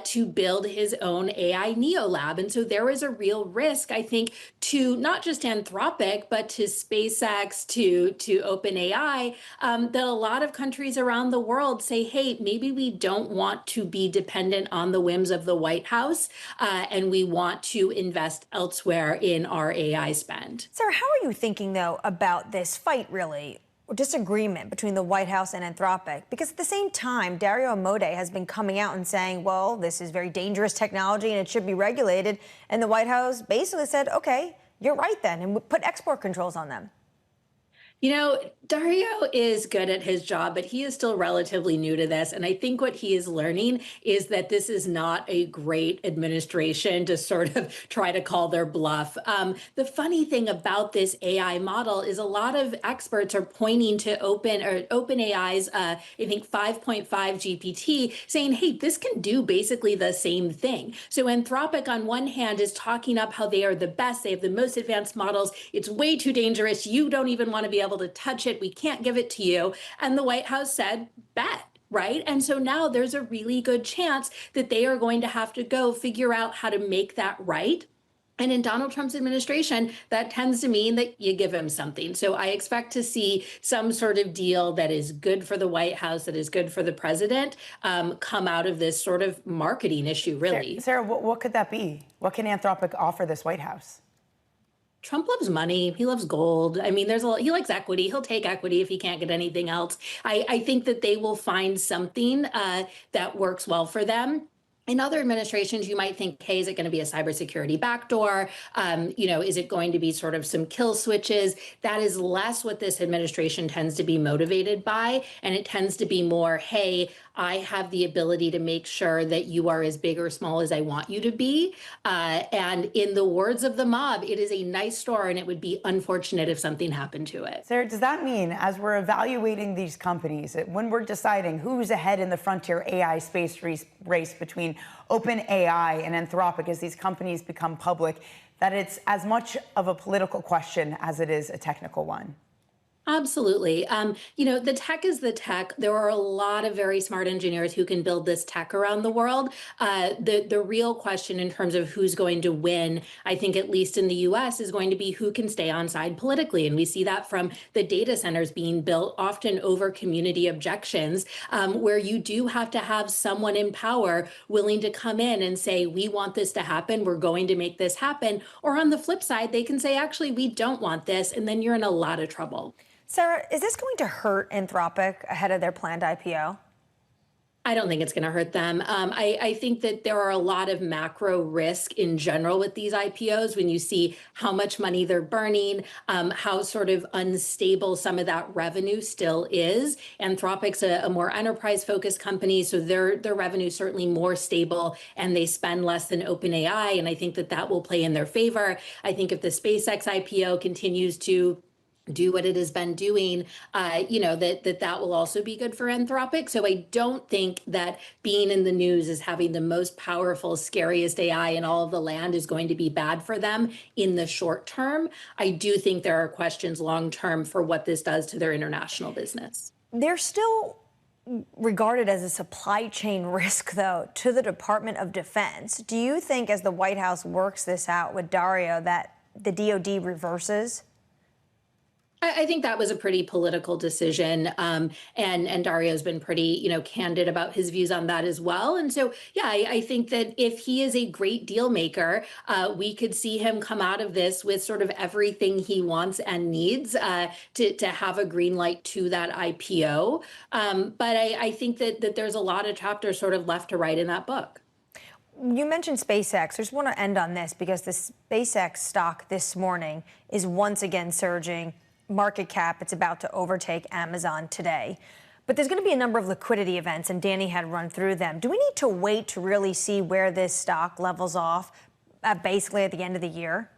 to build his own AI neolab. And so there is a real risk, I think, to not just Anthropic, but to SpaceX, to OpenAI, that a lot of countries around the world say, hey, maybe we don't want to be dependent on the whims of the White House, and we want to invest elsewhere in our AI spend. Sarah, how are you thinking, though, about this fight, really, or disagreement between the White House and Anthropic? Because at the same time, Dario Amodei has been coming out and saying, well, this is very dangerous technology and it should be regulated. And the White House basically said, OK, you're right then, and put export controls on them. You know, Dario is good at his job, but he is still relatively new to this. And I think what he is learning is that this is not a great administration to sort of try to call their bluff. The funny thing about this AI model is a lot of experts are pointing to OpenAI's, I think, 5.5 GPT, saying, hey, this can do basically the same thing. So Anthropic, on one hand, is talking up how they are the best. They have the most advanced models. It's way too dangerous. You don't even want to be able to touch it. We can't give it to you. And the White House said, bet. Right. And so now there's a really good chance that they are going to have to go figure out how to make that right. And in Donald Trump's administration, that tends to mean that you give him something. So I expect to see some sort of deal that is good for the White House, that is good for the president, come out of this sort of marketing issue, really. Sarah, what could that be? What can Anthropic offer this White House? Trump loves money. He loves gold. I mean, he likes equity. He'll take equity if he can't get anything else. I think that they will find something that works well for them. In other administrations, you might think, hey, is it going to be a cybersecurity backdoor? Is it going to be sort of some kill switches? That is less what this administration tends to be motivated by. And it tends to be more, hey, I have the ability to make sure that you are as big or small as I want you to be. And in the words of the mob, it is a nice store, and it would be unfortunate if something happened to it. Sarah, does that mean, as we're evaluating these companies, that when we're deciding who's ahead in the frontier AI space race between OpenAI and Anthropic as these companies become public, that it's as much of a political question as it is a technical one? Absolutely. The tech is the tech. There are a lot of very smart engineers who can build this tech around the world. The real question in terms of who's going to win, I think, at least in the US, is going to be who can stay on side politically. And we see that from the data centers being built, often over community objections, where you do have to have someone in power willing to come in and say, we want this to happen. We're going to make this happen. Or on the flip side, they can say, actually, we don't want this. And then you're in a lot of trouble. Sarah, is this going to hurt Anthropic ahead of their planned IPO? I don't think it's going to hurt them. I think that there are a lot of macro risk in general with these IPOs when you see how much money they're burning, how sort of unstable some of that revenue still is. Anthropic's a more enterprise-focused company, so their revenue is certainly more stable, and they spend less than OpenAI, and I think that that will play in their favor. I think if the SpaceX IPO continues to do what it has been doing, that will also be good for Anthropic. So I don't think that being in the news as having the most powerful, scariest AI in all of the land is going to be bad for them in the short term. I do think there are questions long term for what this does to their international business. They're still regarded as a supply chain risk, though, to the Department of Defense. Do you think, as the White House works this out with Dario, that the DoD reverses? I think that was a pretty political decision, and Dario's been pretty, candid about his views on that as well. And so, yeah, I think that if he is a great deal maker, we could see him come out of this with sort of everything he wants and needs to have a green light to that IPO. But I think that there's a lot of chapters sort of left to right in that book. You mentioned SpaceX. I just want to end on this because the SpaceX stock this morning is once again surging. Market cap, it's about to overtake Amazon today. But there's going to be a number of liquidity events, and Danny had run through them. Do we need to wait to really see where this stock levels off basically at the end of the year?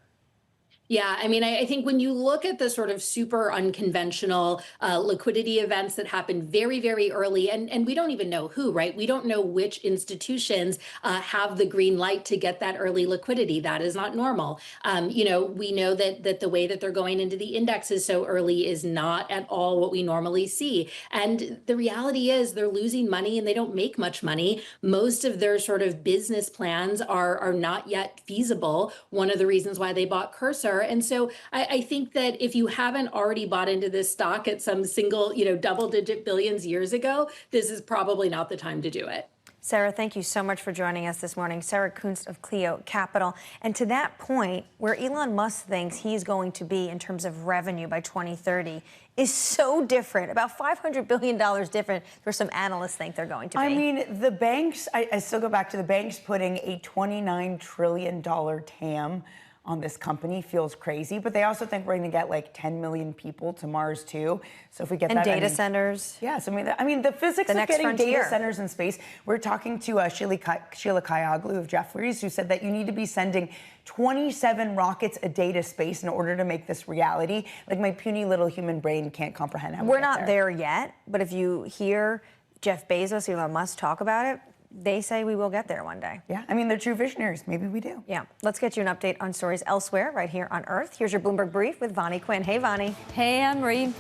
Yeah, I mean, I think when you look at the sort of super unconventional liquidity events that happen very, very early, and we don't even know who, right? We don't know which institutions have the green light to get that early liquidity. That is not normal. We know that the way that they're going into the indexes so early is not at all what we normally see. And the reality is they're losing money and they don't make much money. Most of their sort of business plans are not yet feasible. One of the reasons why they bought Cursor. And so I think that if you haven't already bought into this stock at some single, double-digit billions years ago, this is probably not the time to do it. Sarah, thank you so much for joining us this morning. Sarah Kunst of Clio Capital. And to that point, where Elon Musk thinks he's going to be in terms of revenue by 2030 is so different, about $500 billion different where some analysts think they're going to be. I mean, the banks, I still go back to the banks putting a $29 trillion TAM on this company feels crazy, but they also think we're going to get like 10 million people to Mars too. So if we get and that, data centers. Yes, I mean the physics of getting data centers in space. We're talking to Sheila Kayaglu of Jefferies, who said that you need to be sending 27 rockets a day to space in order to make this reality. Like my puny little human brain can't comprehend how we're not there yet. But if you hear Jeff Bezos, Elon Musk talk about it, they say we will get there one day. Yeah, I mean, they're true visionaries. Maybe we do. Yeah. Let's get you an update on stories elsewhere right here on Earth. Here's your Bloomberg Brief with Vonnie Quinn. Hey, Vonnie. Hey, Anne-Marie.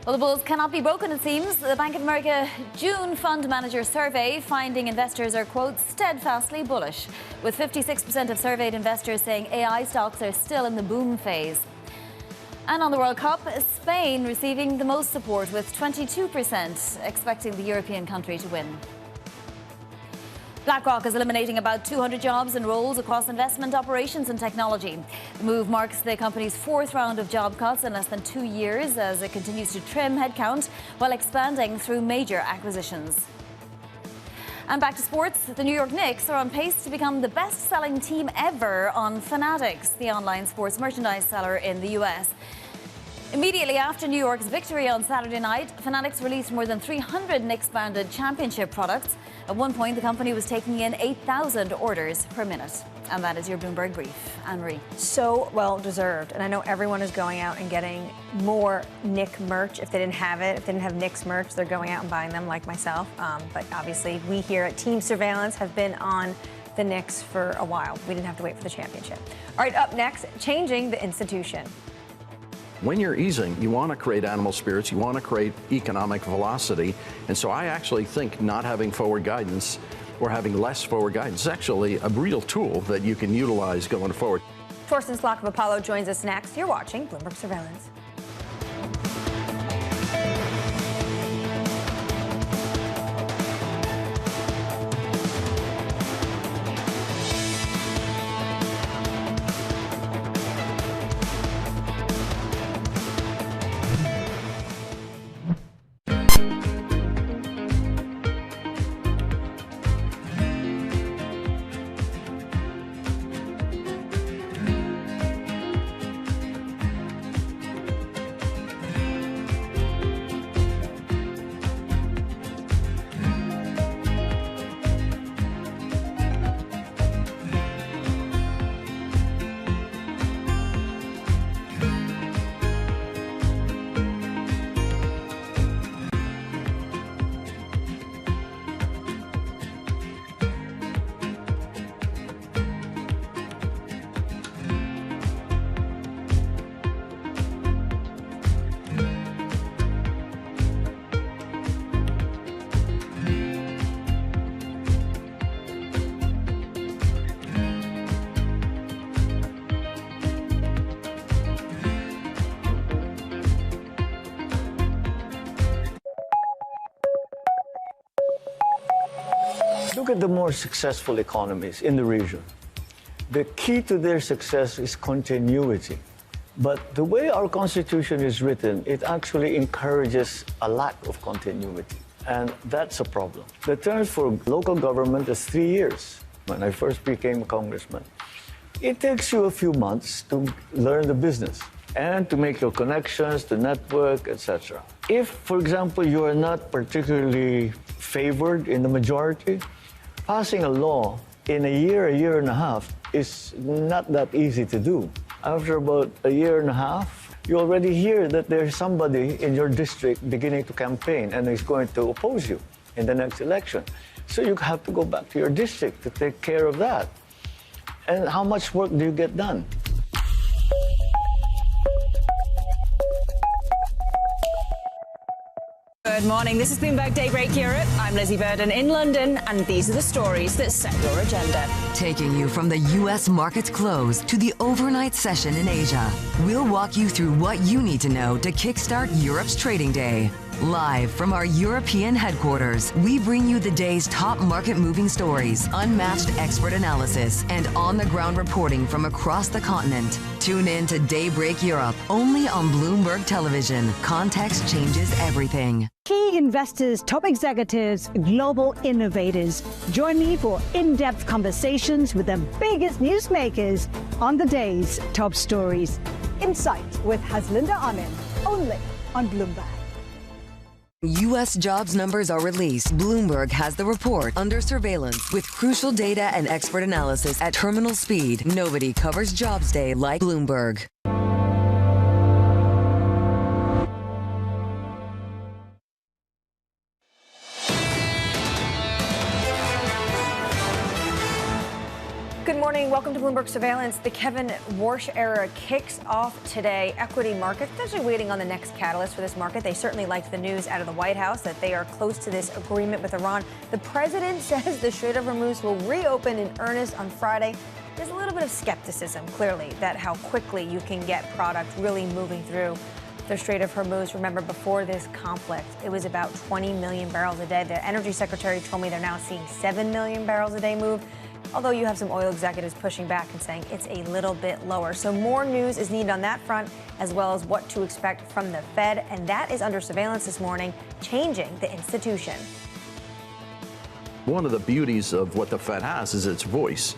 Well, the bulls cannot be broken, it seems. The Bank of America June Fund Manager Survey finding investors are, quote, steadfastly bullish, with 56% of surveyed investors saying AI stocks are still in the boom phase. And on the World Cup, Spain receiving the most support, with 22% expecting the European country to win. BlackRock is eliminating about 200 jobs and roles across investment operations and technology. The move marks the company's fourth round of job cuts in less than 2 years as it continues to trim headcount while expanding through major acquisitions. And back to sports, the New York Knicks are on pace to become the best-selling team ever on Fanatics, the online sports merchandise seller in the U.S. Immediately after New York's victory on Saturday night, Fanatics released more than 300 Knicks-branded championship products. At one point, the company was taking in 8,000 orders per minute. And that is your Bloomberg Brief. Anne-Marie. So well deserved. And I know everyone is going out and getting more Knick merch. If they didn't have it, if they didn't have Knicks merch, they're going out and buying them like myself. But obviously, we here at Team Surveillance have been on the Knicks for a while. We didn't have to wait for the championship. All right, up next, changing the institution. When you're easing, you want to create animal spirits, you want to create economic velocity. And so I actually think not having forward guidance or having less forward guidance is actually a real tool that you can utilize going forward. Torsten Slok of Apollo joins us next. You're watching Bloomberg Surveillance. Look at the more successful economies in the region. The key to their success is continuity. But the way our constitution is written, it actually encourages a lack of continuity. And that's a problem. The term for local government is 3 years. When I first became a congressman, it takes you a few months to learn the business and to make your connections, to network, etc. If, for example, you are not particularly favored in the majority, passing a law in a year and a half is not that easy to do. After about a year and a half, you already hear that there's somebody in your district beginning to campaign and is going to oppose you in the next election. So you have to go back to your district to take care of that. And how much work do you get done? Good morning. This is Bloomberg Daybreak Europe. I'm Lizzie Burden in London, and these are the stories that set your agenda. Taking you from the U.S. market's close to the overnight session in Asia, we'll walk you through what you need to know to kickstart Europe's trading day. Live from our European headquarters, we bring you the day's top market-moving stories, unmatched expert analysis, and on-the-ground reporting from across the continent. Tune in to Daybreak Europe, only on Bloomberg Television. Context changes everything. Key investors, top executives, global innovators. Join me for in-depth conversations with the biggest newsmakers on the day's top stories. Insight with Haslinda Amin, only on Bloomberg. U.S. jobs numbers are released. Bloomberg has the report under surveillance with crucial data and expert analysis at terminal speed. Nobody covers Jobs Day like Bloomberg. Good morning. Welcome to Bloomberg Surveillance. The Kevin Warsh era kicks off today. Equity markets actually waiting on the next catalyst for this market. They certainly liked the news out of the White House that they are close to this agreement with Iran. The president says the Strait of Hormuz will reopen in earnest on Friday. There's a little bit of skepticism, clearly, that how quickly you can get product really moving through the Strait of Hormuz. Remember, before this conflict, it was about 20 million barrels a day. The energy secretary told me they're now seeing 7 million barrels a day move. Although you have some oil executives pushing back and saying it's a little bit lower. So more news is needed on that front, as well as what to expect from the Fed. And that is under surveillance this morning, changing the institution. One of the beauties of what the Fed has is its voice.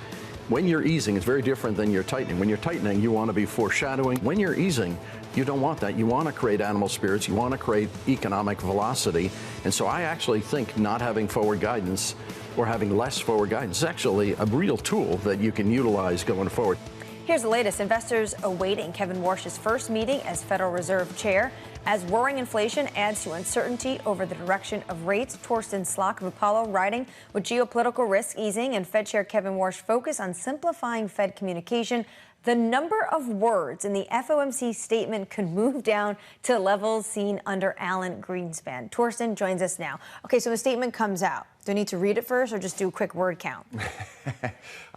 When you're easing, it's very different than you're tightening. When you're tightening, you want to be foreshadowing. When you're easing, you don't want that. You want to create animal spirits. You want to create economic velocity. And so I actually think not having forward guidance or having less forward guidance is actually a real tool that you can utilize going forward. Here's the latest. Investors awaiting Kevin Warsh's first meeting as Federal Reserve Chair. As roaring inflation adds to uncertainty over the direction of rates, Torsten Slok of Apollo writing, with geopolitical risks easing and Fed Chair Kevin Warsh focus on simplifying Fed communication, the number of words in the FOMC statement could move down to levels seen under Alan Greenspan. Torsten joins us now. Okay, so the statement comes out. Do I need to read it first or just do a quick word count?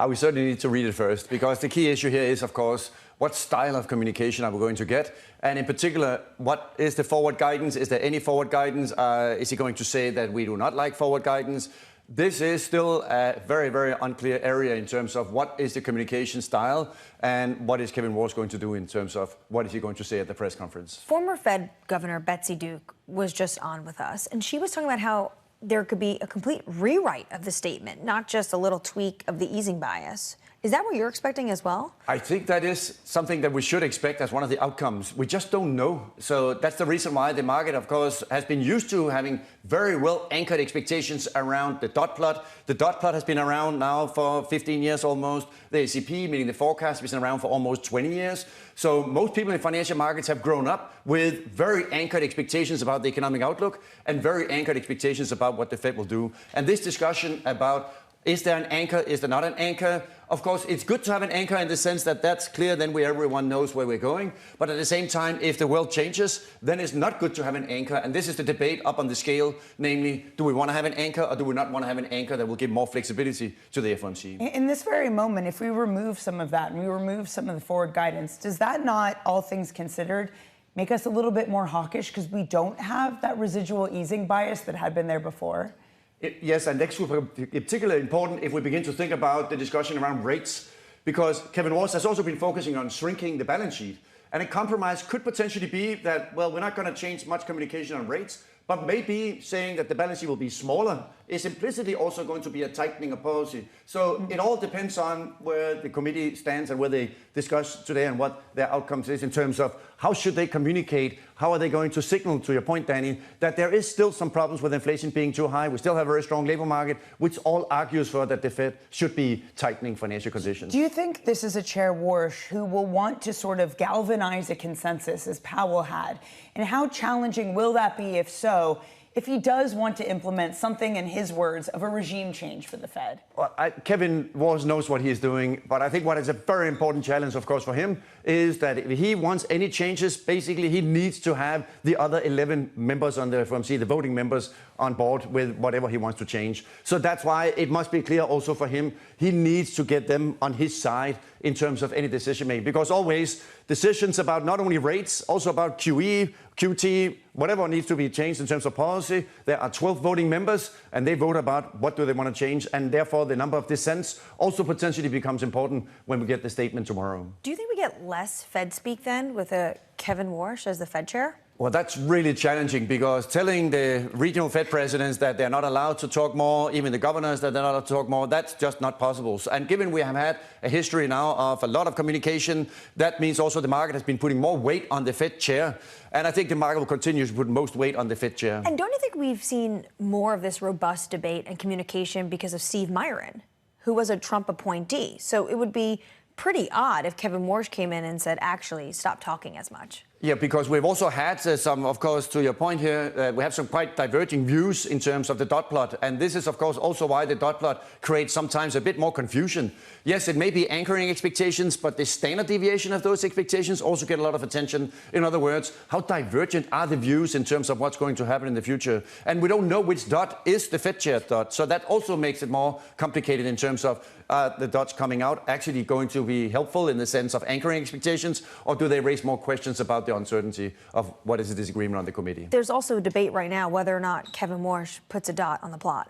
We certainly need to read it first, because the key issue here is, of course, what style of communication are we going to get? And in particular, what is the forward guidance? Is there any forward guidance? Is he going to say that we do not like forward guidance? This is still a very, very unclear area in terms of what is the communication style and what is Kevin Warsh going to do in terms of what is he going to say at the press conference. Former Fed Governor Betsy Duke was just on with us, and she was talking about how there could be a complete rewrite of the statement, not just a little tweak of the easing bias. Is that what you're expecting as well? I think that is something that we should expect as one of the outcomes. We just don't know. So that's the reason why the market, of course, has been used to having very well anchored expectations around the dot plot. The dot plot has been around now for 15 years almost. The ACP, meaning the forecast, has been around for almost 20 years. So most people in financial markets have grown up with very anchored expectations about the economic outlook and very anchored expectations about what the Fed will do. And this discussion about is there an anchor? Is there not an anchor? Of course, it's good to have an anchor in the sense that that's clear, then everyone knows where we're going. But at the same time, if the world changes, then it's not good to have an anchor. And this is the debate up on the scale, namely, do we want to have an anchor or do we not want to have an anchor that will give more flexibility to the FOMC? In this very moment, if we remove some of that and we remove some of the forward guidance, does that not, all things considered, make us a little bit more hawkish because we don't have that residual easing bias that had been there before? Yes, and that's particularly important if we begin to think about the discussion around rates, because Kevin Walsh has also been focusing on shrinking the balance sheet. And a compromise could potentially be that, well, we're not going to change much communication on rates, but maybe saying that the balance sheet will be smaller is implicitly also going to be a tightening of policy. So it all depends on where the committee stands and where they discuss today and what their outcomes is in terms of how should they communicate, how are they going to signal, to your point, Danny, that there is still some problems with inflation being too high. We still have a very strong labor market, which all argues for that the Fed should be tightening financial conditions. Do you think this is a Chair Warsh who will want to sort of galvanize a consensus as Powell had? And how challenging will that be, if so, if he does want to implement something, in his words, of a regime change for the Fed? Well, Kevin Walsh knows what he is doing, but I think what is a very important challenge, of course, for him is that if he wants any changes, basically he needs to have the other 11 members on the FOMC, the voting members, on board with whatever he wants to change. So that's why it must be clear also for him, he needs to get them on his side in terms of any decision making, because always decisions about not only rates, also about QE, QT, whatever needs to be changed in terms of policy. There are 12 voting members and they vote about what do they want to change, and therefore the number of dissents also potentially becomes important when we get the statement tomorrow. Do you think we get less Fed speak then with a Kevin Warsh as the Fed chair? Well, that's really challenging, because telling the regional Fed presidents that they're not allowed to talk more, even the governors that they're not allowed to talk more, that's just not possible. And given we have had a history now of a lot of communication, that means also the market has been putting more weight on the Fed chair. And I think the market will continue to put most weight on the Fed chair. And don't you think we've seen more of this robust debate and communication because of Steve Myron, who was a Trump appointee? So it would be pretty odd if Kevin Warsh came in and said, actually, stop talking as much. Yeah, because we've also had some, of course, to your point here, we have some quite diverging views in terms of the dot plot. And this is, of course, also why the dot plot creates sometimes a bit more confusion. Yes, it may be anchoring expectations, but the standard deviation of those expectations also get a lot of attention. In other words, how divergent are the views in terms of what's going to happen in the future? And we don't know which dot is the Fed chair dot. So that also makes it more complicated in terms of the dots coming out actually going to be helpful in the sense of anchoring expectations, or do they raise more questions about the uncertainty of what is the disagreement on the committee? There's also a debate right now whether or not Kevin Warsh puts a dot on the plot.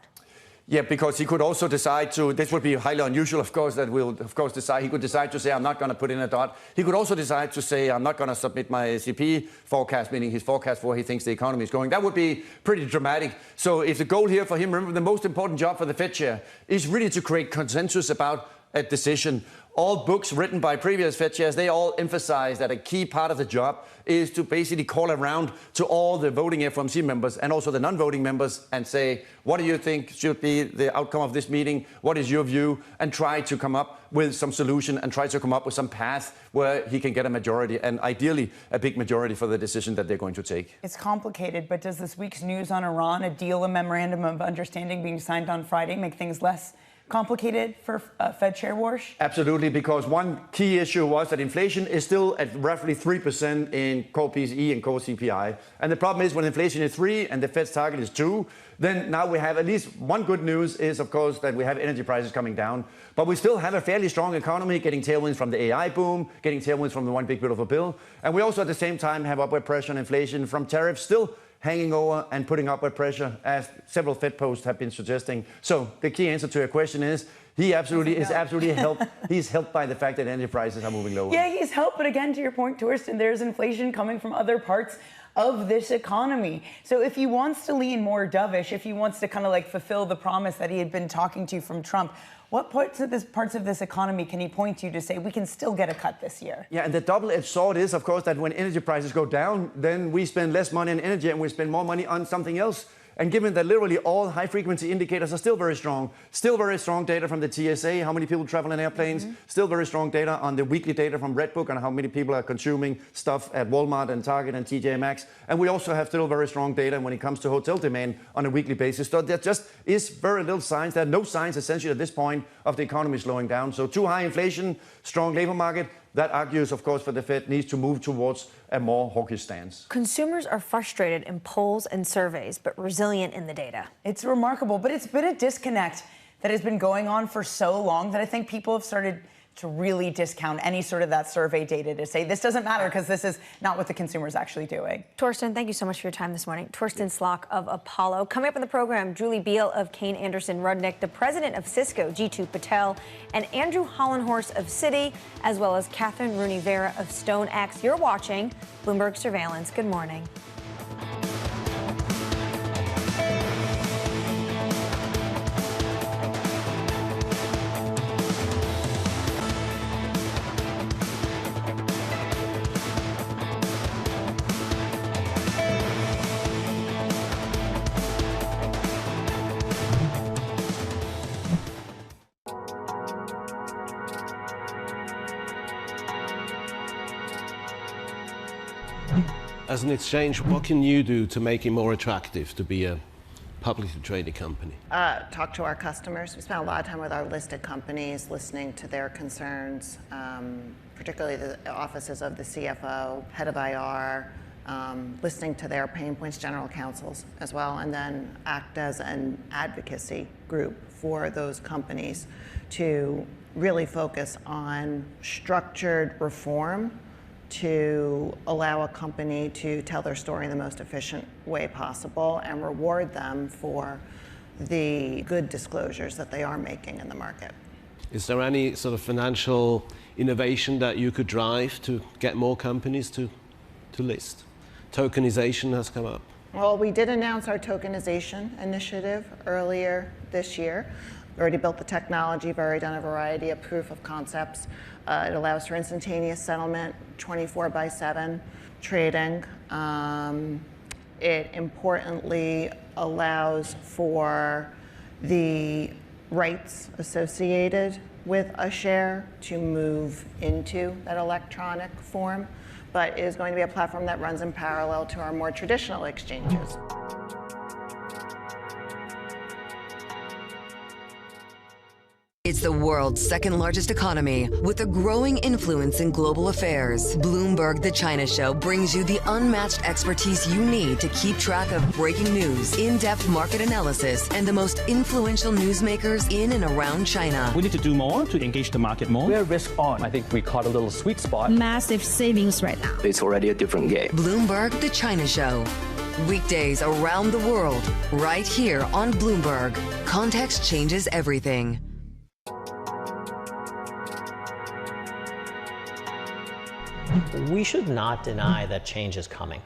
Yeah, because he could also decide to, this would be highly unusual, of course, that we'll, of course, decide, he could decide to say, I'm not going to put in a dot. He could also decide to say, I'm not going to submit my CP forecast, meaning his forecast for where he thinks the economy is going. That would be pretty dramatic. So if the goal here for him, remember, the most important job for the Fed chair is really to create consensus about a decision. All books written by previous Fed chairs, they all emphasize that a key part of the job is to basically call around to all the voting FOMC members and also the non-voting members and say, what do you think should be the outcome of this meeting? What is your view? And try to come up with some solution and try to come up with some path where he can get a majority, and ideally a big majority for the decision that they're going to take. It's complicated, but does this week's news on Iran, a deal, a memorandum of understanding being signed on Friday, make things less complicated for Fed Chair Warsh? Absolutely, because one key issue was that inflation is still at roughly 3% in core PCE and core CPI. And the problem is when inflation is 3 and the Fed's target is 2, then now we have at least one good news is, of course, that we have energy prices coming down. But we still have a fairly strong economy, getting tailwinds from the AI boom, getting tailwinds from the one big beautiful bill. And we also at the same time have upward pressure on inflation from tariffs still hanging over and putting upward pressure, as several Fed posts have been suggesting. So the key answer to your question is he absolutely is helped. He's helped by the fact that energy prices are moving lower. Yeah, he's helped, but again, to your point, Torsten, there's inflation coming from other parts of this economy. So if he wants to lean more dovish, if he wants to kind of like fulfill the promise that he had been talking to from Trump, what parts of this economy can he point to say we can still get a cut this year? Yeah, and the double-edged sword is, of course, that when energy prices go down, then we spend less money on energy and we spend more money on something else. And given that literally all high-frequency indicators are still very strong data from the TSA, how many people travel in airplanes, still very strong data on the weekly data from Redbook on how many people are consuming stuff at Walmart and Target and TJ Maxx. And we also have still very strong data when it comes to hotel demand on a weekly basis. So there just is very little signs. There are no signs, essentially, at this point of the economy slowing down. So too high inflation, strong labor market, that argues, of course, for the Fed needs to move towards a more hawkish stance. Consumers are frustrated in polls and surveys, but resilient in the data. It's remarkable, but it's been a disconnect that has been going on for so long that I think people have started to really discount any sort of that survey data to say this doesn't matter because this is not what the consumer is actually doing. Torsten, thank you so much for your time this morning. Torsten Slok of Apollo. Coming up in the program, Julie Beal of Kane Anderson Rudnick, the president of Cisco, Jitu Patel, and Andrew Hollenhorst of Citi, as well as Catherine Rooney Vera of StoneX. You're watching Bloomberg Surveillance. Good morning. As an exchange, what can you do to make it more attractive to be a publicly traded company? Talk to our customers. We spend a lot of time with our listed companies, listening to their concerns, particularly the offices of the CFO, head of IR, listening to their pain points, general counsels as well, and then act as an advocacy group for those companies to really focus on structured reform to allow a company to tell their story in the most efficient way possible and reward them for the good disclosures that they are making in the market. Is there any sort of financial innovation that you could drive to get more companies to list? Tokenization has come up. Well, we did announce our tokenization initiative earlier this year. We already built the technology, we've already done a variety of proof of concepts. It allows for instantaneous settlement, 24/7 trading. It importantly allows for the rights associated with a share to move into that electronic form, but is going to be a platform that runs in parallel to our more traditional exchanges. It's the world's second largest economy with a growing influence in global affairs. Bloomberg The China Show brings you the unmatched expertise you need to keep track of breaking news, in-depth market analysis, and the most influential newsmakers in and around China. We need to do more to engage the market more. We're risk on. I think we caught a little sweet spot. Massive savings right now. It's already a different game. Bloomberg The China Show. Weekdays around the world, right here on Bloomberg. Context changes everything. We should not deny that change is coming.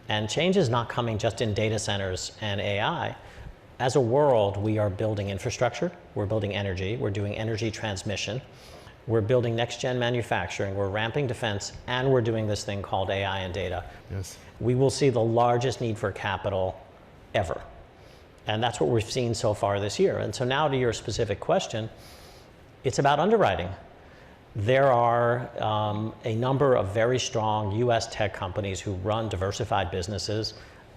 And change is not coming just in data centers and AI. As a world, we are building infrastructure, we're building energy, we're doing energy transmission, we're building next-gen manufacturing, we're ramping defense, and we're doing this thing called AI and data. Yes. We will see the largest need for capital ever. And that's what we've seen so far this year. And so now to your specific question, it's about underwriting. There are a number of very strong US tech companies who run diversified businesses,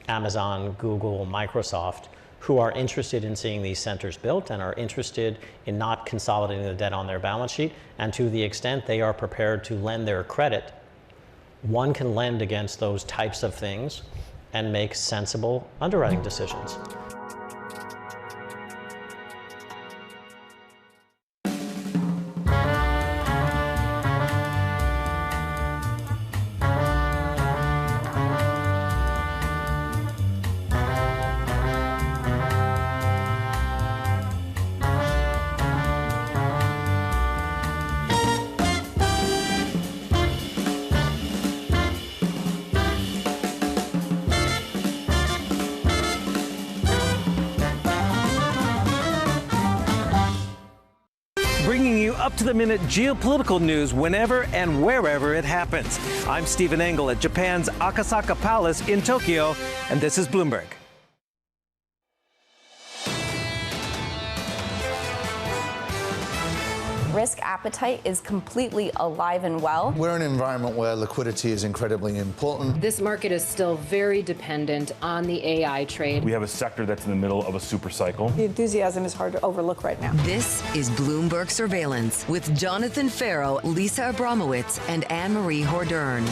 Amazon, Google, Microsoft, who are interested in seeing these centers built and are interested in not consolidating the debt on their balance sheet. And to the extent they are prepared to lend their credit, one can lend against those types of things and make sensible underwriting decisions. Bringing you up-to-the-minute geopolitical news whenever and wherever it happens. I'm Stephen Engel at Japan's Akasaka Palace in Tokyo, and this is Bloomberg. Risk appetite is completely alive and well. We're in an environment where liquidity is incredibly important. This market is still very dependent on the AI trade. We have a sector that's in the middle of a super cycle. The enthusiasm is hard to overlook right now. This is Bloomberg Surveillance with Jonathan Farrow, Lisa Abramowitz, and Anne-Marie Hordern.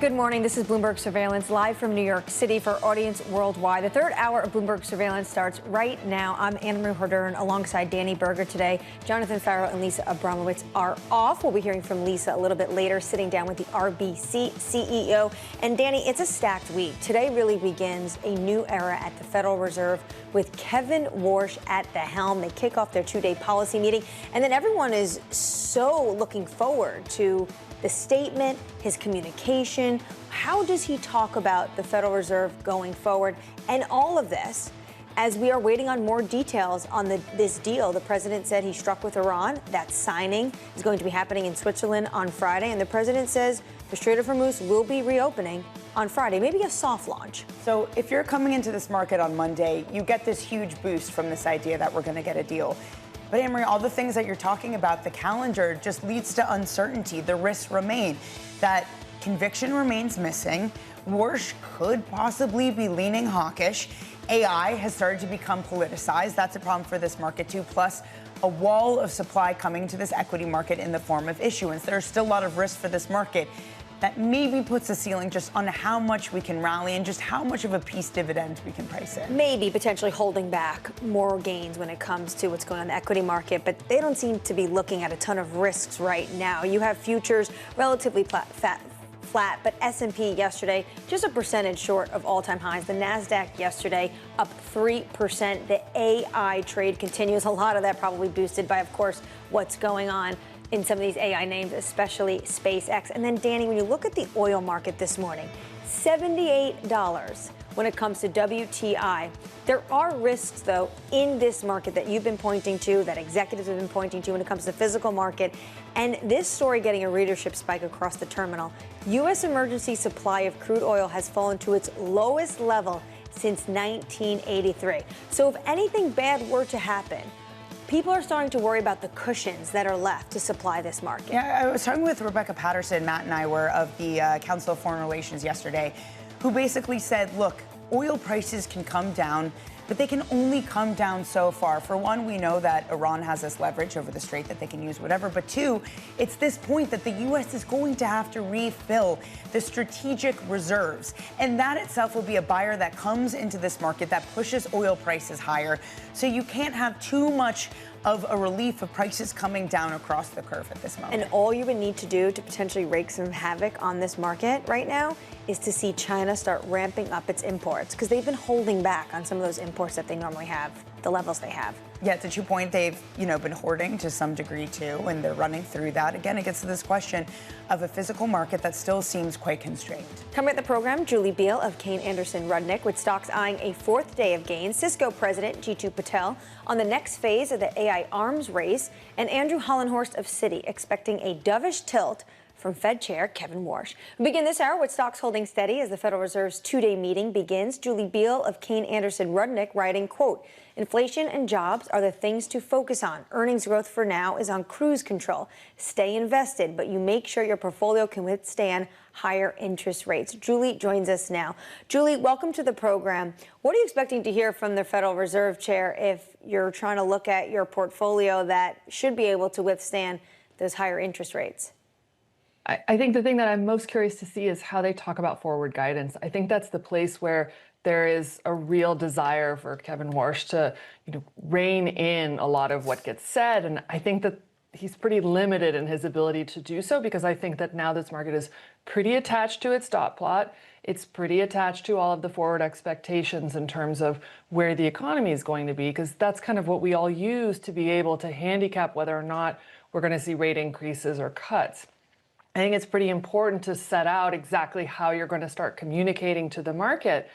Good morning. This is Bloomberg Surveillance live from New York City for audience worldwide. The third hour of Bloomberg Surveillance starts right now. I'm Anna-Marie Hordern alongside Danny Berger today. Jonathan Farrow and Lisa Abramowitz are off. We'll be hearing from Lisa a little bit later, sitting down with the RBC CEO. And Danny, it's a stacked week. Today really begins a new era at the Federal Reserve with Kevin Warsh at the helm. They kick off their two-day policy meeting. And then everyone is so looking forward to the statement, his communication. How does he talk about the Federal Reserve going forward? And all of this as we are waiting on more details on this deal. The president said he struck with Iran. That signing is going to be happening in Switzerland on Friday. And the president says the Strait of Hormuz will be reopening on Friday, maybe a soft launch. So if you're coming into this market on Monday, you get this huge boost from this idea that we're going to get a deal. But Anne-Marie, all the things that you're talking about, the calendar just leads to uncertainty. The risks remain. That conviction remains missing. Warsh could possibly be leaning hawkish. AI has started to become politicized. That's a problem for this market too. Plus, a wall of supply coming to this equity market in the form of issuance. There's still a lot of risk for this market. That maybe puts a ceiling just on how much we can rally and just how much of a peace dividend we can price in. Maybe potentially holding back more gains when it comes to what's going on in the equity market, but they don't seem to be looking at a ton of risks right now. You have futures relatively flat, but S&P yesterday just a percentage short of all-time highs. The NASDAQ yesterday up 3%. The AI trade continues. A lot of that probably boosted by, of course, what's going on in some of these AI names, especially SpaceX. And then, Danny, when you look at the oil market this morning, $78 when it comes to WTI. There are risks, though, in this market that you've been pointing to, that executives have been pointing to when it comes to the physical market. And this story getting a readership spike across the terminal. U.S. emergency supply of crude oil has fallen to its lowest level since 1983. So if anything bad were to happen, people are starting to worry about the cushions that are left to supply this market. Yeah, I was talking with Rebecca Patterson. Matt and I were of the Council of Foreign Relations yesterday, who basically said, look, oil prices can come down, but they can only come down so far. For one, we know that Iran has this leverage over the strait that they can use whatever. But two, it's this point that the U.S. is going to have to refill the strategic reserves. And that itself will be a buyer that comes into this market that pushes oil prices higher. So you can't have too much of a relief of prices coming down across the curve at this moment. And all you would need to do to potentially wreak some havoc on this market right now is to see China start ramping up its imports, because they've been holding back on some of those imports that they normally have, the levels they have. Yeah, to your point, they've, been hoarding to some degree too, and they're running through that. Again, it gets to this question of a physical market that still seems quite constrained. Coming at the program, Julie Beal of Kane Anderson Rudnick, with stocks eyeing a fourth day of gains. Cisco president Jeetu Patel on the next phase of the AI arms race, and Andrew Hollenhorst of Citi expecting a dovish tilt from Fed Chair Kevin Warsh. We begin this hour with stocks holding steady as the Federal Reserve's two-day meeting begins. Julie Beal of Kane Anderson Rudnick writing, quote, inflation and jobs are the things to focus on. Earnings growth for now is on cruise control. Stay invested, but you make sure your portfolio can withstand higher interest rates. Julie joins us now. Julie, welcome to the program. What are you expecting to hear from the Federal Reserve Chair if you're trying to look at your portfolio that should be able to withstand those higher interest rates? I think the thing that I'm most curious to see is how they talk about forward guidance. I think that's the place where there is a real desire for Kevin Warsh to, rein in a lot of what gets said. And I think that he's pretty limited in his ability to do so, because I think that now this market is pretty attached to its dot plot. It's pretty attached to all of the forward expectations in terms of where the economy is going to be, because that's kind of what we all use to be able to handicap whether or not we're going to see rate increases or cuts. I think it's pretty important to set out exactly how you're going to start communicating to the market.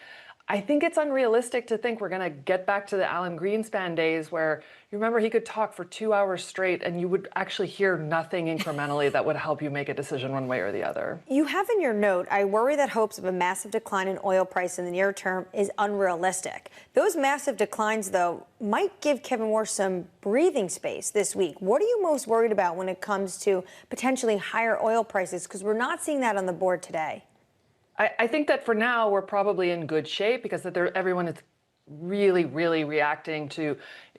I think it's unrealistic to think we're going to get back to the Alan Greenspan days where, you remember, he could talk for 2 hours straight and you would actually hear nothing incrementally that would help you make a decision one way or the other. You have in your note, I worry that hopes of a massive decline in oil price in the near term is unrealistic. Those massive declines, though, might give Kevin Warsh some breathing space this week. What are you most worried about when it comes to potentially higher oil prices? Because we're not seeing that on the board today. I think that for now, we're probably in good shape, because everyone is really, really reacting to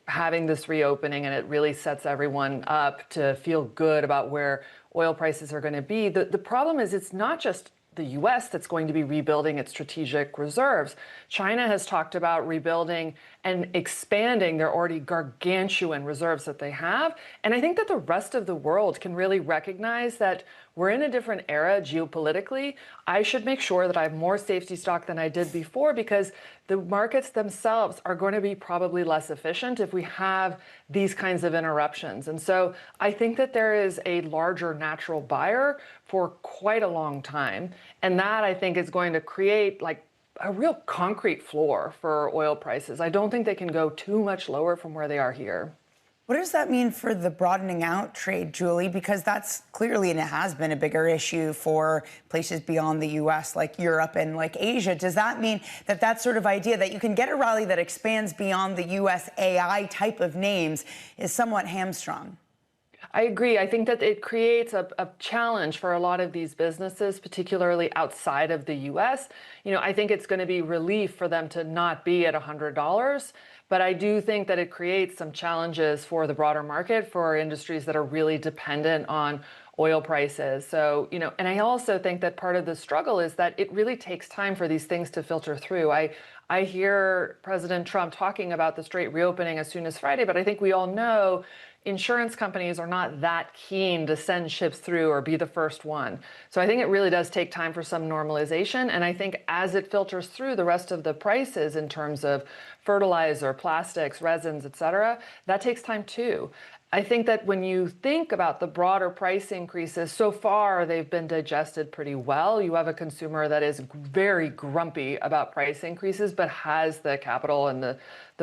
having this reopening, and it really sets everyone up to feel good about where oil prices are going to be. The problem is it's not just the US that's going to be rebuilding its strategic reserves. China has talked about rebuilding and expanding their already gargantuan reserves that they have. And I think that the rest of the world can really recognize that we're in a different era geopolitically. I should make sure that I have more safety stock than I did before, because the markets themselves are going to be probably less efficient if we have these kinds of interruptions. And so I think that there is a larger natural buyer for quite a long time. And that, I think, is going to create like a real concrete floor for oil prices. I don't think they can go too much lower from where they are here. What does that mean for the broadening out trade, Julie? Because that's clearly, and it has been, a bigger issue for places beyond the U.S. like Europe and like Asia. Does that mean that that sort of idea that you can get a rally that expands beyond the U.S. AI type of names is somewhat hamstrung? I agree. I think that it creates a challenge for a lot of these businesses, particularly outside of the U.S. You know, I think it's going to be relief for them to not be at $100. But I do think that it creates some challenges for the broader market, for industries that are really dependent on oil prices. So, you know, and I also think that part of the struggle is that it really takes time for these things to filter through. I hear President Trump talking about the strait reopening as soon as Friday, but I think we all know insurance companies are not that keen to send ships through or be the first one. So I think it really does take time for some normalization. And I think as it filters through the rest of the prices in terms of fertilizer, plastics, resins, et cetera, that takes time too. I think that when you think about the broader price increases, so far they've been digested pretty well. You have a consumer that is very grumpy about price increases, but has the capital and the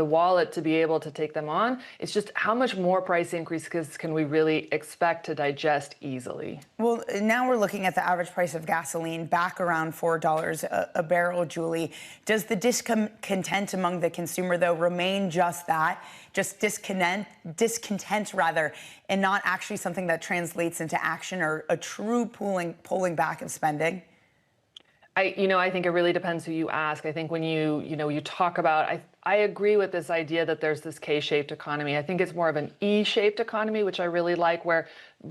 wallet to be able to take them on. It's just how much more price increases can we really expect to digest easily? Well, now we're looking at the average price of gasoline back around $4 a barrel, Julie. Does the discontent among the consumer, though, remain just that? Just discontent rather, and not actually something that translates into action or a true pulling back of spending? I think it really depends who you ask. I think when you talk about, I agree with this idea that there's this K-shaped economy. I think it's more of an E-shaped economy, which I really like, where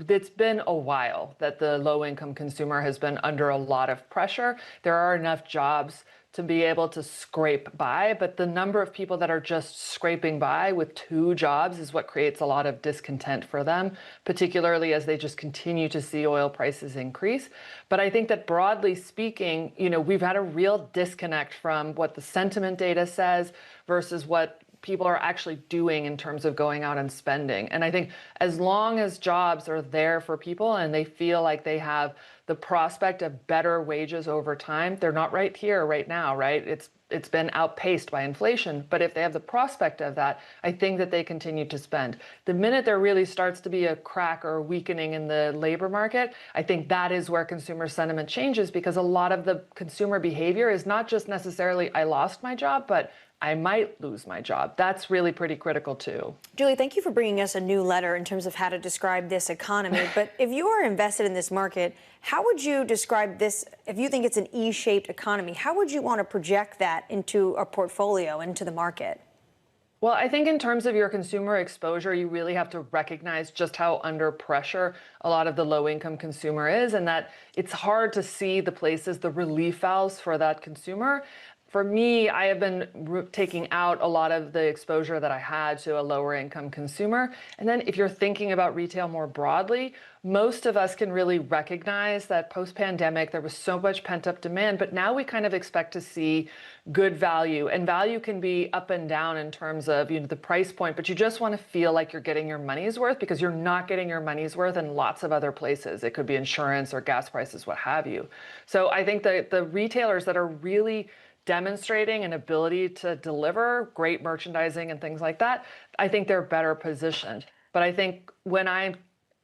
it's been a while that the low-income consumer has been under a lot of pressure. There are enough jobs to be able to scrape by, but the number of people that are just scraping by with 2 jobs is what creates a lot of discontent for them, particularly as they just continue to see oil prices increase. But I think that broadly speaking, we've had a real disconnect from what the sentiment data says versus what people are actually doing in terms of going out and spending. And I think as long as jobs are there for people and they feel like they have the prospect of better wages over time, they're not right here, right now, right? It's been outpaced by inflation. But if they have the prospect of that, I think that they continue to spend. The minute there really starts to be a crack or a weakening in the labor market, I think that is where consumer sentiment changes, because a lot of the consumer behavior is not just necessarily, I lost my job, but I might lose my job. That's really pretty critical too. Julie, thank you for bringing us a new letter in terms of how to describe this economy. But if you are invested in this market, how would you describe this? If you think it's an E-shaped economy, how would you want to project that into a portfolio, into the market? Well, I think in terms of your consumer exposure, you really have to recognize just how under pressure a lot of the low-income consumer is, and that it's hard to see the places, the relief valves for that consumer. For me, I have been taking out a lot of the exposure that I had to a lower income consumer. And then if you're thinking about retail more broadly, most of us can really recognize that post-pandemic, there was so much pent-up demand, but now we kind of expect to see good value. And value can be up and down in terms of the price point, but you just want to feel like you're getting your money's worth, because you're not getting your money's worth in lots of other places. It could be insurance or gas prices, what have you. So I think that the retailers that are really demonstrating an ability to deliver great merchandising and things like that, I think they're better positioned. But I think when I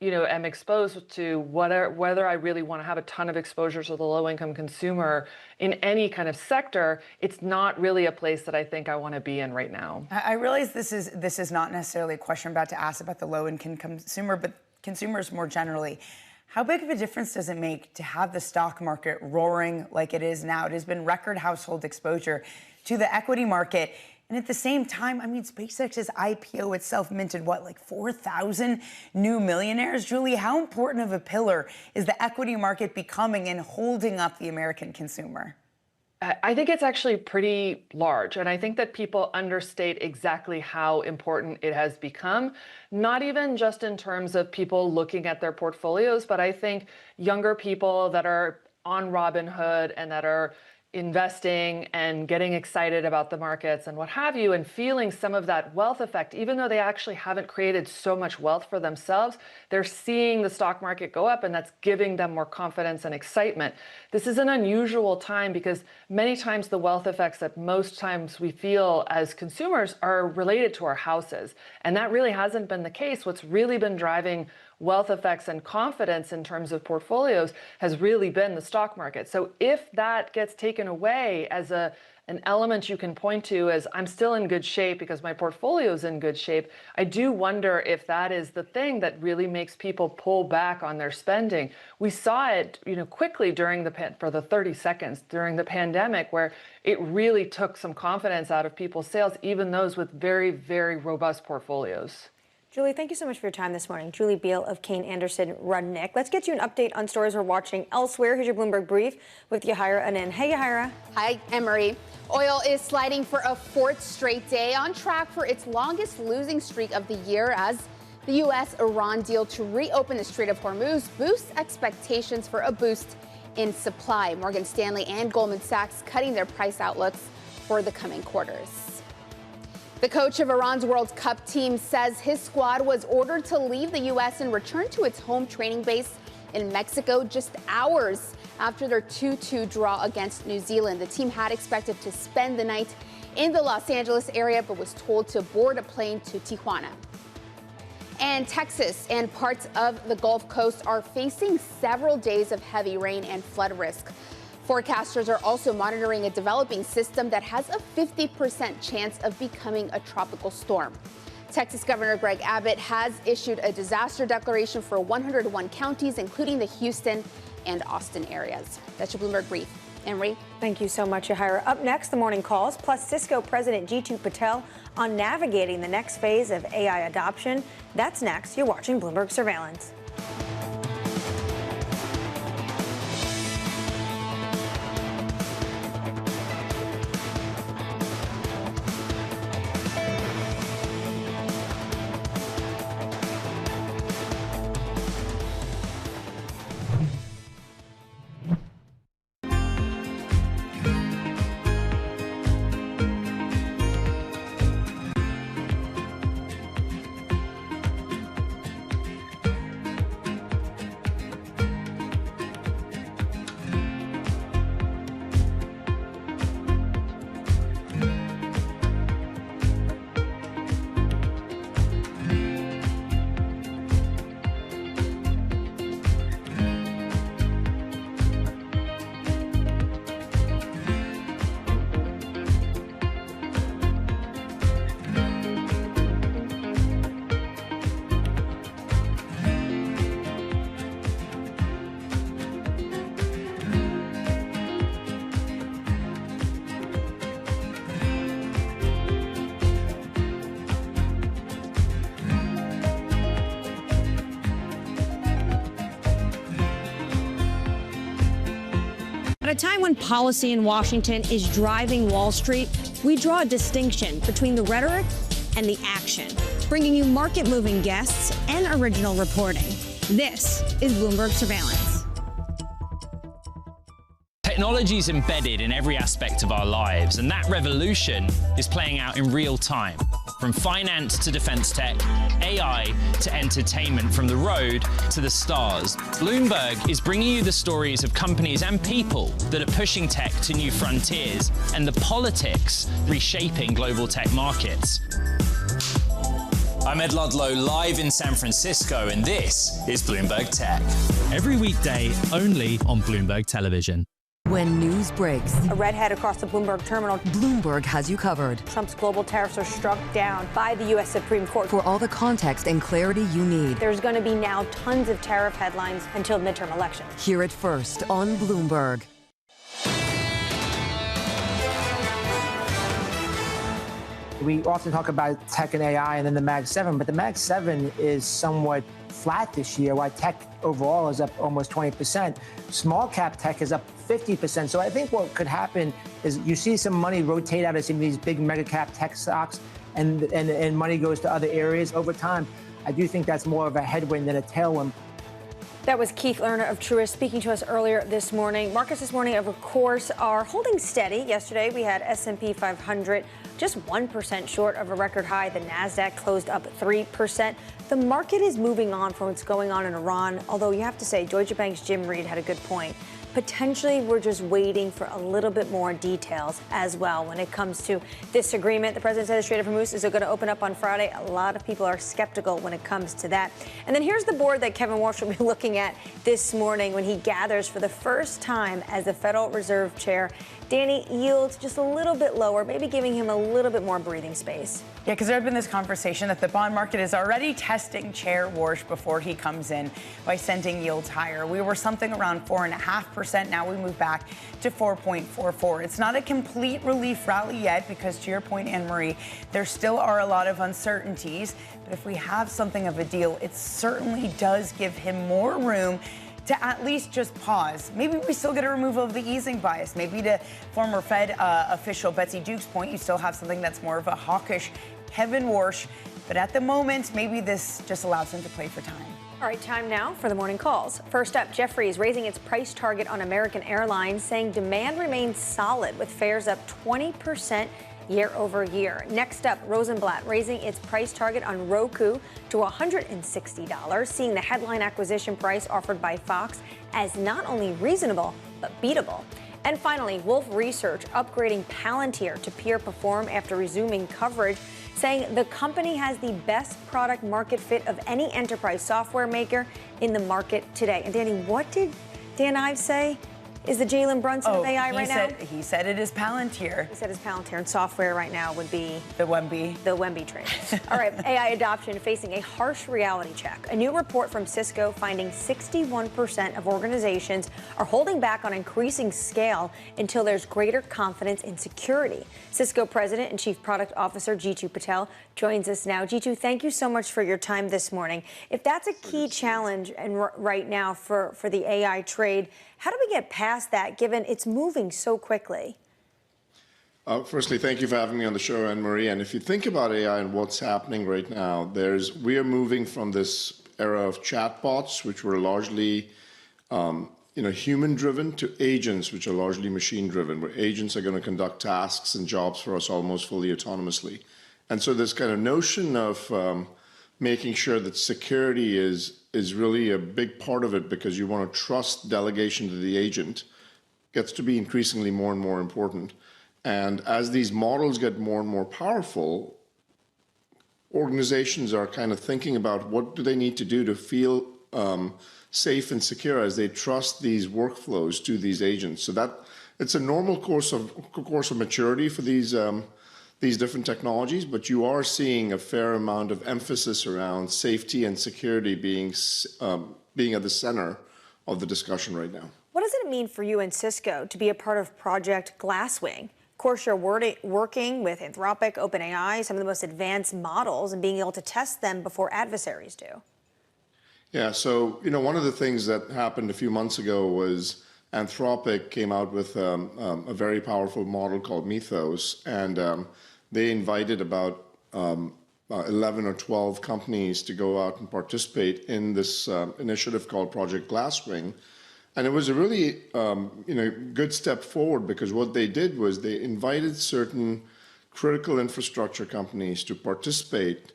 am exposed to whether I really want to have a ton of exposure to the low-income consumer in any kind of sector, it's not really a place that I think I want to be in right now. I realize this is not necessarily a question I'm about to ask about the low-income consumer, but consumers more generally. How big of a difference does it make to have the stock market roaring like it is now? It has been record household exposure to the equity market. And at the same time, I mean, SpaceX's IPO itself minted what, like 4,000 new millionaires? Julie, how important of a pillar is the equity market becoming in holding up the American consumer? I think it's actually pretty large. And I think that people understate exactly how important it has become, not even just in terms of people looking at their portfolios, but I think younger people that are on Robinhood and that are investing and getting excited about the markets and what have you, and feeling some of that wealth effect, even though they actually haven't created so much wealth for themselves, they're seeing the stock market go up, and that's giving them more confidence and excitement. This is an unusual time because many times the wealth effects that most times we feel as consumers are related to our houses. And that really hasn't been the case. What's really been driving wealth effects and confidence in terms of portfolios has really been the stock market. So if that gets taken away as an element you can point to as I'm still in good shape because my portfolio is in good shape, I do wonder if that is the thing that really makes people pull back on their spending. We saw it, quickly for the 30 seconds during the pandemic, where it really took some confidence out of people's sales, even those with very, very robust portfolios. Julie, thank you so much for your time this morning. Julie Beal of Kane Anderson Rudnick. Let's get you an update on stories we're watching elsewhere. Here's your Bloomberg Brief with Yahira Anin. Hey, Yahira. Hi, Emery. Oil is sliding for a fourth straight day, on track for its longest losing streak of the year as the U.S.-Iran deal to reopen the Strait of Hormuz boosts expectations for a boost in supply. Morgan Stanley and Goldman Sachs cutting their price outlooks for the coming quarters. The coach of Iran's World Cup team says his squad was ordered to leave the U.S. and return to its home training base in Mexico just hours after their 2-2 draw against New Zealand. The team had expected to spend the night in the Los Angeles area, but was told to board a plane to Tijuana. And Texas and parts of the Gulf Coast are facing several days of heavy rain and flood risk. Forecasters are also monitoring a developing system that has a 50% chance of becoming a tropical storm. Texas Governor Greg Abbott has issued a disaster declaration for 101 counties, including the Houston and Austin areas. That's your Bloomberg Brief. Emery. Thank you so much, Yahira. Up next, the morning calls, plus Cisco President Jeetu Patel on navigating the next phase of AI adoption. That's next. You're watching Bloomberg Surveillance. At a time when policy in Washington is driving Wall Street, we draw a distinction between the rhetoric and the action, bringing you market-moving guests and original reporting. This is Bloomberg Surveillance. Technology is embedded in every aspect of our lives, and that revolution is playing out in real time. From finance to defense tech, AI to entertainment, from the road to the stars. Bloomberg is bringing you the stories of companies and people that are pushing tech to new frontiers, and the politics reshaping global tech markets. I'm Ed Ludlow, live in San Francisco, and this is Bloomberg Tech. Every weekday, only on Bloomberg Television. When news breaks, a redhead across the Bloomberg terminal. Bloomberg has you covered. Trump's global tariffs are struck down by the U.S. Supreme Court. For all the context and clarity you need. There's going to be now tons of tariff headlines until midterm elections. Hear it first on Bloomberg. We often talk about tech and AI and then the Mag 7, but the Mag 7 is somewhat flat this year, while tech overall is up almost 20%. Small cap tech is up 50%. So I think what could happen is you see some money rotate out of some of these big mega cap tech stocks and money goes to other areas over time. I do think that's more of a headwind than a tailwind. That was Keith Lerner of Truist speaking to us earlier this morning. Markets this morning, of course, are holding steady. Yesterday, we had S&P 500 just 1% short of a record high. The NASDAQ closed up 3%. The market is moving on from what's going on in Iran, although you have to say Deutsche Bank's Jim Reed had a good point. Potentially, we're just waiting for a little bit more details as well when it comes to this agreement. The president said the Strait of Hormuz is going to open up on Friday. A lot of people are skeptical when it comes to that. And then here's the board that Kevin Walsh will be looking at this morning when he gathers for the first time as the Federal Reserve Chair. Danny, yields just a little bit lower, maybe giving him a little bit more breathing space. Yeah, because there had been this conversation that the bond market is already testing Chair Warsh before he comes in by sending yields higher. We were something around 4.5%. Now we move back to 4.44. It's not a complete relief rally yet because, to your point, Anne-Marie, there still are a lot of uncertainties. But if we have something of a deal, it certainly does give him more room to at least just pause. Maybe we still get a removal of the easing bias. Maybe to former Fed official Betsy Duke's point, you still have something that's more of a hawkish Kevin Warsh. But at the moment, maybe this just allows him to play for time. All right, time now for the morning calls. First up, Jefferies raising its price target on American Airlines, saying demand remains solid with fares up 20% year over year. Next up, Rosenblatt raising its price target on Roku to $160, seeing the headline acquisition price offered by Fox as not only reasonable, but beatable. And finally, Wolf Research upgrading Palantir to peer perform after resuming coverage, saying the company has the best product market fit of any enterprise software maker in the market today. And Danny, what did Dan Ives say is the Jalen Brunson of AI right now? He said it is Palantir. He said it's Palantir, and software right now would be the Wemby. The Wemby trade. All right, AI adoption facing a harsh reality check. A new report from Cisco finding 61% of organizations are holding back on increasing scale until there's greater confidence in security. Cisco President and Chief Product Officer Jeetu Patel joins us now. Jeetu, thank you so much for your time this morning. If that's a key challenge and right now for the AI trade, how do we get past that, given it's moving so quickly? Firstly, thank you for having me on the show, Anne-Marie. And if you think about AI and what's happening right now, we are moving from this era of chatbots, which were largely human-driven, to agents, which are largely machine-driven, where agents are going to conduct tasks and jobs for us almost fully autonomously. And so this kind of notion of making sure that security is really a big part of it, because you want to trust delegation to the agent, gets to be increasingly more and more important. And as these models get more and more powerful, organizations are kind of thinking about what do they need to do to feel safe and secure as they trust these workflows to these agents. So that it's a normal course of maturity for these different technologies, but you are seeing a fair amount of emphasis around safety and security being at the center of the discussion right now. What does it mean for you and Cisco to be a part of Project Glasswing? Of course, you're working with Anthropic, OpenAI, some of the most advanced models, and being able to test them before adversaries do. Yeah, so one of the things that happened a few months ago was Anthropic came out with a very powerful model called Mythos, and they invited about 11 or 12 companies to go out and participate in this initiative called Project Glasswing. And it was a really good step forward, because what they did was they invited certain critical infrastructure companies to participate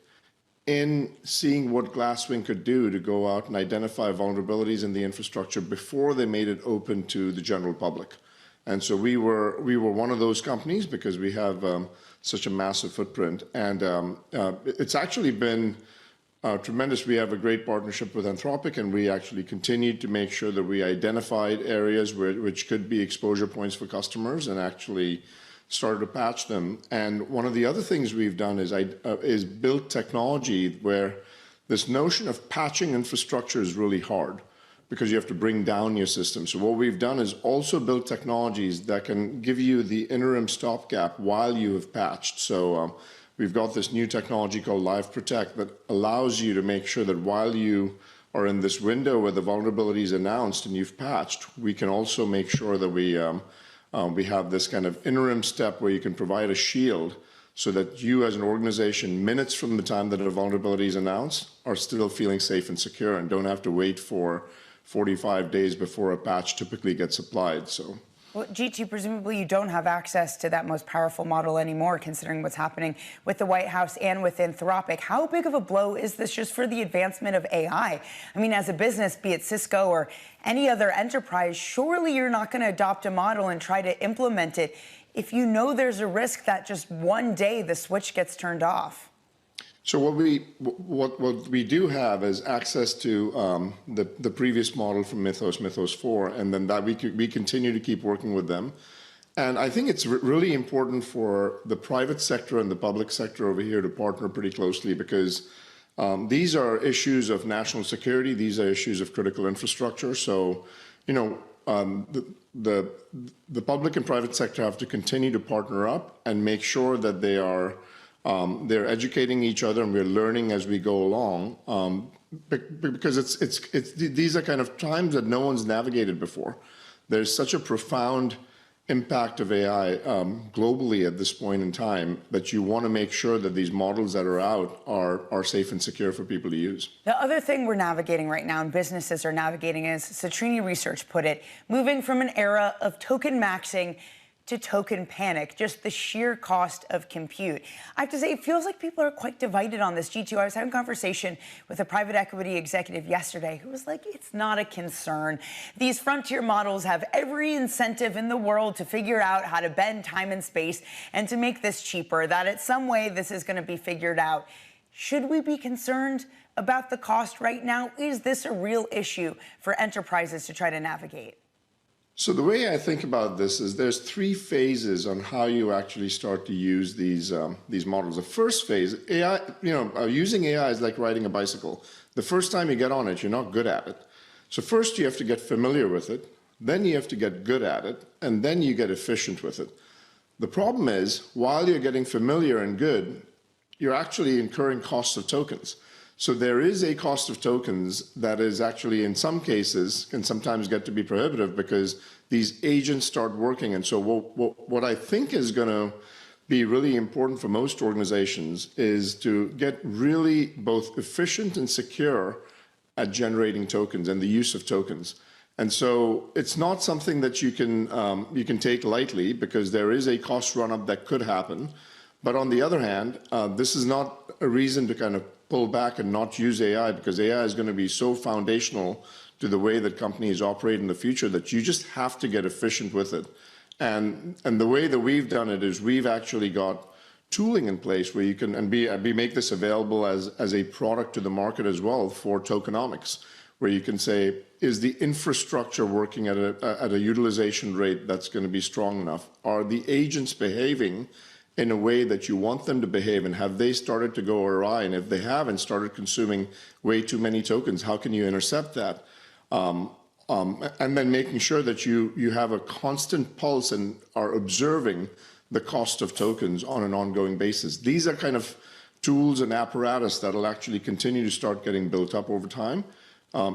in seeing what Glasswing could do to go out and identify vulnerabilities in the infrastructure before they made it open to the general public. And so we were one of those companies, because we have such a massive footprint. And it's actually been tremendous. We have a great partnership with Anthropic, and we actually continued to make sure that we identified areas which could be exposure points for customers and actually started to patch them. And one of the other things we've done is built technology where this notion of patching infrastructure is really hard, because you have to bring down your system. So what we've done is also build technologies that can give you the interim stopgap while you have patched. So we've got this new technology called Live Protect that allows you to make sure that while you are in this window where the vulnerability is announced and you've patched, we can also make sure that we have this kind of interim step where you can provide a shield so that you as an organization, minutes from the time that a vulnerability is announced, are still feeling safe and secure and don't have to wait for 45 days before a patch typically gets applied. So. Well, Jeetu, presumably you don't have access to that most powerful model anymore, considering what's happening with the White House and with Anthropic. How big of a blow is this just for the advancement of AI? I mean, as a business, be it Cisco or any other enterprise, surely you're not going to adopt a model and try to implement it if you know there's a risk that just one day the switch gets turned off. So what we do have is access to the previous model from Mythos 4, and then that we continue to keep working with them. And I think it's really important for the private sector and the public sector over here to partner pretty closely, because these are issues of national security. These are issues of critical infrastructure. So, you know, the public and private sector have to continue to partner up and make sure that they're educating each other, and we're learning as we go along, because these are kind of times that no one's navigated before. There's such a profound impact of AI globally at this point in time that you want to make sure that these models that are out are safe and secure for people to use. The other thing we're navigating right now and businesses are navigating, as Citrini Research put it, moving from an era of token maxing to token panic, just the sheer cost of compute. I have to say, it feels like people are quite divided on this. Jeetu, I was having a conversation with a private equity executive yesterday who was like, it's not a concern. These frontier models have every incentive in the world to figure out how to bend time and space and to make this cheaper, that in some way this is going to be figured out. Should we be concerned about the cost right now? Is this a real issue for enterprises to try to navigate? So the way I think about this is there's three phases on how you actually start to use these models. The first phase, AI, using AI is like riding a bicycle. The first time you get on it, you're not good at it. So first you have to get familiar with it, then you have to get good at it, and then you get efficient with it. The problem is, while you're getting familiar and good, you're actually incurring costs of tokens. So there is a cost of tokens that is actually, in some cases, can sometimes get to be prohibitive because these agents start working. And so what I think is going to be really important for most organizations is to get really both efficient and secure at generating tokens and the use of tokens. And so it's not something that you can take lightly, because there is a cost run-up that could happen. But on the other hand, this is not a reason to kind of pull back and not use AI, because AI is going to be so foundational to the way that companies operate in the future that you just have to get efficient with it. And the way that we've done it is we've actually got tooling in place where you can, and we make this available as a product to the market as well for tokenomics, where you can say, is the infrastructure working at a utilization rate that's going to be strong enough? Are the agents behaving in a way that you want them to behave, and have they started to go awry? And if they haven't started consuming way too many tokens, how can you intercept that? And then making sure that you have a constant pulse and are observing the cost of tokens on an ongoing basis. These are kind of tools and apparatus that will actually continue to start getting built up over time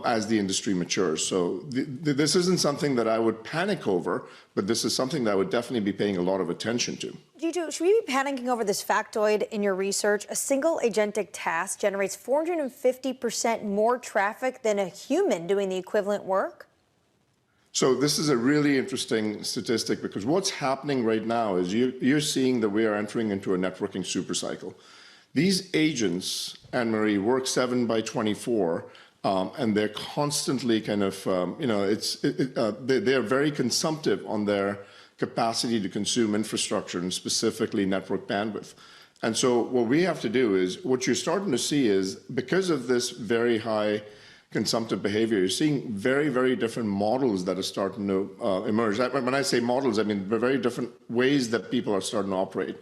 as the industry matures. So this isn't something that I would panic over, but this is something that I would definitely be paying a lot of attention to. Jeetu, should we be panicking over this factoid in your research? A single agentic task generates 450% more traffic than a human doing the equivalent work? So this is a really interesting statistic, because what's happening right now is you're seeing that we are entering into a networking supercycle. These agents, Anne-Marie, work 7/24, and they're constantly kind of, they're very consumptive on their capacity to consume infrastructure, and specifically network bandwidth. And so what we have to do is, what you're starting to see is, because of this very high consumptive behavior, you're seeing very, very different models that are starting to emerge. When I say models, I mean very different ways that people are starting to operate.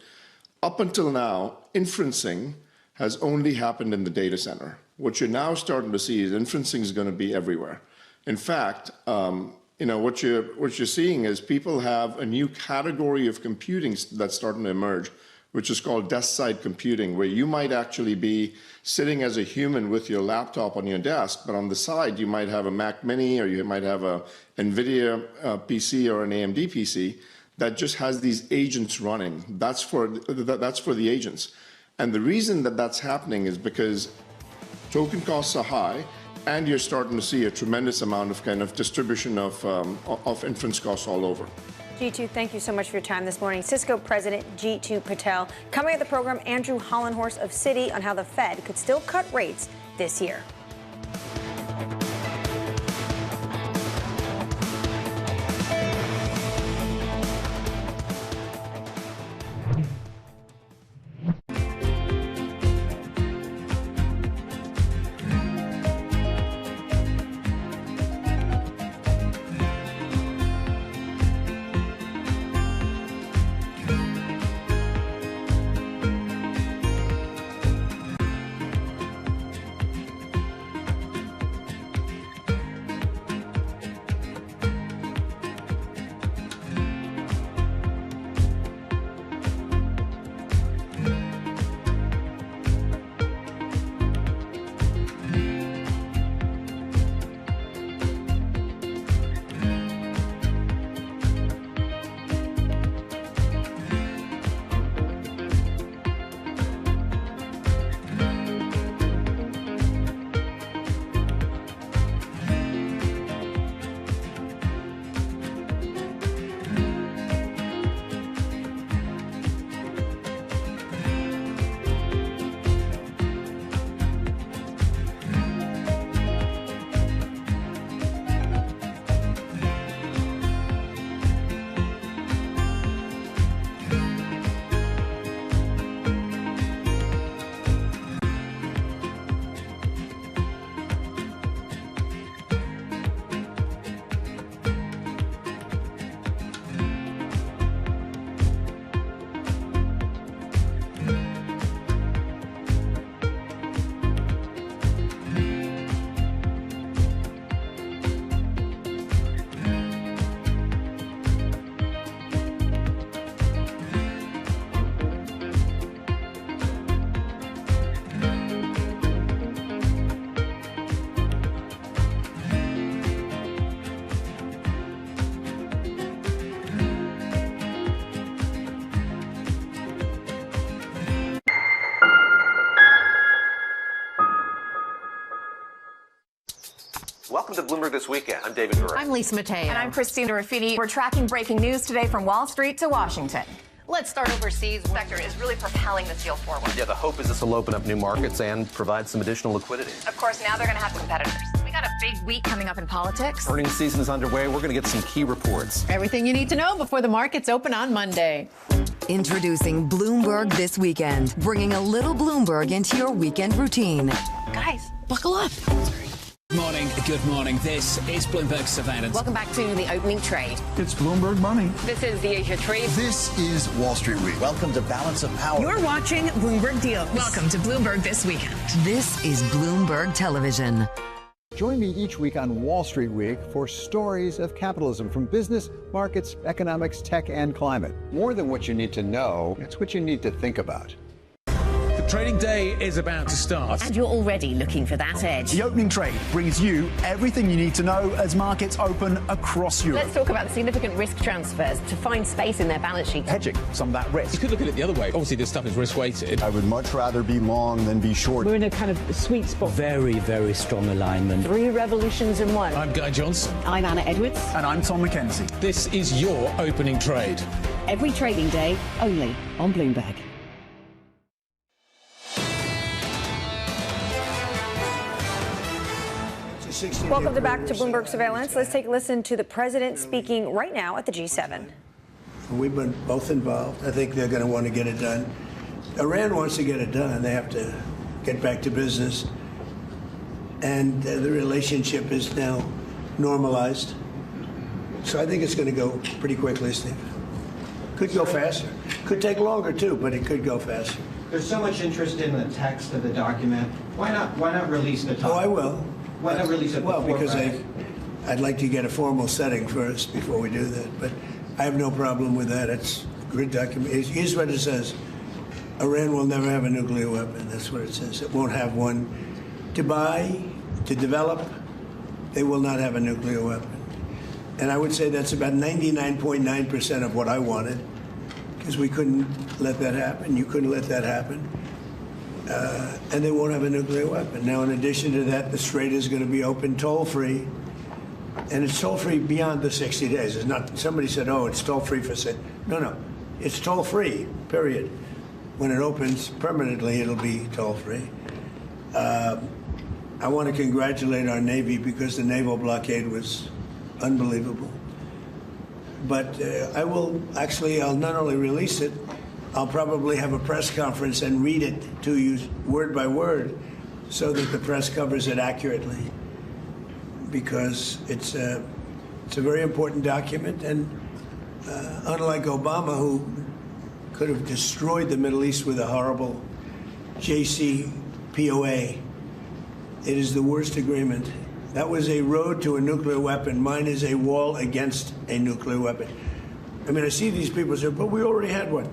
Up until now, inferencing has only happened in the data center. What you're now starting to see is inferencing is going to be everywhere. In fact, what you're seeing is people have a new category of computing that's starting to emerge, which is called desk-side computing, where you might actually be sitting as a human with your laptop on your desk, but on the side you might have a Mac Mini, or you might have a NVIDIA PC or an AMD PC that just has these agents running. That's for the agents. And the reason that that's happening is because token costs are high, and you're starting to see a tremendous amount of kind of distribution of inference costs all over. G2, thank you so much for your time this morning. Cisco President G2 Patel. Coming at the program, Andrew Hollenhorst of Citi on how the Fed could still cut rates this year. Welcome to Bloomberg This Weekend. I'm David Gura. I'm Lisa Mateo. And I'm Christina Raffini. We're tracking breaking news today from Wall Street to Washington. Let's start overseas. The sector is really propelling this deal forward. Yeah, the hope is this will open up new markets and provide some additional liquidity. Of course, now they're going to have competitors. We got a big week coming up in politics. Earnings season is underway. We're going to get some key reports. Everything you need to know before the markets open on Monday. Introducing Bloomberg This Weekend, bringing a little Bloomberg into your weekend routine. Guys, buckle up. Good morning. This is Bloomberg Surveillance. Welcome back to the opening trade. It's Bloomberg Money. This is the Asia trade. This is Wall Street Week. Welcome to Balance of Power. You're watching Bloomberg Deals. Welcome to Bloomberg This Weekend. This is Bloomberg Television. Join me each week on Wall Street Week for stories of capitalism from business, markets, economics, tech, and climate. More than what you need to know, it's what you need to think about. The trading day is about to start. And you're already looking for that edge. The opening trade brings you everything you need to know as markets open across Europe. Let's talk about the significant risk transfers to find space in their balance sheet. Hedging some of that risk. You could look at it the other way. Obviously, this stuff is risk-weighted. I would much rather be long than be short. We're in a kind of sweet spot. Very, very strong alignment. 3 revolutions in one. I'm Guy Johnson. I'm Anna Edwards. And I'm Tom McKenzie. This is your opening trade. Every trading day, only on Bloomberg. Welcome back to Bloomberg Surveillance. Let's take a listen to the president speaking right now at the G7. We've been both involved. I think they're going to want to get it done. Iran wants to get it done. They have to get back to business. And the relationship is now normalized. So I think it's going to go pretty quickly, Steve. Could go faster. Could take longer, too, but it could go faster. There's so much interest in the text of the document. Why not release the document? Oh, I will. Why not release it well, before because Friday? I'd like to get a formal setting first before we do that. But I have no problem with that. It's a good document. Here's what it says. Iran will never have a nuclear weapon. That's what it says. It won't have one. To buy, to develop, they will not have a nuclear weapon. And I would say that's about 99.9% of what I wanted, because we couldn't let that happen. You couldn't let that happen. And they won't have a nuclear weapon. Now, in addition to that, the Strait is going to be open toll-free. And it's toll-free beyond the 60 days. It's not, somebody said, oh, it's toll-free for 6. No. It's toll-free, period. When it opens permanently, it'll be toll-free. I want to congratulate our Navy because the naval blockade was unbelievable. But I'll not only release it, I'll probably have a press conference and read it to you word by word so that the press covers it accurately, because it's a very important document. And unlike Obama, who could have destroyed the Middle East with a horrible JCPOA, it is the worst agreement. That was a road to a nuclear weapon. Mine is a wall against a nuclear weapon. I mean, I see these people say, but we already had one.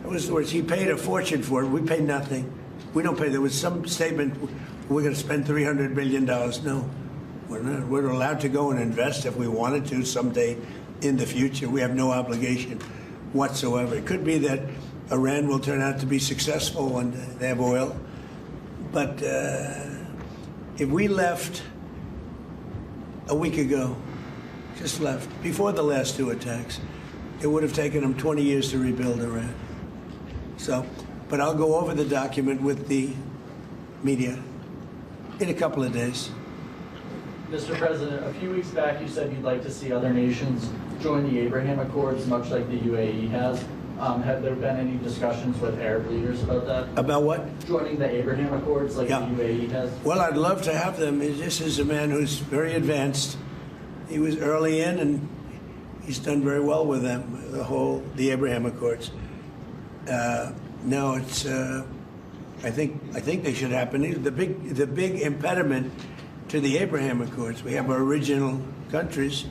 That was the words. He paid a fortune for it. We paid nothing. We don't pay. There was some statement, we're going to spend $300 billion. No, we're not. We're allowed to go and invest if we wanted to someday in the future. We have no obligation whatsoever. It could be that Iran will turn out to be successful when they have oil. But if we left a week ago, just left, before the last two attacks, it would have taken them 20 years to rebuild Iran. So, but I'll go over the document with the media in a couple of days. Mr. President, a few weeks back you said you'd like to see other nations join the Abraham Accords, much like the UAE has. Have there been any discussions with Arab leaders about that? About what? Joining the Abraham Accords like the UAE has? Well, I'd love to have them. This is a man who's very advanced. He was early in, and he's done very well with them, the Abraham Accords. No, it's. I think they should happen. The big impediment to the Abraham Accords, we have our original countries,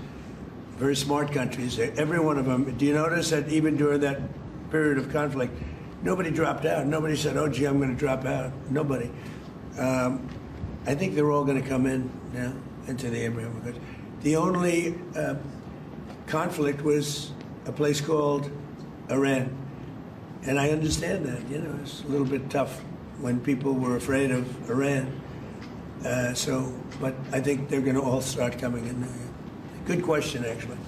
very smart countries. Every one of them. Do you notice that even during that period of conflict, nobody dropped out? Nobody said, "Oh, gee, I'm going to drop out." Nobody. I think they're all going to come in now into the Abraham Accords. The only conflict was a place called Iran. And I understand that, it's a little bit tough when people were afraid of Iran. But I think they're going to all start coming in now. Good question, actually.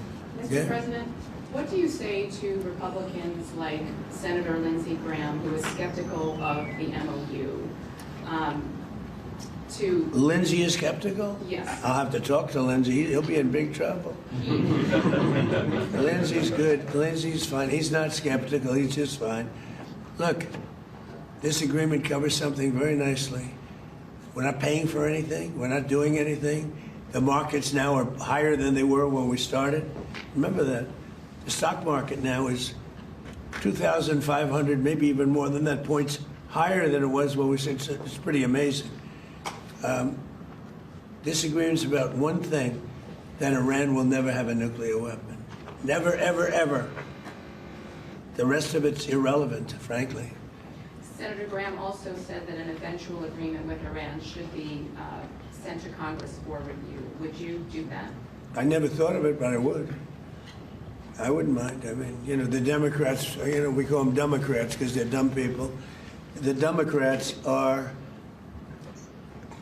Mr. President, what do you say to Republicans like Senator Lindsey Graham, who is skeptical of the MOU? Lindsey is skeptical? Yes. I'll have to talk to Lindsey. He'll be in big trouble. Lindsey's good. Lindsey's fine. He's not skeptical. He's just fine. Look, this agreement covers something very nicely. We're not paying for anything. We're not doing anything. The markets now are higher than they were when we started. Remember that. The stock market now is 2,500, maybe even more than that, points higher than it was when we said. It's pretty amazing. This agreement's about one thing, that Iran will never have a nuclear weapon. Never, ever, ever. The rest of it's irrelevant, frankly. Senator Graham also said that an eventual agreement with Iran should be sent to Congress for review. Would you do that? I never thought of it, but I would. I wouldn't mind. I mean, the Democrats, we call them Democrats because they're dumb people. The Democrats are,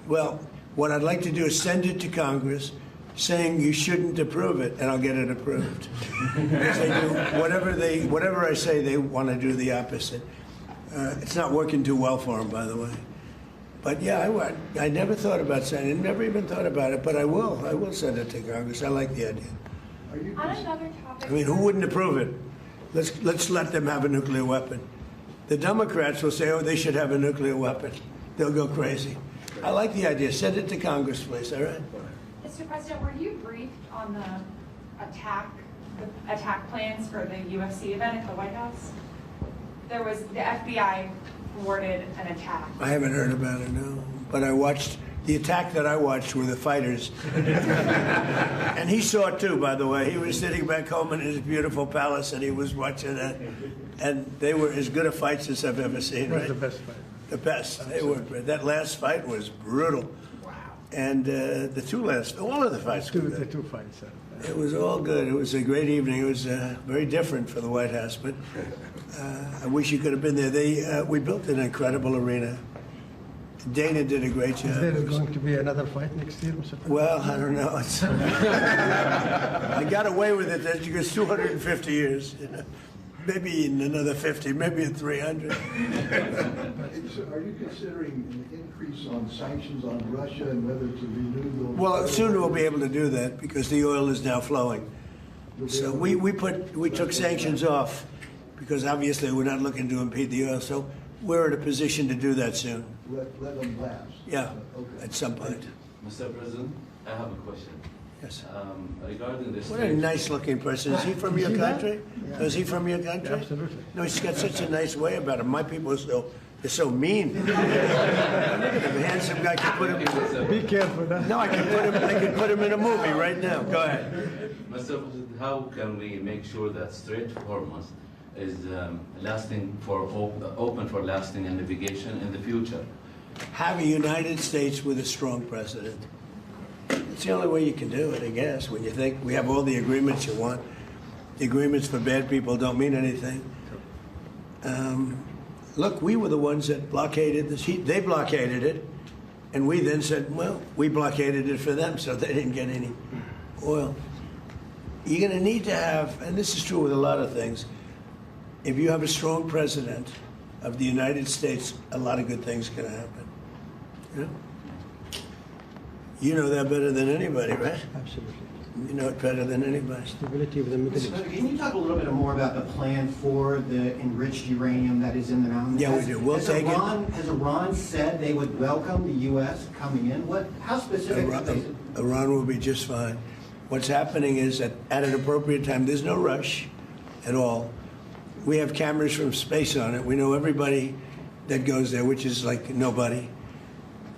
well, what I'd like to do is send it to Congress saying you shouldn't approve it, and I'll get it approved. Because they do, whatever I say, they want to do the opposite. It's not working too well for them, by the way. But yeah, I never thought about sending it, never even thought about it, but I will. I will send it to Congress. I like the idea. On another topic, I mean, who wouldn't approve it? Let's let them have a nuclear weapon. The Democrats will say, oh, they should have a nuclear weapon. They'll go crazy. I like the idea. Send it to Congress, please, all right? Mr. President, were you briefed on the attack plans for the UFC event at the White House? There was, the FBI thwarted an attack. I haven't heard about it, no. But I watched, the attack that I watched were the fighters. And he saw it too, by the way. He was sitting back home in his beautiful palace and he was watching that. and they were as good a fights as I've ever seen. Right? The best fight. The best. Absolutely. They were. That last fight was brutal. Wow. And the all of the fights were good. The two fights. It was all good. It was a great evening. It was very different for the White House, but I wish you could have been there. We built an incredible arena. Dana did a great job. Is there going to be another fight next year, Mr. President? Well, I don't know. I got away with it. That because 250 years. You know. Maybe in another 50, maybe in 300. Are you considering an increase on sanctions on Russia and whether to renew those? Well, soon we'll be able to do that because the oil is now flowing. So we took sanctions off because obviously we're not looking to impede the oil. So we're in a position to do that soon. Let them lapse. Yeah, at some point. Mr. President, I have a question. Yes. Regarding this. What a nice-looking person. Is he from your country? Yeah. Is he from your country? Absolutely. No, he's got such a nice way about him. My people are so mean. Look at him, handsome guy. Can put him. Be careful. No, I can put him in a movie right now. Go ahead. Mr. President, how can we make sure that Strait Hormuz is lasting open for lasting and navigation in the future? Have a United States with a strong president. It's the only way you can do it, I guess, when you think we have all the agreements you want. The agreements for bad people don't mean anything. Look, we were the ones that blockaded the sheet. They blockaded it, and we then said, well, we blockaded it for them, so they didn't get any oil. You're going to need to have, and this is true with a lot of things, if you have a strong president of the United States, a lot of good things can happen. You know? You know that better than anybody, right? Absolutely. You know it better than anybody. Stability of the Middle East. Can you talk a little bit more about the plan for the enriched uranium that is in the mountains? Yeah, we do. We'll take it. Has Iran said they would welcome the U.S. coming in? How specific is it? Iran will be just fine. What's happening is that at an appropriate time, there's no rush at all. We have cameras from space on it. We know everybody that goes there, which is like nobody.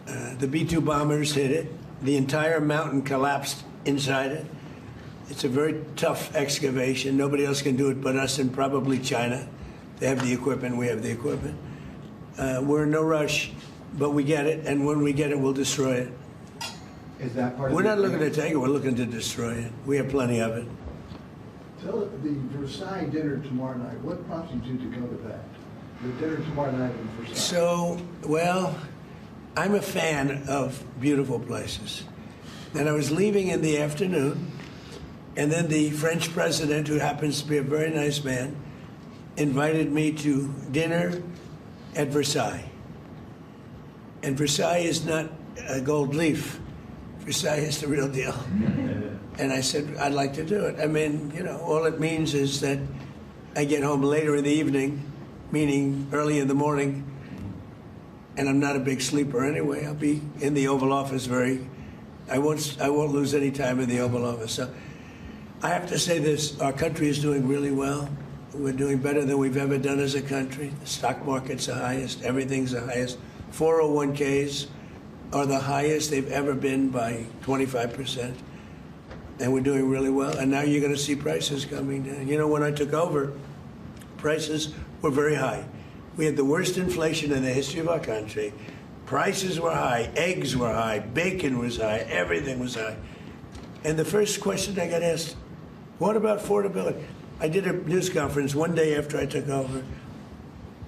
The B-2 bombers hit it. The entire mountain collapsed inside it. It's a very tough excavation. Nobody else can do it but us and probably China. They have the equipment. We have the equipment. We're in no rush, but we get it, and when we get it, we'll destroy it. Is that part of We're not looking to take it. We're looking to destroy it. We have plenty of it. Tell the Versailles dinner tomorrow night. What prompted you to go to that? The dinner tomorrow night in Versailles. So, well, I'm a fan of beautiful places. And I was leaving in the afternoon, and then the French president, who happens to be a very nice man, invited me to dinner at Versailles. And Versailles is not a gold leaf. Versailles is the real deal. And I said, I'd like to do it. I mean, you know, all it means is that I get home later in the evening, meaning early in the morning, and I'm not a big sleeper anyway. I'll be in the Oval Office I won't lose any time in the Oval Office. So I have to say this, our country is doing really well. We're doing better than we've ever done as a country. The stock market's the highest, everything's the highest. 401ks are the highest they've ever been by 25%. And we're doing really well. And now you're going to see prices coming down. You know, when I took over, prices were very high. We had the worst inflation in the history of our country. Prices were high, eggs were high, bacon was high, everything was high. And the first question I got asked, what about affordability? I did a news conference one day after I took over,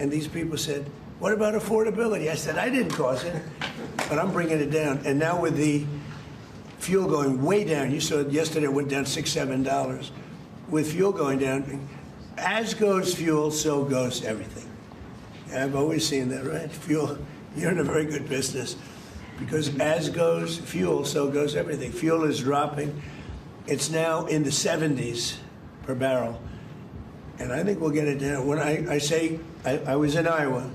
and these people said, what about affordability? I said, I didn't cause it, but I'm bringing it down. And now with the fuel going way down, you saw it yesterday, it went down $6, $7. With fuel going down, as goes fuel, so goes everything. I've always seen that, right? Fuel, you're in a very good business because as goes fuel, so goes everything. Fuel is dropping. It's now in the 70s per barrel. And I think we'll get it down. When I was in Iowa,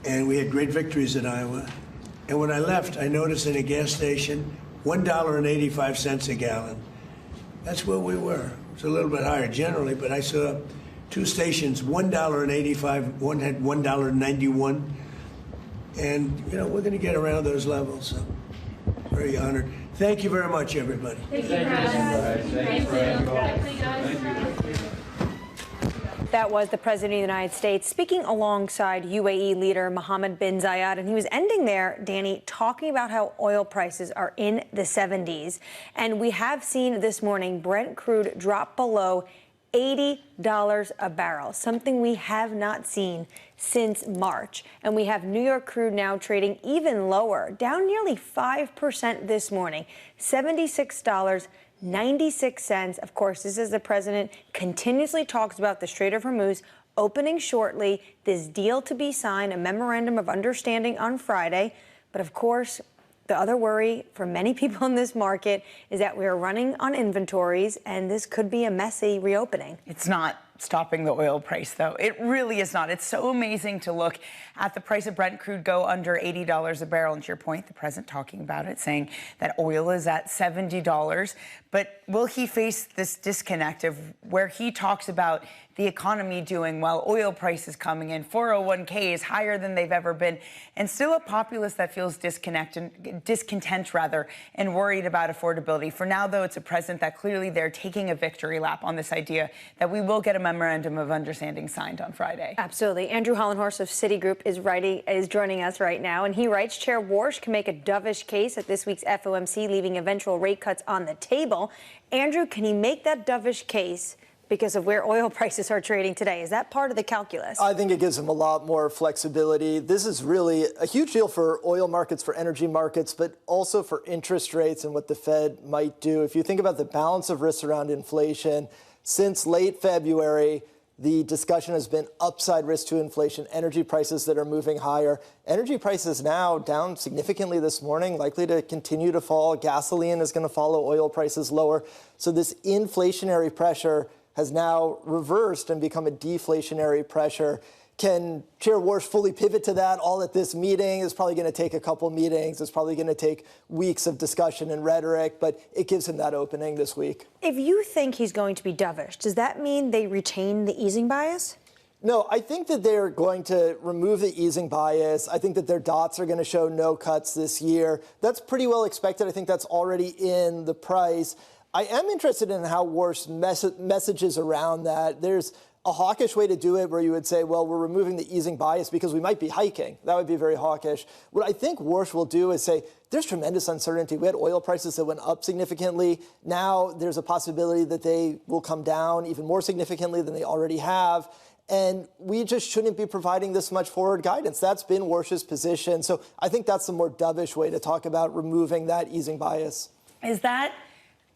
and we had great victories in Iowa. And when I left, I noticed in a gas station, $1.85 a gallon. That's where we were. It's a little bit higher generally, but I saw two stations, $1.85, one had $1.91. And, you know, we're going to get around those levels. So very honored. Thank you very much, everybody. Thank you, President. Thank you. That was the President of the United States speaking alongside UAE leader Mohammed bin Zayed. And he was ending there, Danny, talking about how oil prices are in the 70s. And we have seen this morning Brent crude drop below $80 a barrel, something we have not seen since March. And we have New York crude now trading even lower, down nearly 5% this morning, $76.96. Of course, this is the president continuously talks about the Strait of Hormuz opening shortly, this deal to be signed, a memorandum of understanding on Friday. But of course, the other worry for many people in this market is that we are running on inventories, and this could be a messy reopening. It's not stopping the oil price, though. It really is not. It's so amazing to look at the price of Brent crude go under $80 a barrel. And to your point, the president talking about it, saying that oil is at $70. But will he face this disconnect of where he talks about the economy doing well, oil prices coming in, 401ks higher than they've ever been, and still a populace that feels discontent, and worried about affordability? For now, though, it's a president that clearly they're taking a victory lap on this idea that we will get a memorandum of understanding signed on Friday. Absolutely. Andrew Hollenhorst of Citigroup is joining us right now, and he writes, Chair Warsh can make a dovish case at this week's FOMC, leaving eventual rate cuts on the table. Andrew, can he make that dovish case because of where oil prices are trading today? Is that part of the calculus? I think it gives him a lot more flexibility. This is really a huge deal for oil markets, for energy markets, but also for interest rates and what the Fed might do. If you think about the balance of risks around inflation, since late February, the discussion has been upside risk to inflation, energy prices that are moving higher. Energy prices now down significantly this morning, likely to continue to fall. Gasoline is going to follow oil prices lower. So this inflationary pressure has now reversed and become a deflationary pressure. Can Chair Warsh fully pivot to that all at this meeting? It's probably going to take a couple meetings. It's probably going to take weeks of discussion and rhetoric, but it gives him that opening this week. If you think he's going to be dovish, does that mean they retain the easing bias? No, I think that they're going to remove the easing bias. I think that their dots are going to show no cuts this year. That's pretty well expected. I think that's already in the price. I am interested in how Warsh messages around that. There's a hawkish way to do it where you would say, well, we're removing the easing bias because we might be hiking. That would be very hawkish. What I think Warsh will do is say, there's tremendous uncertainty. We had oil prices that went up significantly. Now there's a possibility that they will come down even more significantly than they already have. And we just shouldn't be providing this much forward guidance. That's been Warsh's position. So I think that's the more dovish way to talk about removing that easing bias. Is that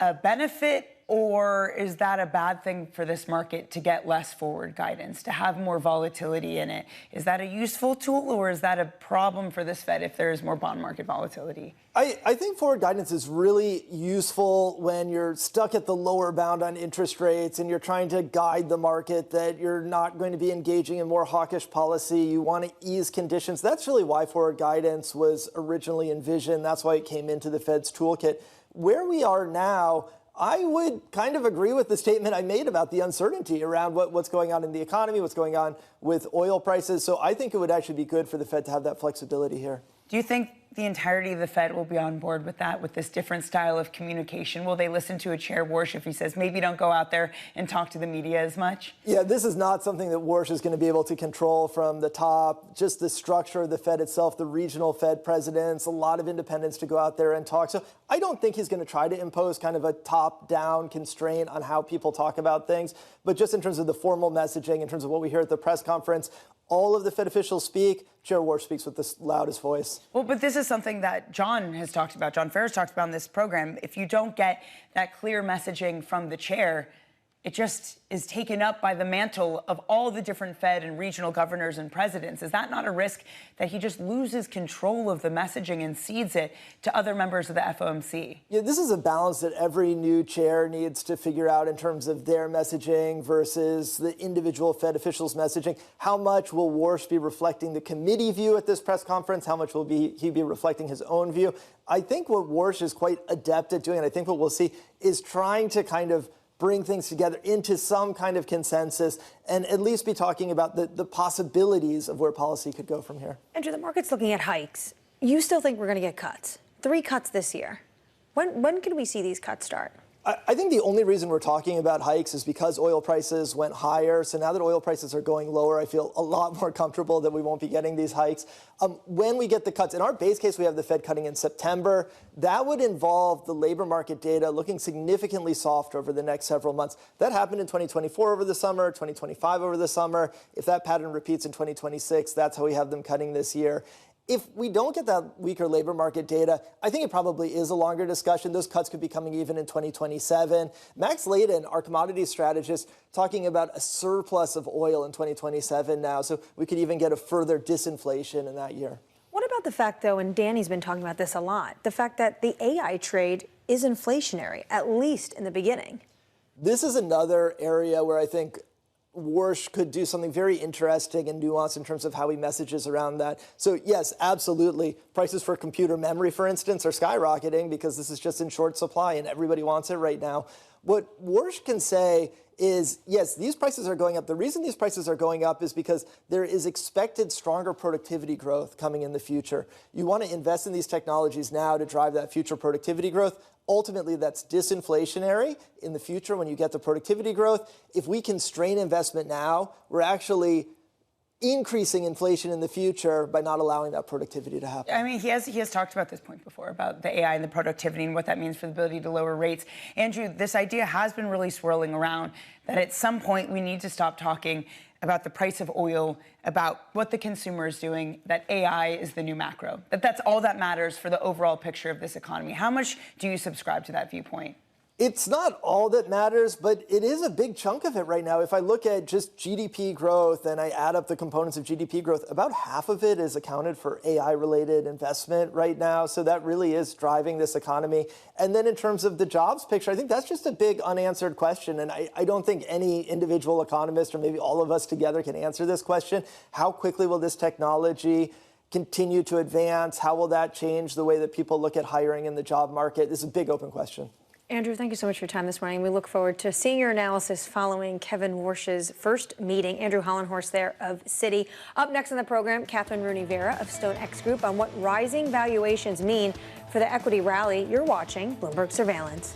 a benefit, or is that a bad thing for this market to get less forward guidance, to have more volatility in it? Is that a useful tool, or is that a problem for this Fed if there is more bond market volatility? I think forward guidance is really useful when you're stuck at the lower bound on interest rates and you're trying to guide the market that you're not going to be engaging in more hawkish policy. You want to ease conditions. That's really why forward guidance was originally envisioned. That's why it came into the Fed's toolkit. Where we are now, I would kind of agree with the statement I made about the uncertainty around what's going on in the economy, what's going on with oil prices. So I think it would actually be good for the Fed to have that flexibility here. Do you think the entirety of the Fed will be on board with that, with this different style of communication? Will they listen to a Chair Warsh if he says, maybe don't go out there and talk to the media as much? Yeah, this is not something that Warsh is going to be able to control from the top. Just the structure of the Fed itself, the regional Fed presidents, a lot of independents to go out there and talk. So I don't think he's going to try to impose kind of a top-down constraint on how people talk about things. But just in terms of the formal messaging, in terms of what we hear at the press conference, all of the Fed officials speak. Chair Warsh speaks with the loudest voice. Well, but this is something that John has talked about. John Ferris talked about in this program. If you don't get that clear messaging from the chair, it just is taken up by the mantle of all the different Fed and regional governors and presidents. Is that not a risk that he just loses control of the messaging and cedes it to other members of the FOMC? Yeah, this is a balance that every new chair needs to figure out in terms of their messaging versus the individual Fed officials' messaging. How much will Warsh be reflecting the committee view at this press conference? How much will he be reflecting his own view? I think what Warsh is quite adept at doing, and I think what we'll see, is trying to kind of bring things together into some kind of consensus and at least be talking about the possibilities of where policy could go from here. Andrew, the market's looking at hikes. You still think we're going to get cuts? 3 cuts this year. When can we see these cuts start? I think the only reason we're talking about hikes is because oil prices went higher. So now that oil prices are going lower, I feel a lot more comfortable that we won't be getting these hikes. When we get the cuts, in our base case, we have the Fed cutting in September. That would involve the labor market data looking significantly soft over the next several months. That happened in 2024 over the summer, 2025 over the summer. If that pattern repeats in 2026, that's how we have them cutting this year. If we don't get that weaker labor market data, I think it probably is a longer discussion. Those cuts could be coming even in 2027. Max Layden, our commodities strategist, talking about a surplus of oil in 2027 now. So we could even get a further disinflation in that year. What about the fact, though, and Danny's been talking about this a lot, the fact that the AI trade is inflationary, at least in the beginning? This is another area where I think Warsh could do something very interesting and nuanced in terms of how he messages around that. So yes, absolutely. Prices for computer memory, for instance, are skyrocketing because this is just in short supply and everybody wants it right now. What Warsh can say is, yes, these prices are going up. The reason these prices are going up is because there is expected stronger productivity growth coming in the future. You want to invest in these technologies now to drive that future productivity growth. Ultimately, that's disinflationary in the future when you get the productivity growth. If we constrain investment now, we're actually increasing inflation in the future by not allowing that productivity to happen. I mean, he has talked about this point before, about the AI and the productivity and what that means for the ability to lower rates. Andrew, this idea has been really swirling around that at some point we need to stop talking about the price of oil, about what the consumer is doing, that AI is the new macro, that's all that matters for the overall picture of this economy. How much do you subscribe to that viewpoint? It's not all that matters, but it is a big chunk of it right now. If I look at just GDP growth and I add up the components of GDP growth, about half of it is accounted for AI-related investment right now. So that really is driving this economy. And then in terms of the jobs picture, I think that's just a big unanswered question. And I don't think any individual economist or maybe all of us together can answer this question. How quickly will this technology continue to advance? How will that change the way that people look at hiring in the job market? This is a big open question. Andrew, thank you so much for your time this morning. We look forward to seeing your analysis following Kevin Warsh's first meeting. Andrew Hollenhorst there of Citi. Up next on the program, Catherine Rooney-Vera of StoneX Group on what rising valuations mean for the equity rally. You're watching Bloomberg Surveillance.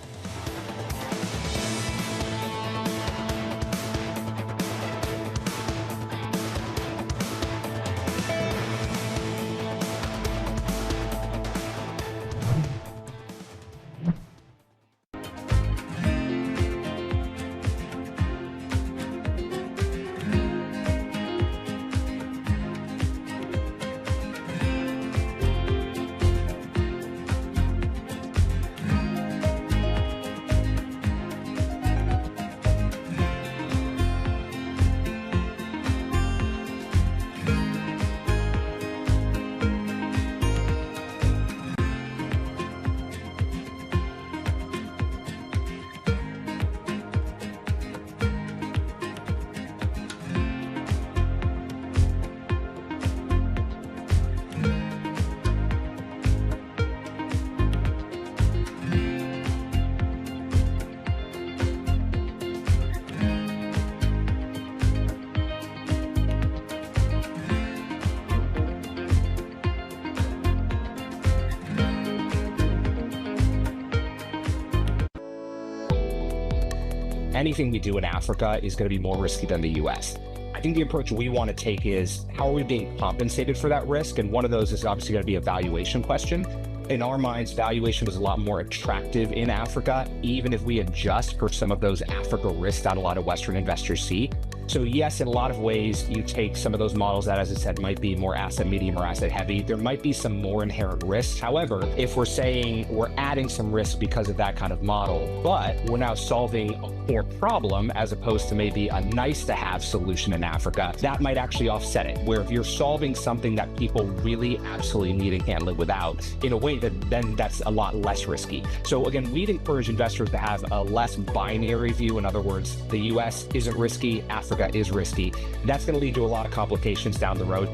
Anything we do in Africa is going to be more risky than the U.S. I think the approach we want to take is, how are we being compensated for that risk? And one of those is obviously going to be a valuation question. In our minds, valuation was a lot more attractive in Africa, even if we adjust for some of those Africa risks that a lot of Western investors see. So yes, in a lot of ways, you take some of those models that, as I said, might be more asset medium or asset heavy. There might be some more inherent risks. However, if we're saying we're adding some risk because of that kind of model, but we're now solving a core problem as opposed to maybe a nice to have solution in Africa, that might actually offset it. Where if you're solving something that people really absolutely need and can't live without, in a way that then that's a lot less risky. So again, we'd encourage investors to have a less binary view. In other words, the US isn't risky, Africa is risky. That's going to lead to a lot of complications down the road.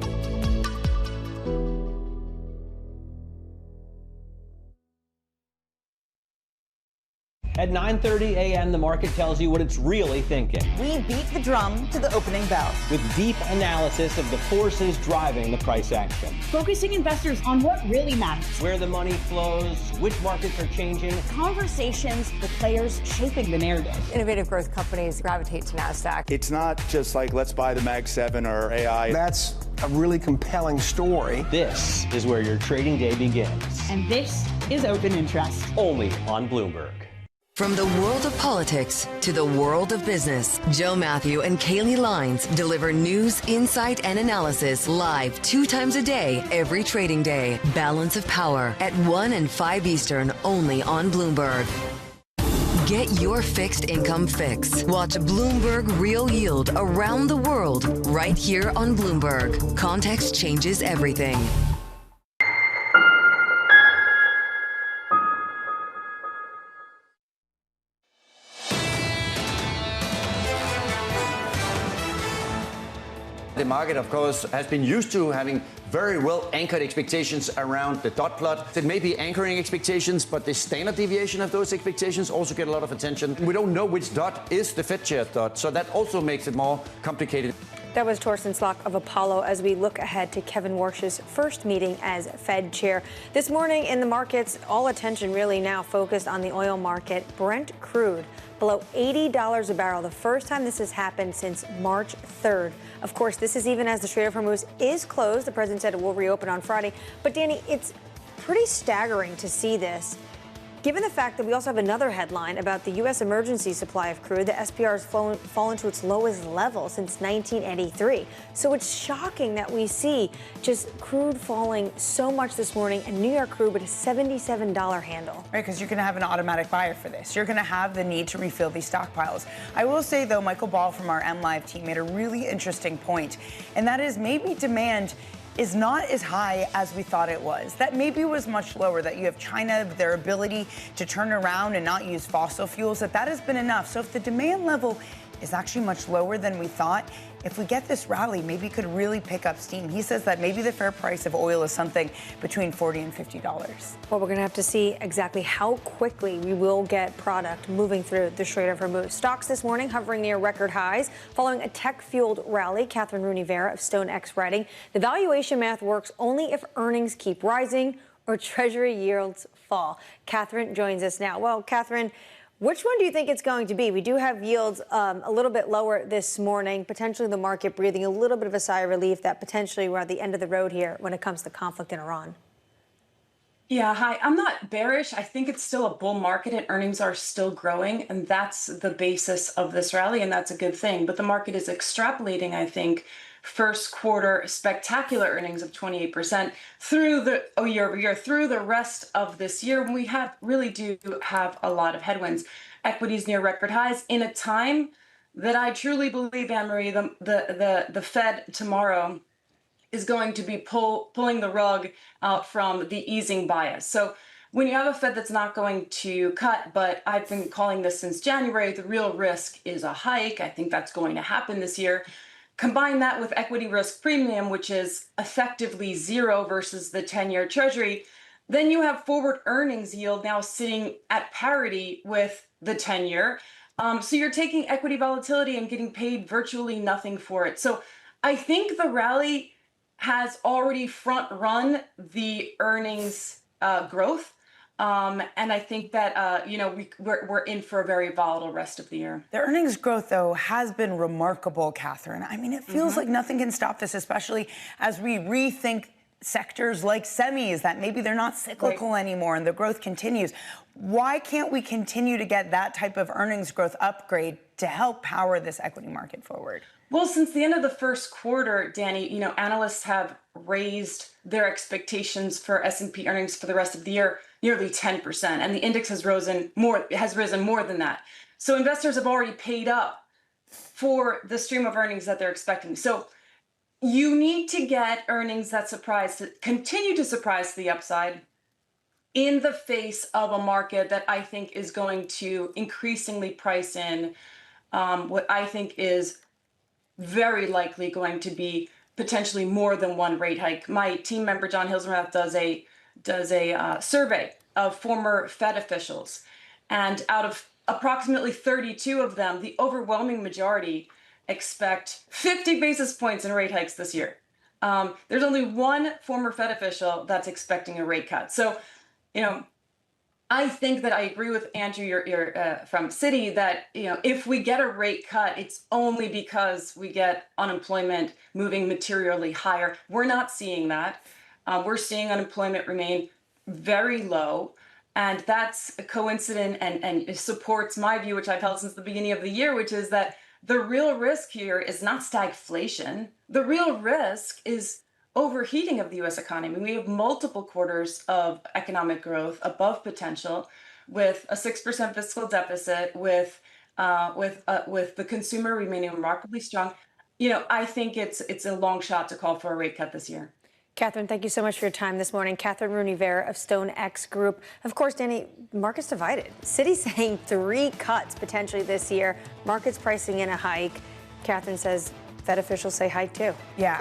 At 9:30 a.m., the market tells you what it's really thinking. We beat the drum to the opening bell. With deep analysis of the forces driving the price action. Focusing investors on what really matters. Where the money flows, which markets are changing. Conversations, the players shaping the narrative. Innovative growth companies gravitate to NASDAQ. It's not just like, let's buy the Mag 7 or AI. That's a really compelling story. This is where your trading day begins. And this is Open Interest. Only on Bloomberg. From the world of politics to the world of business, Joe Matthew and Kaylee Lines deliver news, insight, and analysis live 2 times a day, every trading day. Balance of Power at 1 and 5 Eastern, only on Bloomberg. Get your fixed income fix. Watch Bloomberg Real Yield around the world right here on Bloomberg. Context changes everything. The market, of course, has been used to having very well anchored expectations around the dot plot. It may be anchoring expectations, but the standard deviation of those expectations also get a lot of attention. We don't know which dot is the Fed chair dot, so that also makes it more complicated. That was Torsten Slok of Apollo as we look ahead to Kevin Warsh's first meeting as Fed chair. This morning in the markets, all attention really now focused on the oil market. Brent crude below $80 a barrel, the first time this has happened since March 3rd. Of course, this is even as the Strait of Hormuz is closed. The president said it will reopen on Friday. But Danny, it's pretty staggering to see this, given the fact that we also have another headline about the U.S. emergency supply of crude. The SPR has fallen to its lowest level since 1983. So it's shocking that we see just crude falling so much this morning, and New York crude with a $77 handle. Right, because you're going to have an automatic buyer for this. You're going to have the need to refill these stockpiles. I will say, though, Michael Ball from our MLive team made a really interesting point, and that is maybe demand is not as high as we thought it was. That maybe was much lower, that you have China, their ability to turn around and not use fossil fuels, that has been enough. So if the demand level is actually much lower than we thought, if we get this rally, maybe it could really pick up steam. He says that maybe the fair price of oil is something between $40 and $50. Well, we're going to have to see exactly how quickly we will get product moving through the Strait of Hormuz. Stocks this morning hovering near record highs following a tech-fueled rally. Catherine Rooney-Vera of StoneX writing, the valuation math works only if earnings keep rising or Treasury yields fall. Catherine joins us now. Well, Catherine, which one do you think it's going to be? We do have yields a little bit lower this morning, potentially the market breathing a little bit of a sigh of relief that potentially we're at the end of the road here when it comes to conflict in Iran. Yeah, hi. I'm not bearish. I think it's still a bull market and earnings are still growing. And that's the basis of this rally. And that's a good thing. But the market is extrapolating, I think, first quarter spectacular earnings of 28% through the year over year through the rest of this year when we really do have a lot of headwinds. Equities near record highs in a time that I truly believe, Anne-Marie, the Fed tomorrow is going to be pulling the rug out from the easing bias. So when you have a Fed that's not going to cut, but I've been calling this since January, the real risk is a hike. I think that's going to happen this year. Combine that with equity risk premium, which is effectively zero versus the 10-year Treasury, then you have forward earnings yield now sitting at parity with the 10-year. So you're taking equity volatility and getting paid virtually nothing for it. So I think the rally has already front run the earnings growth. And I think that, we're in for a very volatile rest of the year. The earnings growth, though, has been remarkable, Catherine. I mean, it feels like nothing can stop this, especially as we rethink sectors like semis, that maybe they're not cyclical anymore and the growth continues. Why can't we continue to get that type of earnings growth upgrade to help power this equity market forward? Well, since the end of the first quarter, Danny, analysts have raised their expectations for S&P earnings for the rest of the year nearly 10%, and the index has risen more than that. So investors have already paid up for the stream of earnings that they're expecting. So you need to get earnings that continue to surprise to the upside in the face of a market that I think is going to increasingly price in what I think is very likely going to be potentially more than one rate hike. My team member, John Hilsenrath, does a survey of former Fed officials. And out of approximately 32 of them, the overwhelming majority expect 50 basis points in rate hikes this year. There's only one former Fed official that's expecting a rate cut. So, I think that I agree with Andrew from Citi that, if we get a rate cut, it's only because we get unemployment moving materially higher. We're not seeing that. We're seeing unemployment remain very low. And that's a coincidence and it supports my view, which I've held since the beginning of the year, which is that the real risk here is not stagflation. The real risk is overheating of the U.S. economy. We have multiple quarters of economic growth above potential, with a 6% fiscal deficit, with the consumer remaining remarkably strong. I think it's a long shot to call for a rate cut this year. Catherine, thank you so much for your time this morning. Catherine Rooney-Vera of StoneX Group. Of course, Danny, market's divided. Citi saying 3 cuts potentially this year. Market's pricing in a hike. Catherine says Fed officials say hike too. Yeah,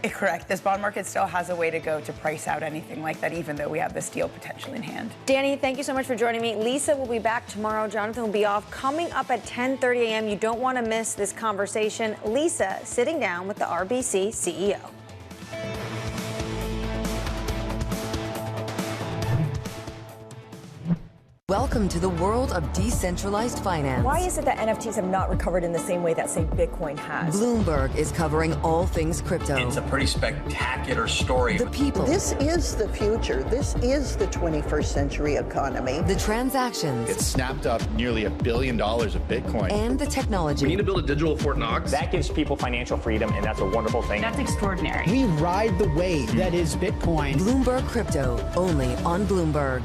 correct. This bond market still has a way to go to price out anything like that, even though we have this deal potentially in hand. Danny, thank you so much for joining me. Lisa will be back tomorrow. Jonathan will be off. Coming up at 10:30 a.m. You don't want to miss this conversation. Lisa sitting down with the RBC CEO. Welcome to the world of decentralized finance. Why is it that NFTs have not recovered in the same way that, say, Bitcoin has? Bloomberg is covering all things crypto. It's a pretty spectacular story. The people. This is the future. This is the 21st century economy. The transactions. It snapped up nearly $1 billion of Bitcoin. And the technology. We need to build a digital Fort Knox. That gives people financial freedom, and that's a wonderful thing. That's extraordinary. We ride the wave that is Bitcoin. Bloomberg Crypto, only on Bloomberg.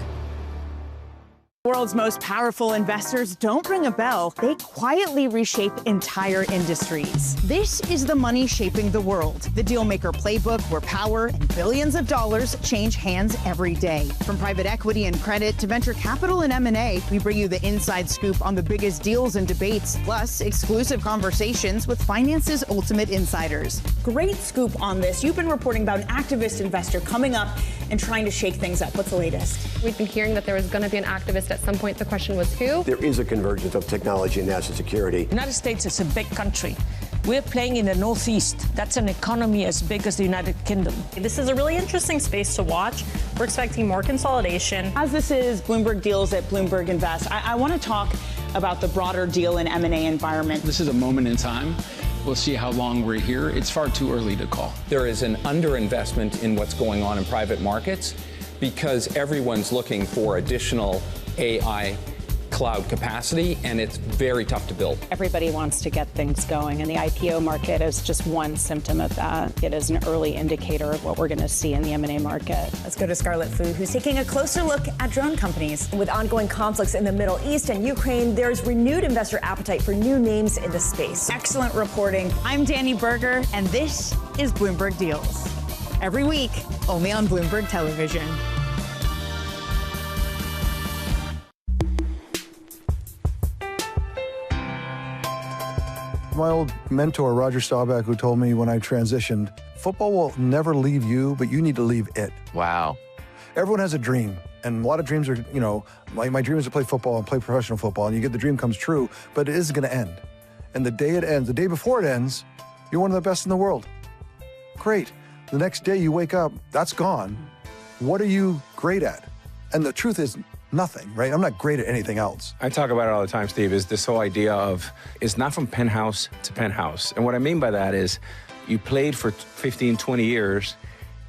World's most powerful investors don't ring a bell. They quietly reshape entire industries. This is the money shaping the world. The Dealmaker Playbook, where power and billions of dollars change hands every day. From private equity and credit to venture capital and M&A, we bring you the inside scoop on the biggest deals and debates, plus exclusive conversations with finance's ultimate insiders. Great scoop on this. You've been reporting about an activist investor coming up and trying to shake things up. What's the latest? We've been hearing that there was going to be an activist at some point. The question was who? There is a convergence of technology and national security. The United States is a big country. We're playing in the Northeast. That's an economy as big as the United Kingdom. This is a really interesting space to watch. We're expecting more consolidation. As this is Bloomberg Deals at Bloomberg Invest, I want to talk about the broader deal and M&A environment. This is a moment in time. We'll see how long we're here. It's far too early to call. There is an underinvestment in what's going on in private markets because everyone's looking for additional AI cloud capacity, and it's very tough to build. Everybody wants to get things going, and the IPO market is just one symptom of that. It is an early indicator of what we're going to see in the M&A market. Let's go to Scarlet Fu, who's taking a closer look at drone companies. With ongoing conflicts in the Middle East and Ukraine, there's renewed investor appetite for new names in the space. Excellent reporting. I'm Danny Berger, and this is Bloomberg Deals. Every week, only on Bloomberg Television. My old mentor, Roger Staubach, who told me when I transitioned, football will never leave you, but you need to leave it. Wow. Everyone has a dream, and a lot of dreams are, my dream is to play football and play professional football, and you get the dream comes true, but it is going to end. And the day it ends, the day before it ends, you're one of the best in the world. Great. The next day you wake up, that's gone. What are you great at? And the truth is, nothing, right? I'm not great at anything else. I talk about it all the time, Steve, is this whole idea of it's not from penthouse to penthouse. And what I mean by that is you played for 15, 20 years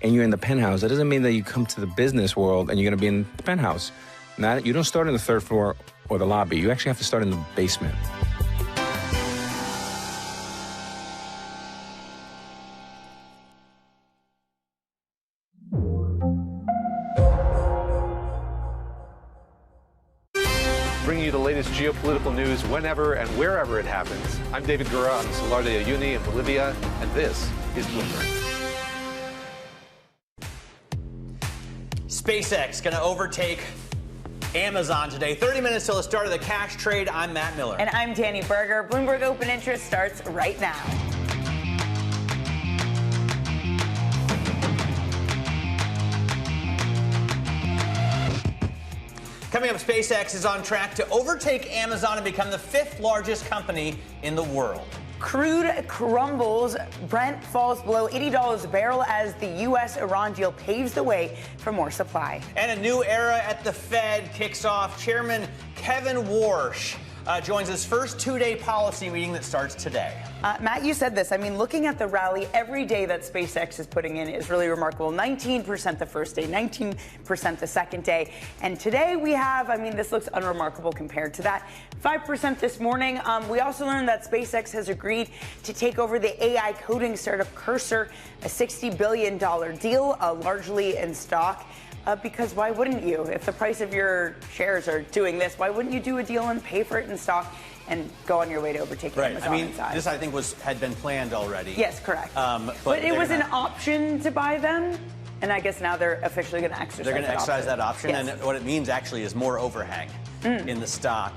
and you're in the penthouse. That doesn't mean that you come to the business world and you're going to be in the penthouse. You don't start on the third floor or the lobby. You actually have to start in the basement. Bringing you the latest geopolitical news whenever and wherever it happens. I'm David Gura on the Salar de Uyuni in Bolivia, and this is Bloomberg. SpaceX going to overtake Amazon today. 30 minutes till the start of the cash trade. I'm Matt Miller. And I'm Danny Berger. Bloomberg Open Interest starts right now. Coming up, SpaceX is on track to overtake Amazon and become the 5th largest company in the world. Crude crumbles. Brent falls below $80 a barrel as the U.S.-Iran deal paves the way for more supply. And a new era at the Fed kicks off. Chairman Kevin Warsh joins his first 2-day policy meeting that starts today. Matt, you said this. I mean, looking at the rally every day that SpaceX is putting in is really remarkable. 19% the first day, 19% the second day. And today we have, I mean, this looks unremarkable compared to that. 5% this morning. We also learned that SpaceX has agreed to take over the AI coding startup Cursor, a $60 billion deal, largely in stock. Because why wouldn't you? If the price of your shares are doing this, why wouldn't you do a deal and pay for it in stock and go on your way to overtaking Amazon? I mean, inside? this I think had been planned already. Yes, correct. But it was an option to buy them, and I guess now they're officially going to exercise. They're going to exercise that option, yes. And what it means actually is more overhang in the stock,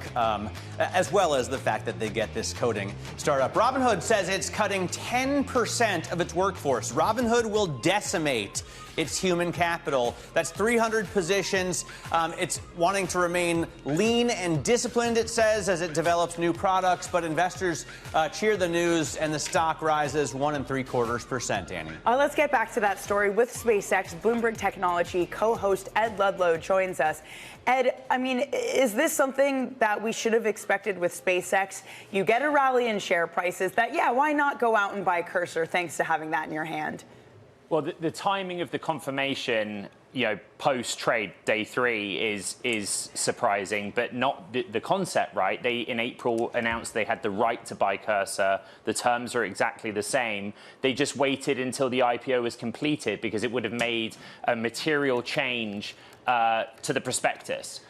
as well as the fact that they get this coding startup. Robinhood says it's cutting 10% of its workforce. Robinhood will decimate its human capital. That's 300 positions. It's wanting to remain lean and disciplined, it says, as it develops new products. But investors cheer the news, and the stock rises 1 3/4%, Danny. Let's get back to that story with SpaceX. Bloomberg Technology co-host Ed Ludlow joins us. Ed, I mean, is this something that we should have expected with SpaceX? You get a rally in share prices that, yeah, why not go out and buy Cursor thanks to having that in your hand? Well, the timing of the confirmation, post-trade day 3 is surprising, but not the concept, right? They, in April, announced they had the right to buy Cursor. The terms are exactly the same. They just waited until the IPO was completed because it would have made a material change to the prospectus.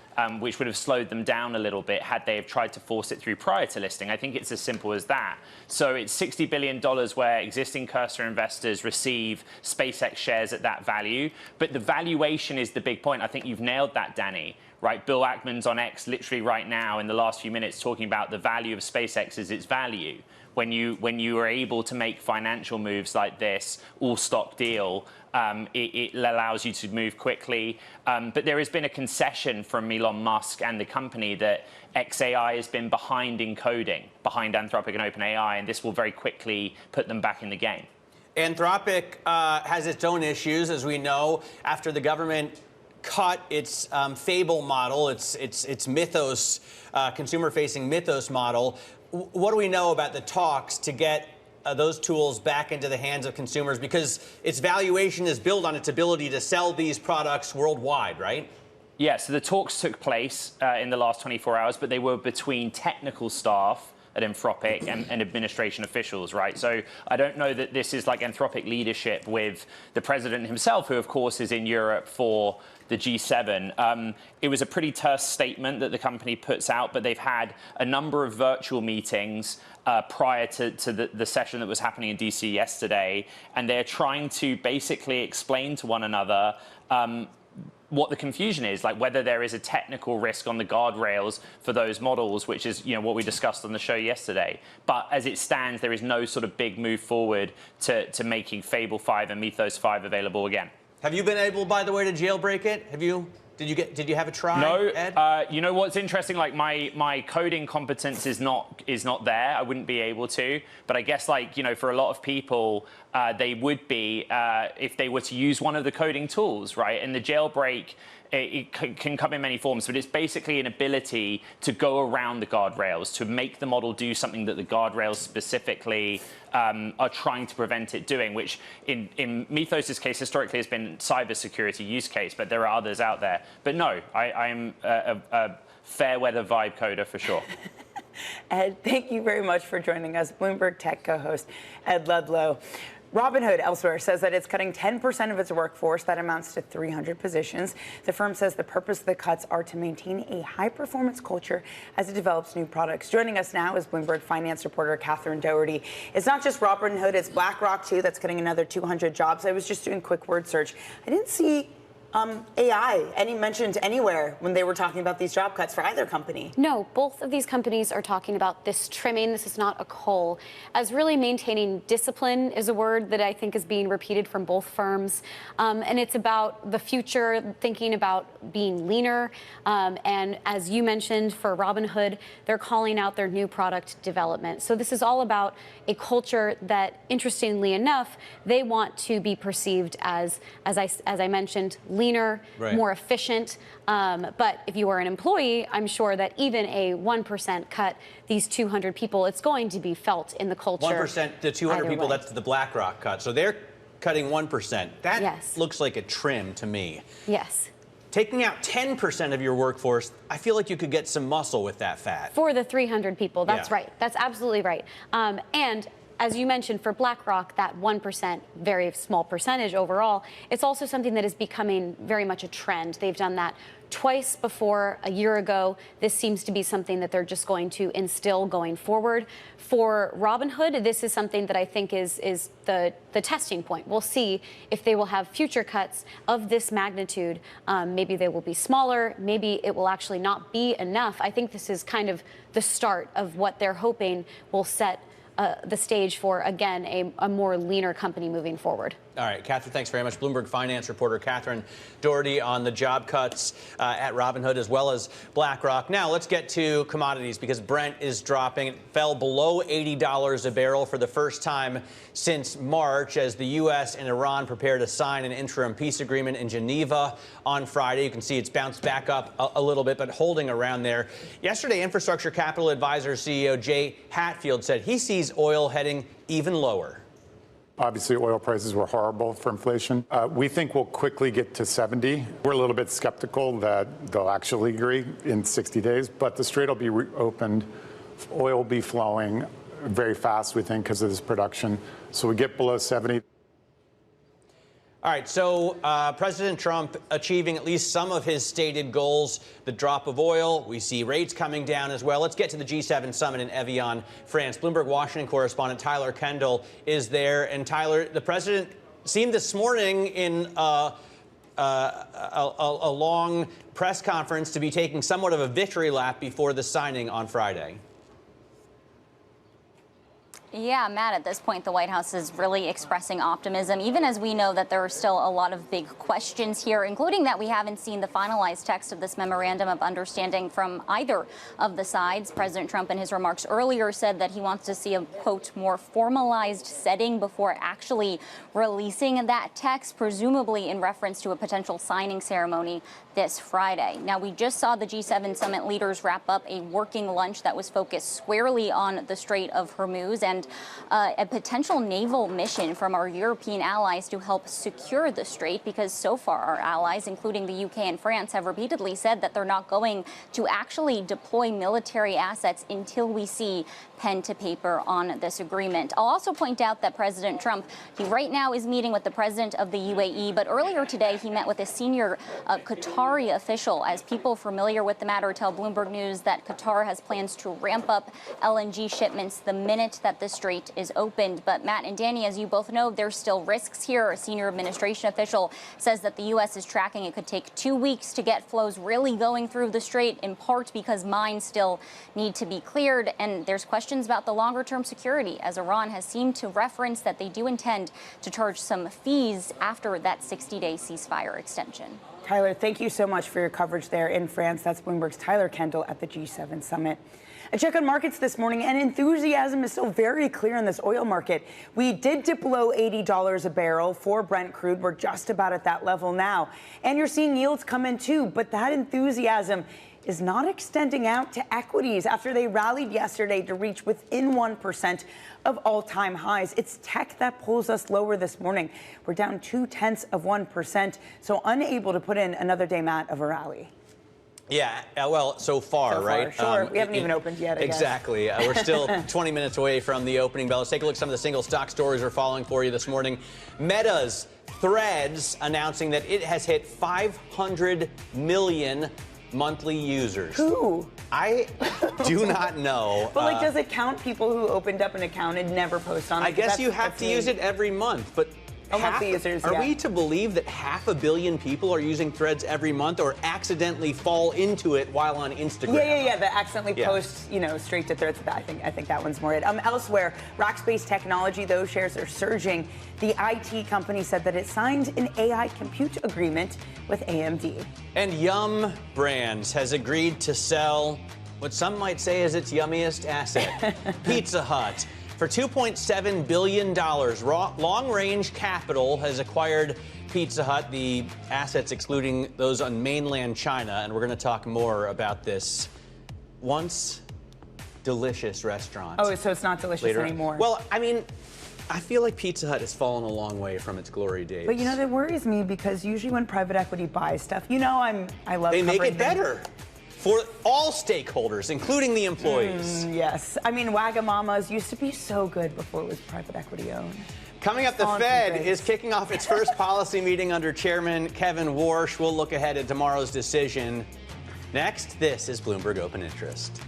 Which would have slowed them down a little bit had they have tried to force it through prior to listing. I think it's as simple as that. So it's $60 billion where existing Cursor investors receive SpaceX shares at that value. But the valuation is the big point. I think you've nailed that, Danny. Right? Bill Ackman's on X literally right now in the last few minutes talking about the value of SpaceX is its value. When you are able to make financial moves like this, all-stock deal, it allows you to move quickly. But there has been a concession from Elon Musk and the company that XAI has been behind in coding, behind Anthropic and OpenAI, and this will very quickly put them back in the game. Anthropic has its own issues, as we know, after the government cut its Fable model, its Mythos, consumer-facing Mythos model. What do we know about the talks to get those tools back into the hands of consumers? Because its valuation is built on its ability to sell these products worldwide, right? Yeah, so the talks took place in the last 24 hours, but they were between technical staff at Anthropic and administration officials, right? So I don't know that this is like Anthropic leadership with the president himself, who, of course, is in Europe for the G7. It was a pretty terse statement that the company puts out, but they've had a number of virtual meetings prior to the session that was happening in DC yesterday, and they're trying to basically explain to one another what the confusion is, like whether there is a technical risk on the guardrails for those models, which is what we discussed on the show yesterday. But as it stands, there is no sort of big move forward to making Fable 5 and Mythos 5 available again. Have you been able, by the way, to jailbreak it? Did you have a try? No. Ed? You know what's interesting? Like my coding competence is not there. I wouldn't be able to. But I guess for a lot of people, they would be if they were to use one of the coding tools, right? And the jailbreak, it can come in many forms, but it's basically an ability to go around the guardrails, to make the model do something that the guardrails specifically are trying to prevent it doing, which in Mythos' case historically has been cybersecurity use case, but there are others out there. But no, I'm a fair weather vibe coder for sure. Ed, thank you very much for joining us. Bloomberg Tech co-host Ed Ludlow. Robinhood elsewhere says that it's cutting 10% of its workforce. That amounts to 300 positions. The firm says the purpose of the cuts are to maintain a high-performance culture as it develops new products. Joining us now is Bloomberg finance reporter Catherine Doherty. It's not just Robinhood, it's BlackRock, too, that's cutting another 200 jobs. I was just doing a quick word search. I didn't see AI, any mentioned anywhere when they were talking about these job cuts for either company? No, both of these companies are talking about this trimming. This is not a cull. As really maintaining discipline is a word that I think is being repeated from both firms. And it's about the future, thinking about being leaner. And as you mentioned, for Robinhood, they're calling out their new product development. So this is all about a culture that, interestingly enough, they want to be perceived as I mentioned, leaner, right, more efficient. But if you are an employee, I'm sure that even a 1% cut, these 200 people, it's going to be felt in the culture. 1% to 200 people, that's the BlackRock cut. So they're cutting 1%. That looks like a trim to me. Yes. Taking out 10% of your workforce, I feel like you could get some muscle with that fat. For the 300 people, that's right. That's absolutely right. And as you mentioned, for BlackRock, that 1%, very small percentage overall, it's also something that is becoming very much a trend. They've done that twice before a year ago. This seems to be something that they're just going to instill going forward. For Robinhood, this is something that I think is the testing point. We'll see if they will have future cuts of this magnitude. Maybe they will be smaller. Maybe it will actually not be enough. I think this is kind of the start of what they're hoping will set the stage for, again, a more leaner company moving forward. All right, Catherine, thanks very much. Bloomberg finance reporter Catherine Doherty on the job cuts at Robinhood as well as BlackRock. Now let's get to commodities because Brent is dropping. It fell below $80 a barrel for the first time since March as the U.S. and Iran prepare to sign an interim peace agreement in Geneva on Friday. You can see it's bounced back up a little bit, but holding around there. Yesterday, Infrastructure Capital Advisors CEO Jay Hatfield said he sees oil heading even lower. Obviously, oil prices were horrible for inflation. We think we'll quickly get to 70. We're a little bit skeptical that they'll actually agree in 60 days, but the strait will be reopened. Oil will be flowing very fast, we think, because of this production. So we get below 70. All right, so President Trump achieving at least some of his stated goals, the drop of oil. We see rates coming down as well. Let's get to the G7 summit in Evian, France. Bloomberg Washington correspondent Tyler Kendall is there. And Tyler, the president seemed this morning in a long press conference to be taking somewhat of a victory lap before the signing on Friday. Yeah, Matt, at this point, the White House is really expressing optimism, even as we know that there are still a lot of big questions here, including that we haven't seen the finalized text of this memorandum of understanding from either of the sides. President Trump, in his remarks earlier, said that he wants to see a, quote, more formalized setting before actually releasing that text, presumably in reference to a potential signing ceremony this Friday. Now, we just saw the G7 summit leaders wrap up a working lunch that was focused squarely on the Strait of Hormuz and a potential naval mission from our European allies to help secure the strait, because so far our allies, including the UK and France, have repeatedly said that they're not going to actually deploy military assets until we see pen to paper on this agreement. I'll also point out that President Trump, he right now is meeting with the president of the UAE, but earlier today he met with a senior Qatari official. As people familiar with the matter tell Bloomberg News that Qatar has plans to ramp up LNG shipments the minute that the strait is opened. But Matt and Danny, as you both know, there's still risks here. A senior administration official says that the U.S. is tracking it could take 2 weeks to get flows really going through the strait, in part because mines still need to be cleared. And there's questions about the longer-term security, as Iran has seemed to reference that they do intend to charge some fees after that 60-day ceasefire extension. Tyler, thank you so much for your coverage there in France. That's Bloomberg's Tyler Kendall at the G7 summit. A check on markets this morning, and enthusiasm is still very clear in this oil market. We did dip below $80 a barrel for Brent crude. We're just about at that level now. And you're seeing yields come in too, but that enthusiasm is not extending out to equities after they rallied yesterday to reach within 1% of all-time highs. It's tech that pulls us lower this morning. We're down 0.2%, so unable to put in another day, Matt, of a rally. Yeah, well, so far, right? Sure, we haven't even opened yet, I guess. Exactly. We're still 20 minutes away from the opening bell. Let's take a look at some of the single stock stories we're following for you this morning. Meta's Threads announcing that it has hit 500 million monthly users. Who? I do not know. But like, does it count people who opened up an account and never post on it? I guess you have to use it every month, but Monthly users, Are yeah. we to believe that 500 million people are using Threads every month, or accidentally fall into it while on Instagram? Yeah. That accidentally post, straight to Threads. I think that one's more it. Elsewhere, Rackspace Technology, those shares are surging. The IT company said that it signed an AI compute agreement with AMD. And Yum Brands has agreed to sell what some might say is its yummiest asset, Pizza Hut. For $2.7 billion, Long Range Capital has acquired Pizza Hut, the assets excluding those on mainland China, and we're going to talk more about this once delicious restaurant. Oh, so it's not delicious anymore. Well, I mean, I feel like Pizza Hut has fallen a long way from its glory days. But that worries me because usually when private equity buys stuff, I love they make it things. better. For all stakeholders, including the employees. Yes. I mean, Wagamama's used to be so good before it was private equity owned. Coming up, the Fed is kicking off its first policy meeting under Chairman Kevin Warsh. We'll look ahead at tomorrow's decision. Next, this is Bloomberg Open Interest.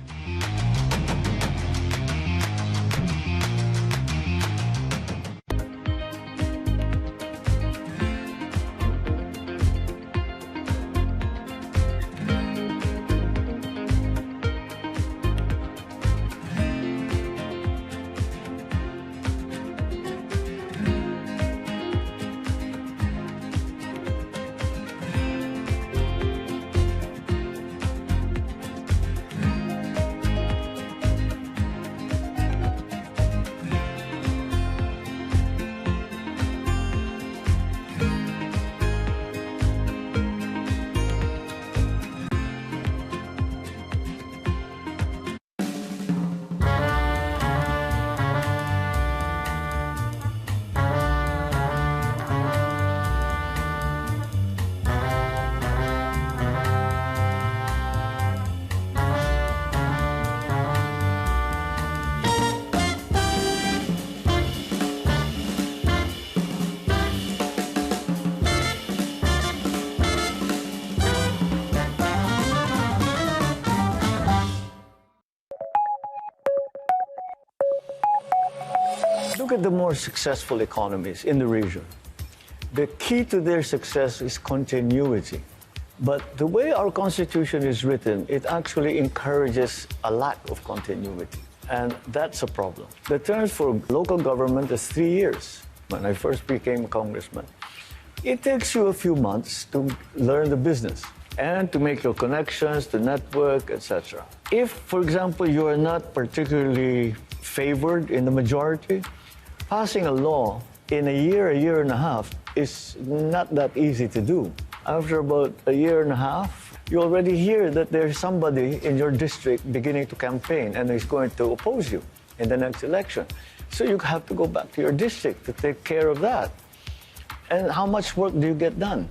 Look at the more successful economies in the region. The key to their success is continuity. But the way our Constitution is written, it actually encourages a lack of continuity. And that's a problem. The terms for local government is 3 years. When I first became a congressman, it takes you a few months to learn the business and to make your connections, to network, etc. If, for example, you are not particularly favored in the majority, passing a law in a year and a half is not that easy to do. After about a year and a half, you already hear that there's somebody in your district beginning to campaign and is going to oppose you in the next election. So you have to go back to your district to take care of that. And how much work do you get done?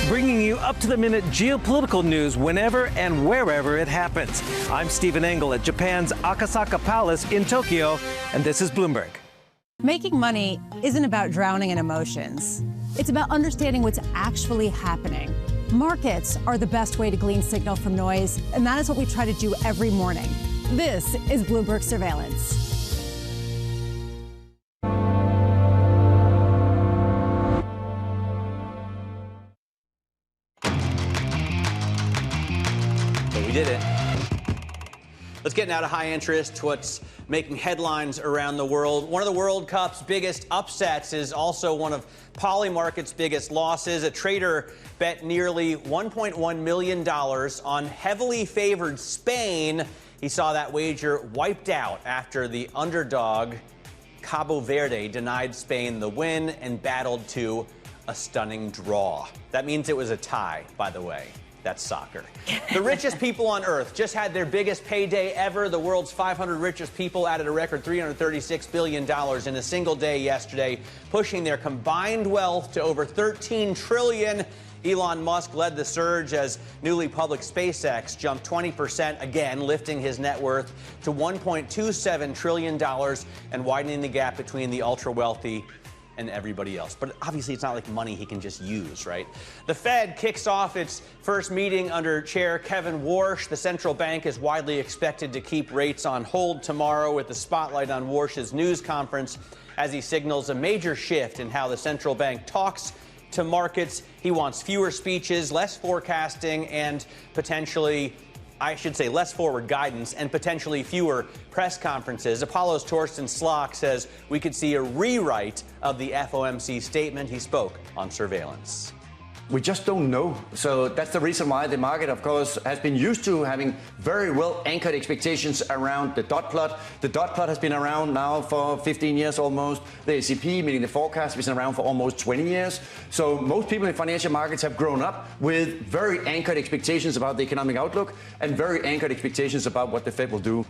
Bringing you up-to-the-minute geopolitical news whenever and wherever it happens. I'm Stephen Engel at Japan's Akasaka Palace in Tokyo, and this is Bloomberg. Making money isn't about drowning in emotions. It's about understanding what's actually happening. Markets are the best way to glean signal from noise, and that is what we try to do every morning. This is Bloomberg Surveillance. We did it. Let's get now to high interest, what's making headlines around the world. One of the World Cup's biggest upsets is also one of Polymarket's biggest losses. A trader bet nearly $1.1 million on heavily favored Spain. He saw that wager wiped out after the underdog Cabo Verde denied Spain the win and battled to a stunning draw. That means it was a tie, by the way. That's soccer. The richest people on Earth just had their biggest payday ever. The world's 500 richest people added a record $336 billion in a single day yesterday, pushing their combined wealth to over $13 trillion. Elon Musk led the surge as newly public SpaceX jumped 20% again, lifting his net worth to $1.27 trillion and widening the gap between the ultra-wealthy and everybody else. But obviously, it's not like money he can just use, right? The Fed kicks off its first meeting under Chair Kevin Warsh. The central bank is widely expected to keep rates on hold tomorrow, with the spotlight on Warsh's news conference as he signals a major shift in how the central bank talks to markets. He wants fewer speeches, less forecasting, and potentially, I should say, less forward guidance and potentially fewer press conferences. Apollo's Torsten Slok says we could see a rewrite of the FOMC statement. He spoke on surveillance. We just don't know. So that's the reason why the market, of course, has been used to having very well anchored expectations around the dot plot. The dot plot has been around now for 15 years almost. The SEP, meaning the forecast, has been around for almost 20 years. So most people in financial markets have grown up with very anchored expectations about the economic outlook and very anchored expectations about what the Fed will do.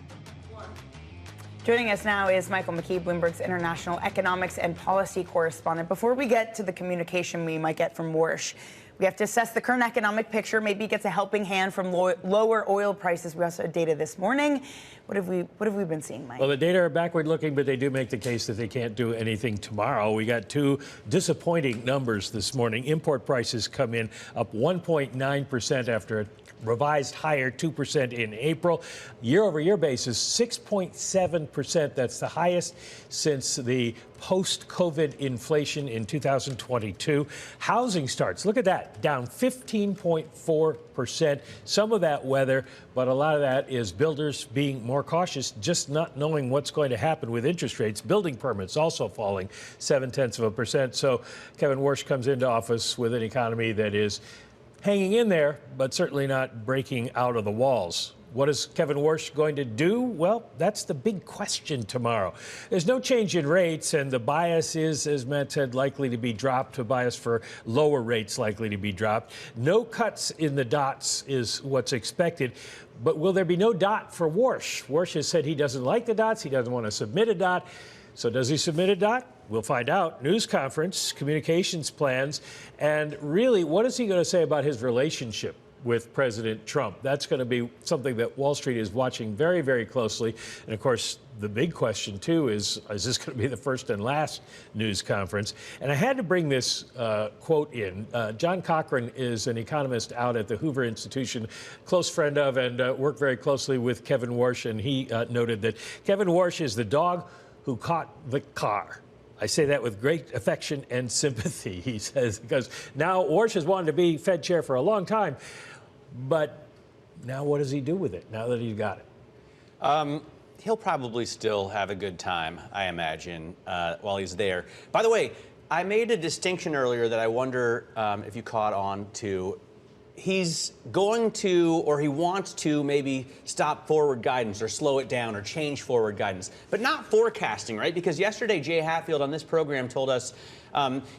Joining us now is Michael McKee, Bloomberg's international economics and policy correspondent. Before we get to the communication we might get from Warsh, we have to assess the current economic picture. Maybe it gets a helping hand from lower oil prices. We also had data this morning. What have we been seeing, Mike? Well, the data are backward looking, but they do make the case that they can't do anything tomorrow. We got two disappointing numbers this morning. Import prices come in up 1.9% after a revised higher 2% in April. Year-over-year basis, 6.7%. That's the highest since the post-COVID inflation in 2022. Housing starts, look at that, down 15.4%. Some of that weather, but a lot of that is builders being more cautious, just not knowing what's going to happen with interest rates. Building permits also falling 0.7%. So Kevin Warsh comes into office with an economy that is hanging in there, but certainly not breaking out of the walls. What is Kevin Warsh going to do? Well, that's the big question tomorrow. There's no change in rates, and the bias is, as Matt said, likely to be dropped. A bias for lower rates likely to be dropped. No cuts in the dots is what's expected. But will there be no dot for Warsh? Warsh has said he doesn't like the dots. He doesn't want to submit a dot. So does he submit a dot? We'll find out. News conference, communications plans, and really, what is he going to say about his relationship with President Trump? That's going to be something that Wall Street is watching very, very closely. And of course, the big question, too, is this going to be the first and last news conference? And I had to bring this quote in. John Cochran is an economist out at the Hoover Institution, close friend of and worked very closely with Kevin Warsh. And he noted that Kevin Warsh is the dog who caught the car. I say that with great affection and sympathy, he says, because now Warsh has wanted to be Fed chair for a long time. But now what does he do with it now that he's got it? He'll probably still have a good time, I imagine, while he's there. By the way, I made a distinction earlier that I wonder if you caught on to. He's going to, or he wants to, maybe stop forward guidance or slow it down or change forward guidance, but not forecasting, right? Because yesterday, Jay Hatfield on this program told us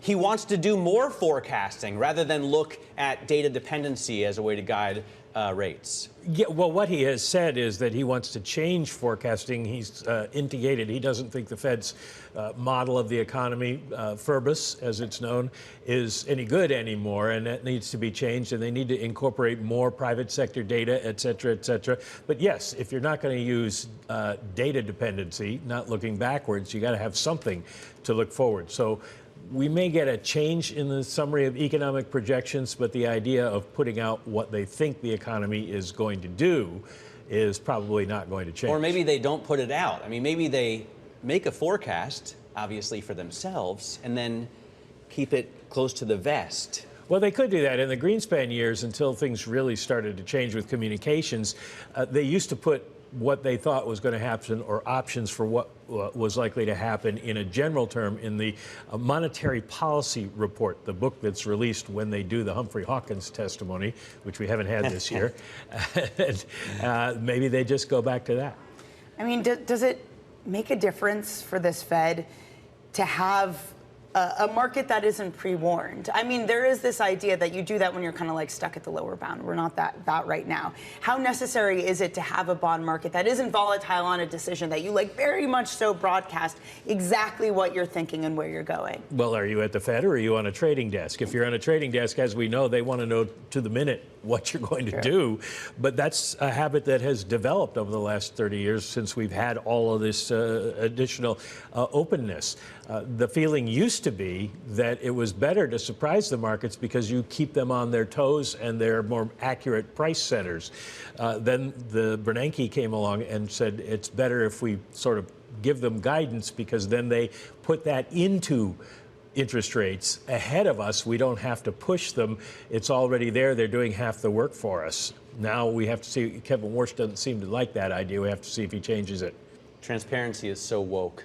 he wants to do more forecasting rather than look at data dependency as a way to guide rates. Yeah, well, what he has said is that he wants to change forecasting. He's indicated he doesn't think the Fed's model of the economy, FERBUS, as it's known, is any good anymore, and that needs to be changed, and they need to incorporate more private sector data, et cetera, et cetera. But yes, if you're not going to use data dependency, not looking backwards, you got to have something to look forward. So we may get a change in the summary of economic projections, but the idea of putting out what they think the economy is going to do is probably not going to change. Or maybe they don't put it out. I mean, maybe they make a forecast, obviously, for themselves, and then keep it close to the vest. Well, they could do that. In the Greenspan years, until things really started to change with communications, they used to put what they thought was going to happen or options for what was likely to happen in a general term in the Monetary Policy Report, the book that's released when they do the Humphrey Hawkins testimony, which we haven't had this year. And, maybe they just go back to that. I mean, does it make a difference for this Fed to have a market that isn't pre-warned? I mean, there is this idea that you do that when you're kind of like stuck at the lower bound. We're not that right now. How necessary is it to have a bond market that isn't volatile on a decision, that you like very much so broadcast exactly what you're thinking and where you're going? Well, are you at the Fed or are you on a trading desk? If you're on a trading desk, as we know, they want to know to the minute what you're going to do. But that's a habit that has developed over the last 30 years since we've had all of this additional openness. The feeling used to be that it was better to surprise the markets because you keep them on their toes and they're more accurate price setters. Then the Bernanke came along and said it's better if we sort of give them guidance because then they put that into interest rates ahead of us. We don't have to push them. It's already there. They're doing half the work for us. Now we have to see. Kevin Warsh doesn't seem to like that idea. We have to see if he changes it. Transparency is so woke.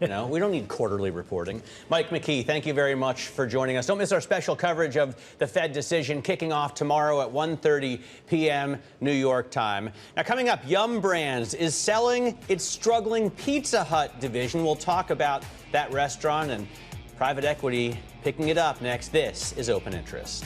You know, we don't need quarterly reporting. Mike McKee, thank you very much for joining us. Don't miss our special coverage of the Fed decision kicking off tomorrow at 1:30 p.m. New York time. Now, coming up, Yum Brands is selling its struggling Pizza Hut division. We'll talk about that restaurant and private equity picking it up next. This is Open Interest.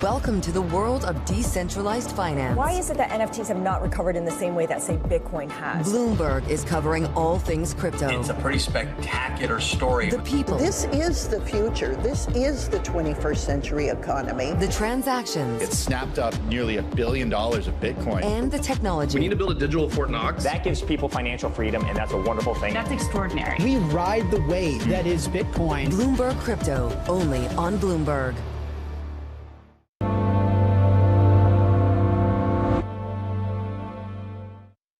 Welcome to the world of decentralized finance. Why is it that NFTs have not recovered in the same way that, say, Bitcoin has? Bloomberg is covering all things crypto. It's a pretty spectacular story. The people. This is the future. This is the 21st century economy. The transactions. It snapped up nearly $1 billion of Bitcoin. And the technology. We need to build a digital Fort Knox. That gives people financial freedom, and that's a wonderful thing. That's extraordinary. We ride the wave that is Bitcoin. Bloomberg Crypto, only on Bloomberg.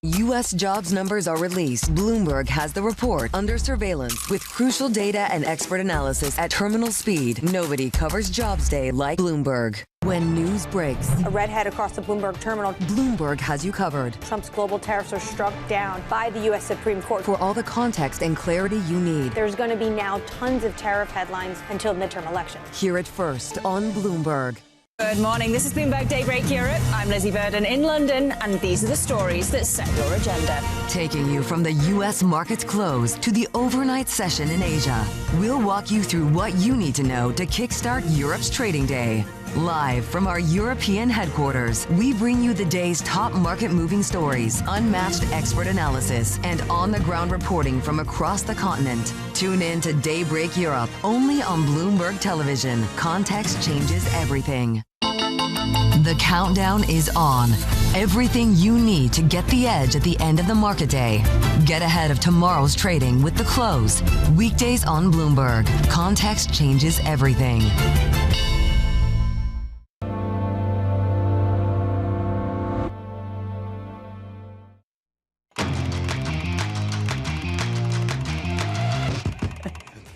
U.S. jobs numbers are released. Bloomberg has the report under surveillance with crucial data and expert analysis at terminal speed. Nobody covers Jobs Day like Bloomberg. When news breaks, a redhead across the Bloomberg terminal. Bloomberg has you covered. Trump's global tariffs are struck down by the U.S. Supreme Court. For all the context and clarity you need. There's going to be now tons of tariff headlines until midterm elections. Hear it first on Bloomberg. Good morning. This is Bloomberg Daybreak Europe. I'm Lizzie Burden in London, and these are the stories that set your agenda. Taking you from the U.S. market's close to the overnight session in Asia, we'll walk you through what you need to know to kickstart Europe's trading day. Live from our European headquarters, we bring you the day's top market-moving stories, unmatched expert analysis, and on-the-ground reporting from across the continent. Tune in to Daybreak Europe, only on Bloomberg Television. Context changes everything. The countdown is on. Everything you need to get the edge at the end of the market day. Get ahead of tomorrow's trading with The Close. Weekdays on Bloomberg. Context changes everything.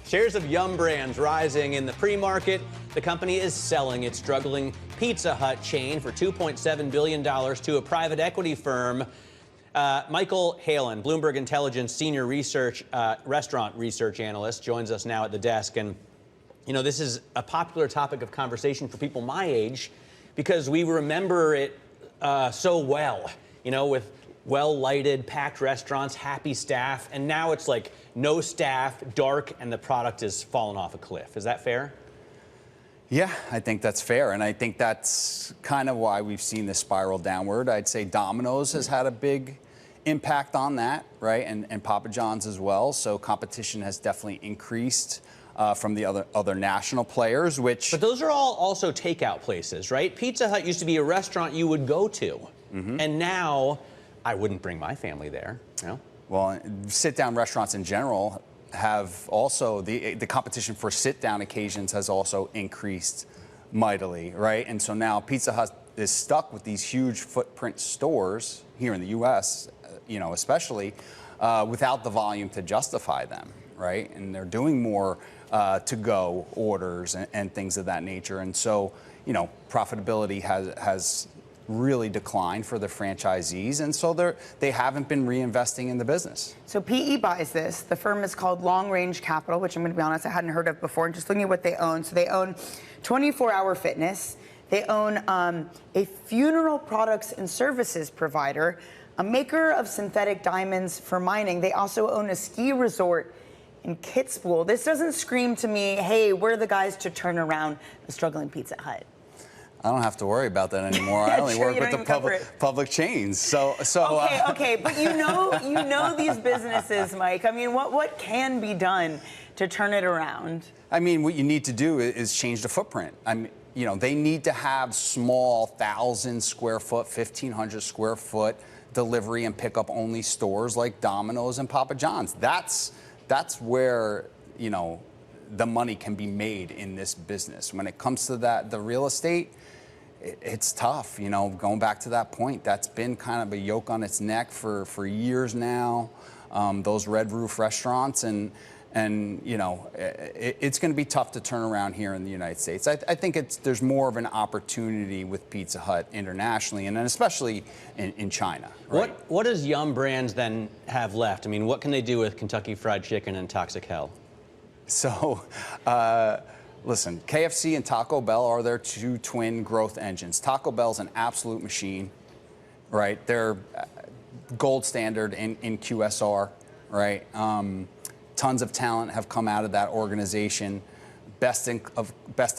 Shares of Yum Brands rising in the pre-market. The company is selling its struggling Pizza Hut chain for $2.7 billion to a private equity firm. Michael Halen, Bloomberg Intelligence senior restaurant research analyst, joins us now at the desk. And, you know, this is a popular topic of conversation for people my age because we remember it so well, you know, with well-lighted, packed restaurants, happy staff, and now it's like no staff, dark, and the product is fallen off a cliff. Is that fair? Yeah, I think that's fair, and I think that's kind of why we've seen this spiral downward. I'd say Domino's has had a big impact on that, right, and Papa John's as well, so competition has definitely increased from the other national players, which... But those are all also takeout places, right? Pizza Hut used to be a restaurant you would go to, and now... I wouldn't bring my family there, you know? Well, sit-down restaurants in general have also, the competition for sit-down occasions has also increased mightily, right? And so now Pizza Hut is stuck with these huge footprint stores here in the U.S., you know, especially without the volume to justify them, right? And they're doing more to-go orders and things of that nature. And so, profitability has really declined for the franchisees, and so they haven't been reinvesting in the business. So PE buys this. The firm is called Long Range Capital, which I'm going to be honest, I hadn't heard of before. And just looking at what they own, so they own 24 Hour Fitness. They own a funeral products and services provider, a maker of synthetic diamonds for mining. They also own a ski resort in Kitzbühel. This doesn't scream to me, hey, we're the guys to turn around the struggling Pizza Hut. I don't have to worry about that anymore. I only work with the public chains. So okay, but you know these businesses, Mike. I mean, what can be done to turn it around? I mean, what you need to do is change the footprint. I mean, they need to have small 1,000 square foot, 1,500 square foot delivery and pickup only stores like Domino's and Papa John's. That's where, the money can be made in this business. When it comes to the real estate, it's tough, going back to that point. That's been kind of a yoke on its neck for years now, those red roof restaurants. And it's going to be tough to turn around here in the United States. I think there's more of an opportunity with Pizza Hut internationally, and then especially in China. Right? What does Yum Brands then have left? I mean, what can they do with Kentucky Fried Chicken and Toxic Hell? So, listen, KFC and Taco Bell are their two twin growth engines. Taco Bell's an absolute machine, right? They're gold standard in QSR, right? Tons of talent have come out of that organization. Best in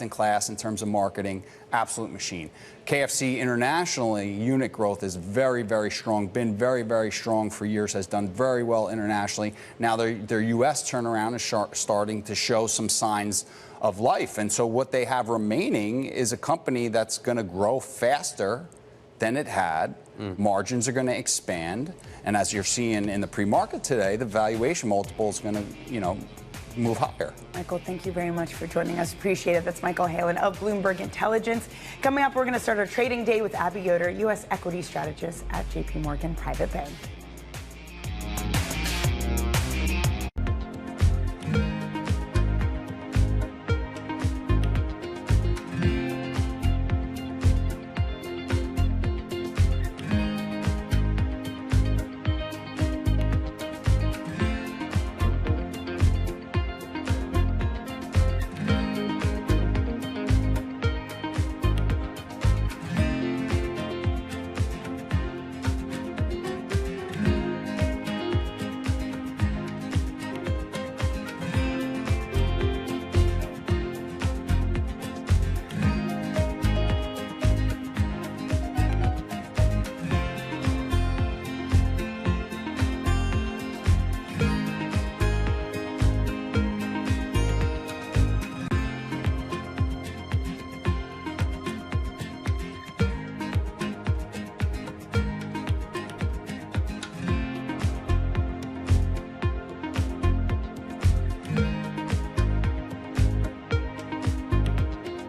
class in terms of marketing, absolute machine. KFC internationally, unit growth is very, very strong, been very, very strong for years, has done very well internationally. Now their U.S. turnaround is starting to show some signs of life. And so what they have remaining is a company that's going to grow faster than it had. Margins are going to expand. And as you're seeing in the pre-market today, the valuation multiple is going to, move higher. Michael, thank you very much for joining us. Appreciate it. That's Michael Halen of Bloomberg Intelligence. Coming up, we're going to start our trading day with Abby Yoder, U.S. equity strategist at J.P. Morgan Private Bank.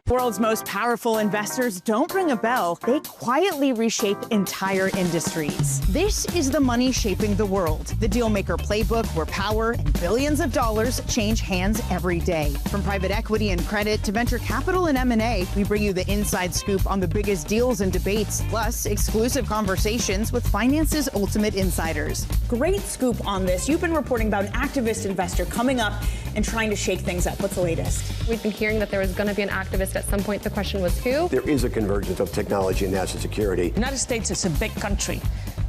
World's most powerful investors don't ring a bell. They quietly reshape entire industries. This is the money shaping the world. The Dealmaker Playbook, where power and billions of dollars change hands every day. From private equity and credit to venture capital and M&A, we bring you the inside scoop on the biggest deals and debates, plus exclusive conversations with finance's ultimate insiders. Great scoop on this. You've been reporting about an activist investor coming up and trying to shake things up. What's the latest? We've been hearing that there was going to be an activist at some point. The question was who? There is a convergence of technology and national security. The United States is a big country.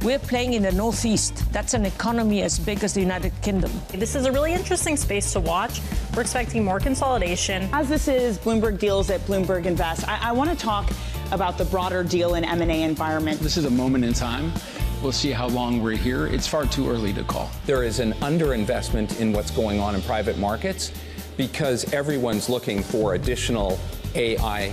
We're playing in the Northeast. That's an economy as big as the United Kingdom. This is a really interesting space to watch. We're expecting more consolidation. As this is Bloomberg Deals at Bloomberg Invest, I want to talk about the broader deal and M&A environment. This is a moment in time. We'll see how long we're here. It's far too early to call. There is an underinvestment in what's going on in private markets because everyone's looking for additional AI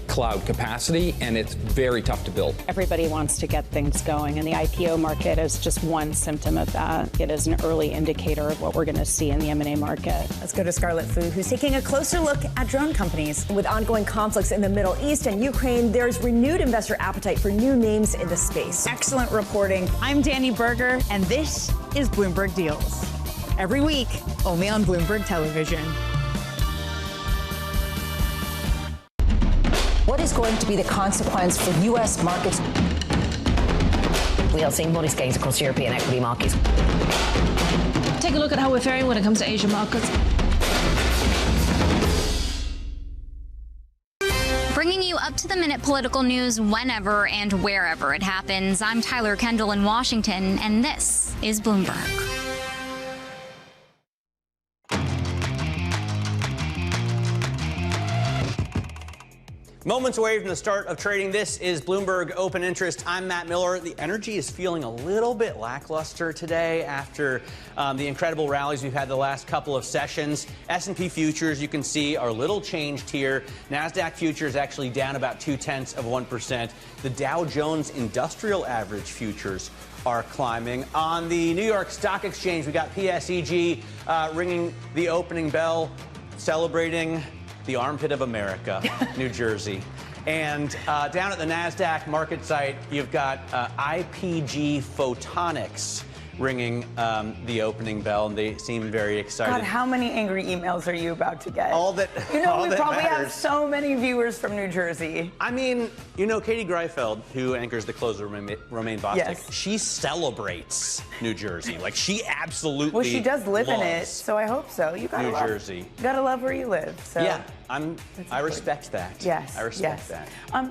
cloud capacity, and it's very tough to build. Everybody wants to get things going, and the IPO market is just one symptom of that. It is an early indicator of what we're going to see in the M&A market. Let's go to Scarlett Fu, who's taking a closer look at drone companies. With ongoing conflicts in the Middle East and Ukraine, there's renewed investor appetite for new names in the space. Excellent reporting. I'm Danny Berger, and this is Bloomberg Deals. Every week, only on Bloomberg Television. What is going to be the consequence for U.S. markets? We are seeing modest gains across European equity markets. Take a look at how we're faring when it comes to Asian markets. Bringing you up-to-the-minute political news whenever and wherever it happens. I'm Tyler Kendall in Washington, and this is Bloomberg. Moments away from the start of trading, this is Bloomberg Open Interest. I'm Matt Miller. The energy is feeling a little bit lackluster today after the incredible rallies we've had the last couple of sessions. S&P futures, you can see, are a little changed here. NASDAQ futures actually down about 0.2%. The Dow Jones Industrial Average futures are climbing. On the New York Stock Exchange, we got PSEG ringing the opening bell, celebrating the armpit of America, New Jersey. And down at the NASDAQ market site, you've got IPG Photonics ringing the opening bell, and they seem very excited. God, how many angry emails are you about to get? All that You know, all we that probably matters. have so many viewers from New Jersey. I mean, you know, Katie Greifeld, who anchors the closer Romaine Bostic, Yes. she celebrates New Jersey. Like, she absolutely Well, she does live in it, loves so I hope so. You gotta New love, Jersey. You gotta love where you live. So. Yeah, I respect that. Yes, I respect that.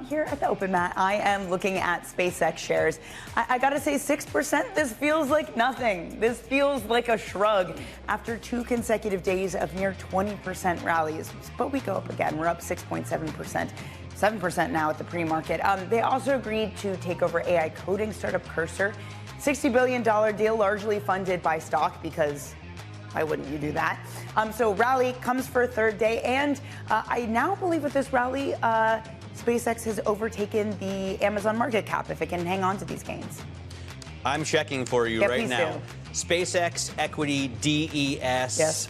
Here at the Open, Matt, I am looking at SpaceX shares. I gotta say, 6%, this feels like nothing. This feels like a shrug after 2 consecutive days of near 20% rallies. But we go up again. We're up 6.7%. 7% now at the pre-market. They also agreed to take over AI coding startup Cursor. $60 billion deal, largely funded by stock, because why wouldn't you do that? So rally comes for a third day, and I now believe with this rally, SpaceX has overtaken the Amazon market cap if it can hang on to these gains. I'm checking for you Yeah, right please now. do. SpaceX equity DES. Yes.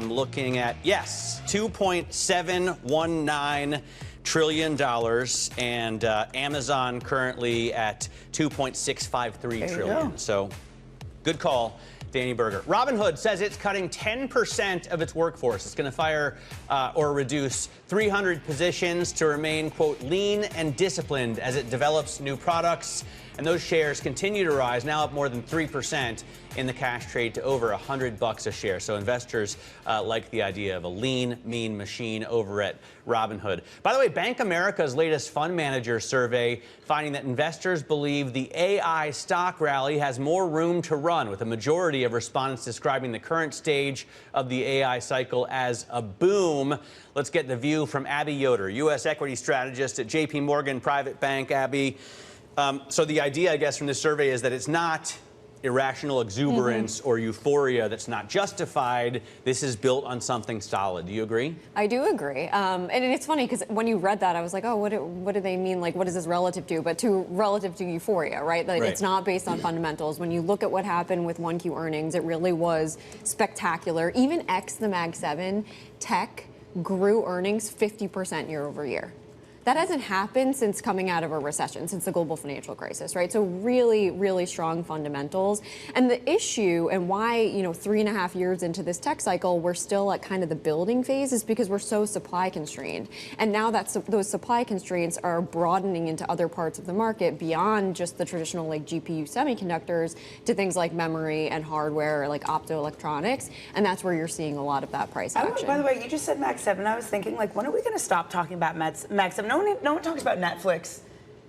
Looking at, yes, $2.719 trillion, and Amazon currently at $2.653 trillion. go. So good call, Danny Berger. Robinhood says it's cutting 10% of its workforce. It's going to fire or reduce 300 positions to remain, quote, lean and disciplined as it develops new products. And those shares continue to rise, now up more than 3% in the cash trade to over $100 a share. So investors like the idea of a lean, mean machine over at Robinhood. By the way, Bank America's latest fund manager survey finding that investors believe the AI stock rally has more room to run, with a majority of respondents describing the current stage of the AI cycle as a boom. Let's get the view from Abby Yoder, U.S. equity strategist at J.P. Morgan Private Bank. Abby, so the idea, I guess, from this survey is that it's not irrational exuberance or euphoria that's not justified. This is built on something solid. Do you agree? I do agree. And it's funny because when you read that, I was like, oh, what do they mean? Like, what is this relative to? But relative to euphoria, right? Like, it's not based on fundamentals. When you look at what happened with 1Q earnings, it really was spectacular. Even ex the Mag 7, tech grew earnings 50% year over year. That hasn't happened since coming out of a recession, since the global financial crisis, right? So really, really strong fundamentals. And the issue and why, 3.5 years into this tech cycle, we're still at kind of the building phase is because we're so supply constrained. And now that those supply constraints are broadening into other parts of the market beyond just the traditional like GPU semiconductors to things like memory and hardware, like optoelectronics. And that's where you're seeing a lot of that price action. By the way, you just said Mag 7. I was thinking, like, when are we going to stop talking about Mag 7? No one talks about Netflix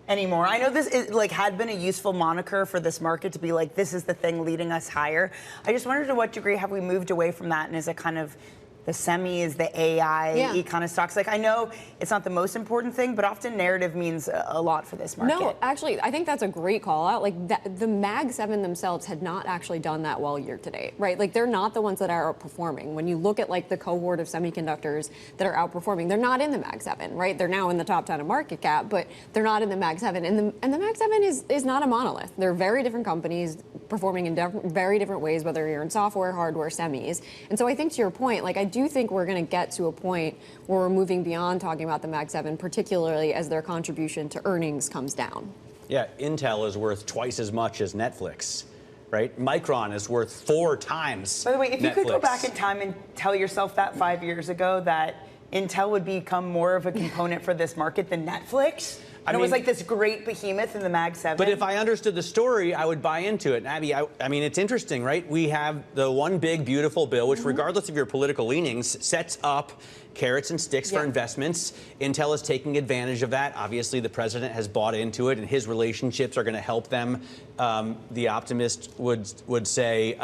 anymore. I know this had been a useful moniker for this market to be like, this is the thing leading us higher. I just wondered to what degree have we moved away from that, and is it kind of the semis, the AI kind of stocks? Like, I know it's not the most important thing, but often narrative means a lot for this market. No, actually, I think that's a great call out. Like, the Mag 7 themselves had not actually done that well year to date, right? Like, they're not the ones that are outperforming. When you look at like the cohort of semiconductors that are outperforming, they're not in the Mag 7, right? They're now in the top 10 of market cap, but they're not in the Mag 7. And the Mag 7 is not a monolith. They're very different companies performing in very different ways, whether you're in software, hardware, semis. And so I think to your point, like, I do think we're going to get to a point where we're moving beyond talking about the Mag 7, particularly as their contribution to earnings comes down. Yeah, Intel is worth twice as much as Netflix, right? Micron is worth 4 times. By the way, if you could go Netflix. back in time and tell yourself that 5 years ago that Intel would become more of a component for this market than Netflix. And it was like this great behemoth in the Mag 7. But if I understood the story, I would buy into it. And Abby, I mean, it's interesting, right? We have the one big, beautiful bill, which, regardless of your political leanings, sets up carrots and sticks for investments. Intel is taking advantage of that. Obviously, the president has bought into it, and his relationships are going to help them. The optimist would say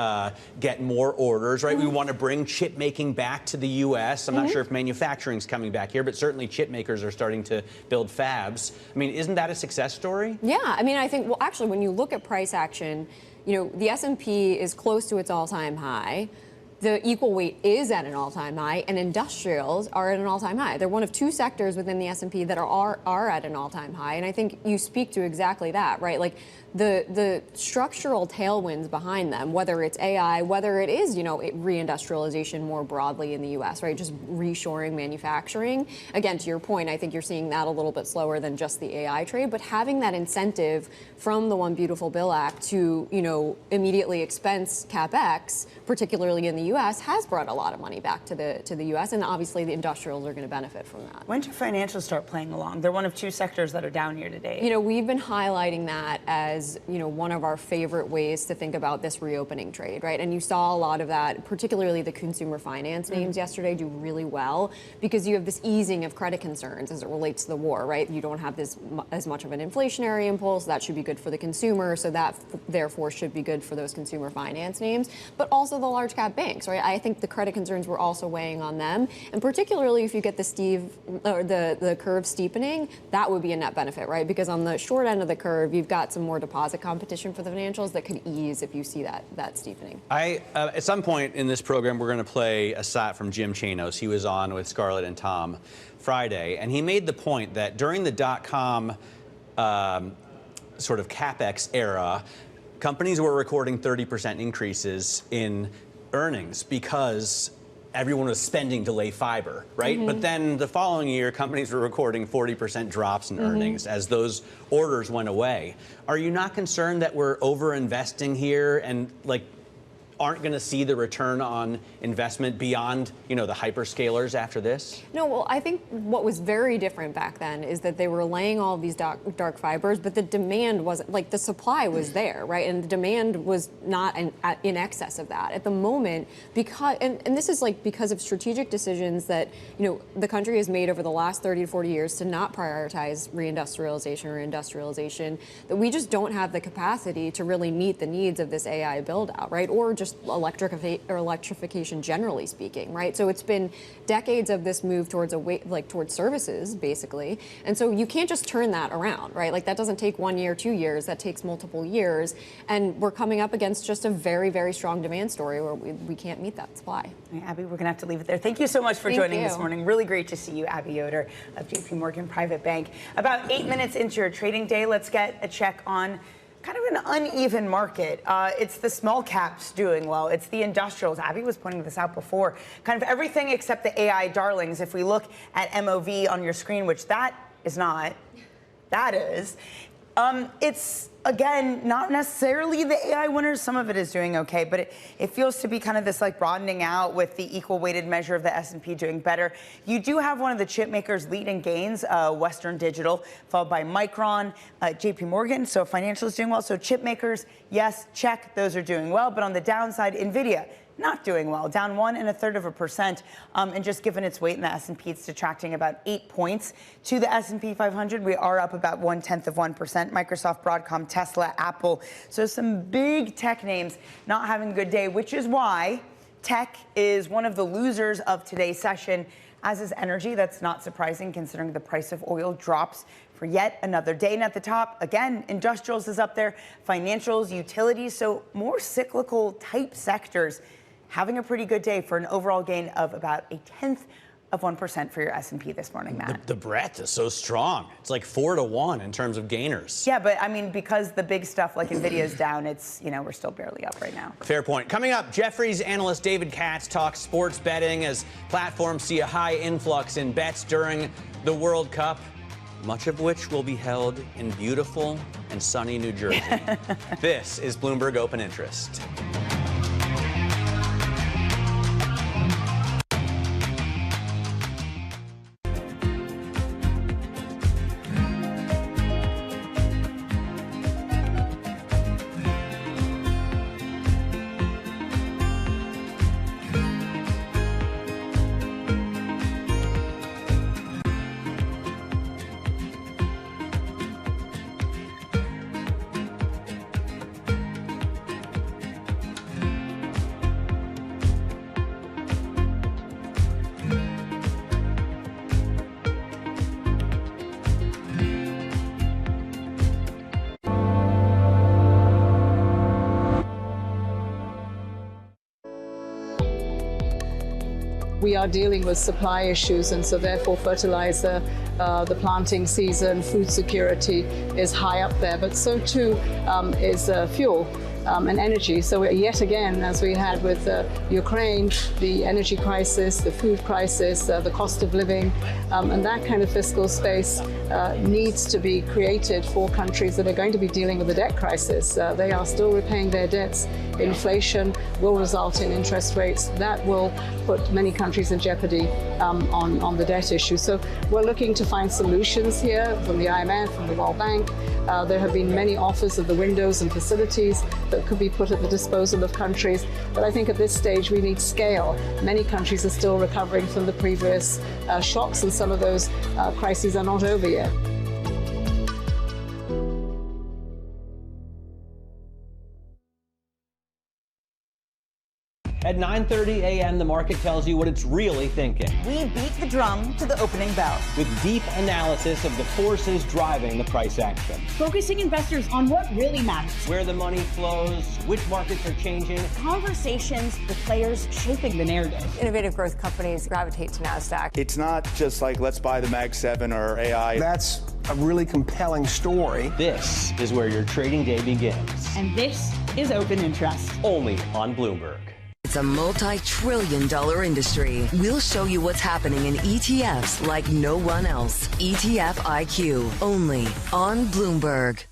get more orders, right? We want to bring chip making back to the U.S. I'm not sure if manufacturing's coming back here, but certainly chip makers are starting to build fabs. I mean, isn't that a success story? Yeah, I mean, I think, well, actually, when you look at price action, you know, the S&P is close to its all-time high. The equal weight is at an all-time high, and industrials are at an all-time high. They're one of two sectors within the S&P that are at an all-time high, and I think you speak to exactly that, right? Like the structural tailwinds behind them, whether it's AI, whether it is, you know, reindustrialization more broadly in the U.S., right? Just reshoring manufacturing. Again, to your point, I think you're seeing that a little bit slower than just the AI trade, but having that incentive from the One Beautiful Bill Act to, you know, immediately expense CapEx, particularly in the U.S., has brought a lot of money back to the U.S., and obviously the industrials are going to benefit from that. When do financials start playing along? They're one of two sectors that are down year to date. You know, we've been highlighting that as, you know, one of our favorite ways to think about this reopening trade, right? And you saw a lot of that, particularly the consumer finance names yesterday do really well because you have this easing of credit concerns as it relates to the war, right? You don't have this as much of an inflationary impulse. That should be good for the consumer, so that therefore should be good for those consumer finance names, but also the large cap banks, right? I think the credit concerns were also weighing on them, and particularly if you get the curve steepening, that would be a net benefit, right? Because on the short end of the curve, you've got some more deposit competition for the financials that could ease if you see that steepening. At some point in this program, we're going to play a shot from Jim Chanos. He was on with Scarlett and Tom Friday, and he made the point that during the dot-com sort of CapEx era, companies were recording 30% increases in earnings because everyone was spending to lay fiber, right? But then the following year, companies were recording 40% drops in earnings as those orders went away. Are you not concerned that we're over-investing here and like aren't going to see the return on investment beyond, you know, the hyperscalers after this? No, well, I think what was very different back then is that they were laying all of these dark fibers, but the demand wasn't, like the supply was there, right? And the demand was not in excess of that. At the moment, because, and this is like because of strategic decisions that, you know, the country has made over the last 30 to 40 years to not prioritize reindustrialization or industrialization, that we just don't have the capacity to really meet the needs of this AI build out, right? Or just electrification generally speaking, right? So it's been decades of this move towards towards services, basically. And so you can't just turn that around, right? Like that doesn't take 1 year, 2 years, that takes multiple years. And we're coming up against just a very, very strong demand story where we can't meet that supply. Abby, we're going to have to leave it there. Thank you so much for joining this morning. Really great to see you, Abby Yoder of JP Morgan Private Bank. About 8 minutes into your trading day, let's get a check on kind of an uneven market. It's the small caps doing well. It's the industrials. Abby was pointing this out before. Kind of everything except the AI darlings. If we look at MOV on your screen, which that is not, that is. It's, again, not necessarily the AI winners. Some of it is doing okay, but it feels to be kind of this like broadening out with the equal weighted measure of the S&P doing better. You do have one of the chip makers leading gains, Western Digital, followed by Micron, JP Morgan. So financial is doing well. So chip makers, yes, check, those are doing well. But on the downside, NVIDIA, not doing well, down 1 1/3%. And just given its weight in the S&P, it's detracting about 8 points to the S&P 500. We are up about 0.1%. Microsoft, Broadcom, Tesla, Apple. So some big tech names not having a good day, which is why tech is one of the losers of today's session, as is energy. That's not surprising considering the price of oil drops for yet another day. And at the top, again, industrials is up there, financials, utilities, so more cyclical type sectors having a pretty good day for an overall gain of about 0.1% for your S&P this morning, Matt. The breadth is so strong. It's like 4 to 1 in terms of gainers. Yeah, but I mean, because the big stuff like NVIDIA is down, it's, you know, we're still barely up right now. Fair point. Coming up, Jefferies analyst David Katz talks sports betting as platforms see a high influx in bets during the World Cup, much of which will be held in beautiful and sunny New Jersey. This is Bloomberg Open Interest. we are dealing with supply issues, and so therefore fertilizer, the planting season, food security is high up there, but so too is fuel. And energy. So yet again, as we had with Ukraine, the energy crisis, the food crisis, the cost of living, and that kind of fiscal space needs to be created for countries that are going to be dealing with the debt crisis. They are still repaying their debts. Inflation will result in interest rates that will put many countries in jeopardy on the debt issue. So we're looking to find solutions here from the IMF, from the World Bank. There have been many offers of the windows and facilities that could be put at the disposal of countries. But I think at this stage we need scale. Many countries are still recovering from the previous shocks, and some of those crises are not over yet. At 9:30 a.m., the market tells you what it's really thinking. We beat the drum to the opening bell. With deep analysis of the forces driving the price action. Focusing investors on what really matters. Where the money flows, which markets are changing. Conversations with players shaping the narrative. Innovative growth companies gravitate to NASDAQ. It's not just like, let's buy the Mag 7 or AI. That's a really compelling story. This is where your trading day begins. And this is Open Interest. Only on Bloomberg. It's a multi-trillion-dollar industry. We'll show you what's happening in ETFs like no one else. ETF IQ, only on Bloomberg.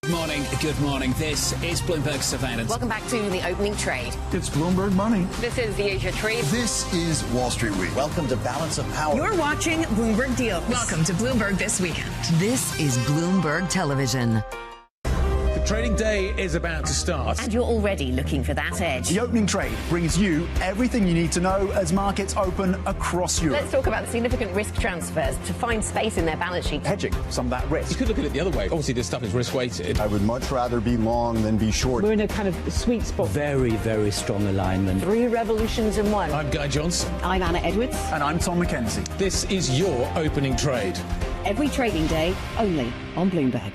Good morning. This is Bloomberg Surveillance. Welcome back to the opening trade. It's Bloomberg Money. This is the Asia Trade. This is Wall Street Week. Welcome to Balance of Power. You're watching Bloomberg Deals. Welcome to Bloomberg This Weekend. This is Bloomberg Television. Trading day is about to start. And you're already looking for that edge. The opening trade brings you everything you need to know as markets open across Europe. Let's talk about significant risk transfers to find space in their balance sheet. Hedging some of that risk. You could look at it the other way. Obviously, this stuff is risk-weighted. I would much rather be long than be short. We're in a kind of sweet spot. Very, very strong alignment. 3 revolutions in one. I'm Guy Johnson. I'm Anna Edwards. And I'm Tom McKenzie. This is your opening trade. Every trading day, only on Bloomberg.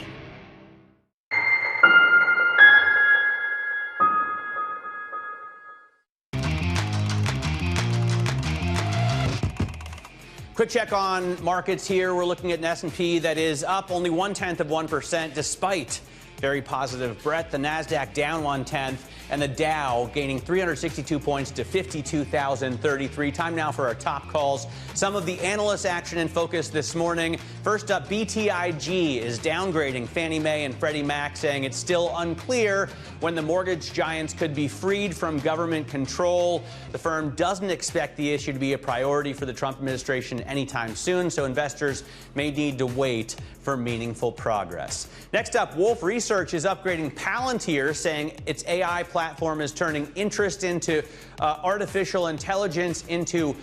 Quick check on markets here. We're looking at an S&P that is up only 0.1% despite very positive breadth. The NASDAQ down 0.1, and the Dow gaining 362 points to 52,033. Time now for our top calls. Some of the analyst action in focus this morning. First up, BTIG is downgrading Fannie Mae and Freddie Mac, saying it's still unclear when the mortgage giants could be freed from government control. The firm doesn't expect the issue to be a priority for the Trump administration anytime soon, so investors may need to wait for meaningful progress. Next up, Wolf Research is upgrading Palantir, saying its AI platform is turning interest in artificial intelligence into,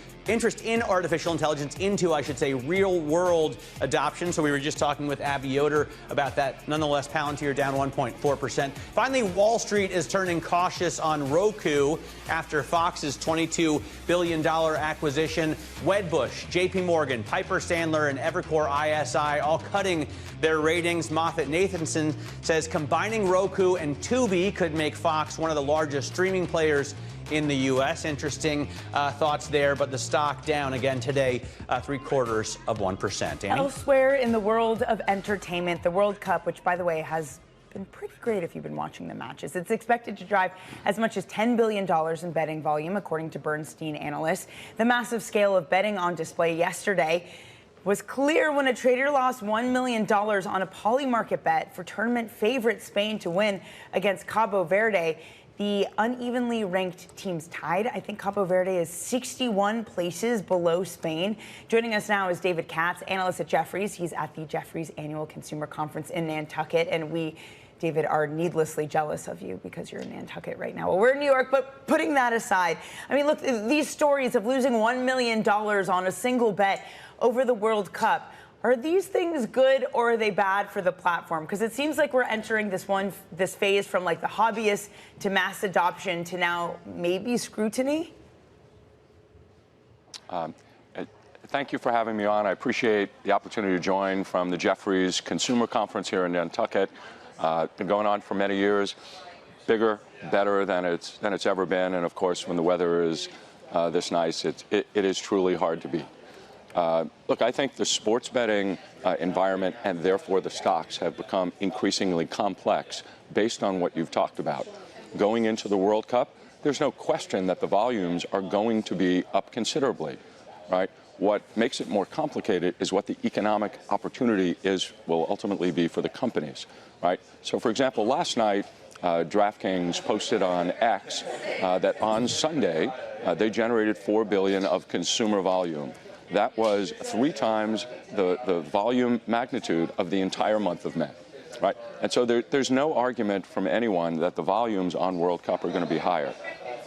I should say, real-world adoption. So we were just talking with Abby Yoder about that. Nonetheless, Palantir down 1.4%. Finally, Wall Street is turning cautious on Roku after Fox's $22 billion acquisition. Wedbush, JP Morgan, Piper Sandler, and Evercore ISI all cutting their ratings. Moffett-Nathanson says combining Roku and Tubi could make Fox one of the largest streaming players in the U.S. Interesting thoughts there, but the stock down again today, 0.75%. Annie? Elsewhere in the world of entertainment, the World Cup, which, by the way, has been pretty great if you've been watching the matches. It's expected to drive as much as $10 billion in betting volume, according to Bernstein analysts. The massive scale of betting on display yesterday was clear when a trader lost $1 million on a polymarket bet for tournament favorite Spain to win against Cabo Verde. The unevenly ranked teams tied. I think Cabo Verde is 61 places below Spain. Joining us now is David Katz, analyst at Jefferies. He's at the Jefferies Annual Consumer Conference in Nantucket. And we, David, are needlessly jealous of you because you're in Nantucket right now. Well, we're in New York, but putting that aside, I mean, look, these stories of losing $1 million on a single bet over the World Cup, are these things good or are they bad for the platform? Because it seems like we're entering this phase from like the hobbyist to mass adoption to now maybe scrutiny. Thank you for having me on. I appreciate the opportunity to join from the Jefferies Consumer Conference here in Nantucket. Been going on for many years. Bigger, better than it's ever been, and of course, when the weather is this nice, it is truly hard to beat. Look, I think the sports betting environment and therefore the stocks have become increasingly complex based on what you've talked about. Going into the World Cup, there's no question that the volumes are going to be up considerably, right? What makes it more complicated is what the economic opportunity will ultimately be for the companies, right? So, for example, last night, DraftKings posted on X that on Sunday, they generated $4 billion of consumer volume. That was 3 times the volume magnitude of the entire month of May, right? And so there's no argument from anyone that the volumes on World Cup are going to be higher.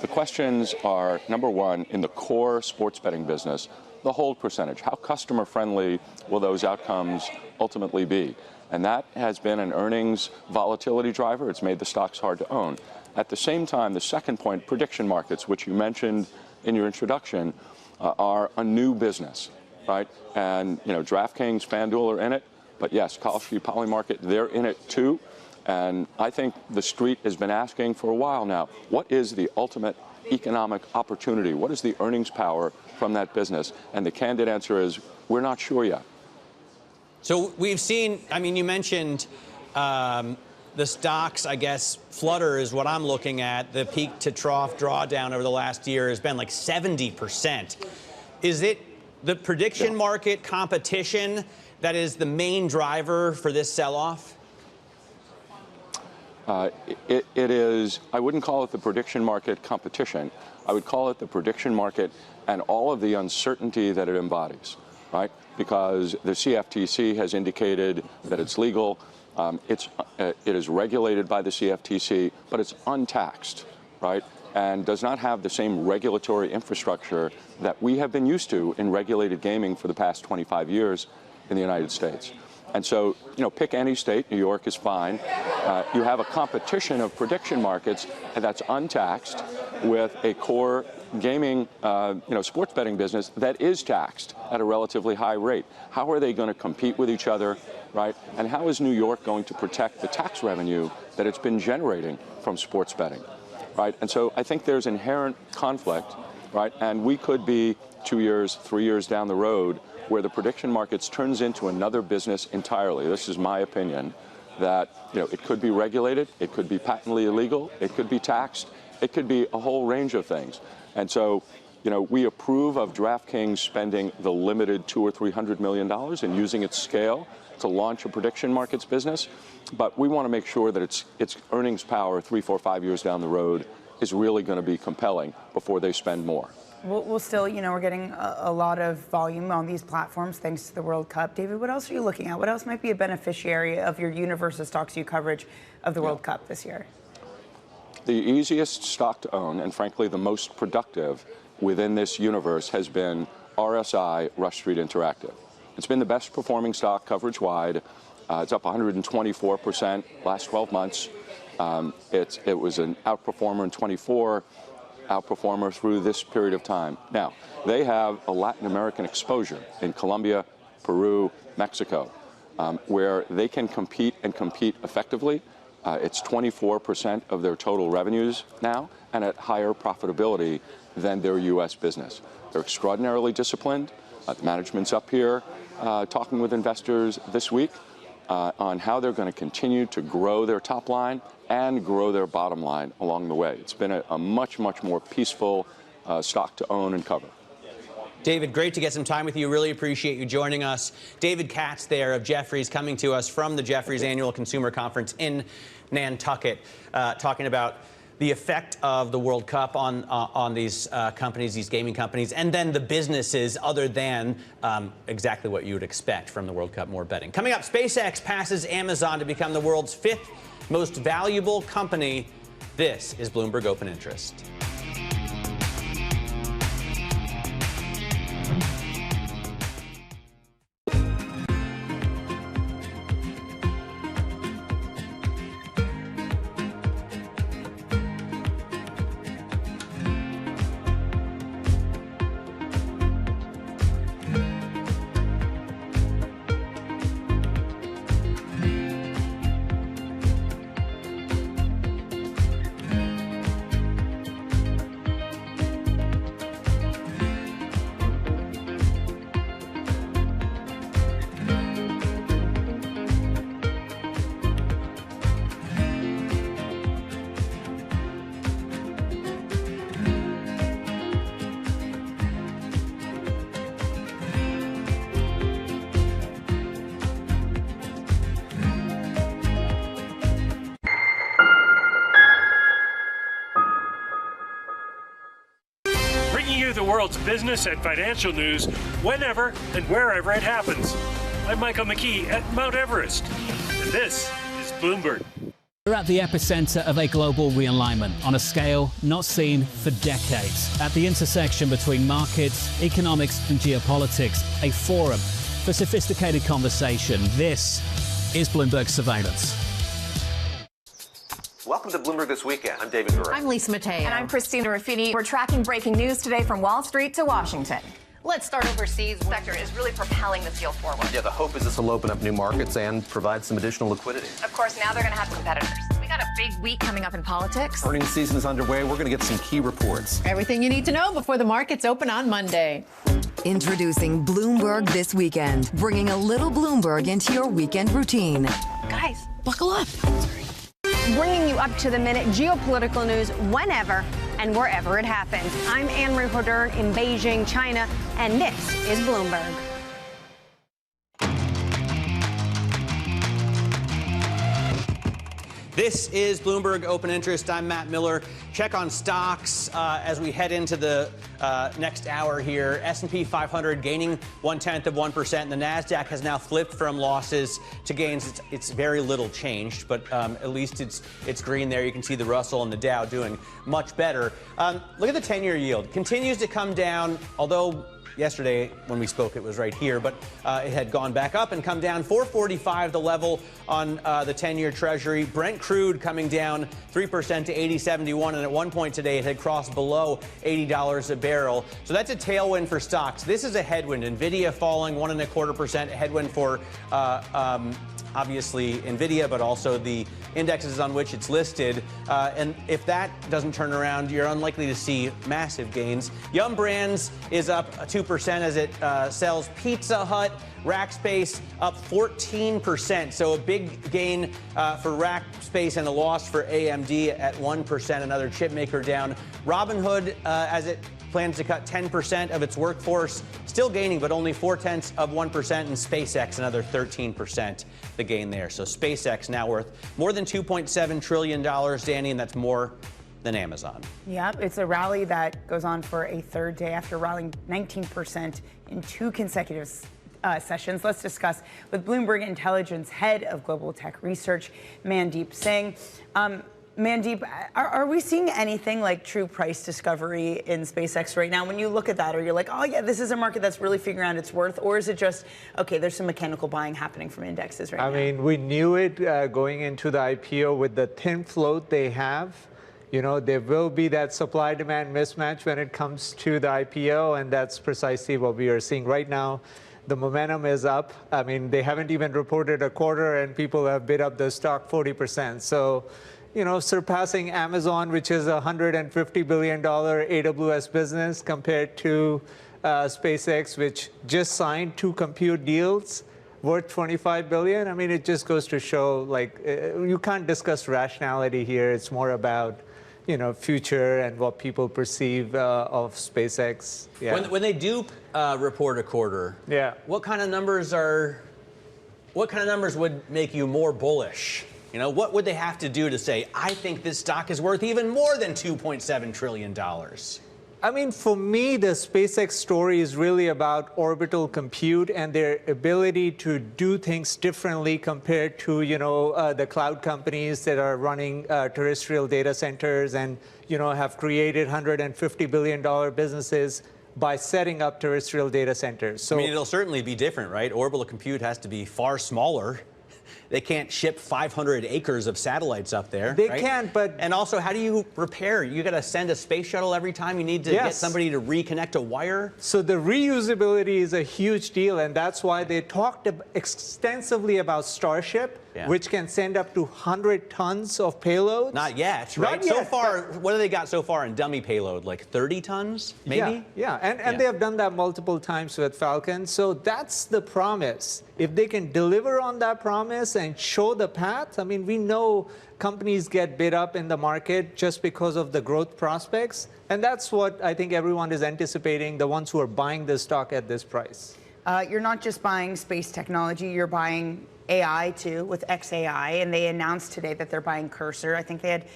The questions are, number one, in the core sports betting business, the hold percentage. How customer-friendly will those outcomes ultimately be? And that has been an earnings volatility driver. It's made the stocks hard to own. At the same time, the second point, prediction markets, which you mentioned in your introduction, are a new business, right? And, you know, DraftKings, FanDuel are in it. But yes, Kalshi, Polymarket, they're in it too. And I think the street has been asking for a while now, what is the ultimate economic opportunity? What is the earnings power from that business? And the candid answer is, we're not sure yet. So we've seen, I mean, you mentioned the stocks, I guess, flutter is what I'm looking at. The peak to trough drawdown over the last year has been like 70%. Is it the prediction market competition that is the main driver for this sell-off? It is, I wouldn't call it the prediction market competition. I would call it the prediction market and all of the uncertainty that it embodies, right? Because the CFTC has indicated that it's legal. It is regulated by the CFTC, but it's untaxed, right? And does not have the same regulatory infrastructure that we have been used to in regulated gaming for the past 25 years in the United States. And so, you know, pick any state. New York is fine. You have a competition of prediction markets that's untaxed with a core gaming, sports betting business that is taxed at a relatively high rate. How are they going to compete with each other, right? And how is New York going to protect the tax revenue that it's been generating from sports betting, right? And so I think there's inherent conflict, right? And we could be 2 years, 3 years down the road where the prediction markets turns into another business entirely. This is my opinion, that, you know, it could be regulated, it could be patently illegal, it could be taxed, it could be a whole range of things. And so, you know, we approve of DraftKings spending the limited $200 or $300 million and using its scale to launch a prediction markets business, but we want to make sure that its earnings power 3, 4, 5 years down the road is really going to be compelling before they spend more. We'll still, you know, we're getting a lot of volume on these platforms thanks to the World Cup. David, what else are you looking at? What else might be a beneficiary of your universe of stocks you coverage of the World Cup this year? The easiest stock to own, and frankly the most productive within this universe, has been RSI, Rush Street Interactive. It's been the best performing stock coverage-wide. It's up 124% last 12 months. It was an outperformer in 24. Outperformer through this period of time. Now, they have a Latin American exposure in Colombia, Peru, Mexico, where they can compete and compete effectively. It's 24% of their total revenues now, and at higher profitability than their U.S. business. They're extraordinarily disciplined. The management's up here talking with investors this week on how they're going to continue to grow their top line and grow their bottom line along the way. It's been a much, much more peaceful stock to own and cover. David, great to get some time with you. Really appreciate you joining us. David Katz there of Jefferies, coming to us from the Jefferies Annual Consumer Conference in Nantucket, talking about the effect of the World Cup on these companies, these gaming companies, and then the businesses other than exactly what you would expect from the World Cup, more betting. Coming up, SpaceX passes Amazon to become the world's 5th most valuable company. This is Bloomberg Open Interest. world's business and financial news whenever and wherever it happens. I'm Michael McKee at Mount Everest, and this is Bloomberg. We're at the epicenter of a global realignment on a scale not seen for decades. At the intersection between markets, economics and geopolitics, a forum for sophisticated conversation. This is Bloomberg Surveillance. Welcome to Bloomberg This Weekend. I'm David Gurr. I'm Lisa Mateo. And I'm Christina Ruffini. We're tracking breaking news today from Wall Street to Washington. Let's start overseas. The sector is really propelling this deal forward. Yeah, the hope is this will open up new markets and provide some additional liquidity. Of course, now they're going to have competitors. We got a big week coming up in politics. Earnings season is underway. We're going to get some key reports. Everything you need to know before the markets open on Monday. Introducing Bloomberg This Weekend, bringing a little Bloomberg into your weekend routine. Guys, buckle up. Bringing you up to the minute geopolitical news whenever and wherever it happens. I'm Anne-Marie Hodern in Beijing, China, and this is Bloomberg. This is Bloomberg Open Interest. I'm Matt Miller. Check on stocks as we head into the next hour here. S&P 500 gaining 0.1%, and the NASDAQ has now flipped from losses to gains. It's very little changed, but at least it's green there. You can see the Russell and the Dow doing much better. Look at the 10-year yield. Continues to come down, although yesterday when we spoke it was right here, but it had gone back up and come down. 445 the level on the 10-year Treasury. Brent crude coming down 3% to 80.71, and at one point today it had crossed below $80 a barrel. So that's a tailwind for stocks. This is a headwind. Nvidia falling 1.25%, a headwind for obviously Nvidia, but also the indexes on which it's listed. And if that doesn't turn around, you're unlikely to see massive gains. Yum Brands is up 2% as it sells Pizza Hut. Rackspace up 14%. So a big gain for Rackspace and a loss for AMD at 1%. Another chip maker down. Robinhood, as it plans to cut 10% of its workforce, still gaining, but only 0.4%, and SpaceX another 13% the gain there. So SpaceX now worth more than $2.7 trillion, Danny, and that's more than Amazon. Yeah, it's a rally that goes on for a third day after rallying 19% in 2 consecutive sessions. Let's discuss with Bloomberg Intelligence head of global tech research, Mandeep Singh. Mandeep, are we seeing anything like true price discovery in SpaceX right now? When you look at that, are you like, oh yeah, this is a market that's really figuring out its worth? Or is it just, okay, there's some mechanical buying happening from indexes right now? I mean, we knew it going into the IPO with the thin float they have. You know, there will be that supply-demand mismatch when it comes to the IPO, and that's precisely what we are seeing right now. The momentum is up. I mean, they haven't even reported a quarter, and people have bid up the stock 40%. So, you know, surpassing Amazon, which is a $150 billion AWS business, compared to SpaceX, which just signed 2 compute deals worth $25 billion. I mean, it just goes to show, like, you can't discuss rationality here. It's more about, you know, future and what people perceive of SpaceX. Yeah. When they do report a quarter, yeah, what kind of numbers would make you more bullish? You know, what would they have to do to say, I think this stock is worth even more than $2.7 trillion? I mean, for me, the SpaceX story is really about orbital compute and their ability to do things differently compared to, you know, the cloud companies that are running terrestrial data centers and, you know, have created $150 billion businesses by setting up terrestrial data centers. So, I mean, it'll certainly be different, right? Orbital compute has to be far smaller. They can't ship 500 acres of satellites up there. They right? can't, but... And also, how do you repair? You got to send a space shuttle every time you need to get somebody to reconnect a wire? So the reusability is a huge deal, and that's why they talked extensively about Starship, which can send up to 100 tons of payload. Not yet, right? Not yet, so far, what have they got so far in dummy payload? Like 30 tons, maybe? Yeah, and they have done that multiple times with Falcon. So that's the promise. If they can deliver on that promise and show the path, I mean, we know companies get bid up in the market just because of the growth prospects. And that's what I think everyone is anticipating, the ones who are buying the stock at this price. You're not just buying space technology, you're buying AI too with XAI, and they announced today that they're buying Cursor. I think they had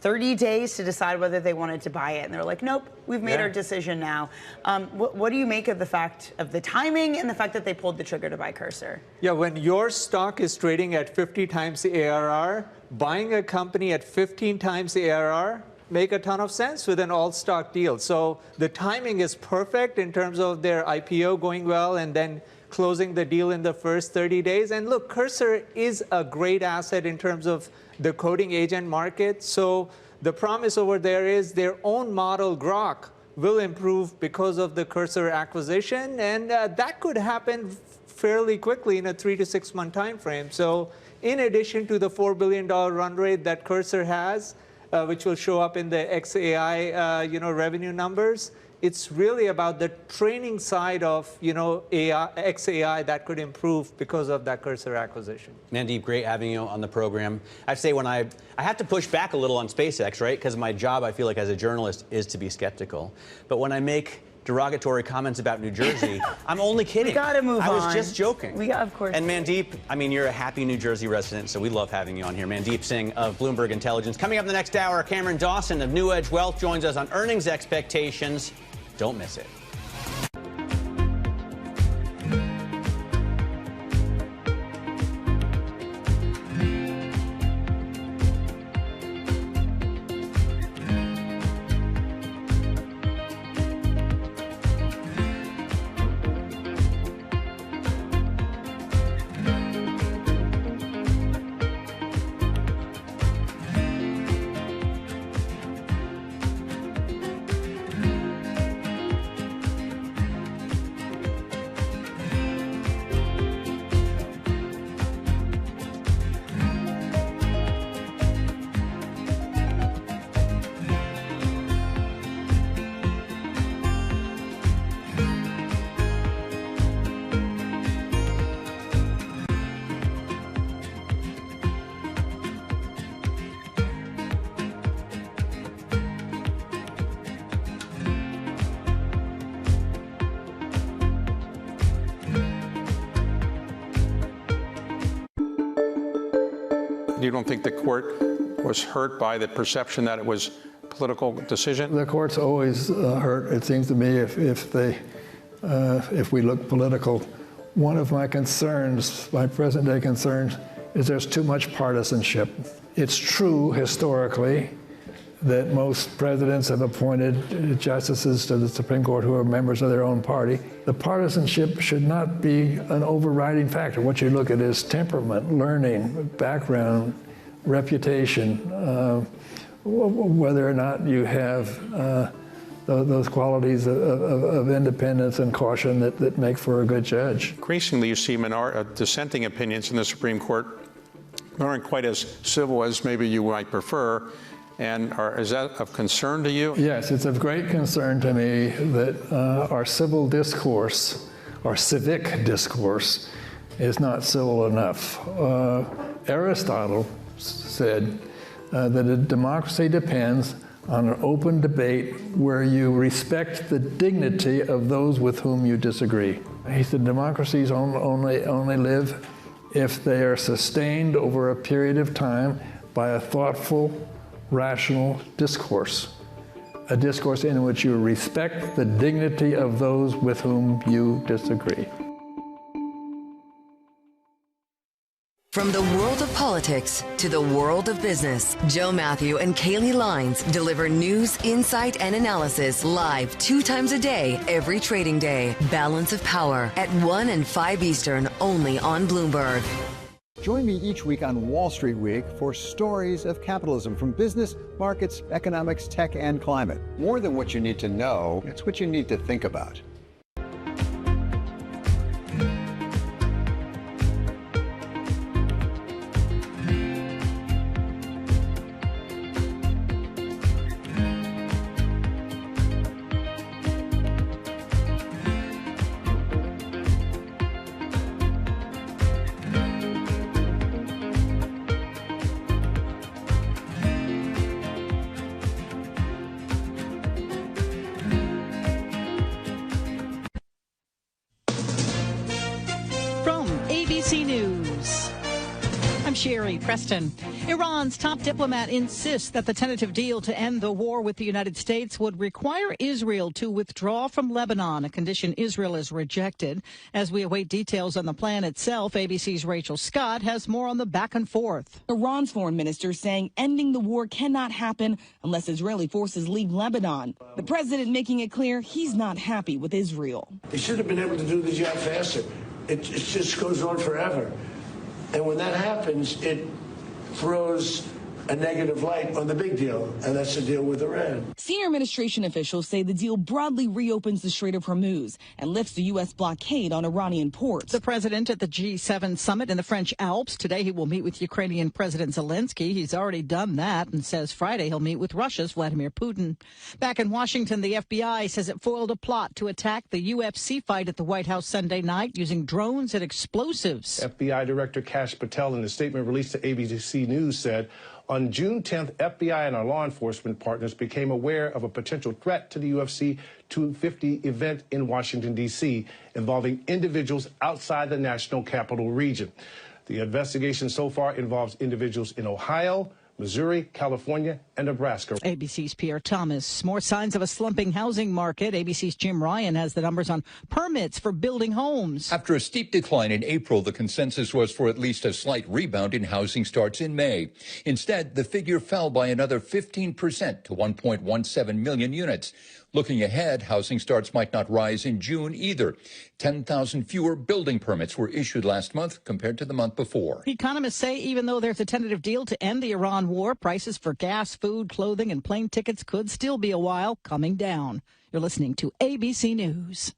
30 days to decide whether they wanted to buy it. And they're like, nope, we've made our decision now. What do you make of the fact of the timing and the fact that they pulled the trigger to buy Cursor? Yeah, when your stock is trading at 50 times the ARR, buying a company at 15 times the ARR make a ton of sense with an all-stock deal. So the timing is perfect in terms of their IPO going well and then closing the deal in the first 30 days. And look, Cursor is a great asset in terms of the coding agent market. So the promise over there is their own model, Grok, will improve because of the Cursor acquisition. And that could happen fairly quickly in a 3 to 6 month time frame. So in addition to the $4 billion run rate that Cursor has, which will show up in the XAI revenue numbers, it's really about the training side of XAI that could improve because of that Cursor acquisition. Mandeep, great having you on the program. I'd say when I have to push back a little on SpaceX, right? Because my job, I feel like as a journalist, is to be skeptical. But when I make derogatory comments about New Jersey, I'm only kidding. We gotta move on. I was just joking. Of course. And Mandeep, I mean, you're a happy New Jersey resident, so we love having you on here. Mandeep Singh of Bloomberg Intelligence. Coming up in the next hour, Cameron Dawson of New Edge Wealth joins us on earnings expectations. Don't miss it. You don't think the court was hurt by the perception that it was a political decision? The court's always hurt, it seems to me, if we look political. One of my concerns, my present-day concerns, is there's too much partisanship. It's true historically that most presidents have appointed justices to the Supreme Court who are members of their own party. The partisanship should not be an overriding factor. What you look at is temperament, learning, background, reputation, whether or not you have those qualities of independence and caution that make for a good judge. Increasingly, you see dissenting opinions in the Supreme Court aren't quite as civil as maybe you might prefer. And is that of concern to you? Yes, it's of great concern to me that our civil discourse, our civic discourse, is not civil enough. Aristotle said that a democracy depends on an open debate where you respect the dignity of those with whom you disagree. He said democracies only live if they are sustained over a period of time by a thoughtful, rational discourse, a discourse in which you respect the dignity of those with whom you disagree. From the world of politics to the world of business, Joe Matthew and Kaylee Lines deliver news, insight, and analysis live 2 times a day, every trading day. Balance of Power at 1 and 5 Eastern, only on Bloomberg. Join me each week on Wall Street Week for stories of capitalism from business, markets, economics, tech, and climate. More than what you need to know, it's what you need to think about. Sherry Preston. Iran's top diplomat insists that the tentative deal to end the war with the United States would require Israel to withdraw from Lebanon, a condition Israel has rejected. As we await details on the plan itself, ABC's Rachel Scott has more on the back and forth. Iran's foreign minister saying ending the war cannot happen unless Israeli forces leave Lebanon. The president making it clear he's not happy with Israel. They should have been able to do the job faster. It just goes on forever. And when that happens, it throws a negative light on the big deal, and that's the deal with Iran. Senior administration officials say the deal broadly reopens the Strait of Hormuz and lifts the U.S. blockade on Iranian ports. The president at the G7 summit in the French Alps. Today he will meet with Ukrainian President Zelensky. He's already done that and says Friday he'll meet with Russia's Vladimir Putin. Back in Washington, the FBI says it foiled a plot to attack the UFC fight at the White House Sunday night using drones and explosives. FBI Director Kash Patel, in a statement released to ABC News, said, on June 10th, FBI and our law enforcement partners became aware of a potential threat to the UFC 250 event in Washington, D.C., involving individuals outside the national capital region. The investigation so far involves individuals in Ohio, Missouri, California, and Nebraska. ABC's Pierre Thomas. More signs of a slumping housing market. ABC's Jim Ryan has the numbers on permits for building homes. After a steep decline in April, the consensus was for at least a slight rebound in housing starts in May. Instead, the figure fell by another 15% to 1.17 million units. Looking ahead, housing starts might not rise in June either. 10,000 fewer building permits were issued last month compared to the month before. Economists say even though there's a tentative deal to end the Iran war, prices for gas, food, clothing, and plane tickets could still be a while coming down. You're listening to ABC News.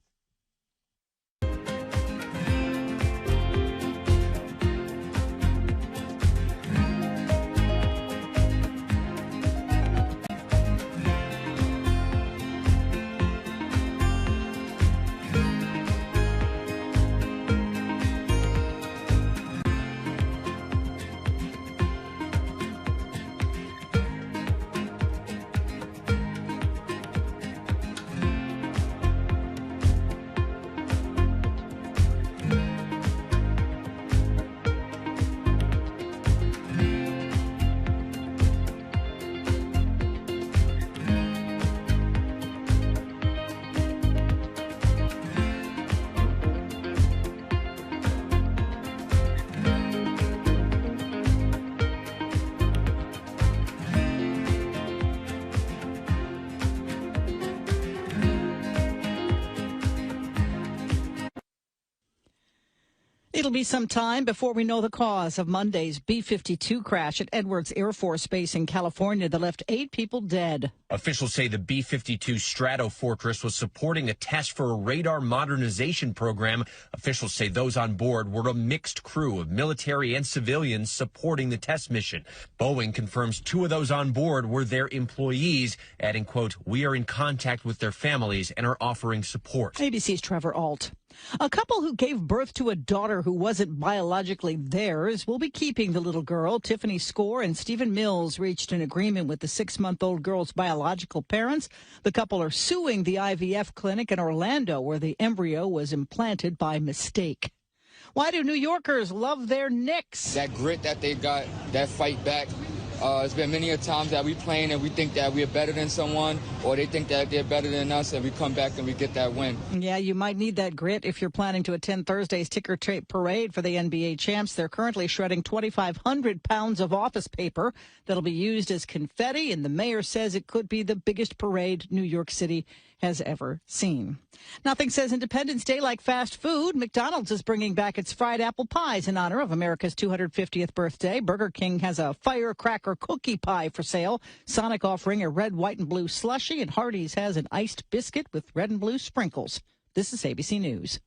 It'll be some time before we know the cause of Monday's B-52 crash at Edwards Air Force Base in California that left 8 people dead. Officials say the B-52 Stratofortress was supporting a test for a radar modernization program. Officials say those on board were a mixed crew of military and civilians supporting the test mission. Boeing confirms 2 of those on board were their employees, adding, quote, "We are in contact with their families and are offering support." ABC's Trevor Alt. A couple who gave birth to a daughter who wasn't biologically theirs will be keeping the little girl. Tiffany Score and Stephen Mills reached an agreement with the 6-month-old girl's biological parents. The couple are suing the IVF clinic in Orlando where the embryo was implanted by mistake. Why do New Yorkers love their Knicks? That grit that they got, that fight back. It's been many a times that we playing and we think that we're better than someone, or they think that they're better than us, and we come back and we get that win. Yeah, you might need that grit if you're planning to attend Thursday's ticker tape parade for the NBA champs. They're currently shredding 2,500 pounds of office paper that'll be used as confetti, and the mayor says it could be the biggest parade New York City has ever seen. Nothing says Independence Day like fast food. McDonald's is bringing back its fried apple pies in honor of America's 250th birthday. Burger King has a firecracker cookie pie for sale. Sonic offering a red, white, and blue slushie, and Hardee's has an iced biscuit with red and blue sprinkles. This is ABC News.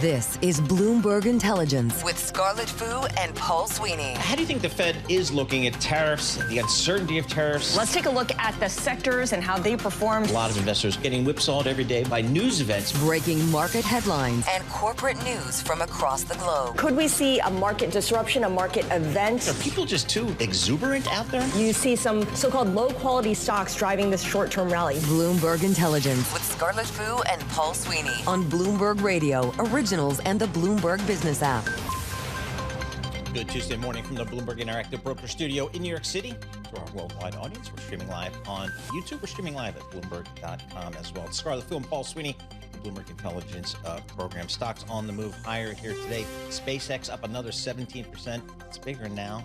This is Bloomberg Intelligence with Scarlett Fu and Paul Sweeney. How do you think the Fed is looking at tariffs, the uncertainty of tariffs? Let's take a look at the sectors and how they performed. A lot of investors getting whipsawed every day by news events. Breaking market headlines and corporate news from across the globe. Could we see a market disruption, a market event? Are people just too exuberant out there? You see some so-called low-quality stocks driving this short-term rally. Bloomberg Intelligence with Scarlett Fu and Paul Sweeney on Bloomberg Radio, originals, and the Bloomberg Business app. Good Tuesday morning from the Bloomberg Interactive Broker Studio in New York City. To our worldwide audience, we're streaming live on YouTube. We're streaming live at Bloomberg.com as well. It's Scarlett Fu and Paul Sweeney, the Bloomberg Intelligence Program. Stocks on the move higher here today. SpaceX up another 17%. It's bigger now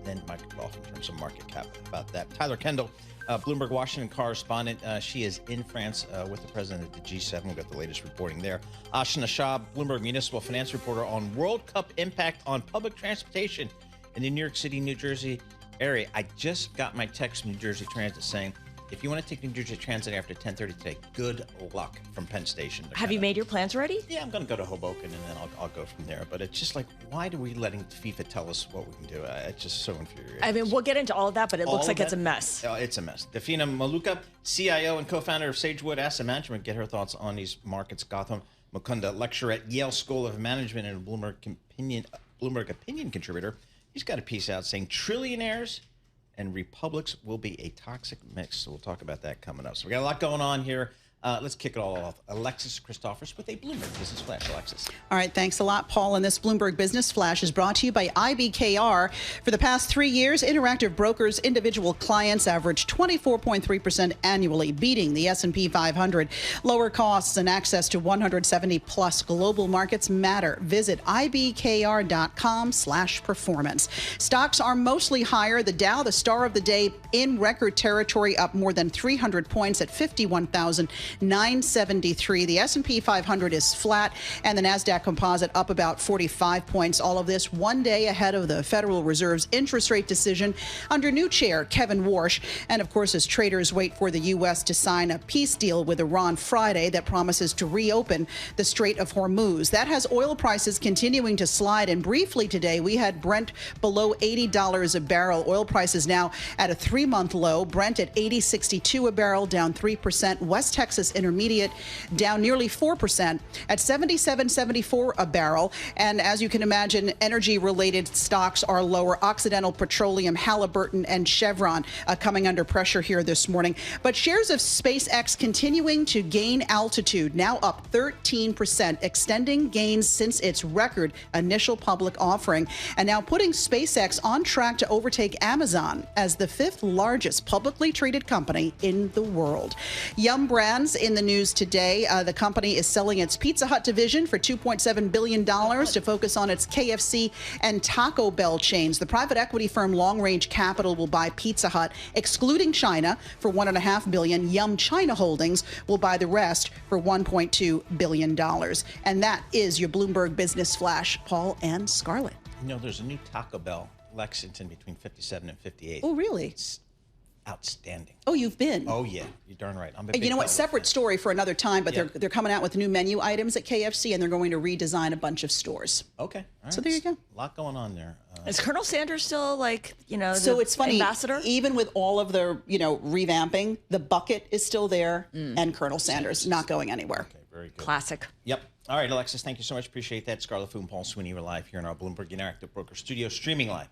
than Microsoft in terms of market cap. About that. Tyler Kendall, Bloomberg Washington correspondent. She is in France with the president of the G7. We've got the latest reporting there. Ashna Shah, Bloomberg Municipal Finance reporter on World Cup impact on public transportation in the New York City, New Jersey area. I just got my text from New Jersey Transit saying, if you want to take New Jersey Transit after 10:30 today, good luck from Penn Station. Have you made your plans ready? Yeah, I'm going to go to Hoboken and then I'll go from there. But it's just like, why do we letting FIFA tell us what we can do? It's just so infuriating. I mean, we'll get into all of that, but it looks like it's a mess. Oh, it's a mess. Dafina Maluka, CIO and co-founder of Sagewood Asset Management, get her thoughts on these markets. Gotham Mukunda, lecturer at Yale School of Management and a Bloomberg opinion contributor. He's got a piece out saying trillionaires and republics will be a toxic mix. So we'll talk about that coming up. So we got a lot going on here. Let's kick it all off. Alexis Christophers with a Bloomberg Business Flash. Alexis. All right, thanks a lot, Paul. And this Bloomberg Business Flash is brought to you by IBKR. For the past 3 years, Interactive Brokers' individual clients averaged 24.3% annually, beating the S&P 500. Lower costs and access to 170-plus global markets matter. Visit ibkr.com/performance. Stocks are mostly higher. The Dow, the star of the day, in record territory, up more than 300 points at 51,973. The S&P 500 is flat, and the NASDAQ composite up about 45 points. All of this 1 day ahead of the Federal Reserve's interest rate decision under new chair Kevin Warsh. And of course, as traders wait for the U.S. to sign a peace deal with Iran Friday that promises to reopen the Strait of Hormuz. That has oil prices continuing to slide. And briefly today, we had Brent below $80 a barrel. Oil prices now at a 3-month low. Brent at $80.62 a barrel, down 3%. West Texas Intermediate down nearly 4% at $77.74 a barrel. And as you can imagine, energy-related stocks are lower. Occidental Petroleum, Halliburton, and Chevron coming under pressure here this morning. But shares of SpaceX continuing to gain altitude, now up 13%, extending gains since its record initial public offering, and now putting SpaceX on track to overtake Amazon as the 5th largest publicly traded company in the world. Yum Brands in the news today. The company is selling its Pizza Hut division for $2.7 billion to focus on its KFC and Taco Bell chains. The private equity firm Long Range Capital will buy Pizza Hut, excluding China, for $1.5 billion. Yum China Holdings will buy the rest for $1.2 billion. And that is your Bloomberg Business Flash. Paul and Scarlett. You know, there's a new Taco Bell, Lexington, between 57 and 58. Oh, really? It's outstanding. Oh, you've been? Oh, yeah. You're darn right. I'm a You know what? Separate story for another time, but they're coming out with new menu items at KFC, and they're going to redesign a bunch of stores. Okay. All right. So there you go. A lot going on there. Is Colonel Sanders still so it's funny, ambassador? Even with all of the, revamping, the bucket is still there, and Colonel Sanders not going anywhere. Okay, very good. Classic. Yep. All right, Alexis, thank you so much. Appreciate that. Scarlett Fu and Paul Sweeney, we're live here in our Bloomberg Interactive Broker Studio, streaming live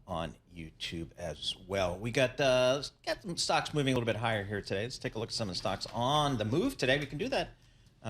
on YouTube as well. We got some stocks moving a little bit higher here today. Let's take a look at some of the stocks on the move today. We can do that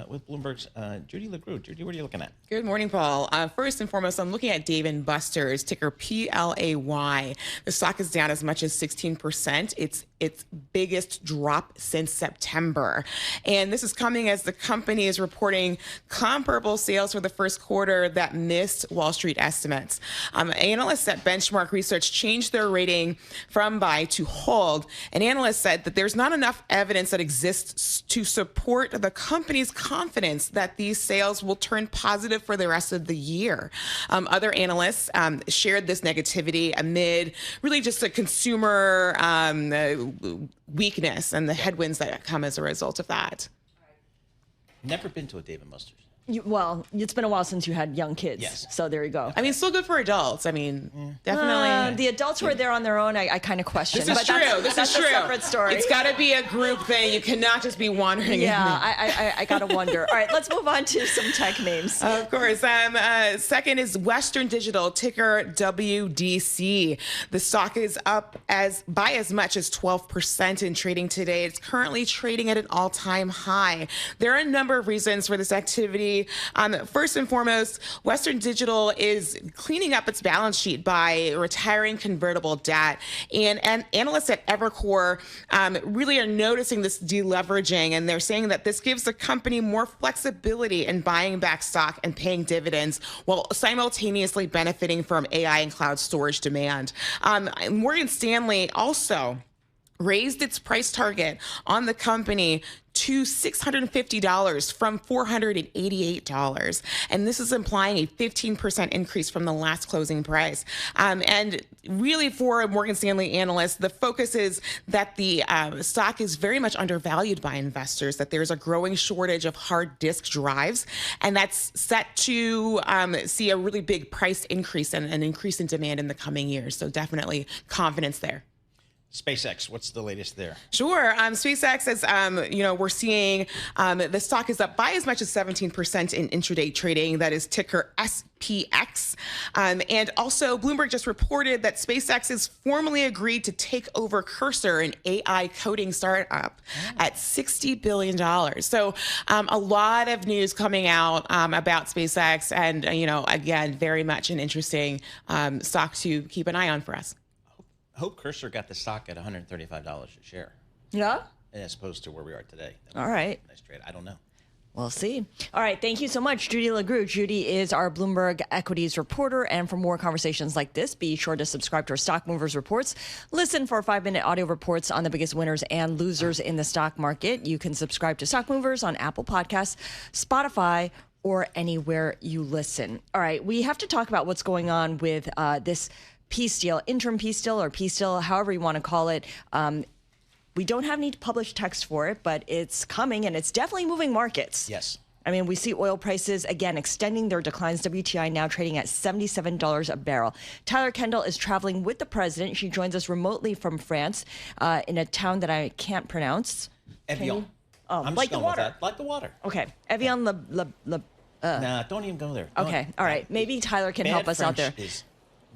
with Bloomberg's Judy LaGrue. Judy, what are you looking at? Good morning, Paul. First and foremost, I'm looking at Dave & Buster's, ticker PLAY. The stock is down as much as 16%. It's its biggest drop since September. And this is coming as the company is reporting comparable sales for the first quarter that missed Wall Street estimates. Analysts at Benchmark Research changed their rating from buy to hold. An analyst said that there's not enough evidence that exists to support the company's confidence that these sales will turn positive for the rest of the year. Other analysts shared this negativity amid really just a consumer weakness and the headwinds that come as a result of that. Never been to a Dave & Buster's. Well, it's been a while since you had young kids. Yes. So there you go. I mean, still good for adults. I mean, definitely. The adults who are there on their own, I kind of question. This is true. That's a separate story. It's got to be a group thing. You cannot just be wandering. Yeah, I got to wonder. All right, let's move on to some tech names. Of course. Second is Western Digital, ticker WDC. The stock is up by as much as 12% in trading today. It's currently trading at an all-time high. There are a number of reasons for this activity. Rudy. First and foremost, Western Digital is cleaning up its balance sheet by retiring convertible debt. And analysts at Evercore really are noticing this deleveraging, and they're saying that this gives the company more flexibility in buying back stock and paying dividends while simultaneously benefiting from AI and cloud storage demand. Morgan Stanley also raised its price target on the company to $650 from $488. And this is implying a 15% increase from the last closing price. And really for Morgan Stanley analysts, the focus is that the stock is very much undervalued by investors, that there's a growing shortage of hard disk drives, and that's set to see a really big price increase and an increase in demand in the coming years. So definitely confidence there. SpaceX, what's the latest there? Sure. SpaceX is, we're seeing the stock is up by as much as 17% in intraday trading. That is ticker SPX. And also, Bloomberg just reported that SpaceX has formally agreed to take over Cursor, an AI coding startup, at $60 billion. So a lot of news coming out about SpaceX, and, again, very much an interesting stock to keep an eye on for us. Hope Cursor got the stock at $135 a share. Yeah? As opposed to where we are today. All right. Nice trade. I don't know. We'll see. All right. Thank you so much, Judy LaGrue. Judy is our Bloomberg equities reporter. And for more conversations like this, be sure to subscribe to our Stock Movers Reports. Listen for 5-minute audio reports on the biggest winners and losers in the stock market. You can subscribe to Stock Movers on Apple Podcasts, Spotify, or anywhere you listen. All right. We have to talk about what's going on with this peace deal, interim peace deal, or peace deal, however you want to call it. We don't have any published text for it, but it's coming, and it's definitely moving markets. Yes. I mean, we see oil prices, again, extending their declines. WTI now trading at $77 a barrel. Tyler Kendall is traveling with the president. She joins us remotely from France in a town that I can't pronounce. Evian. I'm like the water. Like the water. Okay. Evian Nah, don't even go there. Okay. All right. Maybe Tyler can help us out there. Is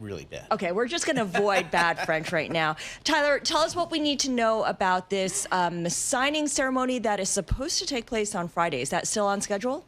really bad. Okay, we're just going to avoid bad French right now. Tyler, tell us what we need to know about this signing ceremony that is supposed to take place on Friday. Is that still on schedule?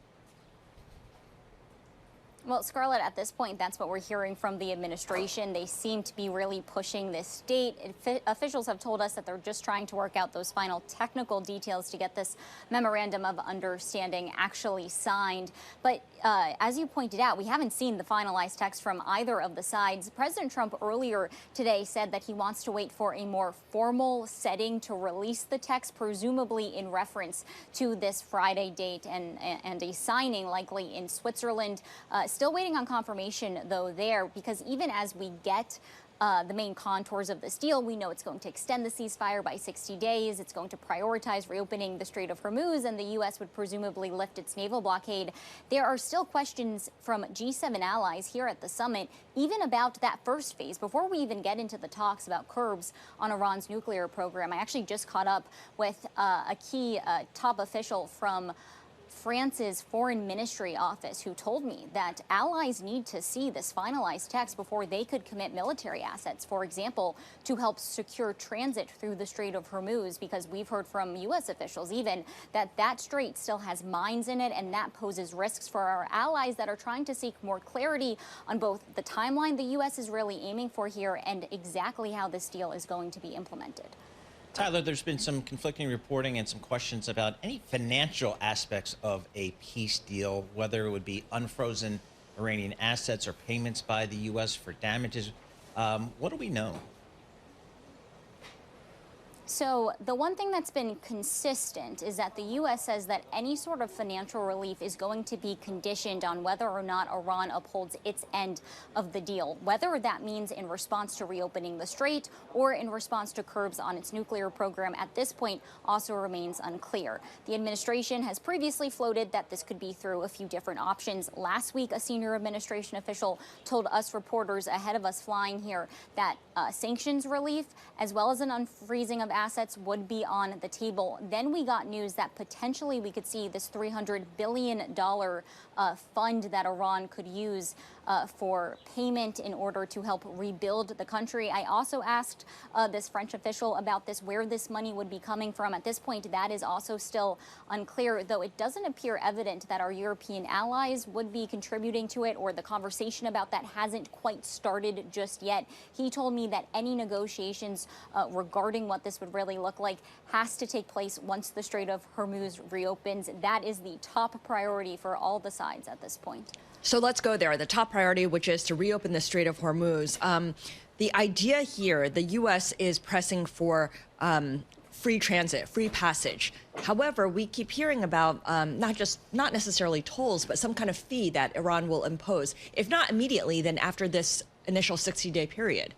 Well, Scarlett, at this point, that's what we're hearing from the administration. They seem to be really pushing this date. Officials have told us that they're just trying to work out those final technical details to get this memorandum of understanding actually signed. But as you pointed out, we haven't seen the finalized text from either of the sides. President Trump earlier today said that he wants to wait for a more formal setting to release the text, presumably in reference to this Friday date and a signing likely in Switzerland. Still waiting on confirmation, though, there, because even as we get the main contours of this deal, we know it's going to extend the ceasefire by 60 days. It's going to prioritize reopening the Strait of Hormuz, and the U.S. would presumably lift its naval blockade. There are still questions from G7 allies here at the summit, even about that first phase. Before we even get into the talks about curbs on Iran's nuclear program, I actually just caught up with a key top official from France's foreign ministry office, who told me that allies need to see this finalized text before they could commit military assets, for example, to help secure transit through the Strait of Hormuz, because we've heard from U.S. officials even that strait still has mines in it, and that poses risks for our allies that are trying to seek more clarity on both the timeline the U.S. is really aiming for here and exactly how this deal is going to be implemented. Tyler, there's been some conflicting reporting and some questions about any financial aspects of a peace deal, whether it would be unfrozen Iranian assets or payments by the U.S. for damages. What do we know? So the one thing that's been consistent is that the U.S. says that any sort of financial relief is going to be conditioned on whether or not Iran upholds its end of the deal, whether that means in response to reopening the strait or in response to curbs on its nuclear program at this point also remains unclear. The administration has previously floated that this could be through a few different options. Last week, a senior administration official told us reporters ahead of us flying here that sanctions relief as well as an unfreezing of assets would be on the table. Then we got news that potentially we could see this $300 billion fund that Iran could use for payment in order to help rebuild the country. I also asked this French official about this, where this money would be coming from. At this point, that is also still unclear, though it doesn't appear evident that our European allies would be contributing to it, or the conversation about that hasn't quite started just yet. He told me that any negotiations regarding what this would really look like has to take place once the Strait of Hormuz reopens. That is the top priority for all the sides at this point. So let's go there. The top priority, which is to reopen the Strait of Hormuz. The idea here, the U.S. is pressing for free transit, free passage. However, we keep hearing about not necessarily tolls, but some kind of fee that Iran will impose. If not immediately, then after this initial 60-day period.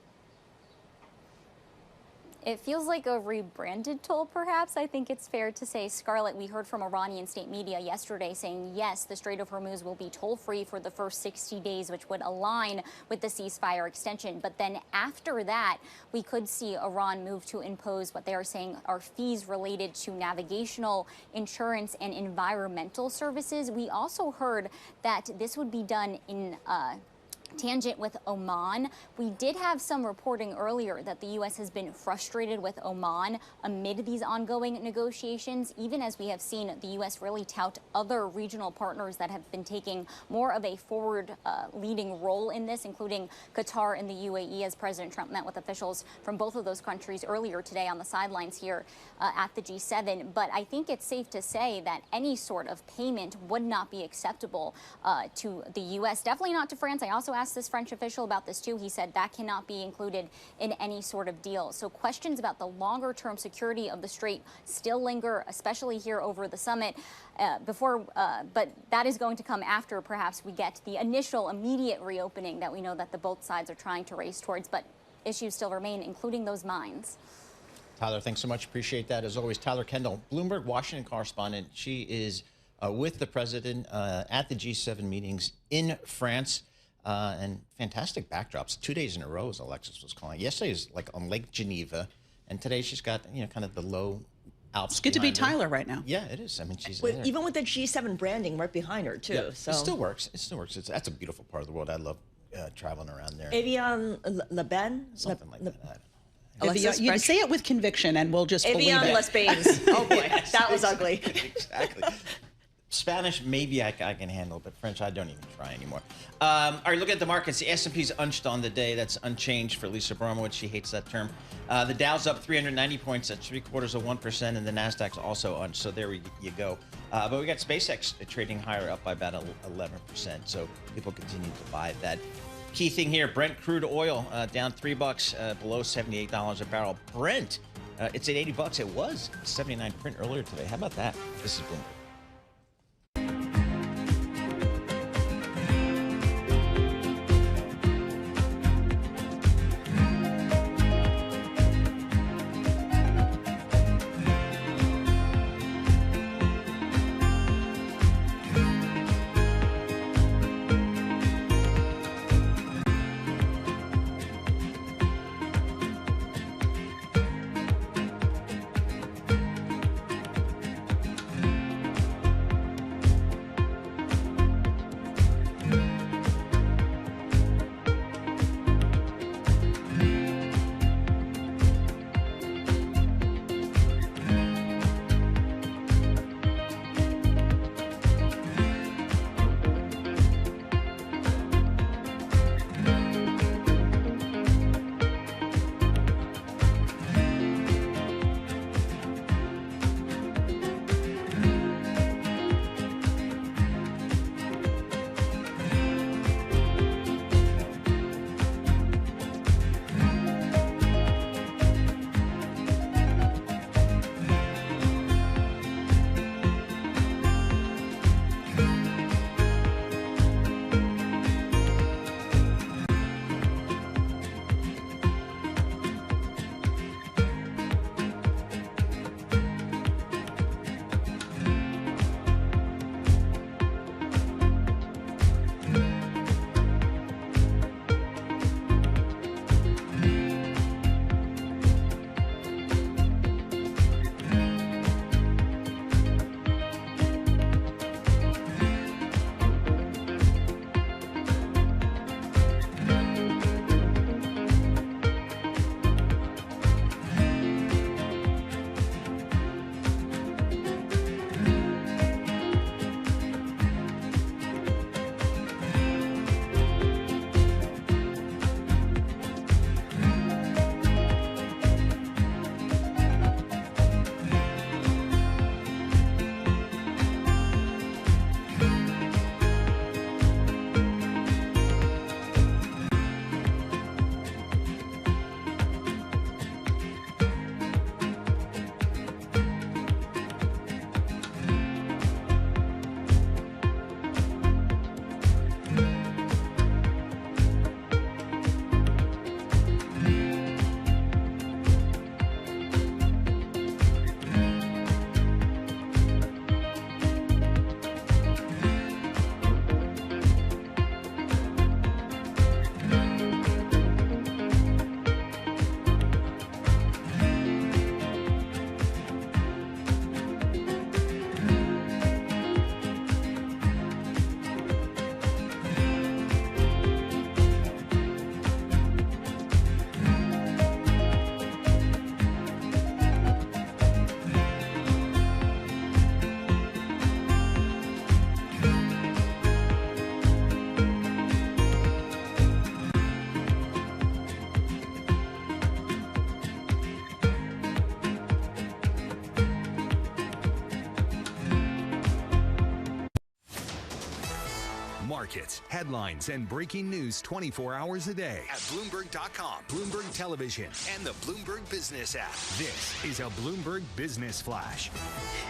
It feels like a rebranded toll, perhaps. I think it's fair to say, Scarlett, we heard from Iranian state media yesterday saying, yes, the Strait of Hormuz will be toll-free for the first 60 days, which would align with the ceasefire extension. But then after that, we could see Iran move to impose what they are saying are fees related to navigational, insurance, and environmental services. We also heard that this would be done in tangent with Oman. We did have some reporting earlier that the U.S. has been frustrated with Oman amid these ongoing negotiations, even as we have seen the U.S. really tout other regional partners that have been taking more of a forward leading role in this, including Qatar and the UAE, as President Trump met with officials from both of those countries earlier today on the sidelines here at the G7. But I think it's safe to say that any sort of payment would not be acceptable to the U.S., definitely not to France. I also asked this French official about this too. He said that cannot be included in any sort of deal. So questions about the longer-term security of the strait still linger, especially here over the summit. But that is going to come after perhaps we get the initial immediate reopening that we know that both sides are trying to race towards. But issues still remain, including those mines. Tyler, thanks so much. Appreciate that. As always, Tyler Kendall, Bloomberg Washington correspondent. She is with the president at the G7 meetings in France. And fantastic backdrops. 2 days in a row, as Alexis was calling. Yesterday is like on Lake Geneva, and today she's got kind of the low Alps. It's good to be Tyler right now. Yeah, it is. I mean, she's even with the G7 branding right behind her too. Yeah, so it still works. It still works. That's a beautiful part of the world. I love traveling around there. Evian Le Ben, something like that. I don't know. Alexis, you say it with conviction, and we'll just believe it. Evian Les Bains. Oh boy, that was ugly. Exactly. Spanish, maybe I can handle, but French, I don't even try anymore. All right, look at the markets. The S&P's unched on the day. That's unchanged for Lisa Bromowitz. She hates that term. The Dow's up 390 points. That's 0.75%, and the Nasdaq's also unched. So there you go. But we got SpaceX trading higher, up by about 11%. So people continue to buy that. Key thing here: Brent crude oil down $3, below $78 a barrel. Brent, it's at $80. It was 79 print earlier today. How about that? This is Bloomberg. Markets, headlines, and breaking news 24 hours a day at Bloomberg.com, Bloomberg Television, and the Bloomberg Business app. This is a Bloomberg Business Flash.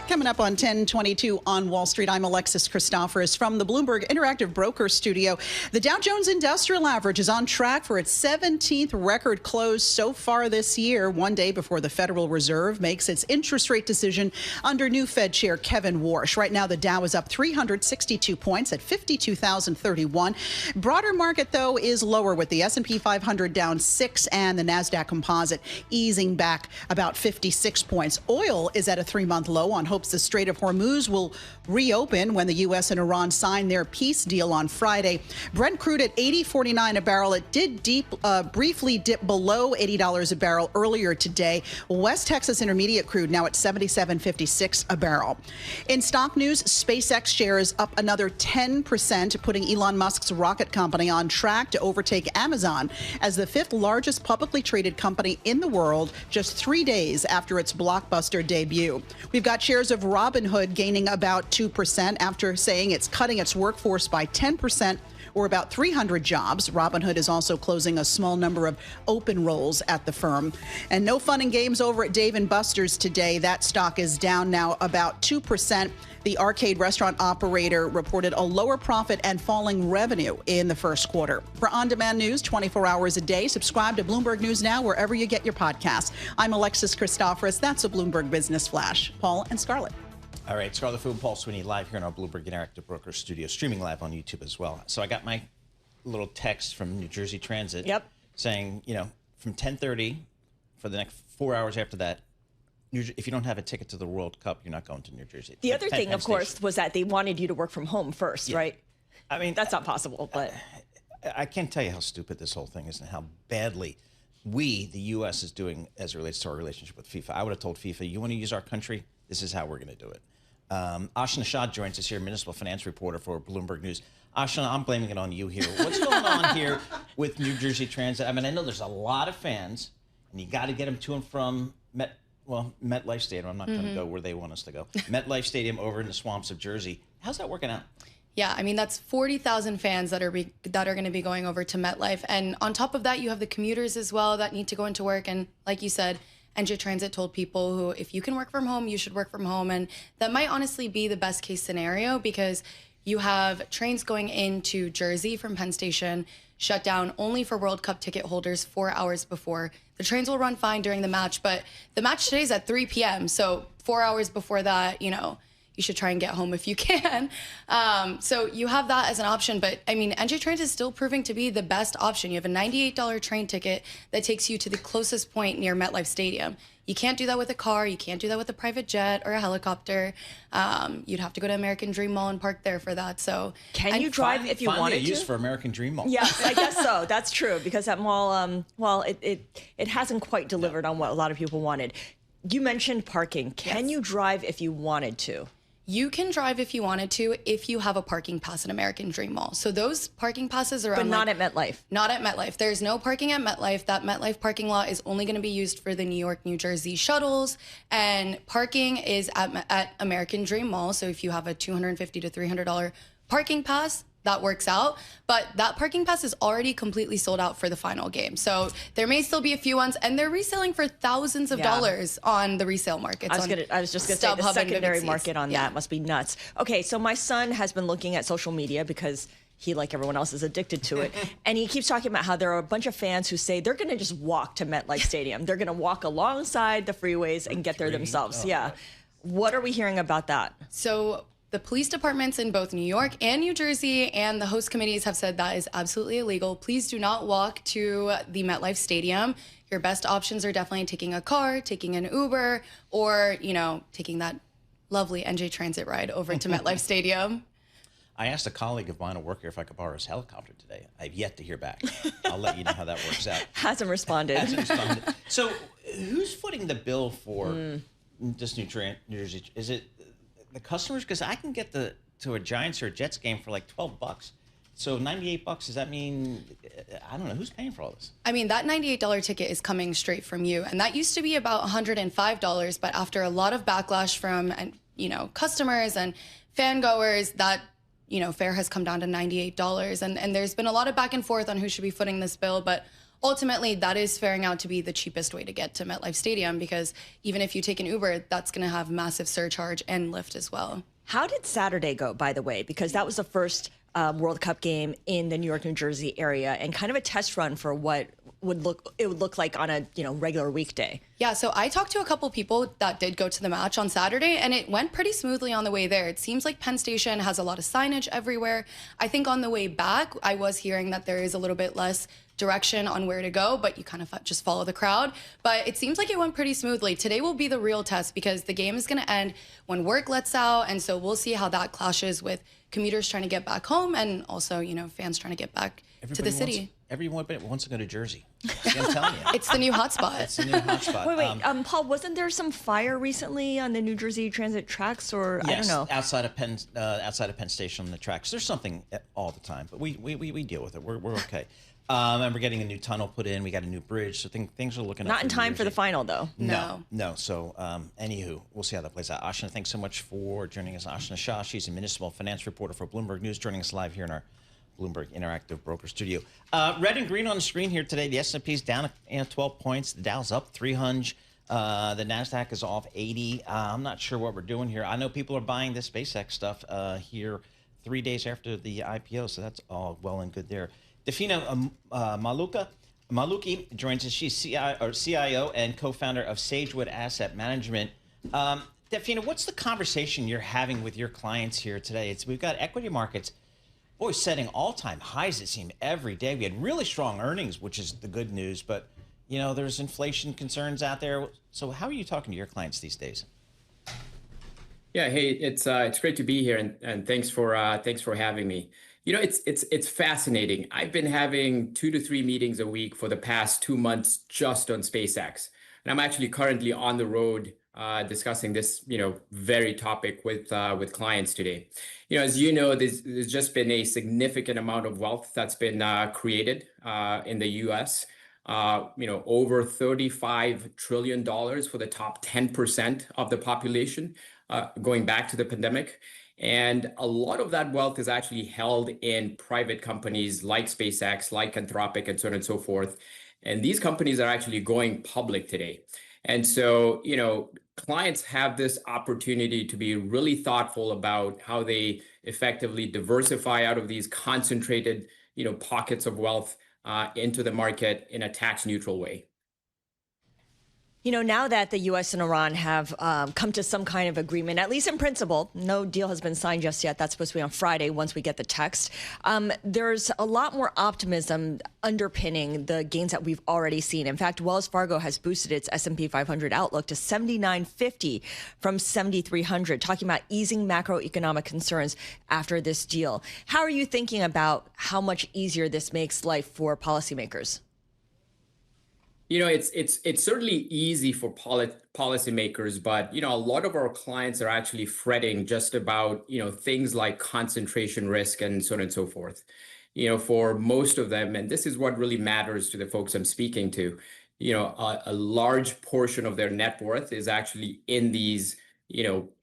Coming up on 1022 on Wall Street, I'm Alexis Christoforous from the Bloomberg Interactive Broker Studio. The Dow Jones Industrial Average is on track for its 17th record close so far this year, one day before the Federal Reserve makes its interest rate decision under new Fed Chair Kevin Warsh. Right now, the Dow is up 362 points at 52,031. Broader market, though, is lower, with the S&P 500 down 6 and the NASDAQ Composite easing back about 56 points. Oil is at a 3-month low on hopes the Strait of Hormuz will reopen when the U.S. and Iran sign their peace deal on Friday. Brent crude at $80.49 a barrel. It did briefly dip below $80 a barrel earlier today. West Texas Intermediate crude now at $77.56 a barrel. In stock news, SpaceX shares up another 10%, putting Elon Musk's rocket company on track to overtake Amazon as the 5th largest publicly traded company in the world just 3 days after its blockbuster debut. We've got shares of Robinhood gaining about 2% after saying it's cutting its workforce by 10%, or about 300 jobs. Robinhood is also closing a small number of open roles at the firm. And no fun and games over at Dave & Buster's today. That stock is down now about 2%. The arcade restaurant operator reported a lower profit and falling revenue in the first quarter. For on-demand news 24 hours a day, subscribe to Bloomberg News Now wherever you get your podcasts. I'm Alexis Christoforous. That's a Bloomberg Business Flash. Paul and Scarlett. All right, Scarlett Fu and Paul Sweeney live here in our Bloomberg Interactive Broker Studio, streaming live on YouTube as well. So I got my little text from New Jersey Transit saying, from 10:30 for the next 4 hours after that, if you don't have a ticket to the World Cup, you're not going to New Jersey. The other thing, of course, was that they wanted you to work from home first, right? I mean, that's not possible, but I can't tell you how stupid this whole thing is and how badly the U.S. is doing as it relates to our relationship with FIFA. I would have told FIFA, you want to use our country? This is how we're going to do it. Ashna Shah joins us here, municipal finance reporter for Bloomberg News. Ashna, I'm blaming it on you here. What's going on here with New Jersey Transit? I mean, I know there's a lot of fans, and you got to get them to and from MetLife Stadium. I'm not going to go where they want us to go. MetLife Stadium over in the swamps of Jersey. How's that working out? Yeah, I mean, that's 40,000 fans that are going to be going over to MetLife. And on top of that, you have the commuters as well that need to go into work. And like you said, NJ Transit told people who, if you can work from home, you should work from home. And that might honestly be the best case scenario, because you have trains going into Jersey from Penn Station shut down only for World Cup ticket holders 4 hours before. The trains will run fine during the match, but the match today is at 3 p.m. So 4 hours before that, you should try and get home if you can. So you have that as an option. But I mean, NJ Transit is still proving to be the best option. You have a $98 train ticket that takes you to the closest point near MetLife Stadium. You can't do that with a car. You can't do that with a private jet or a helicopter. You'd have to go to American Dream Mall and park there for that. So can you drive if you wanted to? Use for American Dream Mall. Yes, I guess so. That's true, because that mall, it hasn't quite delivered on what a lot of people wanted. You mentioned parking. Can you drive if you wanted to? You can drive if you wanted to, if you have a parking pass at American Dream Mall. So those parking passes are but not at MetLife. Not at MetLife. There's no parking at MetLife. That MetLife parking lot is only going to be used for the New York, New Jersey shuttles, and parking is at American Dream Mall. So if you have a $250 to $300 parking pass, that works out. But that parking pass is already completely sold out for the final game. So there may still be a few ones, and they're reselling for thousands of dollars on the resale markets. I was just going to say the secondary market on that must be nuts. Okay, so my son has been looking at social media because he, like everyone else, is addicted to it. And he keeps talking about how there are a bunch of fans who say they're going to just walk to MetLife Stadium. They're going to walk alongside the freeways and get there themselves. Yeah. What are we hearing about that? So the police departments in both New York and New Jersey and the host committees have said that is absolutely illegal. Please do not walk to the MetLife Stadium. Your best options are definitely taking a car, taking an Uber, or, taking that lovely NJ Transit ride over to MetLife Stadium. I asked a colleague of mine who work here if I could borrow his helicopter today. I've yet to hear back. I'll let you know how that works out. Hasn't responded. So who's footing the bill for this New Jersey? Is it the customers? Because I can get to a Giants or a Jets game for like $12. So $98, does that mean, I don't know, who's paying for all this? I mean, that $98 ticket is coming straight from you. And that used to be about $105, but after a lot of backlash from, customers and fan goers, that fare has come down to $98. And there's been a lot of back and forth on who should be footing this bill, but ultimately that is faring out to be the cheapest way to get to MetLife Stadium, because even if you take an Uber, that's going to have massive surcharge and Lyft as well. How did Saturday go, by the way? Because that was the first World Cup game in the New York, New Jersey area, and kind of a test run for what would look like on a regular weekday. Yeah, so I talked to a couple people that did go to the match on Saturday, and it went pretty smoothly on the way there. It seems like Penn Station has a lot of signage everywhere. I think on the way back, I was hearing that there is a little bit less direction on where to go, but you kind of just follow the crowd. But it seems like it went pretty smoothly. Today will be the real test, because the game is going to end when work lets out, and so we'll see how that clashes with commuters trying to get back home and also, fans trying to get back to the city. Everyone wants to go to Jersey. I'm telling you. It's the new hotspot. It's the new hotspot. Wait, Paul, wasn't there some fire recently on the New Jersey Transit tracks, or yes, I don't know? outside of Penn Station on the tracks. There's something all the time, but we deal with it. We're okay. And we're getting a new tunnel put in. We got a new bridge, so things are looking up. Not in time for the final, though. No. So, anywho, we'll see how that plays out. Ashna, thanks so much for joining us. Ashna Shah, she's a municipal finance reporter for Bloomberg News, joining us live here in our Bloomberg Interactive Broker Studio. Red and green on the screen here today. The S&P's down 12 points. The Dow's up 300. The NASDAQ is off 80. I'm not sure what we're doing here. I know people are buying this SpaceX stuff here 3 days after the IPO, so that's all well and good there. Defina Maluki joins us. She's CIO and co-founder of Sagewood Asset Management. Defina, what's the conversation you're having with your clients here today? We've got equity markets setting all-time highs, it seemed, every day. We had really strong earnings, which is the good news, but there's inflation concerns out there. So how are you talking to your clients these days? Yeah, hey, it's great to be here, and thanks for having me. It's fascinating. I've been having 2 to 3 meetings a week for the past 2 months just on SpaceX, and I'm actually currently on the road discussing this very topic with clients today. As you know, there's just been a significant amount of wealth that's been created in the U.S. Over $35 trillion for the top 10% of the population, going back to the pandemic. And a lot of that wealth is actually held in private companies like SpaceX, like Anthropic, and so on and so forth. And these companies are actually going public today. And so, clients have this opportunity to be really thoughtful about how they effectively diversify out of these concentrated, pockets of wealth into the market in a tax neutral way. Now that the U.S. and Iran have come to some kind of agreement, at least in principle, no deal has been signed just yet. That's supposed to be on Friday once we get the text. There's a lot more optimism underpinning the gains that we've already seen. In fact, Wells Fargo has boosted its S&P 500 outlook to 7,950 from 7,300, talking about easing macroeconomic concerns after this deal. How are you thinking about how much easier this makes life for policymakers? It's certainly easy for policymakers, but a lot of our clients are actually fretting just about things like concentration risk and so on and so forth. For most of them, and this is what really matters to the folks I'm speaking to, a large portion of their net worth is actually in these AI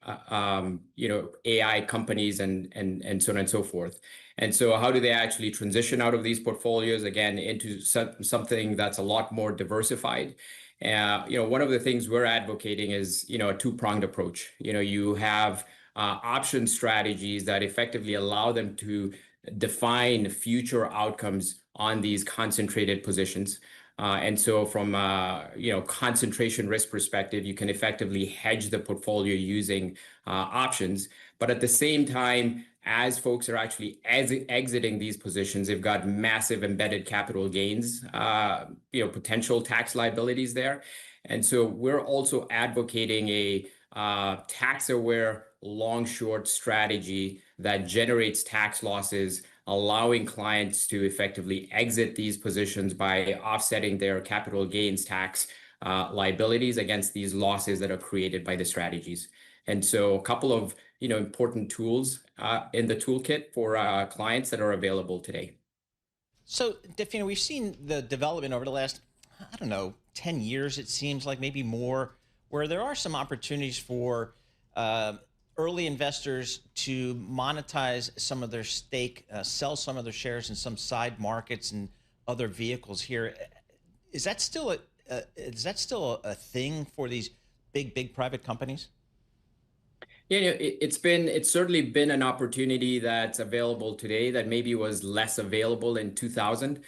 companies and so on and so forth. And so how do they actually transition out of these portfolios, again, into something that's a lot more diversified? One of the things we're advocating is, a two-pronged approach. You have option strategies that effectively allow them to define future outcomes on these concentrated positions. And so from a concentration risk perspective, you can effectively hedge the portfolio using options. But at the same time, as folks are actually exiting these positions, they've got massive embedded capital gains, potential tax liabilities there. And so we're also advocating a tax-aware long-short strategy that generates tax losses, allowing clients to effectively exit these positions by offsetting their capital gains tax liabilities against these losses that are created by the strategies. And so a couple of important tools in the toolkit for clients that are available today. So, Defina, we've seen the development over the last, 10 years, it seems like, maybe more, where there are some opportunities for early investors to monetize some of their stake, sell some of their shares in some side markets and other vehicles here. Is that still a thing for these big private companies? Yeah, it's certainly been an opportunity that's available today that maybe was less available in 2000.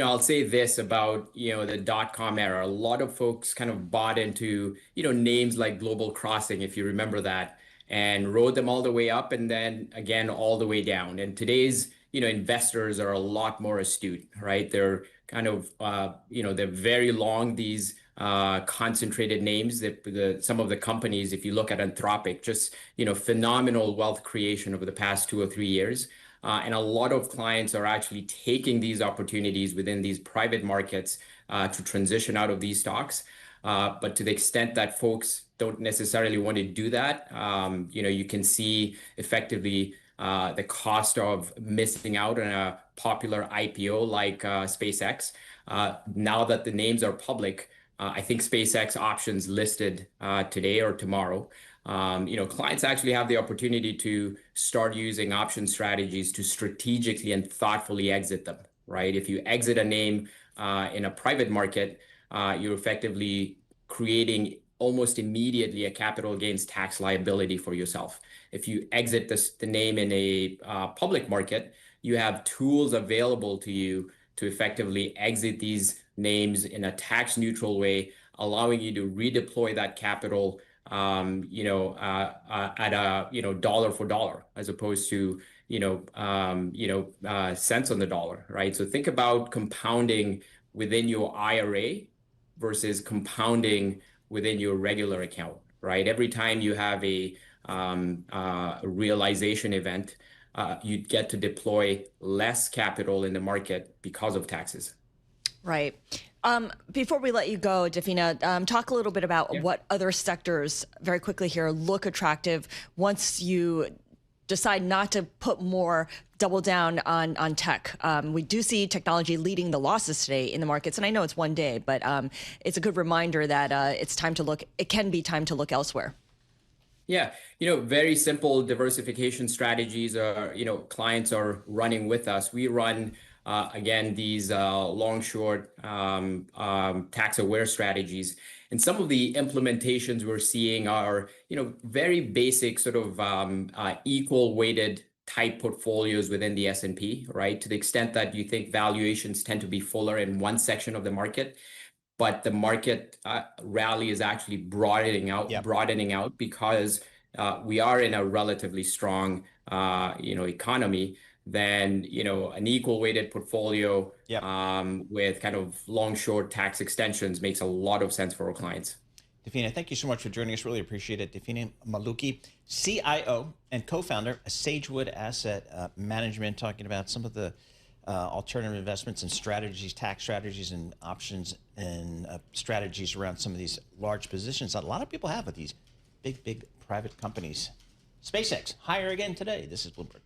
I'll say this about, the dot-com era. A lot of folks kind of bought into, names like Global Crossing, if you remember that, and rode them all the way up and then again all the way down. And today's, investors are a lot more astute, right? They're kind of, they're very long, these concentrated names that some of the companies, if you look at Anthropic, just, phenomenal wealth creation over the past 2 or 3 years. And a lot of clients are actually taking these opportunities within these private markets to transition out of these stocks. But to the extent that folks don't necessarily want to do that, you can see effectively the cost of missing out on a popular IPO like SpaceX. Now that the names are public, I think SpaceX options listed today or tomorrow. Clients actually have the opportunity to start using option strategies to strategically and thoughtfully exit them, right? If you exit a name in a private market, you're effectively creating almost immediately a capital gains tax liability for yourself. If you exit the name in a public market, you have tools available to you to effectively exit these names in a tax neutral way, allowing you to redeploy that capital at a dollar for dollar, as opposed to cents on the dollar, right? So think about compounding within your IRA versus compounding within your regular account, right? Every time you have a realization event, you get to deploy less capital in the market because of taxes. Right. Before we let you go, Dafina, talk a little bit about what other sectors, very quickly here, look attractive once you decide not to put more double down on tech. We do see technology leading the losses today in the markets, and I know it's one day, but it's a good reminder that it's time to look. It can be time to look elsewhere. Yeah, very simple diversification strategies are, clients are running with us. We run, again, these long, short, tax-aware strategies. And some of the implementations we're seeing are, very basic sort of equal weighted type portfolios within the S&P, right? To the extent that you think valuations tend to be fuller in one section of the market, but the market rally is actually broadening out because we are in a relatively strong, economy. Then, an equal weighted portfolio with kind of long, short tax extensions makes a lot of sense for our clients. Dafina, thank you so much for joining us. Really appreciate it. Dafina Maluki, CIO and co-founder of Sagewood Asset Management, talking about some of the alternative investments and strategies, tax strategies and options and strategies around some of these large positions that a lot of people have with these big private companies. SpaceX, higher again today. This is Bloomberg.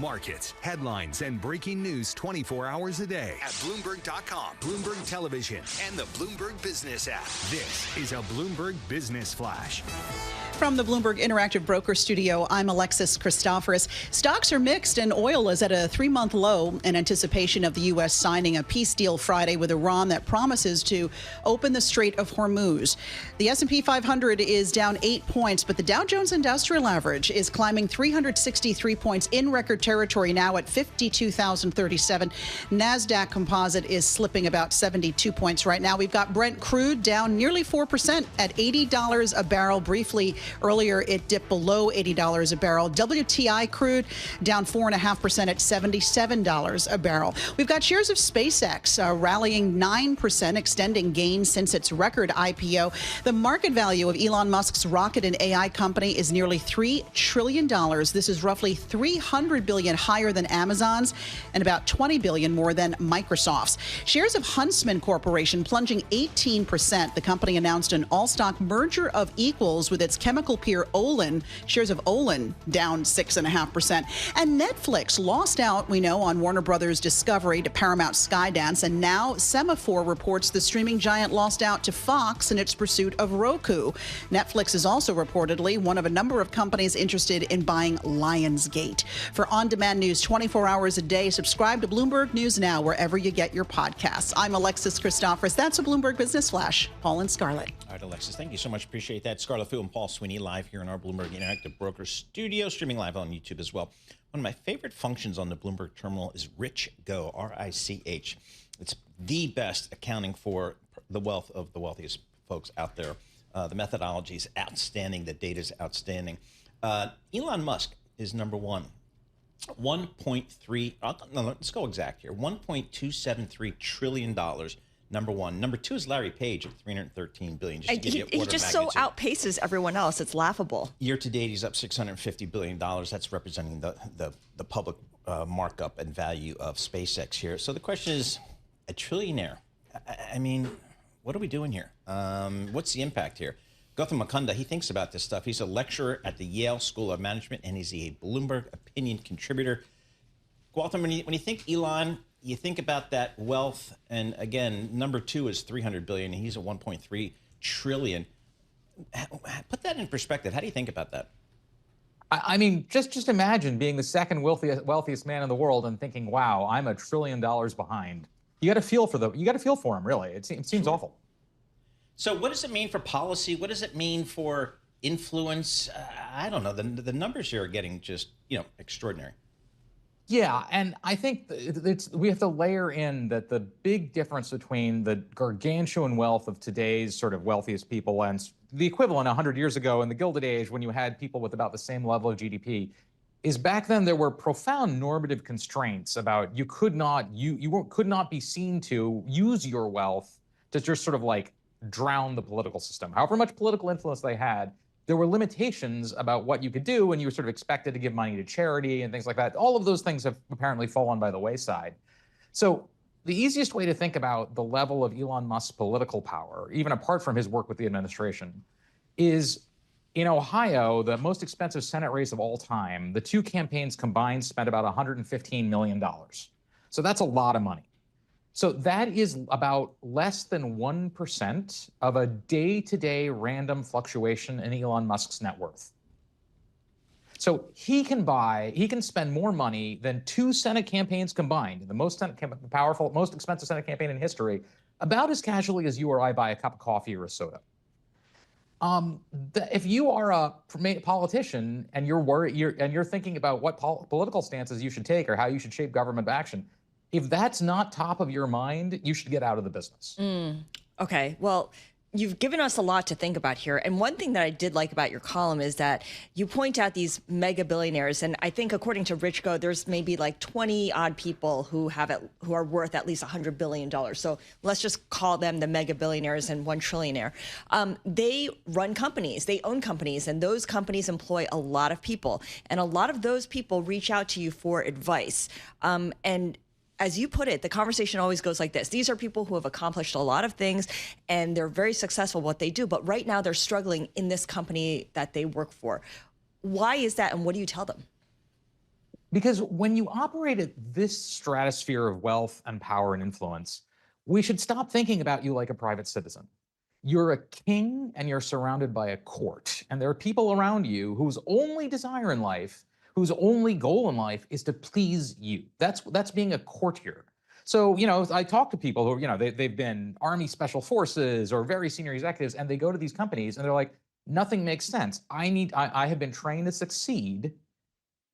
markets, headlines, and breaking news 24 hours a day at Bloomberg.com, Bloomberg Television, and the Bloomberg Business app. This is a Bloomberg Business Flash. From the Bloomberg Interactive Broker Studio, I'm Alexis Christoforous. Stocks are mixed, and oil is at a 3-month low in anticipation of the U.S. signing a peace deal Friday with Iran that promises to open the Strait of Hormuz. The S&P 500 is down 8 points, but the Dow Jones Industrial Average is climbing 363 points in record territory now at 52,037. NASDAQ Composite is slipping about 72 points right now. We've got Brent crude down nearly 4% at $80 a barrel. Briefly earlier, it dipped below $80 a barrel. WTI crude down 4.5% at $77 a barrel. We've got shares of SpaceX rallying 9%, extending gains since its record IPO. The market value of Elon Musk's rocket and AI company is nearly $3 trillion. This is roughly $300 billion higher than Amazon's and about $20 billion more than Microsoft's. Shares of Huntsman Corporation plunging 18%. The company announced an all-stock merger of equals with its chemical peer Olin. Shares of Olin down 6.5%. And Netflix lost out, we know, on Warner Brothers Discovery to Paramount Skydance, and now Semaphore reports the streaming giant lost out to Fox in its pursuit of Roku. Netflix is also reportedly one of a number of companies interested in buying Lionsgate. For on-demand news 24 hours a day, subscribe to Bloomberg News Now wherever you get your podcasts. I'm Alexis Christoforous. That's a Bloomberg Business Flash. Paul and Scarlett. All right, Alexis, thank you so much. Appreciate that. Scarlett Fu and Paul Sweeney live here in our Bloomberg Interactive Broker Studio, streaming live on YouTube as well. One of my favorite functions on the Bloomberg terminal is Rich Go, R-I-C-H. It's the best accounting for the wealth of the wealthiest folks out there. The methodology is outstanding. The data is outstanding. Elon Musk is number one. 1.3, no, let's go exact here. $1.273 trillion. Number one. Number two is Larry Page at $313 billion. Just to give you he just so outpaces everyone else. It's laughable. Year to date, he's up $650 billion. That's representing the public markup and value of SpaceX here. So the question is, a trillionaire. I mean, what are we doing here? What's the impact here? Gautam Mukunda, he thinks about this stuff. He's a lecturer at the Yale School of Management, and he's a Bloomberg opinion contributor. Gautam, when you think Elon, you think about that wealth, and again, number two is $300 billion, and he's at $1.3 trillion. Put that in perspective. How do you think about that? I mean, just imagine being the second wealthiest man in the world and thinking, "Wow, I'm $1 trillion behind." You got to feel for him, really. It seems awful. So, what does it mean for policy? What does it mean for influence? I don't know. The numbers here are getting just extraordinary. Yeah, and I think we have to layer in that the big difference between the gargantuan wealth of today's sort of wealthiest people and the equivalent 100 years ago in the Gilded Age, when you had people with about the same level of GDP, is back then there were profound normative constraints about you could not be seen to use your wealth to just sort of like drown the political system. However much political influence they had, there were limitations about what you could do, and you were sort of expected to give money to charity and things like that. All of those things have apparently fallen by the wayside. So the easiest way to think about the level of Elon Musk's political power, even apart from his work with the administration, is in Ohio, the most expensive Senate race of all time, the two campaigns combined spent about $115 million. So that's a lot of money. So that is about less than 1% of a day-to-day random fluctuation in Elon Musk's net worth. So he can spend more money than two Senate campaigns combined, the most powerful, most expensive Senate campaign in history, about as casually as you or I buy a cup of coffee or a soda. If you are a politician and you're thinking about what political stances you should take or how you should shape government action, if that's not top of your mind, you should get out of the business. Okay, well, you've given us a lot to think about here. And one thing that I did like about your column is that you point out these mega billionaires. And I think according to Rich Go, there's maybe like 20 odd people who are worth at least $100 billion. So let's just call them the mega billionaires and one trillionaire. They run companies, they own companies, and those companies employ a lot of people. And a lot of those people reach out to you for advice. And as you put it, the conversation always goes like this. These are people who have accomplished a lot of things and they're very successful at what they do, but right now they're struggling in this company that they work for. Why is that, and what do you tell them? Because when you operate at this stratosphere of wealth and power and influence, we should stop thinking about you like a private citizen. You're a king and you're surrounded by a court. And there are people around you whose only desire in life, whose only goal in life is to please you. That's being a courtier. So, I talk to people who, they've been Army Special Forces or very senior executives, and they go to these companies and they're like, nothing makes sense. I have been trained to succeed,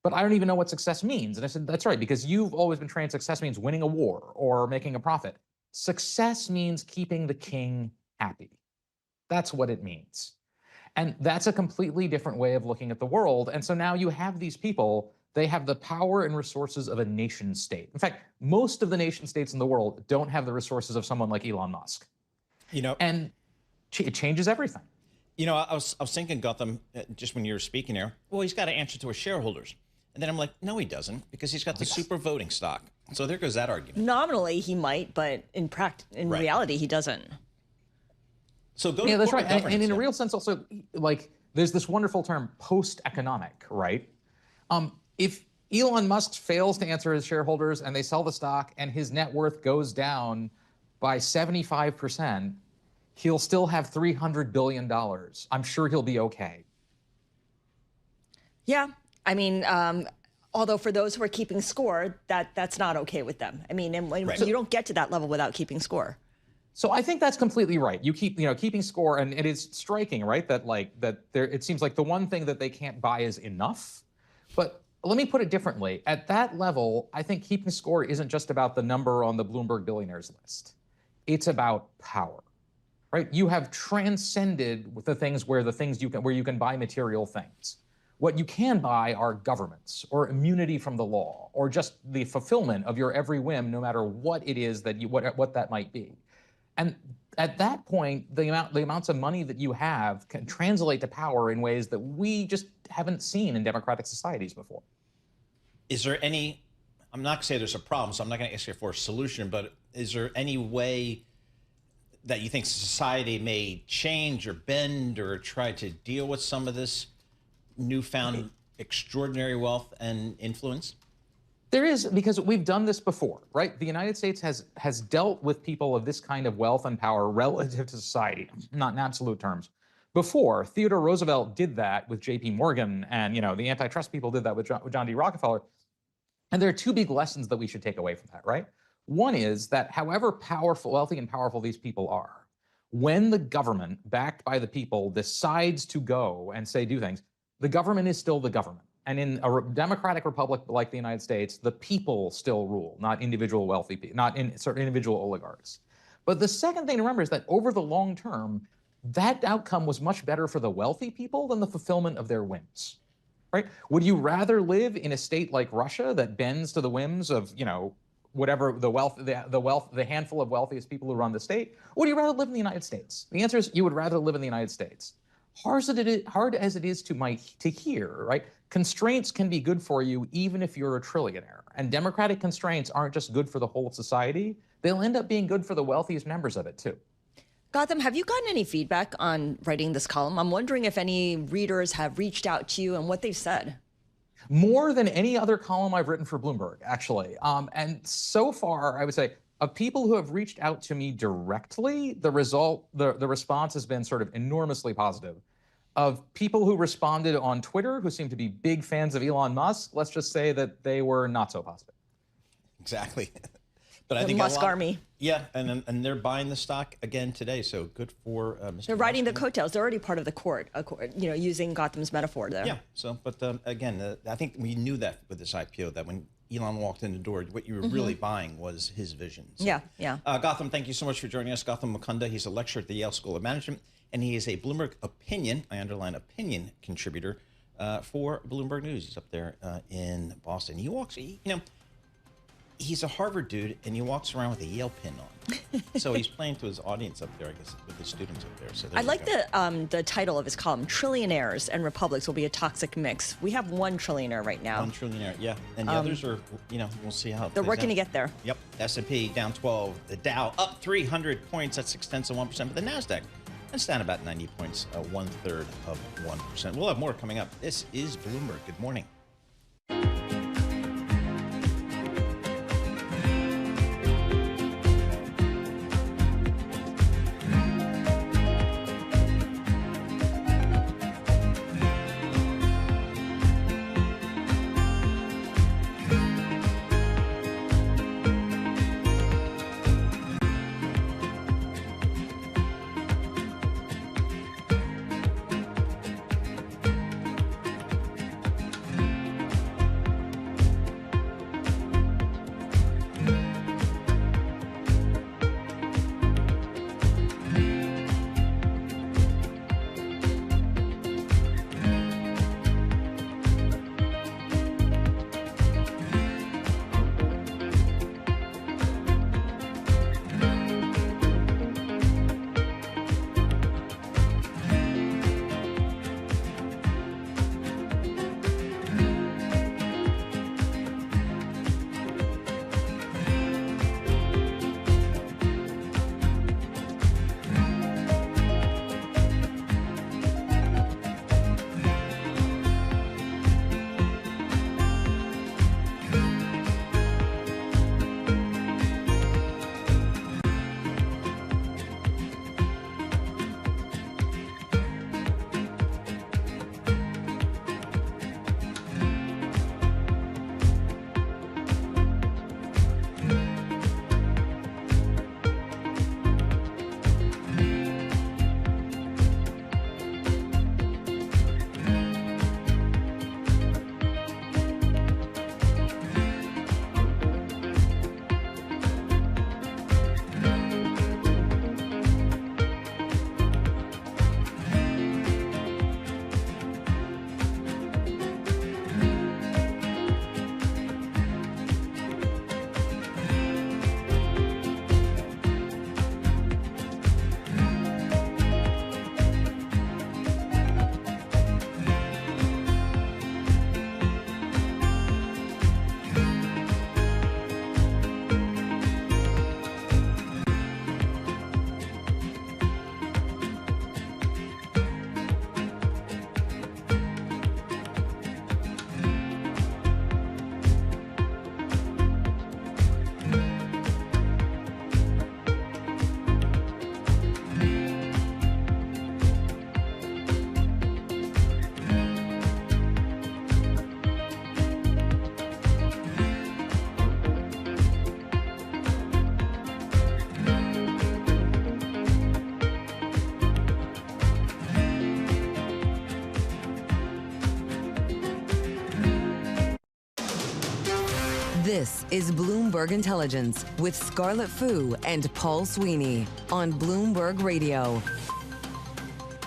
but I don't even know what success means. And I said, that's right, because you've always been trained success means winning a war or making a profit. Success means keeping the king happy. That's what it means. And that's a completely different way of looking at the world. And so now you have these people, they have the power and resources of a nation state. In fact, most of the nation states in the world don't have the resources of someone like Elon Musk. And it changes everything. I was thinking, Gotham, just when you were speaking there, well, he's got to answer to his shareholders. And then I'm like, no, he doesn't, because he's got the super voting stock. So there goes that argument. Nominally, he might, but in reality, he doesn't. So go that's right. And in a real sense, also, like, there's this wonderful term, post-economic, right? If Elon Musk fails to answer his shareholders and they sell the stock and his net worth goes down by 75%, he'll still have $300 billion. I'm sure he'll be okay. Yeah. I mean, although for those who are keeping score, that's not okay with them. I mean, you don't get to that level without keeping score. So I think that's completely right. You keep, keeping score, and it is striking, right? It seems like the one thing that they can't buy is enough. But let me put it differently. At that level, I think keeping score isn't just about the number on the Bloomberg billionaires list. It's about power, right? You have transcended the things where you can buy material things. What you can buy are governments or immunity from the law or just the fulfillment of your every whim, no matter what it is that what that might be. And at that point, the amounts of money that you have can translate to power in ways that we just haven't seen in democratic societies before. Is there any, I'm not going to say there's a problem, so I'm not going to ask you for a solution, but is there any way that you think society may change or bend or try to deal with some of this newfound extraordinary wealth and influence? There is, because we've done this before, right? The United States has dealt with people of this kind of wealth and power relative to society, not in absolute terms. Before, Theodore Roosevelt did that with J.P. Morgan, and the antitrust people did that with John D. Rockefeller. And there are two big lessons that we should take away from that, right? One is that however powerful, wealthy and powerful these people are, when the government, backed by the people, decides to go and do things, the government is still the government. And in a democratic republic like the United States, the people still rule, not individual wealthy people, not in certain individual oligarchs. But the second thing to remember is that over the long term, that outcome was much better for the wealthy people than the fulfillment of their whims, right? Would you rather live in a state like Russia that bends to the whims of, whatever the handful of wealthiest people who run the state? Or would you rather live in the United States? The answer is you would rather live in the United States. Hard as it is to hear, right? Constraints can be good for you even if you're a trillionaire. And democratic constraints aren't just good for the whole of society. They'll end up being good for the wealthiest members of it, too. Gotham, have you gotten any feedback on writing this column? I'm wondering if any readers have reached out to you and what they've said. More than any other column I've written for Bloomberg, actually. And so far, I would say, of people who have reached out to me directly, the response has been sort of enormously positive. Of people who responded on Twitter, who seem to be big fans of Elon Musk, let's just say that they were not so positive. Exactly. But I the think Musk army. Yeah, and they're buying the stock again today, so good for Mr. They're riding the Musk. coattails. They're already part of the court, using Gotham's metaphor there. Yeah, so, but again, I think we knew that with this IPO, that when Elon walked in the door, what you were really buying was his vision. So, yeah. Gotham, thank you so much for joining us. Gotham Mukunda, he's a lecturer at the Yale School of Management, and he is a Bloomberg opinion, I underline opinion, contributor for Bloomberg News. He's up there in Boston. He's a Harvard dude, and he walks around with a Yale pin on. So he's playing to his audience up there, I guess, with his students up there. So I like the title of his column, Trillionaires and Republics Will Be a Toxic Mix. We have one trillionaire right now. One trillionaire, yeah. And the others are, we'll see how they're working to get there. Yep. S&P down 12. The Dow up 300 points. That's 0.6%. But the NASDAQ, that's down about 90 points, 1/3 of 1%. We'll have more coming up. This is Bloomberg. Good morning. This is Bloomberg Intelligence with Scarlett Fu and Paul Sweeney on Bloomberg Radio. All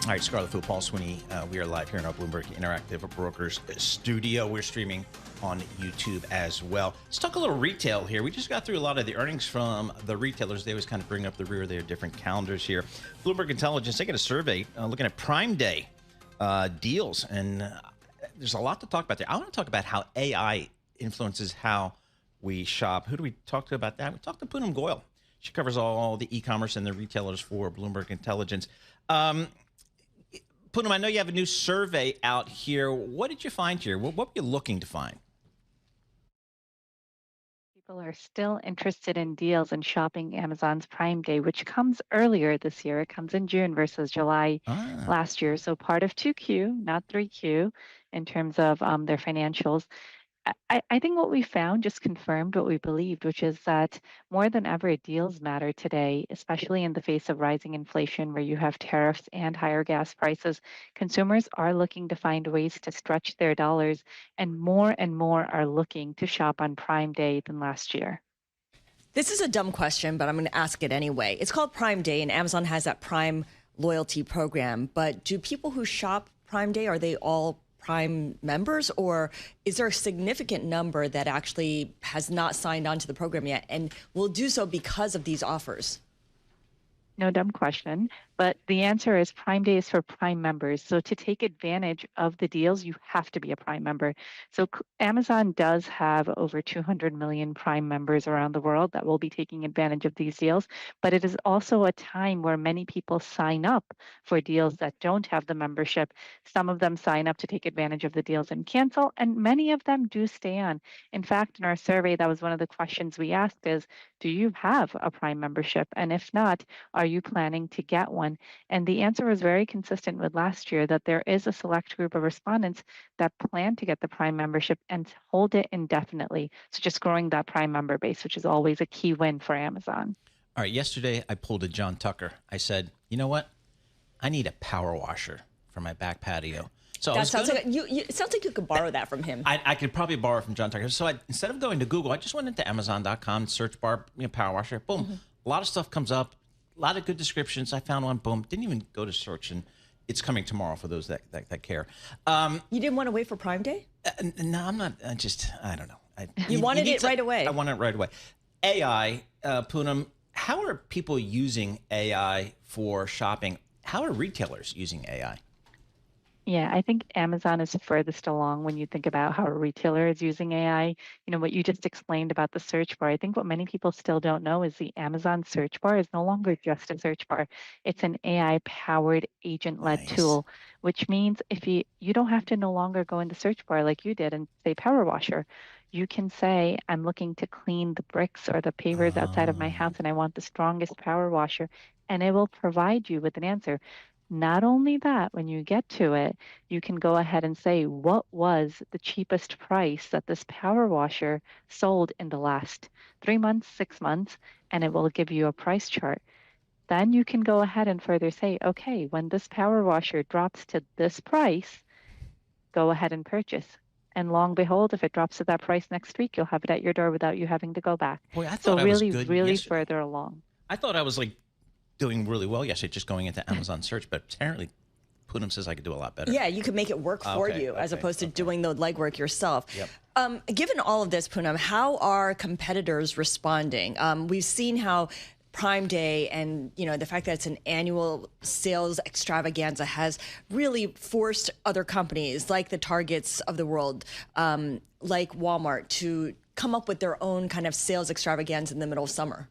right, Scarlett Fu, Paul Sweeney. We are live here in our Bloomberg Interactive Brokers studio. We're streaming on YouTube as well. Let's talk a little retail here. We just got through a lot of the earnings from the retailers. They always kind of bring up the rear of their different calendars here. Bloomberg Intelligence, they got a survey looking at Prime Day deals, and there's a lot to talk about there. I want to talk about how AI influences how we shop. Who do we talk to about that? We talked to Poonam Goyal. She covers all the e-commerce and the retailers for Bloomberg Intelligence. Poonam, I know you have a new survey out here. What did you find here? What were you looking to find? People are still interested in deals and shopping Amazon's Prime Day, which comes earlier this year. It comes in June versus July last year. So part of 2Q, not 3Q, in terms of their financials. I think what we found just confirmed what we believed, which is that more than ever, deals matter today, especially in the face of rising inflation where you have tariffs and higher gas prices. Consumers are looking to find ways to stretch their dollars, and more are looking to shop on Prime Day than last year. This is a dumb question, but I'm going to ask it anyway. It's called Prime Day, and Amazon has that Prime loyalty program. But do people who shop Prime Day, are they all Prime members, or is there a significant number that actually has not signed on to the program yet and will do so because of these offers? No dumb question, but the answer is Prime Day is for Prime members. So to take advantage of the deals, you have to be a Prime member. So Amazon does have over 200 million Prime members around the world that will be taking advantage of these deals, but it is also a time where many people sign up for deals that don't have the membership. Some of them sign up to take advantage of the deals and cancel, and many of them do stay on. In fact, in our survey, that was one of the questions we asked is, do you have a Prime membership? And if not, are you planning to get one? And the answer was very consistent with last year, that there is a select group of respondents that plan to get the Prime membership and hold it indefinitely. So just growing that Prime member base, which is always a key win for Amazon. All right, yesterday I pulled a John Tucker. I said, you know what? I need a power washer for my back patio. So that sounds like it sounds like you could borrow that from him. I could probably borrow from John Tucker. So instead of going to Google, I just went into Amazon.com, search bar, power washer, boom. A lot of stuff comes up. A lot of good descriptions. I found one, boom. Didn't even go to search, and it's coming tomorrow for those that care. You didn't want to wait for Prime Day? No, I'm not. I don't know. You wanted it right away. I want it right away. AI, Poonam, how are people using AI for shopping? How are retailers using AI? Yeah, I think Amazon is furthest along when you think about how a retailer is using AI. You know, what you just explained about the search bar, I think what many people still don't know is the Amazon search bar is no longer just a search bar. It's an AI-powered, agent-led tool, which means if you don't have to no longer go in the search bar like you did and say power washer. You can say, I'm looking to clean the bricks or the pavers outside of my house, and I want the strongest power washer, and it will provide you with an answer. Not only that, when you get to it, you can go ahead and say, what was the cheapest price that this power washer sold in the last 3 months, 6 months, and it will give you a price chart. Then you can go ahead and further say, okay, when this power washer drops to this price, go ahead and purchase. And long behold, if it drops to that price next week, you'll have it at your door without you having to go back. Boy, I thought so I really, was good really yesterday. further along. I thought I was like doing really well yesterday, just going into Amazon search, but apparently Poonam says I could do a lot better. Yeah, you could make it work for you as opposed to doing the legwork yourself. Yep. Given all of this, Poonam, how are competitors responding? We've seen how Prime Day and the fact that it's an annual sales extravaganza has really forced other companies like the Targets of the world, like Walmart, to come up with their own kind of sales extravaganza in the middle of summer.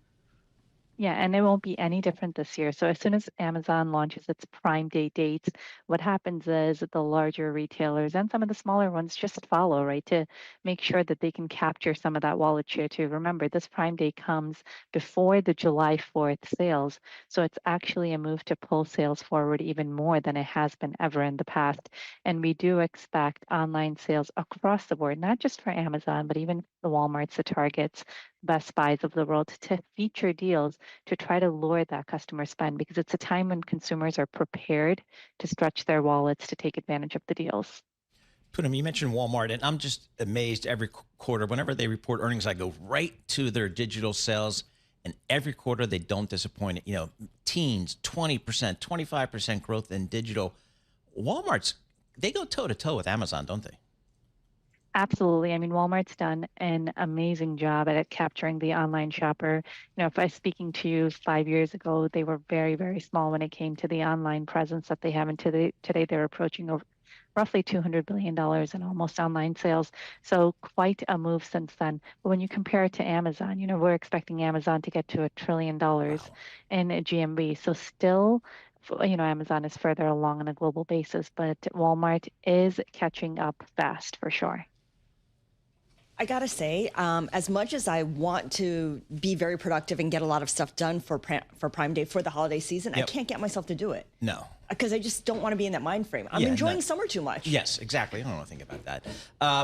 Yeah, and it won't be any different this year. So as soon as Amazon launches its Prime Day dates, what happens is that the larger retailers and some of the smaller ones just follow, right, to make sure that they can capture some of that wallet share too. Remember, this Prime Day comes before the July 4th sales. So it's actually a move to pull sales forward even more than it has been ever in the past. And we do expect online sales across the board, not just for Amazon, but even the Walmarts, the Targets, Best Buys of the world, to feature deals to try to lure that customer spend, because it's a time when consumers are prepared to stretch their wallets to take advantage of the deals. Poonam, you mentioned Walmart, and I'm just amazed every quarter. Whenever they report earnings, I go right to their digital sales, and every quarter they don't disappoint. You know, teens, 20%, 25% growth in digital. Walmart's, they go toe-to-toe with Amazon, don't they? Absolutely. I mean, Walmart's done an amazing job at capturing the online shopper. You know, if I was speaking to you 5 years ago, they were very, very small when it came to the online presence that they have. And today they're approaching over roughly $200 billion in almost online sales. So quite a move since then. But when you compare it to Amazon, you know, we're expecting Amazon to get to $1 trillion in GMV. So still, you know, Amazon is further along on a global basis, but Walmart is catching up fast for sure. I gotta say, as much as I want to be very productive and get a lot of stuff done for Prime Day for the holiday season, I can't get myself to do it. No. Because I just don't want to be in that mind frame. I'm enjoying summer too much. Yes, exactly. I don't want to think about that.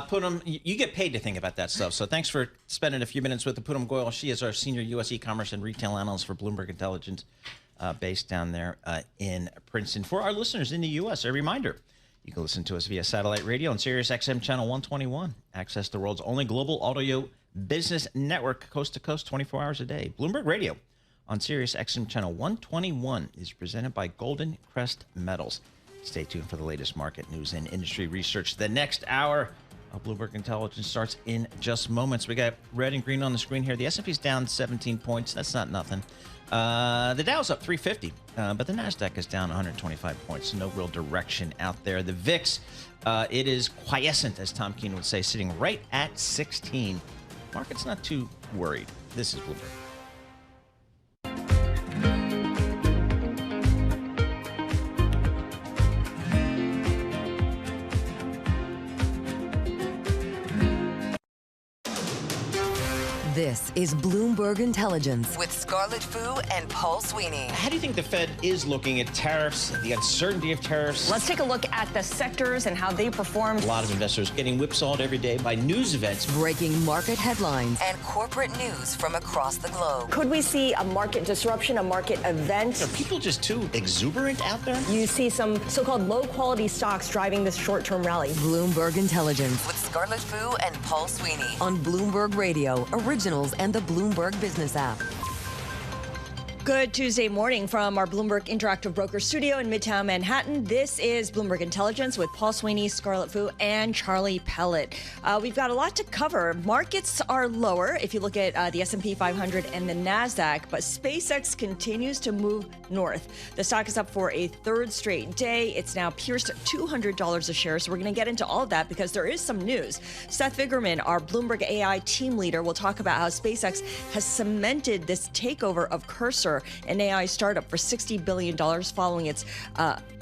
Poonam, you get paid to think about that stuff. So thanks for spending a few minutes with the Poonam Goyal. She is our senior U.S. e-commerce and retail analyst for Bloomberg Intelligence, based down there in Princeton. For our listeners in the U.S., a reminder. You can listen to us via satellite radio on Sirius XM channel 121. Access the world's only global audio business network, coast to coast, 24 hours a day. Bloomberg Radio on Sirius XM channel 121 is presented by Golden Crest Metals. Stay tuned for the latest market news and industry research. The next hour of Bloomberg Intelligence starts in just moments. We got red and green on the screen here. The S&P's down 17 points. That's not nothing. The Dow's up 350, but the NASDAQ is down 125 points. No real direction out there. The VIX, it is quiescent, as Tom Keene would say, sitting right at 16. Market's not too worried. This is Bloomberg. This is Bloomberg Intelligence with Scarlett Fu and Paul Sweeney. How do you think the Fed is looking at tariffs, the uncertainty of tariffs? Let's take a look at the sectors and how they performed. A lot of investors getting whipsawed every day by news events. Breaking market headlines and corporate news from across the globe. Could we see a market disruption, a market event? Are people just too exuberant out there? You see some so-called low-quality stocks driving this short-term rally. Bloomberg Intelligence with Scarlett Fu and Paul Sweeney on Bloomberg Radio, originals and the Bloomberg Business app. Good Tuesday morning from our Bloomberg Interactive Broker studio in Midtown Manhattan. This is Bloomberg Intelligence with Paul Sweeney, Scarlett Fu, and Charlie Pellet. We've got a lot to cover. Markets are lower if you look at the S&P 500 and the NASDAQ, but SpaceX continues to move north. The stock is up for a third straight day. It's now pierced $200 a share, so we're going to get into all of that because there is some news. Seth Vigerman, our Bloomberg AI team leader, will talk about how SpaceX has cemented this takeover of Cursor, an AI startup, for $60 billion following its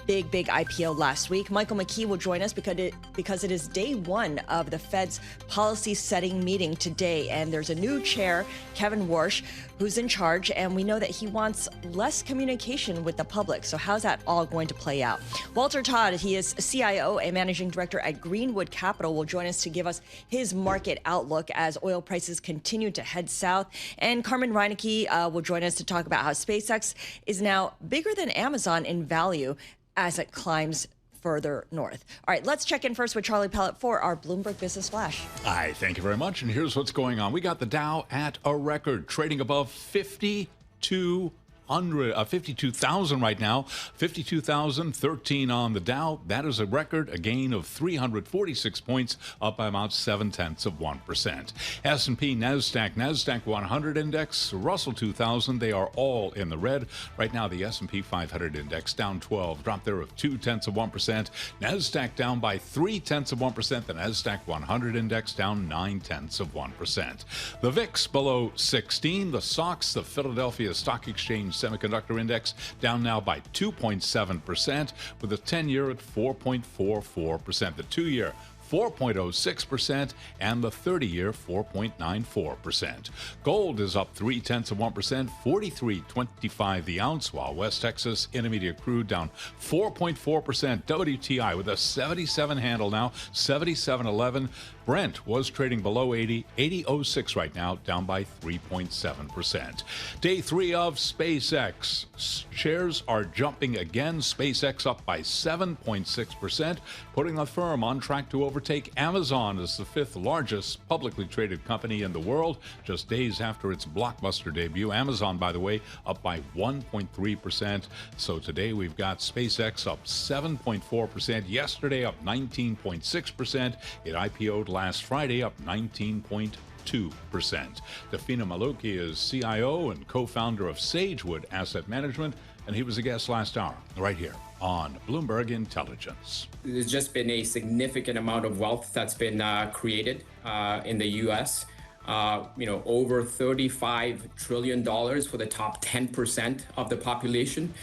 big IPO last week. Michael McKee will join us because it is day one of the Fed's policy setting meeting today. And there's a new chair, Kevin Warsh, who's in charge. And we know that he wants less communication with the public. So how's that all going to play out? Walter Todd, he is CIO and managing director at Greenwood Capital, will join us to give us his market outlook as oil prices continue to head south. And Carmen Reinecke will join us to talk about how SpaceX is now bigger than Amazon in value as it climbs further north. All right, let's check in first with Charlie Pellet for our Bloomberg Business Flash. Hi, thank you very much. And here's what's going on. We got the Dow at a record, trading above 52,000 right now. 52,013 on the Dow. That is a record, a gain of 346 points, up by about 0.7%. S&P, NASDAQ 100 index, Russell 2000, they are all in the red. Right now, the S&P 500 index down 12, drop there of 0.2%. NASDAQ down by 0.3%. The NASDAQ 100 index down 0.9%. The VIX below 16. The SOX, the Philadelphia Stock Exchange Semiconductor Index, down now by 2.7%, with the 10-year at 4.44%. The 2-year 4.06%, and the 30-year 4.94%. Gold is up 0.3%, $43.25 the ounce, while West Texas Intermediate crude down 4.4%. WTI with a 77 handle now, 77.11. Brent was trading below 80, 80.06 right now, down by 3.7%. Day 3 of SpaceX. Shares are jumping again. SpaceX up by 7.6%, putting the firm on track to overtake Amazon as the 5th largest publicly traded company in the world, just days after its blockbuster debut. Amazon, by the way, up by 1.3%. So today we've got SpaceX up 7.4%. Yesterday up 19.6%. It IPO'd last Friday, up 19.2%. Dafina Maluki is CIO and co-founder of Sagewood Asset Management, and he was a guest last hour right here on Bloomberg Intelligence. There's just been a significant amount of wealth that's been created in the U.S. Over $35 trillion for the top 10% of the population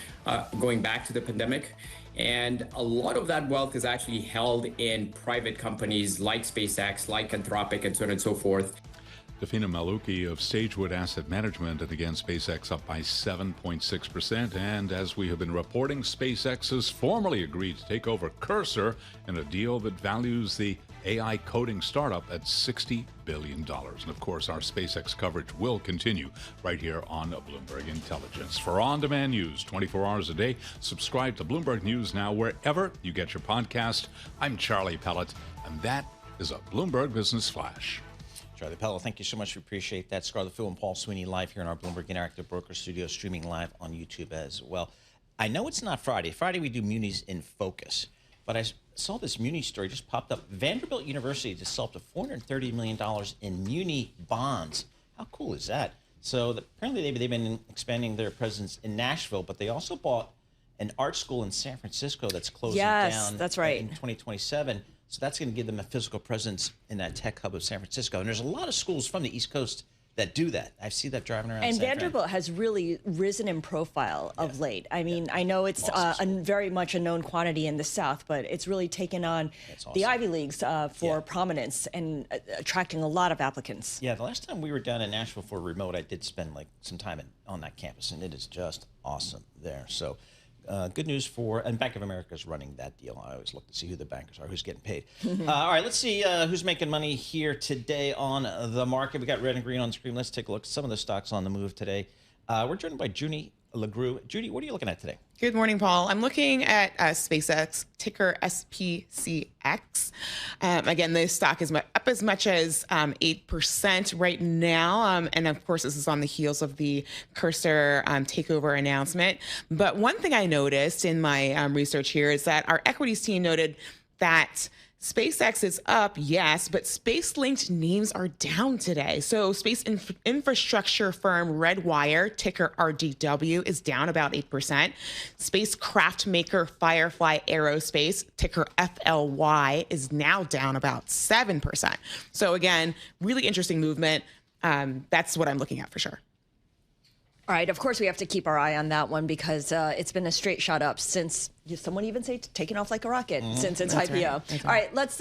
going back to the pandemic. And a lot of that wealth is actually held in private companies like SpaceX, like Anthropic, and so on and so forth. Dafina Maluki of Sagewood Asset Management, and again, SpaceX up by 7.6%. And as we have been reporting, SpaceX has formally agreed to take over Cursor in a deal that values the AI coding startup at $60 billion. And of course, our SpaceX coverage will continue right here on Bloomberg Intelligence. For on-demand news 24 hours a day, subscribe to Bloomberg News Now wherever you get your podcast. I'm Charlie Pellet, and that is a Bloomberg Business Flash. Charlie Pellet, thank you so much. We appreciate that. Scarlett Phil and Paul Sweeney live here in our Bloomberg Interactive Broker Studio, streaming live on YouTube as well. I know it's not Friday. Friday we do Munis in Focus. But I saw this Muni story just popped up. Vanderbilt University just sold up to $430 million in Muni bonds. How cool is that? So apparently they've been expanding their presence in Nashville, but they also bought an art school in San Francisco that's closing down that's right. in 2027. So that's going to give them a physical presence in that tech hub of San Francisco. And there's a lot of schools from the East Coast that do that. I see that driving around. And San Vanderbilt has really risen in profile of late. I mean, I know it's very much a known quantity in the South, but it's really taken on the Ivy Leagues for prominence and attracting a lot of applicants. Yeah, the last time we were down in Nashville for a remote, I did spend some time on that campus, and it is just awesome there. So good news and Bank of America is running that deal. I always look to see who the bankers are, who's getting paid. All right, let's see who's making money here today on the market. We got red and green on the screen. Let's take a look at some of the stocks on the move today. We're joined by Judy LaGrue. Judy, what are you looking at today? Good morning, Paul. I'm looking at SpaceX, ticker SPCX. Again, the stock is up as much as 8% right now. And of course, this is on the heels of the Cursor takeover announcement. But one thing I noticed in my research here is that our equities team noted that SpaceX is up, yes, but space-linked names are down today. So space infrastructure firm Redwire, ticker RDW, is down about 8%. Spacecraft maker Firefly Aerospace, ticker FLY, is now down about 7%. So again, really interesting movement. That's what I'm looking at for sure. All right, of course, we have to keep our eye on that one because it's been a straight shot up since, someone even say taking off like a rocket since its IPO. Right. All right, let's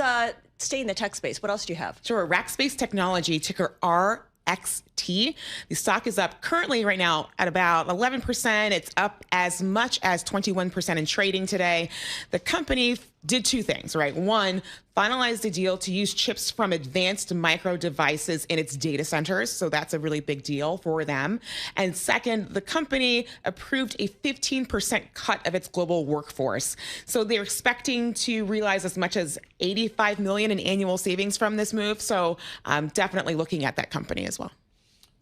stay in the tech space. What else do you have? Sure, Rackspace Technology, ticker RXT. The stock is up currently right now at about 11%. It's up as much as 21% in trading today. The company did two things, right? One, finalized a deal to use chips from Advanced Micro Devices in its data centers. So that's a really big deal for them. And second, the company approved a 15% cut of its global workforce. So they're expecting to realize as much as $85 million in annual savings from this move. So I'm definitely looking at that company as well.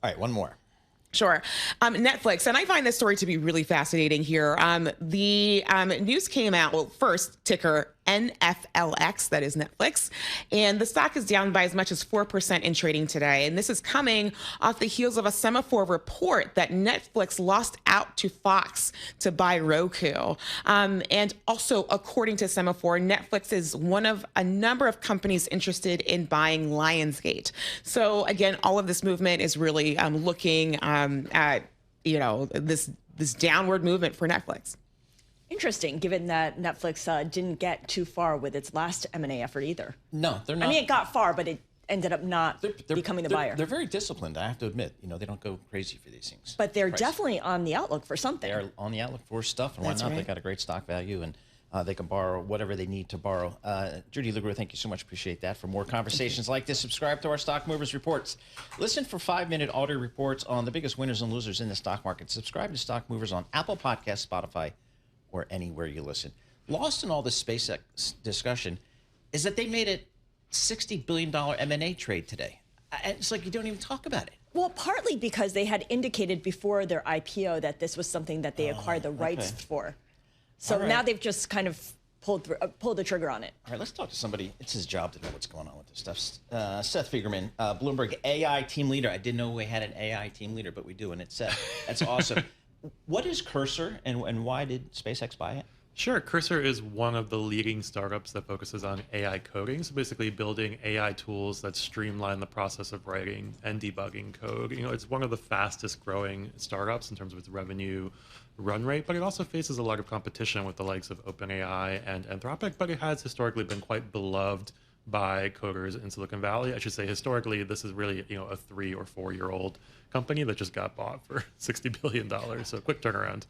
All right, one more. Sure. Netflix, and I find this story to be really fascinating here. The news came out, well, first, ticker NFLX, that is Netflix, and the stock is down by as much as 4% in trading today. And this is coming off the heels of a Semaphore report that Netflix lost out to Fox to buy Roku. And also, according to Semaphore, Netflix is one of a number of companies interested in buying Lionsgate. So again, all of this movement is really looking at, this downward movement for Netflix. Interesting, given that Netflix didn't get too far with its last M&A effort either. No, they're not. I mean, it got far, but it ended up not becoming the buyer. They're very disciplined, I have to admit. They don't go crazy for these things. But they're definitely on the outlook for something. They're on the outlook for stuff, and why not? Right. They got a great stock value, and They can borrow whatever they need to borrow. Judy LeGroux, thank you so much. Appreciate that. For more conversations like this, subscribe to our Stock Movers Reports. Listen for 5-minute audio reports on the biggest winners and losers in the stock market. Subscribe to Stock Movers on Apple Podcasts, Spotify, or anywhere you listen. Lost in all this SpaceX discussion is that they made a $60 billion M&A trade today. And it's like you don't even talk about it. Well, partly because they had indicated before their IPO that this was something that they acquired the rights for. So now they've just kind of pulled the trigger on it. All right, let's talk to somebody. It's his job to know what's going on with this stuff. Seth Fiegerman, Bloomberg AI team leader. I didn't know we had an AI team leader, but we do, and it's Seth. That's awesome. What is Cursor, and why did SpaceX buy it? Sure. Cursor is one of the leading startups that focuses on AI coding. So basically building AI tools that streamline the process of writing and debugging code. You know, it's one of the fastest growing startups in terms of its revenue run rate, but it also faces a lot of competition with the likes of OpenAI and Anthropic, but it has historically been quite beloved by coders in Silicon Valley. I should say historically, this is really, you know, a 3 or 4 year old company that just got bought for $60 billion. So quick turnaround.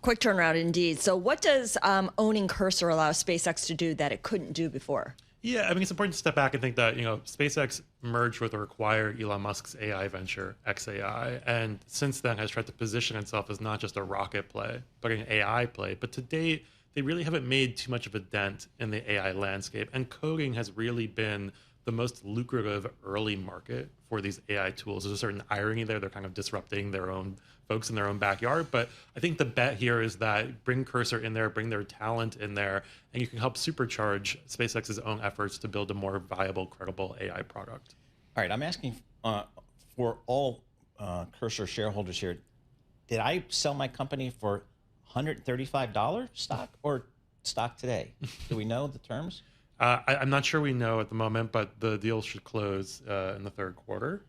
Quick turnaround indeed. So what does owning Cursor allow SpaceX to do that it couldn't do before? Yeah, I mean, it's important to step back and think that, you know, SpaceX merged with or acquired Elon Musk's AI venture, xAI, and since then has tried to position itself as not just a rocket play, but an AI play. But to date, they really haven't made too much of a dent in the AI landscape. And coding has really been the most lucrative early market for these AI tools. There's a certain irony there. They're kind of disrupting their own folks in their own backyard. But I think the bet here is that bring Cursor in there, bring their talent in there, and you can help supercharge SpaceX's own efforts to build a more viable, credible AI product. All right, I'm asking for all Cursor shareholders here, did I sell my company for $135 stock or stock today? Do we know the terms? I'm not sure we know at the moment, but the deal should close in the third quarter.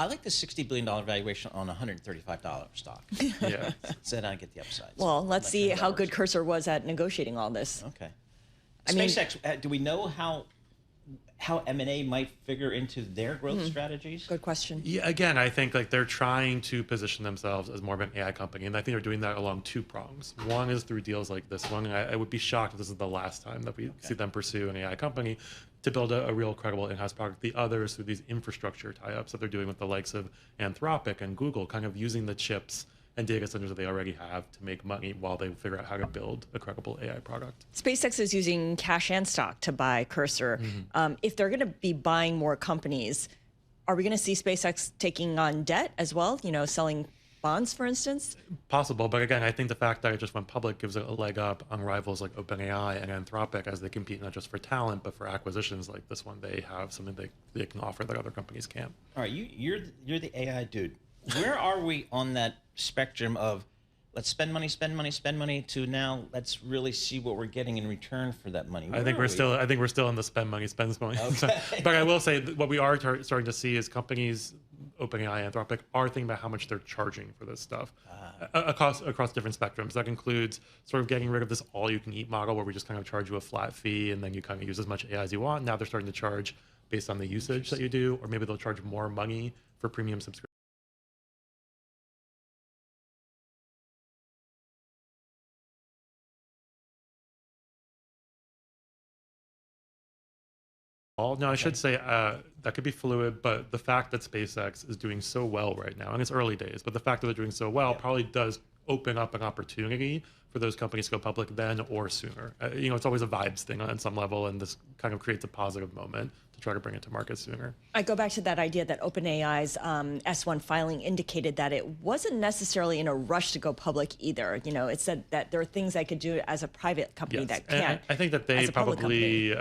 I like the $60 billion valuation on $135 stock. Yeah. So then I get the upsides. Well, let's see how good Cursor was at negotiating all this. Okay. SpaceX, do we know how M&A might figure into their growth strategies? Good question. Yeah, again, I think like they're trying to position themselves as more of an AI company, and I think they're doing that along 2 prongs. One is through deals like this one. I would be shocked if this is the last time that we see them pursue an AI company to build a real credible in-house product. The other is through these infrastructure tie-ups that they're doing with the likes of Anthropic and Google, kind of using the chips and data centers that they already have to make money while they figure out how to build a credible AI product. SpaceX is using cash and stock to buy Cursor. If they're going to be buying more companies, are we going to see SpaceX taking on debt as well? You know, selling bonds, for instance? Possible, but again, I think the fact that it just went public gives it a leg up on rivals like OpenAI and Anthropic as they compete not just for talent, but for acquisitions like this one. They have something they can offer that other companies can't. All right, you're the AI dude. Where are we on that spectrum of let's spend money to now let's really see what we're getting in return for that money? I think we're still in the spend money. Okay. But I will say what we are starting to see is companies, OpenAI, Anthropic, are thinking about how much they're charging for this stuff across different spectrums. That includes sort of getting rid of this all-you-can-eat model where we just kind of charge you a flat fee and then you kind of use as much AI as you want. Now they're starting to charge based on the usage that you do, or maybe they'll charge more money for premium subscription. No, I should say that could be fluid, but the fact that SpaceX is doing so well right now, and it's early days, but the fact that they're doing so well probably does open up an opportunity for those companies to go public then or sooner. You know, it's always a vibes thing on some level, and this kind of creates a positive moment to try to bring it to market sooner. I go back to that idea that OpenAI's S1 filing indicated that it wasn't necessarily in a rush to go public either. You know, it said that there are things I could do as a private company that can't. And I think that they probably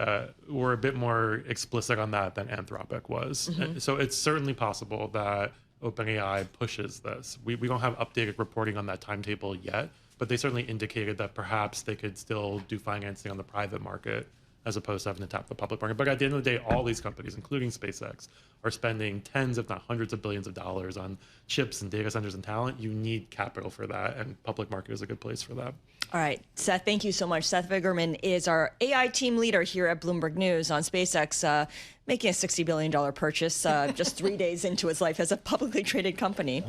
were a bit more explicit on that than Anthropic was. So it's certainly possible that OpenAI pushes this. We don't have updated reporting on that timetable yet, but they certainly indicated that perhaps they could still do financing on the private market as opposed to having to tap the public market. But at the end of the day, all these companies, including SpaceX, are spending tens, if not hundreds of billions of dollars on chips and data centers and talent. You need capital for that, and public market is a good place for that. All right, Seth, thank you so much. Seth Fiegerman is our AI team leader here at Bloomberg News on SpaceX, making a $60 billion purchase just 3 days into its life as a publicly traded company.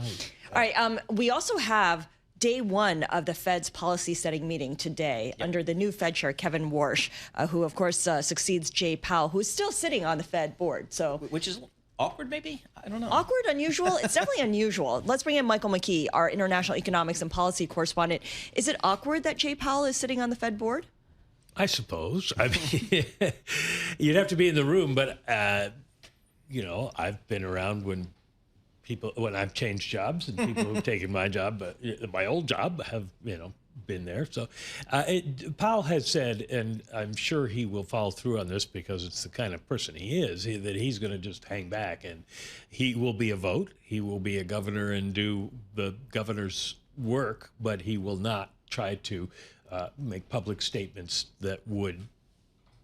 All right, we also have day one of the Fed's policy setting meeting today under the new Fed chair, Kevin Warsh, who, of course, succeeds Jay Powell, who's still sitting on the Fed board. So, which is awkward, maybe? I don't know. Awkward, unusual? It's definitely unusual. Let's bring in Michael McKee, our international economics and policy correspondent. Is it awkward that Jay Powell is sitting on the Fed board? I suppose. I mean, you'd have to be in the room, but, you know, I've been around when I've changed jobs and people who've taken my job, my old job, have, you know, been there. So Powell has said, and I'm sure he will follow through on this because it's the kind of person he is, that he's going to just hang back, and he will be a vote. He will be a governor and do the governor's work, but he will not try to make public statements that would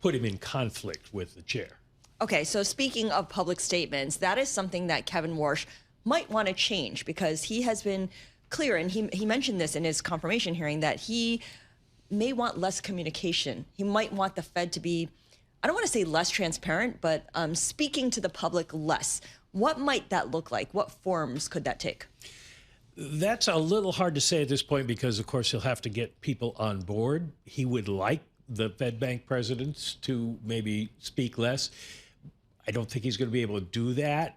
put him in conflict with the chair. Okay, so speaking of public statements, that is something that Kevin Warsh might want to change, because he has been clear, and he mentioned this in his confirmation hearing, that he may want less communication. He might want the Fed to be, I don't want to say less transparent, but speaking to the public less. What might that look like? What forms could that take? That's a little hard to say at this point because, of course, he'll have to get people on board. He would like the Fed bank presidents to maybe speak less. I don't think he's going to be able to do that.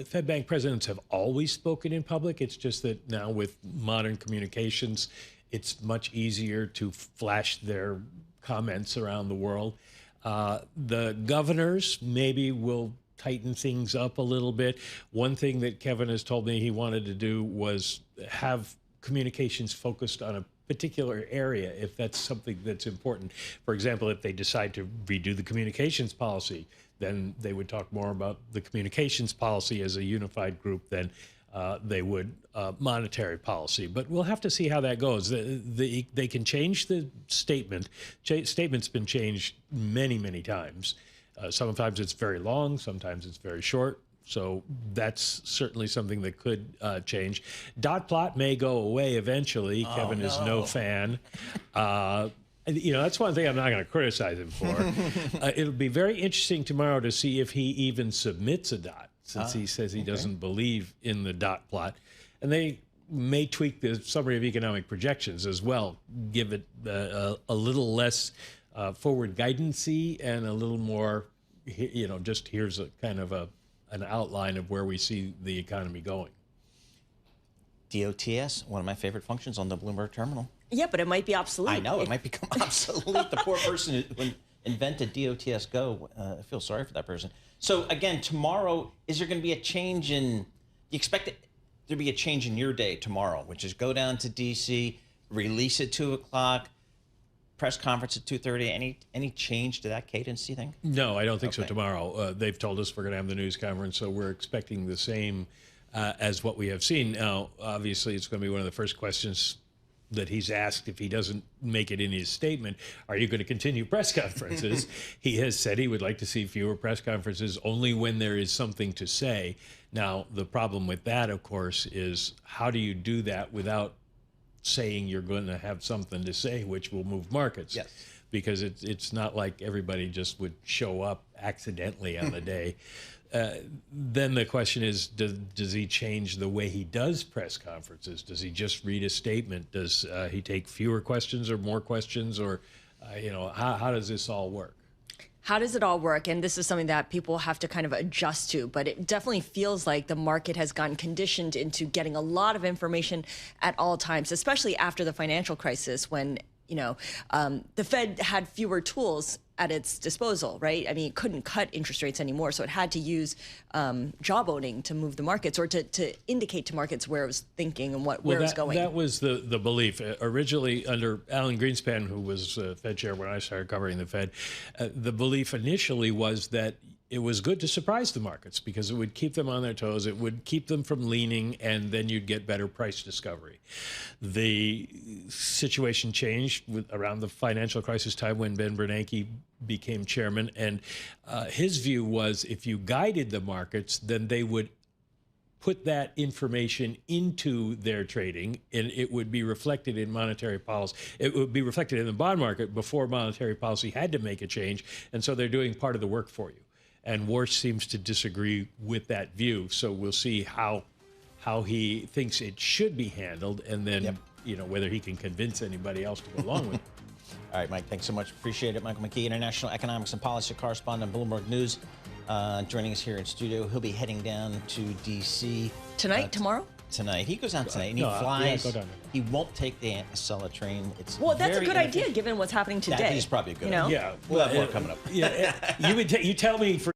Fed bank presidents have always spoken in public. It's just that now with modern communications, it's much easier to flash their comments around the world. The governors maybe will tighten things up a little bit. One thing that Kevin has told me he wanted to do was have communications focused on a particular area, if that's something that's important. For example, if they decide to redo the communications policy, then they would talk more about the communications policy as a unified group than they would monetary policy. But we'll have to see how that goes. They can change the statement. Statement's been changed many, many times. Sometimes it's very long, sometimes it's very short. So that's certainly something that could change. Dot plot may go away eventually. Kevin is no fan. You know, that's one thing I'm not going to criticize him for. It'll be very interesting tomorrow to see if he even submits a dot, since he says he doesn't believe in the dot plot. And they may tweak the summary of economic projections as well, give it a little less forward guidance-y and a little more, you know, just here's a kind of an outline of where we see the economy going. DOTS, one of my favorite functions on the Bloomberg terminal. Yeah, but it might be obsolete. I know, it might become obsolete. The poor person who invented DOTS Go, I feel sorry for that person. So again, tomorrow, is there going to be a change in, you expect there to be a change in your day tomorrow, which is go down to DC, release at 2 o'clock, press conference at 2:30. Any change to that cadence, do you think? No, I don't think so tomorrow. They've told us we're going to have the news conference, so we're expecting the same as what we have seen. Now, obviously, it's going to be one of the first questions that he's asked if he doesn't make it in his statement. Are you going to continue press conferences? He has said he would like to see fewer press conferences only when there is something to say. Now, the problem with that, of course, is how do you do that without saying you're going to have something to say, which will move markets? Yes. Because it's not like everybody just would show up accidentally on the day. Then the question is, does he change the way he does press conferences? Does he just read a statement? Does he take fewer questions or more questions? Or, you know, how does this all work? How does it all work? And this is something that people have to kind of adjust to, but it definitely feels like the market has gotten conditioned into getting a lot of information at all times, especially after the financial crisis when, you know, the Fed had fewer tools at its disposal, right? I mean, it couldn't cut interest rates anymore, so it had to use job owning to move the markets, or to indicate to markets where it was thinking and where it was going. That was the belief. Originally, under Alan Greenspan, who was Fed chair when I started covering the Fed, the belief initially was that it was good to surprise the markets because it would keep them on their toes. It would keep them from leaning, and then you'd get better price discovery. The situation changed around the financial crisis time when Ben Bernanke became chairman, and his view was if you guided the markets, then they would put that information into their trading, and it would be reflected in monetary policy. It would be reflected in the bond market before monetary policy had to make a change, and so they're doing part of the work for you. And Warsh seems to disagree with that view. So we'll see how he thinks it should be handled, and then whether he can convince anybody else to go along with it. All right, Mike, thanks so much. Appreciate it. Michael McKee, international economics and policy correspondent, Bloomberg News, joining us here in studio. He'll be heading down to D.C. Tonight, tomorrow? Tonight. He goes down tonight, and he flies. He won't take the Acela train. Well, that's a good idea, given what's happening today. That is probably a good idea. Yeah. We'll have more coming up. Yeah. You tell me for.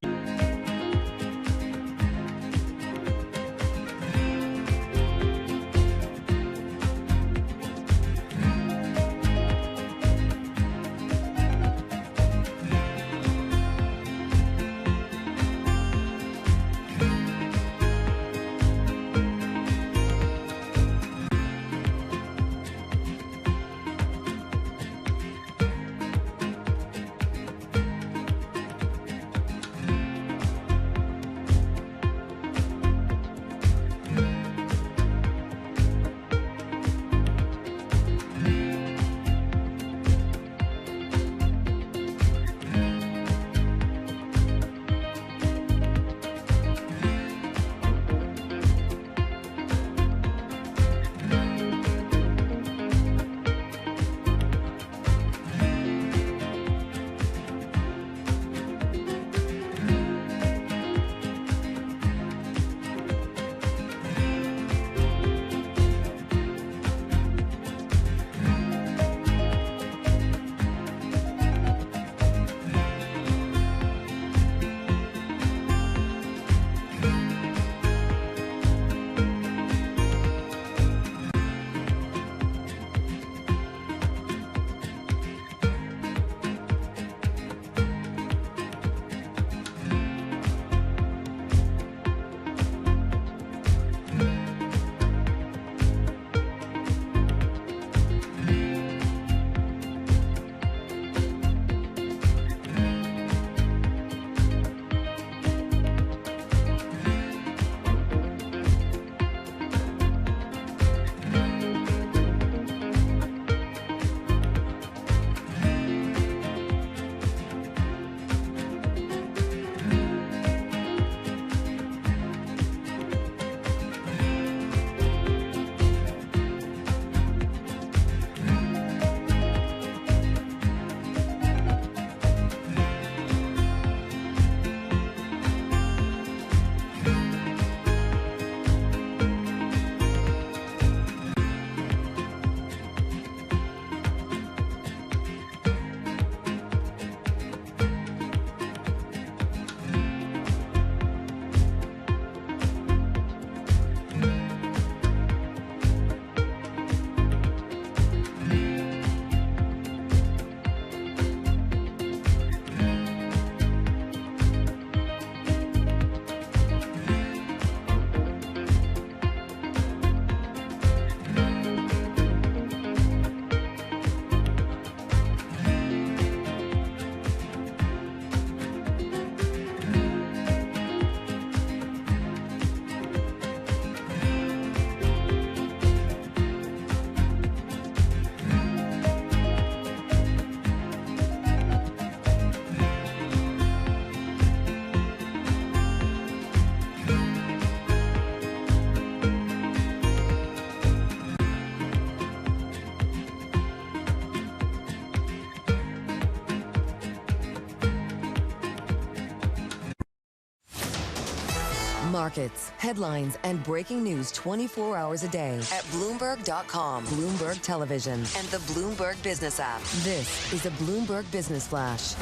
Markets, headlines, and breaking news 24 hours a day at Bloomberg.com, Bloomberg Television, and the Bloomberg Business app. This is a Bloomberg Business Flash.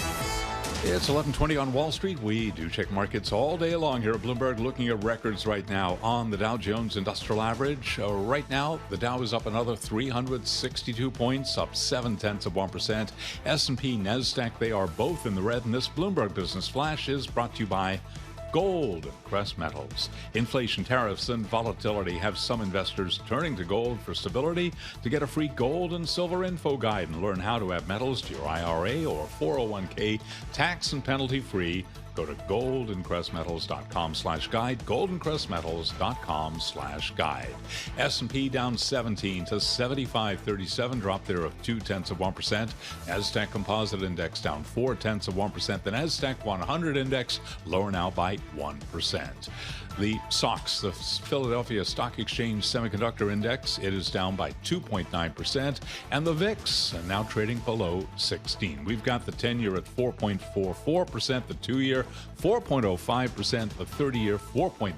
It's 11:20 on Wall Street. We do check markets all day long here at Bloomberg, looking at records right now on the Dow Jones Industrial Average. Right now, the Dow is up another 362 points, up 0.7%. S&P, NASDAQ, they are both in the red, and this Bloomberg Business Flash is brought to you by gold, Crest Metals. Inflation, tariffs, and volatility have some investors turning to gold for stability. To get a free gold and silver info guide and learn how to add metals to your IRA or 401k tax and penalty free, go to goldandcrestmetals.com/guide, goldandcrestmetals.com/guide. S&P down 17 to 75.37, drop there of 0.2%. Nasdaq Composite Index down 0.4%. The Nasdaq 100 Index lower now by 1%. The SOX, the Philadelphia Stock Exchange Semiconductor Index, it is down by 2.9%, and the VIX now trading below 16. We've got the 10-year at 4.44%, the 2-year 4.05%, the 30-year 4.9%.